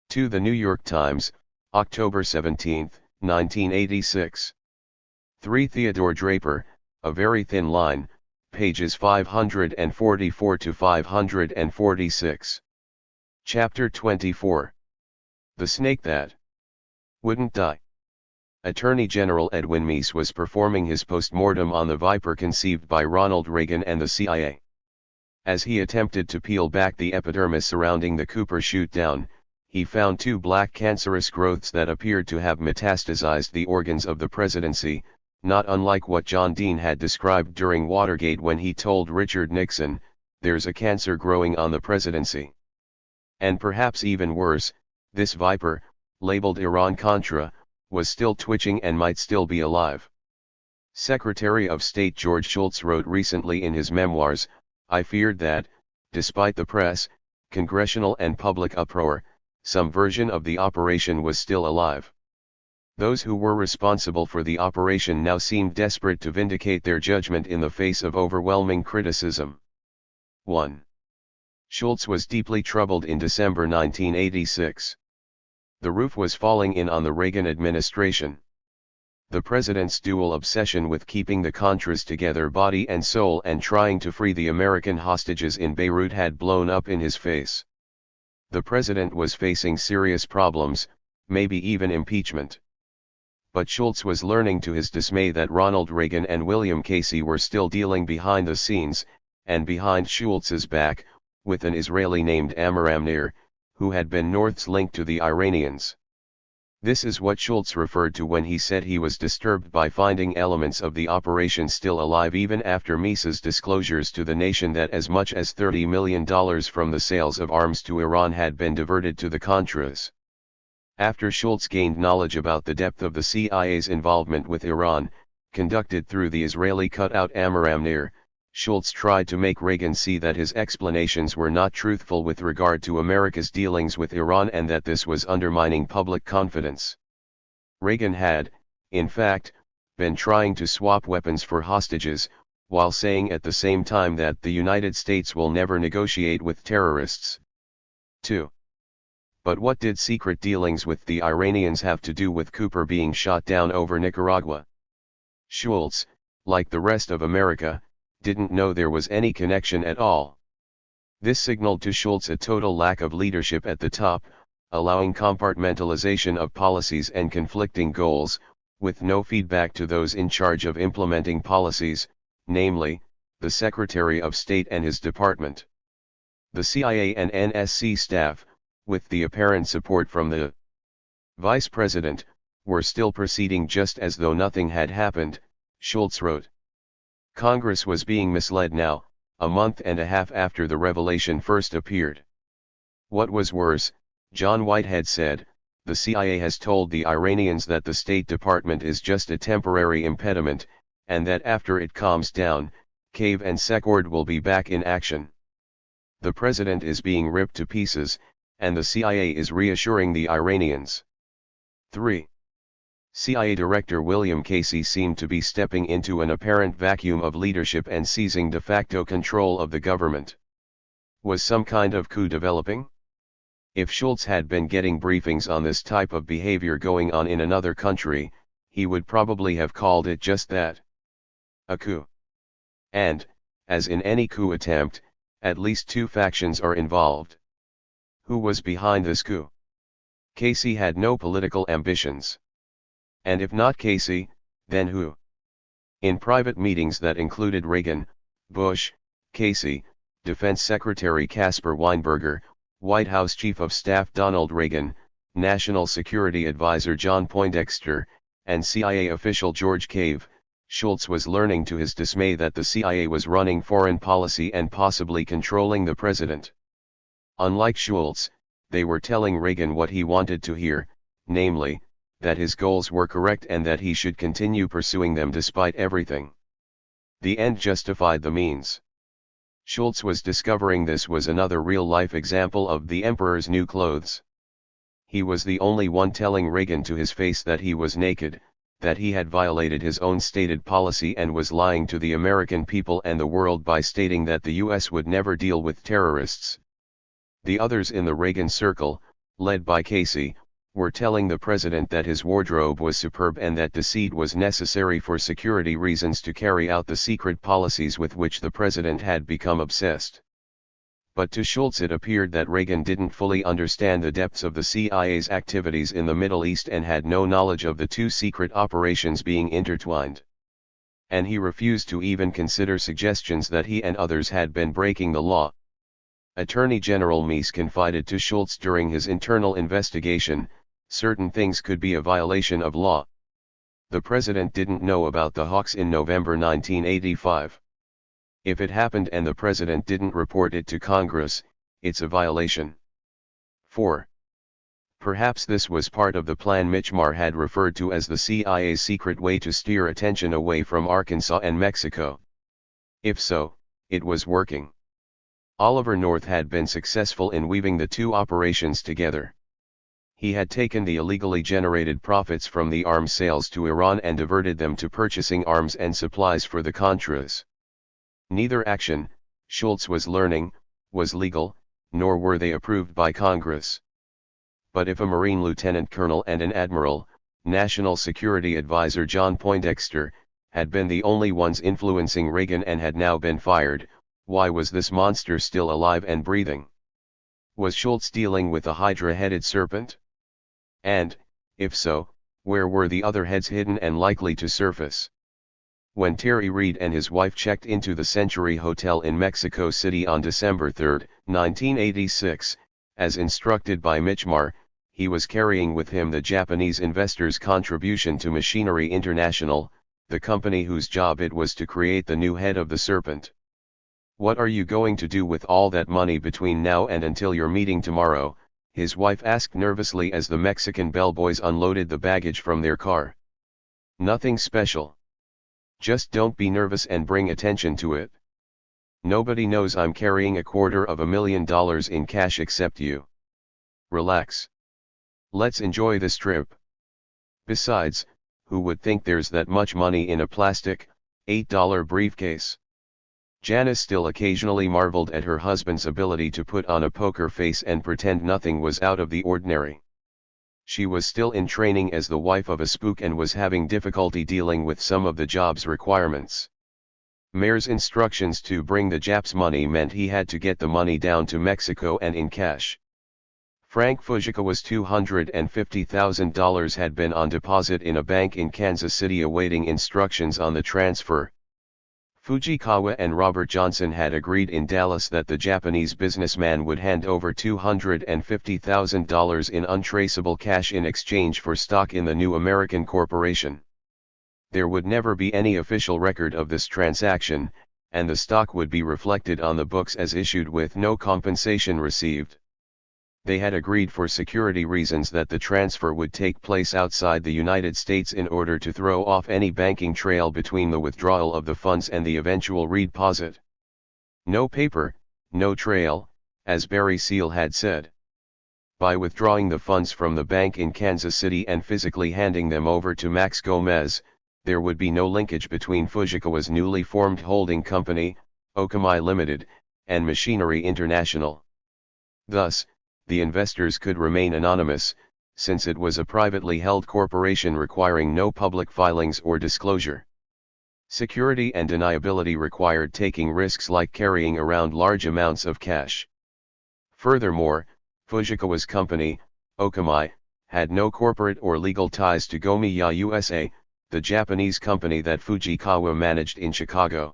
To the New York Times, October 17, 1986. 3. Theodore Draper, A Very Thin Line, pages 544-546. Chapter 24. The Snake That Wouldn't Die. Attorney General Edwin Meese was performing his post-mortem on the viper conceived by Ronald Reagan and the CIA. As he attempted to peel back the epidermis surrounding the Cooper shoot-down, he found two black cancerous growths that appeared to have metastasized the organs of the presidency, not unlike what John Dean had described during Watergate when he told Richard Nixon, "There's a cancer growing on the presidency." And perhaps even worse, this viper, labeled Iran-Contra, was still twitching and might still be alive. Secretary of State George Shultz wrote recently in his memoirs, "I feared that, despite the press, congressional and public uproar, some version of the operation was still alive." Those who were responsible for the operation now seemed desperate to vindicate their judgment in the face of overwhelming criticism. 1. Shultz was deeply troubled in December 1986. The roof was falling in on the Reagan administration. The president's dual obsession with keeping the Contras together body and soul and trying to free the American hostages in Beirut had blown up in his face. The president was facing serious problems, maybe even impeachment. But Shultz was learning to his dismay that Ronald Reagan and William Casey were still dealing behind the scenes, and behind Shultz's back, with an Israeli named Amram Nir, who had been North's link to the Iranians. This is what Shultz referred to when he said he was disturbed by finding elements of the operation still alive even after Meese's disclosures to the nation that as much as $30 million from the sales of arms to Iran had been diverted to the Contras. After Shultz gained knowledge about the depth of the CIA's involvement with Iran, conducted through the Israeli cutout Amram Nir, Shultz tried to make Reagan see that his explanations were not truthful with regard to America's dealings with Iran and that this was undermining public confidence. Reagan had, in fact, been trying to swap weapons for hostages, while saying at the same time that the United States will never negotiate with terrorists. 2. But what did secret dealings with the Iranians have to do with Cooper being shot down over Nicaragua? Shultz, like the rest of America, didn't know there was any connection at all. This signaled to Shultz a total lack of leadership at the top, allowing compartmentalization of policies and conflicting goals, with no feedback to those in charge of implementing policies, namely, the Secretary of State and his department. The CIA and NSC staff, with the apparent support from the Vice President, were still proceeding just as though nothing had happened, Shultz wrote. Congress was being misled now, a month and a half after the revelation first appeared. What was worse, John Whitehead said, the CIA has told the Iranians that the State Department is just a temporary impediment, and that after it calms down, Cave and Secord will be back in action. The president is being ripped to pieces, and the CIA is reassuring the Iranians. 3. CIA Director William Casey seemed to be stepping into an apparent vacuum of leadership and seizing de facto control of the government. Was some kind of coup developing? If Shultz had been getting briefings on this type of behavior going on in another country, he would probably have called it just that. A coup. And, as in any coup attempt, at least two factions are involved. Who was behind this coup? Casey had no political ambitions. And if not Casey, then who? In private meetings that included Reagan, Bush, Casey, Defense Secretary Caspar Weinberger, White House Chief of Staff Donald Reagan, National Security Advisor John Poindexter, and CIA official George Cave, Shultz was learning to his dismay that the CIA was running foreign policy and possibly controlling the president. Unlike Shultz, they were telling Reagan what he wanted to hear, namely, that his goals were correct and that he should continue pursuing them despite everything. The end justified the means. Shultz was discovering this was another real-life example of the emperor's new clothes. He was the only one telling Reagan to his face that he was naked, that he had violated his own stated policy and was lying to the American people and the world by stating that the US would never deal with terrorists. The others in the Reagan circle, led by Casey, were telling the president that his wardrobe was superb and that deceit was necessary for security reasons to carry out the secret policies with which the president had become obsessed. But to Schultz it appeared that Reagan didn't fully understand the depths of the CIA's activities in the Middle East and had no knowledge of the two secret operations being intertwined. And he refused to even consider suggestions that he and others had been breaking the law. Attorney General Meese confided to Schultz during his internal investigation, certain things could be a violation of law. The president didn't know about the Hawks in November 1985. If it happened and the president didn't report it to Congress, it's a violation. 4. Perhaps this was part of the plan Michmar had referred to as the CIA's secret way to steer attention away from Arkansas and Mexico. If so, it was working. Oliver North had been successful in weaving the two operations together. He had taken the illegally generated profits from the arms sales to Iran and diverted them to purchasing arms and supplies for the Contras. Neither action, Schultz was learning, was legal, nor were they approved by Congress. But if a Marine lieutenant colonel and an admiral, National Security Advisor John Poindexter, had been the only ones influencing Reagan and had now been fired, why was this monster still alive and breathing? Was Schultz dealing with a hydra-headed serpent? And, if so, where were the other heads hidden and likely to surface? When Terry Reid and his wife checked into the Century Hotel in Mexico City on December 3, 1986, as instructed by Michmar, he was carrying with him the Japanese investor's contribution to Machinery International, the company whose job it was to create the new head of the serpent. "What are you going to do with all that money between now and until your meeting tomorrow?" his wife asked nervously as the Mexican bellboys unloaded the baggage from their car. "Nothing special. Just don't be nervous and bring attention to it. Nobody knows I'm carrying $250,000 in cash except you. Relax. Let's enjoy this trip. Besides, who would think there's that much money in a plastic, $8 briefcase?" Janice still occasionally marveled at her husband's ability to put on a poker face and pretend nothing was out of the ordinary. She was still in training as the wife of a spook and was having difficulty dealing with some of the job's requirements. Mayor's instructions to bring the Japs money meant he had to get the money down to Mexico and in cash. Frank Fujikawa's $250,000 had been on deposit in a bank in Kansas City awaiting instructions on the transfer. Fujikawa and Robert Johnson had agreed in Dallas that the Japanese businessman would hand over $250,000 in untraceable cash in exchange for stock in the new American corporation. There would never be any official record of this transaction, and the stock would be reflected on the books as issued with no compensation received. They had agreed for security reasons that the transfer would take place outside the United States in order to throw off any banking trail between the withdrawal of the funds and the eventual redeposit. No paper, no trail, as Barry Seal had said. By withdrawing the funds from the bank in Kansas City and physically handing them over to Max Gomez, there would be no linkage between Fujikawa's newly formed holding company, Okamai Limited, and Machinery International. Thus, the investors could remain anonymous, since it was a privately held corporation requiring no public filings or disclosure. Security and deniability required taking risks like carrying around large amounts of cash. Furthermore, Fujikawa's company, Okamai, had no corporate or legal ties to Gomiya USA, the Japanese company that Fujikawa managed in Chicago.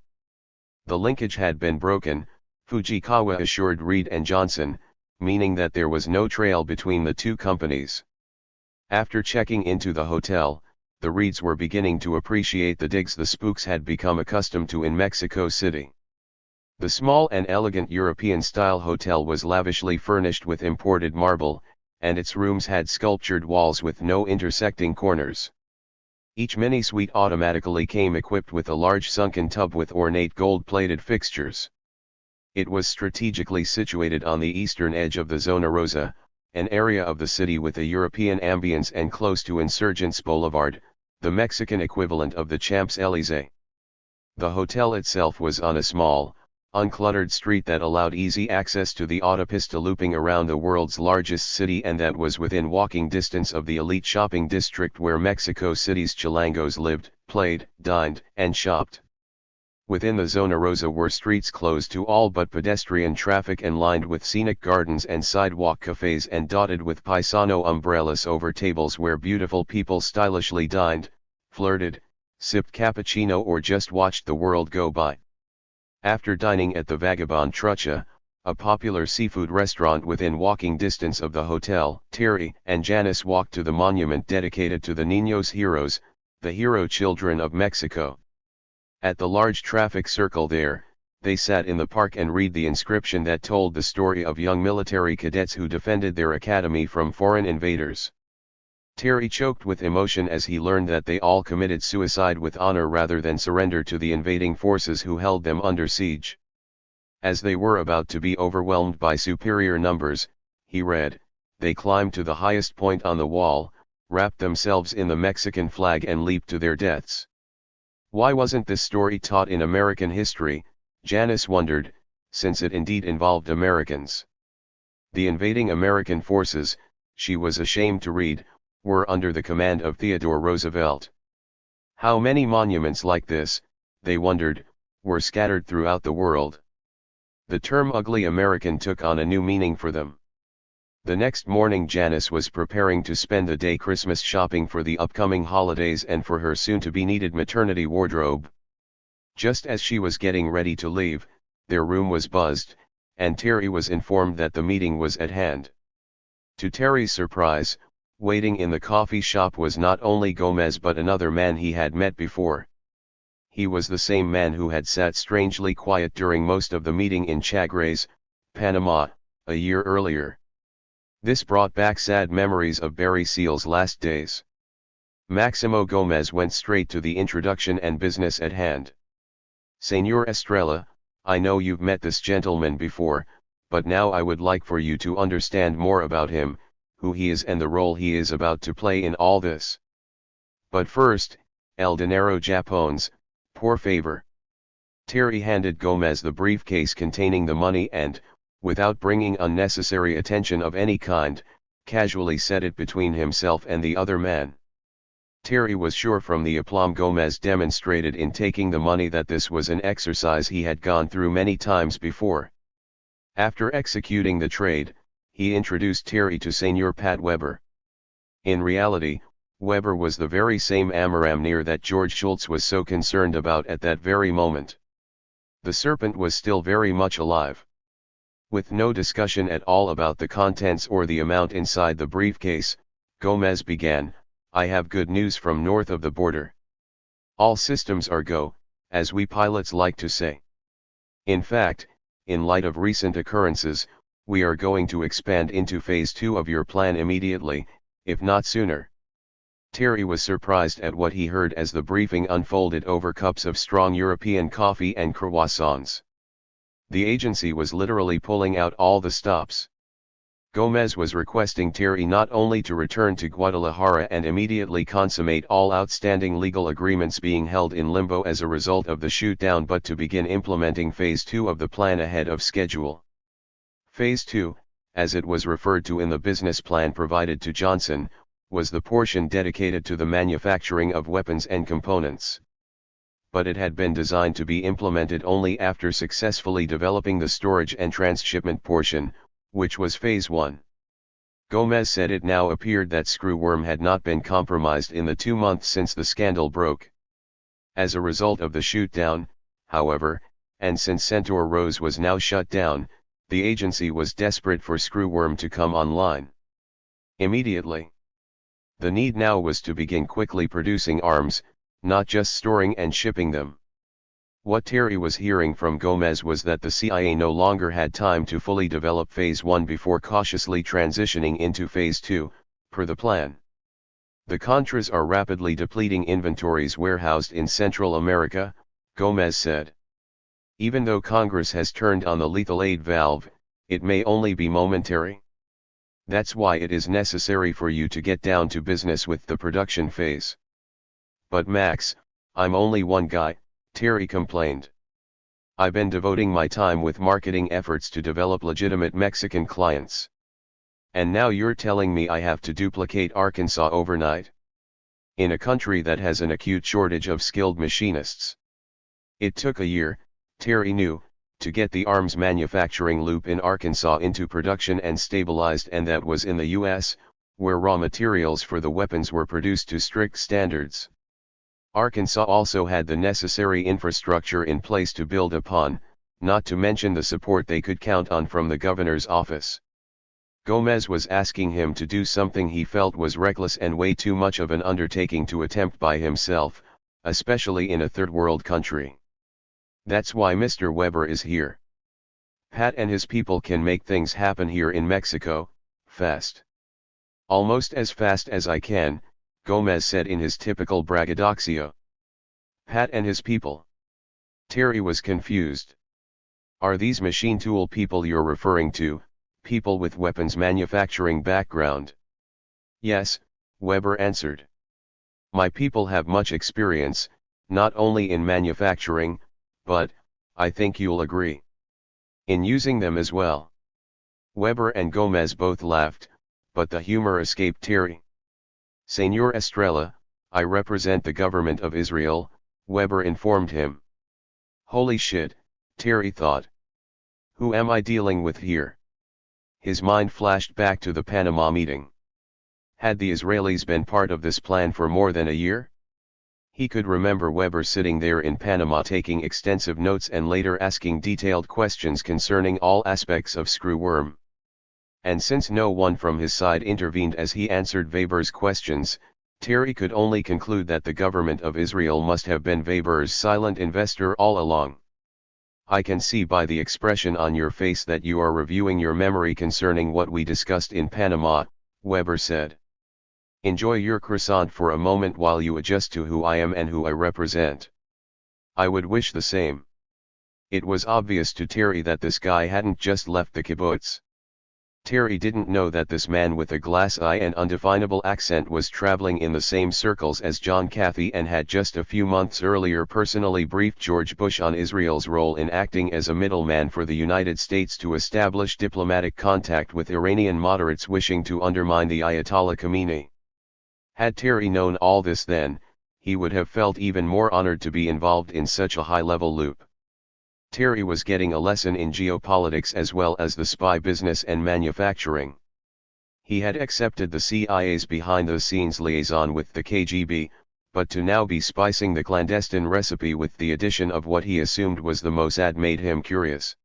The linkage had been broken, Fujikawa assured Reid and Johnson, meaning that there was no trail between the two companies. After checking into the hotel, the Reids were beginning to appreciate the digs the spooks had become accustomed to in Mexico City. The small and elegant European-style hotel was lavishly furnished with imported marble, and its rooms had sculptured walls with no intersecting corners. Each mini-suite automatically came equipped with a large sunken tub with ornate gold-plated fixtures. It was strategically situated on the eastern edge of the Zona Rosa, an area of the city with a European ambience and close to Insurgents Boulevard, the Mexican equivalent of the Champs-Élysées. The hotel itself was on a small, uncluttered street that allowed easy access to the autopista looping around the world's largest city, and that was within walking distance of the elite shopping district where Mexico City's chilangos lived, played, dined, and shopped. Within the Zona Rosa were streets closed to all but pedestrian traffic and lined with scenic gardens and sidewalk cafes and dotted with paisano umbrellas over tables where beautiful people stylishly dined, flirted, sipped cappuccino or just watched the world go by. After dining at the Vagabond Trucha, a popular seafood restaurant within walking distance of the hotel, Terry and Janice walked to the monument dedicated to the Niños Heroes, the hero children of Mexico. At the large traffic circle there, they sat in the park and read the inscription that told the story of young military cadets who defended their academy from foreign invaders. Terry choked with emotion as he learned that they all committed suicide with honor rather than surrender to the invading forces who held them under siege. As they were about to be overwhelmed by superior numbers, he read, they climbed to the highest point on the wall, wrapped themselves in the Mexican flag and leaped to their deaths. Why wasn't this story taught in American history, Janice wondered, since it indeed involved Americans. The invading American forces, she was ashamed to read, were under the command of Theodore Roosevelt. How many monuments like this, they wondered, were scattered throughout the world? The term ugly American took on a new meaning for them. The next morning Janice was preparing to spend the day Christmas shopping for the upcoming holidays and for her soon-to-be needed maternity wardrobe. Just as she was getting ready to leave, their room was buzzed, and Terry was informed that the meeting was at hand. To Terry's surprise, waiting in the coffee shop was not only Gomez but another man he had met before. He was the same man who had sat strangely quiet during most of the meeting in Chagres, Panama, a year earlier. This brought back sad memories of Barry Seal's last days. Maximo Gomez went straight to the introduction and business at hand. Señor Estrella, I know you've met this gentleman before, but now I would like for you to understand more about him, who he is and the role he is about to play in all this. But first, el dinero Japones, por favor. Terry handed Gomez the briefcase containing the money and, without bringing unnecessary attention of any kind, casually set it between himself and the other man. Terry was sure from the aplomb Gomez demonstrated in taking the money that this was an exercise he had gone through many times before. After executing the trade, he introduced Terry to Señor Pat Weber. In reality, Weber was the very same Amaramnir that George Schultz was so concerned about at that very moment. The serpent was still very much alive. With no discussion at all about the contents or the amount inside the briefcase, Gomez began, I have good news from north of the border. All systems are go, as we pilots like to say. In fact, in light of recent occurrences, we are going to expand into phase 2 of your plan immediately, if not sooner. Terry was surprised at what he heard as the briefing unfolded over cups of strong European coffee and croissants. The agency was literally pulling out all the stops. Gomez was requesting Terry not only to return to Guadalajara and immediately consummate all outstanding legal agreements being held in limbo as a result of the shootdown, but to begin implementing Phase 2 of the plan ahead of schedule. Phase 2, as it was referred to in the business plan provided to Johnson, was the portion dedicated to the manufacturing of weapons and components. But it had been designed to be implemented only after successfully developing the storage and transshipment portion, which was Phase 1. Gomez said it now appeared that Screwworm had not been compromised in the 2 months since the scandal broke. As a result of the shootdown, however, and since Centaur Rose was now shut down, the agency was desperate for Screwworm to come online immediately. The need now was to begin quickly producing arms, not just storing and shipping them. What Terry was hearing from Gomez was that the CIA no longer had time to fully develop Phase 1 before cautiously transitioning into Phase 2, per the plan. The Contras are rapidly depleting inventories warehoused in Central America, Gomez said. Even though Congress has turned on the lethal aid valve, it may only be momentary. That's why it is necessary for you to get down to business with the production phase. But Max, I'm only one guy, Terry complained. I've been devoting my time with marketing efforts to develop legitimate Mexican clients. And now you're telling me I have to duplicate Arkansas overnight? In a country that has an acute shortage of skilled machinists. It took a year, Terry knew, to get the arms manufacturing loop in Arkansas into production and stabilized, and that was in the U.S., where raw materials for the weapons were produced to strict standards. Arkansas also had the necessary infrastructure in place to build upon, not to mention the support they could count on from the governor's office. Gomez was asking him to do something he felt was reckless and way too much of an undertaking to attempt by himself, especially in a third world country. That's why Mr. Weber is here. Pat and his people can make things happen here in Mexico, fast. Almost as fast as I can, Gomez said in his typical braggadocio. Pat and his people. Terry was confused. Are these machine tool people you're referring to, people with weapons manufacturing background? Yes, Weber answered. My people have much experience, not only in manufacturing, but, I think you'll agree, in using them as well. Weber and Gomez both laughed, but the humor escaped Terry. Señor Estrella, I represent the government of Israel, Weber informed him. Holy shit, Terry thought. Who am I dealing with here? His mind flashed back to the Panama meeting. Had the Israelis been part of this plan for more than a year? He could remember Weber sitting there in Panama taking extensive notes and later asking detailed questions concerning all aspects of Screwworm. And since no one from his side intervened as he answered Weber's questions, Terry could only conclude that the government of Israel must have been Weber's silent investor all along. I can see by the expression on your face that you are reviewing your memory concerning what we discussed in Panama, Weber said. Enjoy your croissant for a moment while you adjust to who I am and who I represent. I would wish the same. It was obvious to Terry that this guy hadn't just left the kibbutz. Terry didn't know that this man with a glass eye and undefinable accent was traveling in the same circles as John Cathy and had just a few months earlier personally briefed George Bush on Israel's role in acting as a middleman for the United States to establish diplomatic contact with Iranian moderates wishing to undermine the Ayatollah Khomeini. Had Terry known all this then, he would have felt even more honored to be involved in such a high-level loop. Terry was getting a lesson in geopolitics as well as the spy business and manufacturing. He had accepted the CIA's behind-the-scenes liaison with the KGB, but to now be spicing the clandestine recipe with the addition of what he assumed was the Mossad made him curious.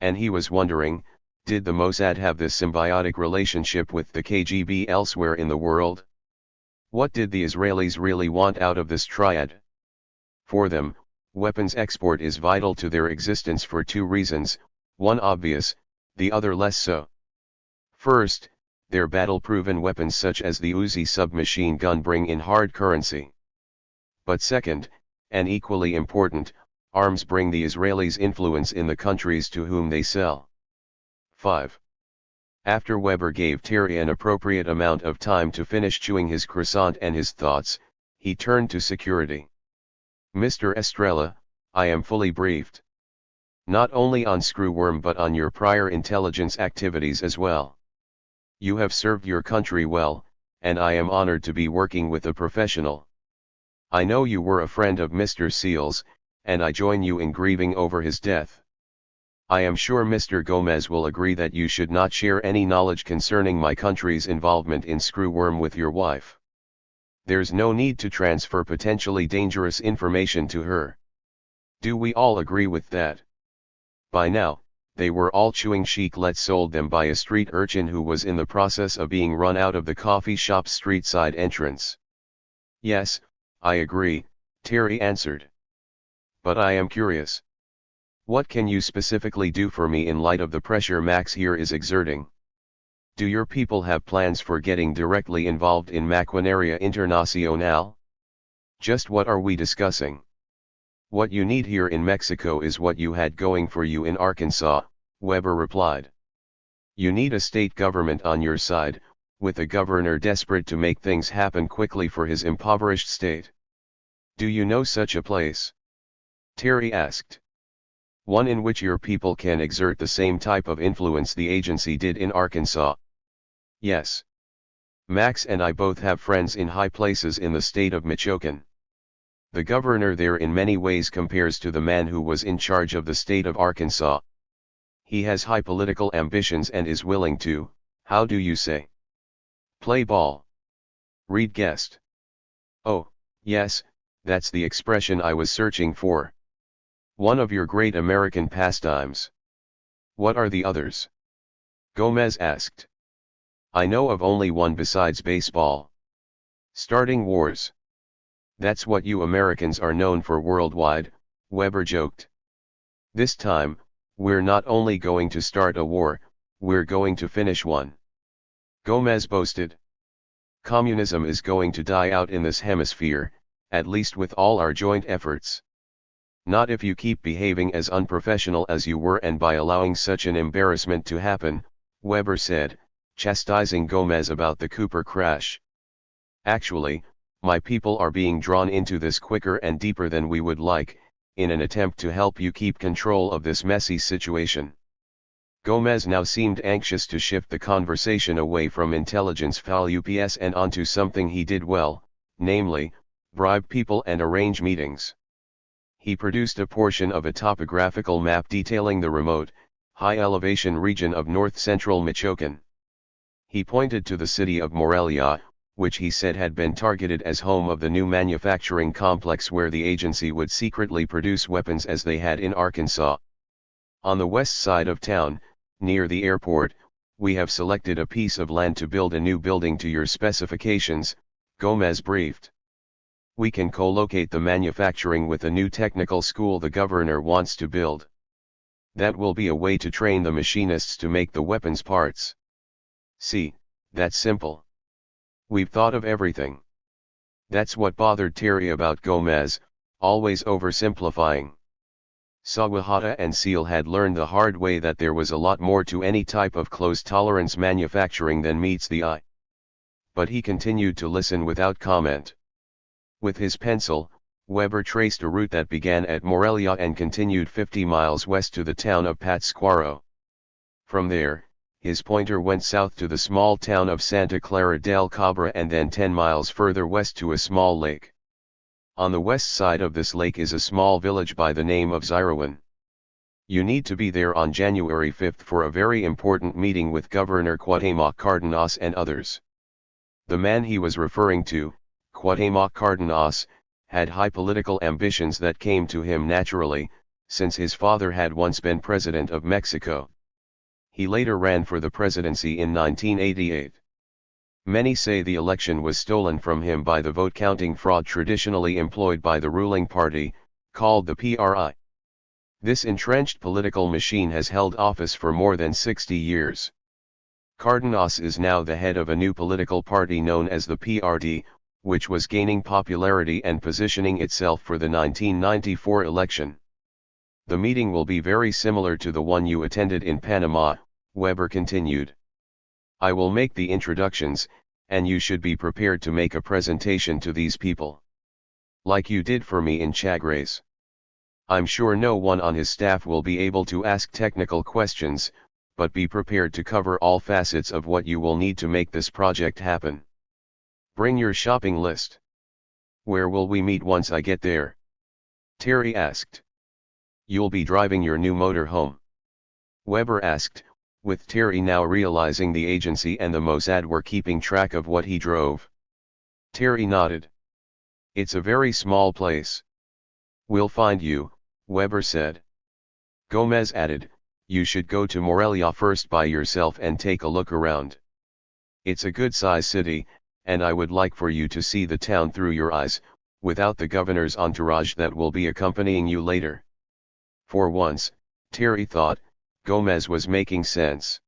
And he was wondering, did the Mossad have this symbiotic relationship with the KGB elsewhere in the world? What did the Israelis really want out of this triad? For them, weapons export is vital to their existence for two reasons, one obvious, the other less so. First, their battle-proven weapons such as the Uzi submachine gun bring in hard currency. But second, and equally important, arms bring the Israelis influence in the countries to whom they sell. 5. After Weber gave Terry an appropriate amount of time to finish chewing his croissant and his thoughts, he turned to security. Mr. Estrella, I am fully briefed. Not only on Screwworm but on your prior intelligence activities as well. You have served your country well, and I am honored to be working with a professional. I know you were a friend of Mr. Seals, and I join you in grieving over his death. I am sure Mr. Gomez will agree that you should not share any knowledge concerning my country's involvement in Screwworm with your wife. There's no need to transfer potentially dangerous information to her. Do we all agree with that? By now, they were all chewing chiclets sold them by a street urchin who was in the process of being run out of the coffee shop's street-side entrance. Yes, I agree, Terry answered. But I am curious. What can you specifically do for me in light of the pressure Max here is exerting? Do your people have plans for getting directly involved in Maquinaria Internacional? Just what are we discussing? What you need here in Mexico is what you had going for you in Arkansas, Weber replied. You need a state government on your side, with a governor desperate to make things happen quickly for his impoverished state. Do you know such a place? Terry asked. One in which your people can exert the same type of influence the agency did in Arkansas. Yes. Max and I both have friends in high places in the state of Michoacan. The governor there in many ways compares to the man who was in charge of the state of Arkansas. He has high political ambitions and is willing to, how do you say? Play ball. Reed guessed. Oh, yes, that's the expression I was searching for. One of your great American pastimes. What are the others? Gomez asked. I know of only one besides baseball. Starting wars. That's what you Americans are known for worldwide, Weber joked. This time, we're not only going to start a war, we're going to finish one. Gomez boasted. Communism is going to die out in this hemisphere, at least with all our joint efforts. Not if you keep behaving as unprofessional as you were and by allowing such an embarrassment to happen, Weber said, chastising Gomez about the Cooper crash. Actually, my people are being drawn into this quicker and deeper than we would like, in an attempt to help you keep control of this messy situation. Gomez now seemed anxious to shift the conversation away from intelligence foul UPS and onto something he did well, namely, bribe people and arrange meetings. He produced a portion of a topographical map detailing the remote, high-elevation region of north-central Michoacan. He pointed to the city of Morelia, which he said had been targeted as home of the new manufacturing complex where the agency would secretly produce weapons as they had in Arkansas. On the west side of town, near the airport, we have selected a piece of land to build a new building to your specifications, Gomez briefed. We can co-locate the manufacturing with a new technical school the governor wants to build. That will be a way to train the machinists to make the weapons parts. See, that's simple. We've thought of everything. That's what bothered Terry about Gomez, always oversimplifying. Sawahata and Seal had learned the hard way that there was a lot more to any type of close-tolerance manufacturing than meets the eye. But he continued to listen without comment. With his pencil, Weber traced a route that began at Morelia and continued 50 miles west to the town of Pátzcuaro. From there, his pointer went south to the small town of Santa Clara del Cabra and then 10 miles further west to a small lake. On the west side of this lake is a small village by the name of Zirawan. You need to be there on January 5 for a very important meeting with Governor Cuauhtémoc Cárdenas and others. The man he was referring to, Cuauhtémoc Cárdenas, had high political ambitions that came to him naturally, since his father had once been president of Mexico. He later ran for the presidency in 1988. Many say the election was stolen from him by the vote-counting fraud traditionally employed by the ruling party, called the PRI. This entrenched political machine has held office for more than 60 years. Cárdenas is now the head of a new political party known as the PRD, which was gaining popularity and positioning itself for the 1994 election. The meeting will be very similar to the one you attended in Panama, Weber continued. I will make the introductions, and you should be prepared to make a presentation to these people. Like you did for me in Chagres. I'm sure no one on his staff will be able to ask technical questions, but be prepared to cover all facets of what you will need to make this project happen. Bring your shopping list. Where will we meet once I get there? Terry asked. You'll be driving your new motor home? Weber asked, with Terry now realizing the agency and the Mossad were keeping track of what he drove. Terry nodded. It's a very small place. We'll find you, Weber said. Gomez added, you should go to Morelia first by yourself and take a look around. It's a good-sized city, and I would like for you to see the town through your eyes, without the governor's entourage that will be accompanying you later. For once, Terry thought, Gomez was making sense.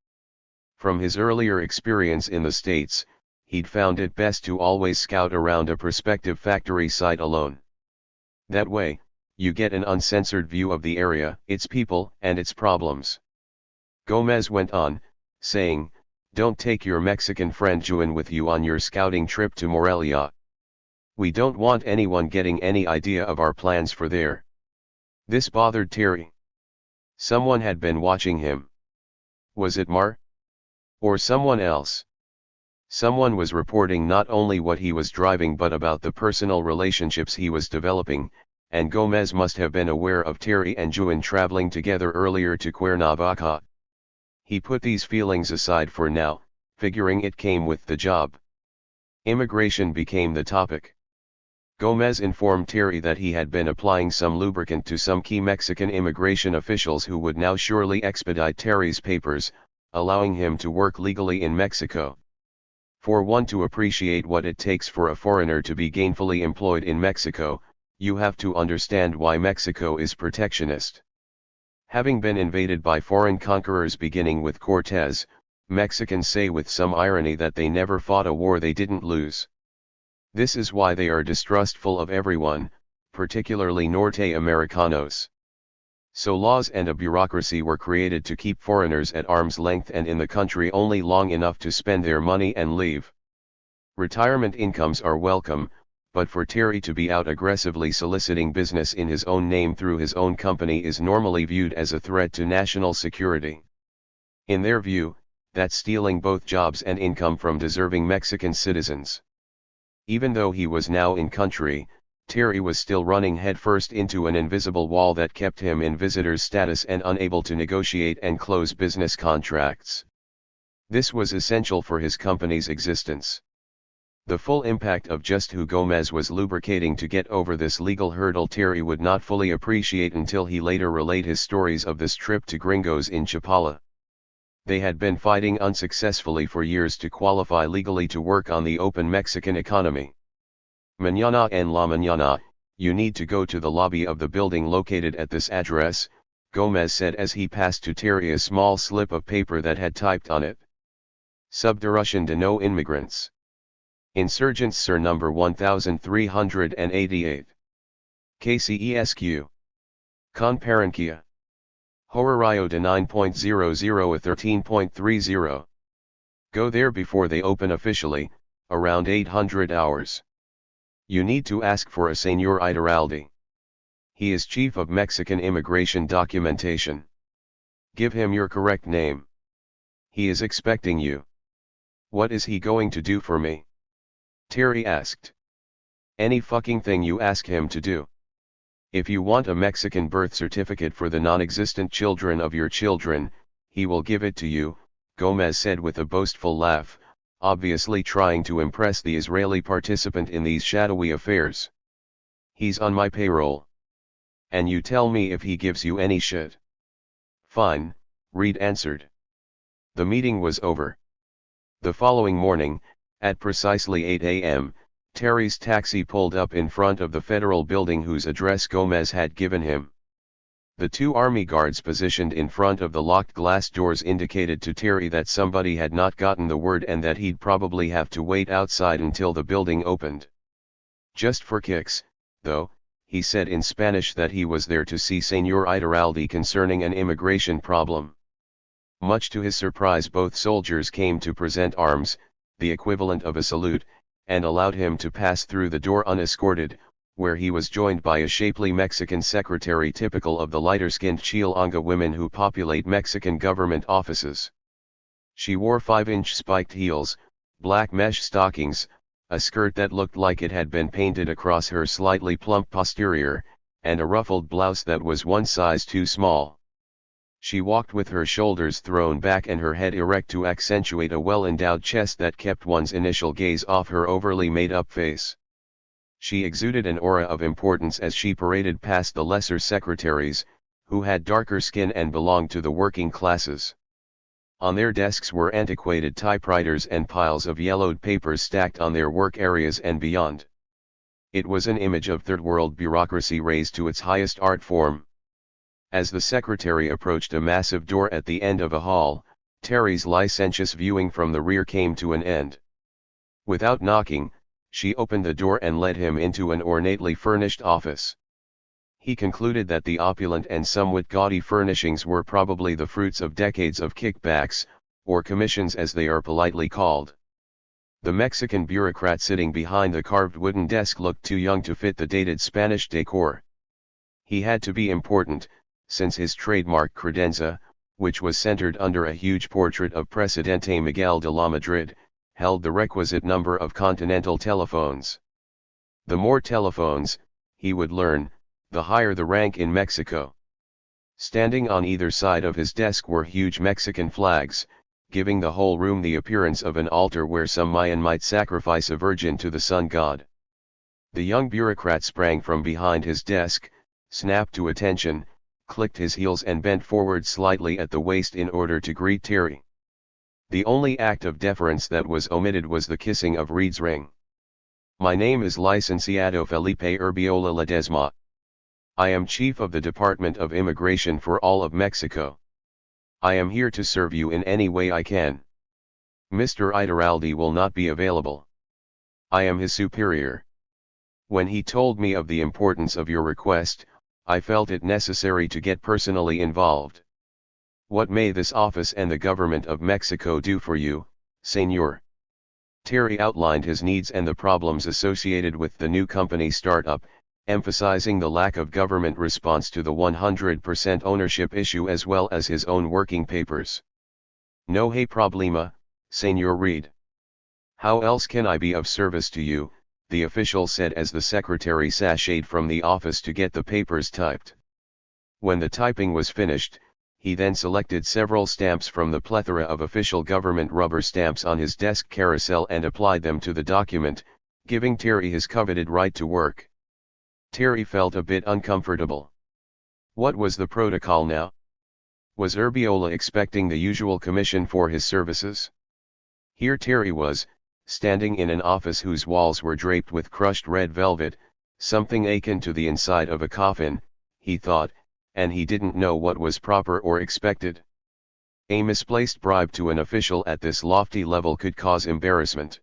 From his earlier experience in the States, he'd found it best to always scout around a prospective factory site alone. That way, you get an uncensored view of the area, its people, and its problems. Gomez went on, saying, "Don't take your Mexican friend Juan with you on your scouting trip to Morelia. We don't want anyone getting any idea of our plans for there." This bothered Terry. Someone had been watching him. Was it Mar? Or someone else? Someone was reporting not only what he was driving but about the personal relationships he was developing, and Gomez must have been aware of Terry and Juan traveling together earlier to Cuernavaca. He put these feelings aside for now, figuring it came with the job. Immigration became the topic. Gomez informed Terry that he had been applying some lubricant to some key Mexican immigration officials who would now surely expedite Terry's papers, allowing him to work legally in Mexico. For one to appreciate what it takes for a foreigner to be gainfully employed in Mexico, you have to understand why Mexico is protectionist. Having been invaded by foreign conquerors beginning with Cortés, Mexicans say with some irony that they never fought a war they didn't lose. This is why they are distrustful of everyone, particularly Norte Americanos. So laws and a bureaucracy were created to keep foreigners at arm's length and in the country only long enough to spend their money and leave. Retirement incomes are welcome, but for Terry to be out aggressively soliciting business in his own name through his own company is normally viewed as a threat to national security. In their view, that's stealing both jobs and income from deserving Mexican citizens. Even though he was now in country, Terry was still running headfirst into an invisible wall that kept him in visitor's status and unable to negotiate and close business contracts. This was essential for his company's existence. The full impact of just who Gomez was lubricating to get over this legal hurdle Terry would not fully appreciate until he later relayed his stories of this trip to gringos in Chapala. They had been fighting unsuccessfully for years to qualify legally to work on the open Mexican economy. "Mañana en la mañana, you need to go to the lobby of the building located at this address," Gomez said as he passed to Terry a small slip of paper that had typed on it. "Subdirección de no inmigrantes. Insurgents Sur number 1388. KCESQ. Con Paranquilla. Horario de 9.00 a 13.30. Go there before they open officially, around 800 hours. You need to ask for a Señor Iturralde. He is Chief of Mexican Immigration Documentation. Give him your correct name. He is expecting you." "What is he going to do for me?" Terry asked. "Any fucking thing you ask him to do. If you want a Mexican birth certificate for the non-existent children of your children, he will give it to you," Gomez said with a boastful laugh, obviously trying to impress the Israeli participant in these shadowy affairs. "He's on my payroll. And you tell me if he gives you any shit." "Fine," Reed answered. The meeting was over. The following morning, at precisely 8 a.m., Terry's taxi pulled up in front of the federal building whose address Gomez had given him. The two army guards positioned in front of the locked glass doors indicated to Terry that somebody had not gotten the word and that he'd probably have to wait outside until the building opened. Just for kicks, though, he said in Spanish that he was there to see Señor Iturralde concerning an immigration problem. Much to his surprise, both soldiers came to present arms, the equivalent of a salute, and allowed him to pass through the door unescorted, where he was joined by a shapely Mexican secretary typical of the lighter-skinned Chilanga women who populate Mexican government offices. She wore 5-inch spiked heels, black mesh stockings, a skirt that looked like it had been painted across her slightly plump posterior, and a ruffled blouse that was one size too small. She walked with her shoulders thrown back and her head erect to accentuate a well-endowed chest that kept one's initial gaze off her overly made-up face. She exuded an aura of importance as she paraded past the lesser secretaries, who had darker skin and belonged to the working classes. On their desks were antiquated typewriters and piles of yellowed papers stacked on their work areas and beyond. It was an image of third-world bureaucracy raised to its highest art form. As the secretary approached a massive door at the end of a hall, Terry's licentious viewing from the rear came to an end. Without knocking, she opened the door and led him into an ornately furnished office. He concluded that the opulent and somewhat gaudy furnishings were probably the fruits of decades of kickbacks, or commissions as they are politely called. The Mexican bureaucrat sitting behind the carved wooden desk looked too young to fit the dated Spanish decor. He had to be important, since his trademark credenza, which was centered under a huge portrait of Presidente Miguel de la Madrid, held the requisite number of continental telephones. The more telephones, he would learn, the higher the rank in Mexico. Standing on either side of his desk were huge Mexican flags, giving the whole room the appearance of an altar where some Mayan might sacrifice a virgin to the sun god. The young bureaucrat sprang from behind his desk, snapped to attention, clicked his heels and bent forward slightly at the waist in order to greet Terry. The only act of deference that was omitted was the kissing of Reed's ring. "My name is Licenciado Felipe Urbiola Ledesma. I am Chief of the Department of Immigration for all of Mexico. I am here to serve you in any way I can. Mr. Iturralde will not be available. I am his superior. When he told me of the importance of your request, I felt it necessary to get personally involved. What may this office and the government of Mexico do for you, Senor?" Terry outlined his needs and the problems associated with the new company startup, emphasizing the lack of government response to the 100% ownership issue as well as his own working papers. "No hay problema, Senor Reed. How else can I be of service to you?" the official said as the secretary sashayed from the office to get the papers typed. When the typing was finished, he then selected several stamps from the plethora of official government rubber stamps on his desk carousel and applied them to the document, giving Terry his coveted right to work. Terry felt a bit uncomfortable. What was the protocol now? Was Urbiola expecting the usual commission for his services? Here Terry was, standing in an office whose walls were draped with crushed red velvet, something akin to the inside of a coffin, he thought, and he didn't know what was proper or expected. A misplaced bribe to an official at this lofty level could cause embarrassment.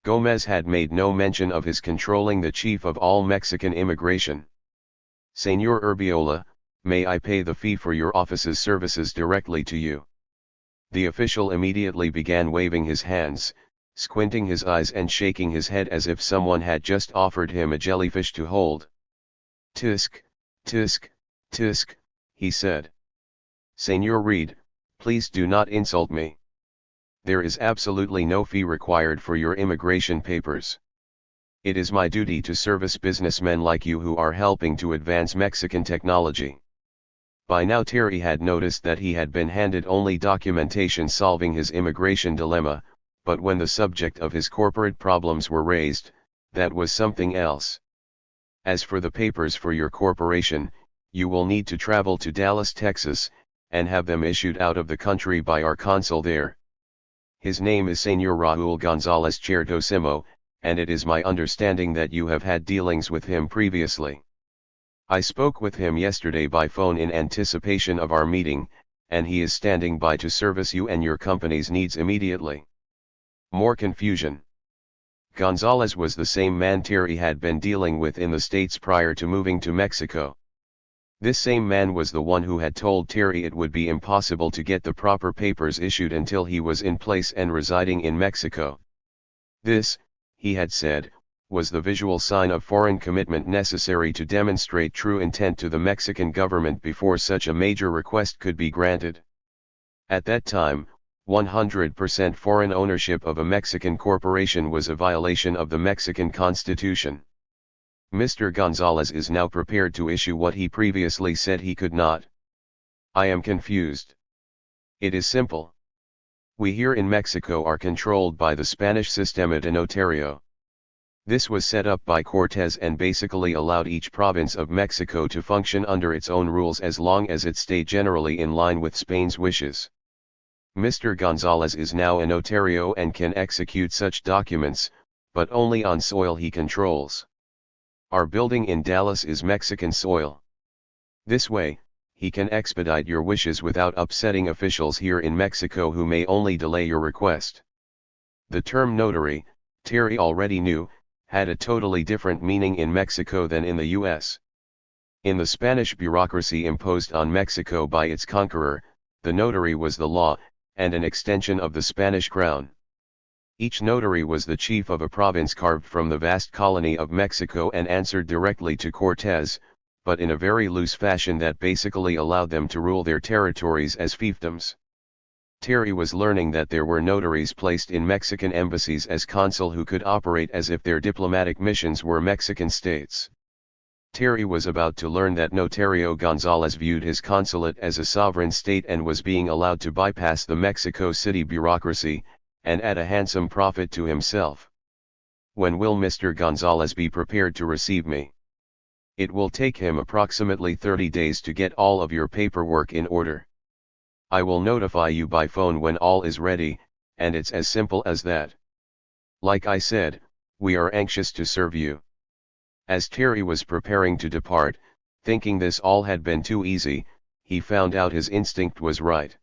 Gomez had made no mention of his controlling the chief of all Mexican immigration. "Senor Urbiola, may I pay the fee for your office's services directly to you?" The official immediately began waving his hands, squinting his eyes and shaking his head as if someone had just offered him a jellyfish to hold. "Tisk, tisk, tisk," he said. "Senor Reed, please do not insult me. There is absolutely no fee required for your immigration papers. It is my duty to service businessmen like you who are helping to advance Mexican technology." By now Terry had noticed that he had been handed only documentation solving his immigration dilemma, but when the subject of his corporate problems were raised, that was something else. "As for the papers for your corporation, you will need to travel to Dallas, Texas, and have them issued out of the country by our consul there. His name is Senor Raul Gonzalez Chertosimo, and it is my understanding that you have had dealings with him previously. I spoke with him yesterday by phone in anticipation of our meeting, and he is standing by to service you and your company's needs immediately." More confusion. Gonzalez was the same man Terry had been dealing with in the States prior to moving to Mexico. This same man was the one who had told Terry it would be impossible to get the proper papers issued until he was in place and residing in Mexico. This, he had said, was the visual sign of foreign commitment necessary to demonstrate true intent to the Mexican government before such a major request could be granted. At that time, 100% foreign ownership of a Mexican corporation was a violation of the Mexican Constitution. Mr. Gonzalez is now prepared to issue what he previously said he could not. "I am confused. It is simple. We here in Mexico are controlled by the Spanish Sistema de Notario. This was set up by Cortés and basically allowed each province of Mexico to function under its own rules as long as it stayed generally in line with Spain's wishes. Mr. Gonzalez is now a notario and can execute such documents, but only on soil he controls. Our building in Dallas is Mexican soil. This way, he can expedite your wishes without upsetting officials here in Mexico who may only delay your request." The term notary, Terry already knew, had a totally different meaning in Mexico than in the US. In the Spanish bureaucracy imposed on Mexico by its conqueror, the notary was the law, and an extension of the Spanish crown. Each notary was the chief of a province carved from the vast colony of Mexico and answered directly to Cortés, but in a very loose fashion that basically allowed them to rule their territories as fiefdoms. Terry was learning that there were notaries placed in Mexican embassies as consul who could operate as if their diplomatic missions were Mexican states. Terry was about to learn that Notario Gonzalez viewed his consulate as a sovereign state and was being allowed to bypass the Mexico City bureaucracy, and add a handsome profit to himself. When will Mr. Gonzalez be prepared to receive me? It will take him approximately 30 days to get all of your paperwork in order. I will notify you by phone when all is ready, and it's as simple as that. Like I said, we are anxious to serve you. As Terry was preparing to depart, thinking this all had been too easy, he found out his instinct was right.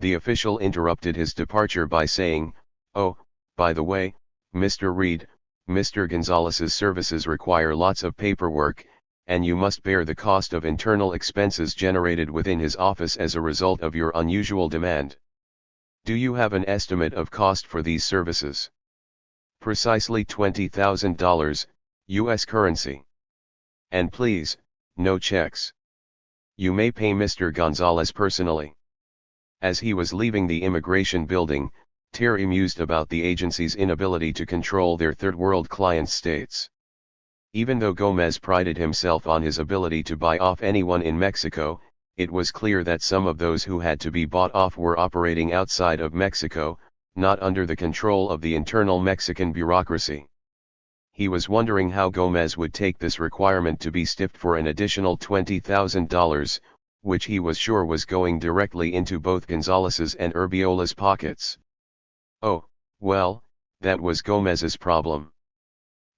The official interrupted his departure by saying, "Oh, by the way, Mr. Reed, Mr. Gonzalez's services require lots of paperwork, and you must bear the cost of internal expenses generated within his office as a result of your unusual demand. Do you have an estimate of cost for these services?" "Precisely $20,000, U.S. currency. And please, no checks. You may pay Mr. Gonzalez personally." As he was leaving the immigration building, Terry mused about the agency's inability to control their third-world client states. Even though Gomez prided himself on his ability to buy off anyone in Mexico, it was clear that some of those who had to be bought off were operating outside of Mexico, not under the control of the internal Mexican bureaucracy. He was wondering how Gomez would take this requirement to be stiffed for an additional $20,000, which he was sure was going directly into both Gonzalez's and Urbiola's pockets. Oh, well, that was Gomez's problem.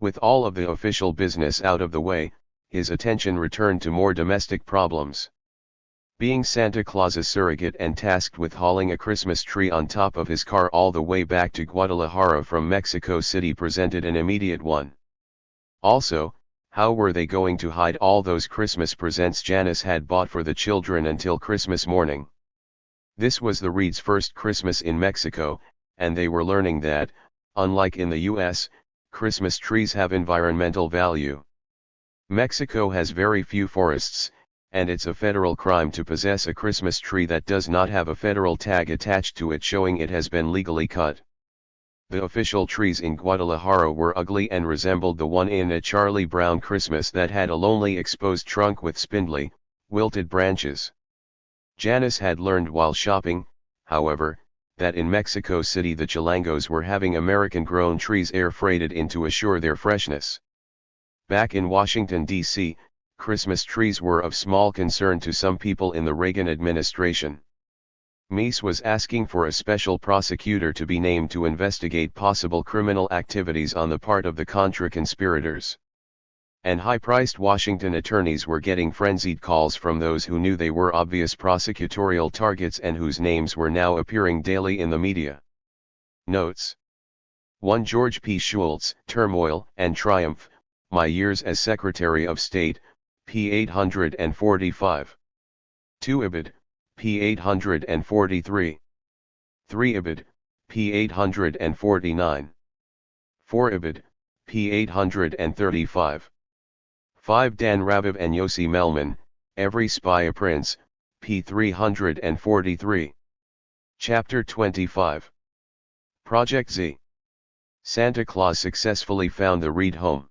With all of the official business out of the way, his attention returned to more domestic problems. Being Santa Claus's surrogate and tasked with hauling a Christmas tree on top of his car all the way back to Guadalajara from Mexico City presented an immediate one. Also, how were they going to hide all those Christmas presents Janice had bought for the children until Christmas morning? This was the Reeds' first Christmas in Mexico, and they were learning that, unlike in the US, Christmas trees have environmental value. Mexico has very few forests, and it's a federal crime to possess a Christmas tree that does not have a federal tag attached to it showing it has been legally cut. The official trees in Guadalajara were ugly and resembled the one in A Charlie Brown Christmas that had a lonely exposed trunk with spindly, wilted branches. Janice had learned while shopping, however, that in Mexico City the chilangos were having American-grown trees air-freighted in to assure their freshness. Back in Washington, D.C., Christmas trees were of small concern to some people in the Reagan administration. Meese was asking for a special prosecutor to be named to investigate possible criminal activities on the part of the Contra conspirators. And high-priced Washington attorneys were getting frenzied calls from those who knew they were obvious prosecutorial targets and whose names were now appearing daily in the media. Notes. 1. George P. Schultz, Turmoil and Triumph, My Years as Secretary of State, p. 845. 2. Ibid, p. 843. 3. Ibid, p. 849. 4. Ibid, p. 835. 5. Dan Raviv and Yossi Melman, Every Spy a Prince, p. 343. Chapter 25. Project Z. Santa Claus successfully found the Reed home.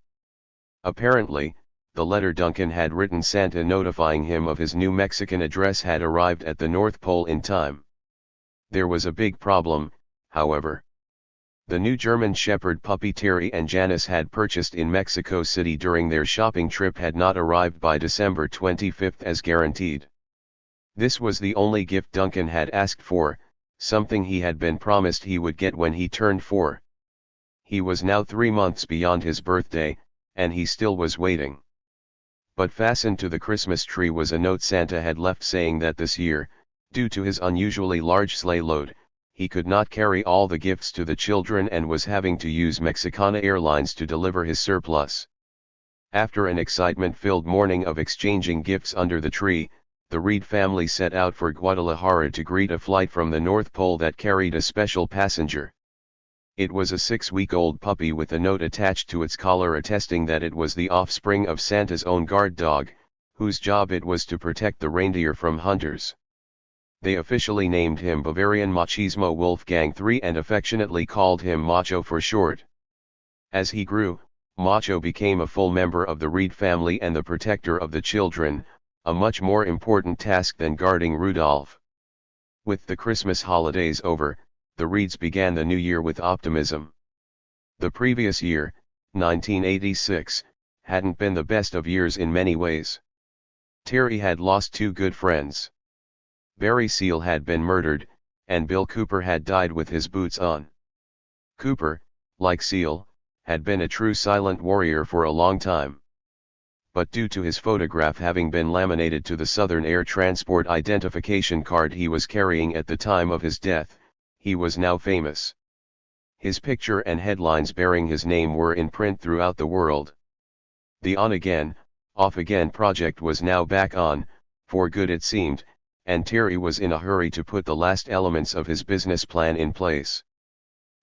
Apparently, the letter Duncan had written Santa notifying him of his new Mexican address had arrived at the North Pole in time. There was a big problem, however. The new German Shepherd puppy Terry and Janice had purchased in Mexico City during their shopping trip had not arrived by December 25 as guaranteed. This was the only gift Duncan had asked for, something he had been promised he would get when he turned 4. He was now 3 months beyond his birthday, and he still was waiting. But fastened to the Christmas tree was a note Santa had left saying that this year, due to his unusually large sleigh load, he could not carry all the gifts to the children and was having to use Mexicana Airlines to deliver his surplus. After an excitement-filled morning of exchanging gifts under the tree, the Reed family set out for Guadalajara to greet a flight from the North Pole that carried a special passenger. It was a 6-week-old puppy with a note attached to its collar attesting that it was the offspring of Santa's own guard dog, whose job it was to protect the reindeer from hunters. They officially named him Bavarian Machismo Wolfgang III and affectionately called him Macho for short. As he grew, Macho became a full member of the Reed family and the protector of the children, a much more important task than guarding Rudolph. With the Christmas holidays over, the Reeds began the new year with optimism. The previous year, 1986, hadn't been the best of years in many ways. Terry had lost 2 good friends. Barry Seal had been murdered, and Bill Cooper had died with his boots on. Cooper, like Seal, had been a true silent warrior for a long time. But due to his photograph having been laminated to the Southern Air Transport identification card he was carrying at the time of his death, he was now famous. His picture and headlines bearing his name were in print throughout the world. The on-again, off-again project was now back on, for good it seemed, and Terry was in a hurry to put the last elements of his business plan in place.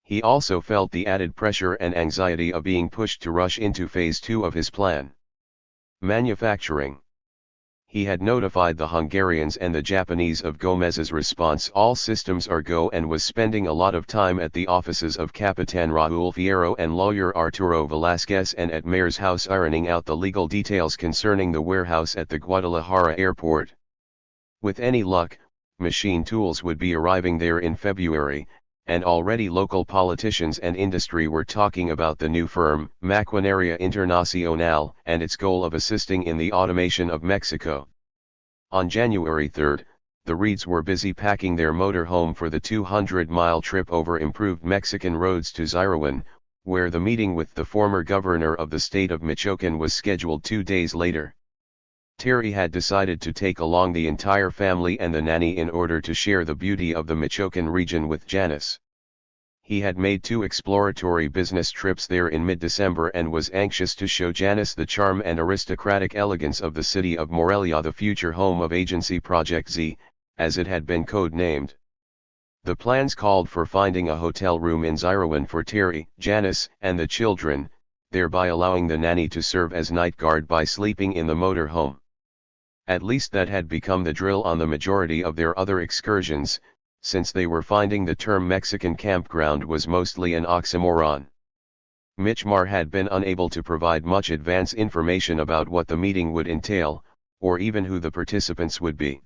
He also felt the added pressure and anxiety of being pushed to rush into phase 2 of his plan. Manufacturing. He had notified the Hungarians and the Japanese of Gomez's response all systems are go and was spending a lot of time at the offices of Capitan Raúl Fierro and lawyer Arturo Velázquez and at Mayor's house ironing out the legal details concerning the warehouse at the Guadalajara airport. With any luck, machine tools would be arriving there in February, and already local politicians and industry were talking about the new firm, Maquinaria Internacional, and its goal of assisting in the automation of Mexico. On January 3, the Reeds were busy packing their motorhome for the 200-mile trip over improved Mexican roads to Zirawan, where the meeting with the former governor of the state of Michoacan was scheduled 2 days later. Terry had decided to take along the entire family and the nanny in order to share the beauty of the Michoacan region with Janice. He had made 2 exploratory business trips there in mid-December and was anxious to show Janice the charm and aristocratic elegance of the city of Morelia, the future home of Agency Project Z, as it had been code-named. The plans called for finding a hotel room in Zirawan for Terry, Janice, and the children, thereby allowing the nanny to serve as night guard by sleeping in the motorhome. At least that had become the drill on the majority of their other excursions, since they were finding the term Mexican campground was mostly an oxymoron. Mitch Marr had been unable to provide much advance information about what the meeting would entail, or even who the participants would be.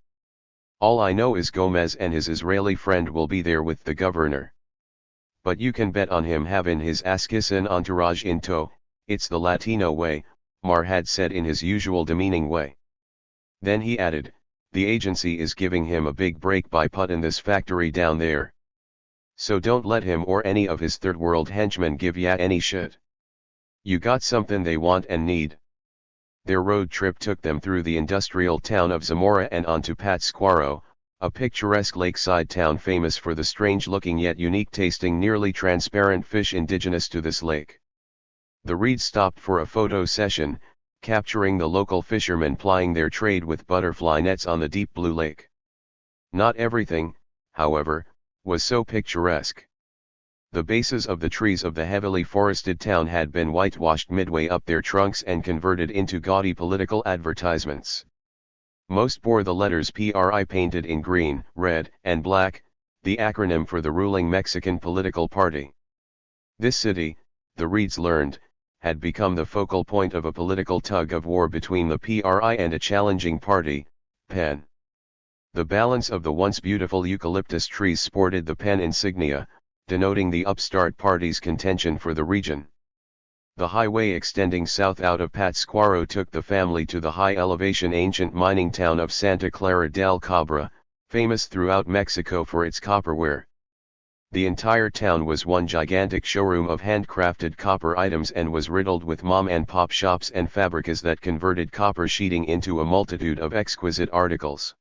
All I know is Gomez and his Israeli friend will be there with the governor. But you can bet on him having his Askisan entourage in tow, it's the Latino way, Marr had said in his usual demeaning way. Then he added, the agency is giving him a big break by putting this factory down there. So don't let him or any of his third world henchmen give ya any shit. You got something they want and need. Their road trip took them through the industrial town of Zamora and on to Pátzcuaro, a picturesque lakeside town famous for the strange-looking yet unique-tasting nearly transparent fish indigenous to this lake. The Reeds stopped for a photo session, capturing the local fishermen plying their trade with butterfly nets on the deep blue lake. Not everything, however, was so picturesque. The bases of the trees of the heavily forested town had been whitewashed midway up their trunks and converted into gaudy political advertisements. Most bore the letters PRI painted in green, red, and black, the acronym for the ruling Mexican political party. This city, the Reeds learned, had become the focal point of a political tug-of-war between the PRI and a challenging party, PEN. The balance of the once beautiful eucalyptus trees sported the PEN insignia, denoting the upstart party's contention for the region. The highway extending south out of Pátzcuaro took the family to the high-elevation ancient mining town of Santa Clara del Cabra, famous throughout Mexico for its copperware. The entire town was one gigantic showroom of handcrafted copper items and was riddled with mom-and-pop shops and fabricas that converted copper sheeting into a multitude of exquisite articles.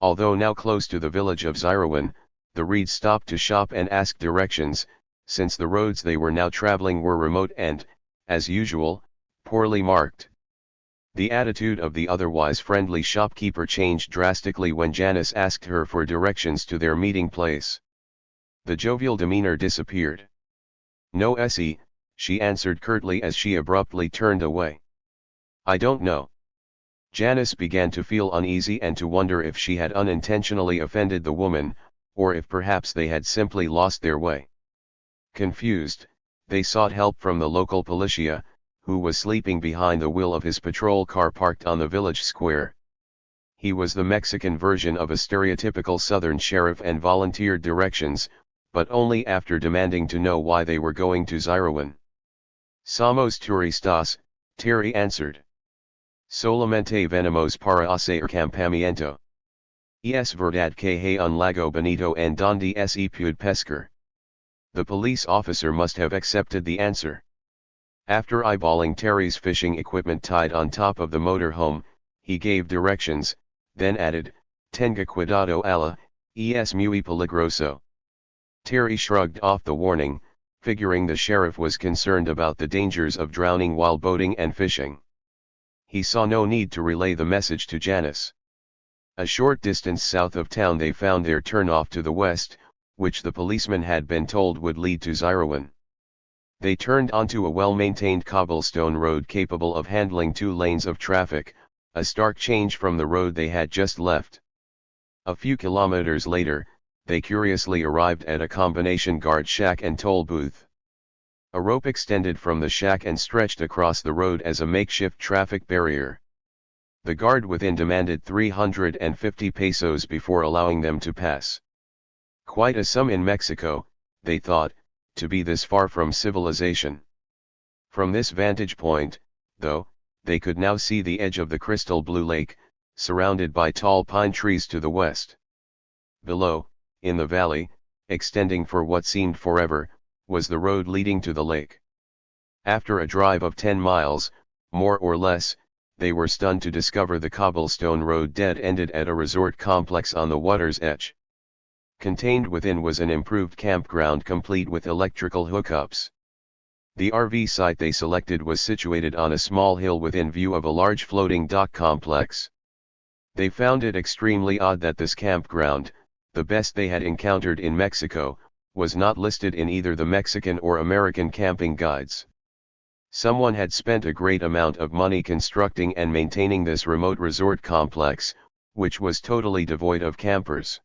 Although now close to the village of Zirawan, the Reeds stopped to shop and ask directions, since the roads they were now traveling were remote and, as usual, poorly marked. The attitude of the otherwise friendly shopkeeper changed drastically when Janice asked her for directions to their meeting place. The jovial demeanor disappeared. "No, Essie," she answered curtly as she abruptly turned away. "I don't know." Janice began to feel uneasy and to wonder if she had unintentionally offended the woman, or if perhaps they had simply lost their way. Confused, they sought help from the local policia, who was sleeping behind the wheel of his patrol car parked on the village square. He was the Mexican version of a stereotypical Southern sheriff and volunteered directions, but only after demanding to know why they were going to Zirawan. "Somos turistas," Terry answered. "Solamente venimos para hacer campamento. Es verdad que hay un lago bonito en donde se puede pescar." The police officer must have accepted the answer. After eyeballing Terry's fishing equipment tied on top of the motorhome, he gave directions, then added, "Tenga cuidado ala, es muy peligroso." Terry shrugged off the warning, figuring the sheriff was concerned about the dangers of drowning while boating and fishing. He saw no need to relay the message to Janice. A short distance south of town they found their turnoff to the west, which the policeman had been told would lead to Zirawan. They turned onto a well-maintained cobblestone road capable of handling 2 lanes of traffic, a stark change from the road they had just left. A few kilometers later, they curiously arrived at a combination guard shack and toll booth. A rope extended from the shack and stretched across the road as a makeshift traffic barrier. The guard within demanded 350 pesos before allowing them to pass. Quite a sum in Mexico, they thought, to be this far from civilization. From this vantage point, though, they could now see the edge of the crystal blue lake, surrounded by tall pine trees to the west. Below, in the valley, extending for what seemed forever, was the road leading to the lake. After a drive of 10 miles, more or less, they were stunned to discover the cobblestone road dead-ended at a resort complex on the water's edge. Contained within was an improved campground complete with electrical hookups. The RV site they selected was situated on a small hill within view of a large floating dock complex. They found it extremely odd that this campground, the best they had encountered in Mexico, was not listed in either the Mexican or American camping guides. Someone had spent a great amount of money constructing and maintaining this remote resort complex, which was totally devoid of campers.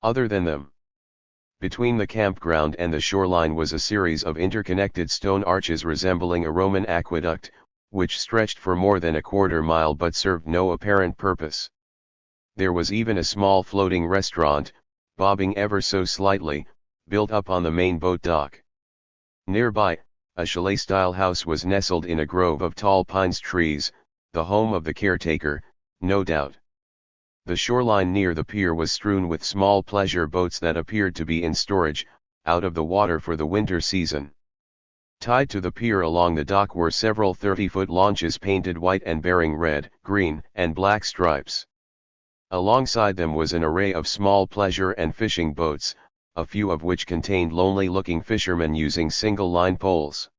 Other than them. Between the campground and the shoreline was a series of interconnected stone arches resembling a Roman aqueduct, which stretched for more than a quarter mile but served no apparent purpose. There was even a small floating restaurant, bobbing ever so slightly, built up on the main boat dock. Nearby, a chalet-style house was nestled in a grove of tall pine trees, the home of the caretaker, no doubt. The shoreline near the pier was strewn with small pleasure boats that appeared to be in storage, out of the water for the winter season. Tied to the pier along the dock were several 30-foot launches painted white and bearing red, green, and black stripes. Alongside them was an array of small pleasure and fishing boats, a few of which contained lonely-looking fishermen using single-line poles.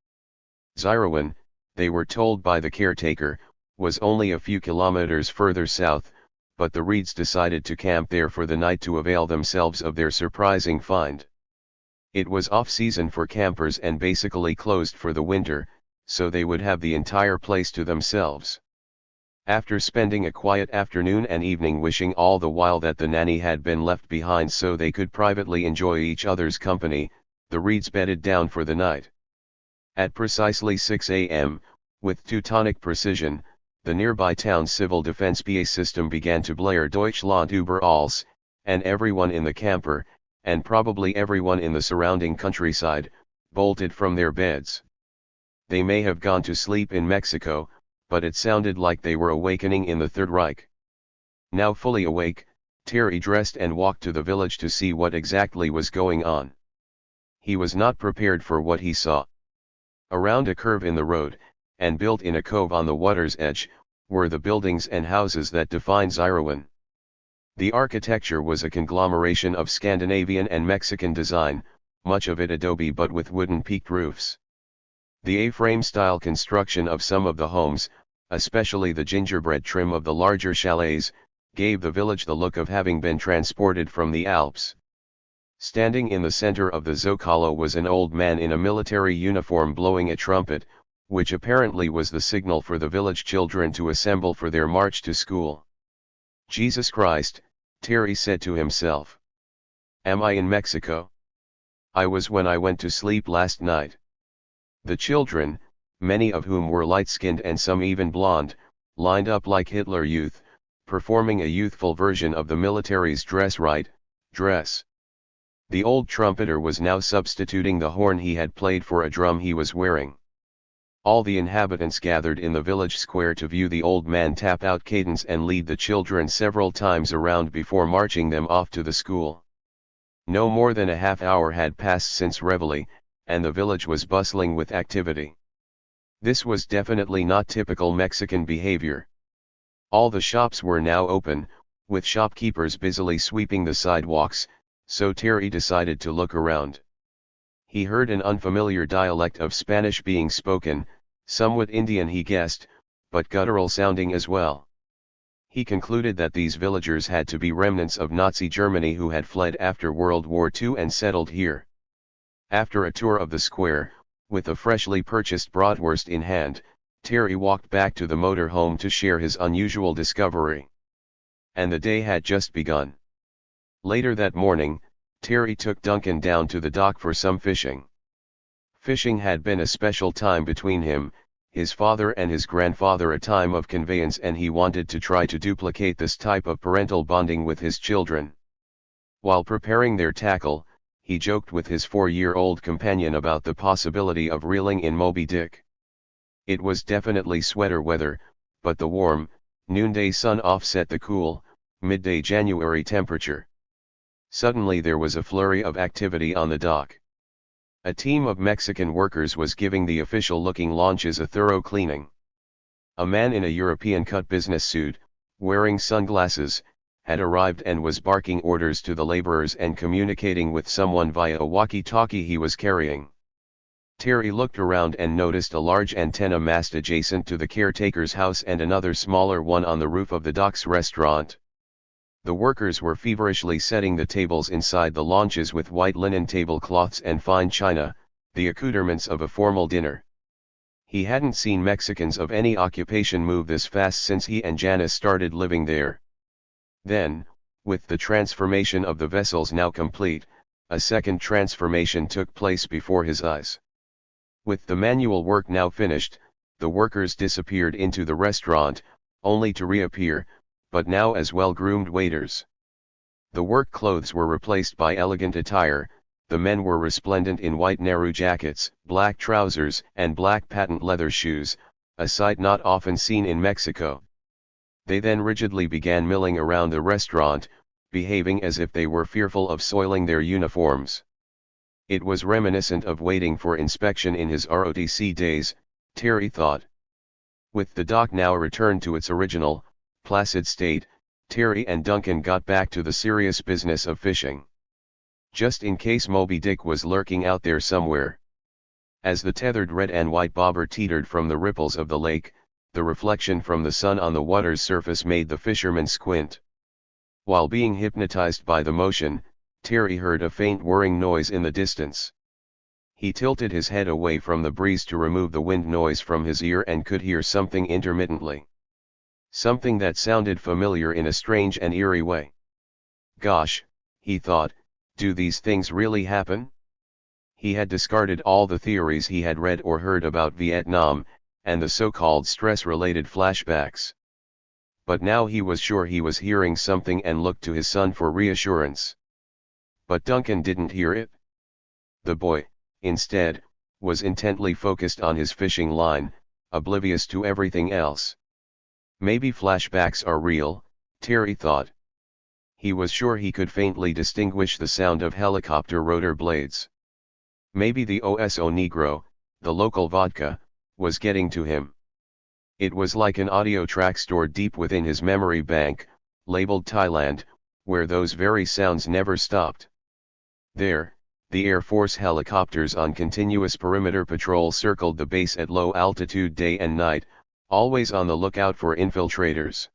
Zirawan, they were told by the caretaker, was only a few kilometers further south, but the Reeds decided to camp there for the night to avail themselves of their surprising find. It was off-season for campers and basically closed for the winter, so they would have the entire place to themselves. After spending a quiet afternoon and evening wishing all the while that the nanny had been left behind so they could privately enjoy each other's company, the Reeds bedded down for the night. At precisely 6 a.m., with Teutonic precision, the nearby town's civil defense PA system began to blare Deutschland über alles, and everyone in the camper, and probably everyone in the surrounding countryside, bolted from their beds. They may have gone to sleep in Mexico, but it sounded like they were awakening in the Third Reich. Now fully awake, Terry dressed and walked to the village to see what exactly was going on. He was not prepared for what he saw. Around a curve in the road, and built in a cove on the water's edge, were the buildings and houses that defined Zirawan. The architecture was a conglomeration of Scandinavian and Mexican design, much of it adobe but with wooden peaked roofs. The A-frame style construction of some of the homes, especially the gingerbread trim of the larger chalets, gave the village the look of having been transported from the Alps. Standing in the center of the Zocalo was an old man in a military uniform blowing a trumpet, which apparently was the signal for the village children to assemble for their march to school. Jesus Christ, Terry said to himself. Am I in Mexico? I was when I went to sleep last night. The children, many of whom were light-skinned and some even blonde, lined up like Hitler Youth, performing a youthful version of the military's dress right, dress. The old trumpeter was now substituting the horn he had played for a drum he was wearing. All the inhabitants gathered in the village square to view the old man tap out cadence and lead the children several times around before marching them off to the school. No more than a half hour had passed since Reveille, and the village was bustling with activity. This was definitely not typical Mexican behavior. All the shops were now open, with shopkeepers busily sweeping the sidewalks, so Terry decided to look around. He heard an unfamiliar dialect of Spanish being spoken, somewhat Indian he guessed, but guttural sounding as well. He concluded that these villagers had to be remnants of Nazi Germany who had fled after World War II and settled here. After a tour of the square, with a freshly purchased bratwurst in hand, Terry walked back to the motor home to share his unusual discovery. And the day had just begun. Later that morning, Terry took Duncan down to the dock for some fishing. Fishing had been a special time between him, his father and his grandfather, a time of conveyance, and he wanted to try to duplicate this type of parental bonding with his children. While preparing their tackle, he joked with his 4-year-old companion about the possibility of reeling in Moby Dick. It was definitely sweater weather, but the warm, noonday sun offset the cool, midday January temperature. Suddenly there was a flurry of activity on the dock. A team of Mexican workers was giving the official-looking launches a thorough cleaning. A man in a European-cut business suit, wearing sunglasses, had arrived and was barking orders to the laborers and communicating with someone via a walkie-talkie he was carrying. Terry looked around and noticed a large antenna mast adjacent to the caretaker's house and another smaller one on the roof of the dock's restaurant. The workers were feverishly setting the tables inside the launches with white linen tablecloths and fine china, the accoutrements of a formal dinner. He hadn't seen Mexicans of any occupation move this fast since he and Janice started living there. Then, with the transformation of the vessels now complete, a second transformation took place before his eyes. With the manual work now finished, the workers disappeared into the restaurant, only to reappear, but now as well-groomed waiters. The work clothes were replaced by elegant attire, the men were resplendent in white Nehru jackets, black trousers, and black patent leather shoes, a sight not often seen in Mexico. They then rigidly began milling around the restaurant, behaving as if they were fearful of soiling their uniforms. It was reminiscent of waiting for inspection in his ROTC days, Terry thought. With the dock now returned to its original, placid state, Terry and Duncan got back to the serious business of fishing. Just in case Moby Dick was lurking out there somewhere. As the tethered red and white bobber teetered from the ripples of the lake, the reflection from the sun on the water's surface made the fisherman squint. While being hypnotized by the motion, Terry heard a faint whirring noise in the distance. He tilted his head away from the breeze to remove the wind noise from his ear and could hear something intermittently. Something that sounded familiar in a strange and eerie way. Gosh, he thought, do these things really happen? He had discarded all the theories he had read or heard about Vietnam, and the so-called stress-related flashbacks. But now he was sure he was hearing something and looked to his son for reassurance. But Duncan didn't hear it. The boy, instead, was intently focused on his fishing line, oblivious to everything else. Maybe flashbacks are real, Terry thought. He was sure he could faintly distinguish the sound of helicopter rotor blades. Maybe the Oso Negro, the local vodka, was getting to him. It was like an audio track stored deep within his memory bank, labeled Thailand, where those very sounds never stopped. There, the Air Force helicopters on continuous perimeter patrol circled the base at low altitude day and night, always on the lookout for infiltrators.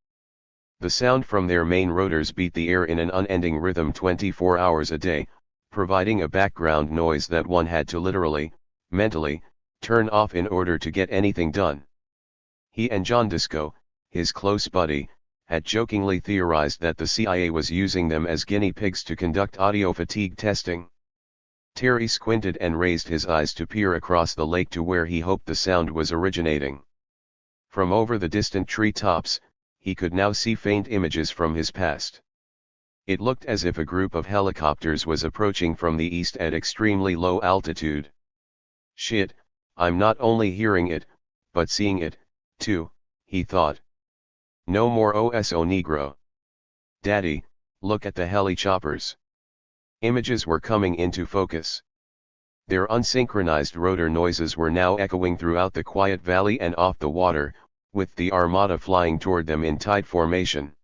The sound from their main rotors beat the air in an unending rhythm 24 hours a day, providing a background noise that one had to literally, mentally, turn off in order to get anything done. He and John Disco, his close buddy, had jokingly theorized that the CIA was using them as guinea pigs to conduct audio fatigue testing. Terry squinted and raised his eyes to peer across the lake to where he hoped the sound was originating. From over the distant treetops, he could now see faint images from his past. It looked as if a group of helicopters was approaching from the east at extremely low altitude. Shit, I'm not only hearing it, but seeing it, too, he thought. No more OSO Negro. Daddy, look at the heli-choppers. Images were coming into focus. Their unsynchronized rotor noises were now echoing throughout the quiet valley and off the water, with the armada flying toward them in tight formation.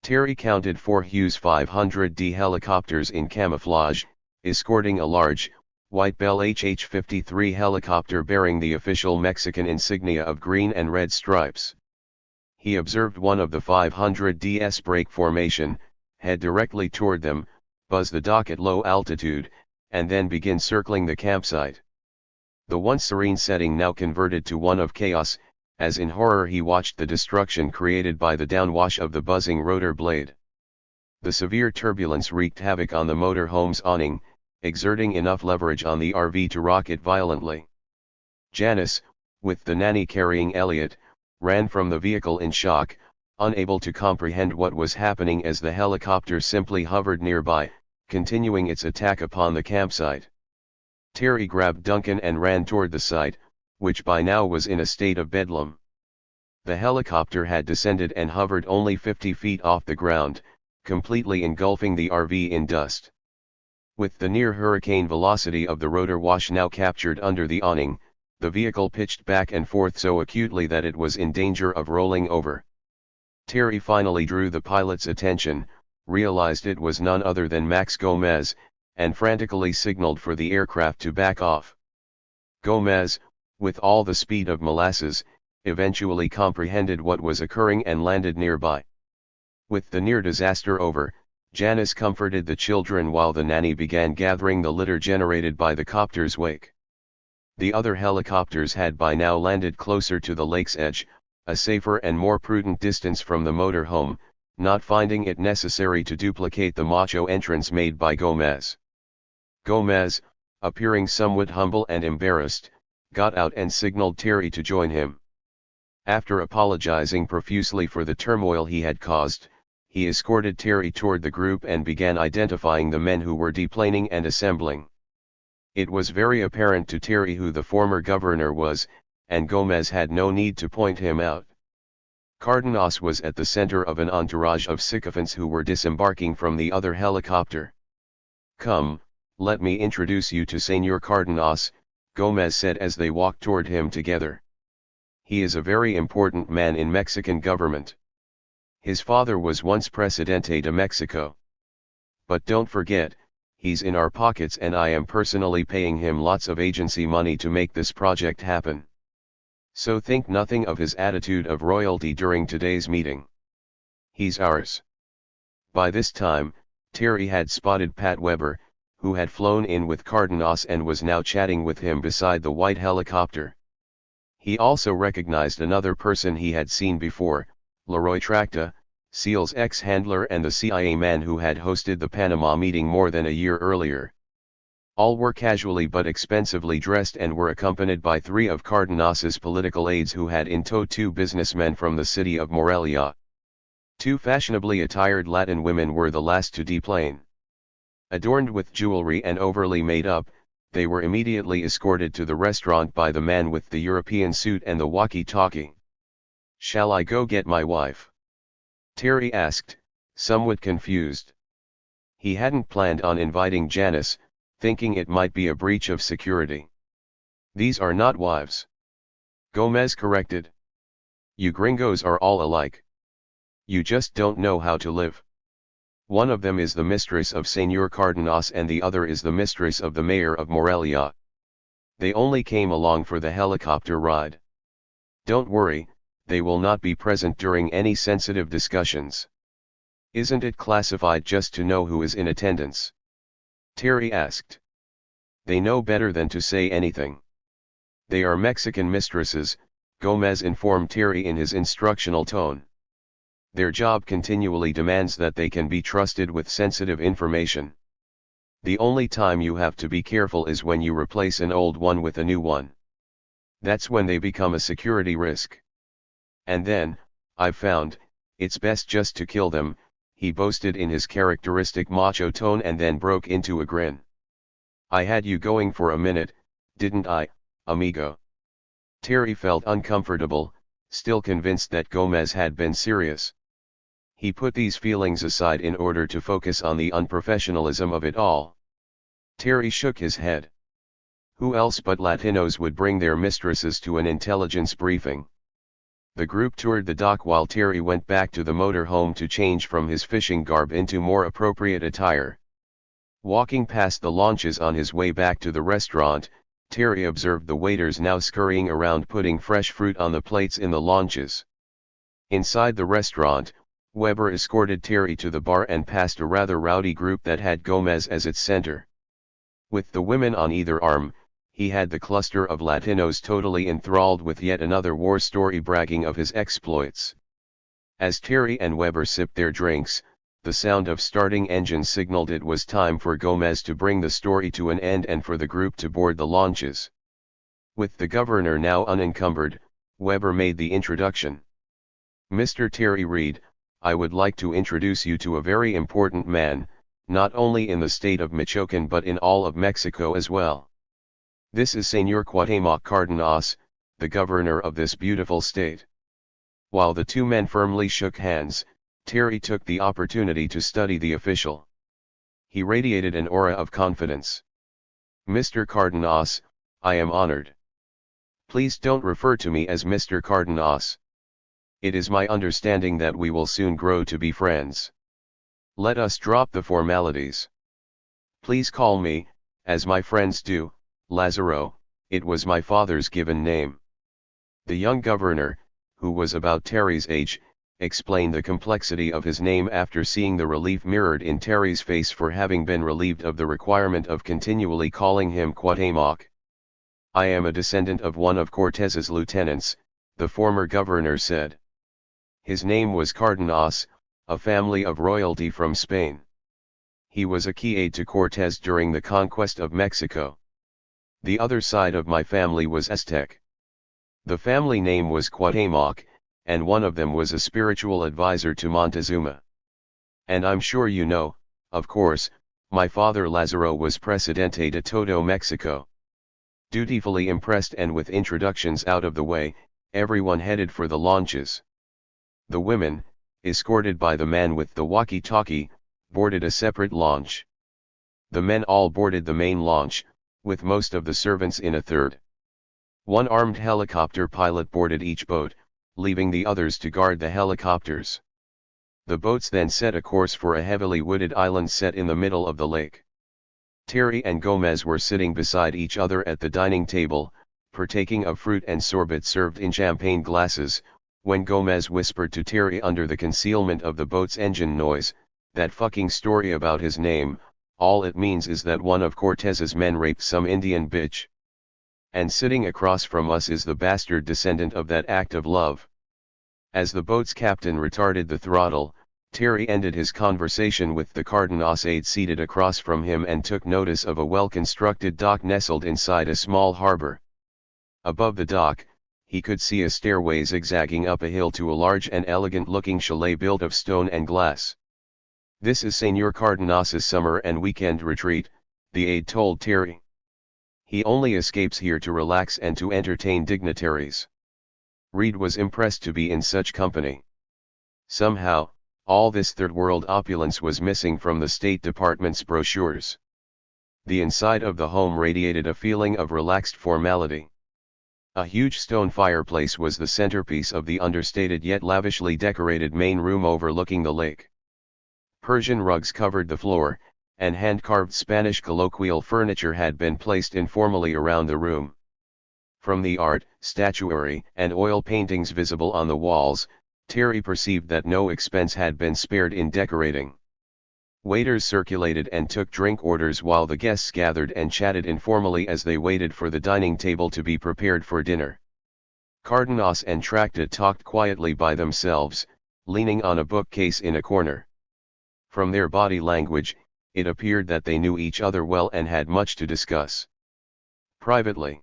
Terry counted 4 Hughes 500D helicopters in camouflage, escorting a large, white Bell HH-53 helicopter bearing the official Mexican insignia of green and red stripes. He observed one of the 500Ds break formation, head directly toward them, buzz the dock at low altitude, and then begin circling the campsite. The once serene setting now converted to one of chaos, as in horror he watched the destruction created by the downwash of the buzzing rotor blade. The severe turbulence wreaked havoc on the motorhome's awning, exerting enough leverage on the RV to rock it violently. Janice, with the nanny carrying Elliot, ran from the vehicle in shock, unable to comprehend what was happening as the helicopter simply hovered nearby, continuing its attack upon the campsite. Terry grabbed Duncan and ran toward the site, which by now was in a state of bedlam. The helicopter had descended and hovered only 50 feet off the ground, completely engulfing the RV in dust. With the near hurricane velocity of the rotor wash now captured under the awning, the vehicle pitched back and forth so acutely that it was in danger of rolling over. Terry finally drew the pilot's attention, realized it was none other than Max Gomez, and frantically signaled for the aircraft to back off. Gomez, with all the speed of molasses, eventually comprehended what was occurring and landed nearby. With the near disaster over, Janice comforted the children while the nanny began gathering the litter generated by the copter's wake. The other helicopters had by now landed closer to the lake's edge, a safer and more prudent distance from the motorhome, not finding it necessary to duplicate the macho entrance made by Gomez. Gomez, appearing somewhat humble and embarrassed, got out and signaled Terry to join him. After apologizing profusely for the turmoil he had caused, he escorted Terry toward the group and began identifying the men who were deplaning and assembling. It was very apparent to Terry who the former governor was, and Gomez had no need to point him out. Cardenas was at the center of an entourage of sycophants who were disembarking from the other helicopter. "Come, let me introduce you to Senor Cardenas," Gomez said as they walked toward him together. "He is a very important man in Mexican government. His father was once Presidente de Mexico. But don't forget, he's in our pockets and I am personally paying him lots of agency money to make this project happen. So think nothing of his attitude of royalty during today's meeting. He's ours." By this time, Terry had spotted Pat Weber, who had flown in with Cardenas and was now chatting with him beside the white helicopter. He also recognized another person he had seen before, Leroy Tracta, Seal's ex-handler and the CIA man who had hosted the Panama meeting more than a year earlier. All were casually but expensively dressed and were accompanied by 3 of Cardenas's political aides who had in tow 2 businessmen from the city of Morelia. 2 fashionably attired Latin women were the last to deplane. Adorned with jewelry and overly made up, they were immediately escorted to the restaurant by the man with the European suit and the walkie-talkie. "Shall I go get my wife?" Terry asked, somewhat confused. He hadn't planned on inviting Janice, thinking it might be a breach of security. "These are not wives," Gomez corrected. "You gringos are all alike. You just don't know how to live. One of them is the mistress of Senor Cardenas and the other is the mistress of the mayor of Morelia. They only came along for the helicopter ride. Don't worry, they will not be present during any sensitive discussions. Isn't it classified just to know who is in attendance? Terry asked. They know better than to say anything. They are Mexican mistresses, Gomez informed Terry in his instructional tone. Their job continually demands that they can be trusted with sensitive information. The only time you have to be careful is when you replace an old one with a new one. That's when they become a security risk. And then, I've found, it's best just to kill them, he boasted in his characteristic macho tone and then broke into a grin. I had you going for a minute, didn't I, amigo? Terry felt uncomfortable, still convinced that Gomez had been serious. He put these feelings aside in order to focus on the unprofessionalism of it all. Terry shook his head. Who else but Latinos would bring their mistresses to an intelligence briefing? The group toured the dock while Terry went back to the motor home to change from his fishing garb into more appropriate attire. Walking past the launches on his way back to the restaurant, Terry observed the waiters now scurrying around putting fresh fruit on the plates in the launches. Inside the restaurant, Weber escorted Terry to the bar and past a rather rowdy group that had Gomez as its center. With the women on either arm, he had the cluster of Latinos totally enthralled with yet another war story bragging of his exploits. As Terry and Weber sipped their drinks, the sound of starting engines signaled it was time for Gomez to bring the story to an end and for the group to board the launches. With the governor now unencumbered, Weber made the introduction. Mr. Terry Reed, I would like to introduce you to a very important man, not only in the state of Michoacan but in all of Mexico as well. This is Señor Cuauhtémoc Cárdenas, the governor of this beautiful state. While the two men firmly shook hands, Terry took the opportunity to study the official. He radiated an aura of confidence. Mr. Cárdenas, I am honored. Please don't refer to me as Mr. Cárdenas. It is my understanding that we will soon grow to be friends. Let us drop the formalities. Please call me, as my friends do, Lazaro. It was my father's given name. The young governor, who was about Terry's age, explained the complexity of his name after seeing the relief mirrored in Terry's face for having been relieved of the requirement of continually calling him Cuauhtémoc. I am a descendant of one of Cortez's lieutenants, the former governor said. His name was Cárdenas, a family of royalty from Spain. He was a key aide to Cortez during the conquest of Mexico. The other side of my family was Aztec. The family name was Cuauhtémoc, and one of them was a spiritual advisor to Montezuma. And I'm sure you know, of course, my father Lazaro was Presidente de todo Mexico. Dutifully impressed and with introductions out of the way, everyone headed for the launches. The women, escorted by the man with the walkie-talkie, boarded a separate launch. The men all boarded the main launch, with most of the servants in a third. One armed helicopter pilot boarded each boat, leaving the others to guard the helicopters. The boats then set a course for a heavily wooded island set in the middle of the lake. Terry and Gomez were sitting beside each other at the dining table, partaking of fruit and sorbet served in champagne glasses, when Gomez whispered to Terry under the concealment of the boat's engine noise, "That fucking story about his name, all it means is that one of Cortez's men raped some Indian bitch. And sitting across from us is the bastard descendant of that act of love." As the boat's captain retarded the throttle, Terry ended his conversation with the Cárdenas aide seated across from him and took notice of a well-constructed dock nestled inside a small harbor. Above the dock, he could see a stairway zigzagging up a hill to a large and elegant-looking chalet built of stone and glass. "This is Señor Cárdenas's summer and weekend retreat," the aide told Terry. "He only escapes here to relax and to entertain dignitaries." Reed was impressed to be in such company. Somehow, all this third-world opulence was missing from the State Department's brochures. The inside of the home radiated a feeling of relaxed formality. A huge stone fireplace was the centerpiece of the understated yet lavishly decorated main room overlooking the lake. Persian rugs covered the floor, and hand-carved Spanish colloquial furniture had been placed informally around the room. From the art, statuary, and oil paintings visible on the walls, Terry perceived that no expense had been spared in decorating. Waiters circulated and took drink orders while the guests gathered and chatted informally as they waited for the dining table to be prepared for dinner. Cardenas and Tracta talked quietly by themselves, leaning on a bookcase in a corner. From their body language, it appeared that they knew each other well and had much to discuss. Privately,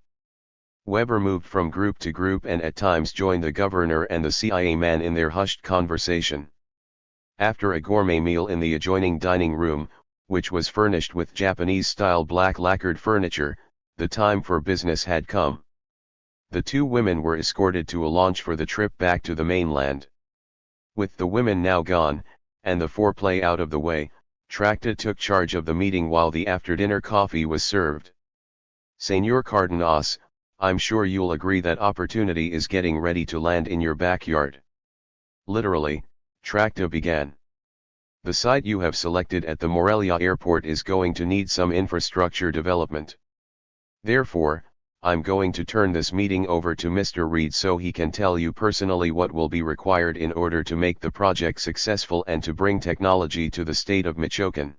Weber moved from group to group and at times joined the governor and the CIA man in their hushed conversation. After a gourmet meal in the adjoining dining room, which was furnished with Japanese-style black lacquered furniture, the time for business had come. The two women were escorted to a launch for the trip back to the mainland. With the women now gone, and the foreplay out of the way, Tracta took charge of the meeting while the after-dinner coffee was served. "Señor Cardenas, I'm sure you'll agree that opportunity is getting ready to land in your backyard." "Literally," Tracta began. "The site you have selected at the Morelia airport is going to need some infrastructure development. Therefore, I'm going to turn this meeting over to Mr. Reed so he can tell you personally what will be required in order to make the project successful and to bring technology to the state of Michoacán."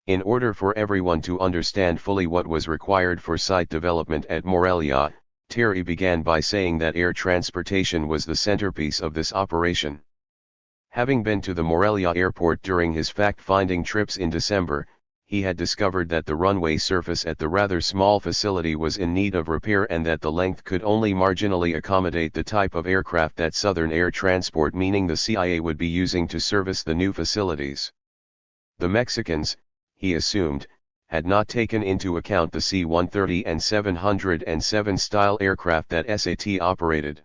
In order for everyone to understand fully what was required for site development at Morelia, Terry began by saying that air transportation was the centerpiece of this operation. Having been to the Morelia airport during his fact-finding trips in December, he had discovered that the runway surface at the rather small facility was in need of repair and that the length could only marginally accommodate the type of aircraft that Southern Air Transport, meaning the CIA, would be using to service the new facilities. The Mexicans, he assumed, had not taken into account the C-130 and 707 style aircraft that SAT operated.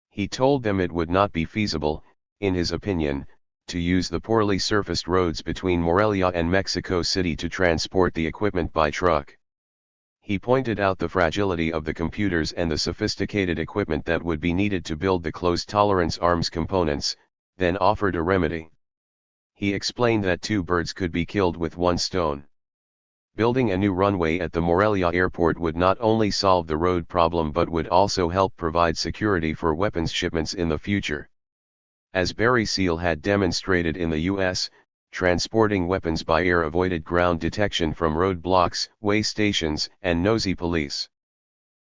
He told them it would not be feasible, in his opinion, to use the poorly surfaced roads between Morelia and Mexico City to transport the equipment by truck. He pointed out the fragility of the computers and the sophisticated equipment that would be needed to build the close-tolerance arms components, then offered a remedy. He explained that two birds could be killed with one stone. Building a new runway at the Morelia airport would not only solve the road problem but would also help provide security for weapons shipments in the future. As Barry Seal had demonstrated in the U.S., transporting weapons by air avoided ground detection from roadblocks, way stations, and nosy police.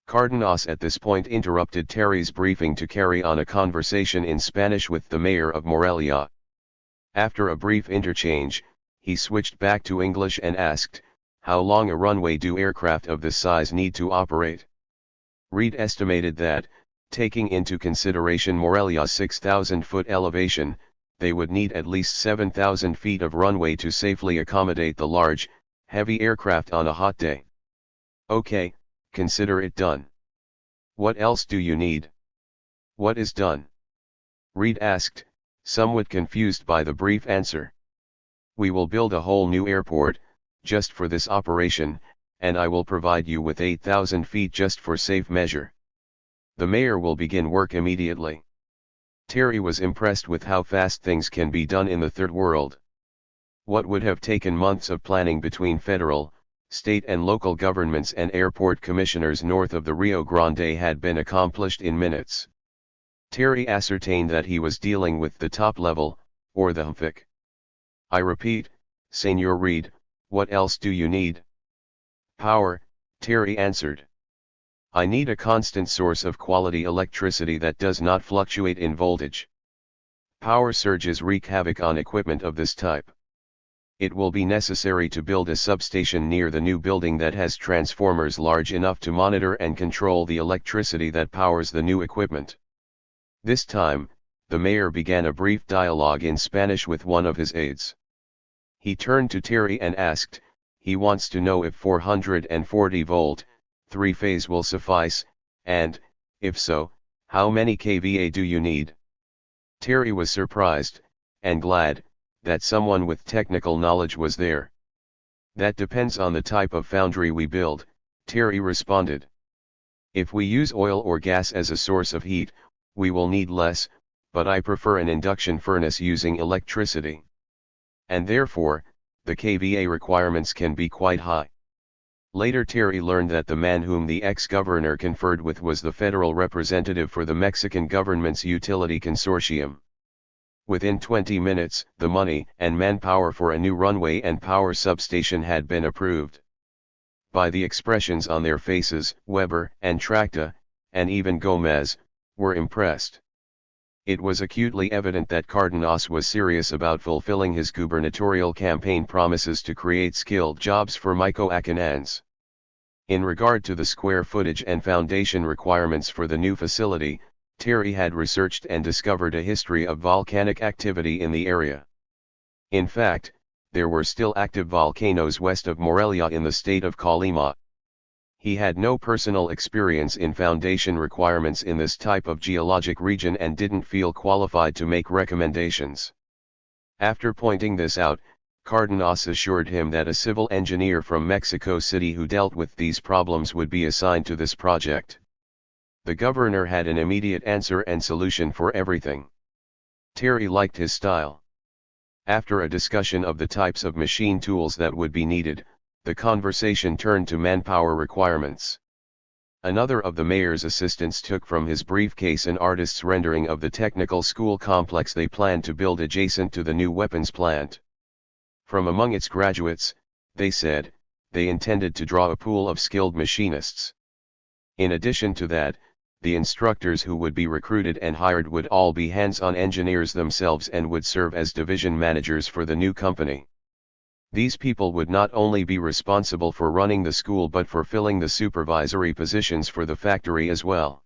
Cardenas at this point interrupted Terry's briefing to carry on a conversation in Spanish with the mayor of Morelia. After a brief interchange, he switched back to English and asked, "How long a runway do aircraft of this size need to operate?" Reed estimated that, taking into consideration Morelia's 6,000-foot elevation, they would need at least 7,000 feet of runway to safely accommodate the large, heavy aircraft on a hot day. "Okay, consider it done. What else do you need?" "What is done?" Reed asked, somewhat confused by the brief answer. "We will build a whole new airport, just for this operation, and I will provide you with 8,000 feet just for safe measure. The mayor will begin work immediately." Terry was impressed with how fast things can be done in the Third World. What would have taken months of planning between federal, state and local governments and airport commissioners north of the Rio Grande had been accomplished in minutes. Terry ascertained that he was dealing with the top level, or the HMFIC. "I repeat, Senor Reed, what else do you need?" "Power," Terry answered. "I need a constant source of quality electricity that does not fluctuate in voltage. Power surges wreak havoc on equipment of this type. It will be necessary to build a substation near the new building that has transformers large enough to monitor and control the electricity that powers the new equipment." This time, the mayor began a brief dialogue in Spanish with one of his aides. He turned to Terry and asked, "He wants to know if 440-volt, three-phase will suffice, and, if so, how many kVA do you need?" Terry was surprised, and glad, that someone with technical knowledge was there. "That depends on the type of foundry we build," Terry responded. "If we use oil or gas as a source of heat, we will need less, but I prefer an induction furnace using electricity. And therefore, the kVA requirements can be quite high. Later Terry learned that the man whom the ex-governor conferred with was the federal representative for the Mexican government's utility consortium. Within 20 minutes, the money and manpower for a new runway and power substation had been approved. By the expressions on their faces, Weber and Tracta, and even Gomez, were impressed. It was acutely evident that Cardenas was serious about fulfilling his gubernatorial campaign promises to create skilled jobs for Michoacanans. In regard to the square footage and foundation requirements for the new facility, Terry had researched and discovered a history of volcanic activity in the area. In fact, there were still active volcanoes west of Morelia in the state of Colima. He had no personal experience in foundation requirements in this type of geologic region and didn't feel qualified to make recommendations. After pointing this out, Cardenas assured him that a civil engineer from Mexico City who dealt with these problems would be assigned to this project. The governor had an immediate answer and solution for everything. Terry liked his style. After a discussion of the types of machine tools that would be needed, the conversation turned to manpower requirements. Another of the mayor's assistants took from his briefcase an artist's rendering of the technical school complex they planned to build adjacent to the new weapons plant. From among its graduates, they said, they intended to draw a pool of skilled machinists. In addition to that, the instructors who would be recruited and hired would all be hands-on engineers themselves and would serve as division managers for the new company. These people would not only be responsible for running the school but for filling the supervisory positions for the factory as well.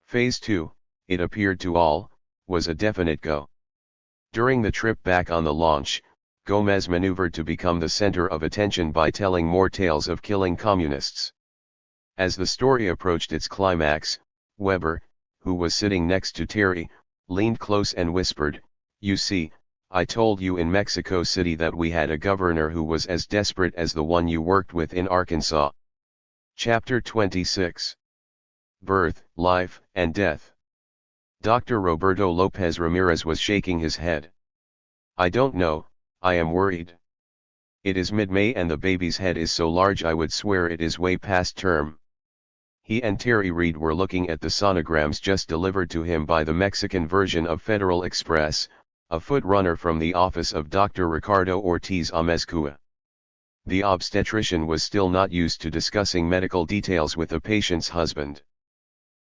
Phase 2, it appeared to all, was a definite go. During the trip back on the launch, Gomez maneuvered to become the center of attention by telling more tales of killing communists. As the story approached its climax, Weber, who was sitting next to Terry, leaned close and whispered, "You see, I told you in Mexico City that we had a governor who was as desperate as the one you worked with in Arkansas." Chapter 26. Birth, Life, and Death. Dr. Roberto Lopez Ramirez was shaking his head. "I don't know, I am worried. It is mid-May and the baby's head is so large I would swear it is way past term." He and Terry Reed were looking at the sonograms just delivered to him by the Mexican version of Federal Express, a foot runner from the office of Dr. Ricardo Ortiz Amezcua. The obstetrician was still not used to discussing medical details with a patient's husband.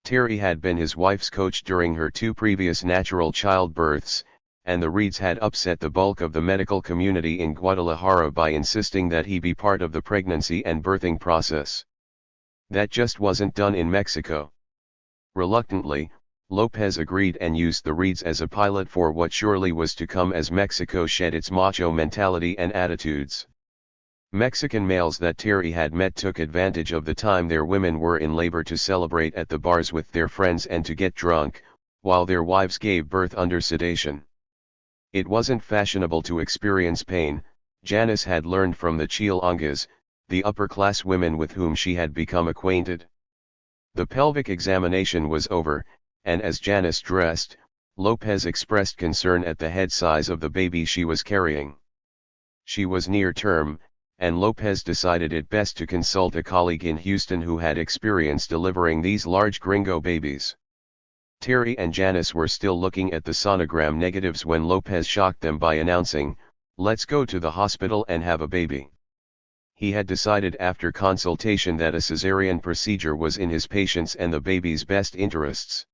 Terry had been his wife's coach during her 2 previous natural childbirths, and the Reeds had upset the bulk of the medical community in Guadalajara by insisting that he be part of the pregnancy and birthing process. That just wasn't done in Mexico. Reluctantly, Lopez agreed and used the Reeds as a pilot for what surely was to come as Mexico shed its macho mentality and attitudes. Mexican males that Terry had met took advantage of the time their women were in labor to celebrate at the bars with their friends and to get drunk, while their wives gave birth under sedation. It wasn't fashionable to experience pain, Janice had learned from the Chilongas, the upper-class women with whom she had become acquainted. The pelvic examination was over, and as Janice dressed, Lopez expressed concern at the head size of the baby she was carrying. She was near term, and Lopez decided it best to consult a colleague in Houston who had experience delivering these large gringo babies. Terry and Janice were still looking at the sonogram negatives when Lopez shocked them by announcing, "Let's go to the hospital and have a baby." He had decided after consultation that a cesarean procedure was in his patient's and the baby's best interests.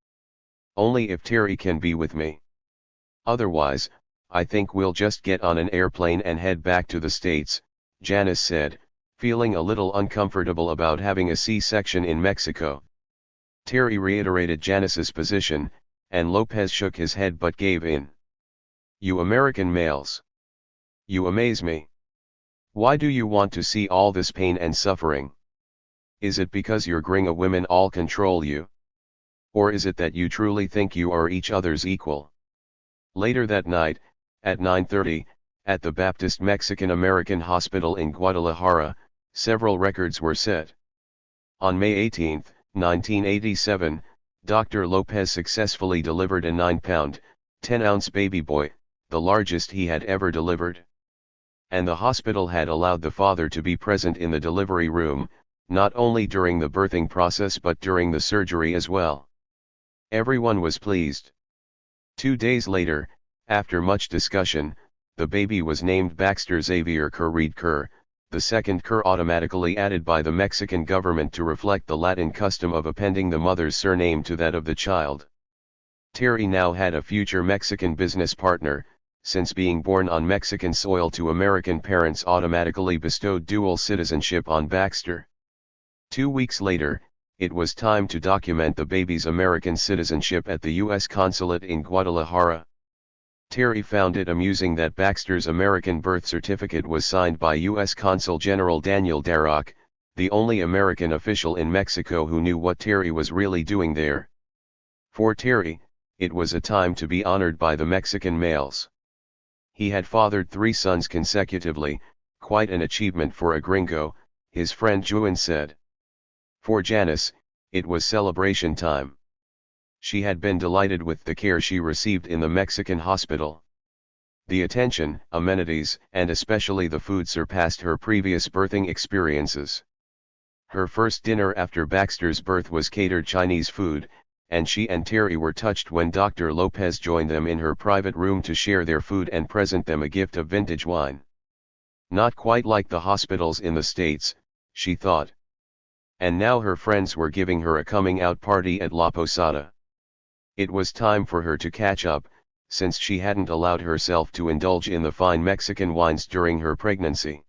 "Only if Terry can be with me. Otherwise, I think we'll just get on an airplane and head back to the States," Janice said, feeling a little uncomfortable about having a C-section in Mexico. Terry reiterated Janice's position, and Lopez shook his head but gave in. "You American males. You amaze me. Why do you want to see all this pain and suffering? Is it because your gringo women all control you? Or is it that you truly think you are each other's equal?" Later that night, at 9:30, at the Baptist Mexican American Hospital in Guadalajara, several records were set. On May 18, 1987, Dr. Lopez successfully delivered a 9-pound, 10-ounce baby boy, the largest he had ever delivered. and the hospital had allowed the father to be present in the delivery room, not only during the birthing process but during the surgery as well. Everyone was pleased. 2 days later, after much discussion, the baby was named Baxter Xavier Kerr Reed Kerr, the second Kerr automatically added by the Mexican government to reflect the Latin custom of appending the mother's surname to that of the child. Terry now had a future Mexican business partner, since being born on Mexican soil to American parents automatically bestowed dual citizenship on Baxter. 2 weeks later, it was time to document the baby's American citizenship at the U.S. consulate in Guadalajara. Terry found it amusing that Baxter's American birth certificate was signed by U.S. Consul General Daniel Darroch, the only American official in Mexico who knew what Terry was really doing there. For Terry, it was a time to be honored by the Mexican males. He had fathered 3 sons consecutively, quite an achievement for a gringo, his friend Juan said. For Janice, it was celebration time. She had been delighted with the care she received in the Mexican hospital. The attention, amenities, and especially the food surpassed her previous birthing experiences. Her first dinner after Baxter's birth was catered Chinese food, and she and Terry were touched when Dr. Lopez joined them in her private room to share their food and present them a gift of vintage wine. Not quite like the hospitals in the States, she thought. And now her friends were giving her a coming-out party at La Posada. It was time for her to catch up, since she hadn't allowed herself to indulge in the fine Mexican wines during her pregnancy.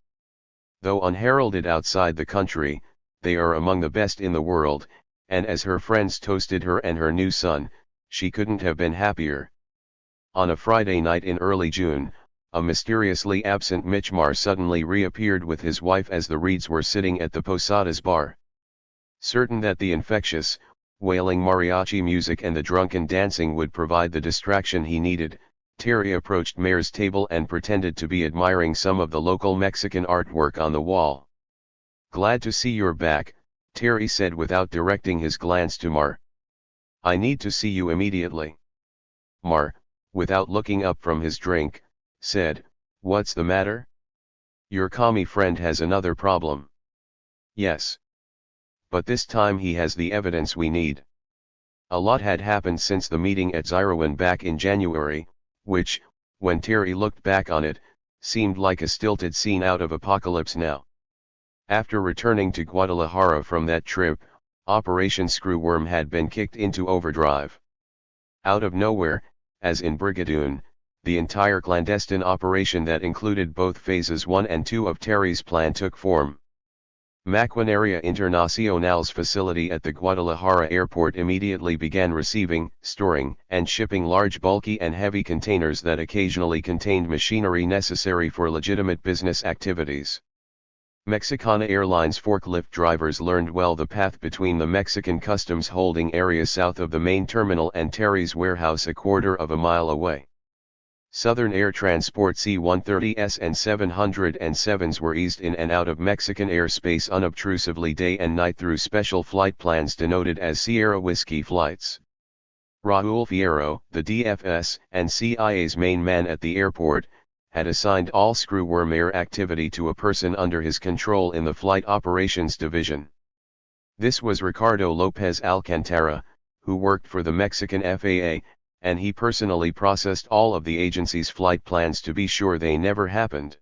Though unheralded outside the country, they are among the best in the world, and as her friends toasted her and her new son, she couldn't have been happier. On a Friday night in early June, a mysteriously absent Michmar suddenly reappeared with his wife as the Reeds were sitting at the Posada's bar. Certain that the infectious, wailing mariachi music and the drunken dancing would provide the distraction he needed, Terry approached Mare's table and pretended to be admiring some of the local Mexican artwork on the wall. "Glad to see you're back," Terry said without directing his glance to Mar. "I need to see you immediately." Mar, without looking up from his drink, said, "What's the matter?" "Your commie friend has another problem." "Yes. But this time he has the evidence we need." A lot had happened since the meeting at Zyrowan back in January, which, when Terry looked back on it, seemed like a stilted scene out of Apocalypse Now. After returning to Guadalajara from that trip, Operation Screwworm had been kicked into overdrive. Out of nowhere, as in Brigadoon, the entire clandestine operation that included both phases 1 and 2 of Terry's plan took form. Maquinaria Internacional's facility at the Guadalajara airport immediately began receiving, storing, and shipping large bulky and heavy containers that occasionally contained machinery necessary for legitimate business activities. Mexicana Airlines forklift drivers learned well the path between the Mexican customs holding area south of the main terminal and Terry's warehouse a quarter of a mile away. Southern Air Transport C-130s and 707s were eased in and out of Mexican airspace unobtrusively day and night through special flight plans denoted as Sierra Whiskey flights. Raul Fierro, the DFS and CIA's main man at the airport, had assigned all Screwworm Air activity to a person under his control in the Flight Operations Division. This was Ricardo Lopez Alcantara, who worked for the Mexican FAA, and he personally processed all of the agency's flight plans to be sure they never happened.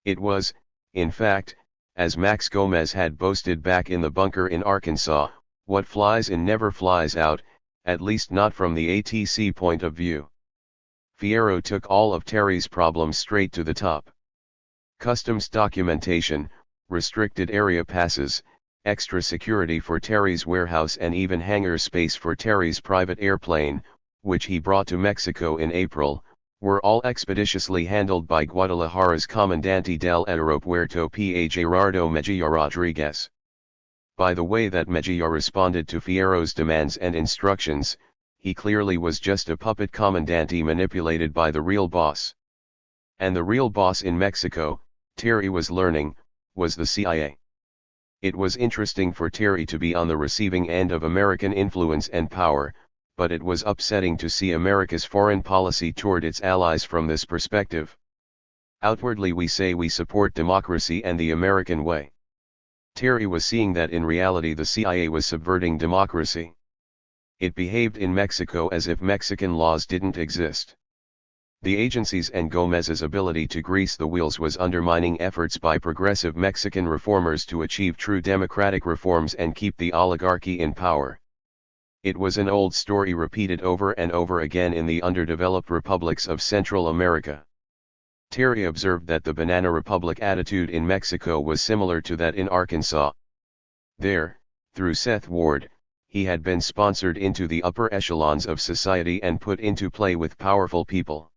It was, in fact, as Max Gomez had boasted back in the bunker in Arkansas, what flies in never flies out, at least not from the ATC point of view. Fierro took all of Terry's problems straight to the top. Customs documentation, restricted area passes, extra security for Terry's warehouse and even hangar space for Terry's private airplane, which he brought to Mexico in April, were all expeditiously handled by Guadalajara's Comandante del Aeropuerto P. Gerardo Mejia Rodriguez. By the way that Mejia responded to Fierro's demands and instructions, he clearly was just a puppet commandante manipulated by the real boss. And the real boss in Mexico, Terry was learning, was the CIA. It was interesting for Terry to be on the receiving end of American influence and power, but it was upsetting to see America's foreign policy toward its allies from this perspective. Outwardly we say we support democracy and the American way. Terry was seeing that in reality the CIA was subverting democracy. It behaved in Mexico as if Mexican laws didn't exist. The agency's and Gomez's ability to grease the wheels was undermining efforts by progressive Mexican reformers to achieve true democratic reforms and keep the oligarchy in power. It was an old story repeated over and over again in the underdeveloped republics of Central America. Terry observed that the banana republic attitude in Mexico was similar to that in Arkansas. There, through Seth Ward, he had been sponsored into the upper echelons of society and put into play with powerful people.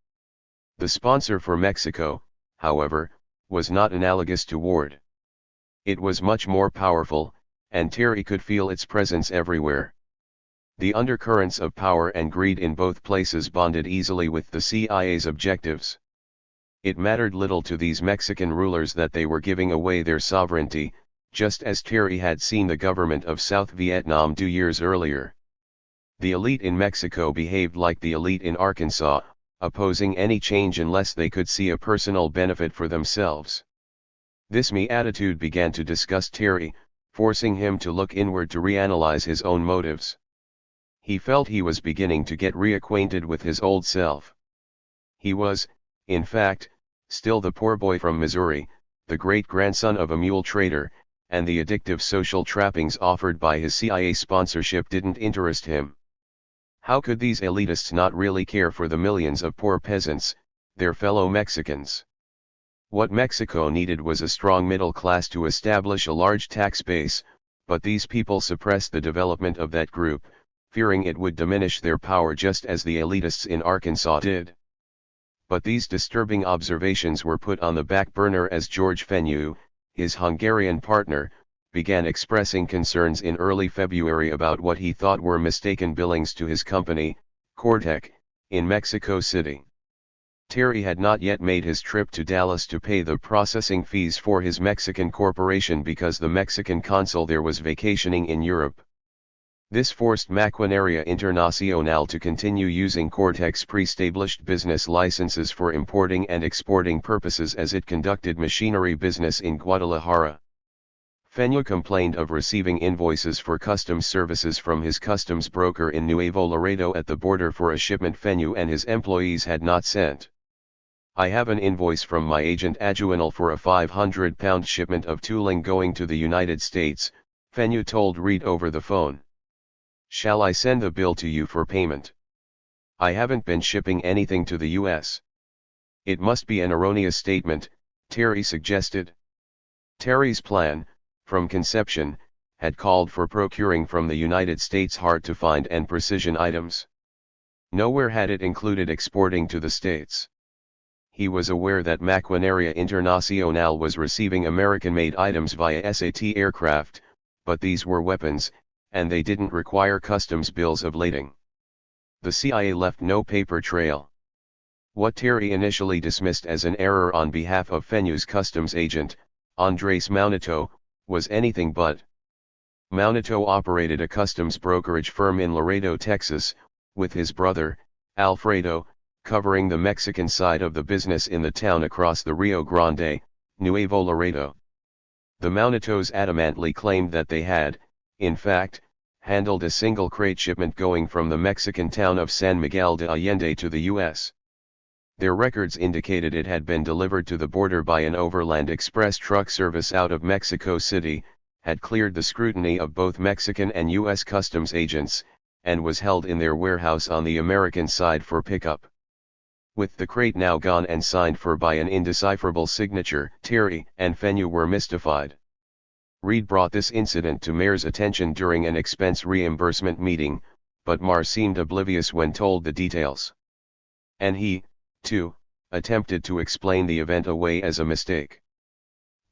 The sponsor for Mexico, however, was not analogous to Ward. It was much more powerful, and Terry could feel its presence everywhere. The undercurrents of power and greed in both places bonded easily with the CIA's objectives. It mattered little to these Mexican rulers that they were giving away their sovereignty, just as Terry had seen the government of South Vietnam do years earlier. The elite in Mexico behaved like the elite in Arkansas, opposing any change unless they could see a personal benefit for themselves. This me attitude began to disgust Terry, forcing him to look inward to reanalyze his own motives. He felt he was beginning to get reacquainted with his old self. He was, in fact, still the poor boy from Missouri, the great-grandson of a mule trader, and the addictive social trappings offered by his CIA sponsorship didn't interest him. How could these elitists not really care for the millions of poor peasants, their fellow Mexicans? What Mexico needed was a strong middle class to establish a large tax base, but these people suppressed the development of that group, fearing it would diminish their power just as the elitists in Arkansas did. But these disturbing observations were put on the back burner as George Fenyu, his Hungarian partner, began expressing concerns in early February about what he thought were mistaken billings to his company, Cortec, in Mexico City. Terry had not yet made his trip to Dallas to pay the processing fees for his Mexican corporation because the Mexican consul there was vacationing in Europe. This forced Maquinaria Internacional to continue using Cortec's pre-established business licenses for importing and exporting purposes as it conducted machinery business in Guadalajara. Fenyu complained of receiving invoices for customs services from his customs broker in Nuevo Laredo at the border for a shipment Fenyu and his employees had not sent. "I have an invoice from my agent Ajuinal for a 500-pound shipment of tooling going to the United States," Fenyu told Reed over the phone. "Shall I send the bill to you for payment? I haven't been shipping anything to the U.S. "It must be an erroneous statement," Terry suggested. Terry's plan, from conception, had called for procuring from the United States hard-to-find and precision items. Nowhere had it included exporting to the States. He was aware that Maquinaria Internacional was receiving American-made items via SAT aircraft, but these were weapons, and they didn't require customs bills of lading. The CIA left no paper trail. What Terry initially dismissed as an error on behalf of Fenyu's customs agent, Andres Maunito, was anything but. Maunito operated a customs brokerage firm in Laredo, Texas, with his brother, Alfredo, covering the Mexican side of the business in the town across the Rio Grande, Nuevo Laredo. The Maunitos adamantly claimed that they had, in fact, handled a single crate shipment going from the Mexican town of San Miguel de Allende to the U.S. Their records indicated it had been delivered to the border by an overland express truck service out of Mexico City, had cleared the scrutiny of both Mexican and U.S. customs agents, and was held in their warehouse on the American side for pickup. With the crate now gone and signed for by an indecipherable signature, Terry and Fenyu were mystified. Reed brought this incident to Mayor's attention during an expense reimbursement meeting, but Marr seemed oblivious when told the details. And he, too, attempted to explain the event away as a mistake.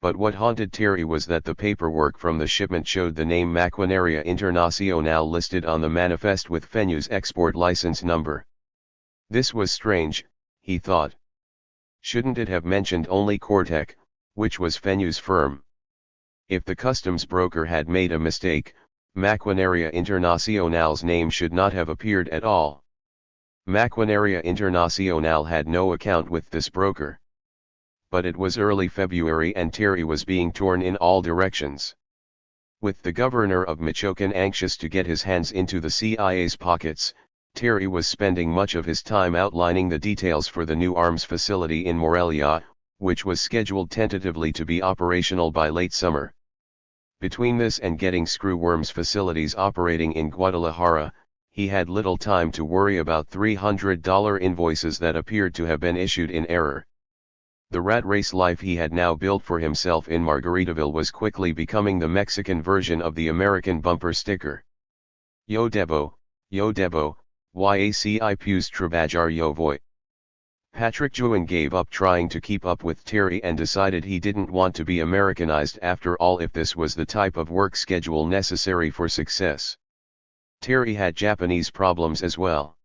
But what haunted Terry was that the paperwork from the shipment showed the name Maquinaria Internacional listed on the manifest with Fenyu's export license number. This was strange, he thought. Shouldn't it have mentioned only Cortec, which was Fenyu's firm? If the customs broker had made a mistake, Maquinaria Internacional's name should not have appeared at all. Maquinaria Internacional had no account with this broker. but it was early February and Terry was being torn in all directions. With the governor of Michoacan anxious to get his hands into the CIA's pockets, Terry was spending much of his time outlining the details for the new arms facility in Morelia, which was scheduled tentatively to be operational by late summer. Between this and getting Screwworm's facilities operating in Guadalajara, he had little time to worry about $300 invoices that appeared to have been issued in error. The rat race life he had now built for himself in Margaritaville was quickly becoming the Mexican version of the American bumper sticker. Yo debo, yaci pues trabajar yo voy. Patrick Juan gave up trying to keep up with Terry and decided he didn't want to be Americanized after all if this was the type of work schedule necessary for success. Terry had Japanese problems as well.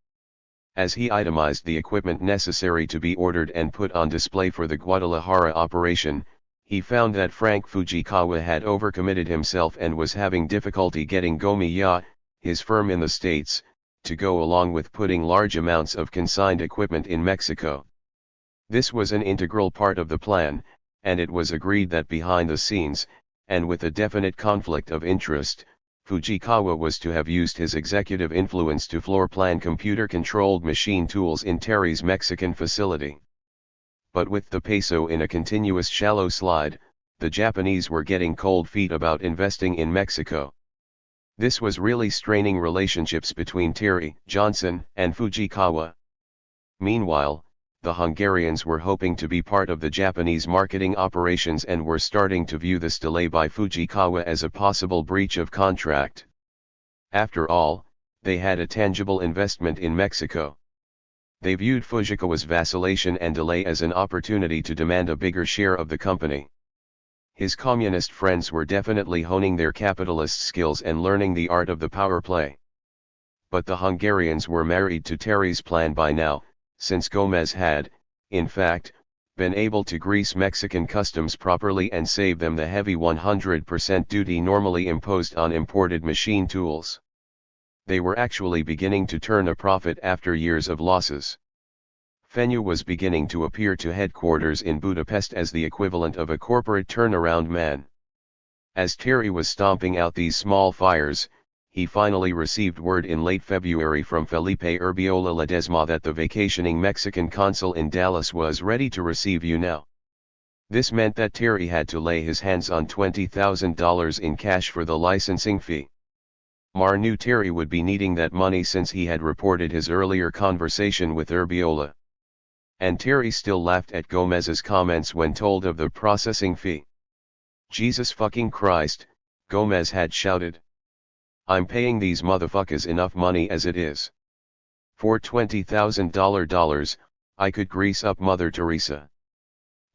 As he itemized the equipment necessary to be ordered and put on display for the Guadalajara operation, he found that Frank Fujikawa had overcommitted himself and was having difficulty getting Gomiya, his firm in the States, to go along with putting large amounts of consigned equipment in Mexico. This was an integral part of the plan, and it was agreed that behind the scenes, and with a definite conflict of interest, Fujikawa was to have used his executive influence to floor plan computer-controlled machine tools in Terry's Mexican facility. But with the peso in a continuous shallow slide, the Japanese were getting cold feet about investing in Mexico. This was really straining relationships between Terry, Johnson, and Fujikawa. Meanwhile, the Hungarians were hoping to be part of the Japanese marketing operations and were starting to view this delay by Fujikawa as a possible breach of contract. After all, they had a tangible investment in Mexico. They viewed Fujikawa's vacillation and delay as an opportunity to demand a bigger share of the company. His communist friends were definitely honing their capitalist skills and learning the art of the power play. But the Hungarians were married to Terry's plan by now, since Gomez had, in fact, been able to grease Mexican customs properly and save them the heavy 100% duty normally imposed on imported machine tools. They were actually beginning to turn a profit after years of losses. Fenyu was beginning to appear to headquarters in Budapest as the equivalent of a corporate turnaround man. As Terry was stomping out these small fires, he finally received word in late February from Felipe Urbiola Ledesma that the vacationing Mexican consul in Dallas was ready to receive you now. This meant that Terry had to lay his hands on $20,000 in cash for the licensing fee. Mar knew Terry would be needing that money since he had reported his earlier conversation with Urbiola. And Terry still laughed at Gomez's comments when told of the processing fee. Jesus fucking Christ, Gomez had shouted. I'm paying these motherfuckers enough money as it is. For $20,000, I could grease up Mother Teresa.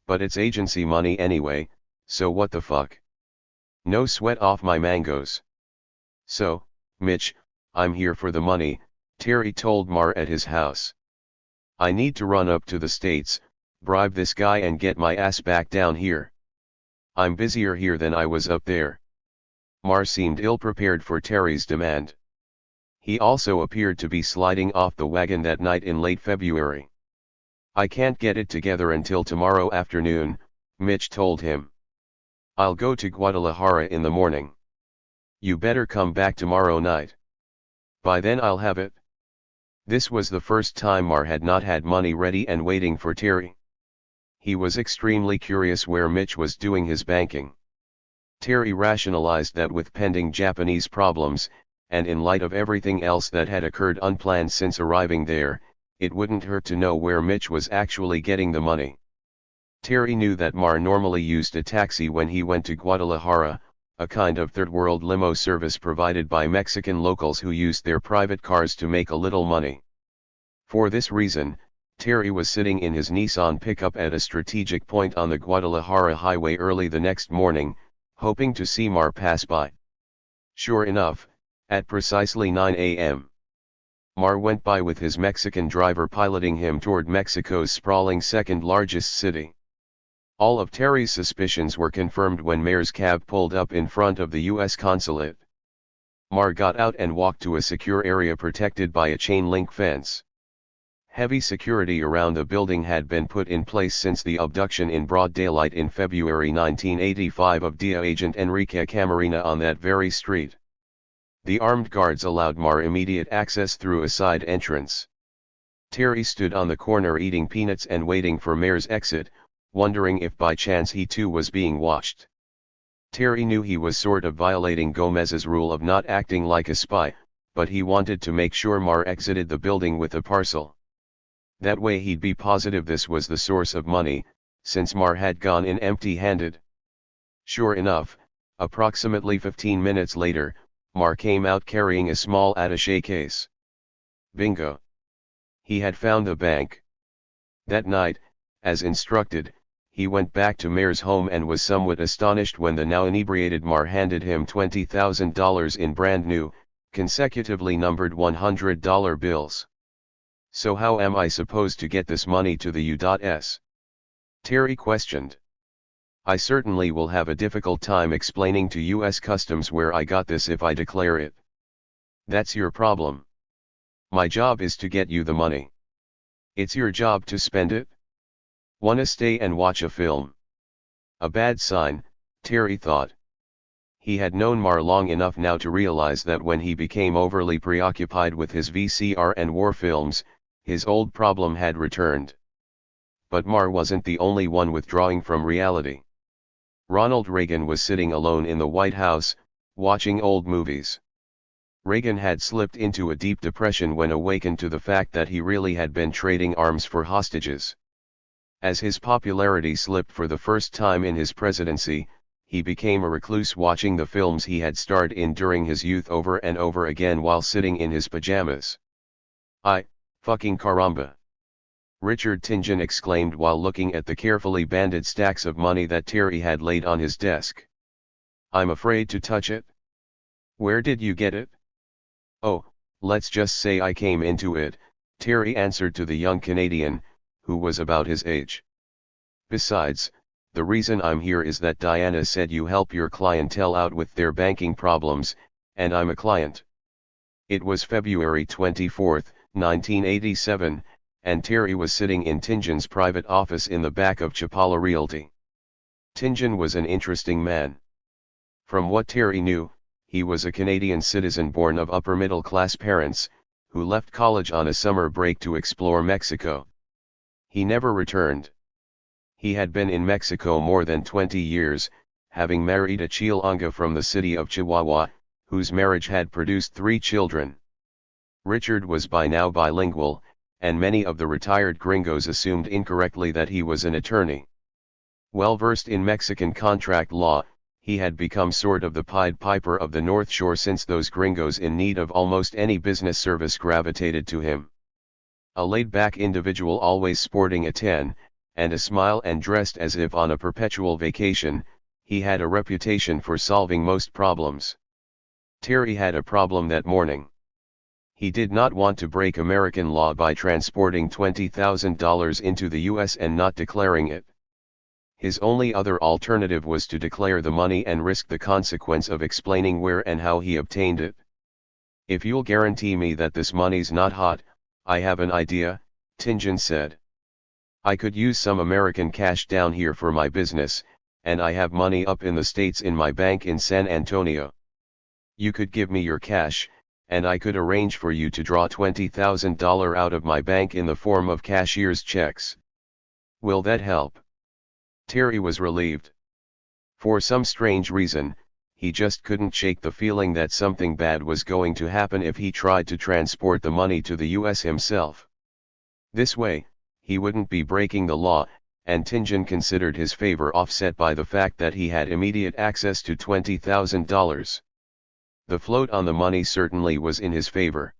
But it's agency money anyway, so what the fuck? No sweat off my mangoes. So, Mitch, I'm here for the money, Terry told Mar at his house. I need to run up to the States, bribe this guy and get my ass back down here. I'm busier here than I was up there. Mar seemed ill-prepared for Terry's demand. He also appeared to be sliding off the wagon that night in late February. I can't get it together until tomorrow afternoon, Mitch told him. I'll go to Guadalajara in the morning. You better come back tomorrow night. By then I'll have it. This was the first time Mar had not had money ready and waiting for Terry. He was extremely curious where Mitch was doing his banking. Terry rationalized that with pending Japanese problems, and in light of everything else that had occurred unplanned since arriving there, it wouldn't hurt to know where Mitch was actually getting the money. Terry knew that Mar normally used a taxi when he went to Guadalajara, a kind of third-world limo service provided by Mexican locals who used their private cars to make a little money. For this reason, Terry was sitting in his Nissan pickup at a strategic point on the Guadalajara highway early the next morning, hoping to see Mar pass by. Sure enough, at precisely 9 a.m. Mar went by with his Mexican driver piloting him toward Mexico's sprawling second-largest city. All of Terry's suspicions were confirmed when Mar's cab pulled up in front of the U.S. consulate. Mar got out and walked to a secure area protected by a chain-link fence. Heavy security around the building had been put in place since the abduction in broad daylight in February 1985 of DIA agent Enrique Camarena on that very street. The armed guards allowed Mar immediate access through a side entrance. Terry stood on the corner eating peanuts and waiting for Mar's exit, wondering if by chance he too was being watched. Terry knew he was sort of violating Gomez's rule of not acting like a spy, but he wanted to make sure Mar exited the building with a parcel. That way he'd be positive this was the source of money, since Mar had gone in empty-handed. Sure enough, approximately 15 minutes later, Mar came out carrying a small attaché case. Bingo! He had found the bank. That night, as instructed, he went back to Mar's home and was somewhat astonished when the now inebriated Mar handed him $20,000 in brand new, consecutively numbered $100 bills. So how am I supposed to get this money to the U.S.? Terry questioned. I certainly will have a difficult time explaining to U.S. Customs where I got this if I declare it. That's your problem. My job is to get you the money. It's your job to spend it? Wanna stay and watch a film? A bad sign, Terry thought. He had known Mar long enough now to realize that when he became overly preoccupied with his VCR and war films, his old problem had returned. But Mar wasn't the only one withdrawing from reality. Ronald Reagan was sitting alone in the White House, watching old movies. Reagan had slipped into a deep depression when awakened to the fact that he really had been trading arms for hostages. As his popularity slipped for the first time in his presidency, he became a recluse watching the films he had starred in during his youth over and over again while sitting in his pajamas. Fucking caramba! Richard Tingen exclaimed while looking at the carefully banded stacks of money that Terry had laid on his desk. I'm afraid to touch it. Where did you get it? Oh, let's just say I came into it, Terry answered to the young Canadian, who was about his age. Besides, the reason I'm here is that Diana said you help your clientele out with their banking problems, and I'm a client. It was February 24, 1987, and Terry was sitting in Tingen's private office in the back of Chapala Realty. Tingen was an interesting man. From what Terry knew, he was a Canadian citizen born of upper-middle-class parents, who left college on a summer break to explore Mexico. He never returned. He had been in Mexico more than 20 years, having married a Chilanga from the city of Chihuahua, whose marriage had produced 3 children. Richard was by now bilingual, and many of the retired gringos assumed incorrectly that he was an attorney. Well versed in Mexican contract law, he had become sort of the Pied Piper of the North Shore since those gringos in need of almost any business service gravitated to him. A laid-back individual always sporting a tan, and a smile and dressed as if on a perpetual vacation, he had a reputation for solving most problems. Terry had a problem that morning. He did not want to break American law by transporting $20,000 into the U.S. and not declaring it. His only other alternative was to declare the money and risk the consequence of explaining where and how he obtained it. If you'll guarantee me that this money's not hot, I have an idea, Tingen said. I could use some American cash down here for my business, and I have money up in the States in my bank in San Antonio. You could give me your cash, and I could arrange for you to draw $20,000 out of my bank in the form of cashier's checks. Will that help? Terry was relieved. For some strange reason, he just couldn't shake the feeling that something bad was going to happen if he tried to transport the money to the U.S. himself. This way, he wouldn't be breaking the law, and Tingen considered his favor offset by the fact that he had immediate access to $20,000. The float on the money certainly was in his favor.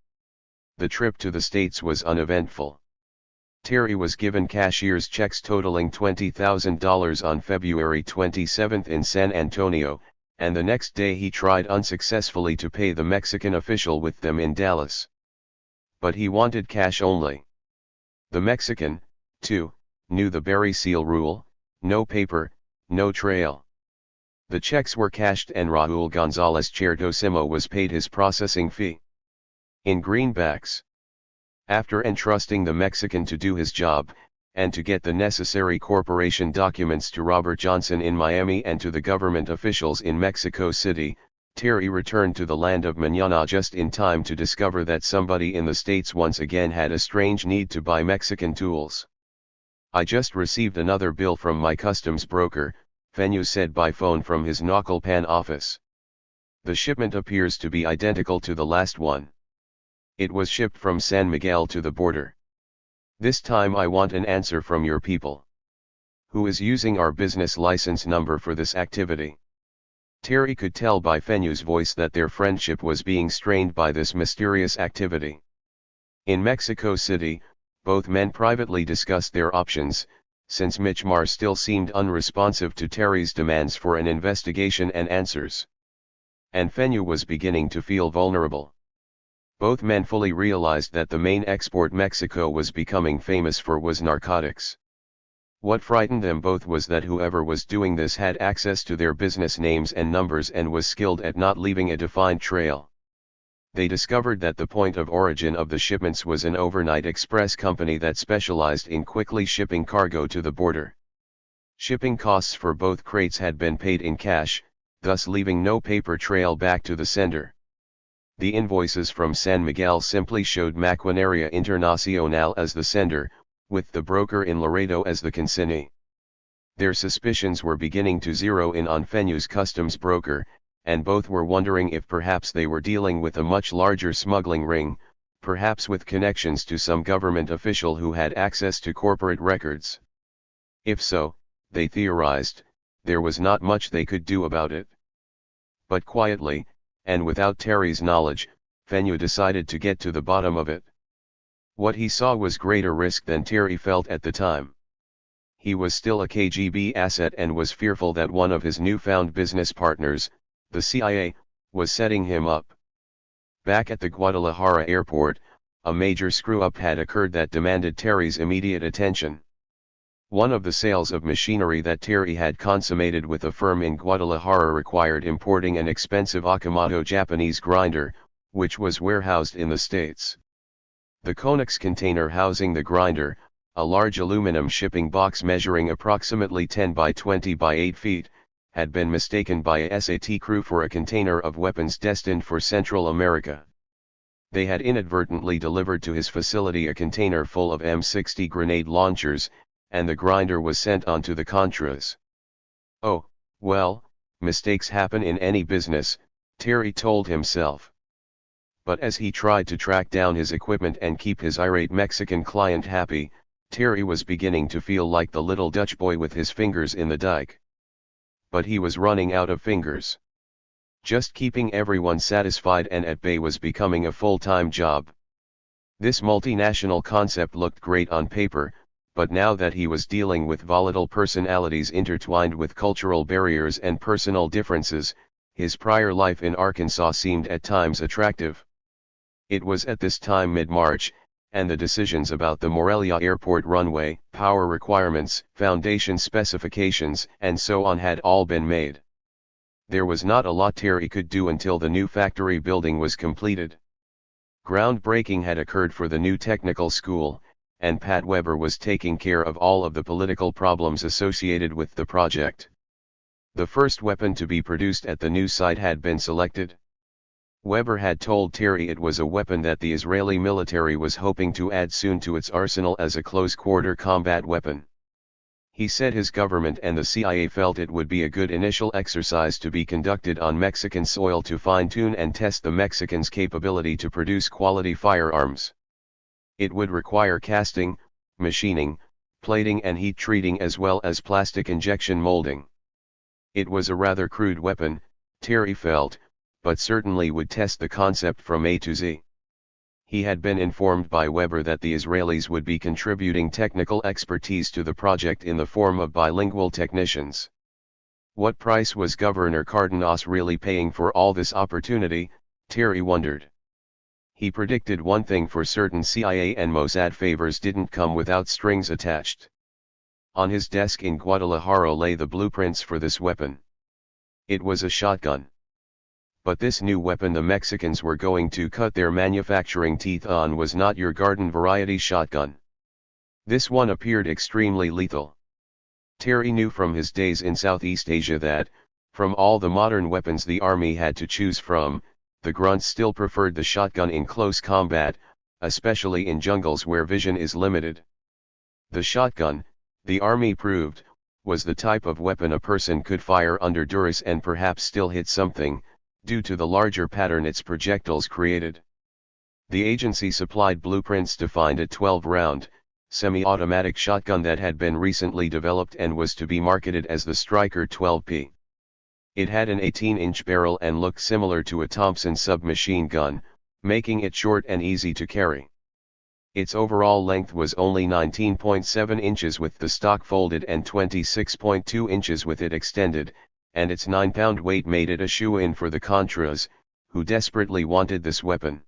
The trip to the States was uneventful. Terry was given cashier's checks totaling $20,000 on February 27 in San Antonio, and the next day he tried unsuccessfully to pay the Mexican official with them in Dallas. But he wanted cash only. The Mexican, too, knew the Berry Seal rule: no paper, no trail. The checks were cashed and Raul Gonzalez Chertosimo was paid his processing fee in greenbacks. After entrusting the Mexican to do his job, and to get the necessary corporation documents to Robert Johnson in Miami and to the government officials in Mexico City, Terry returned to the land of Mañana just in time to discover that somebody in the States once again had a strange need to buy Mexican tools. "I just received another bill from my customs broker," Fenyu said by phone from his Naucalpan office. "The shipment appears to be identical to the last one. It was shipped from San Miguel to the border. This time I want an answer from your people. Who is using our business license number for this activity?" Terry could tell by Fenyu's voice that their friendship was being strained by this mysterious activity. In Mexico City, both men privately discussed their options, since Michmar still seemed unresponsive to Terry's demands for an investigation and answers. And Fenyu was beginning to feel vulnerable. Both men fully realized that the main export Mexico was becoming famous for was narcotics. What frightened them both was that whoever was doing this had access to their business names and numbers and was skilled at not leaving a defined trail. They discovered that the point of origin of the shipments was an overnight express company that specialized in quickly shipping cargo to the border. Shipping costs for both crates had been paid in cash, thus leaving no paper trail back to the sender. The invoices from San Miguel simply showed Maquinaria Internacional as the sender, with the broker in Laredo as the consignee. Their suspicions were beginning to zero in on Fenyu's customs broker, and both were wondering if perhaps they were dealing with a much larger smuggling ring, perhaps with connections to some government official who had access to corporate records. If so, they theorized, there was not much they could do about it. But quietly, and without Terry's knowledge, Fenyu decided to get to the bottom of it. What he saw was greater risk than Terry felt at the time. He was still a KGB asset and was fearful that one of his newfound business partners, the CIA, was setting him up. Back at the Guadalajara airport, a major screw-up had occurred that demanded Terry's immediate attention. One of the sales of machinery that Terry had consummated with a firm in Guadalajara required importing an expensive Akamoto Japanese grinder, which was warehoused in the States. The Konex container housing the grinder, a large aluminum shipping box measuring approximately 10 by 20 by 8 feet, had been mistaken by a SAT crew for a container of weapons destined for Central America. They had inadvertently delivered to his facility a container full of M60 grenade launchers, and the grinder was sent on to the Contras. "Oh, well, mistakes happen in any business," Terry told himself. But as he tried to track down his equipment and keep his irate Mexican client happy, Terry was beginning to feel like the little Dutch boy with his fingers in the dike. But he was running out of fingers. Just keeping everyone satisfied and at bay was becoming a full-time job. This multinational concept looked great on paper, but now that he was dealing with volatile personalities intertwined with cultural barriers and personal differences, his prior life in Arkansas seemed at times attractive. It was at this time mid-March, and the decisions about the Morelia Airport runway, power requirements, foundation specifications, and so on had all been made. There was not a lot Terry could do until the new factory building was completed. Groundbreaking had occurred for the new technical school, and Pat Weber was taking care of all of the political problems associated with the project. The first weapon to be produced at the new site had been selected. Weber had told Terry it was a weapon that the Israeli military was hoping to add soon to its arsenal as a close-quarter combat weapon. He said his government and the CIA felt it would be a good initial exercise to be conducted on Mexican soil to fine-tune and test the Mexicans' capability to produce quality firearms. It would require casting, machining, plating and heat treating as well as plastic injection molding. It was a rather crude weapon, Terry felt, but certainly would test the concept from A to Z. He had been informed by Weber that the Israelis would be contributing technical expertise to the project in the form of bilingual technicians. What price was Governor Cardenas really paying for all this opportunity, Terry wondered. He predicted one thing for certain: CIA and Mossad favors didn't come without strings attached. On his desk in Guadalajara lay the blueprints for this weapon. It was a shotgun. but this new weapon the Mexicans were going to cut their manufacturing teeth on was not your garden variety shotgun. This one appeared extremely lethal. Terry knew from his days in Southeast Asia that, from all the modern weapons the army had to choose from, the grunts still preferred the shotgun in close combat, especially in jungles where vision is limited. The shotgun, the army proved, was the type of weapon a person could fire under duress and perhaps still hit something, due to the larger pattern its projectiles created. The agency supplied blueprints to find a 12-round, semi-automatic shotgun that had been recently developed and was to be marketed as the Striker 12P. It had an 18-inch barrel and looked similar to a Thompson submachine gun, making it short and easy to carry. Its overall length was only 19.7 inches with the stock folded and 26.2 inches with it extended, and its 9-pound weight made it a shoo-in for the Contras, who desperately wanted this weapon.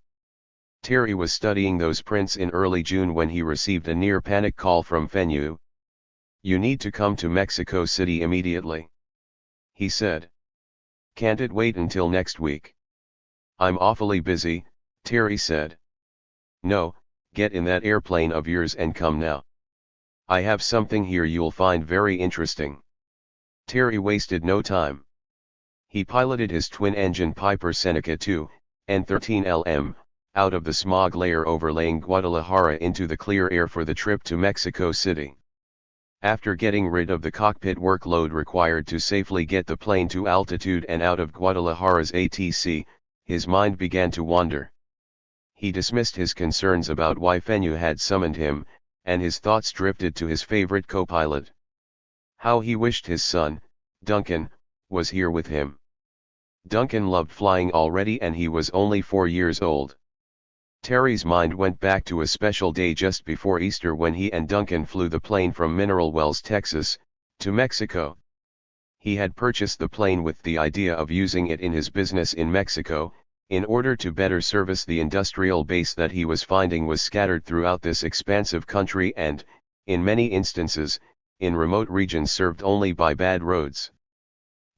Terry was studying those prints in early June when he received a near-panic call from Fenyu. "You need to come to Mexico City immediately," he said. "Can't it wait until next week?" "I'm awfully busy," Terry said. "No, get in that airplane of yours and come now. I have something here you'll find very interesting." Terry wasted no time. He piloted his twin-engine Piper Seneca 2, N13LM, out of the smog layer overlaying Guadalajara into the clear air for the trip to Mexico City. After getting rid of the cockpit workload required to safely get the plane to altitude and out of Guadalajara's ATC, his mind began to wander. He dismissed his concerns about why Fenyu had summoned him, and his thoughts drifted to his favorite co-pilot. How he wished his son, Duncan, was here with him. Duncan loved flying already and he was only 4 years old. Terry's mind went back to a special day just before Easter when he and Duncan flew the plane from Mineral Wells, Texas, to Mexico. He had purchased the plane with the idea of using it in his business in Mexico, in order to better service the industrial base that he was finding was scattered throughout this expansive country and, in many instances, in remote regions served only by bad roads.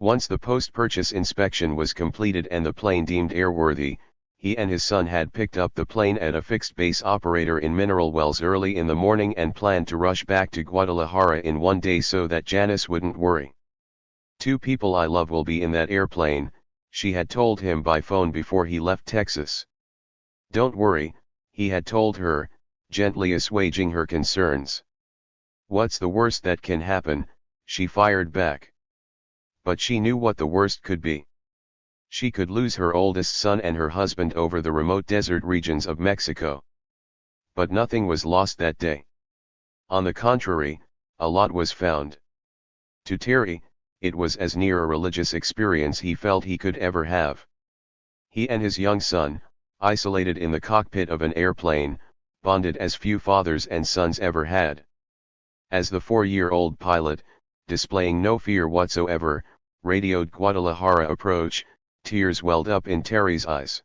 Once the post-purchase inspection was completed and the plane deemed airworthy, he and his son had picked up the plane at a fixed base operator in Mineral Wells early in the morning and planned to rush back to Guadalajara in one day so that Janice wouldn't worry. "2 people I love will be in that airplane," she had told him by phone before he left Texas. "Don't worry," he had told her, gently assuaging her concerns. "What's the worst that can happen?" she fired back. But she knew what the worst could be. She could lose her oldest son and her husband over the remote desert regions of Mexico. But nothing was lost that day. On the contrary, a lot was found. To Terry, it was as near a religious experience he felt he could ever have. He and his young son, isolated in the cockpit of an airplane, bonded as few fathers and sons ever had. As the 4-year-old pilot, displaying no fear whatsoever, radioed Guadalajara approach, tears welled up in Terry's eyes.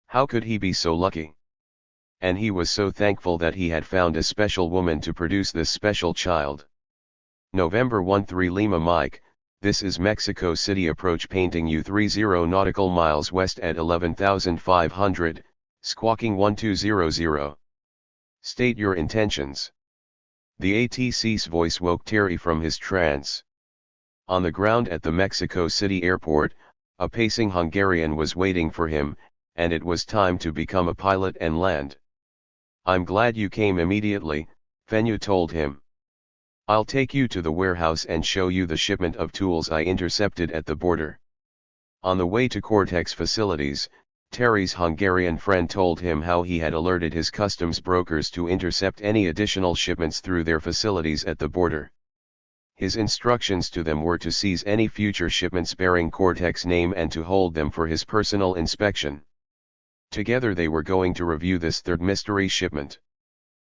How could he be so lucky? And he was so thankful that he had found a special woman to produce this special child. November 13 Lima Mike, this is Mexico City approach painting you 30 nautical miles west at 11,500, squawking 1200. State your intentions. The ATC's voice woke Terry from his trance. On the ground at the Mexico City airport, a pacing Hungarian was waiting for him, and it was time to become a pilot and land. "I'm glad you came immediately," Fenyu told him. "I'll take you to the warehouse and show you the shipment of tools I intercepted at the border." On the way to Cortex facilities, Terry's Hungarian friend told him how he had alerted his customs brokers to intercept any additional shipments through their facilities at the border. His instructions to them were to seize any future shipments bearing Cortex name and to hold them for his personal inspection. Together they were going to review this third mystery shipment.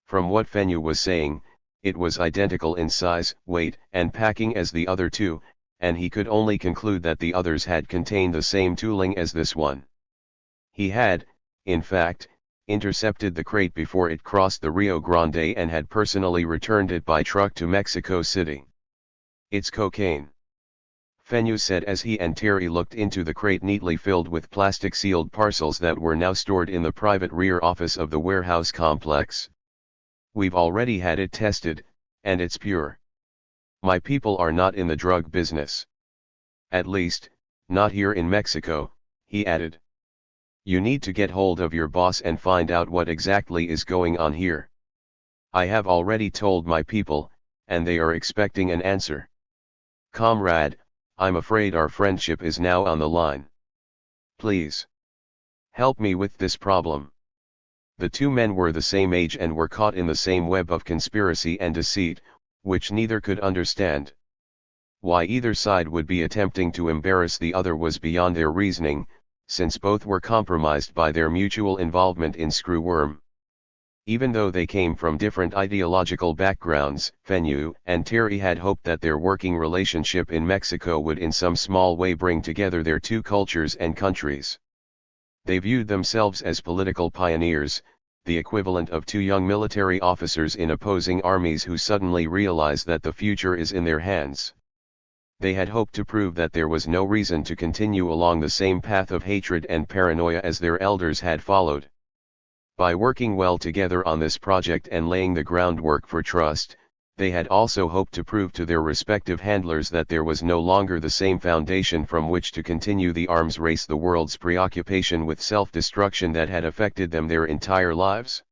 From what Fenyu was saying, it was identical in size, weight, and packing as the other two, and he could only conclude that the others had contained the same tooling as this one. He had, in fact, intercepted the crate before it crossed the Rio Grande and had personally returned it by truck to Mexico City. "It's cocaine," Fenyu said as he and Terry looked into the crate neatly filled with plastic-sealed parcels that were now stored in the private rear office of the warehouse complex. "We've already had it tested, and it's pure. My people are not in the drug business. At least, not here in Mexico," he added. "You need to get hold of your boss and find out what exactly is going on here. I have already told my people, and they are expecting an answer. Comrade, I'm afraid our friendship is now on the line. Please help me with this problem." The two men were the same age and were caught in the same web of conspiracy and deceit, which neither could understand. Why either side would be attempting to embarrass the other was beyond their reasoning, since both were compromised by their mutual involvement in Screwworm. Even though they came from different ideological backgrounds, Fenyu and Terry had hoped that their working relationship in Mexico would in some small way bring together their two cultures and countries. They viewed themselves as political pioneers, the equivalent of two young military officers in opposing armies who suddenly realize that the future is in their hands. They had hoped to prove that there was no reason to continue along the same path of hatred and paranoia as their elders had followed. By working well together on this project and laying the groundwork for trust, they had also hoped to prove to their respective handlers that there was no longer the same foundation from which to continue the arms race, the world's preoccupation with self-destruction that had affected them their entire lives.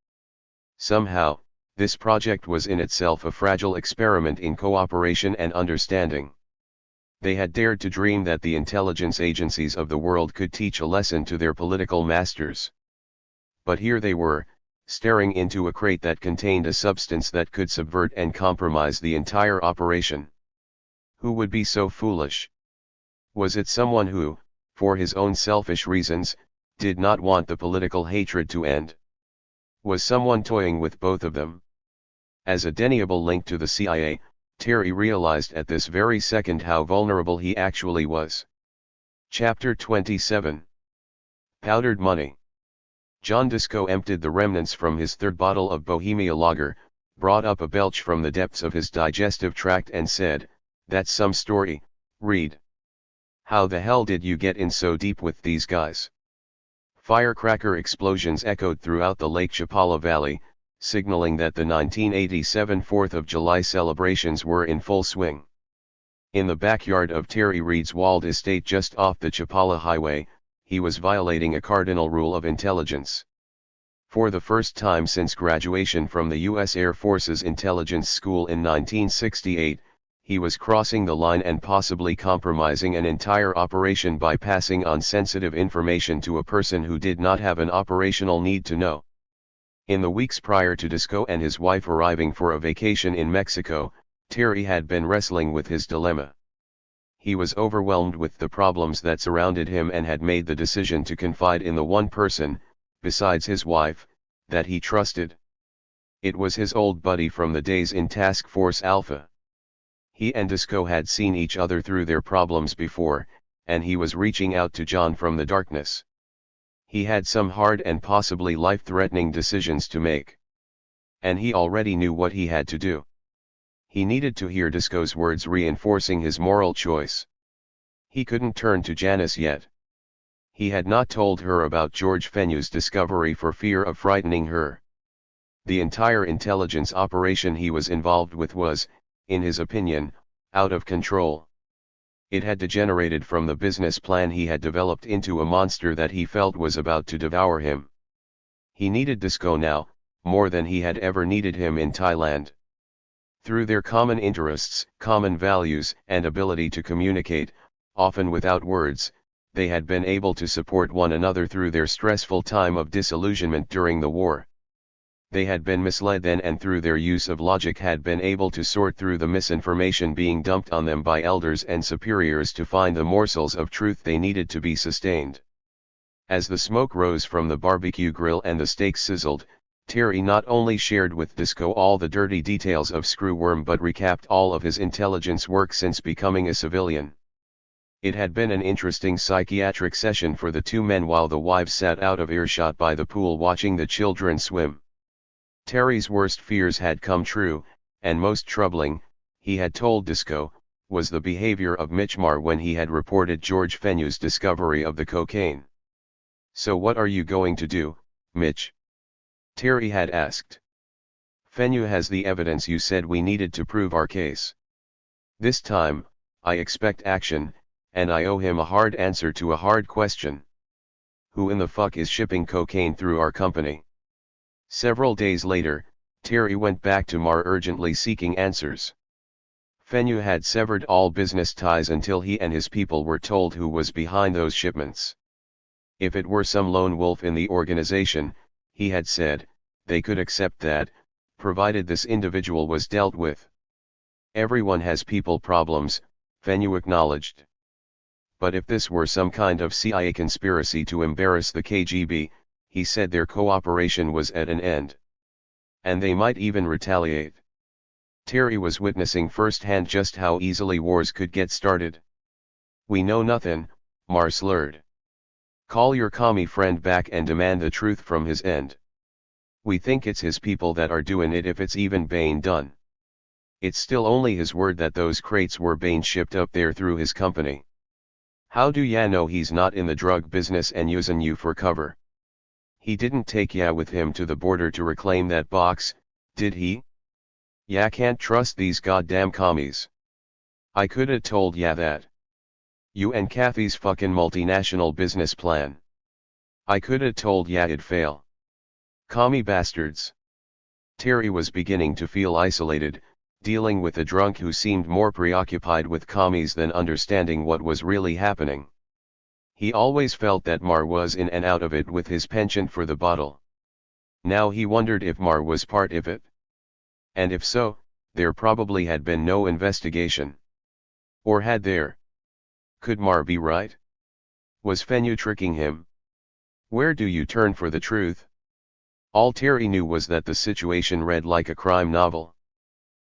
Somehow, this project was in itself a fragile experiment in cooperation and understanding. They had dared to dream that the intelligence agencies of the world could teach a lesson to their political masters. But here they were, staring into a crate that contained a substance that could subvert and compromise the entire operation. Who would be so foolish? Was it someone who, for his own selfish reasons, did not want the political hatred to end? Was someone toying with both of them? As a deniable link to the CIA, Terry realized at this very second how vulnerable he actually was. Chapter 27. Powdered Money. John Disco emptied the remnants from his third bottle of Bohemia Lager, brought up a belch from the depths of his digestive tract and said, "That's some story, Reed. How the hell did you get in so deep with these guys?" Firecracker explosions echoed throughout the Lake Chapala Valley, signaling that the 1987 4th of July celebrations were in full swing. In the backyard of Terry Reed's walled estate just off the Chapala Highway, he was violating a cardinal rule of intelligence. For the first time since graduation from the U.S. Air Force's Intelligence School in 1968, he was crossing the line and possibly compromising an entire operation by passing on sensitive information to a person who did not have an operational need to know. In the weeks prior to Disco and his wife arriving for a vacation in Mexico, Terry had been wrestling with his dilemma. He was overwhelmed with the problems that surrounded him and had made the decision to confide in the one person, besides his wife, that he trusted. It was his old buddy from the days in Task Force Alpha. He and Disco had seen each other through their problems before, and he was reaching out to John from the darkness. He had some hard and possibly life-threatening decisions to make. And he already knew what he had to do. He needed to hear Disco's words reinforcing his moral choice. He couldn't turn to Janice yet. He had not told her about George Fenyu's discovery for fear of frightening her. The entire intelligence operation he was involved with was, in his opinion, out of control. It had degenerated from the business plan he had developed into a monster that he felt was about to devour him. He needed Disco now, more than he had ever needed him in Thailand. Through their common interests, common values, and ability to communicate, often without words, they had been able to support one another through their stressful time of disillusionment during the war. They had been misled then and through their use of logic had been able to sort through the misinformation being dumped on them by elders and superiors to find the morsels of truth they needed to be sustained. As the smoke rose from the barbecue grill and the steaks sizzled, Terry not only shared with Disco all the dirty details of Screwworm but recapped all of his intelligence work since becoming a civilian. It had been an interesting psychiatric session for the two men while the wives sat out of earshot by the pool watching the children swim. Terry's worst fears had come true, and most troubling, he had told Disco, was the behavior of Mitchmar when he had reported George Fenu's discovery of the cocaine. "So what are you going to do, Mitch?" Terry had asked. "Fenu has the evidence you said we needed to prove our case. This time, I expect action, and I owe him a hard answer to a hard question. Who in the fuck is shipping cocaine through our company?" Several days later, Terry went back to Mar urgently seeking answers. Fenu had severed all business ties until he and his people were told who was behind those shipments. If it were some lone wolf in the organization, he had said, they could accept that, provided this individual was dealt with. Everyone has people problems, Fenu acknowledged. But if this were some kind of CIA conspiracy to embarrass the KGB, he said their cooperation was at an end. And they might even retaliate. Terry was witnessing firsthand just how easily wars could get started. "We know nothing," Mar slurred. "Call your commie friend back and demand the truth from his end. We think it's his people that are doing it if it's even Bain done. It's still only his word that those crates were Bain shipped up there through his company. How do ya know he's not in the drug business and using you for cover? He didn't take ya with him to the border to reclaim that box, did he? Ya can't trust these goddamn commies. I coulda told ya that. You and Kathy's fucking multinational business plan. I coulda told ya it'd fail. Commie bastards." Terry was beginning to feel isolated, dealing with a drunk who seemed more preoccupied with commies than understanding what was really happening. He always felt that Mar was in and out of it with his penchant for the bottle. Now he wondered if Mar was part of it. And if so, there probably had been no investigation. Or had there? Could Mar be right? Was Fenu tricking him? Where do you turn for the truth? All Terry knew was that the situation read like a crime novel.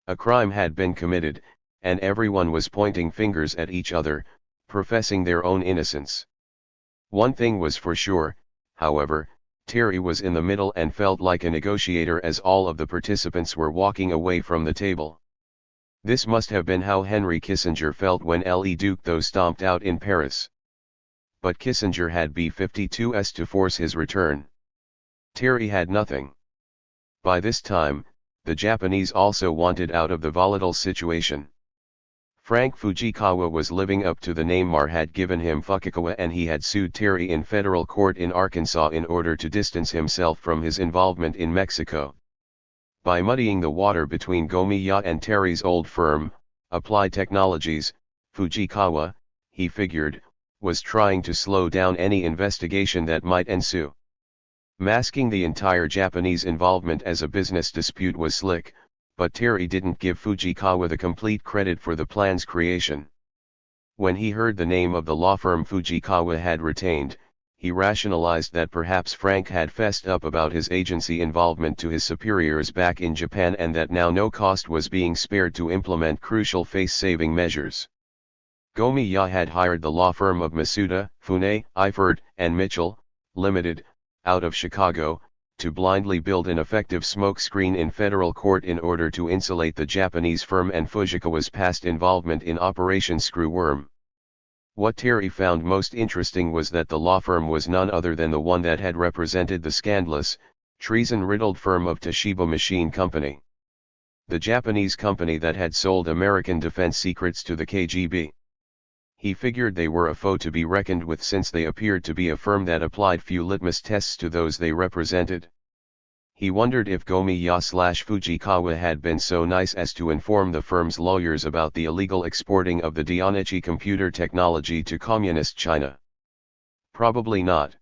A crime had been committed, and everyone was pointing fingers at each other, professing their own innocence. One thing was for sure, however, Terry was in the middle and felt like a negotiator as all of the participants were walking away from the table. This must have been how Henry Kissinger felt when Le Duc stomped out in Paris. But Kissinger had B-52s to force his return. Terry had nothing. By this time, the Japanese also wanted out of the volatile situation. Frank Fujikawa was living up to the name Mar had given him Fukukawa, and he had sued Terry in federal court in Arkansas in order to distance himself from his involvement in Mexico. By muddying the water between Gomiya and Terry's old firm, Applied Technologies, Fujikawa, he figured, was trying to slow down any investigation that might ensue. Masking the entire Japanese involvement as a business dispute was slick, but Terry didn't give Fujikawa the complete credit for the plan's creation. When he heard the name of the law firm Fujikawa had retained, he rationalized that perhaps Frank had fessed up about his agency involvement to his superiors back in Japan, and that now no cost was being spared to implement crucial face-saving measures. Gomiya had hired the law firm of Masuda, Fune, Eifert, and Mitchell, Limited, out of Chicago, to blindly build an effective smokescreen in federal court in order to insulate the Japanese firm and Fujikawa's past involvement in Operation Screwworm. What Terry found most interesting was that the law firm was none other than the one that had represented the scandalous, treason-riddled firm of Toshiba Machine Company. The Japanese company that had sold American defense secrets to the KGB. He figured they were a foe to be reckoned with, since they appeared to be a firm that applied few litmus tests to those they represented. He wondered if Gomiya/Fujikawa had been so nice as to inform the firm's lawyers about the illegal exporting of the Dionichi computer technology to Communist China. Probably not.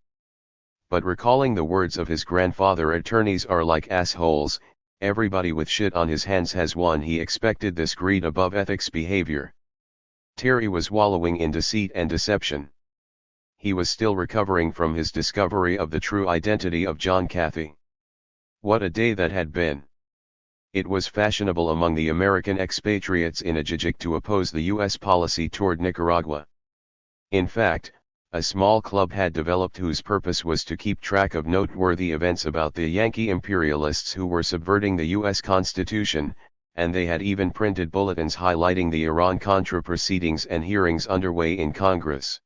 But recalling the words of his grandfather, attorneys are like assholes, everybody with shit on his hands has one, he expected this greed above ethics behavior. Terry was wallowing in deceit and deception. He was still recovering from his discovery of the true identity of John Cathy. What a day that had been! It was fashionable among the American expatriates in Ajijic to oppose the U.S. policy toward Nicaragua. In fact, a small club had developed whose purpose was to keep track of noteworthy events about the Yankee imperialists who were subverting the U.S. Constitution, and they had even printed bulletins highlighting the Iran-Contra proceedings and hearings underway in Congress.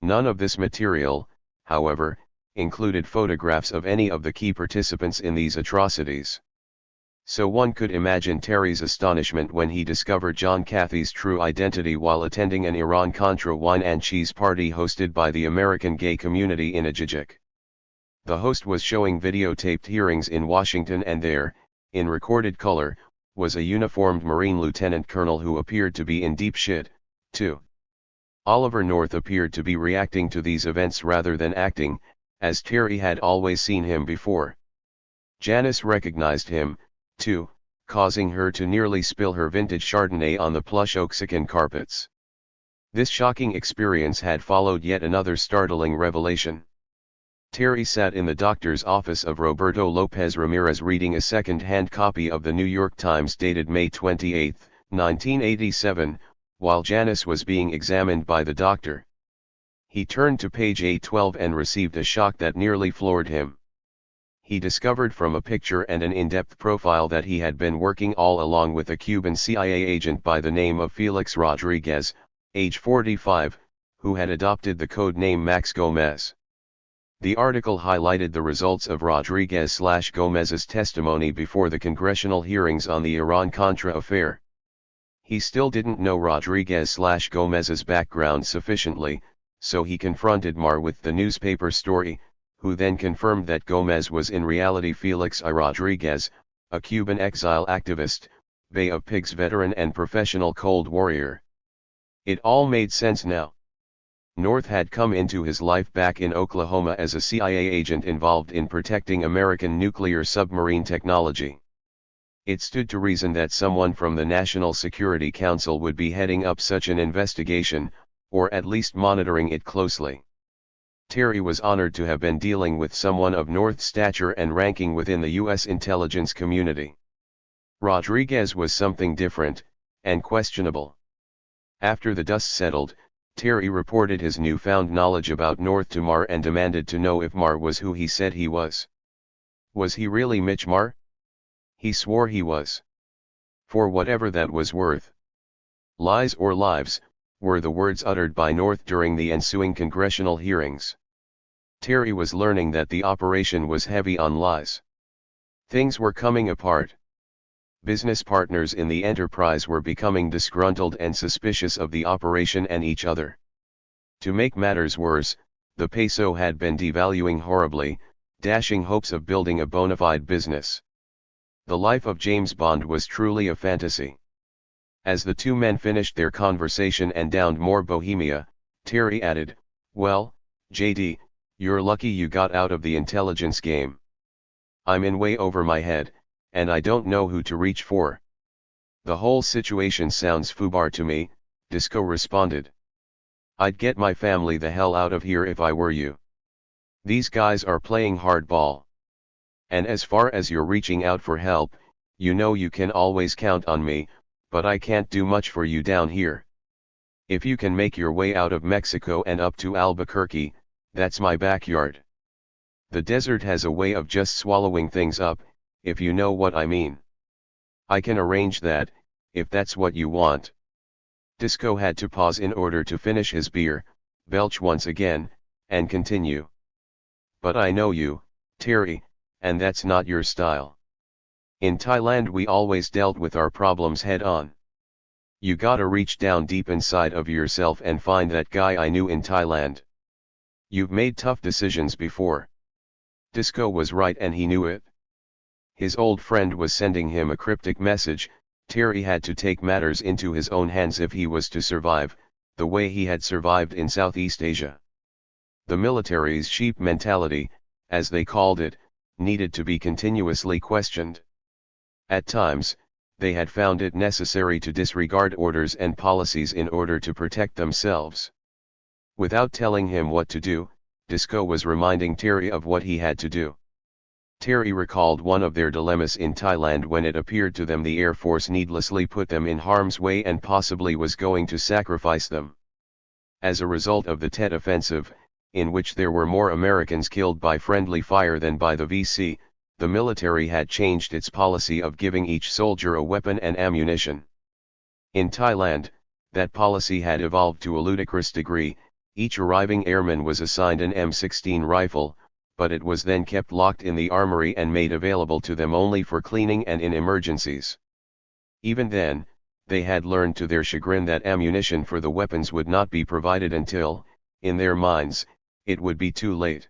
None of this material, however, included photographs of any of the key participants in these atrocities. So one could imagine Terry's astonishment when he discovered John Cathy's true identity while attending an Iran-Contra wine and cheese party hosted by the American gay community in Ajijik. The host was showing videotaped hearings in Washington, and there, in recorded color, was a uniformed Marine lieutenant colonel who appeared to be in deep shit, too. Oliver North appeared to be reacting to these events rather than acting, as Terry had always seen him before. Janice recognized him, too, causing her to nearly spill her vintage Chardonnay on the plush Oaxacan carpets. This shocking experience had followed yet another startling revelation. Terry sat in the doctor's office of Roberto Lopez Ramirez reading a second-hand copy of the New York Times dated May 28, 1987, while Janice was being examined by the doctor. He turned to page 812 and received a shock that nearly floored him. He discovered from a picture and an in-depth profile that he had been working all along with a Cuban CIA agent by the name of Felix Rodriguez, age 45, who had adopted the code name Max Gomez. The article highlighted the results of Rodriguez/Gomez's testimony before the congressional hearings on the Iran-Contra affair. He still didn't know Rodriguez/Gomez's background sufficiently, so he confronted Marr with the newspaper story, who then confirmed that Gomez was in reality Felix I. Rodriguez, a Cuban exile activist, Bay of Pigs veteran and professional cold warrior. It all made sense now. North had come into his life back in Oklahoma as a CIA agent involved in protecting American nuclear submarine technology. It stood to reason that someone from the National Security Council would be heading up such an investigation, or at least monitoring it closely. Terry was honored to have been dealing with someone of North's stature and ranking within the U.S. intelligence community. Rodriguez was something different, and questionable. After the dust settled, Terry reported his newfound knowledge about North to Marr and demanded to know if Marr was who he said he was. Was he really Mitch Marr? He swore he was. For whatever that was worth. Lies or lives, were the words uttered by North during the ensuing congressional hearings. Terry was learning that the operation was heavy on lies. Things were coming apart. Business partners in the enterprise were becoming disgruntled and suspicious of the operation and each other. To make matters worse, the peso had been devaluing horribly, dashing hopes of building a bona fide business. The life of James Bond was truly a fantasy. As the two men finished their conversation and downed more Bohemia, Terry added, "Well, JD, you're lucky you got out of the intelligence game. I'm in way over my head, and I don't know who to reach for." "The whole situation sounds foobar to me," Disco responded. "I'd get my family the hell out of here if I were you. These guys are playing hardball. And as far as you're reaching out for help, you know you can always count on me, but I can't do much for you down here. If you can make your way out of Mexico and up to Albuquerque, that's my backyard. The desert has a way of just swallowing things up, if you know what I mean. I can arrange that, if that's what you want." Disco had to pause in order to finish his beer, belch once again, and continue. "But I know you, Terry, and that's not your style. In Thailand we always dealt with our problems head on. You gotta reach down deep inside of yourself and find that guy I knew in Thailand. You've made tough decisions before." Disco was right and he knew it. His old friend was sending him a cryptic message. Terry had to take matters into his own hands if he was to survive, the way he had survived in Southeast Asia. The military's sheep mentality, as they called it, needed to be continuously questioned. At times, they had found it necessary to disregard orders and policies in order to protect themselves. Without telling him what to do, Disco was reminding Terry of what he had to do. Terry recalled one of their dilemmas in Thailand when it appeared to them the Air Force needlessly put them in harm's way and possibly was going to sacrifice them. As a result of the Tet Offensive, in which there were more Americans killed by friendly fire than by the VC, the military had changed its policy of giving each soldier a weapon and ammunition. In Thailand, that policy had evolved to a ludicrous degree. Each arriving airman was assigned an M16 rifle, but it was then kept locked in the armory and made available to them only for cleaning and in emergencies. Even then, they had learned to their chagrin that ammunition for the weapons would not be provided until, in their minds, it would be too late.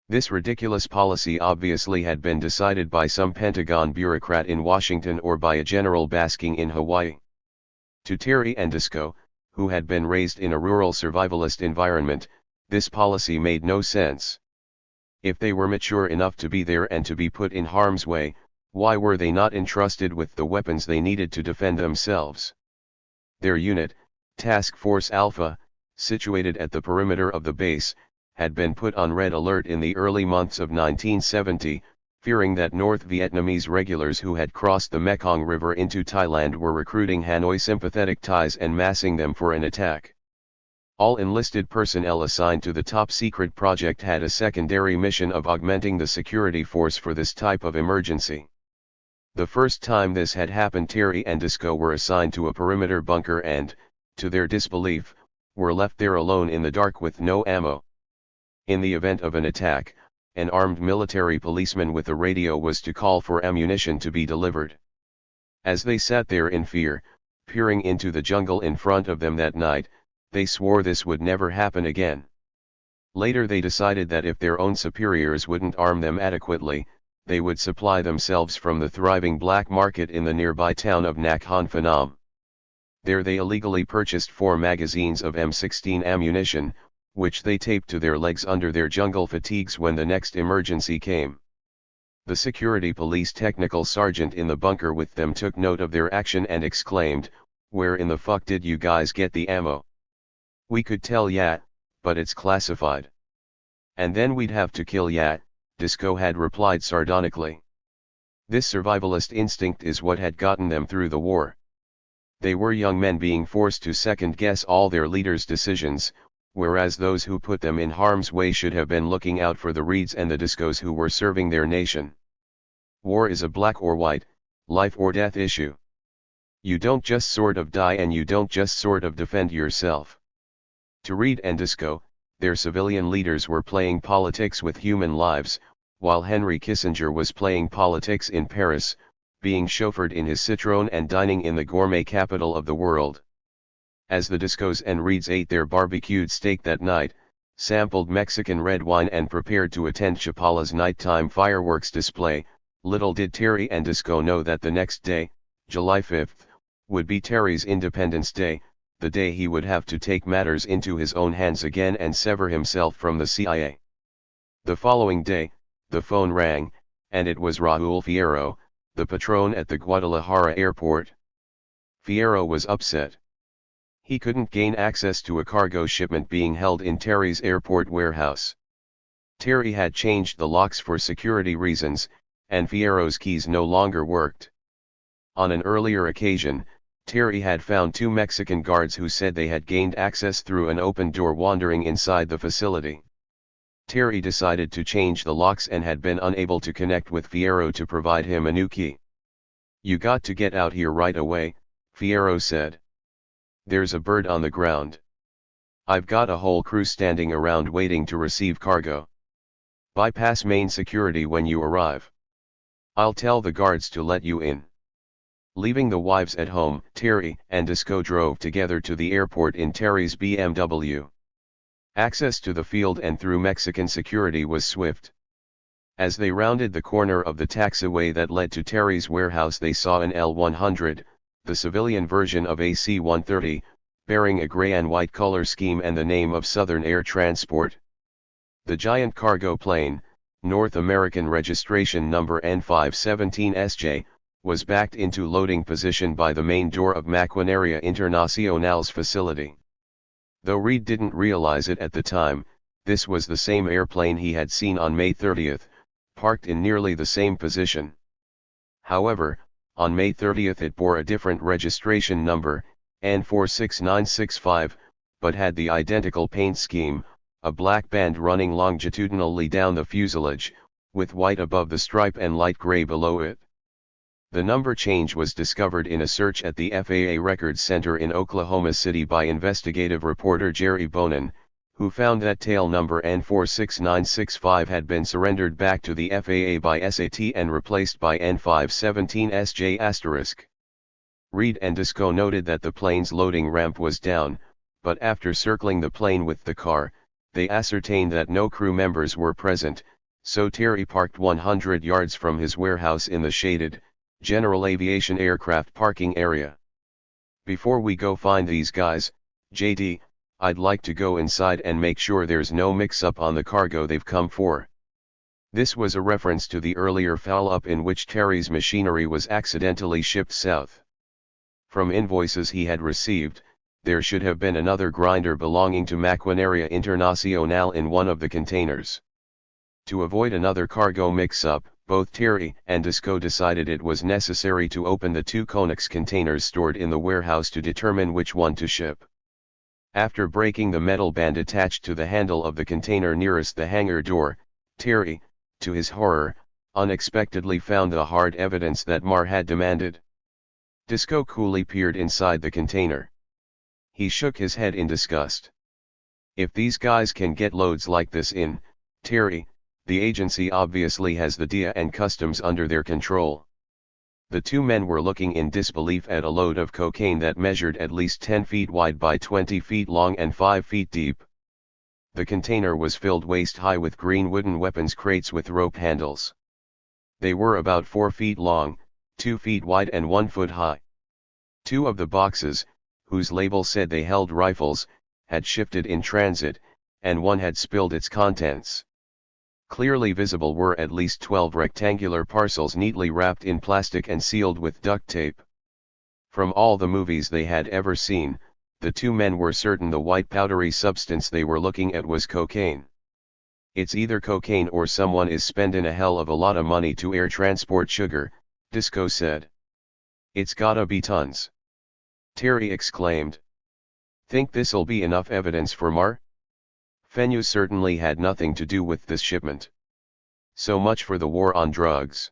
This ridiculous policy obviously had been decided by some Pentagon bureaucrat in Washington or by a general basking in Hawaii. To Terry and Disco, who had been raised in a rural survivalist environment, this policy made no sense. If they were mature enough to be there and to be put in harm's way, why were they not entrusted with the weapons they needed to defend themselves? Their unit, Task Force Alpha, situated at the perimeter of the base, had been put on red alert in the early months of 1970, fearing that North Vietnamese regulars who had crossed the Mekong River into Thailand were recruiting Hanoi sympathetic Thais and massing them for an attack. All enlisted personnel assigned to the top-secret project had a secondary mission of augmenting the security force for this type of emergency. The first time this had happened, Terry and Disco were assigned to a perimeter bunker and, to their disbelief, were left there alone in the dark with no ammo. In the event of an attack, an armed military policeman with a radio was to call for ammunition to be delivered. As they sat there in fear, peering into the jungle in front of them that night, they swore this would never happen again. Later they decided that if their own superiors wouldn't arm them adequately, they would supply themselves from the thriving black market in the nearby town of Nakhon Phanom. There they illegally purchased 4 magazines of M16 ammunition, which they taped to their legs under their jungle fatigues when the next emergency came. The security police technical sergeant in the bunker with them took note of their action and exclaimed, "Where in the fuck did you guys get the ammo? We could tell ya, but it's classified." "And then we'd have to kill ya," Disco had replied sardonically. This survivalist instinct is what had gotten them through the war. They were young men being forced to second-guess all their leaders' decisions, whereas those who put them in harm's way should have been looking out for the Reeds and the Discos who were serving their nation. War is a black or white, life or death issue. You don't just sort of die and you don't just sort of defend yourself. To Reed and Disco, their civilian leaders were playing politics with human lives, while Henry Kissinger was playing politics in Paris, being chauffeured in his Citroën and dining in the gourmet capital of the world. As the Discos and Reeds ate their barbecued steak that night, sampled Mexican red wine and prepared to attend Chapala's nighttime fireworks display, little did Terry and Disco know that the next day, July 5th, would be Terry's Independence Day, the day he would have to take matters into his own hands again and sever himself from the CIA. The following day, the phone rang, and it was Raúl Fierro, the patron at the Guadalajara airport. Fierro was upset. He couldn't gain access to a cargo shipment being held in Terry's airport warehouse. Terry had changed the locks for security reasons, and Fierro's keys no longer worked. On an earlier occasion, Terry had found 2 Mexican guards who said they had gained access through an open door wandering inside the facility. Terry decided to change the locks and had been unable to connect with Fierro to provide him a new key. "You got to get out here right away," Fierro said. "There's a bird on the ground. I've got a whole crew standing around waiting to receive cargo. Bypass main security when you arrive. I'll tell the guards to let you in." Leaving the wives at home, Terry and Disco drove together to the airport in Terry's BMW. Access to the field and through Mexican security was swift. As they rounded the corner of the taxiway that led to Terry's warehouse, they saw an L-100, the civilian version of a C-130, bearing a gray and white color scheme and the name of Southern Air Transport. The giant cargo plane, North American registration number N517SJ, was backed into loading position by the main door of Maquinaria Internacional's facility. Though Reed didn't realize it at the time, this was the same airplane he had seen on May 30th, parked in nearly the same position. However, on May 30th it bore a different registration number, N46965, but had the identical paint scheme, a black band running longitudinally down the fuselage, with white above the stripe and light gray below it. The number change was discovered in a search at the FAA Records Center in Oklahoma City by investigative reporter Jerry Bonin, who found that tail number N46965 had been surrendered back to the FAA by SAT and replaced by N517SJ*. Reed and Disco noted that the plane's loading ramp was down, but after circling the plane with the car, they ascertained that no crew members were present, so Terry parked 100 yards from his warehouse in the shaded, general aviation aircraft parking area. "Before we go find these guys, JD, I'd like to go inside and make sure there's no mix-up on the cargo they've come for." This was a reference to the earlier foul-up in which Terry's machinery was accidentally shipped south. From invoices he had received, there should have been another grinder belonging to Maquinaria Internacional in one of the containers. To avoid another cargo mix-up, both Terry and Disco decided it was necessary to open the two Cummings containers stored in the warehouse to determine which one to ship. After breaking the metal band attached to the handle of the container nearest the hangar door, Terry, to his horror, unexpectedly found the hard evidence that Mar had demanded. Disco coolly peered inside the container. He shook his head in disgust. "If these guys can get loads like this in, Terry, the agency obviously has the DEA and customs under their control." The two men were looking in disbelief at a load of cocaine that measured at least 10 feet wide by 20 feet long and 5 feet deep. The container was filled waist-high with green wooden weapons crates with rope handles. They were about 4 feet long, 2 feet wide and 1 foot high. Two of the boxes, whose label said they held rifles, had shifted in transit, and one had spilled its contents. Clearly visible were at least 12 rectangular parcels neatly wrapped in plastic and sealed with duct tape. From all the movies they had ever seen, the two men were certain the white powdery substance they were looking at was cocaine. "It's either cocaine or someone is spending a hell of a lot of money to air transport sugar," Disco said. "It's gotta be tons," Terry exclaimed. "Think this'll be enough evidence for Mar? Fenyu certainly had nothing to do with this shipment. So much for the war on drugs."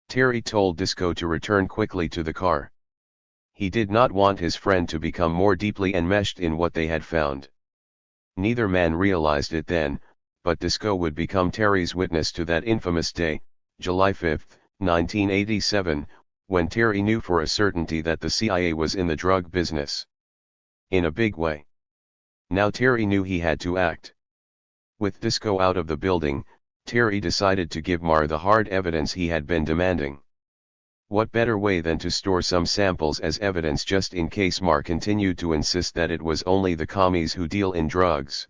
Terry told Disco to return quickly to the car. He did not want his friend to become more deeply enmeshed in what they had found. Neither man realized it then, but Disco would become Terry's witness to that infamous day, July 5, 1987, when Terry knew for a certainty that the CIA was in the drug business. In a big way. Now Terry knew he had to act. With Disco out of the building, Terry decided to give Mar the hard evidence he had been demanding. What better way than to store some samples as evidence just in case Mar continued to insist that it was only the commies who deal in drugs.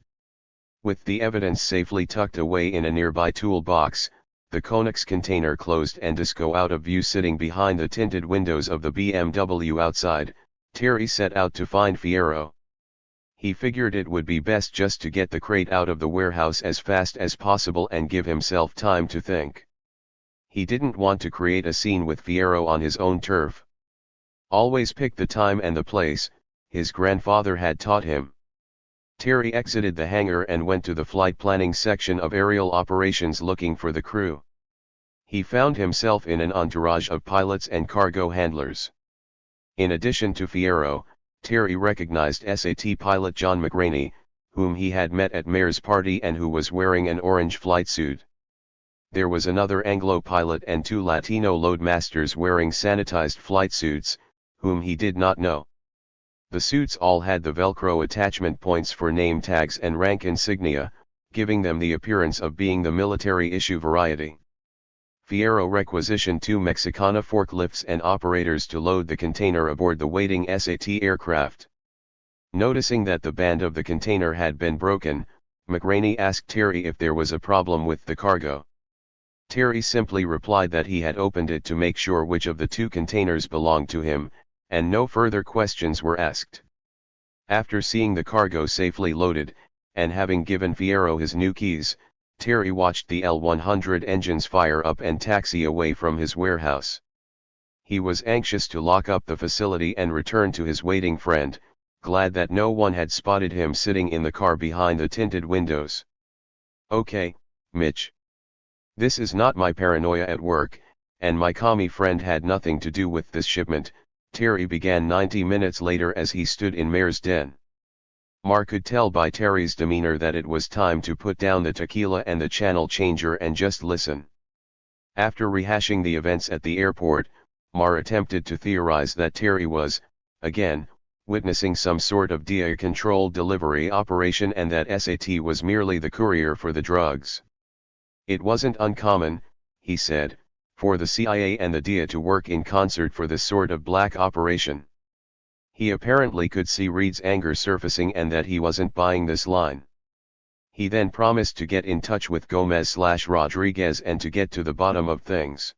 With the evidence safely tucked away in a nearby toolbox, the Cummings container closed and Disco out of view sitting behind the tinted windows of the BMW outside, Terry set out to find Fierro. He figured it would be best just to get the crate out of the warehouse as fast as possible and give himself time to think. He didn't want to create a scene with Fierro on his own turf. Always pick the time and the place, his grandfather had taught him. Terry exited the hangar and went to the flight planning section of aerial operations looking for the crew. He found himself in an entourage of pilots and cargo handlers. In addition to Fierro, Terry recognized SAT pilot John McRaney, whom he had met at Mayor's party and who was wearing an orange flight suit. There was another Anglo pilot and two Latino loadmasters wearing sanitized flight suits, whom he did not know. The suits all had the Velcro attachment points for name tags and rank insignia, giving them the appearance of being the military-issue variety. Fierro requisitioned two Mexicana forklifts and operators to load the container aboard the waiting SAT aircraft. Noticing that the band of the container had been broken, McRaney asked Terry if there was a problem with the cargo. Terry simply replied that he had opened it to make sure which of the two containers belonged to him, and no further questions were asked. After seeing the cargo safely loaded, and having given Fierro his new keys, Terry watched the L-100 engines fire up and taxi away from his warehouse. He was anxious to lock up the facility and return to his waiting friend, glad that no one had spotted him sitting in the car behind the tinted windows. "Okay, Mitch. This is not my paranoia at work, and my commie friend had nothing to do with this shipment, Terry began 90 minutes later as he stood in Mayor's den. Mar could tell by Terry's demeanor that it was time to put down the tequila and the channel changer and just listen. After rehashing the events at the airport, Mar attempted to theorize that Terry was, again, witnessing some sort of DIA-controlled delivery operation and that SAT was merely the courier for the drugs. It wasn't uncommon, he said, for the CIA and the DIA to work in concert for this sort of black operation. He apparently could see Reed's anger surfacing and that he wasn't buying this line. He then promised to get in touch with Gomez/Rodriguez and to get to the bottom of things.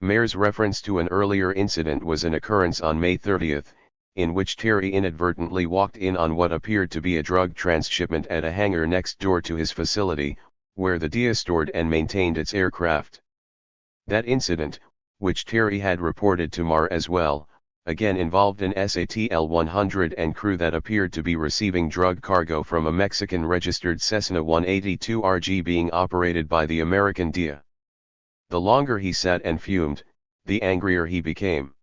Mayor's reference to an earlier incident was an occurrence on May 30th, in which Terry inadvertently walked in on what appeared to be a drug transshipment at a hangar next door to his facility, where the DIA stored and maintained its aircraft. That incident, which Terry had reported to Mar as well, again involved an SAT-L-100 and crew that appeared to be receiving drug cargo from a Mexican-registered Cessna 182RG being operated by the American DIA. The longer he sat and fumed, the angrier he became.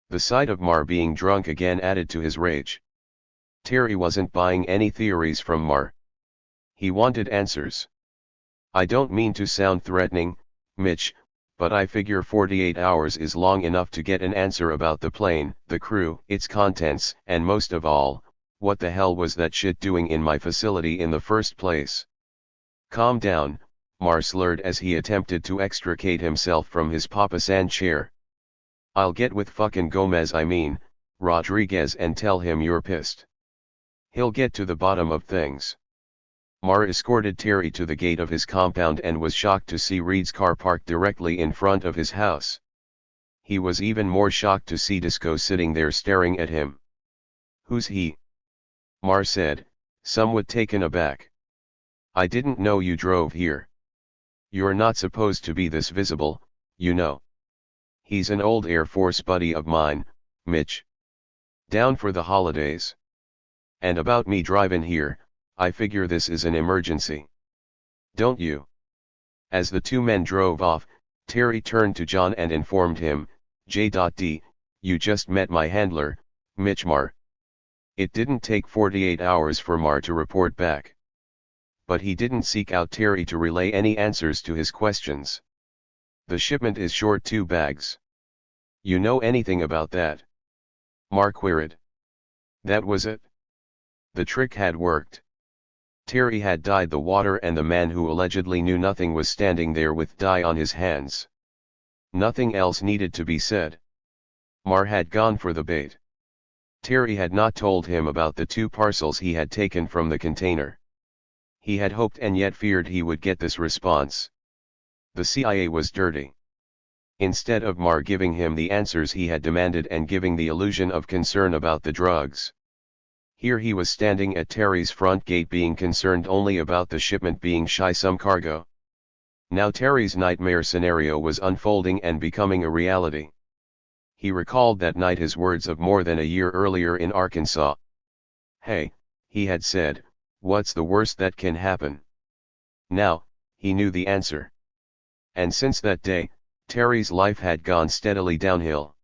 The sight of Mar being drunk again added to his rage. Terry wasn't buying any theories from Mar. He wanted answers. "I don't mean to sound threatening, Mitch, but I figure 48 hours is long enough to get an answer about the plane, the crew, its contents, and most of all, what the hell was that shit doing in my facility in the first place?" "Calm down," Mar slurred as he attempted to extricate himself from his papasan chair. "I'll get with fucking Gomez, Rodriguez, and tell him you're pissed. He'll get to the bottom of things." Mar escorted Terry to the gate of his compound and was shocked to see Reed's car parked directly in front of his house. He was even more shocked to see Disco sitting there staring at him. "Who's he?" Mar said, somewhat taken aback. "I didn't know you drove here. You're not supposed to be this visible, you know." "He's an old Air Force buddy of mine, Mitch. Down for the holidays. And about me driving here, I figure this is an emergency. Don't you?" As the two men drove off, Terry turned to John and informed him, "J.D., you just met my handler, Mitch Mar." It didn't take 48 hours for Mar to report back. But he didn't seek out Terry to relay any answers to his questions. "The shipment is short 2 bags. You know anything about that?" Mar queried. That was it. The trick had worked. Terry had dyed the water and the man who allegedly knew nothing was standing there with dye on his hands. Nothing else needed to be said. Mar had gone for the bait. Terry had not told him about the 2 parcels he had taken from the container. He had hoped and yet feared he would get this response. The CIA was dirty. Instead of Mar giving him the answers he had demanded and giving the illusion of concern about the drugs, here he was standing at Terry's front gate being concerned only about the shipment being shy some cargo. Now Terry's nightmare scenario was unfolding and becoming a reality. He recalled that night his words of more than a year earlier in Arkansas. "Hey," he had said, "what's the worst that can happen?" Now, he knew the answer. And since that day, Terry's life had gone steadily downhill.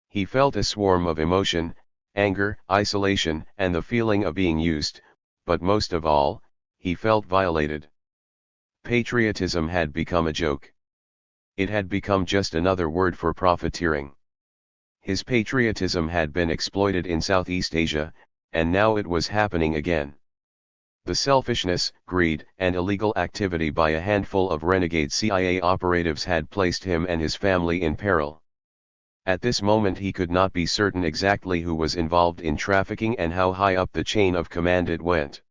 He felt a swarm of emotion, anger, isolation, and the feeling of being used, but most of all, he felt violated. Patriotism had become a joke. It had become just another word for profiteering. His patriotism had been exploited in Southeast Asia, and now it was happening again. The selfishness, greed, and illegal activity by a handful of renegade CIA operatives had placed him and his family in peril. At this moment he could not be certain exactly who was involved in trafficking and how high up the chain of command it went.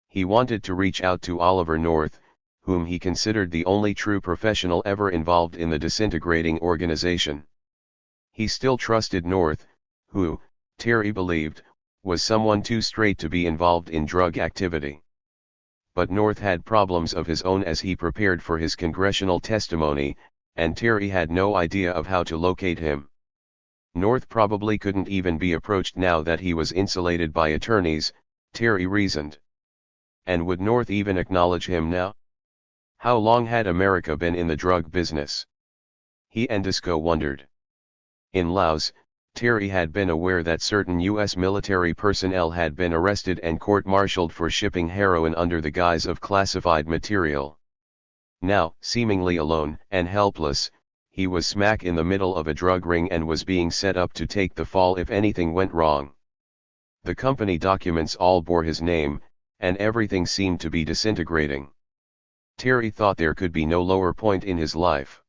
He wanted to reach out to Oliver North, whom he considered the only true professional ever involved in the disintegrating organization. He still trusted North, who, Terry believed, was someone too straight to be involved in drug activity. But North had problems of his own as he prepared for his congressional testimony, and Terry had no idea of how to locate him. North probably couldn't even be approached now that he was insulated by attorneys, Terry reasoned. And would North even acknowledge him now? How long had America been in the drug business? He and Disco wondered. In Laos, Terry had been aware that certain U.S. military personnel had been arrested and court-martialed for shipping heroin under the guise of classified material. Now, seemingly alone and helpless, he was smack in the middle of a drug ring and was being set up to take the fall if anything went wrong. The company documents all bore his name, and everything seemed to be disintegrating. Terry thought there could be no lower point in his life.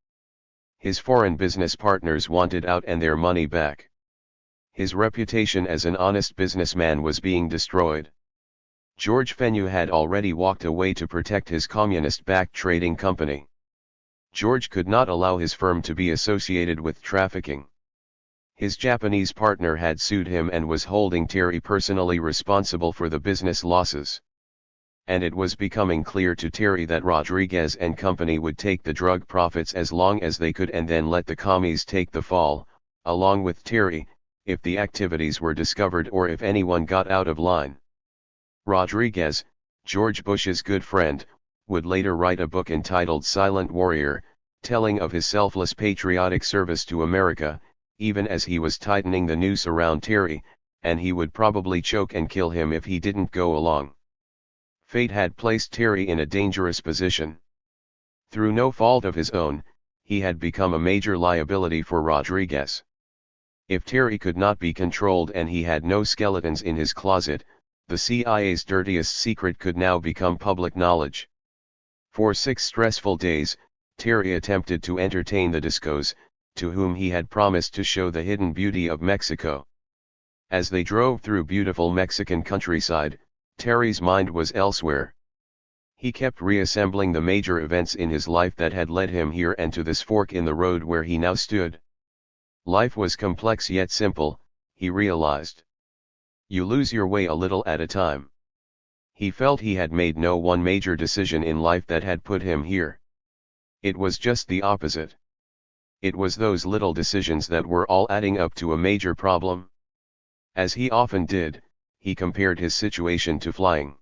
His foreign business partners wanted out and their money back. His reputation as an honest businessman was being destroyed. George Fenue had already walked away to protect his communist-backed trading company. George could not allow his firm to be associated with trafficking. His Japanese partner had sued him and was holding Terry personally responsible for the business losses. And it was becoming clear to Terry that Rodriguez and company would take the drug profits as long as they could and then let the commies take the fall, along with Terry, if the activities were discovered or if anyone got out of line. Rodriguez, George Bush's good friend, would later write a book entitled Silent Warrior, telling of his selfless patriotic service to America, even as he was tightening the noose around Terry, and he would probably choke and kill him if he didn't go along. Fate had placed Terry in a dangerous position. Through no fault of his own, he had become a major liability for Rodriguez. If Terry could not be controlled and he had no skeletons in his closet, the CIA's dirtiest secret could now become public knowledge. For 6 stressful days, Terry attempted to entertain the Discos, to whom he had promised to show the hidden beauty of Mexico. As they drove through beautiful Mexican countryside, Terry's mind was elsewhere. He kept reassembling the major events in his life that had led him here and to this fork in the road where he now stood. Life was complex yet simple, he realized. You lose your way a little at a time. He felt he had made no one major decision in life that had put him here. It was just the opposite. It was those little decisions that were all adding up to a major problem. As he often did, he compared his situation to flying.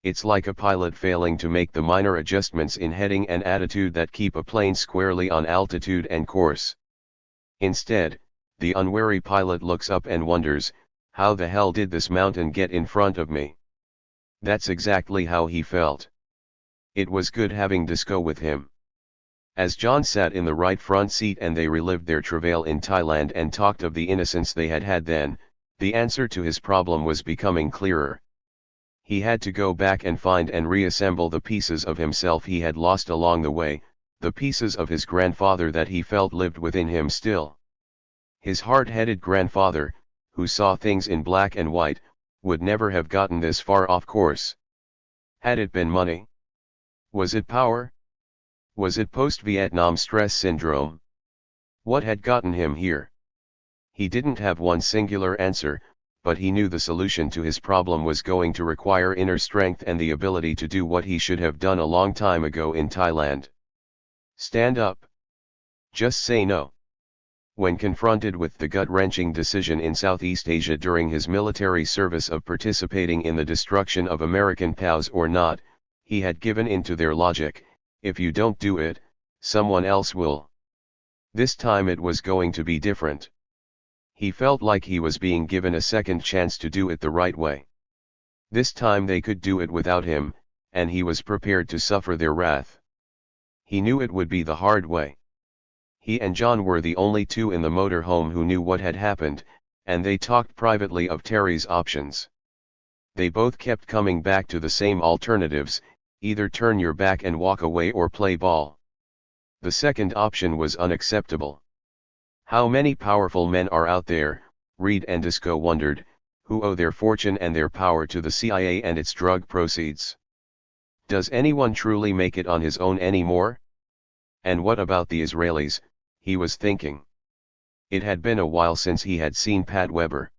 It's like a pilot failing to make the minor adjustments in heading and attitude that keep a plane squarely on altitude and course. Instead, the unwary pilot looks up and wonders, how the hell did this mountain get in front of me? That's exactly how he felt. It was good having Disco with him. As John sat in the right front seat and they relived their travail in Thailand and talked of the innocence they had had then, the answer to his problem was becoming clearer. He had to go back and find and reassemble the pieces of himself he had lost along the way, the pieces of his grandfather that he felt lived within him still. His hard-headed grandfather, who saw things in black and white, would never have gotten this far off course. Had it been money? Was it power? Was it post-Vietnam stress syndrome? What had gotten him here? He didn't have one singular answer, but he knew the solution to his problem was going to require inner strength and the ability to do what he should have done a long time ago in Thailand. Stand up. Just say no. When confronted with the gut-wrenching decision in Southeast Asia during his military service of participating in the destruction of American POWs or not, he had given in to their logic, if you don't do it, someone else will. This time it was going to be different. He felt like he was being given a second chance to do it the right way. This time they could do it without him, and he was prepared to suffer their wrath. He knew it would be the hard way. He and John were the only two in the motorhome who knew what had happened, and they talked privately of Terry's options. They both kept coming back to the same alternatives, either turn your back and walk away or play ball. The second option was unacceptable. How many powerful men are out there, Reed and Disco wondered, who owe their fortune and their power to the CIA and its drug proceeds? Does anyone truly make it on his own anymore? And what about the Israelis, he was thinking. It had been a while since he had seen Pat Weber.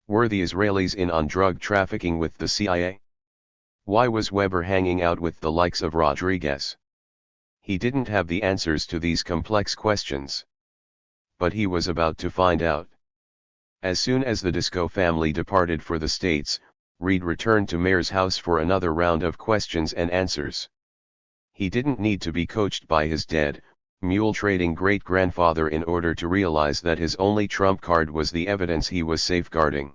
Were the Israelis in on drug trafficking with the CIA? Why was Weber hanging out with the likes of Rodriguez? He didn't have the answers to these complex questions. But he was about to find out. As soon as the Disco family departed for the States, Reed returned to Mayor's house for another round of questions and answers. He didn't need to be coached by his dead, mule-trading great-grandfather in order to realize that his only trump card was the evidence he was safeguarding.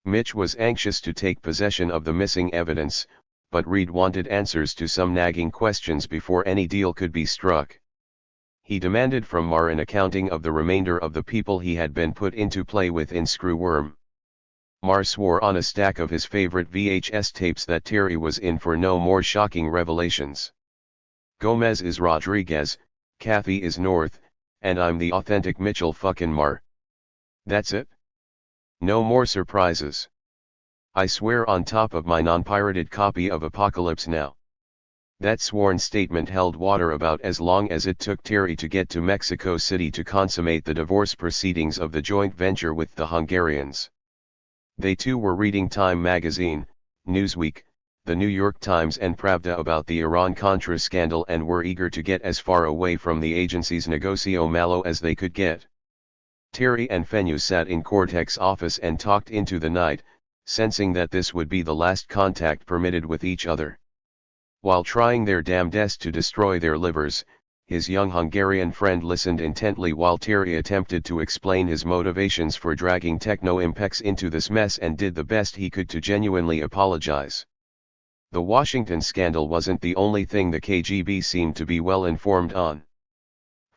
Mitch was anxious to take possession of the missing evidence, but Reed wanted answers to some nagging questions before any deal could be struck. He demanded from Marr an accounting of the remainder of the people he had been put into play with in Screwworm. Marr swore on a stack of his favorite VHS tapes that Terry was in for no more shocking revelations. Gomez is Rodriguez, Kathy is North, and I'm the authentic Mitchell fucking Marr. That's it? No more surprises. I swear on top of my non-pirated copy of Apocalypse Now. That sworn statement held water about as long as it took Terry to get to Mexico City to consummate the divorce proceedings of the joint venture with the Hungarians. They too were reading Time magazine, Newsweek, the New York Times and Pravda about the Iran-Contra scandal and were eager to get as far away from the agency's negocio malo as they could get. Terry and Fenyu sat in Cortex office and talked into the night, sensing that this would be the last contact permitted with each other. While trying their damnedest to destroy their livers, his young Hungarian friend listened intently while Terry attempted to explain his motivations for dragging Techno-Impex into this mess and did the best he could to genuinely apologize. The Washington scandal wasn't the only thing the KGB seemed to be well informed on.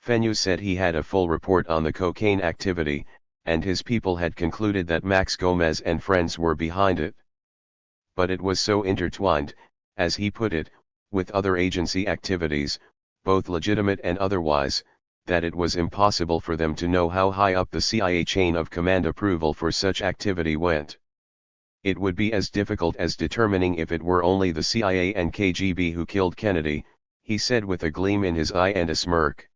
Fenyu said he had a full report on the cocaine activity, and his people had concluded that Max Gomez and friends were behind it. But it was so intertwined, as he put it, with other agency activities, both legitimate and otherwise, that it was impossible for them to know how high up the CIA chain of command approval for such activity went. It would be as difficult as determining if it were only the CIA and KGB who killed Kennedy, he said with a gleam in his eye and a smirk.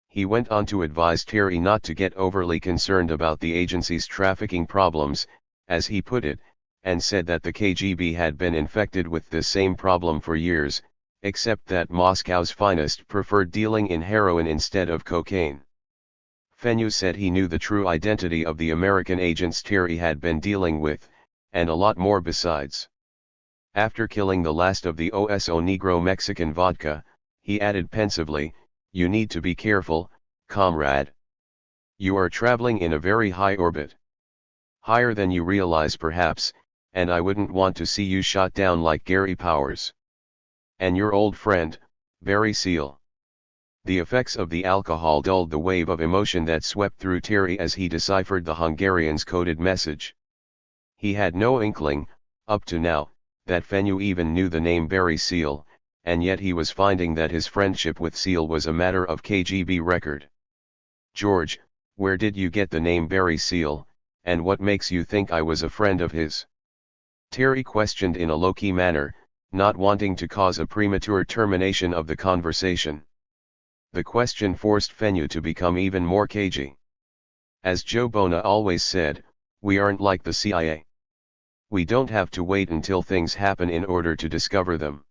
He went on to advise Terry not to get overly concerned about the agency's trafficking problems, as he put it, and said that the KGB had been infected with this same problem for years, except that Moscow's finest preferred dealing in heroin instead of cocaine. Fenyu said he knew the true identity of the American agents Terry had been dealing with, and a lot more besides. After killing the last of the Oso Negro Mexican vodka, he added pensively, "You need to be careful, comrade. You are traveling in a very high orbit. Higher than you realize perhaps, and I wouldn't want to see you shot down like Gary Powers. And your old friend, Barry Seal." The effects of the alcohol dulled the wave of emotion that swept through Terry as he deciphered the Hungarian's coded message. He had no inkling, up to now, that Fenyu even knew the name Barry Seal, and yet he was finding that his friendship with Seal was a matter of KGB record. "George, where did you get the name Barry Seal, and what makes you think I was a friend of his?" Terry questioned in a low-key manner, not wanting to cause a premature termination of the conversation. The question forced Fenyu to become even more cagey. As Joe Bona always said, we aren't like the CIA. We don't have to wait until things happen in order to discover them.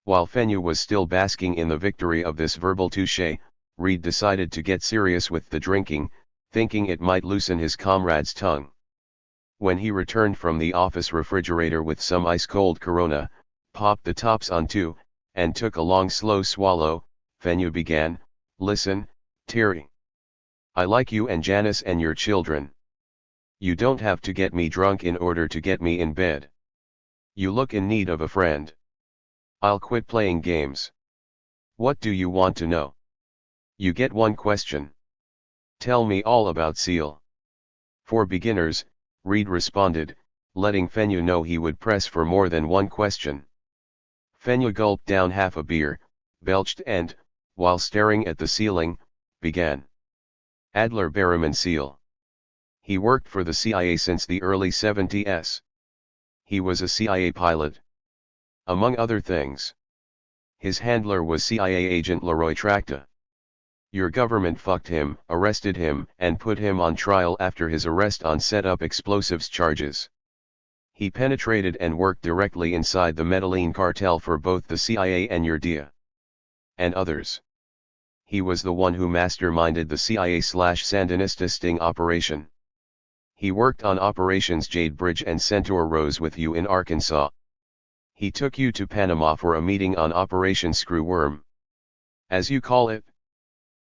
While Fenyu was still basking in the victory of this verbal touché, Reed decided to get serious with the drinking, thinking it might loosen his comrade's tongue. When he returned from the office refrigerator with some ice-cold Corona, popped the tops on two, and took a long slow swallow, Fenyu began, "Listen, Terry. I like you and Janice and your children. You don't have to get me drunk in order to get me in bed. You look in need of a friend. I'll quit playing games. What do you want to know? You get one question. Tell me all about Seal." "For beginners," Reed responded, letting Fenyu know he would press for more than one question. Fenyu gulped down half a beer, belched and, while staring at the ceiling, began. "Adler Berriman Seal. He worked for the CIA since the early 70s. He was a CIA pilot. Among other things. His handler was CIA agent Leroy Tracta. Your government fucked him, arrested him, and put him on trial after his arrest on set-up explosives charges. He penetrated and worked directly inside the Medellin cartel for both the CIA and your DIA. And others. He was the one who masterminded the CIA/Sandinista sting operation. He worked on Operations Jade Bridge and Centaur Rose with you in Arkansas. He took you to Panama for a meeting on Operation Screwworm. As you call it.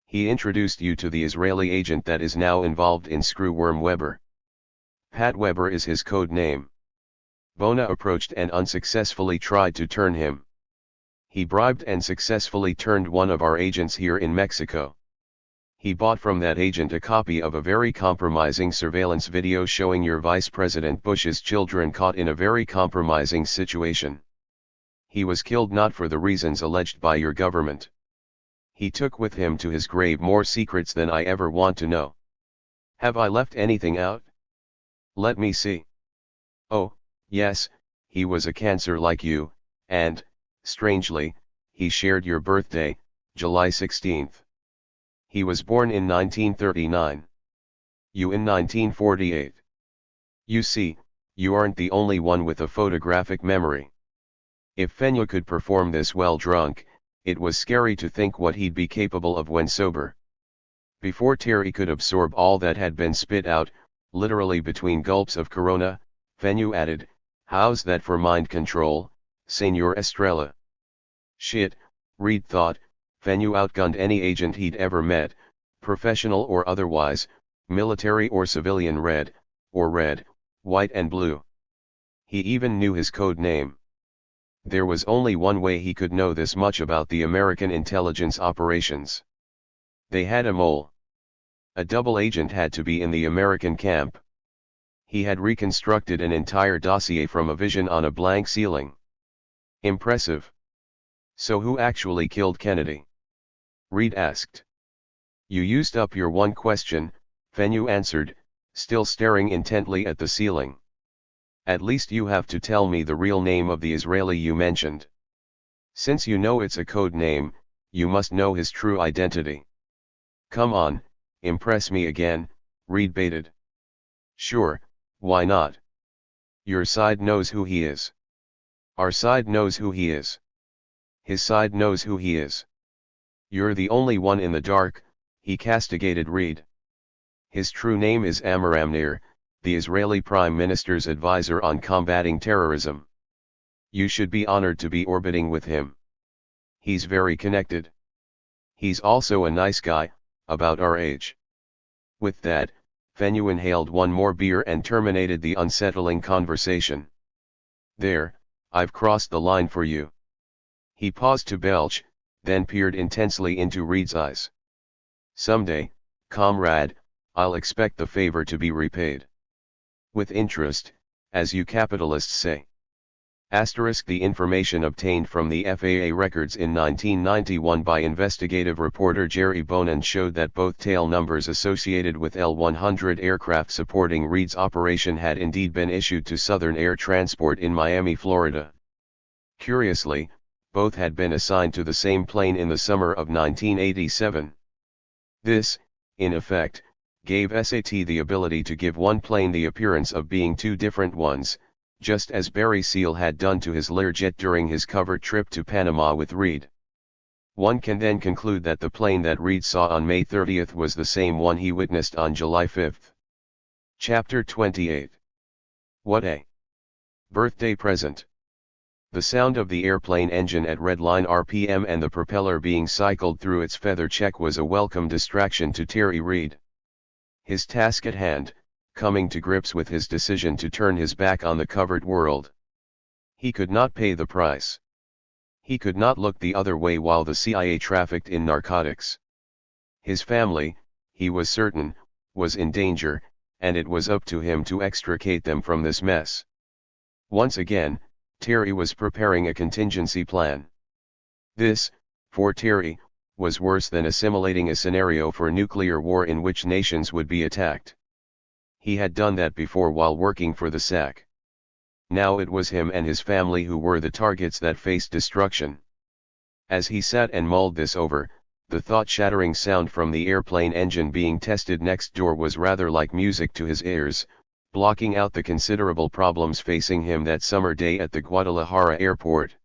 He introduced you to the Israeli agent that is now involved in Screwworm Weber. Pat Weber is his code name. Bona approached and unsuccessfully tried to turn him. He bribed and successfully turned one of our agents here in Mexico. He bought from that agent a copy of a very compromising surveillance video showing your Vice President Bush's children caught in a very compromising situation. He was killed not for the reasons alleged by your government. He took with him to his grave more secrets than I ever want to know. Have I left anything out? Let me see. Oh, yes, he was a Cancer like you, and, strangely, he shared your birthday, July 16th. He was born in 1939. You in 1948. You see, you aren't the only one with a photographic memory. If Fenua could perform this well drunk, it was scary to think what he'd be capable of when sober. Before Terry could absorb all that had been spit out, literally between gulps of Corona, Fenua added, "How's that for mind control, Senor Estrella?" Shit, Reed thought. Fenua outgunned any agent he'd ever met, professional or otherwise, military or civilian, red, white and blue. He even knew his code name. There was only one way he could know this much about the American intelligence operations. They had a mole. A double agent had to be in the American camp. He had reconstructed an entire dossier from a vision on a blank ceiling. Impressive. So who actually killed Kennedy? Reed asked. You used up your one question, Fenua answered, still staring intently at the ceiling. At least you have to tell me the real name of the Israeli you mentioned. Since you know it's a code name, you must know his true identity. Come on, impress me again, Reed baited. Sure, why not? Your side knows who he is. Our side knows who he is. His side knows who he is. You're the only one in the dark, he castigated Reed. His true name is Amram Nir, the Israeli Prime Minister's advisor on combating terrorism. You should be honored to be orbiting with him. He's very connected. He's also a nice guy, about our age. With that, Fenua inhaled one more beer and terminated the unsettling conversation. There, I've crossed the line for you. He paused to belch, then peered intensely into Reed's eyes. Someday, comrade, I'll expect the favor to be repaid. With interest, as you capitalists say. The information obtained from the FAA records in 1991 by investigative reporter Jerry Bonin showed that both tail numbers associated with L-100 aircraft supporting Reed's operation had indeed been issued to Southern Air Transport in Miami, Florida. Curiously, both had been assigned to the same plane in the summer of 1987. This, in effect, gave SAT the ability to give one plane the appearance of being two different ones, just as Barry Seal had done to his Learjet during his covert trip to Panama with Reed. One can then conclude that the plane that Reed saw on May 30th was the same one he witnessed on July 5th. Chapter 28. What a birthday present! The sound of the airplane engine at redline RPM and the propeller being cycled through its feather check was a welcome distraction to Terry Reed. His task at hand, coming to grips with his decision to turn his back on the covert world. He could not pay the price. He could not look the other way while the CIA trafficked in narcotics. His family, he was certain, was in danger, and it was up to him to extricate them from this mess. Once again, Terry was preparing a contingency plan. This, for Terry, was worse than assimilating a scenario for nuclear war in which nations would be attacked. He had done that before while working for the SAC. Now it was him and his family who were the targets that faced destruction. As he sat and mulled this over, the thought-shattering sound from the airplane engine being tested next door was rather like music to his ears, blocking out the considerable problems facing him that summer day at the Guadalajara airport.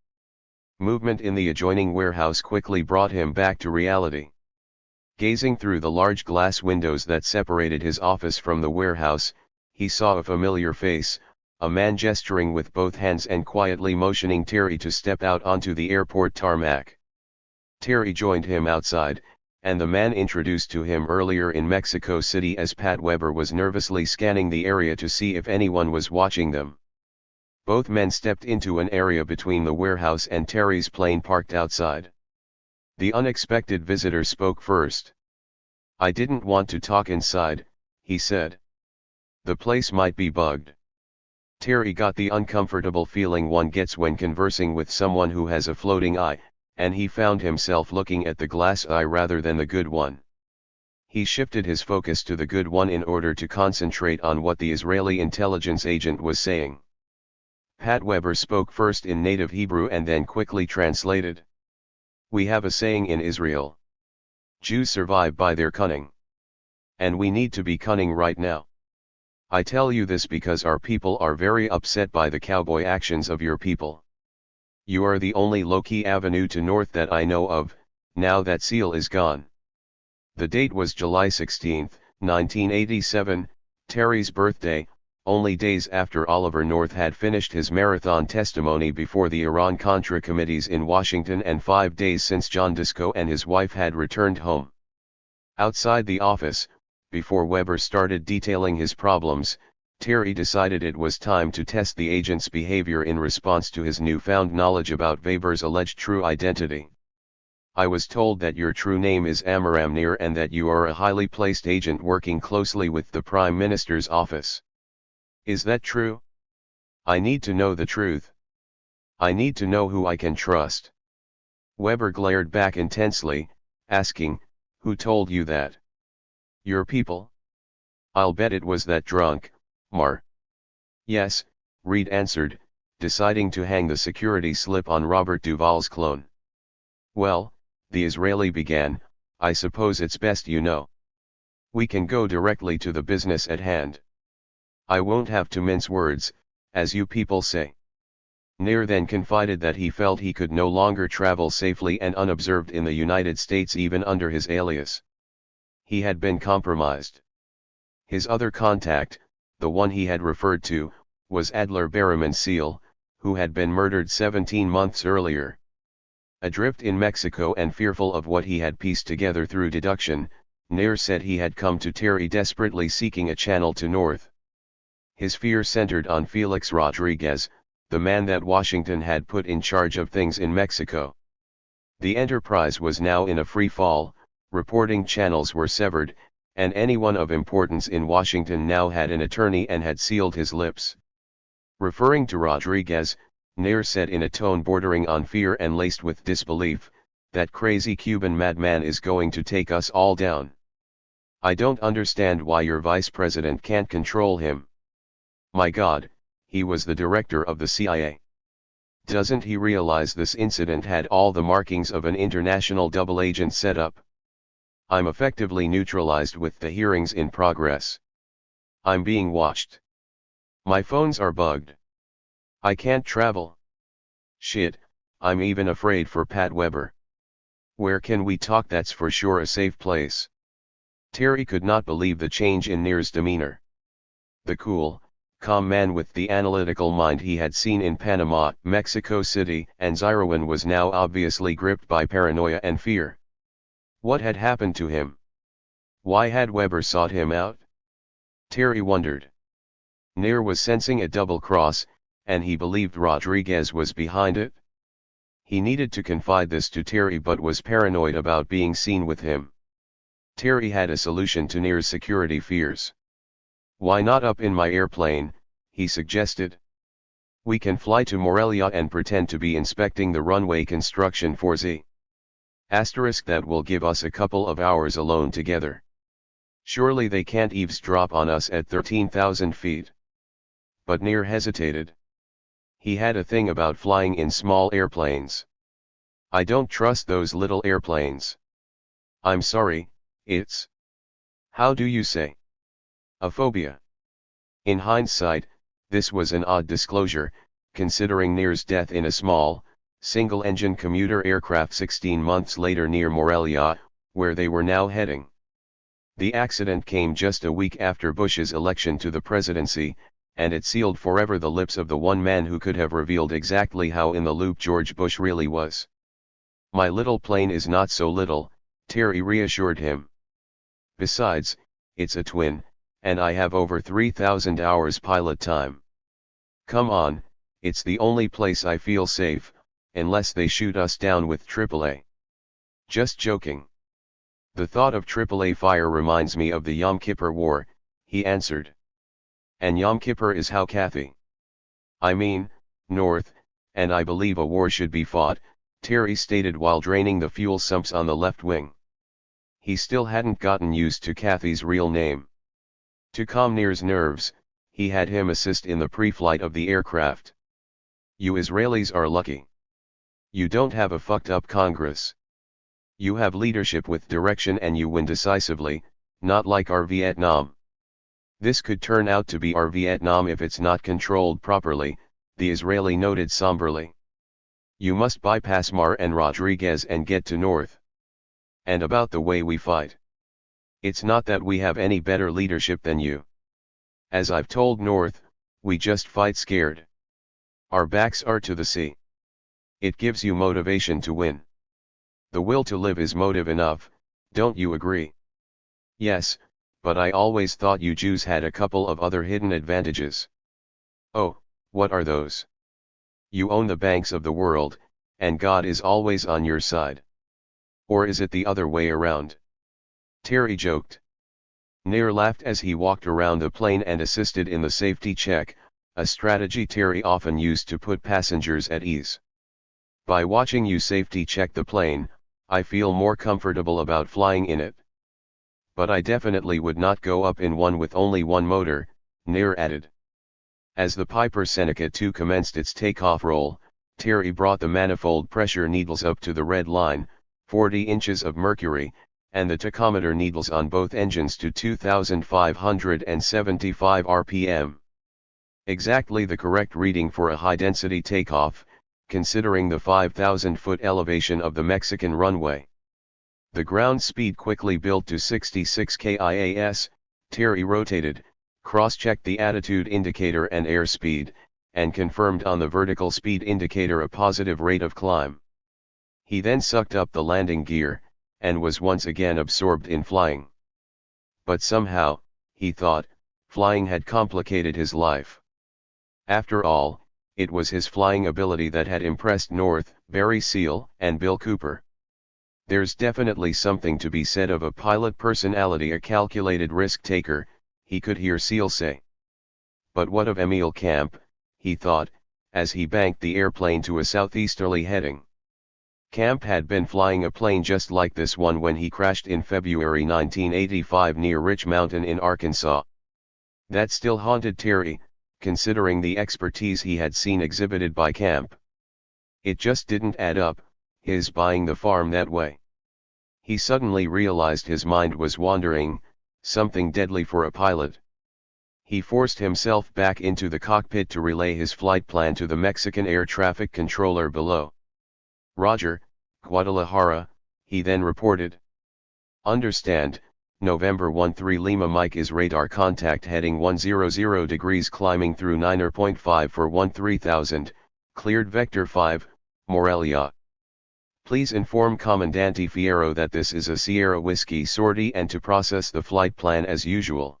Movement in the adjoining warehouse quickly brought him back to reality. Gazing through the large glass windows that separated his office from the warehouse, he saw a familiar face, a man gesturing with both hands and quietly motioning Terry to step out onto the airport tarmac. Terry joined him outside, and the man introduced to him earlier in Mexico City as Pat Weber was nervously scanning the area to see if anyone was watching them. Both men stepped into an area between the warehouse and Terry's plane parked outside. The unexpected visitor spoke first. "I didn't want to talk inside," he said. "The place might be bugged." Terry got the uncomfortable feeling one gets when conversing with someone who has a floating eye, and he found himself looking at the glass eye rather than the good one. He shifted his focus to the good one in order to concentrate on what the Israeli intelligence agent was saying. Pat Weber spoke first in native Hebrew and then quickly translated. "We have a saying in Israel. Jews survive by their cunning. And we need to be cunning right now. I tell you this because our people are very upset by the cowboy actions of your people. You are the only low-key avenue to north that I know of, now that Seal is gone." The date was July 16, 1987, Terry's birthday, only days after Oliver North had finished his marathon testimony before the Iran-Contra committees in Washington and 5 days since John Disco and his wife had returned home. Outside the office, before Weber started detailing his problems, Terry decided it was time to test the agent's behavior in response to his newfound knowledge about Weber's alleged true identity. "I was told that your true name is Amram Nir and that you are a highly placed agent working closely with the Prime Minister's office. Is that true? I need to know the truth. I need to know who I can trust." Weber glared back intensely, asking, "Who told you that?" "Your people. I'll bet it was that drunk, Mar." "Yes," Reed answered, deciding to hang the security slip on Robert Duvall's clone. "Well," the Israeli began, "I suppose it's best you know. We can go directly to the business at hand. I won't have to mince words, as you people say." Nir then confided that he felt he could no longer travel safely and unobserved in the United States even under his alias. He had been compromised. His other contact, the one he had referred to, was Adler Berriman Seal, who had been murdered 17 months earlier. Adrift in Mexico and fearful of what he had pieced together through deduction, Nir said he had come to Terry desperately seeking a channel to north. His fear centered on Felix Rodriguez, the man that Washington had put in charge of things in Mexico. The enterprise was now in a free fall, reporting channels were severed, and anyone of importance in Washington now had an attorney and had sealed his lips. Referring to Rodriguez, Nir said in a tone bordering on fear and laced with disbelief, "That crazy Cuban madman is going to take us all down. I don't understand why your vice president can't control him. My God, he was the director of the CIA. Doesn't he realize this incident had all the markings of an international double agent setup? I'm effectively neutralized with the hearings in progress. I'm being watched. My phones are bugged. I can't travel. Shit, I'm even afraid for Pat Weber. Where can we talk that's for sure a safe place?" Terry could not believe the change in Nir's demeanor. The cool, calm man with the analytical mind he had seen in Panama, Mexico City, and Zirawan was now obviously gripped by paranoia and fear. What had happened to him? Why had Weber sought him out? Terry wondered. Nir was sensing a double cross, and he believed Rodriguez was behind it. He needed to confide this to Terry but was paranoid about being seen with him. Terry had a solution to Nir's security fears. "Why not up in my airplane?" he suggested. "We can fly to Morelia and pretend to be inspecting the runway construction for Z. That will give us a couple of hours alone together. Surely they can't eavesdrop on us at 13,000 feet. But Nir hesitated. He had a thing about flying in small airplanes. "I don't trust those little airplanes. I'm sorry, it's... How do you say? A phobia." In hindsight, this was an odd disclosure, considering Nir's death in a small, single-engine commuter aircraft 16 months later near Morelia, where they were now heading. The accident came just a week after Bush's election to the presidency, and it sealed forever the lips of the one man who could have revealed exactly how in the loop George Bush really was. "My little plane is not so little," Terry reassured him. "Besides, it's a twin, and I have over 3,000 hours pilot time. Come on, it's the only place I feel safe, unless they shoot us down with AAA. Just joking. The thought of AAA fire reminds me of the Yom Kippur War," he answered. "And Yom Kippur is how, Kathy?" "I mean, north, and I believe a war should be fought," Terry stated while draining the fuel sumps on the left wing. He still hadn't gotten used to Kathy's real name. To calm Nir's nerves, he had him assist in the pre-flight of the aircraft. "You Israelis are lucky. You don't have a fucked up Congress. You have leadership with direction and you win decisively, not like our Vietnam. This could turn out to be our Vietnam if it's not controlled properly," the Israeli noted somberly. "You must bypass Mar and Rodriguez and get to north. And about the way we fight. It's not that we have any better leadership than you. As I've told North, we just fight scared. Our backs are to the sea. It gives you motivation to win. The will to live is motive enough, don't you agree?" "Yes, but I always thought you Jews had a couple of other hidden advantages." "Oh, what are those?" "You own the banks of the world, and God is always on your side. Or is it the other way around?" Terry joked. Nir laughed as he walked around the plane and assisted in the safety check, a strategy Terry often used to put passengers at ease. "By watching you safety check the plane, I feel more comfortable about flying in it. But I definitely would not go up in one with only one motor," Nir added. As the Piper Seneca 2 commenced its takeoff roll, Terry brought the manifold pressure needles up to the red line, 40 inches of mercury, and the tachometer needles on both engines to 2,575 rpm. Exactly the correct reading for a high-density takeoff, considering the 5,000-foot elevation of the Mexican runway. The ground speed quickly built to 66 kIAS, Terry rotated, cross-checked the attitude indicator and airspeed, and confirmed on the vertical speed indicator a positive rate of climb. He then sucked up the landing gear, and was once again absorbed in flying. But somehow, he thought, flying had complicated his life. After all, it was his flying ability that had impressed North, Barry Seal, and Bill Cooper. "There's definitely something to be said of a pilot personality, a calculated risk-taker," he could hear Seal say. But what of Emil Camp, he thought, as he banked the airplane to a southeasterly heading. Camp had been flying a plane just like this one when he crashed in February 1985 near Rich Mountain in Arkansas. That still haunted Terry, considering the expertise he had seen exhibited by Camp. It just didn't add up, his buying the farm that way. He suddenly realized his mind was wandering, something deadly for a pilot. He forced himself back into the cockpit to relay his flight plan to the Mexican air traffic controller below. "Roger, Guadalajara," he then reported. "Understand, November 13 Lima Mike is radar contact heading 100 degrees climbing through 9.5 for 13,000, cleared vector 5, Morelia. Please inform Comandante Fierro that this is a Sierra Whiskey sortie and to process the flight plan as usual."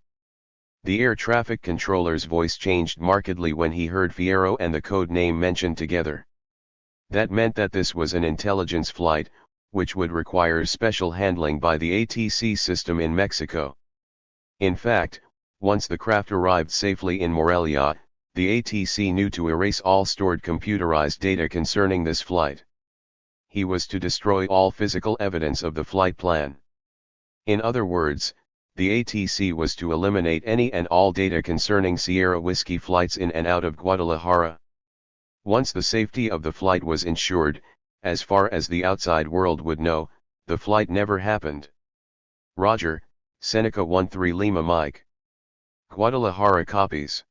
The air traffic controller's voice changed markedly when he heard Fierro and the code name mentioned together. That meant that this was an intelligence flight, which would require special handling by the ATC system in Mexico. In fact, once the craft arrived safely in Morelia, the ATC knew to erase all stored computerized data concerning this flight. He was to destroy all physical evidence of the flight plan. In other words, the ATC was to eliminate any and all data concerning Sierra Whiskey flights in and out of Guadalajara. Once the safety of the flight was ensured, as far as the outside world would know, the flight never happened. "Roger, Seneca 13 Lima Mike. Guadalajara copies.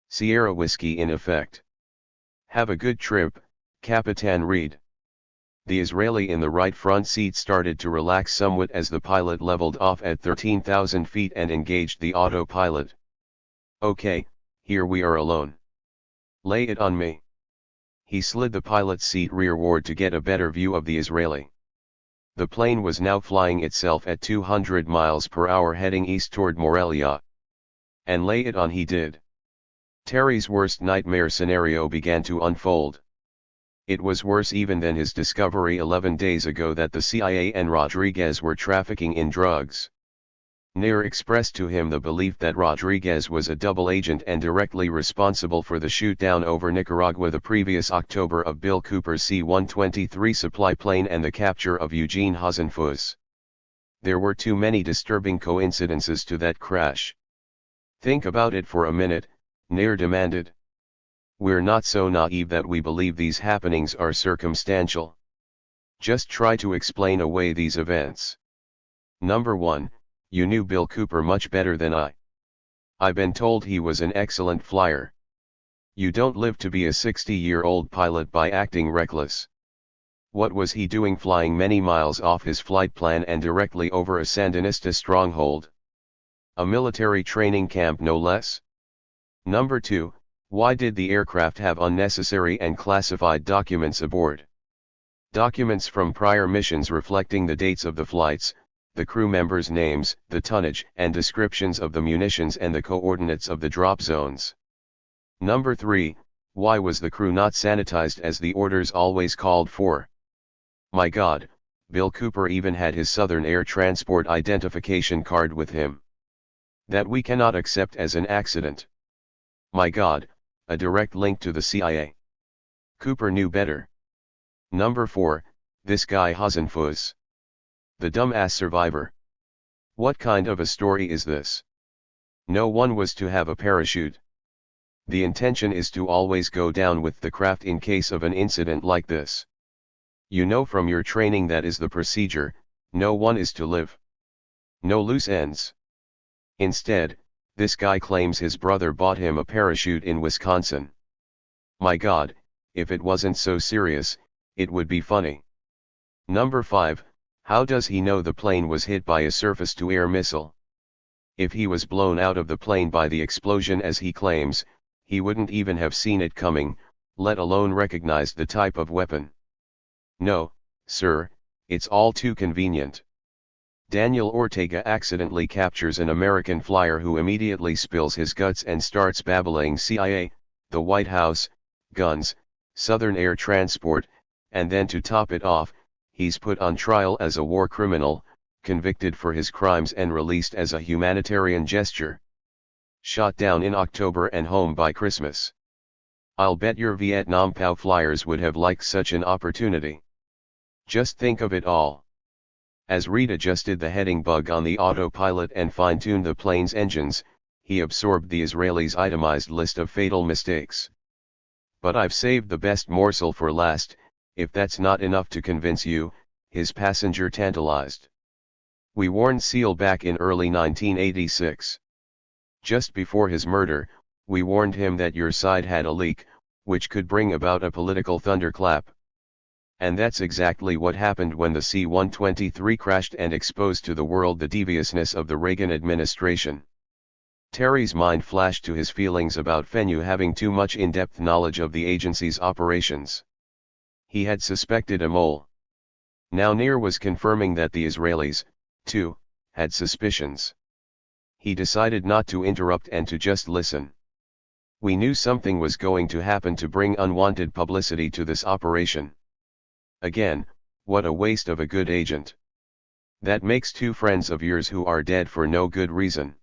Sierra Whiskey in effect. Have a good trip, Capitan Reed." The Israeli in the right front seat started to relax somewhat as the pilot leveled off at 13,000 feet and engaged the autopilot. "Okay, Here we are alone. Lay it on me. He slid the pilot's seat rearward to get a better view of the Israeli. The plane was now flying itself at 200 miles per hour heading east toward Morelia. And lay it on he did. Terry's worst nightmare scenario began to unfold. It was worse even than his discovery 11 days ago that the CIA and Rodriguez were trafficking in drugs. Nair expressed to him the belief that Rodriguez was a double agent and directly responsible for the shoot-down over Nicaragua the previous October of Bill Cooper's C-123 supply plane and the capture of Eugene Hasenfuss. There were too many disturbing coincidences to that crash. Think about it for a minute, Nair demanded. We're not so naive that we believe these happenings are circumstantial. Just try to explain away these events. Number 1. You knew Bill Cooper much better than I. I've been told he was an excellent flyer. You don't live to be a 60-year-old pilot by acting reckless. What was he doing flying many miles off his flight plan and directly over a Sandinista stronghold? A military training camp no less? Number 2, why did the aircraft have unnecessary and classified documents aboard? Documents from prior missions reflecting the dates of the flights, the crew members' names, the tonnage and descriptions of the munitions and the coordinates of the drop zones. Number 3, why was the crew not sanitized as the orders always called for? My God, Bill Cooper even had his Southern Air Transport identification card with him. That we cannot accept as an accident. My God, a direct link to the CIA. Cooper knew better. Number 4, this guy Hasenfuss. The dumbass survivor. What kind of a story is this? No one was to have a parachute. The intention is to always go down with the craft in case of an incident like this. You know from your training that is the procedure, no one is to live. No loose ends. Instead, this guy claims his brother bought him a parachute in Wisconsin. My God, if it wasn't so serious, it would be funny. Number 5, how does he know the plane was hit by a surface-to-air missile? If he was blown out of the plane by the explosion as he claims, he wouldn't even have seen it coming, let alone recognized the type of weapon. No, sir, it's all too convenient. Daniel Ortega accidentally captures an American flyer who immediately spills his guts and starts babbling CIA, the White House, guns, Southern Air Transport, and then to top it off, he's put on trial as a war criminal, convicted for his crimes and released as a humanitarian gesture. Shot down in October and home by Christmas. I'll bet your Vietnam POW flyers would have liked such an opportunity. Just think of it all. As Reed adjusted the heading bug on the autopilot and fine-tuned the plane's engines, he absorbed the Israelis' itemized list of fatal mistakes. But I've saved the best morsel for last. If that's not enough to convince you, his passenger tantalized. We warned Seal back in early 1986. Just before his murder, we warned him that your side had a leak, which could bring about a political thunderclap. And that's exactly what happened when the C-123 crashed and exposed to the world the deviousness of the Reagan administration. Terry's mind flashed to his feelings about Fennu having too much in-depth knowledge of the agency's operations. He had suspected a mole. Now Nair was confirming that the Israelis, too, had suspicions. He decided not to interrupt and to just listen. We knew something was going to happen to bring unwanted publicity to this operation. Again, what a waste of a good agent. That makes 2 friends of yours who are dead for no good reason.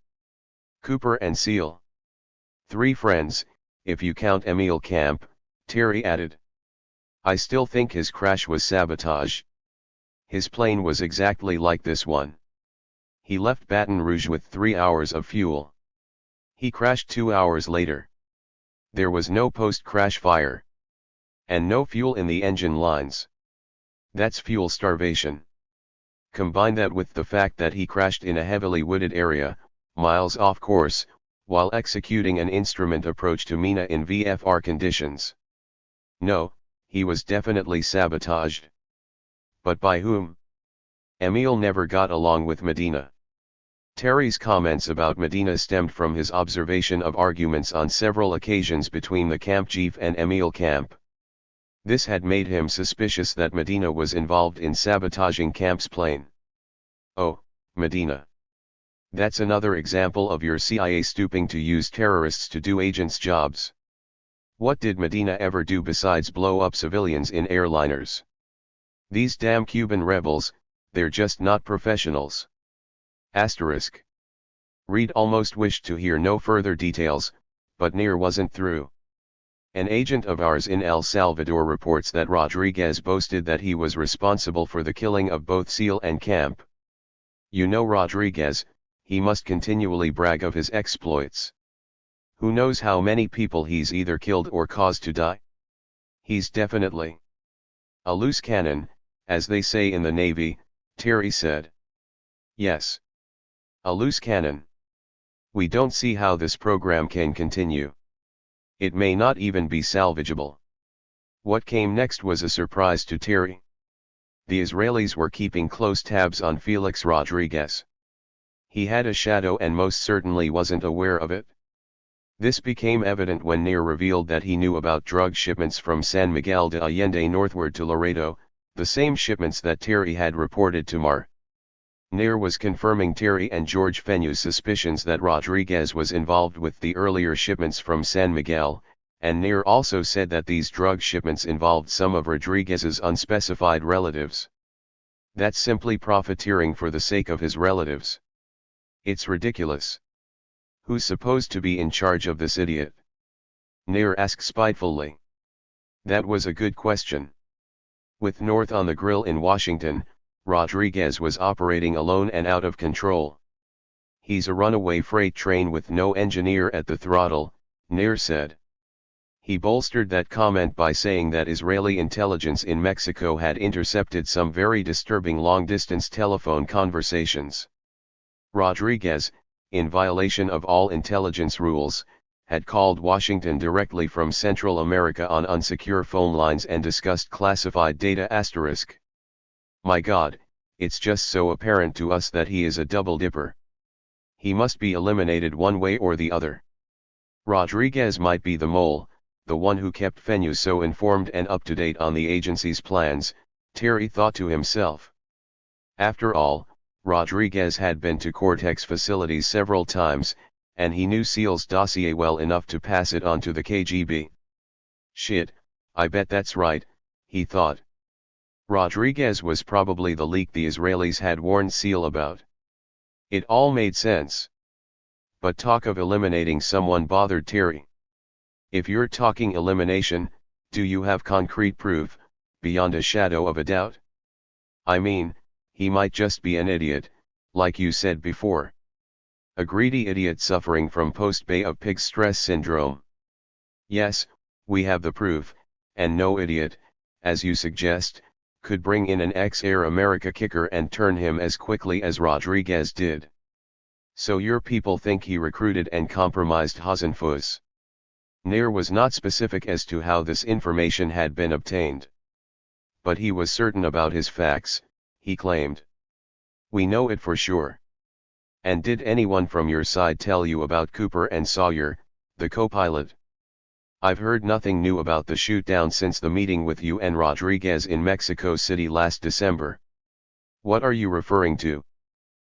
Cooper and Seal. 3 friends, if you count Emil Camp, Terry added. I still think his crash was sabotage. His plane was exactly like this one. He left Baton Rouge with 3 hours of fuel. He crashed 2 hours later. There was no post-crash fire. And no fuel in the engine lines. That's fuel starvation. Combine that with the fact that he crashed in a heavily wooded area, miles off course, while executing an instrument approach to Mina in VFR conditions. No, he was definitely sabotaged. But by whom? Emil never got along with Medina. Terry's comments about Medina stemmed from his observation of arguments on several occasions between the camp chief and Emil Camp. This had made him suspicious that Medina was involved in sabotaging Camp's plane. Oh, Medina. That's another example of your CIA stooping to use terrorists to do agents' jobs. What did Medina ever do besides blow up civilians in airliners? These damn Cuban rebels, they're just not professionals. Asterisk. Reed almost wished to hear no further details, but Nair wasn't through. An agent of ours in El Salvador reports that Rodriguez boasted that he was responsible for the killing of both Seal and Camp. You know Rodriguez, he must continually brag of his exploits. Who knows how many people he's either killed or caused to die? He's definitely a loose cannon, as they say in the Navy, Terry said. Yes. A loose cannon. We don't see how this program can continue. It may not even be salvageable. What came next was a surprise to Terry. The Israelis were keeping close tabs on Felix Rodriguez. He had a shadow and most certainly wasn't aware of it. This became evident when Nair revealed that he knew about drug shipments from San Miguel de Allende northward to Laredo, the same shipments that Terry had reported to Mar. Nair was confirming Terry and George Fenu's suspicions that Rodriguez was involved with the earlier shipments from San Miguel, and Nair also said that these drug shipments involved some of Rodriguez's unspecified relatives. That's simply profiteering for the sake of his relatives. It's ridiculous. Who's supposed to be in charge of this idiot? Nair asked spitefully. That was a good question. With North on the grill in Washington, Rodriguez was operating alone and out of control. He's a runaway freight train with no engineer at the throttle, Nair said. He bolstered that comment by saying that Israeli intelligence in Mexico had intercepted some very disturbing long-distance telephone conversations. Rodriguez, in violation of all intelligence rules, had called Washington directly from Central America on unsecure phone lines and discussed classified data. My God, it's just so apparent to us that he is a double-dipper. He must be eliminated one way or the other. Rodriguez might be the mole, the one who kept Fenu so informed and up-to-date on the agency's plans, Terry thought to himself. After all, Rodriguez had been to Cortex facilities several times, and he knew Seal's dossier well enough to pass it on to the KGB. Shit, I bet that's right, he thought. Rodriguez was probably the leak the Israelis had warned Seal about. It all made sense. But talk of eliminating someone bothered Terry. If you're talking elimination, do you have concrete proof, beyond a shadow of a doubt? I mean, he might just be an idiot, like you said before. A greedy idiot suffering from post-Bay of Pig stress syndrome. Yes, we have the proof, and no idiot, as you suggest, could bring in an ex-Air America kicker and turn him as quickly as Rodriguez did. So your people think he recruited and compromised Hasenfuss. Nair was not specific as to how this information had been obtained. But he was certain about his facts, he claimed. We know it for sure. And did anyone from your side tell you about Cooper and Sawyer, the co-pilot? I've heard nothing new about the shoot-down since the meeting with you and Rodriguez in Mexico City last December. What are you referring to?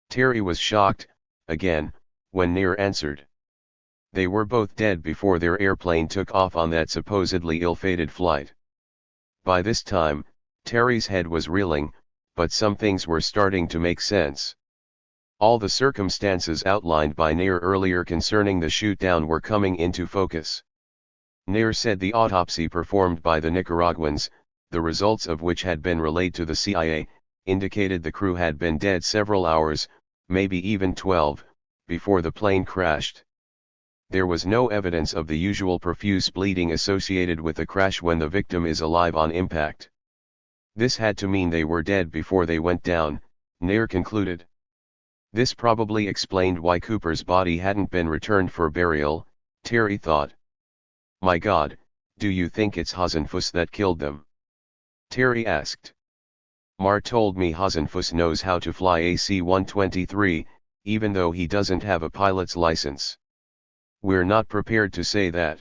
Terry was shocked, again, when Nair answered. They were both dead before their airplane took off on that supposedly ill-fated flight. By this time, Terry's head was reeling, but some things were starting to make sense. All the circumstances outlined by Nair earlier concerning the shoot-down were coming into focus. Nair said the autopsy performed by the Nicaraguans, the results of which had been relayed to the CIA, indicated the crew had been dead several hours, maybe even 12, before the plane crashed. There was no evidence of the usual profuse bleeding associated with a crash when the victim is alive on impact. This had to mean they were dead before they went down, Nair concluded. This probably explained why Cooper's body hadn't been returned for burial, Terry thought. My God, do you think it's Hasenfuss that killed them? Terry asked. Mar told me Hasenfuss knows how to fly a C-123, even though he doesn't have a pilot's license. We're not prepared to say that.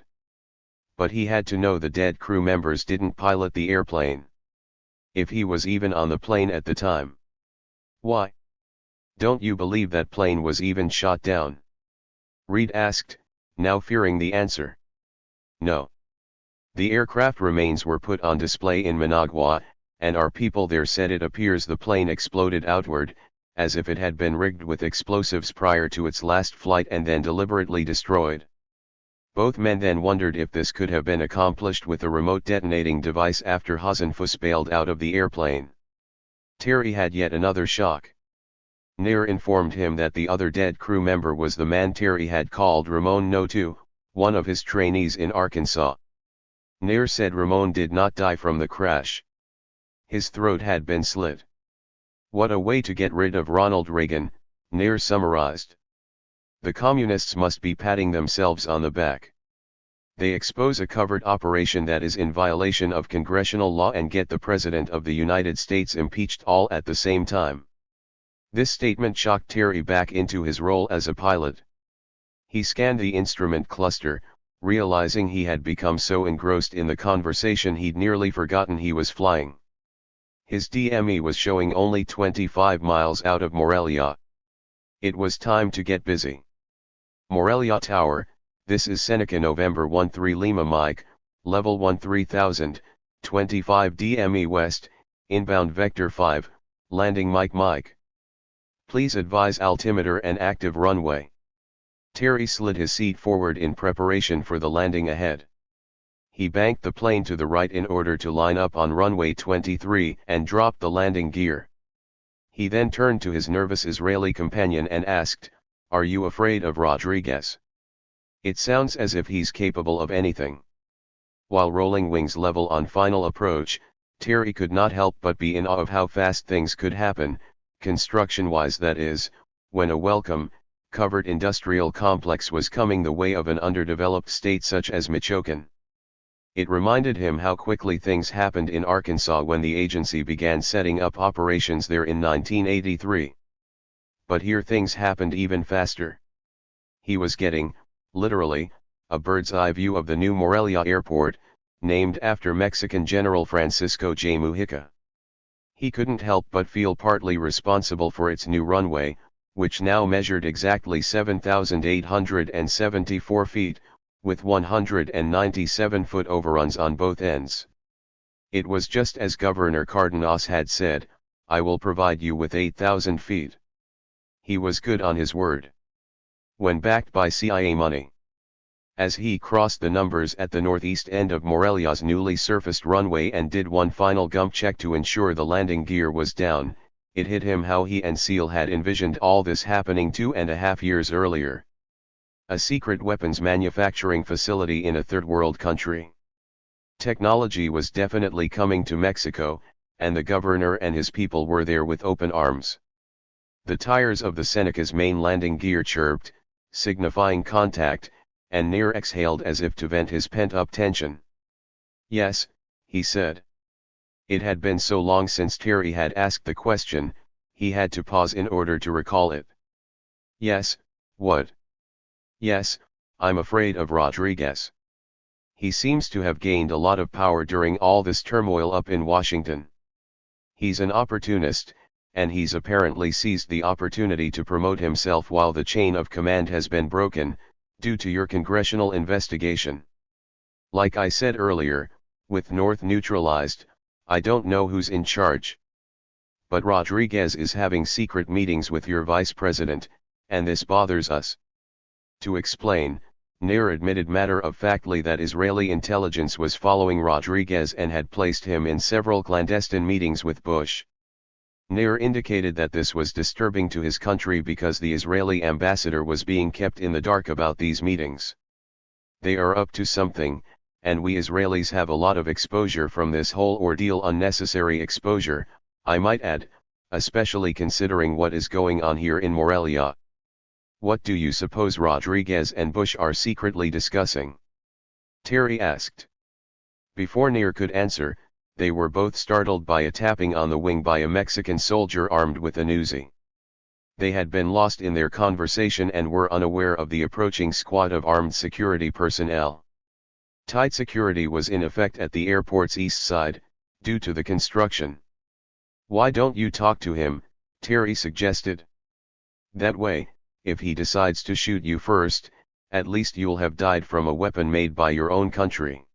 But he had to know the dead crew members didn't pilot the airplane. If he was even on the plane at the time. Why? Don't you believe that plane was even shot down? Reed asked, now fearing the answer. No. The aircraft remains were put on display in Managua, and our people there said it appears the plane exploded outward, as if it had been rigged with explosives prior to its last flight and then deliberately destroyed. Both men then wondered if this could have been accomplished with a remote detonating device after Hasenfuss bailed out of the airplane. Terry had yet another shock. Nair informed him that the other dead crew member was the man Terry had called Ramon Notu, one of his trainees in Arkansas. Nair said Ramon did not die from the crash. His throat had been slit. What a way to get rid of Ronald Reagan, Nair summarized. The communists must be patting themselves on the back. They expose a covert operation that is in violation of congressional law and get the President of the United States impeached all at the same time. This statement shocked Terry back into his role as a pilot. He scanned the instrument cluster, realizing he had become so engrossed in the conversation he'd nearly forgotten he was flying. His DME was showing only 25 miles out of Morelia. It was time to get busy. Morelia Tower, this is Seneca November 13 Lima Mike, level 13000, 25 DME West, inbound vector 5, landing Mike. Please advise altimeter and active runway. Terry slid his seat forward in preparation for the landing ahead. He banked the plane to the right in order to line up on runway 23 and dropped the landing gear. He then turned to his nervous Israeli companion and asked, "Are you afraid of Rodriguez? It sounds as if he's capable of anything." While rolling wings level on final approach, Terry could not help but be in awe of how fast things could happen, construction-wise that is, when a welcome, covered industrial complex was coming the way of an underdeveloped state such as Michoacan. It reminded him how quickly things happened in Arkansas when the agency began setting up operations there in 1983. But here things happened even faster. He was getting, literally, a bird's-eye view of the new Morelia Airport, named after Mexican General Francisco J. Mujica. He couldn't help but feel partly responsible for its new runway, which now measured exactly 7,874 feet, with 197-foot overruns on both ends. It was just as Governor Cardenas had said, "I will provide you with 8,000 feet." He was good on his word. When backed by CIA money. As he crossed the numbers at the northeast end of Morelia's newly surfaced runway and did one final gump check to ensure the landing gear was down, it hit him how he and Seal had envisioned all this happening 2.5 years earlier. A secret weapons manufacturing facility in a third world country. Technology was definitely coming to Mexico, and the governor and his people were there with open arms. The tires of the Seneca's main landing gear chirped, signifying contact, and Nair exhaled as if to vent his pent-up tension. "Yes," he said. It had been so long since Terry had asked the question, he had to pause in order to recall it. "Yes, what?" "Yes, I'm afraid of Rodriguez. He seems to have gained a lot of power during all this turmoil up in Washington. He's an opportunist, and he's apparently seized the opportunity to promote himself while the chain of command has been broken, due to your congressional investigation. Like I said earlier, with North neutralized, I don't know who's in charge. But Rodriguez is having secret meetings with your vice president, and this bothers us." To explain, Nair admitted matter-of-factly that Israeli intelligence was following Rodriguez and had placed him in several clandestine meetings with Bush. Nair indicated that this was disturbing to his country because the Israeli ambassador was being kept in the dark about these meetings. "They are up to something, and we Israelis have a lot of exposure from this whole ordeal, unnecessary exposure, I might add, especially considering what is going on here in Morelia. What do you suppose Rodriguez and Bush are secretly discussing?" Terry asked. Before Nair could answer, they were both startled by a tapping on the wing by a Mexican soldier armed with an Uzi. They had been lost in their conversation and were unaware of the approaching squad of armed security personnel. Tight security was in effect at the airport's east side, due to the construction. "Why don't you talk to him?" Terry suggested. "That way, if he decides to shoot you first, at least you'll have died from a weapon made by your own country."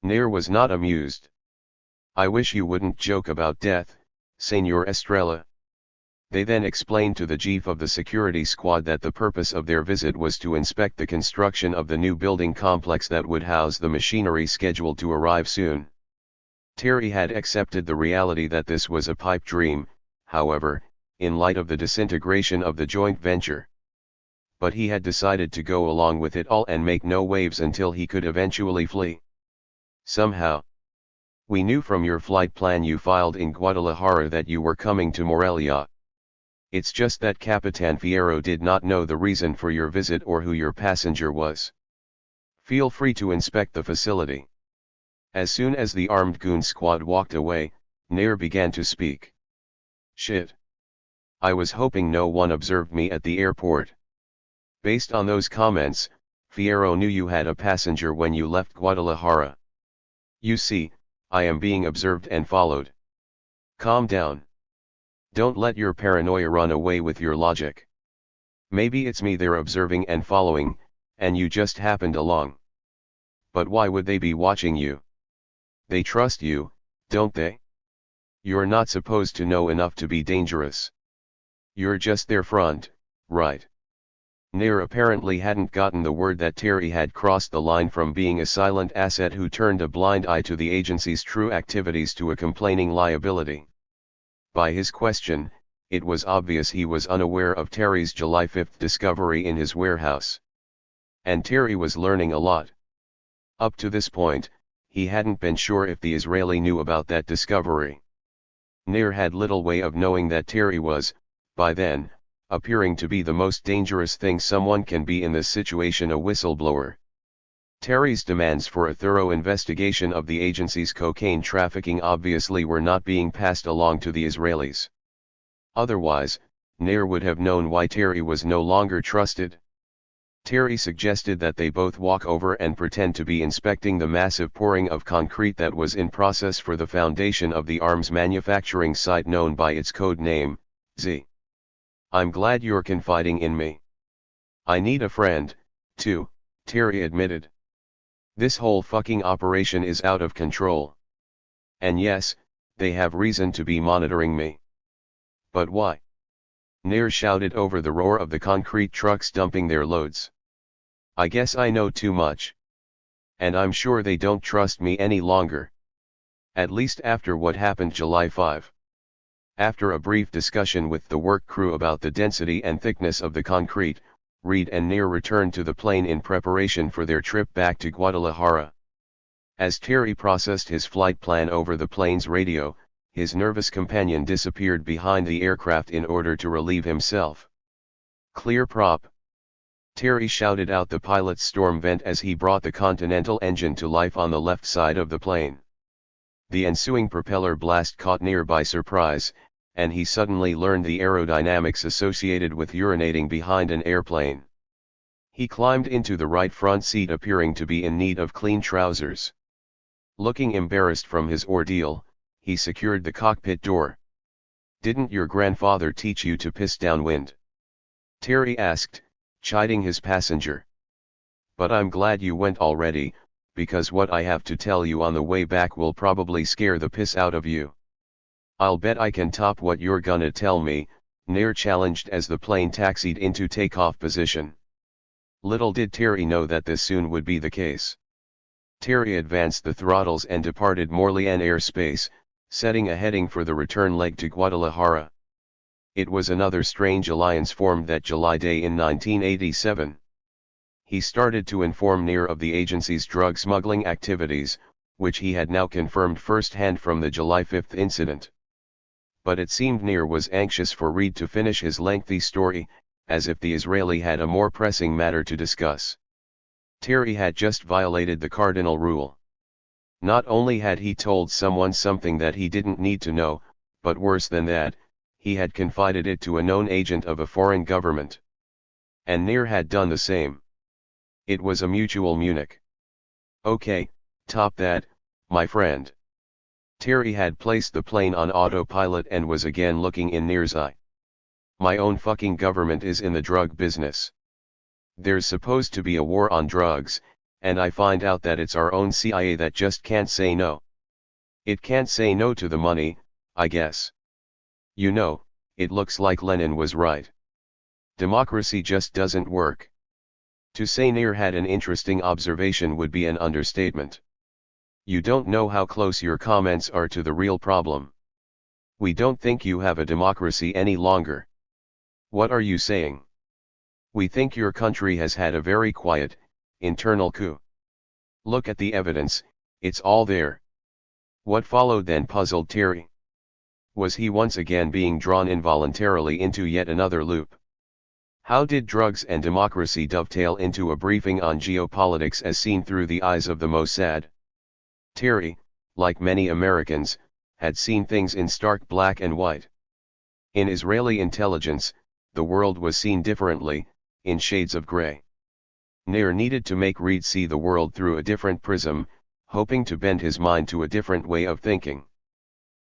Nair was not amused. "I wish you wouldn't joke about death, Senor Estrella." They then explained to the chief of the security squad that the purpose of their visit was to inspect the construction of the new building complex that would house the machinery scheduled to arrive soon. Terry had accepted the reality that this was a pipe dream, however, in light of the disintegration of the joint venture. But he had decided to go along with it all and make no waves until he could eventually flee. "Somehow. We knew from your flight plan you filed in Guadalajara that you were coming to Morelia. It's just that Capitan Fierro did not know the reason for your visit or who your passenger was. Feel free to inspect the facility." As soon as the armed goon squad walked away, Nair began to speak. "Shit. I was hoping no one observed me at the airport. Based on those comments, Fierro knew you had a passenger when you left Guadalajara. You see, I am being observed and followed. Calm down. Don't let your paranoia run away with your logic. Maybe it's me they're observing and following, and you just happened along. But why would they be watching you? They trust you, don't they? You're not supposed to know enough to be dangerous. You're just their front, right?" Nair apparently hadn't gotten the word that Terry had crossed the line from being a silent asset who turned a blind eye to the agency's true activities to a complaining liability. By his question, it was obvious he was unaware of Terry's July 5 discovery in his warehouse. And Terry was learning a lot. Up to this point, he hadn't been sure if the Israeli knew about that discovery. Nair had little way of knowing that Terry was, by then, appearing to be the most dangerous thing someone can be in this situation: a whistleblower. Terry's demands for a thorough investigation of the agency's cocaine trafficking obviously were not being passed along to the Israelis. Otherwise, Nair would have known why Terry was no longer trusted. Terry suggested that they both walk over and pretend to be inspecting the massive pouring of concrete that was in process for the foundation of the arms manufacturing site known by its code name, Z. "I'm glad you're confiding in me. I need a friend, too," Terry admitted. "This whole fucking operation is out of control. And yes, they have reason to be monitoring me. But why?" Nair shouted over the roar of the concrete trucks dumping their loads. "I guess I know too much. And I'm sure they don't trust me any longer. At least after what happened July 5. After a brief discussion with the work crew about the density and thickness of the concrete, Reed and Nair returned to the plane in preparation for their trip back to Guadalajara. As Terry processed his flight plan over the plane's radio, his nervous companion disappeared behind the aircraft in order to relieve himself. "Clear prop!" Terry shouted out the pilot's storm vent as he brought the Continental engine to life on the left side of the plane. The ensuing propeller blast caught Nair by surprise, and he suddenly learned the aerodynamics associated with urinating behind an airplane. He climbed into the right front seat, appearing to be in need of clean trousers. Looking embarrassed from his ordeal, he secured the cockpit door. "Didn't your grandfather teach you to piss downwind?" Terry asked, chiding his passenger. "But I'm glad you went already, because what I have to tell you on the way back will probably scare the piss out of you." "I'll bet I can top what you're gonna tell me," Nair challenged as the plane taxied into takeoff position. Little did Terry know that this soon would be the case. Terry advanced the throttles and departed Morlean airspace, setting a heading for the return leg to Guadalajara. It was another strange alliance formed that July day in 1987. He started to inform Nair of the agency's drug smuggling activities, which he had now confirmed firsthand from the July 5 incident. But it seemed Nair was anxious for Reed to finish his lengthy story, as if the Israeli had a more pressing matter to discuss. Terry had just violated the cardinal rule. Not only had he told someone something that he didn't need to know, but worse than that, he had confided it to a known agent of a foreign government. And Nair had done the same. It was a mutual Munich. Okay, top that, my friend. Terry had placed the plane on autopilot and was again looking in Nair's eye. My own fucking government is in the drug business. There's supposed to be a war on drugs, and I find out that it's our own CIA that just can't say no. It can't say no to the money, I guess. You know, it looks like Lenin was right. Democracy just doesn't work. To say Nair had an interesting observation would be an understatement. You don't know how close your comments are to the real problem. We don't think you have a democracy any longer. What are you saying? We think your country has had a very quiet, internal coup. Look at the evidence, it's all there. What followed then puzzled Terry. Was he once again being drawn involuntarily into yet another loop? How did drugs and democracy dovetail into a briefing on geopolitics as seen through the eyes of the Mossad? Terry, like many Americans, had seen things in stark black and white. In Israeli intelligence, the world was seen differently, in shades of gray. Nair needed to make Reed see the world through a different prism, hoping to bend his mind to a different way of thinking.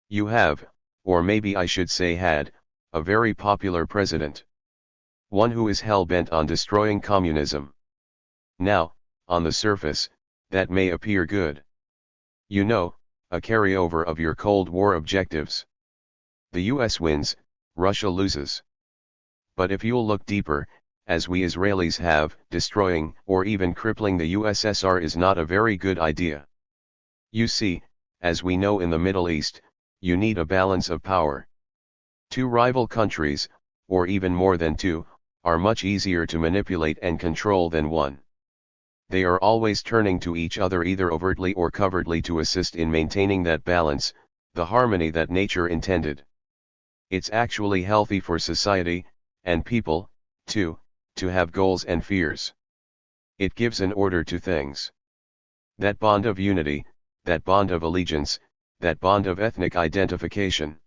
You have, or maybe I should say had, a very popular president. One who is hell-bent on destroying communism. Now, on the surface, that may appear good. You know, a carryover of your Cold War objectives. The US wins, Russia loses. But if you'll look deeper, as we Israelis have, destroying or even crippling the USSR is not a very good idea. You see, as we know in the Middle East, you need a balance of power. Two rival countries, or even more than two, are much easier to manipulate and control than one. They are always turning to each other either overtly or covertly to assist in maintaining that balance, the harmony that nature intended. It's actually healthy for society, and people, too, to have goals and fears. It gives an order to things. That bond of unity, that bond of allegiance, that bond of ethnic identification.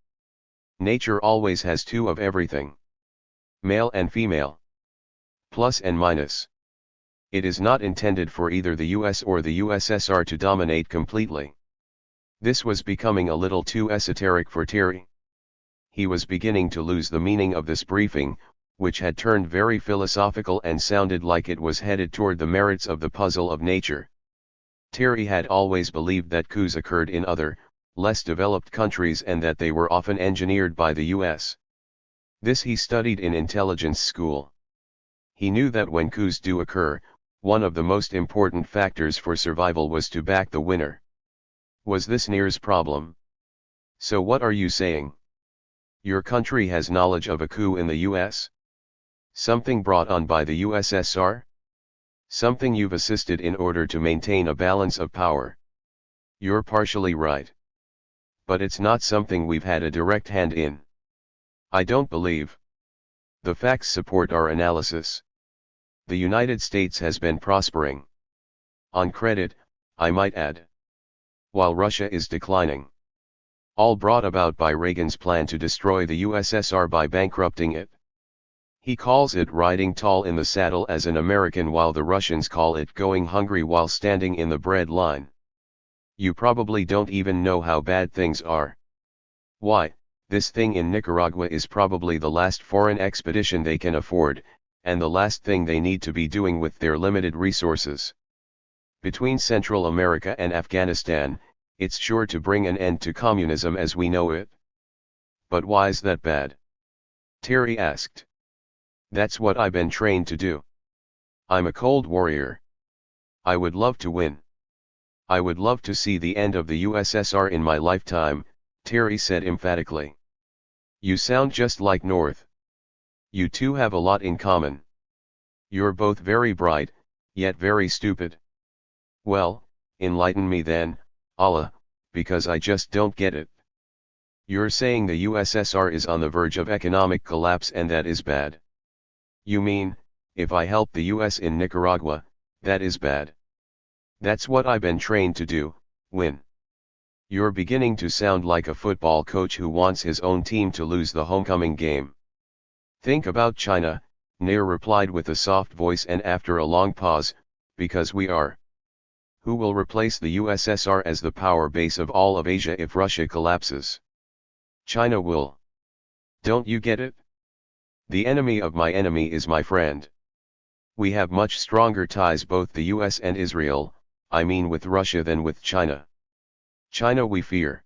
Nature always has two of everything. Male and female. Plus and minus. It is not intended for either the US or the USSR to dominate completely. This was becoming a little too esoteric for Terry. He was beginning to lose the meaning of this briefing, which had turned very philosophical and sounded like it was headed toward the merits of the puzzle of nature. Terry had always believed that coups occurred in other, less developed countries and that they were often engineered by the US. This he studied in intelligence school. He knew that when coups do occur, one of the most important factors for survival was to back the winner. Was this Nair's problem? So what are you saying? Your country has knowledge of a coup in the US? Something brought on by the USSR? Something you've assisted in order to maintain a balance of power? You're partially right. But it's not something we've had a direct hand in. I don't believe. The facts support our analysis. The United States has been prospering. On credit, I might add. While Russia is declining. All brought about by Reagan's plan to destroy the USSR by bankrupting it. He calls it riding tall in the saddle as an American, while the Russians call it going hungry while standing in the bread line. You probably don't even know how bad things are. Why, this thing in Nicaragua is probably the last foreign expedition they can afford, and the last thing they need to be doing with their limited resources. Between Central America and Afghanistan, it's sure to bring an end to communism as we know it. But why's that bad? Terry asked. That's what I've been trained to do. I'm a cold warrior. I would love to win. I would love to see the end of the USSR in my lifetime, Terry said emphatically. You sound just like North. You two have a lot in common. You're both very bright, yet very stupid. Well, enlighten me then, Allah, because I just don't get it. You're saying the USSR is on the verge of economic collapse and that is bad. You mean, if I help the US in Nicaragua, that is bad. That's what I've been trained to do, win. You're beginning to sound like a football coach who wants his own team to lose the homecoming game. Think about China, Nair replied with a soft voice and after a long pause, because we are. Who will replace the USSR as the power base of all of Asia if Russia collapses? China will. Don't you get it? The enemy of my enemy is my friend. We have much stronger ties both the US and Israel, I mean with Russia than with China. China we fear.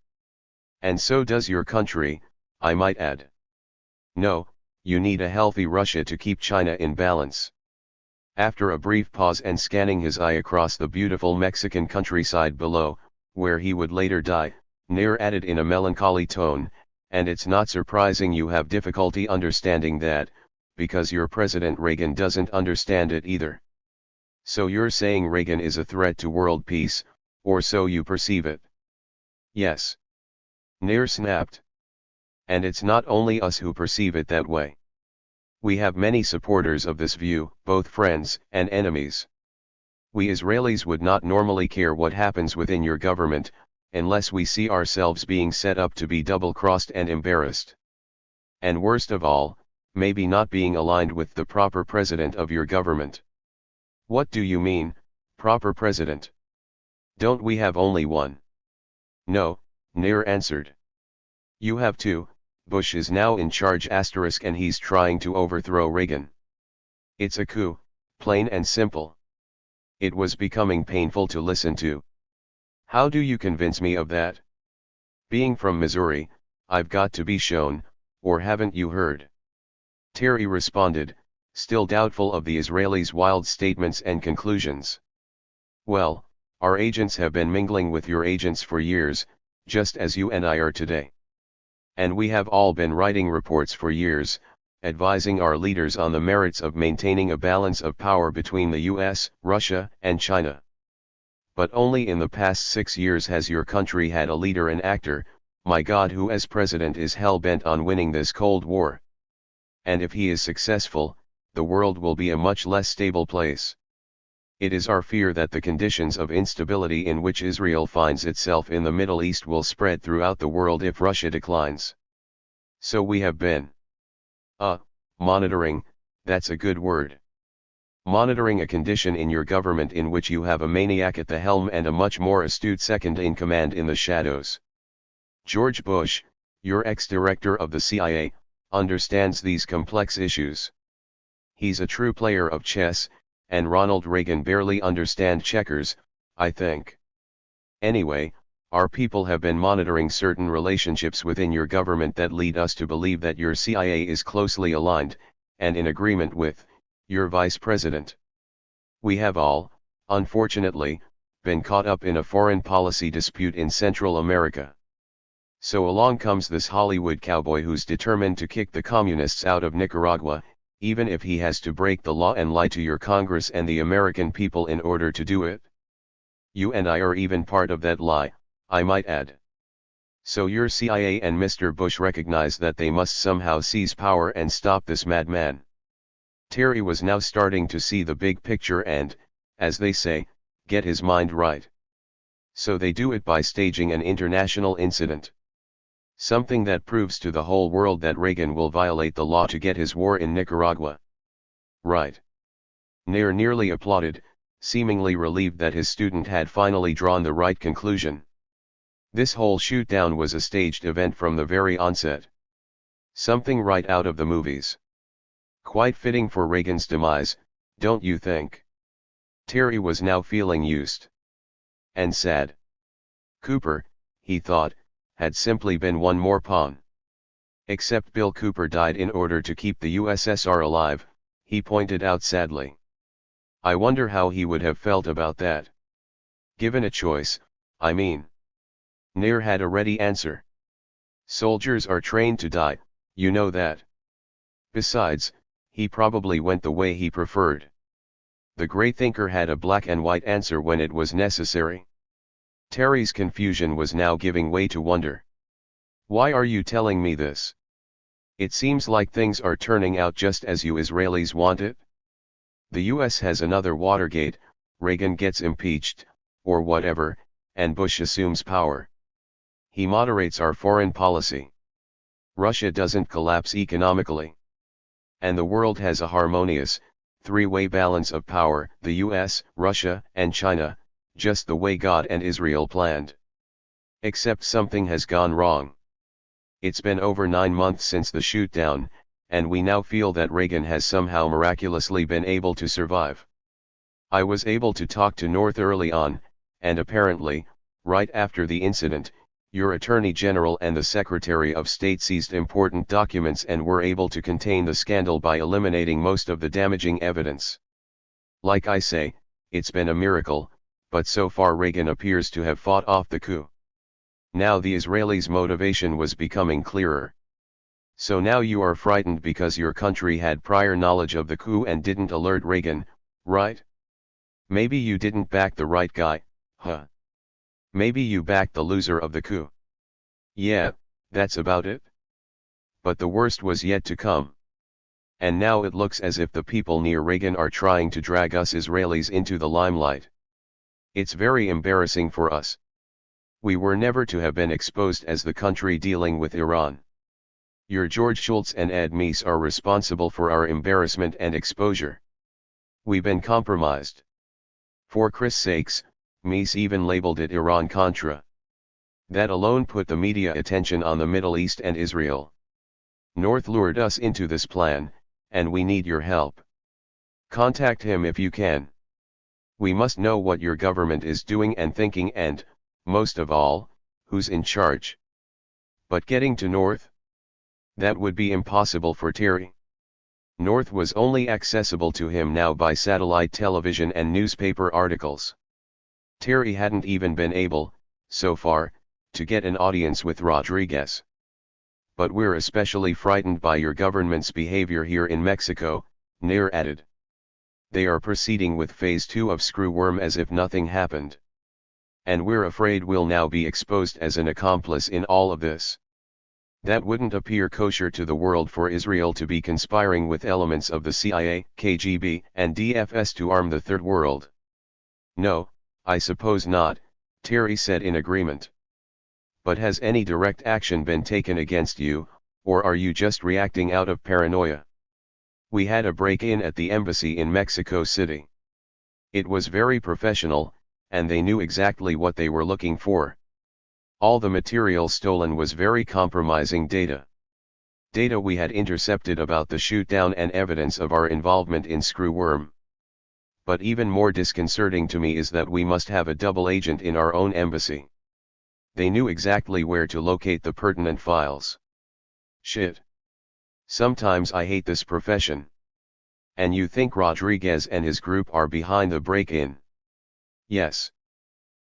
And so does your country, I might add. No, you need a healthy Russia to keep China in balance. After a brief pause and scanning his eye across the beautiful Mexican countryside below, where he would later die, Nair added in a melancholy tone, and it's not surprising you have difficulty understanding that, because your President Reagan doesn't understand it either. So you're saying Reagan is a threat to world peace, or so you perceive it? Yes. Nair snapped. And it's not only us who perceive it that way. We have many supporters of this view, both friends and enemies. We Israelis would not normally care what happens within your government, unless we see ourselves being set up to be double-crossed and embarrassed. And worst of all, maybe not being aligned with the proper president of your government. What do you mean, proper president? Don't we have only one? No, Nair answered. You have two. Bush is now in charge and he's trying to overthrow Reagan. It's a coup, plain and simple. It was becoming painful to listen to. How do you convince me of that? Being from Missouri, I've got to be shown, or haven't you heard? Terry responded, still doubtful of the Israelis' wild statements and conclusions. Well, our agents have been mingling with your agents for years, just as you and I are today. And we have all been writing reports for years, advising our leaders on the merits of maintaining a balance of power between the US, Russia, and China. But only in the past 6 years has your country had a leader and actor, my God, who as president is hell-bent on winning this Cold War. And if he is successful, the world will be a much less stable place. It is our fear that the conditions of instability in which Israel finds itself in the Middle East will spread throughout the world if Russia declines. So we have been monitoring, that's a good word. Monitoring a condition in your government in which you have a maniac at the helm and a much more astute second in command in the shadows. George Bush, your ex-director of the CIA, understands these complex issues. He's a true player of chess, and Ronald Reagan barely understands checkers, I think. Anyway, our people have been monitoring certain relationships within your government that lead us to believe that your CIA is closely aligned, and in agreement with, your vice president. We have all, unfortunately, been caught up in a foreign policy dispute in Central America. So along comes this Hollywood cowboy who's determined to kick the communists out of Nicaragua, even if he has to break the law and lie to your Congress and the American people in order to do it. You and I are even part of that lie, I might add. So your CIA and Mr. Bush recognize that they must somehow seize power and stop this madman. Terry was now starting to see the big picture and, as they say, get his mind right. So they do it by staging an international incident. Something that proves to the whole world that Reagan will violate the law to get his war in Nicaragua. Right. Nair nearly applauded, seemingly relieved that his student had finally drawn the right conclusion. This whole shoot-down was a staged event from the very onset. Something right out of the movies. Quite fitting for Reagan's demise, don't you think? Terry was now feeling used. And sad. Cooper, he thought, had simply been one more pawn. Except Bill Cooper died in order to keep the USSR alive, he pointed out sadly. I wonder how he would have felt about that. Given a choice, I mean. Nair had a ready answer. Soldiers are trained to die, you know that. Besides, he probably went the way he preferred. The great thinker had a black and white answer when it was necessary. Terry's confusion was now giving way to wonder. Why are you telling me this? It seems like things are turning out just as you Israelis want it. The US has another Watergate, Reagan gets impeached, or whatever, and Bush assumes power. He moderates our foreign policy. Russia doesn't collapse economically. And the world has a harmonious, three-way balance of power, the US, Russia, and China, just the way God and Israel planned. Except something has gone wrong. It's been over 9 months since the shoot-down, and we now feel that Reagan has somehow miraculously been able to survive. I was able to talk to North early on, and apparently, right after the incident, your Attorney General and the Secretary of State seized important documents and were able to contain the scandal by eliminating most of the damaging evidence. Like I say, it's been a miracle, but so far Reagan appears to have fought off the coup. Now the Israelis' motivation was becoming clearer. So now you are frightened because your country had prior knowledge of the coup and didn't alert Reagan, right? Maybe you didn't back the right guy, huh? Maybe you backed the loser of the coup. Yeah, that's about it. But the worst was yet to come. And now it looks as if the people near Reagan are trying to drag us Israelis into the limelight. It's very embarrassing for us. We were never to have been exposed as the country dealing with Iran. Your George Shultz and Ed Meese are responsible for our embarrassment and exposure. We've been compromised. For Christ's sakes, Meese even labeled it Iran-Contra. That alone put the media attention on the Middle East and Israel. North lured us into this plan, and we need your help. Contact him if you can. We must know what your government is doing and thinking and, most of all, who's in charge. But getting to North? That would be impossible for Terry. North was only accessible to him now by satellite television and newspaper articles. Terry hadn't even been able, so far, to get an audience with Rodriguez. But we're especially frightened by your government's behavior here in Mexico, Nair added. They are proceeding with phase 2 of Screwworm as if nothing happened. And we're afraid we'll now be exposed as an accomplice in all of this. That wouldn't appear kosher to the world for Israel to be conspiring with elements of the CIA, KGB, and DFS to arm the Third World. No, I suppose not, Terry said in agreement. But has any direct action been taken against you, or are you just reacting out of paranoia? We had a break-in at the embassy in Mexico City. It was very professional, and they knew exactly what they were looking for. All the material stolen was very compromising data. Data we had intercepted about the shoot-down and evidence of our involvement in Screwworm. But even more disconcerting to me is that we must have a double agent in our own embassy. They knew exactly where to locate the pertinent files. Shit. Sometimes I hate this profession. And you think Rodriguez and his group are behind the break-in? Yes.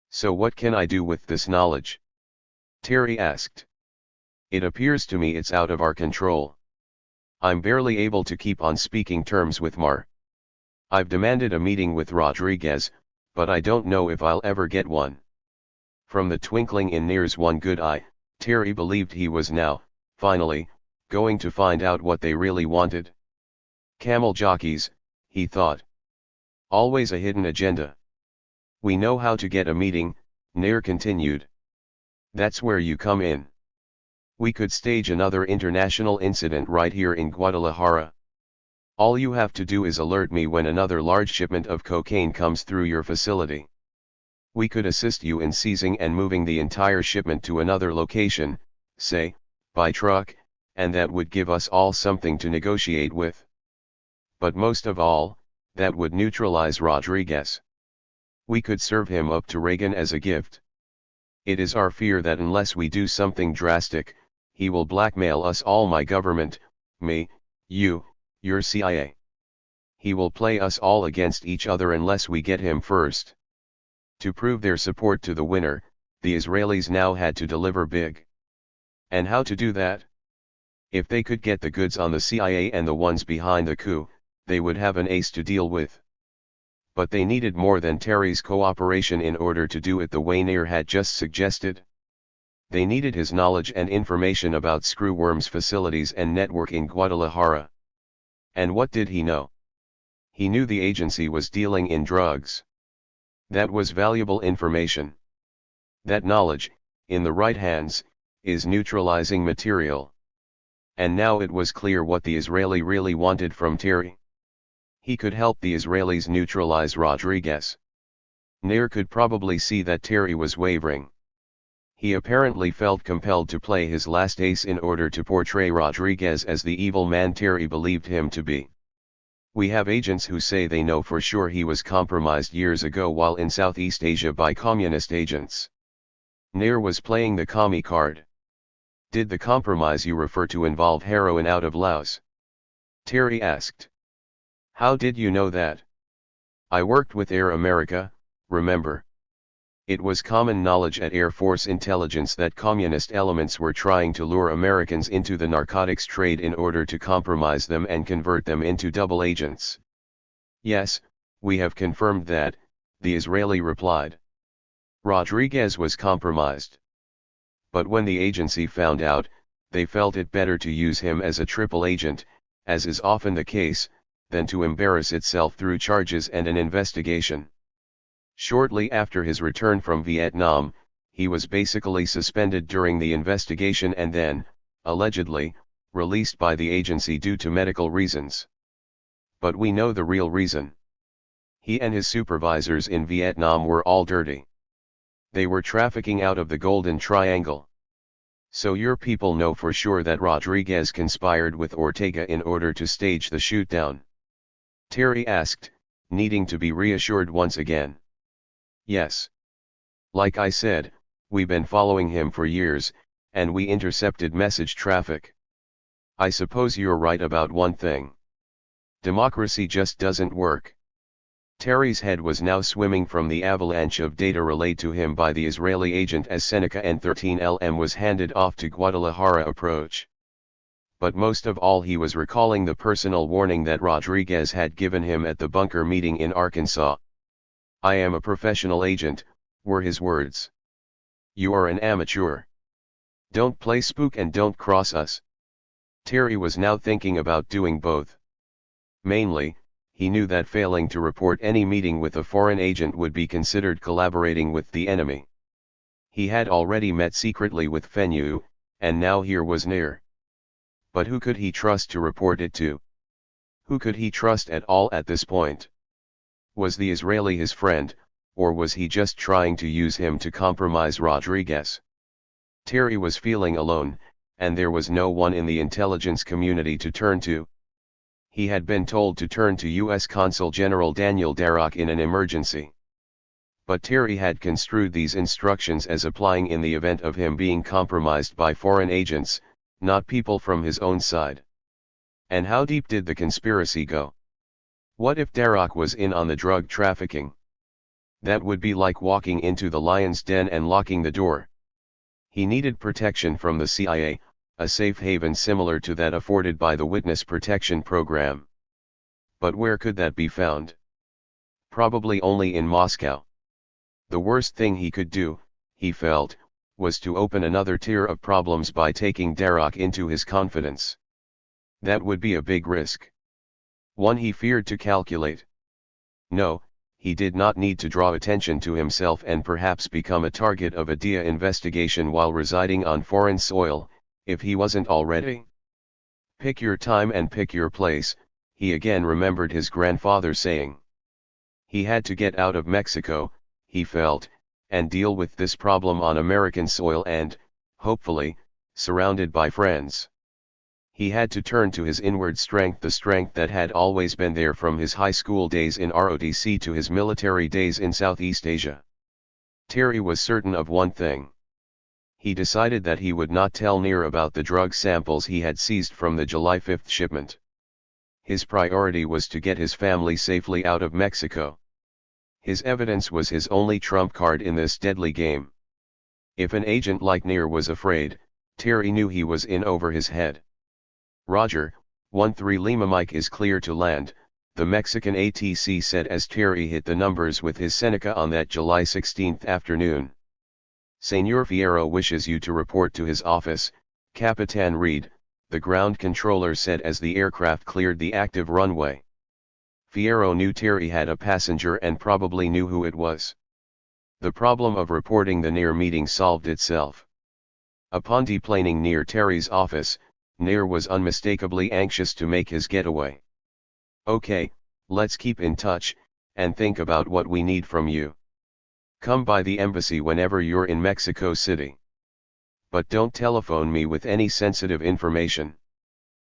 So what can I do with this knowledge? Terry asked. It appears to me it's out of our control. I'm barely able to keep on speaking terms with Mar. I've demanded a meeting with Rodriguez, but I don't know if I'll ever get one. From the twinkling in Nair's one good eye, Terry believed he was now, finally, going to find out what they really wanted. Camel jockeys, he thought. Always a hidden agenda. We know how to get a meeting, Nair continued. That's where you come in. We could stage another international incident right here in Guadalajara. All you have to do is alert me when another large shipment of cocaine comes through your facility. We could assist you in seizing and moving the entire shipment to another location, say, by truck, and that would give us all something to negotiate with. But most of all, that would neutralize Rodriguez. We could serve him up to Reagan as a gift. It is our fear that unless we do something drastic, he will blackmail us all, my government, me, you, your CIA. He will play us all against each other unless we get him first. To prove their support to the winner, the Israelis now had to deliver big. And how to do that? If they could get the goods on the CIA and the ones behind the coup, they would have an ace to deal with. But they needed more than Terry's cooperation in order to do it the way Nair had just suggested. They needed his knowledge and information about Screwworm's facilities and network in Guadalajara. And what did he know? He knew the agency was dealing in drugs. That was valuable information. That knowledge, in the right hands, is neutralizing material. And now it was clear what the Israeli really wanted from Terry. He could help the Israelis neutralize Rodriguez. Nair could probably see that Terry was wavering. He apparently felt compelled to play his last ace in order to portray Rodriguez as the evil man Terry believed him to be. We have agents who say they know for sure he was compromised years ago while in Southeast Asia by communist agents. Nair was playing the commie card. Did the compromise you refer to involve heroin out of Laos? Terry asked. How did you know that? I worked with Air America, remember? It was common knowledge at Air Force intelligence that communist elements were trying to lure Americans into the narcotics trade in order to compromise them and convert them into double agents. Yes, we have confirmed that, the Israeli replied. Rodriguez was compromised. But when the agency found out, they felt it better to use him as a triple agent, as is often the case, than to embarrass itself through charges and an investigation. Shortly after his return from Vietnam, he was basically suspended during the investigation and then, allegedly, released by the agency due to medical reasons. But we know the real reason. He and his supervisors in Vietnam were all dirty. They were trafficking out of the Golden Triangle. So your people know for sure that Rodriguez conspired with Ortega in order to stage the shootdown? Terry asked, needing to be reassured once again. Yes. Like I said, we've been following him for years, and we intercepted message traffic. I suppose you're right about one thing. Democracy just doesn't work. Terry's head was now swimming from the avalanche of data relayed to him by the Israeli agent as Seneca N13LM was handed off to Guadalajara approach. But most of all he was recalling the personal warning that Rodriguez had given him at the bunker meeting in Arkansas. I am a professional agent, were his words. You are an amateur. Don't play spook and don't cross us. Terry was now thinking about doing both. Mainly, he knew that failing to report any meeting with a foreign agent would be considered collaborating with the enemy. He had already met secretly with Fenyu, and now here was Nair. But who could he trust to report it to? Who could he trust at all at this point? Was the Israeli his friend, or was he just trying to use him to compromise Rodriguez? Terry was feeling alone, and there was no one in the intelligence community to turn to. He had been told to turn to U.S. Consul General Daniel Darroch in an emergency. But Terry had construed these instructions as applying in the event of him being compromised by foreign agents, not people from his own side. And how deep did the conspiracy go? What if Darroch was in on the drug trafficking? That would be like walking into the lion's den and locking the door. He needed protection from the CIA, a safe haven similar to that afforded by the Witness Protection Program. But where could that be found? Probably only in Moscow. The worst thing he could do, he felt, was to open another tier of problems by taking Darroch into his confidence. That would be a big risk. One he feared to calculate. No, he did not need to draw attention to himself and perhaps become a target of a DIA investigation while residing on foreign soil, if he wasn't already. Pick your time and pick your place, he again remembered his grandfather saying. He had to get out of Mexico, he felt, and deal with this problem on American soil and, hopefully, surrounded by friends. He had to turn to his inward strength, the strength that had always been there from his high school days in ROTC to his military days in Southeast Asia. Terry was certain of one thing. He decided that he would not tell Nair about the drug samples he had seized from the July 5 shipment. His priority was to get his family safely out of Mexico. His evidence was his only trump card in this deadly game. If an agent like Nair was afraid, Terry knew he was in over his head. Roger, 1-3 Lima Mike is clear to land, the Mexican ATC said as Terry hit the numbers with his Seneca on that July 16 afternoon. Senor Fierro wishes you to report to his office, Capitan Reed, the ground controller said as the aircraft cleared the active runway. Fierro knew Terry had a passenger and probably knew who it was. The problem of reporting the NIR meeting solved itself. Upon deplaning near Terry's office, NIR was unmistakably anxious to make his getaway. "Okay, let's keep in touch, and think about what we need from you. Come by the embassy whenever you're in Mexico City. But don't telephone me with any sensitive information.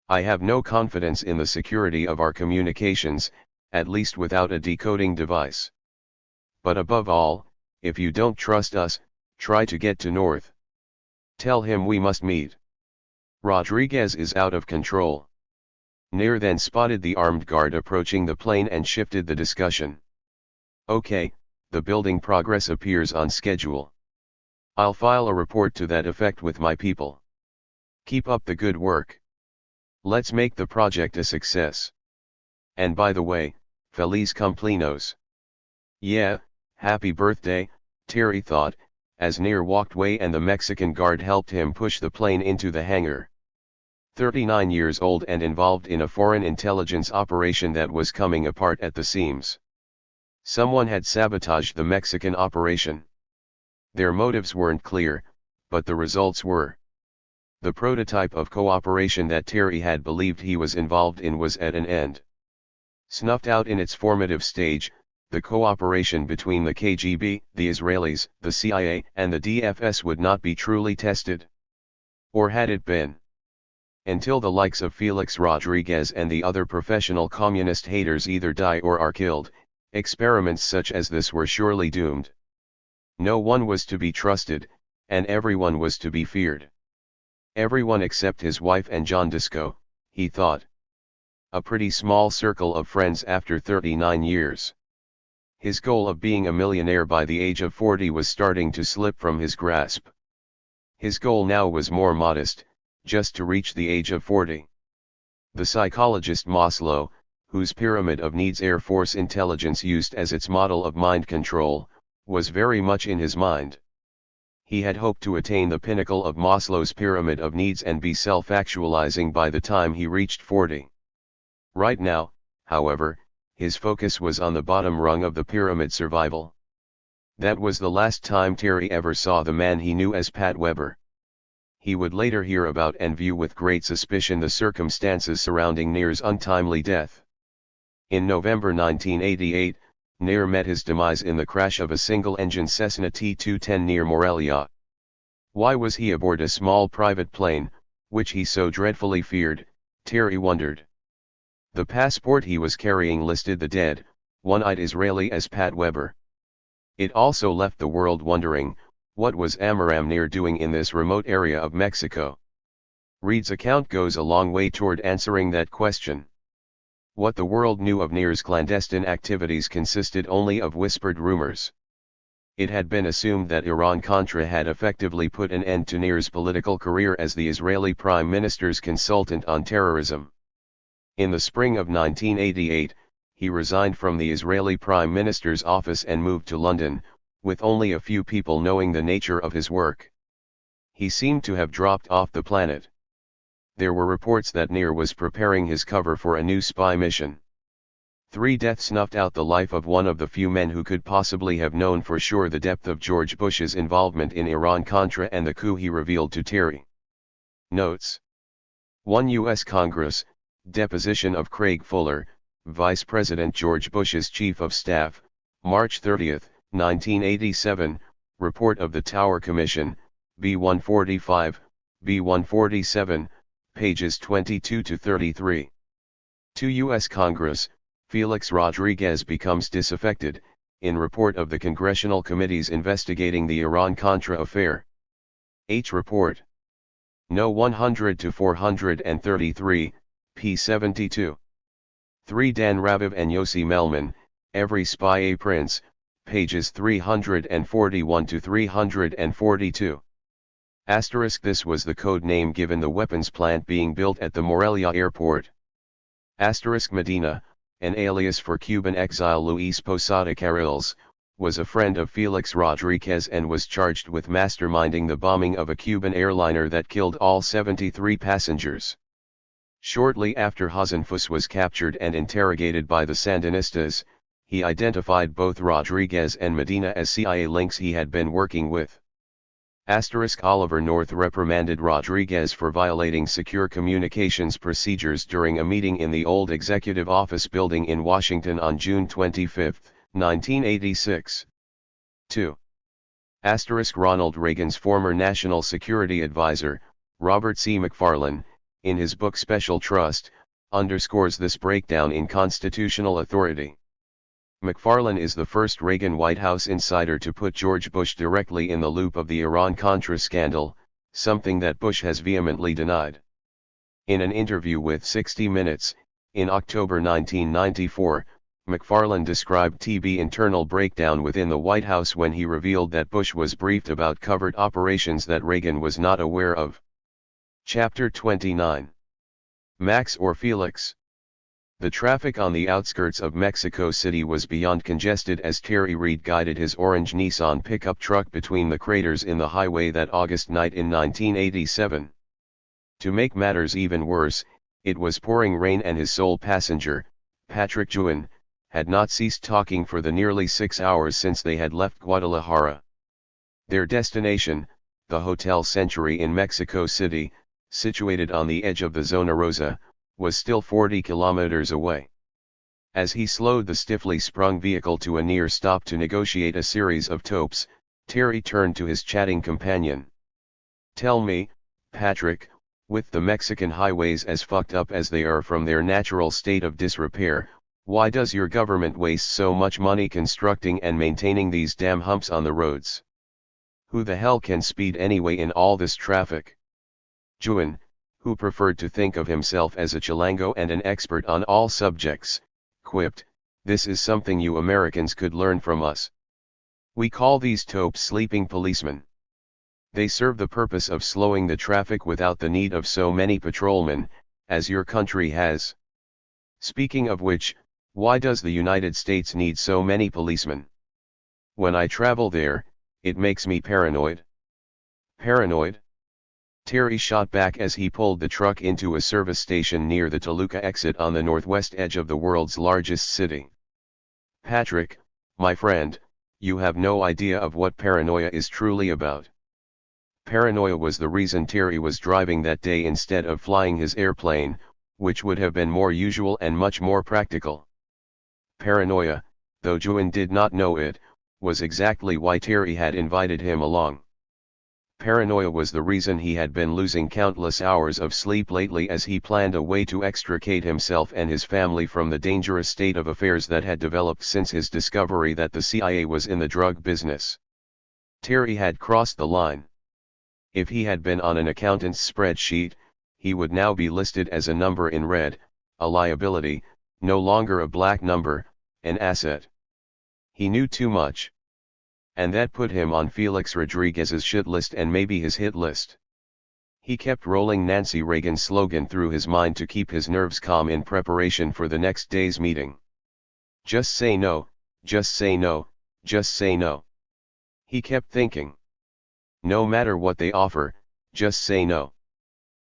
I have no confidence in the security of our communications, at least without a decoding device. But above all, if you don't trust us, try to get to North. Tell him we must meet. Rodriguez is out of control." NIR then spotted the armed guard approaching the plane and shifted the discussion. "Okay, the building progress appears on schedule. I'll file a report to that effect with my people. Keep up the good work. Let's make the project a success. And by the way, Feliz Cumpleaños." "Yeah, happy birthday," Terry thought, as NIR walked away and the Mexican guard helped him push the plane into the hangar. 39 years old and involved in a foreign intelligence operation that was coming apart at the seams. Someone had sabotaged the Mexican operation. Their motives weren't clear, but the results were. The prototype of cooperation that Terry had believed he was involved in was at an end. Snuffed out in its formative stage, the cooperation between the KGB, the Israelis, the CIA, and the DFS would not be truly tested. Or had it been? Until the likes of Felix Rodriguez and the other professional communist haters either die or are killed, experiments such as this were surely doomed. No one was to be trusted, and everyone was to be feared. Everyone except his wife and John Disco, he thought. A pretty small circle of friends after 39 years. His goal of being a millionaire by the age of 40 was starting to slip from his grasp. His goal now was more modest, just to reach the age of 40. The psychologist Maslow, whose pyramid of needs Air Force intelligence used as its model of mind control, was very much in his mind. He had hoped to attain the pinnacle of Maslow's pyramid of needs and be self-actualizing by the time he reached 40. Right now, however, his focus was on the bottom rung of the pyramid: survival. That was the last time Terry ever saw the man he knew as Pat Weber. He would later hear about and view with great suspicion the circumstances surrounding NIR's untimely death. In November 1988, NIR met his demise in the crash of a single-engine Cessna T-210 near Morelia. Why was he aboard a small private plane, which he so dreadfully feared, Terry wondered. The passport he was carrying listed the dead, one-eyed Israeli as Pat Weber. It also left the world wondering, what was Amram NIR doing in this remote area of Mexico? Reed's account goes a long way toward answering that question. What the world knew of NIR's clandestine activities consisted only of whispered rumors. It had been assumed that Iran-Contra had effectively put an end to NIR's political career as the Israeli Prime Minister's consultant on terrorism. In the spring of 1988, he resigned from the Israeli Prime Minister's office and moved to London, with only a few people knowing the nature of his work. He seemed to have dropped off the planet. There were reports that NIR was preparing his cover for a new spy mission. 3 deaths snuffed out the life of one of the few men who could possibly have known for sure the depth of George Bush's involvement in Iran-Contra and the coup he revealed to Terry. Notes. 1 U.S. Congress, deposition of Craig Fuller, Vice President George Bush's Chief of Staff, March 30, 1987, Report of the Tower Commission, B-145, B-147, pages 22 to 33. 2 U.S. Congress, Felix Rodriguez becomes disaffected, in report of the congressional committees investigating the Iran-Contra affair. H. Report. No. 100 to 433, p. 72. 3 Dan Raviv and Yossi Melman, Every Spy a Prince, pages 341 to 342. Asterisk. This was the code name given the weapons plant being built at the Morelia airport. Asterisk. Medina, an alias for Cuban exile Luis Posada Carriles, was a friend of Felix Rodriguez and was charged with masterminding the bombing of a Cuban airliner that killed all 73 passengers. Shortly after Hasenfuss was captured and interrogated by the Sandinistas, he identified both Rodriguez and Medina as CIA links he had been working with. Oliver North reprimanded Rodriguez for violating secure communications procedures during a meeting in the old executive office building in Washington on June 25, 1986. 2. Ronald Reagan's former National Security Advisor, Robert C. McFarlane, in his book Special Trust, underscores this breakdown in constitutional authority. McFarlane is the first Reagan White House insider to put George Bush directly in the loop of the Iran-Contra scandal, something that Bush has vehemently denied. In an interview with 60 Minutes, in October 1994, McFarlane described TB internal breakdown within the White House when he revealed that Bush was briefed about covert operations that Reagan was not aware of. Chapter 29. Max or Felix? The traffic on the outskirts of Mexico City was beyond congested as Terry Reid guided his orange Nissan pickup truck between the craters in the highway that August night in 1987. To make matters even worse, it was pouring rain and his sole passenger, Patrick Juin, had not ceased talking for the nearly 6 hours since they had left Guadalajara. Their destination, the Hotel Century in Mexico City, situated on the edge of the Zona Rosa, was still 40 kilometers away. As he slowed the stiffly sprung vehicle to a near stop to negotiate a series of topes, Terry turned to his chatting companion. "Tell me, Patrick, with the Mexican highways as fucked up as they are from their natural state of disrepair, why does your government waste so much money constructing and maintaining these damn humps on the roads? Who the hell can speed anyway in all this traffic?" Juin, who preferred to think of himself as a chilango and an expert on all subjects, quipped, "This is something you Americans could learn from us. We call these topes sleeping policemen. They serve the purpose of slowing the traffic without the need of so many patrolmen, as your country has. Speaking of which, why does the United States need so many policemen? When I travel there, it makes me paranoid." "Paranoid?" Terry shot back as he pulled the truck into a service station near the Toluca exit on the northwest edge of the world's largest city. "Patrick, my friend, you have no idea of what paranoia is truly about." Paranoia was the reason Terry was driving that day instead of flying his airplane, which would have been more usual and much more practical. Paranoia, though Juin did not know it, was exactly why Terry had invited him along. Paranoia was the reason he had been losing countless hours of sleep lately as he planned a way to extricate himself and his family from the dangerous state of affairs that had developed since his discovery that the CIA was in the drug business. Terry had crossed the line. If he had been on an accountant's spreadsheet, he would now be listed as a number in red, a liability, no longer a black number, an asset. He knew too much. And that put him on Felix Rodriguez's shit list and maybe his hit list. He kept rolling Nancy Reagan's slogan through his mind to keep his nerves calm in preparation for the next day's meeting. Just say no, just say no, just say no. He kept thinking. No matter what they offer, just say no.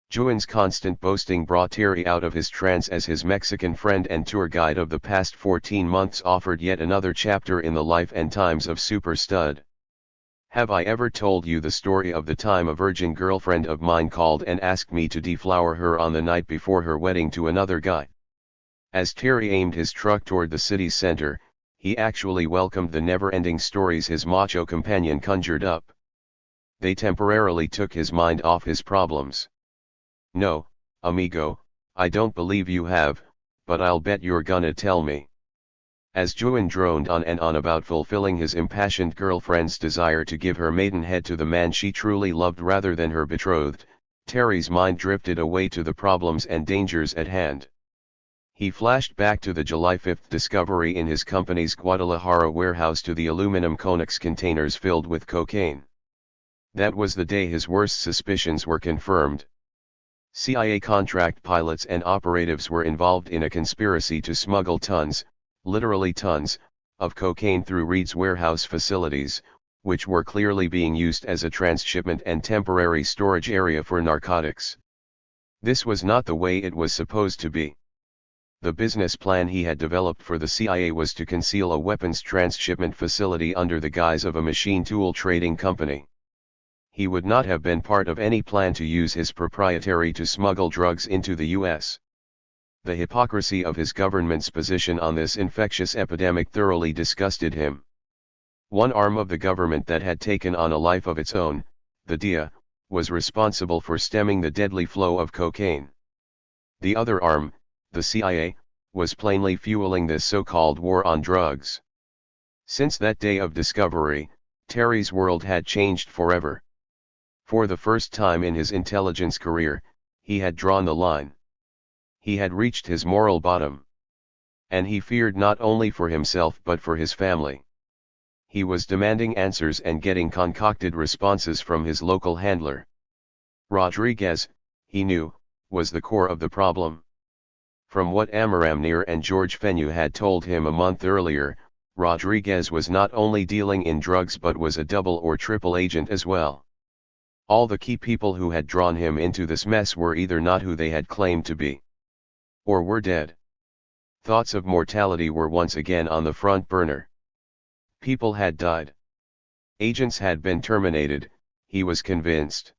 Juin's constant boasting brought Terry out of his trance as his Mexican friend and tour guide of the past 14 months offered yet another chapter in the life and times of Super Stud. "Have I ever told you the story of the time a virgin girlfriend of mine called and asked me to deflower her on the night before her wedding to another guy?" As Terry aimed his truck toward the city's center, he actually welcomed the never-ending stories his macho companion conjured up. They temporarily took his mind off his problems. "No, amigo, I don't believe you have, but I'll bet you're gonna tell me." As Juin droned on and on about fulfilling his impassioned girlfriend's desire to give her maidenhead to the man she truly loved rather than her betrothed, Terry's mind drifted away to the problems and dangers at hand. He flashed back to the July 5 discovery in his company's Guadalajara warehouse to the aluminum Conex containers filled with cocaine. That was the day his worst suspicions were confirmed. CIA contract pilots and operatives were involved in a conspiracy to smuggle tons, literally tons, of cocaine through Reed's warehouse facilities, which were clearly being used as a transshipment and temporary storage area for narcotics. This was not the way it was supposed to be. The business plan he had developed for the CIA was to conceal a weapons transshipment facility under the guise of a machine tool trading company. He would not have been part of any plan to use his proprietary to smuggle drugs into the U.S. The hypocrisy of his government's position on this infectious epidemic thoroughly disgusted him. One arm of the government that had taken on a life of its own, the DIA, was responsible for stemming the deadly flow of cocaine. The other arm, the CIA, was plainly fueling this so-called war on drugs. Since that day of discovery, Terry's world had changed forever. For the first time in his intelligence career, he had drawn the line. He had reached his moral bottom. And he feared not only for himself but for his family. He was demanding answers and getting concocted responses from his local handler. Rodriguez, he knew, was the core of the problem. From what Amram Nir and George Fenyu had told him a month earlier, Rodriguez was not only dealing in drugs but was a double or triple agent as well. All the key people who had drawn him into this mess were either not who they had claimed to be, or were dead. Thoughts of mortality were once again on the front burner. People had died. Agents had been terminated, he was convinced.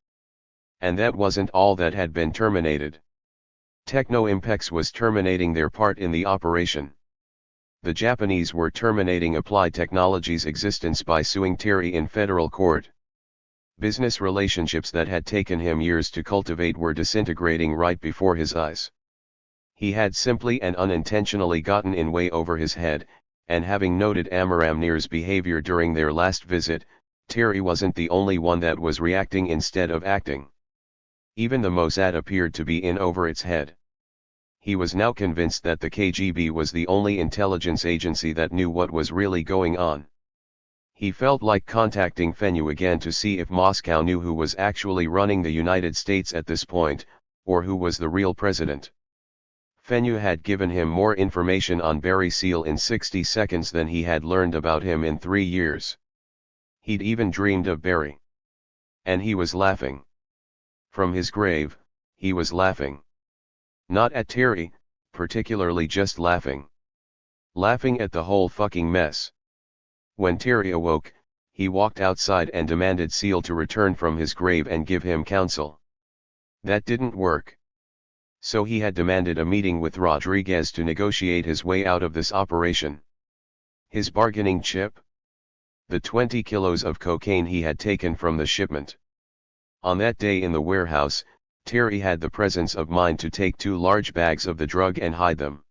And that wasn't all that had been terminated. Techno-Impex was terminating their part in the operation. The Japanese were terminating Applied Technologies' existence by suing Terry in federal court. Business relationships that had taken him years to cultivate were disintegrating right before his eyes. He had simply and unintentionally gotten in way over his head, and having noted Amram Nir's behavior during their last visit, Terry wasn't the only one that was reacting instead of acting. Even the Mossad appeared to be in over its head. He was now convinced that the KGB was the only intelligence agency that knew what was really going on. He felt like contacting Fenyu again to see if Moscow knew who was actually running the United States at this point, or who was the real president. Fenyu had given him more information on Barry Seal in 60 seconds than he had learned about him in 3 years. He'd even dreamed of Barry. And he was laughing. From his grave, he was laughing. Not at Terry, particularly just laughing. Laughing at the whole fucking mess. When Terry awoke, he walked outside and demanded Seal to return from his grave and give him counsel. That didn't work. So he had demanded a meeting with Rodriguez to negotiate his way out of this operation. His bargaining chip? The 20 kilos of cocaine he had taken from the shipment. On that day in the warehouse, Terry had the presence of mind to take 2 large bags of the drug and hide them.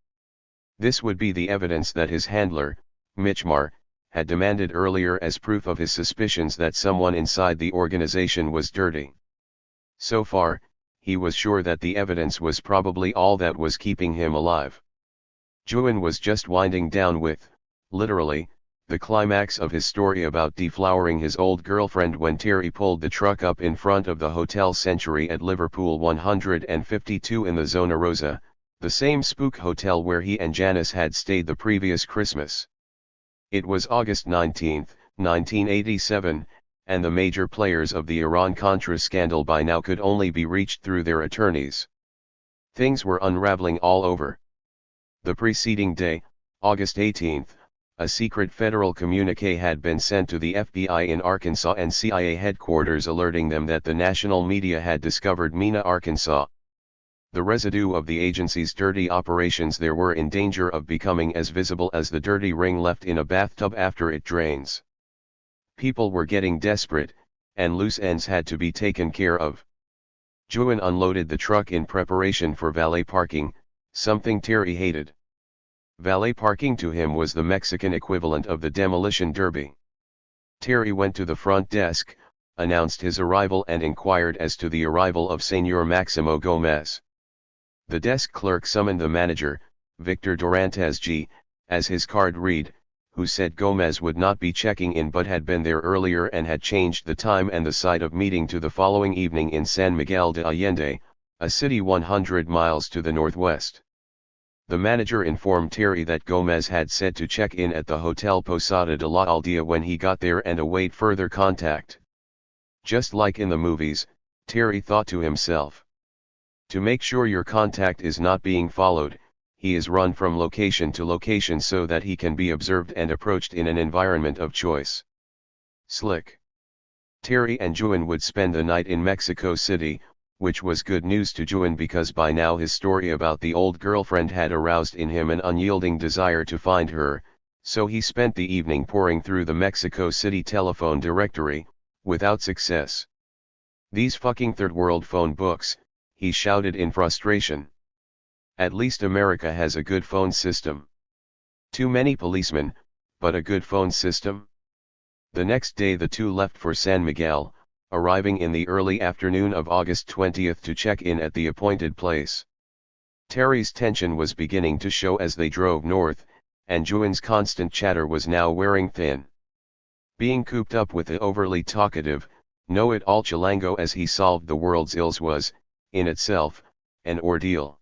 This would be the evidence that his handler, Michmar, had demanded earlier as proof of his suspicions that someone inside the organization was dirty. So far, he was sure that the evidence was probably all that was keeping him alive. Juan was just winding down with, literally, the climax of his story about deflowering his old girlfriend when Terry pulled the truck up in front of the Hotel Century at Liverpool 152 in the Zona Rosa, the same spook hotel where he and Janice had stayed the previous Christmas. It was August 19, 1987, and the major players of the Iran-Contra scandal by now could only be reached through their attorneys. Things were unraveling all over. The preceding day, August 18, a secret federal communique had been sent to the FBI in Arkansas and CIA headquarters alerting them that the national media had discovered Mena, Arkansas. The residue of the agency's dirty operations there were in danger of becoming as visible as the dirty ring left in a bathtub after it drains. People were getting desperate, and loose ends had to be taken care of. Juan unloaded the truck in preparation for valet parking, something Terry hated. Valet parking to him was the Mexican equivalent of the demolition derby. Terry went to the front desk, announced his arrival and inquired as to the arrival of Senor Maximo Gomez. The desk clerk summoned the manager, Victor Dorantes G., as his card read, who said Gomez would not be checking in but had been there earlier and had changed the time and the site of meeting to the following evening in San Miguel de Allende, a city 100 miles to the northwest. The manager informed Terry that Gomez had said to check in at the Hotel Posada de la Aldea when he got there and await further contact. Just like in the movies, Terry thought to himself. To make sure your contact is not being followed, he is run from location to location so that he can be observed and approached in an environment of choice. Slick. Terry and Juan would spend the night in Mexico City, which was good news to Juan because by now his story about the old girlfriend had aroused in him an unyielding desire to find her, so he spent the evening poring through the Mexico City telephone directory, without success. "These fucking third world phone books," he shouted in frustration. "At least America has a good phone system. Too many policemen, but a good phone system?" The next day the two left for San Miguel, arriving in the early afternoon of August 20th to check in at the appointed place. Terry's tension was beginning to show as they drove north, and Juan's constant chatter was now wearing thin. Being cooped up with the overly talkative, know-it-all Chilango as he solved the world's ills was, in itself, an ordeal.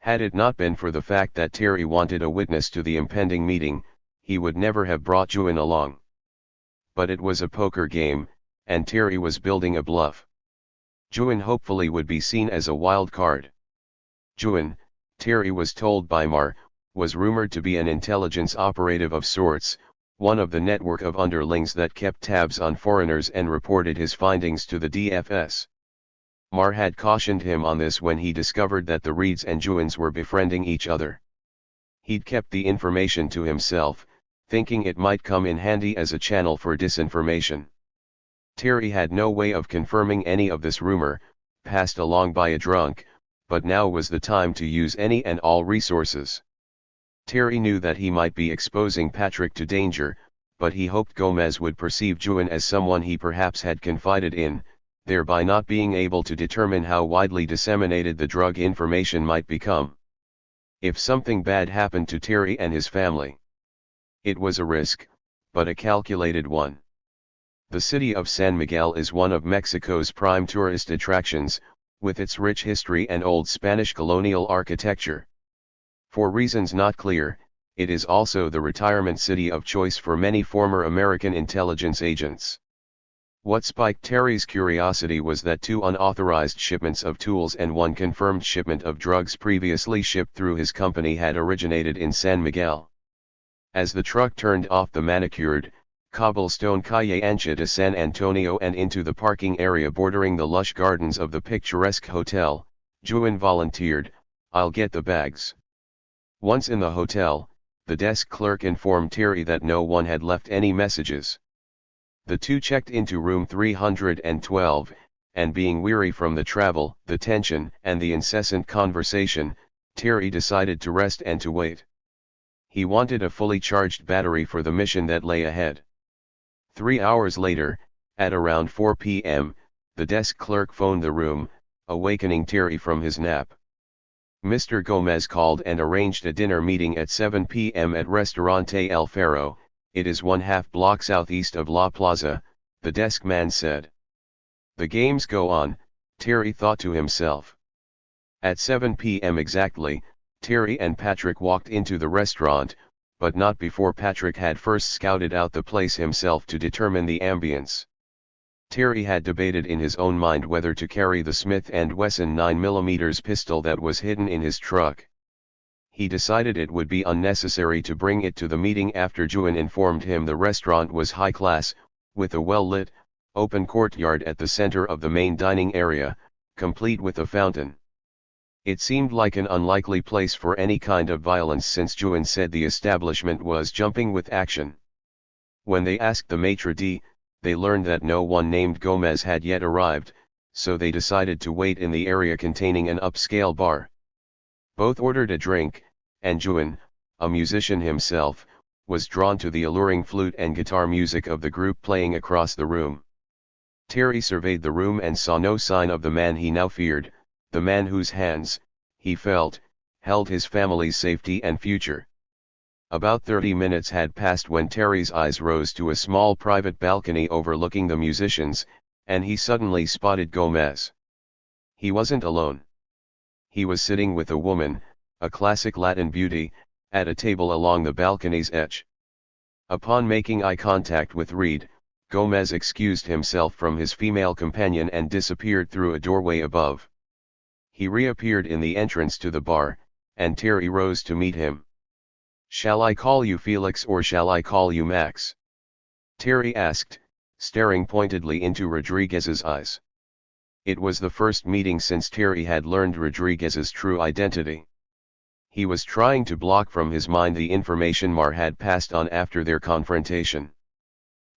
Had it not been for the fact that Terry wanted a witness to the impending meeting, he would never have brought Juan along. But it was a poker game, and Terry was building a bluff. Juan hopefully would be seen as a wild card. Juan, Terry was told by Mar, was rumored to be an intelligence operative of sorts, one of the network of underlings that kept tabs on foreigners and reported his findings to the DFS. Mar had cautioned him on this when he discovered that the Reeds and Juans were befriending each other. He'd kept the information to himself, thinking it might come in handy as a channel for disinformation. Terry had no way of confirming any of this rumor, passed along by a drunk, but now was the time to use any and all resources. Terry knew that he might be exposing Patrick to danger, but he hoped Gomez would perceive Juan as someone he perhaps had confided in, thereby not being able to determine how widely disseminated the drug information might become. If something bad happened to Terry and his family. It was a risk, but a calculated one. The city of San Miguel is one of Mexico's prime tourist attractions, with its rich history and old Spanish colonial architecture. For reasons not clear, it is also the retirement city of choice for many former American intelligence agents. What spiked Terry's curiosity was that 2 unauthorized shipments of tools and 1 confirmed shipment of drugs previously shipped through his company had originated in San Miguel. As the truck turned off the manicured, cobblestone Calle Ancha de San Antonio and into the parking area bordering the lush gardens of the picturesque hotel, Juan volunteered, "I'll get the bags." Once in the hotel, the desk clerk informed Terry that no one had left any messages. The two checked into room 312, and being weary from the travel, the tension, and the incessant conversation, Terry decided to rest and to wait. He wanted a fully charged battery for the mission that lay ahead. 3 hours later, at around 4 p.m., the desk clerk phoned the room, awakening Terry from his nap. Mr. Gomez called and arranged a dinner meeting at 7 p.m. at Restaurante El Faro. "It is 1/2 block southeast of La Plaza," the desk man said. The games go on, Terry thought to himself. At 7 p.m. exactly, Terry and Patrick walked into the restaurant, but not before Patrick had first scouted out the place himself to determine the ambience. Terry had debated in his own mind whether to carry the Smith & Wesson 9mm pistol that was hidden in his truck. He decided it would be unnecessary to bring it to the meeting after Juan informed him the restaurant was high class, with a well-lit, open courtyard at the center of the main dining area, complete with a fountain. It seemed like an unlikely place for any kind of violence since Juan said the establishment was jumping with action. When they asked the maitre d', they learned that no one named Gomez had yet arrived, so they decided to wait in the area containing an upscale bar. Both ordered a drink, and Juan, a musician himself, was drawn to the alluring flute and guitar music of the group playing across the room. Terry surveyed the room and saw no sign of the man he now feared, the man whose hands, he felt, held his family's safety and future. About 30 minutes had passed when Terry's eyes rose to a small private balcony overlooking the musicians, and he suddenly spotted Gomez. He wasn't alone. He was sitting with a woman, a classic Latin beauty, at a table along the balcony's edge. Upon making eye contact with Reed, Gomez excused himself from his female companion and disappeared through a doorway above. He reappeared in the entrance to the bar, and Terry rose to meet him. "Shall I call you Felix or shall I call you Max?" Terry asked, staring pointedly into Rodriguez's eyes. It was the first meeting since Terry had learned Rodriguez's true identity. He was trying to block from his mind the information Mar had passed on after their confrontation.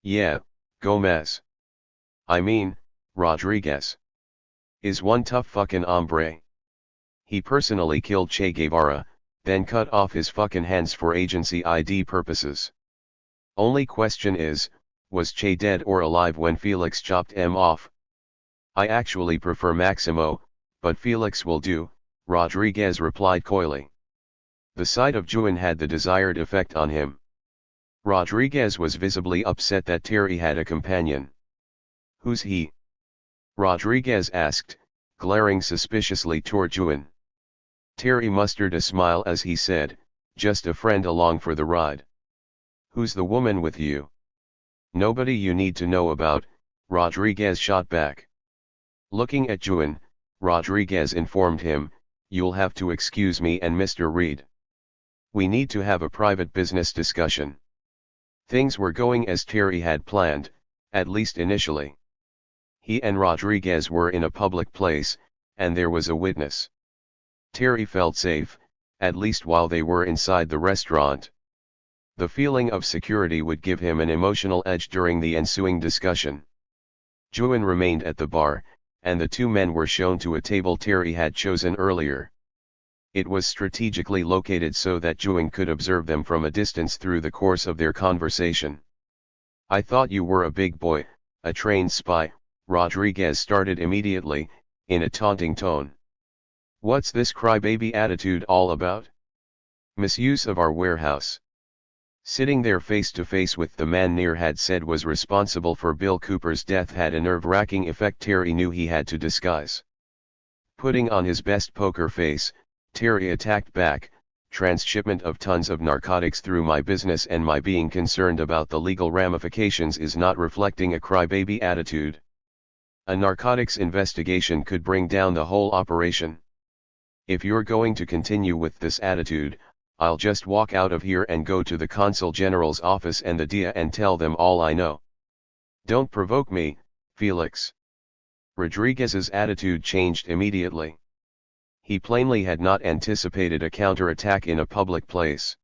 "Yeah, Gomez. I mean, Rodriguez is one tough fucking hombre. He personally killed Che Guevara, then cut off his fucking hands for agency ID purposes. Only question is, was Che dead or alive when Felix chopped him off?" "I actually prefer Maximo, but Felix will do," Rodriguez replied coyly. The sight of Juan had the desired effect on him. Rodriguez was visibly upset that Terry had a companion. "Who's he?" Rodriguez asked, glaring suspiciously toward Juan. Terry mustered a smile as he said, "Just a friend along for the ride." "Who's the woman with you?" "Nobody you need to know about," Rodriguez shot back. Looking at Juan, Rodriguez informed him, "You'll have to excuse me and Mr. Reed. We need to have a private business discussion." Things were going as Terry had planned, at least initially. He and Rodriguez were in a public place, and there was a witness. Terry felt safe, at least while they were inside the restaurant. The feeling of security would give him an emotional edge during the ensuing discussion. Juan remained at the bar, and the two men were shown to a table Terry had chosen earlier. It was strategically located so that Juan could observe them from a distance through the course of their conversation. "I thought you were a big boy, a trained spy," Rodriguez started immediately, in a taunting tone. "What's this crybaby attitude all about? Misuse of our warehouse." Sitting there face to face with the man Near had said was responsible for Bill Cooper's death had a nerve-wracking effect Terry knew he had to disguise. Putting on his best poker face, Terry attacked back, "Transshipment of tons of narcotics through my business and my being concerned about the legal ramifications is not reflecting a crybaby attitude. A narcotics investigation could bring down the whole operation. If you're going to continue with this attitude, I'll just walk out of here and go to the Consul General's office and the DIA and tell them all I know. Don't provoke me, Felix." Rodriguez's attitude changed immediately. He plainly had not anticipated a counterattack in a public place.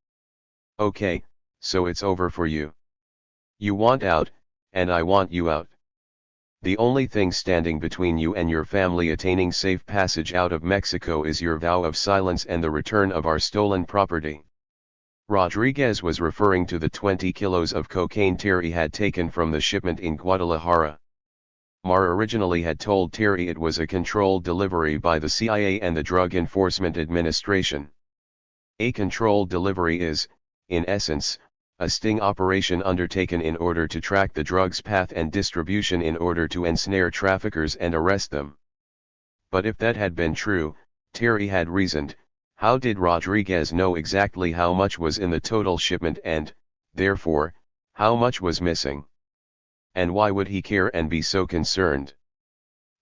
"Okay, so it's over for you. You want out, and I want you out. The only thing standing between you and your family attaining safe passage out of Mexico is your vow of silence and the return of our stolen property." Rodriguez was referring to the 20 kilos of cocaine Terry had taken from the shipment in Guadalajara. Mar originally had told Terry it was a controlled delivery by the CIA and the Drug Enforcement Administration. A controlled delivery is, in essence, a sting operation undertaken in order to track the drug's path and distribution in order to ensnare traffickers and arrest them. But if that had been true, Terry had reasoned, how did Rodriguez know exactly how much was in the total shipment and, therefore, how much was missing? And why would he care and be so concerned?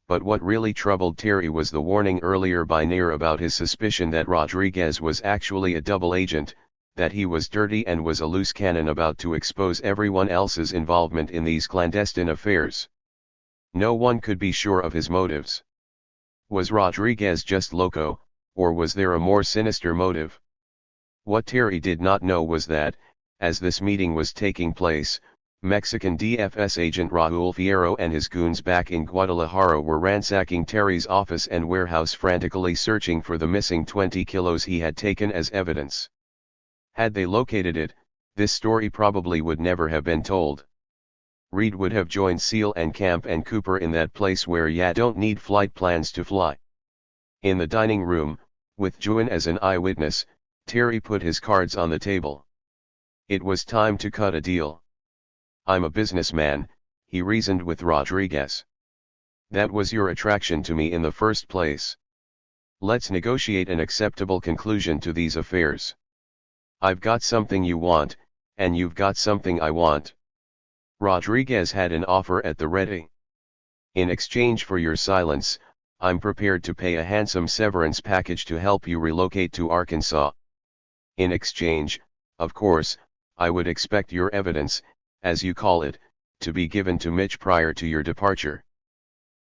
But what really troubled Terry was the warning earlier by Nair about his suspicion that Rodriguez was actually a double agent, that he was dirty and was a loose cannon about to expose everyone else's involvement in these clandestine affairs. No one could be sure of his motives. Was Rodriguez just loco, or was there a more sinister motive? What Terry did not know was that, as this meeting was taking place, Mexican DFS agent Raúl Fierro and his goons back in Guadalajara were ransacking Terry's office and warehouse frantically searching for the missing 20 kilos he had taken as evidence. Had they located it, this story probably would never have been told. Reed would have joined Seal and Camp and Cooper in that place where ya don't need flight plans to fly. In the dining room, with Juan as an eyewitness, Terry put his cards on the table. It was time to cut a deal. "I'm a businessman," he reasoned with Rodriguez. "That was your attraction to me in the first place. Let's negotiate an acceptable conclusion to these affairs. I've got something you want, and you've got something I want." Rodriguez had an offer at the ready. "In exchange for your silence, I'm prepared to pay a handsome severance package to help you relocate to Arkansas. In exchange, of course, I would expect your evidence, as you call it, to be given to Mitch prior to your departure.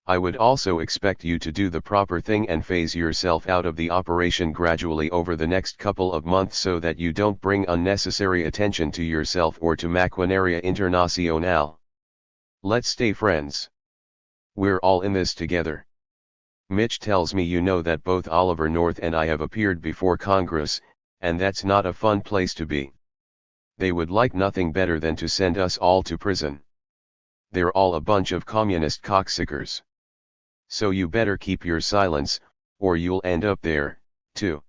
I would also expect you to do the proper thing and phase yourself out of the operation gradually over the next couple of months so that you don't bring unnecessary attention to yourself or to Maquinaria Internacional. Let's stay friends. We're all in this together. Mitch tells me you know that both Oliver North and I have appeared before Congress, and that's not a fun place to be. They would like nothing better than to send us all to prison. They're all a bunch of communist cocksuckers. So you better keep your silence, or you'll end up there, too.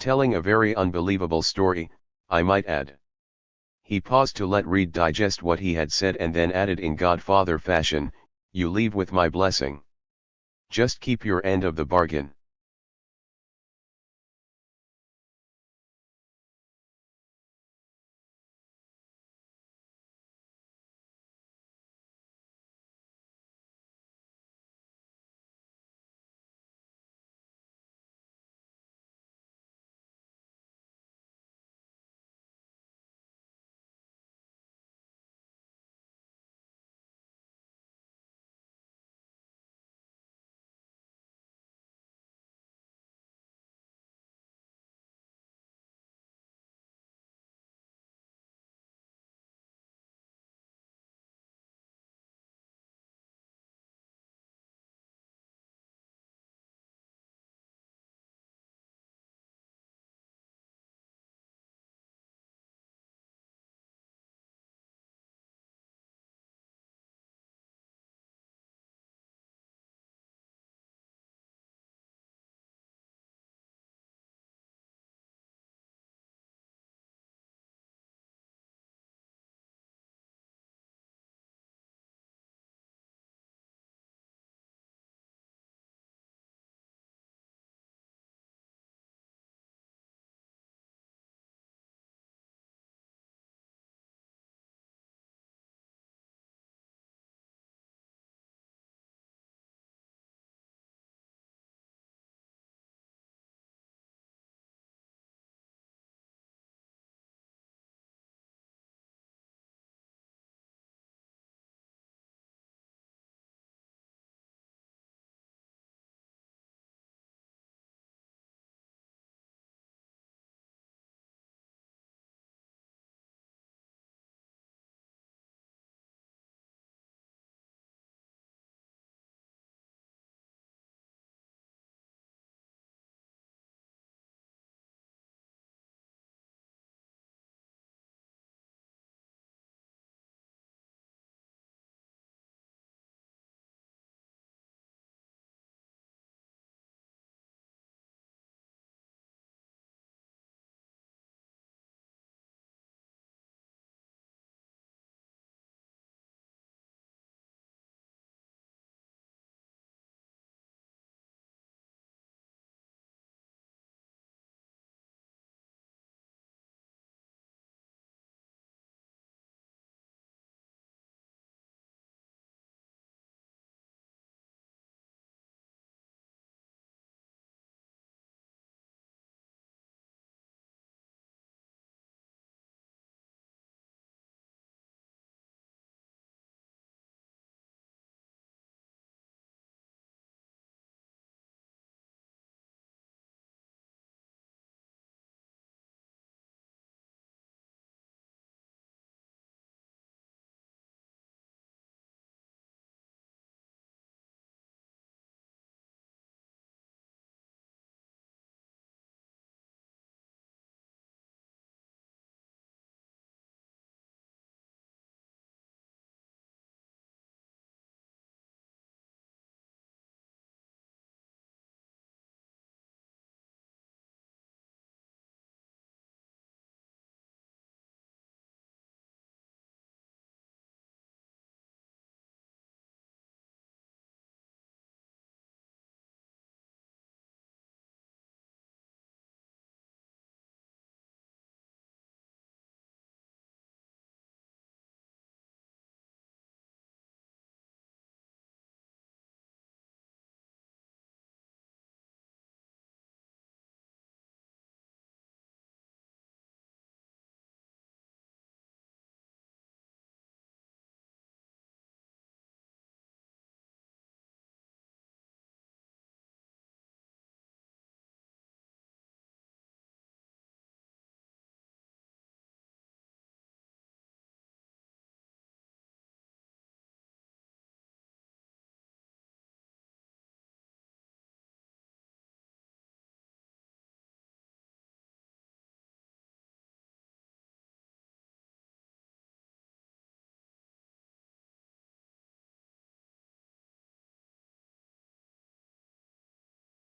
Telling a very unbelievable story, I might add. He paused to let Reed digest what he had said and then added in Godfather fashion, "You leave with my blessing. Just keep your end of the bargain."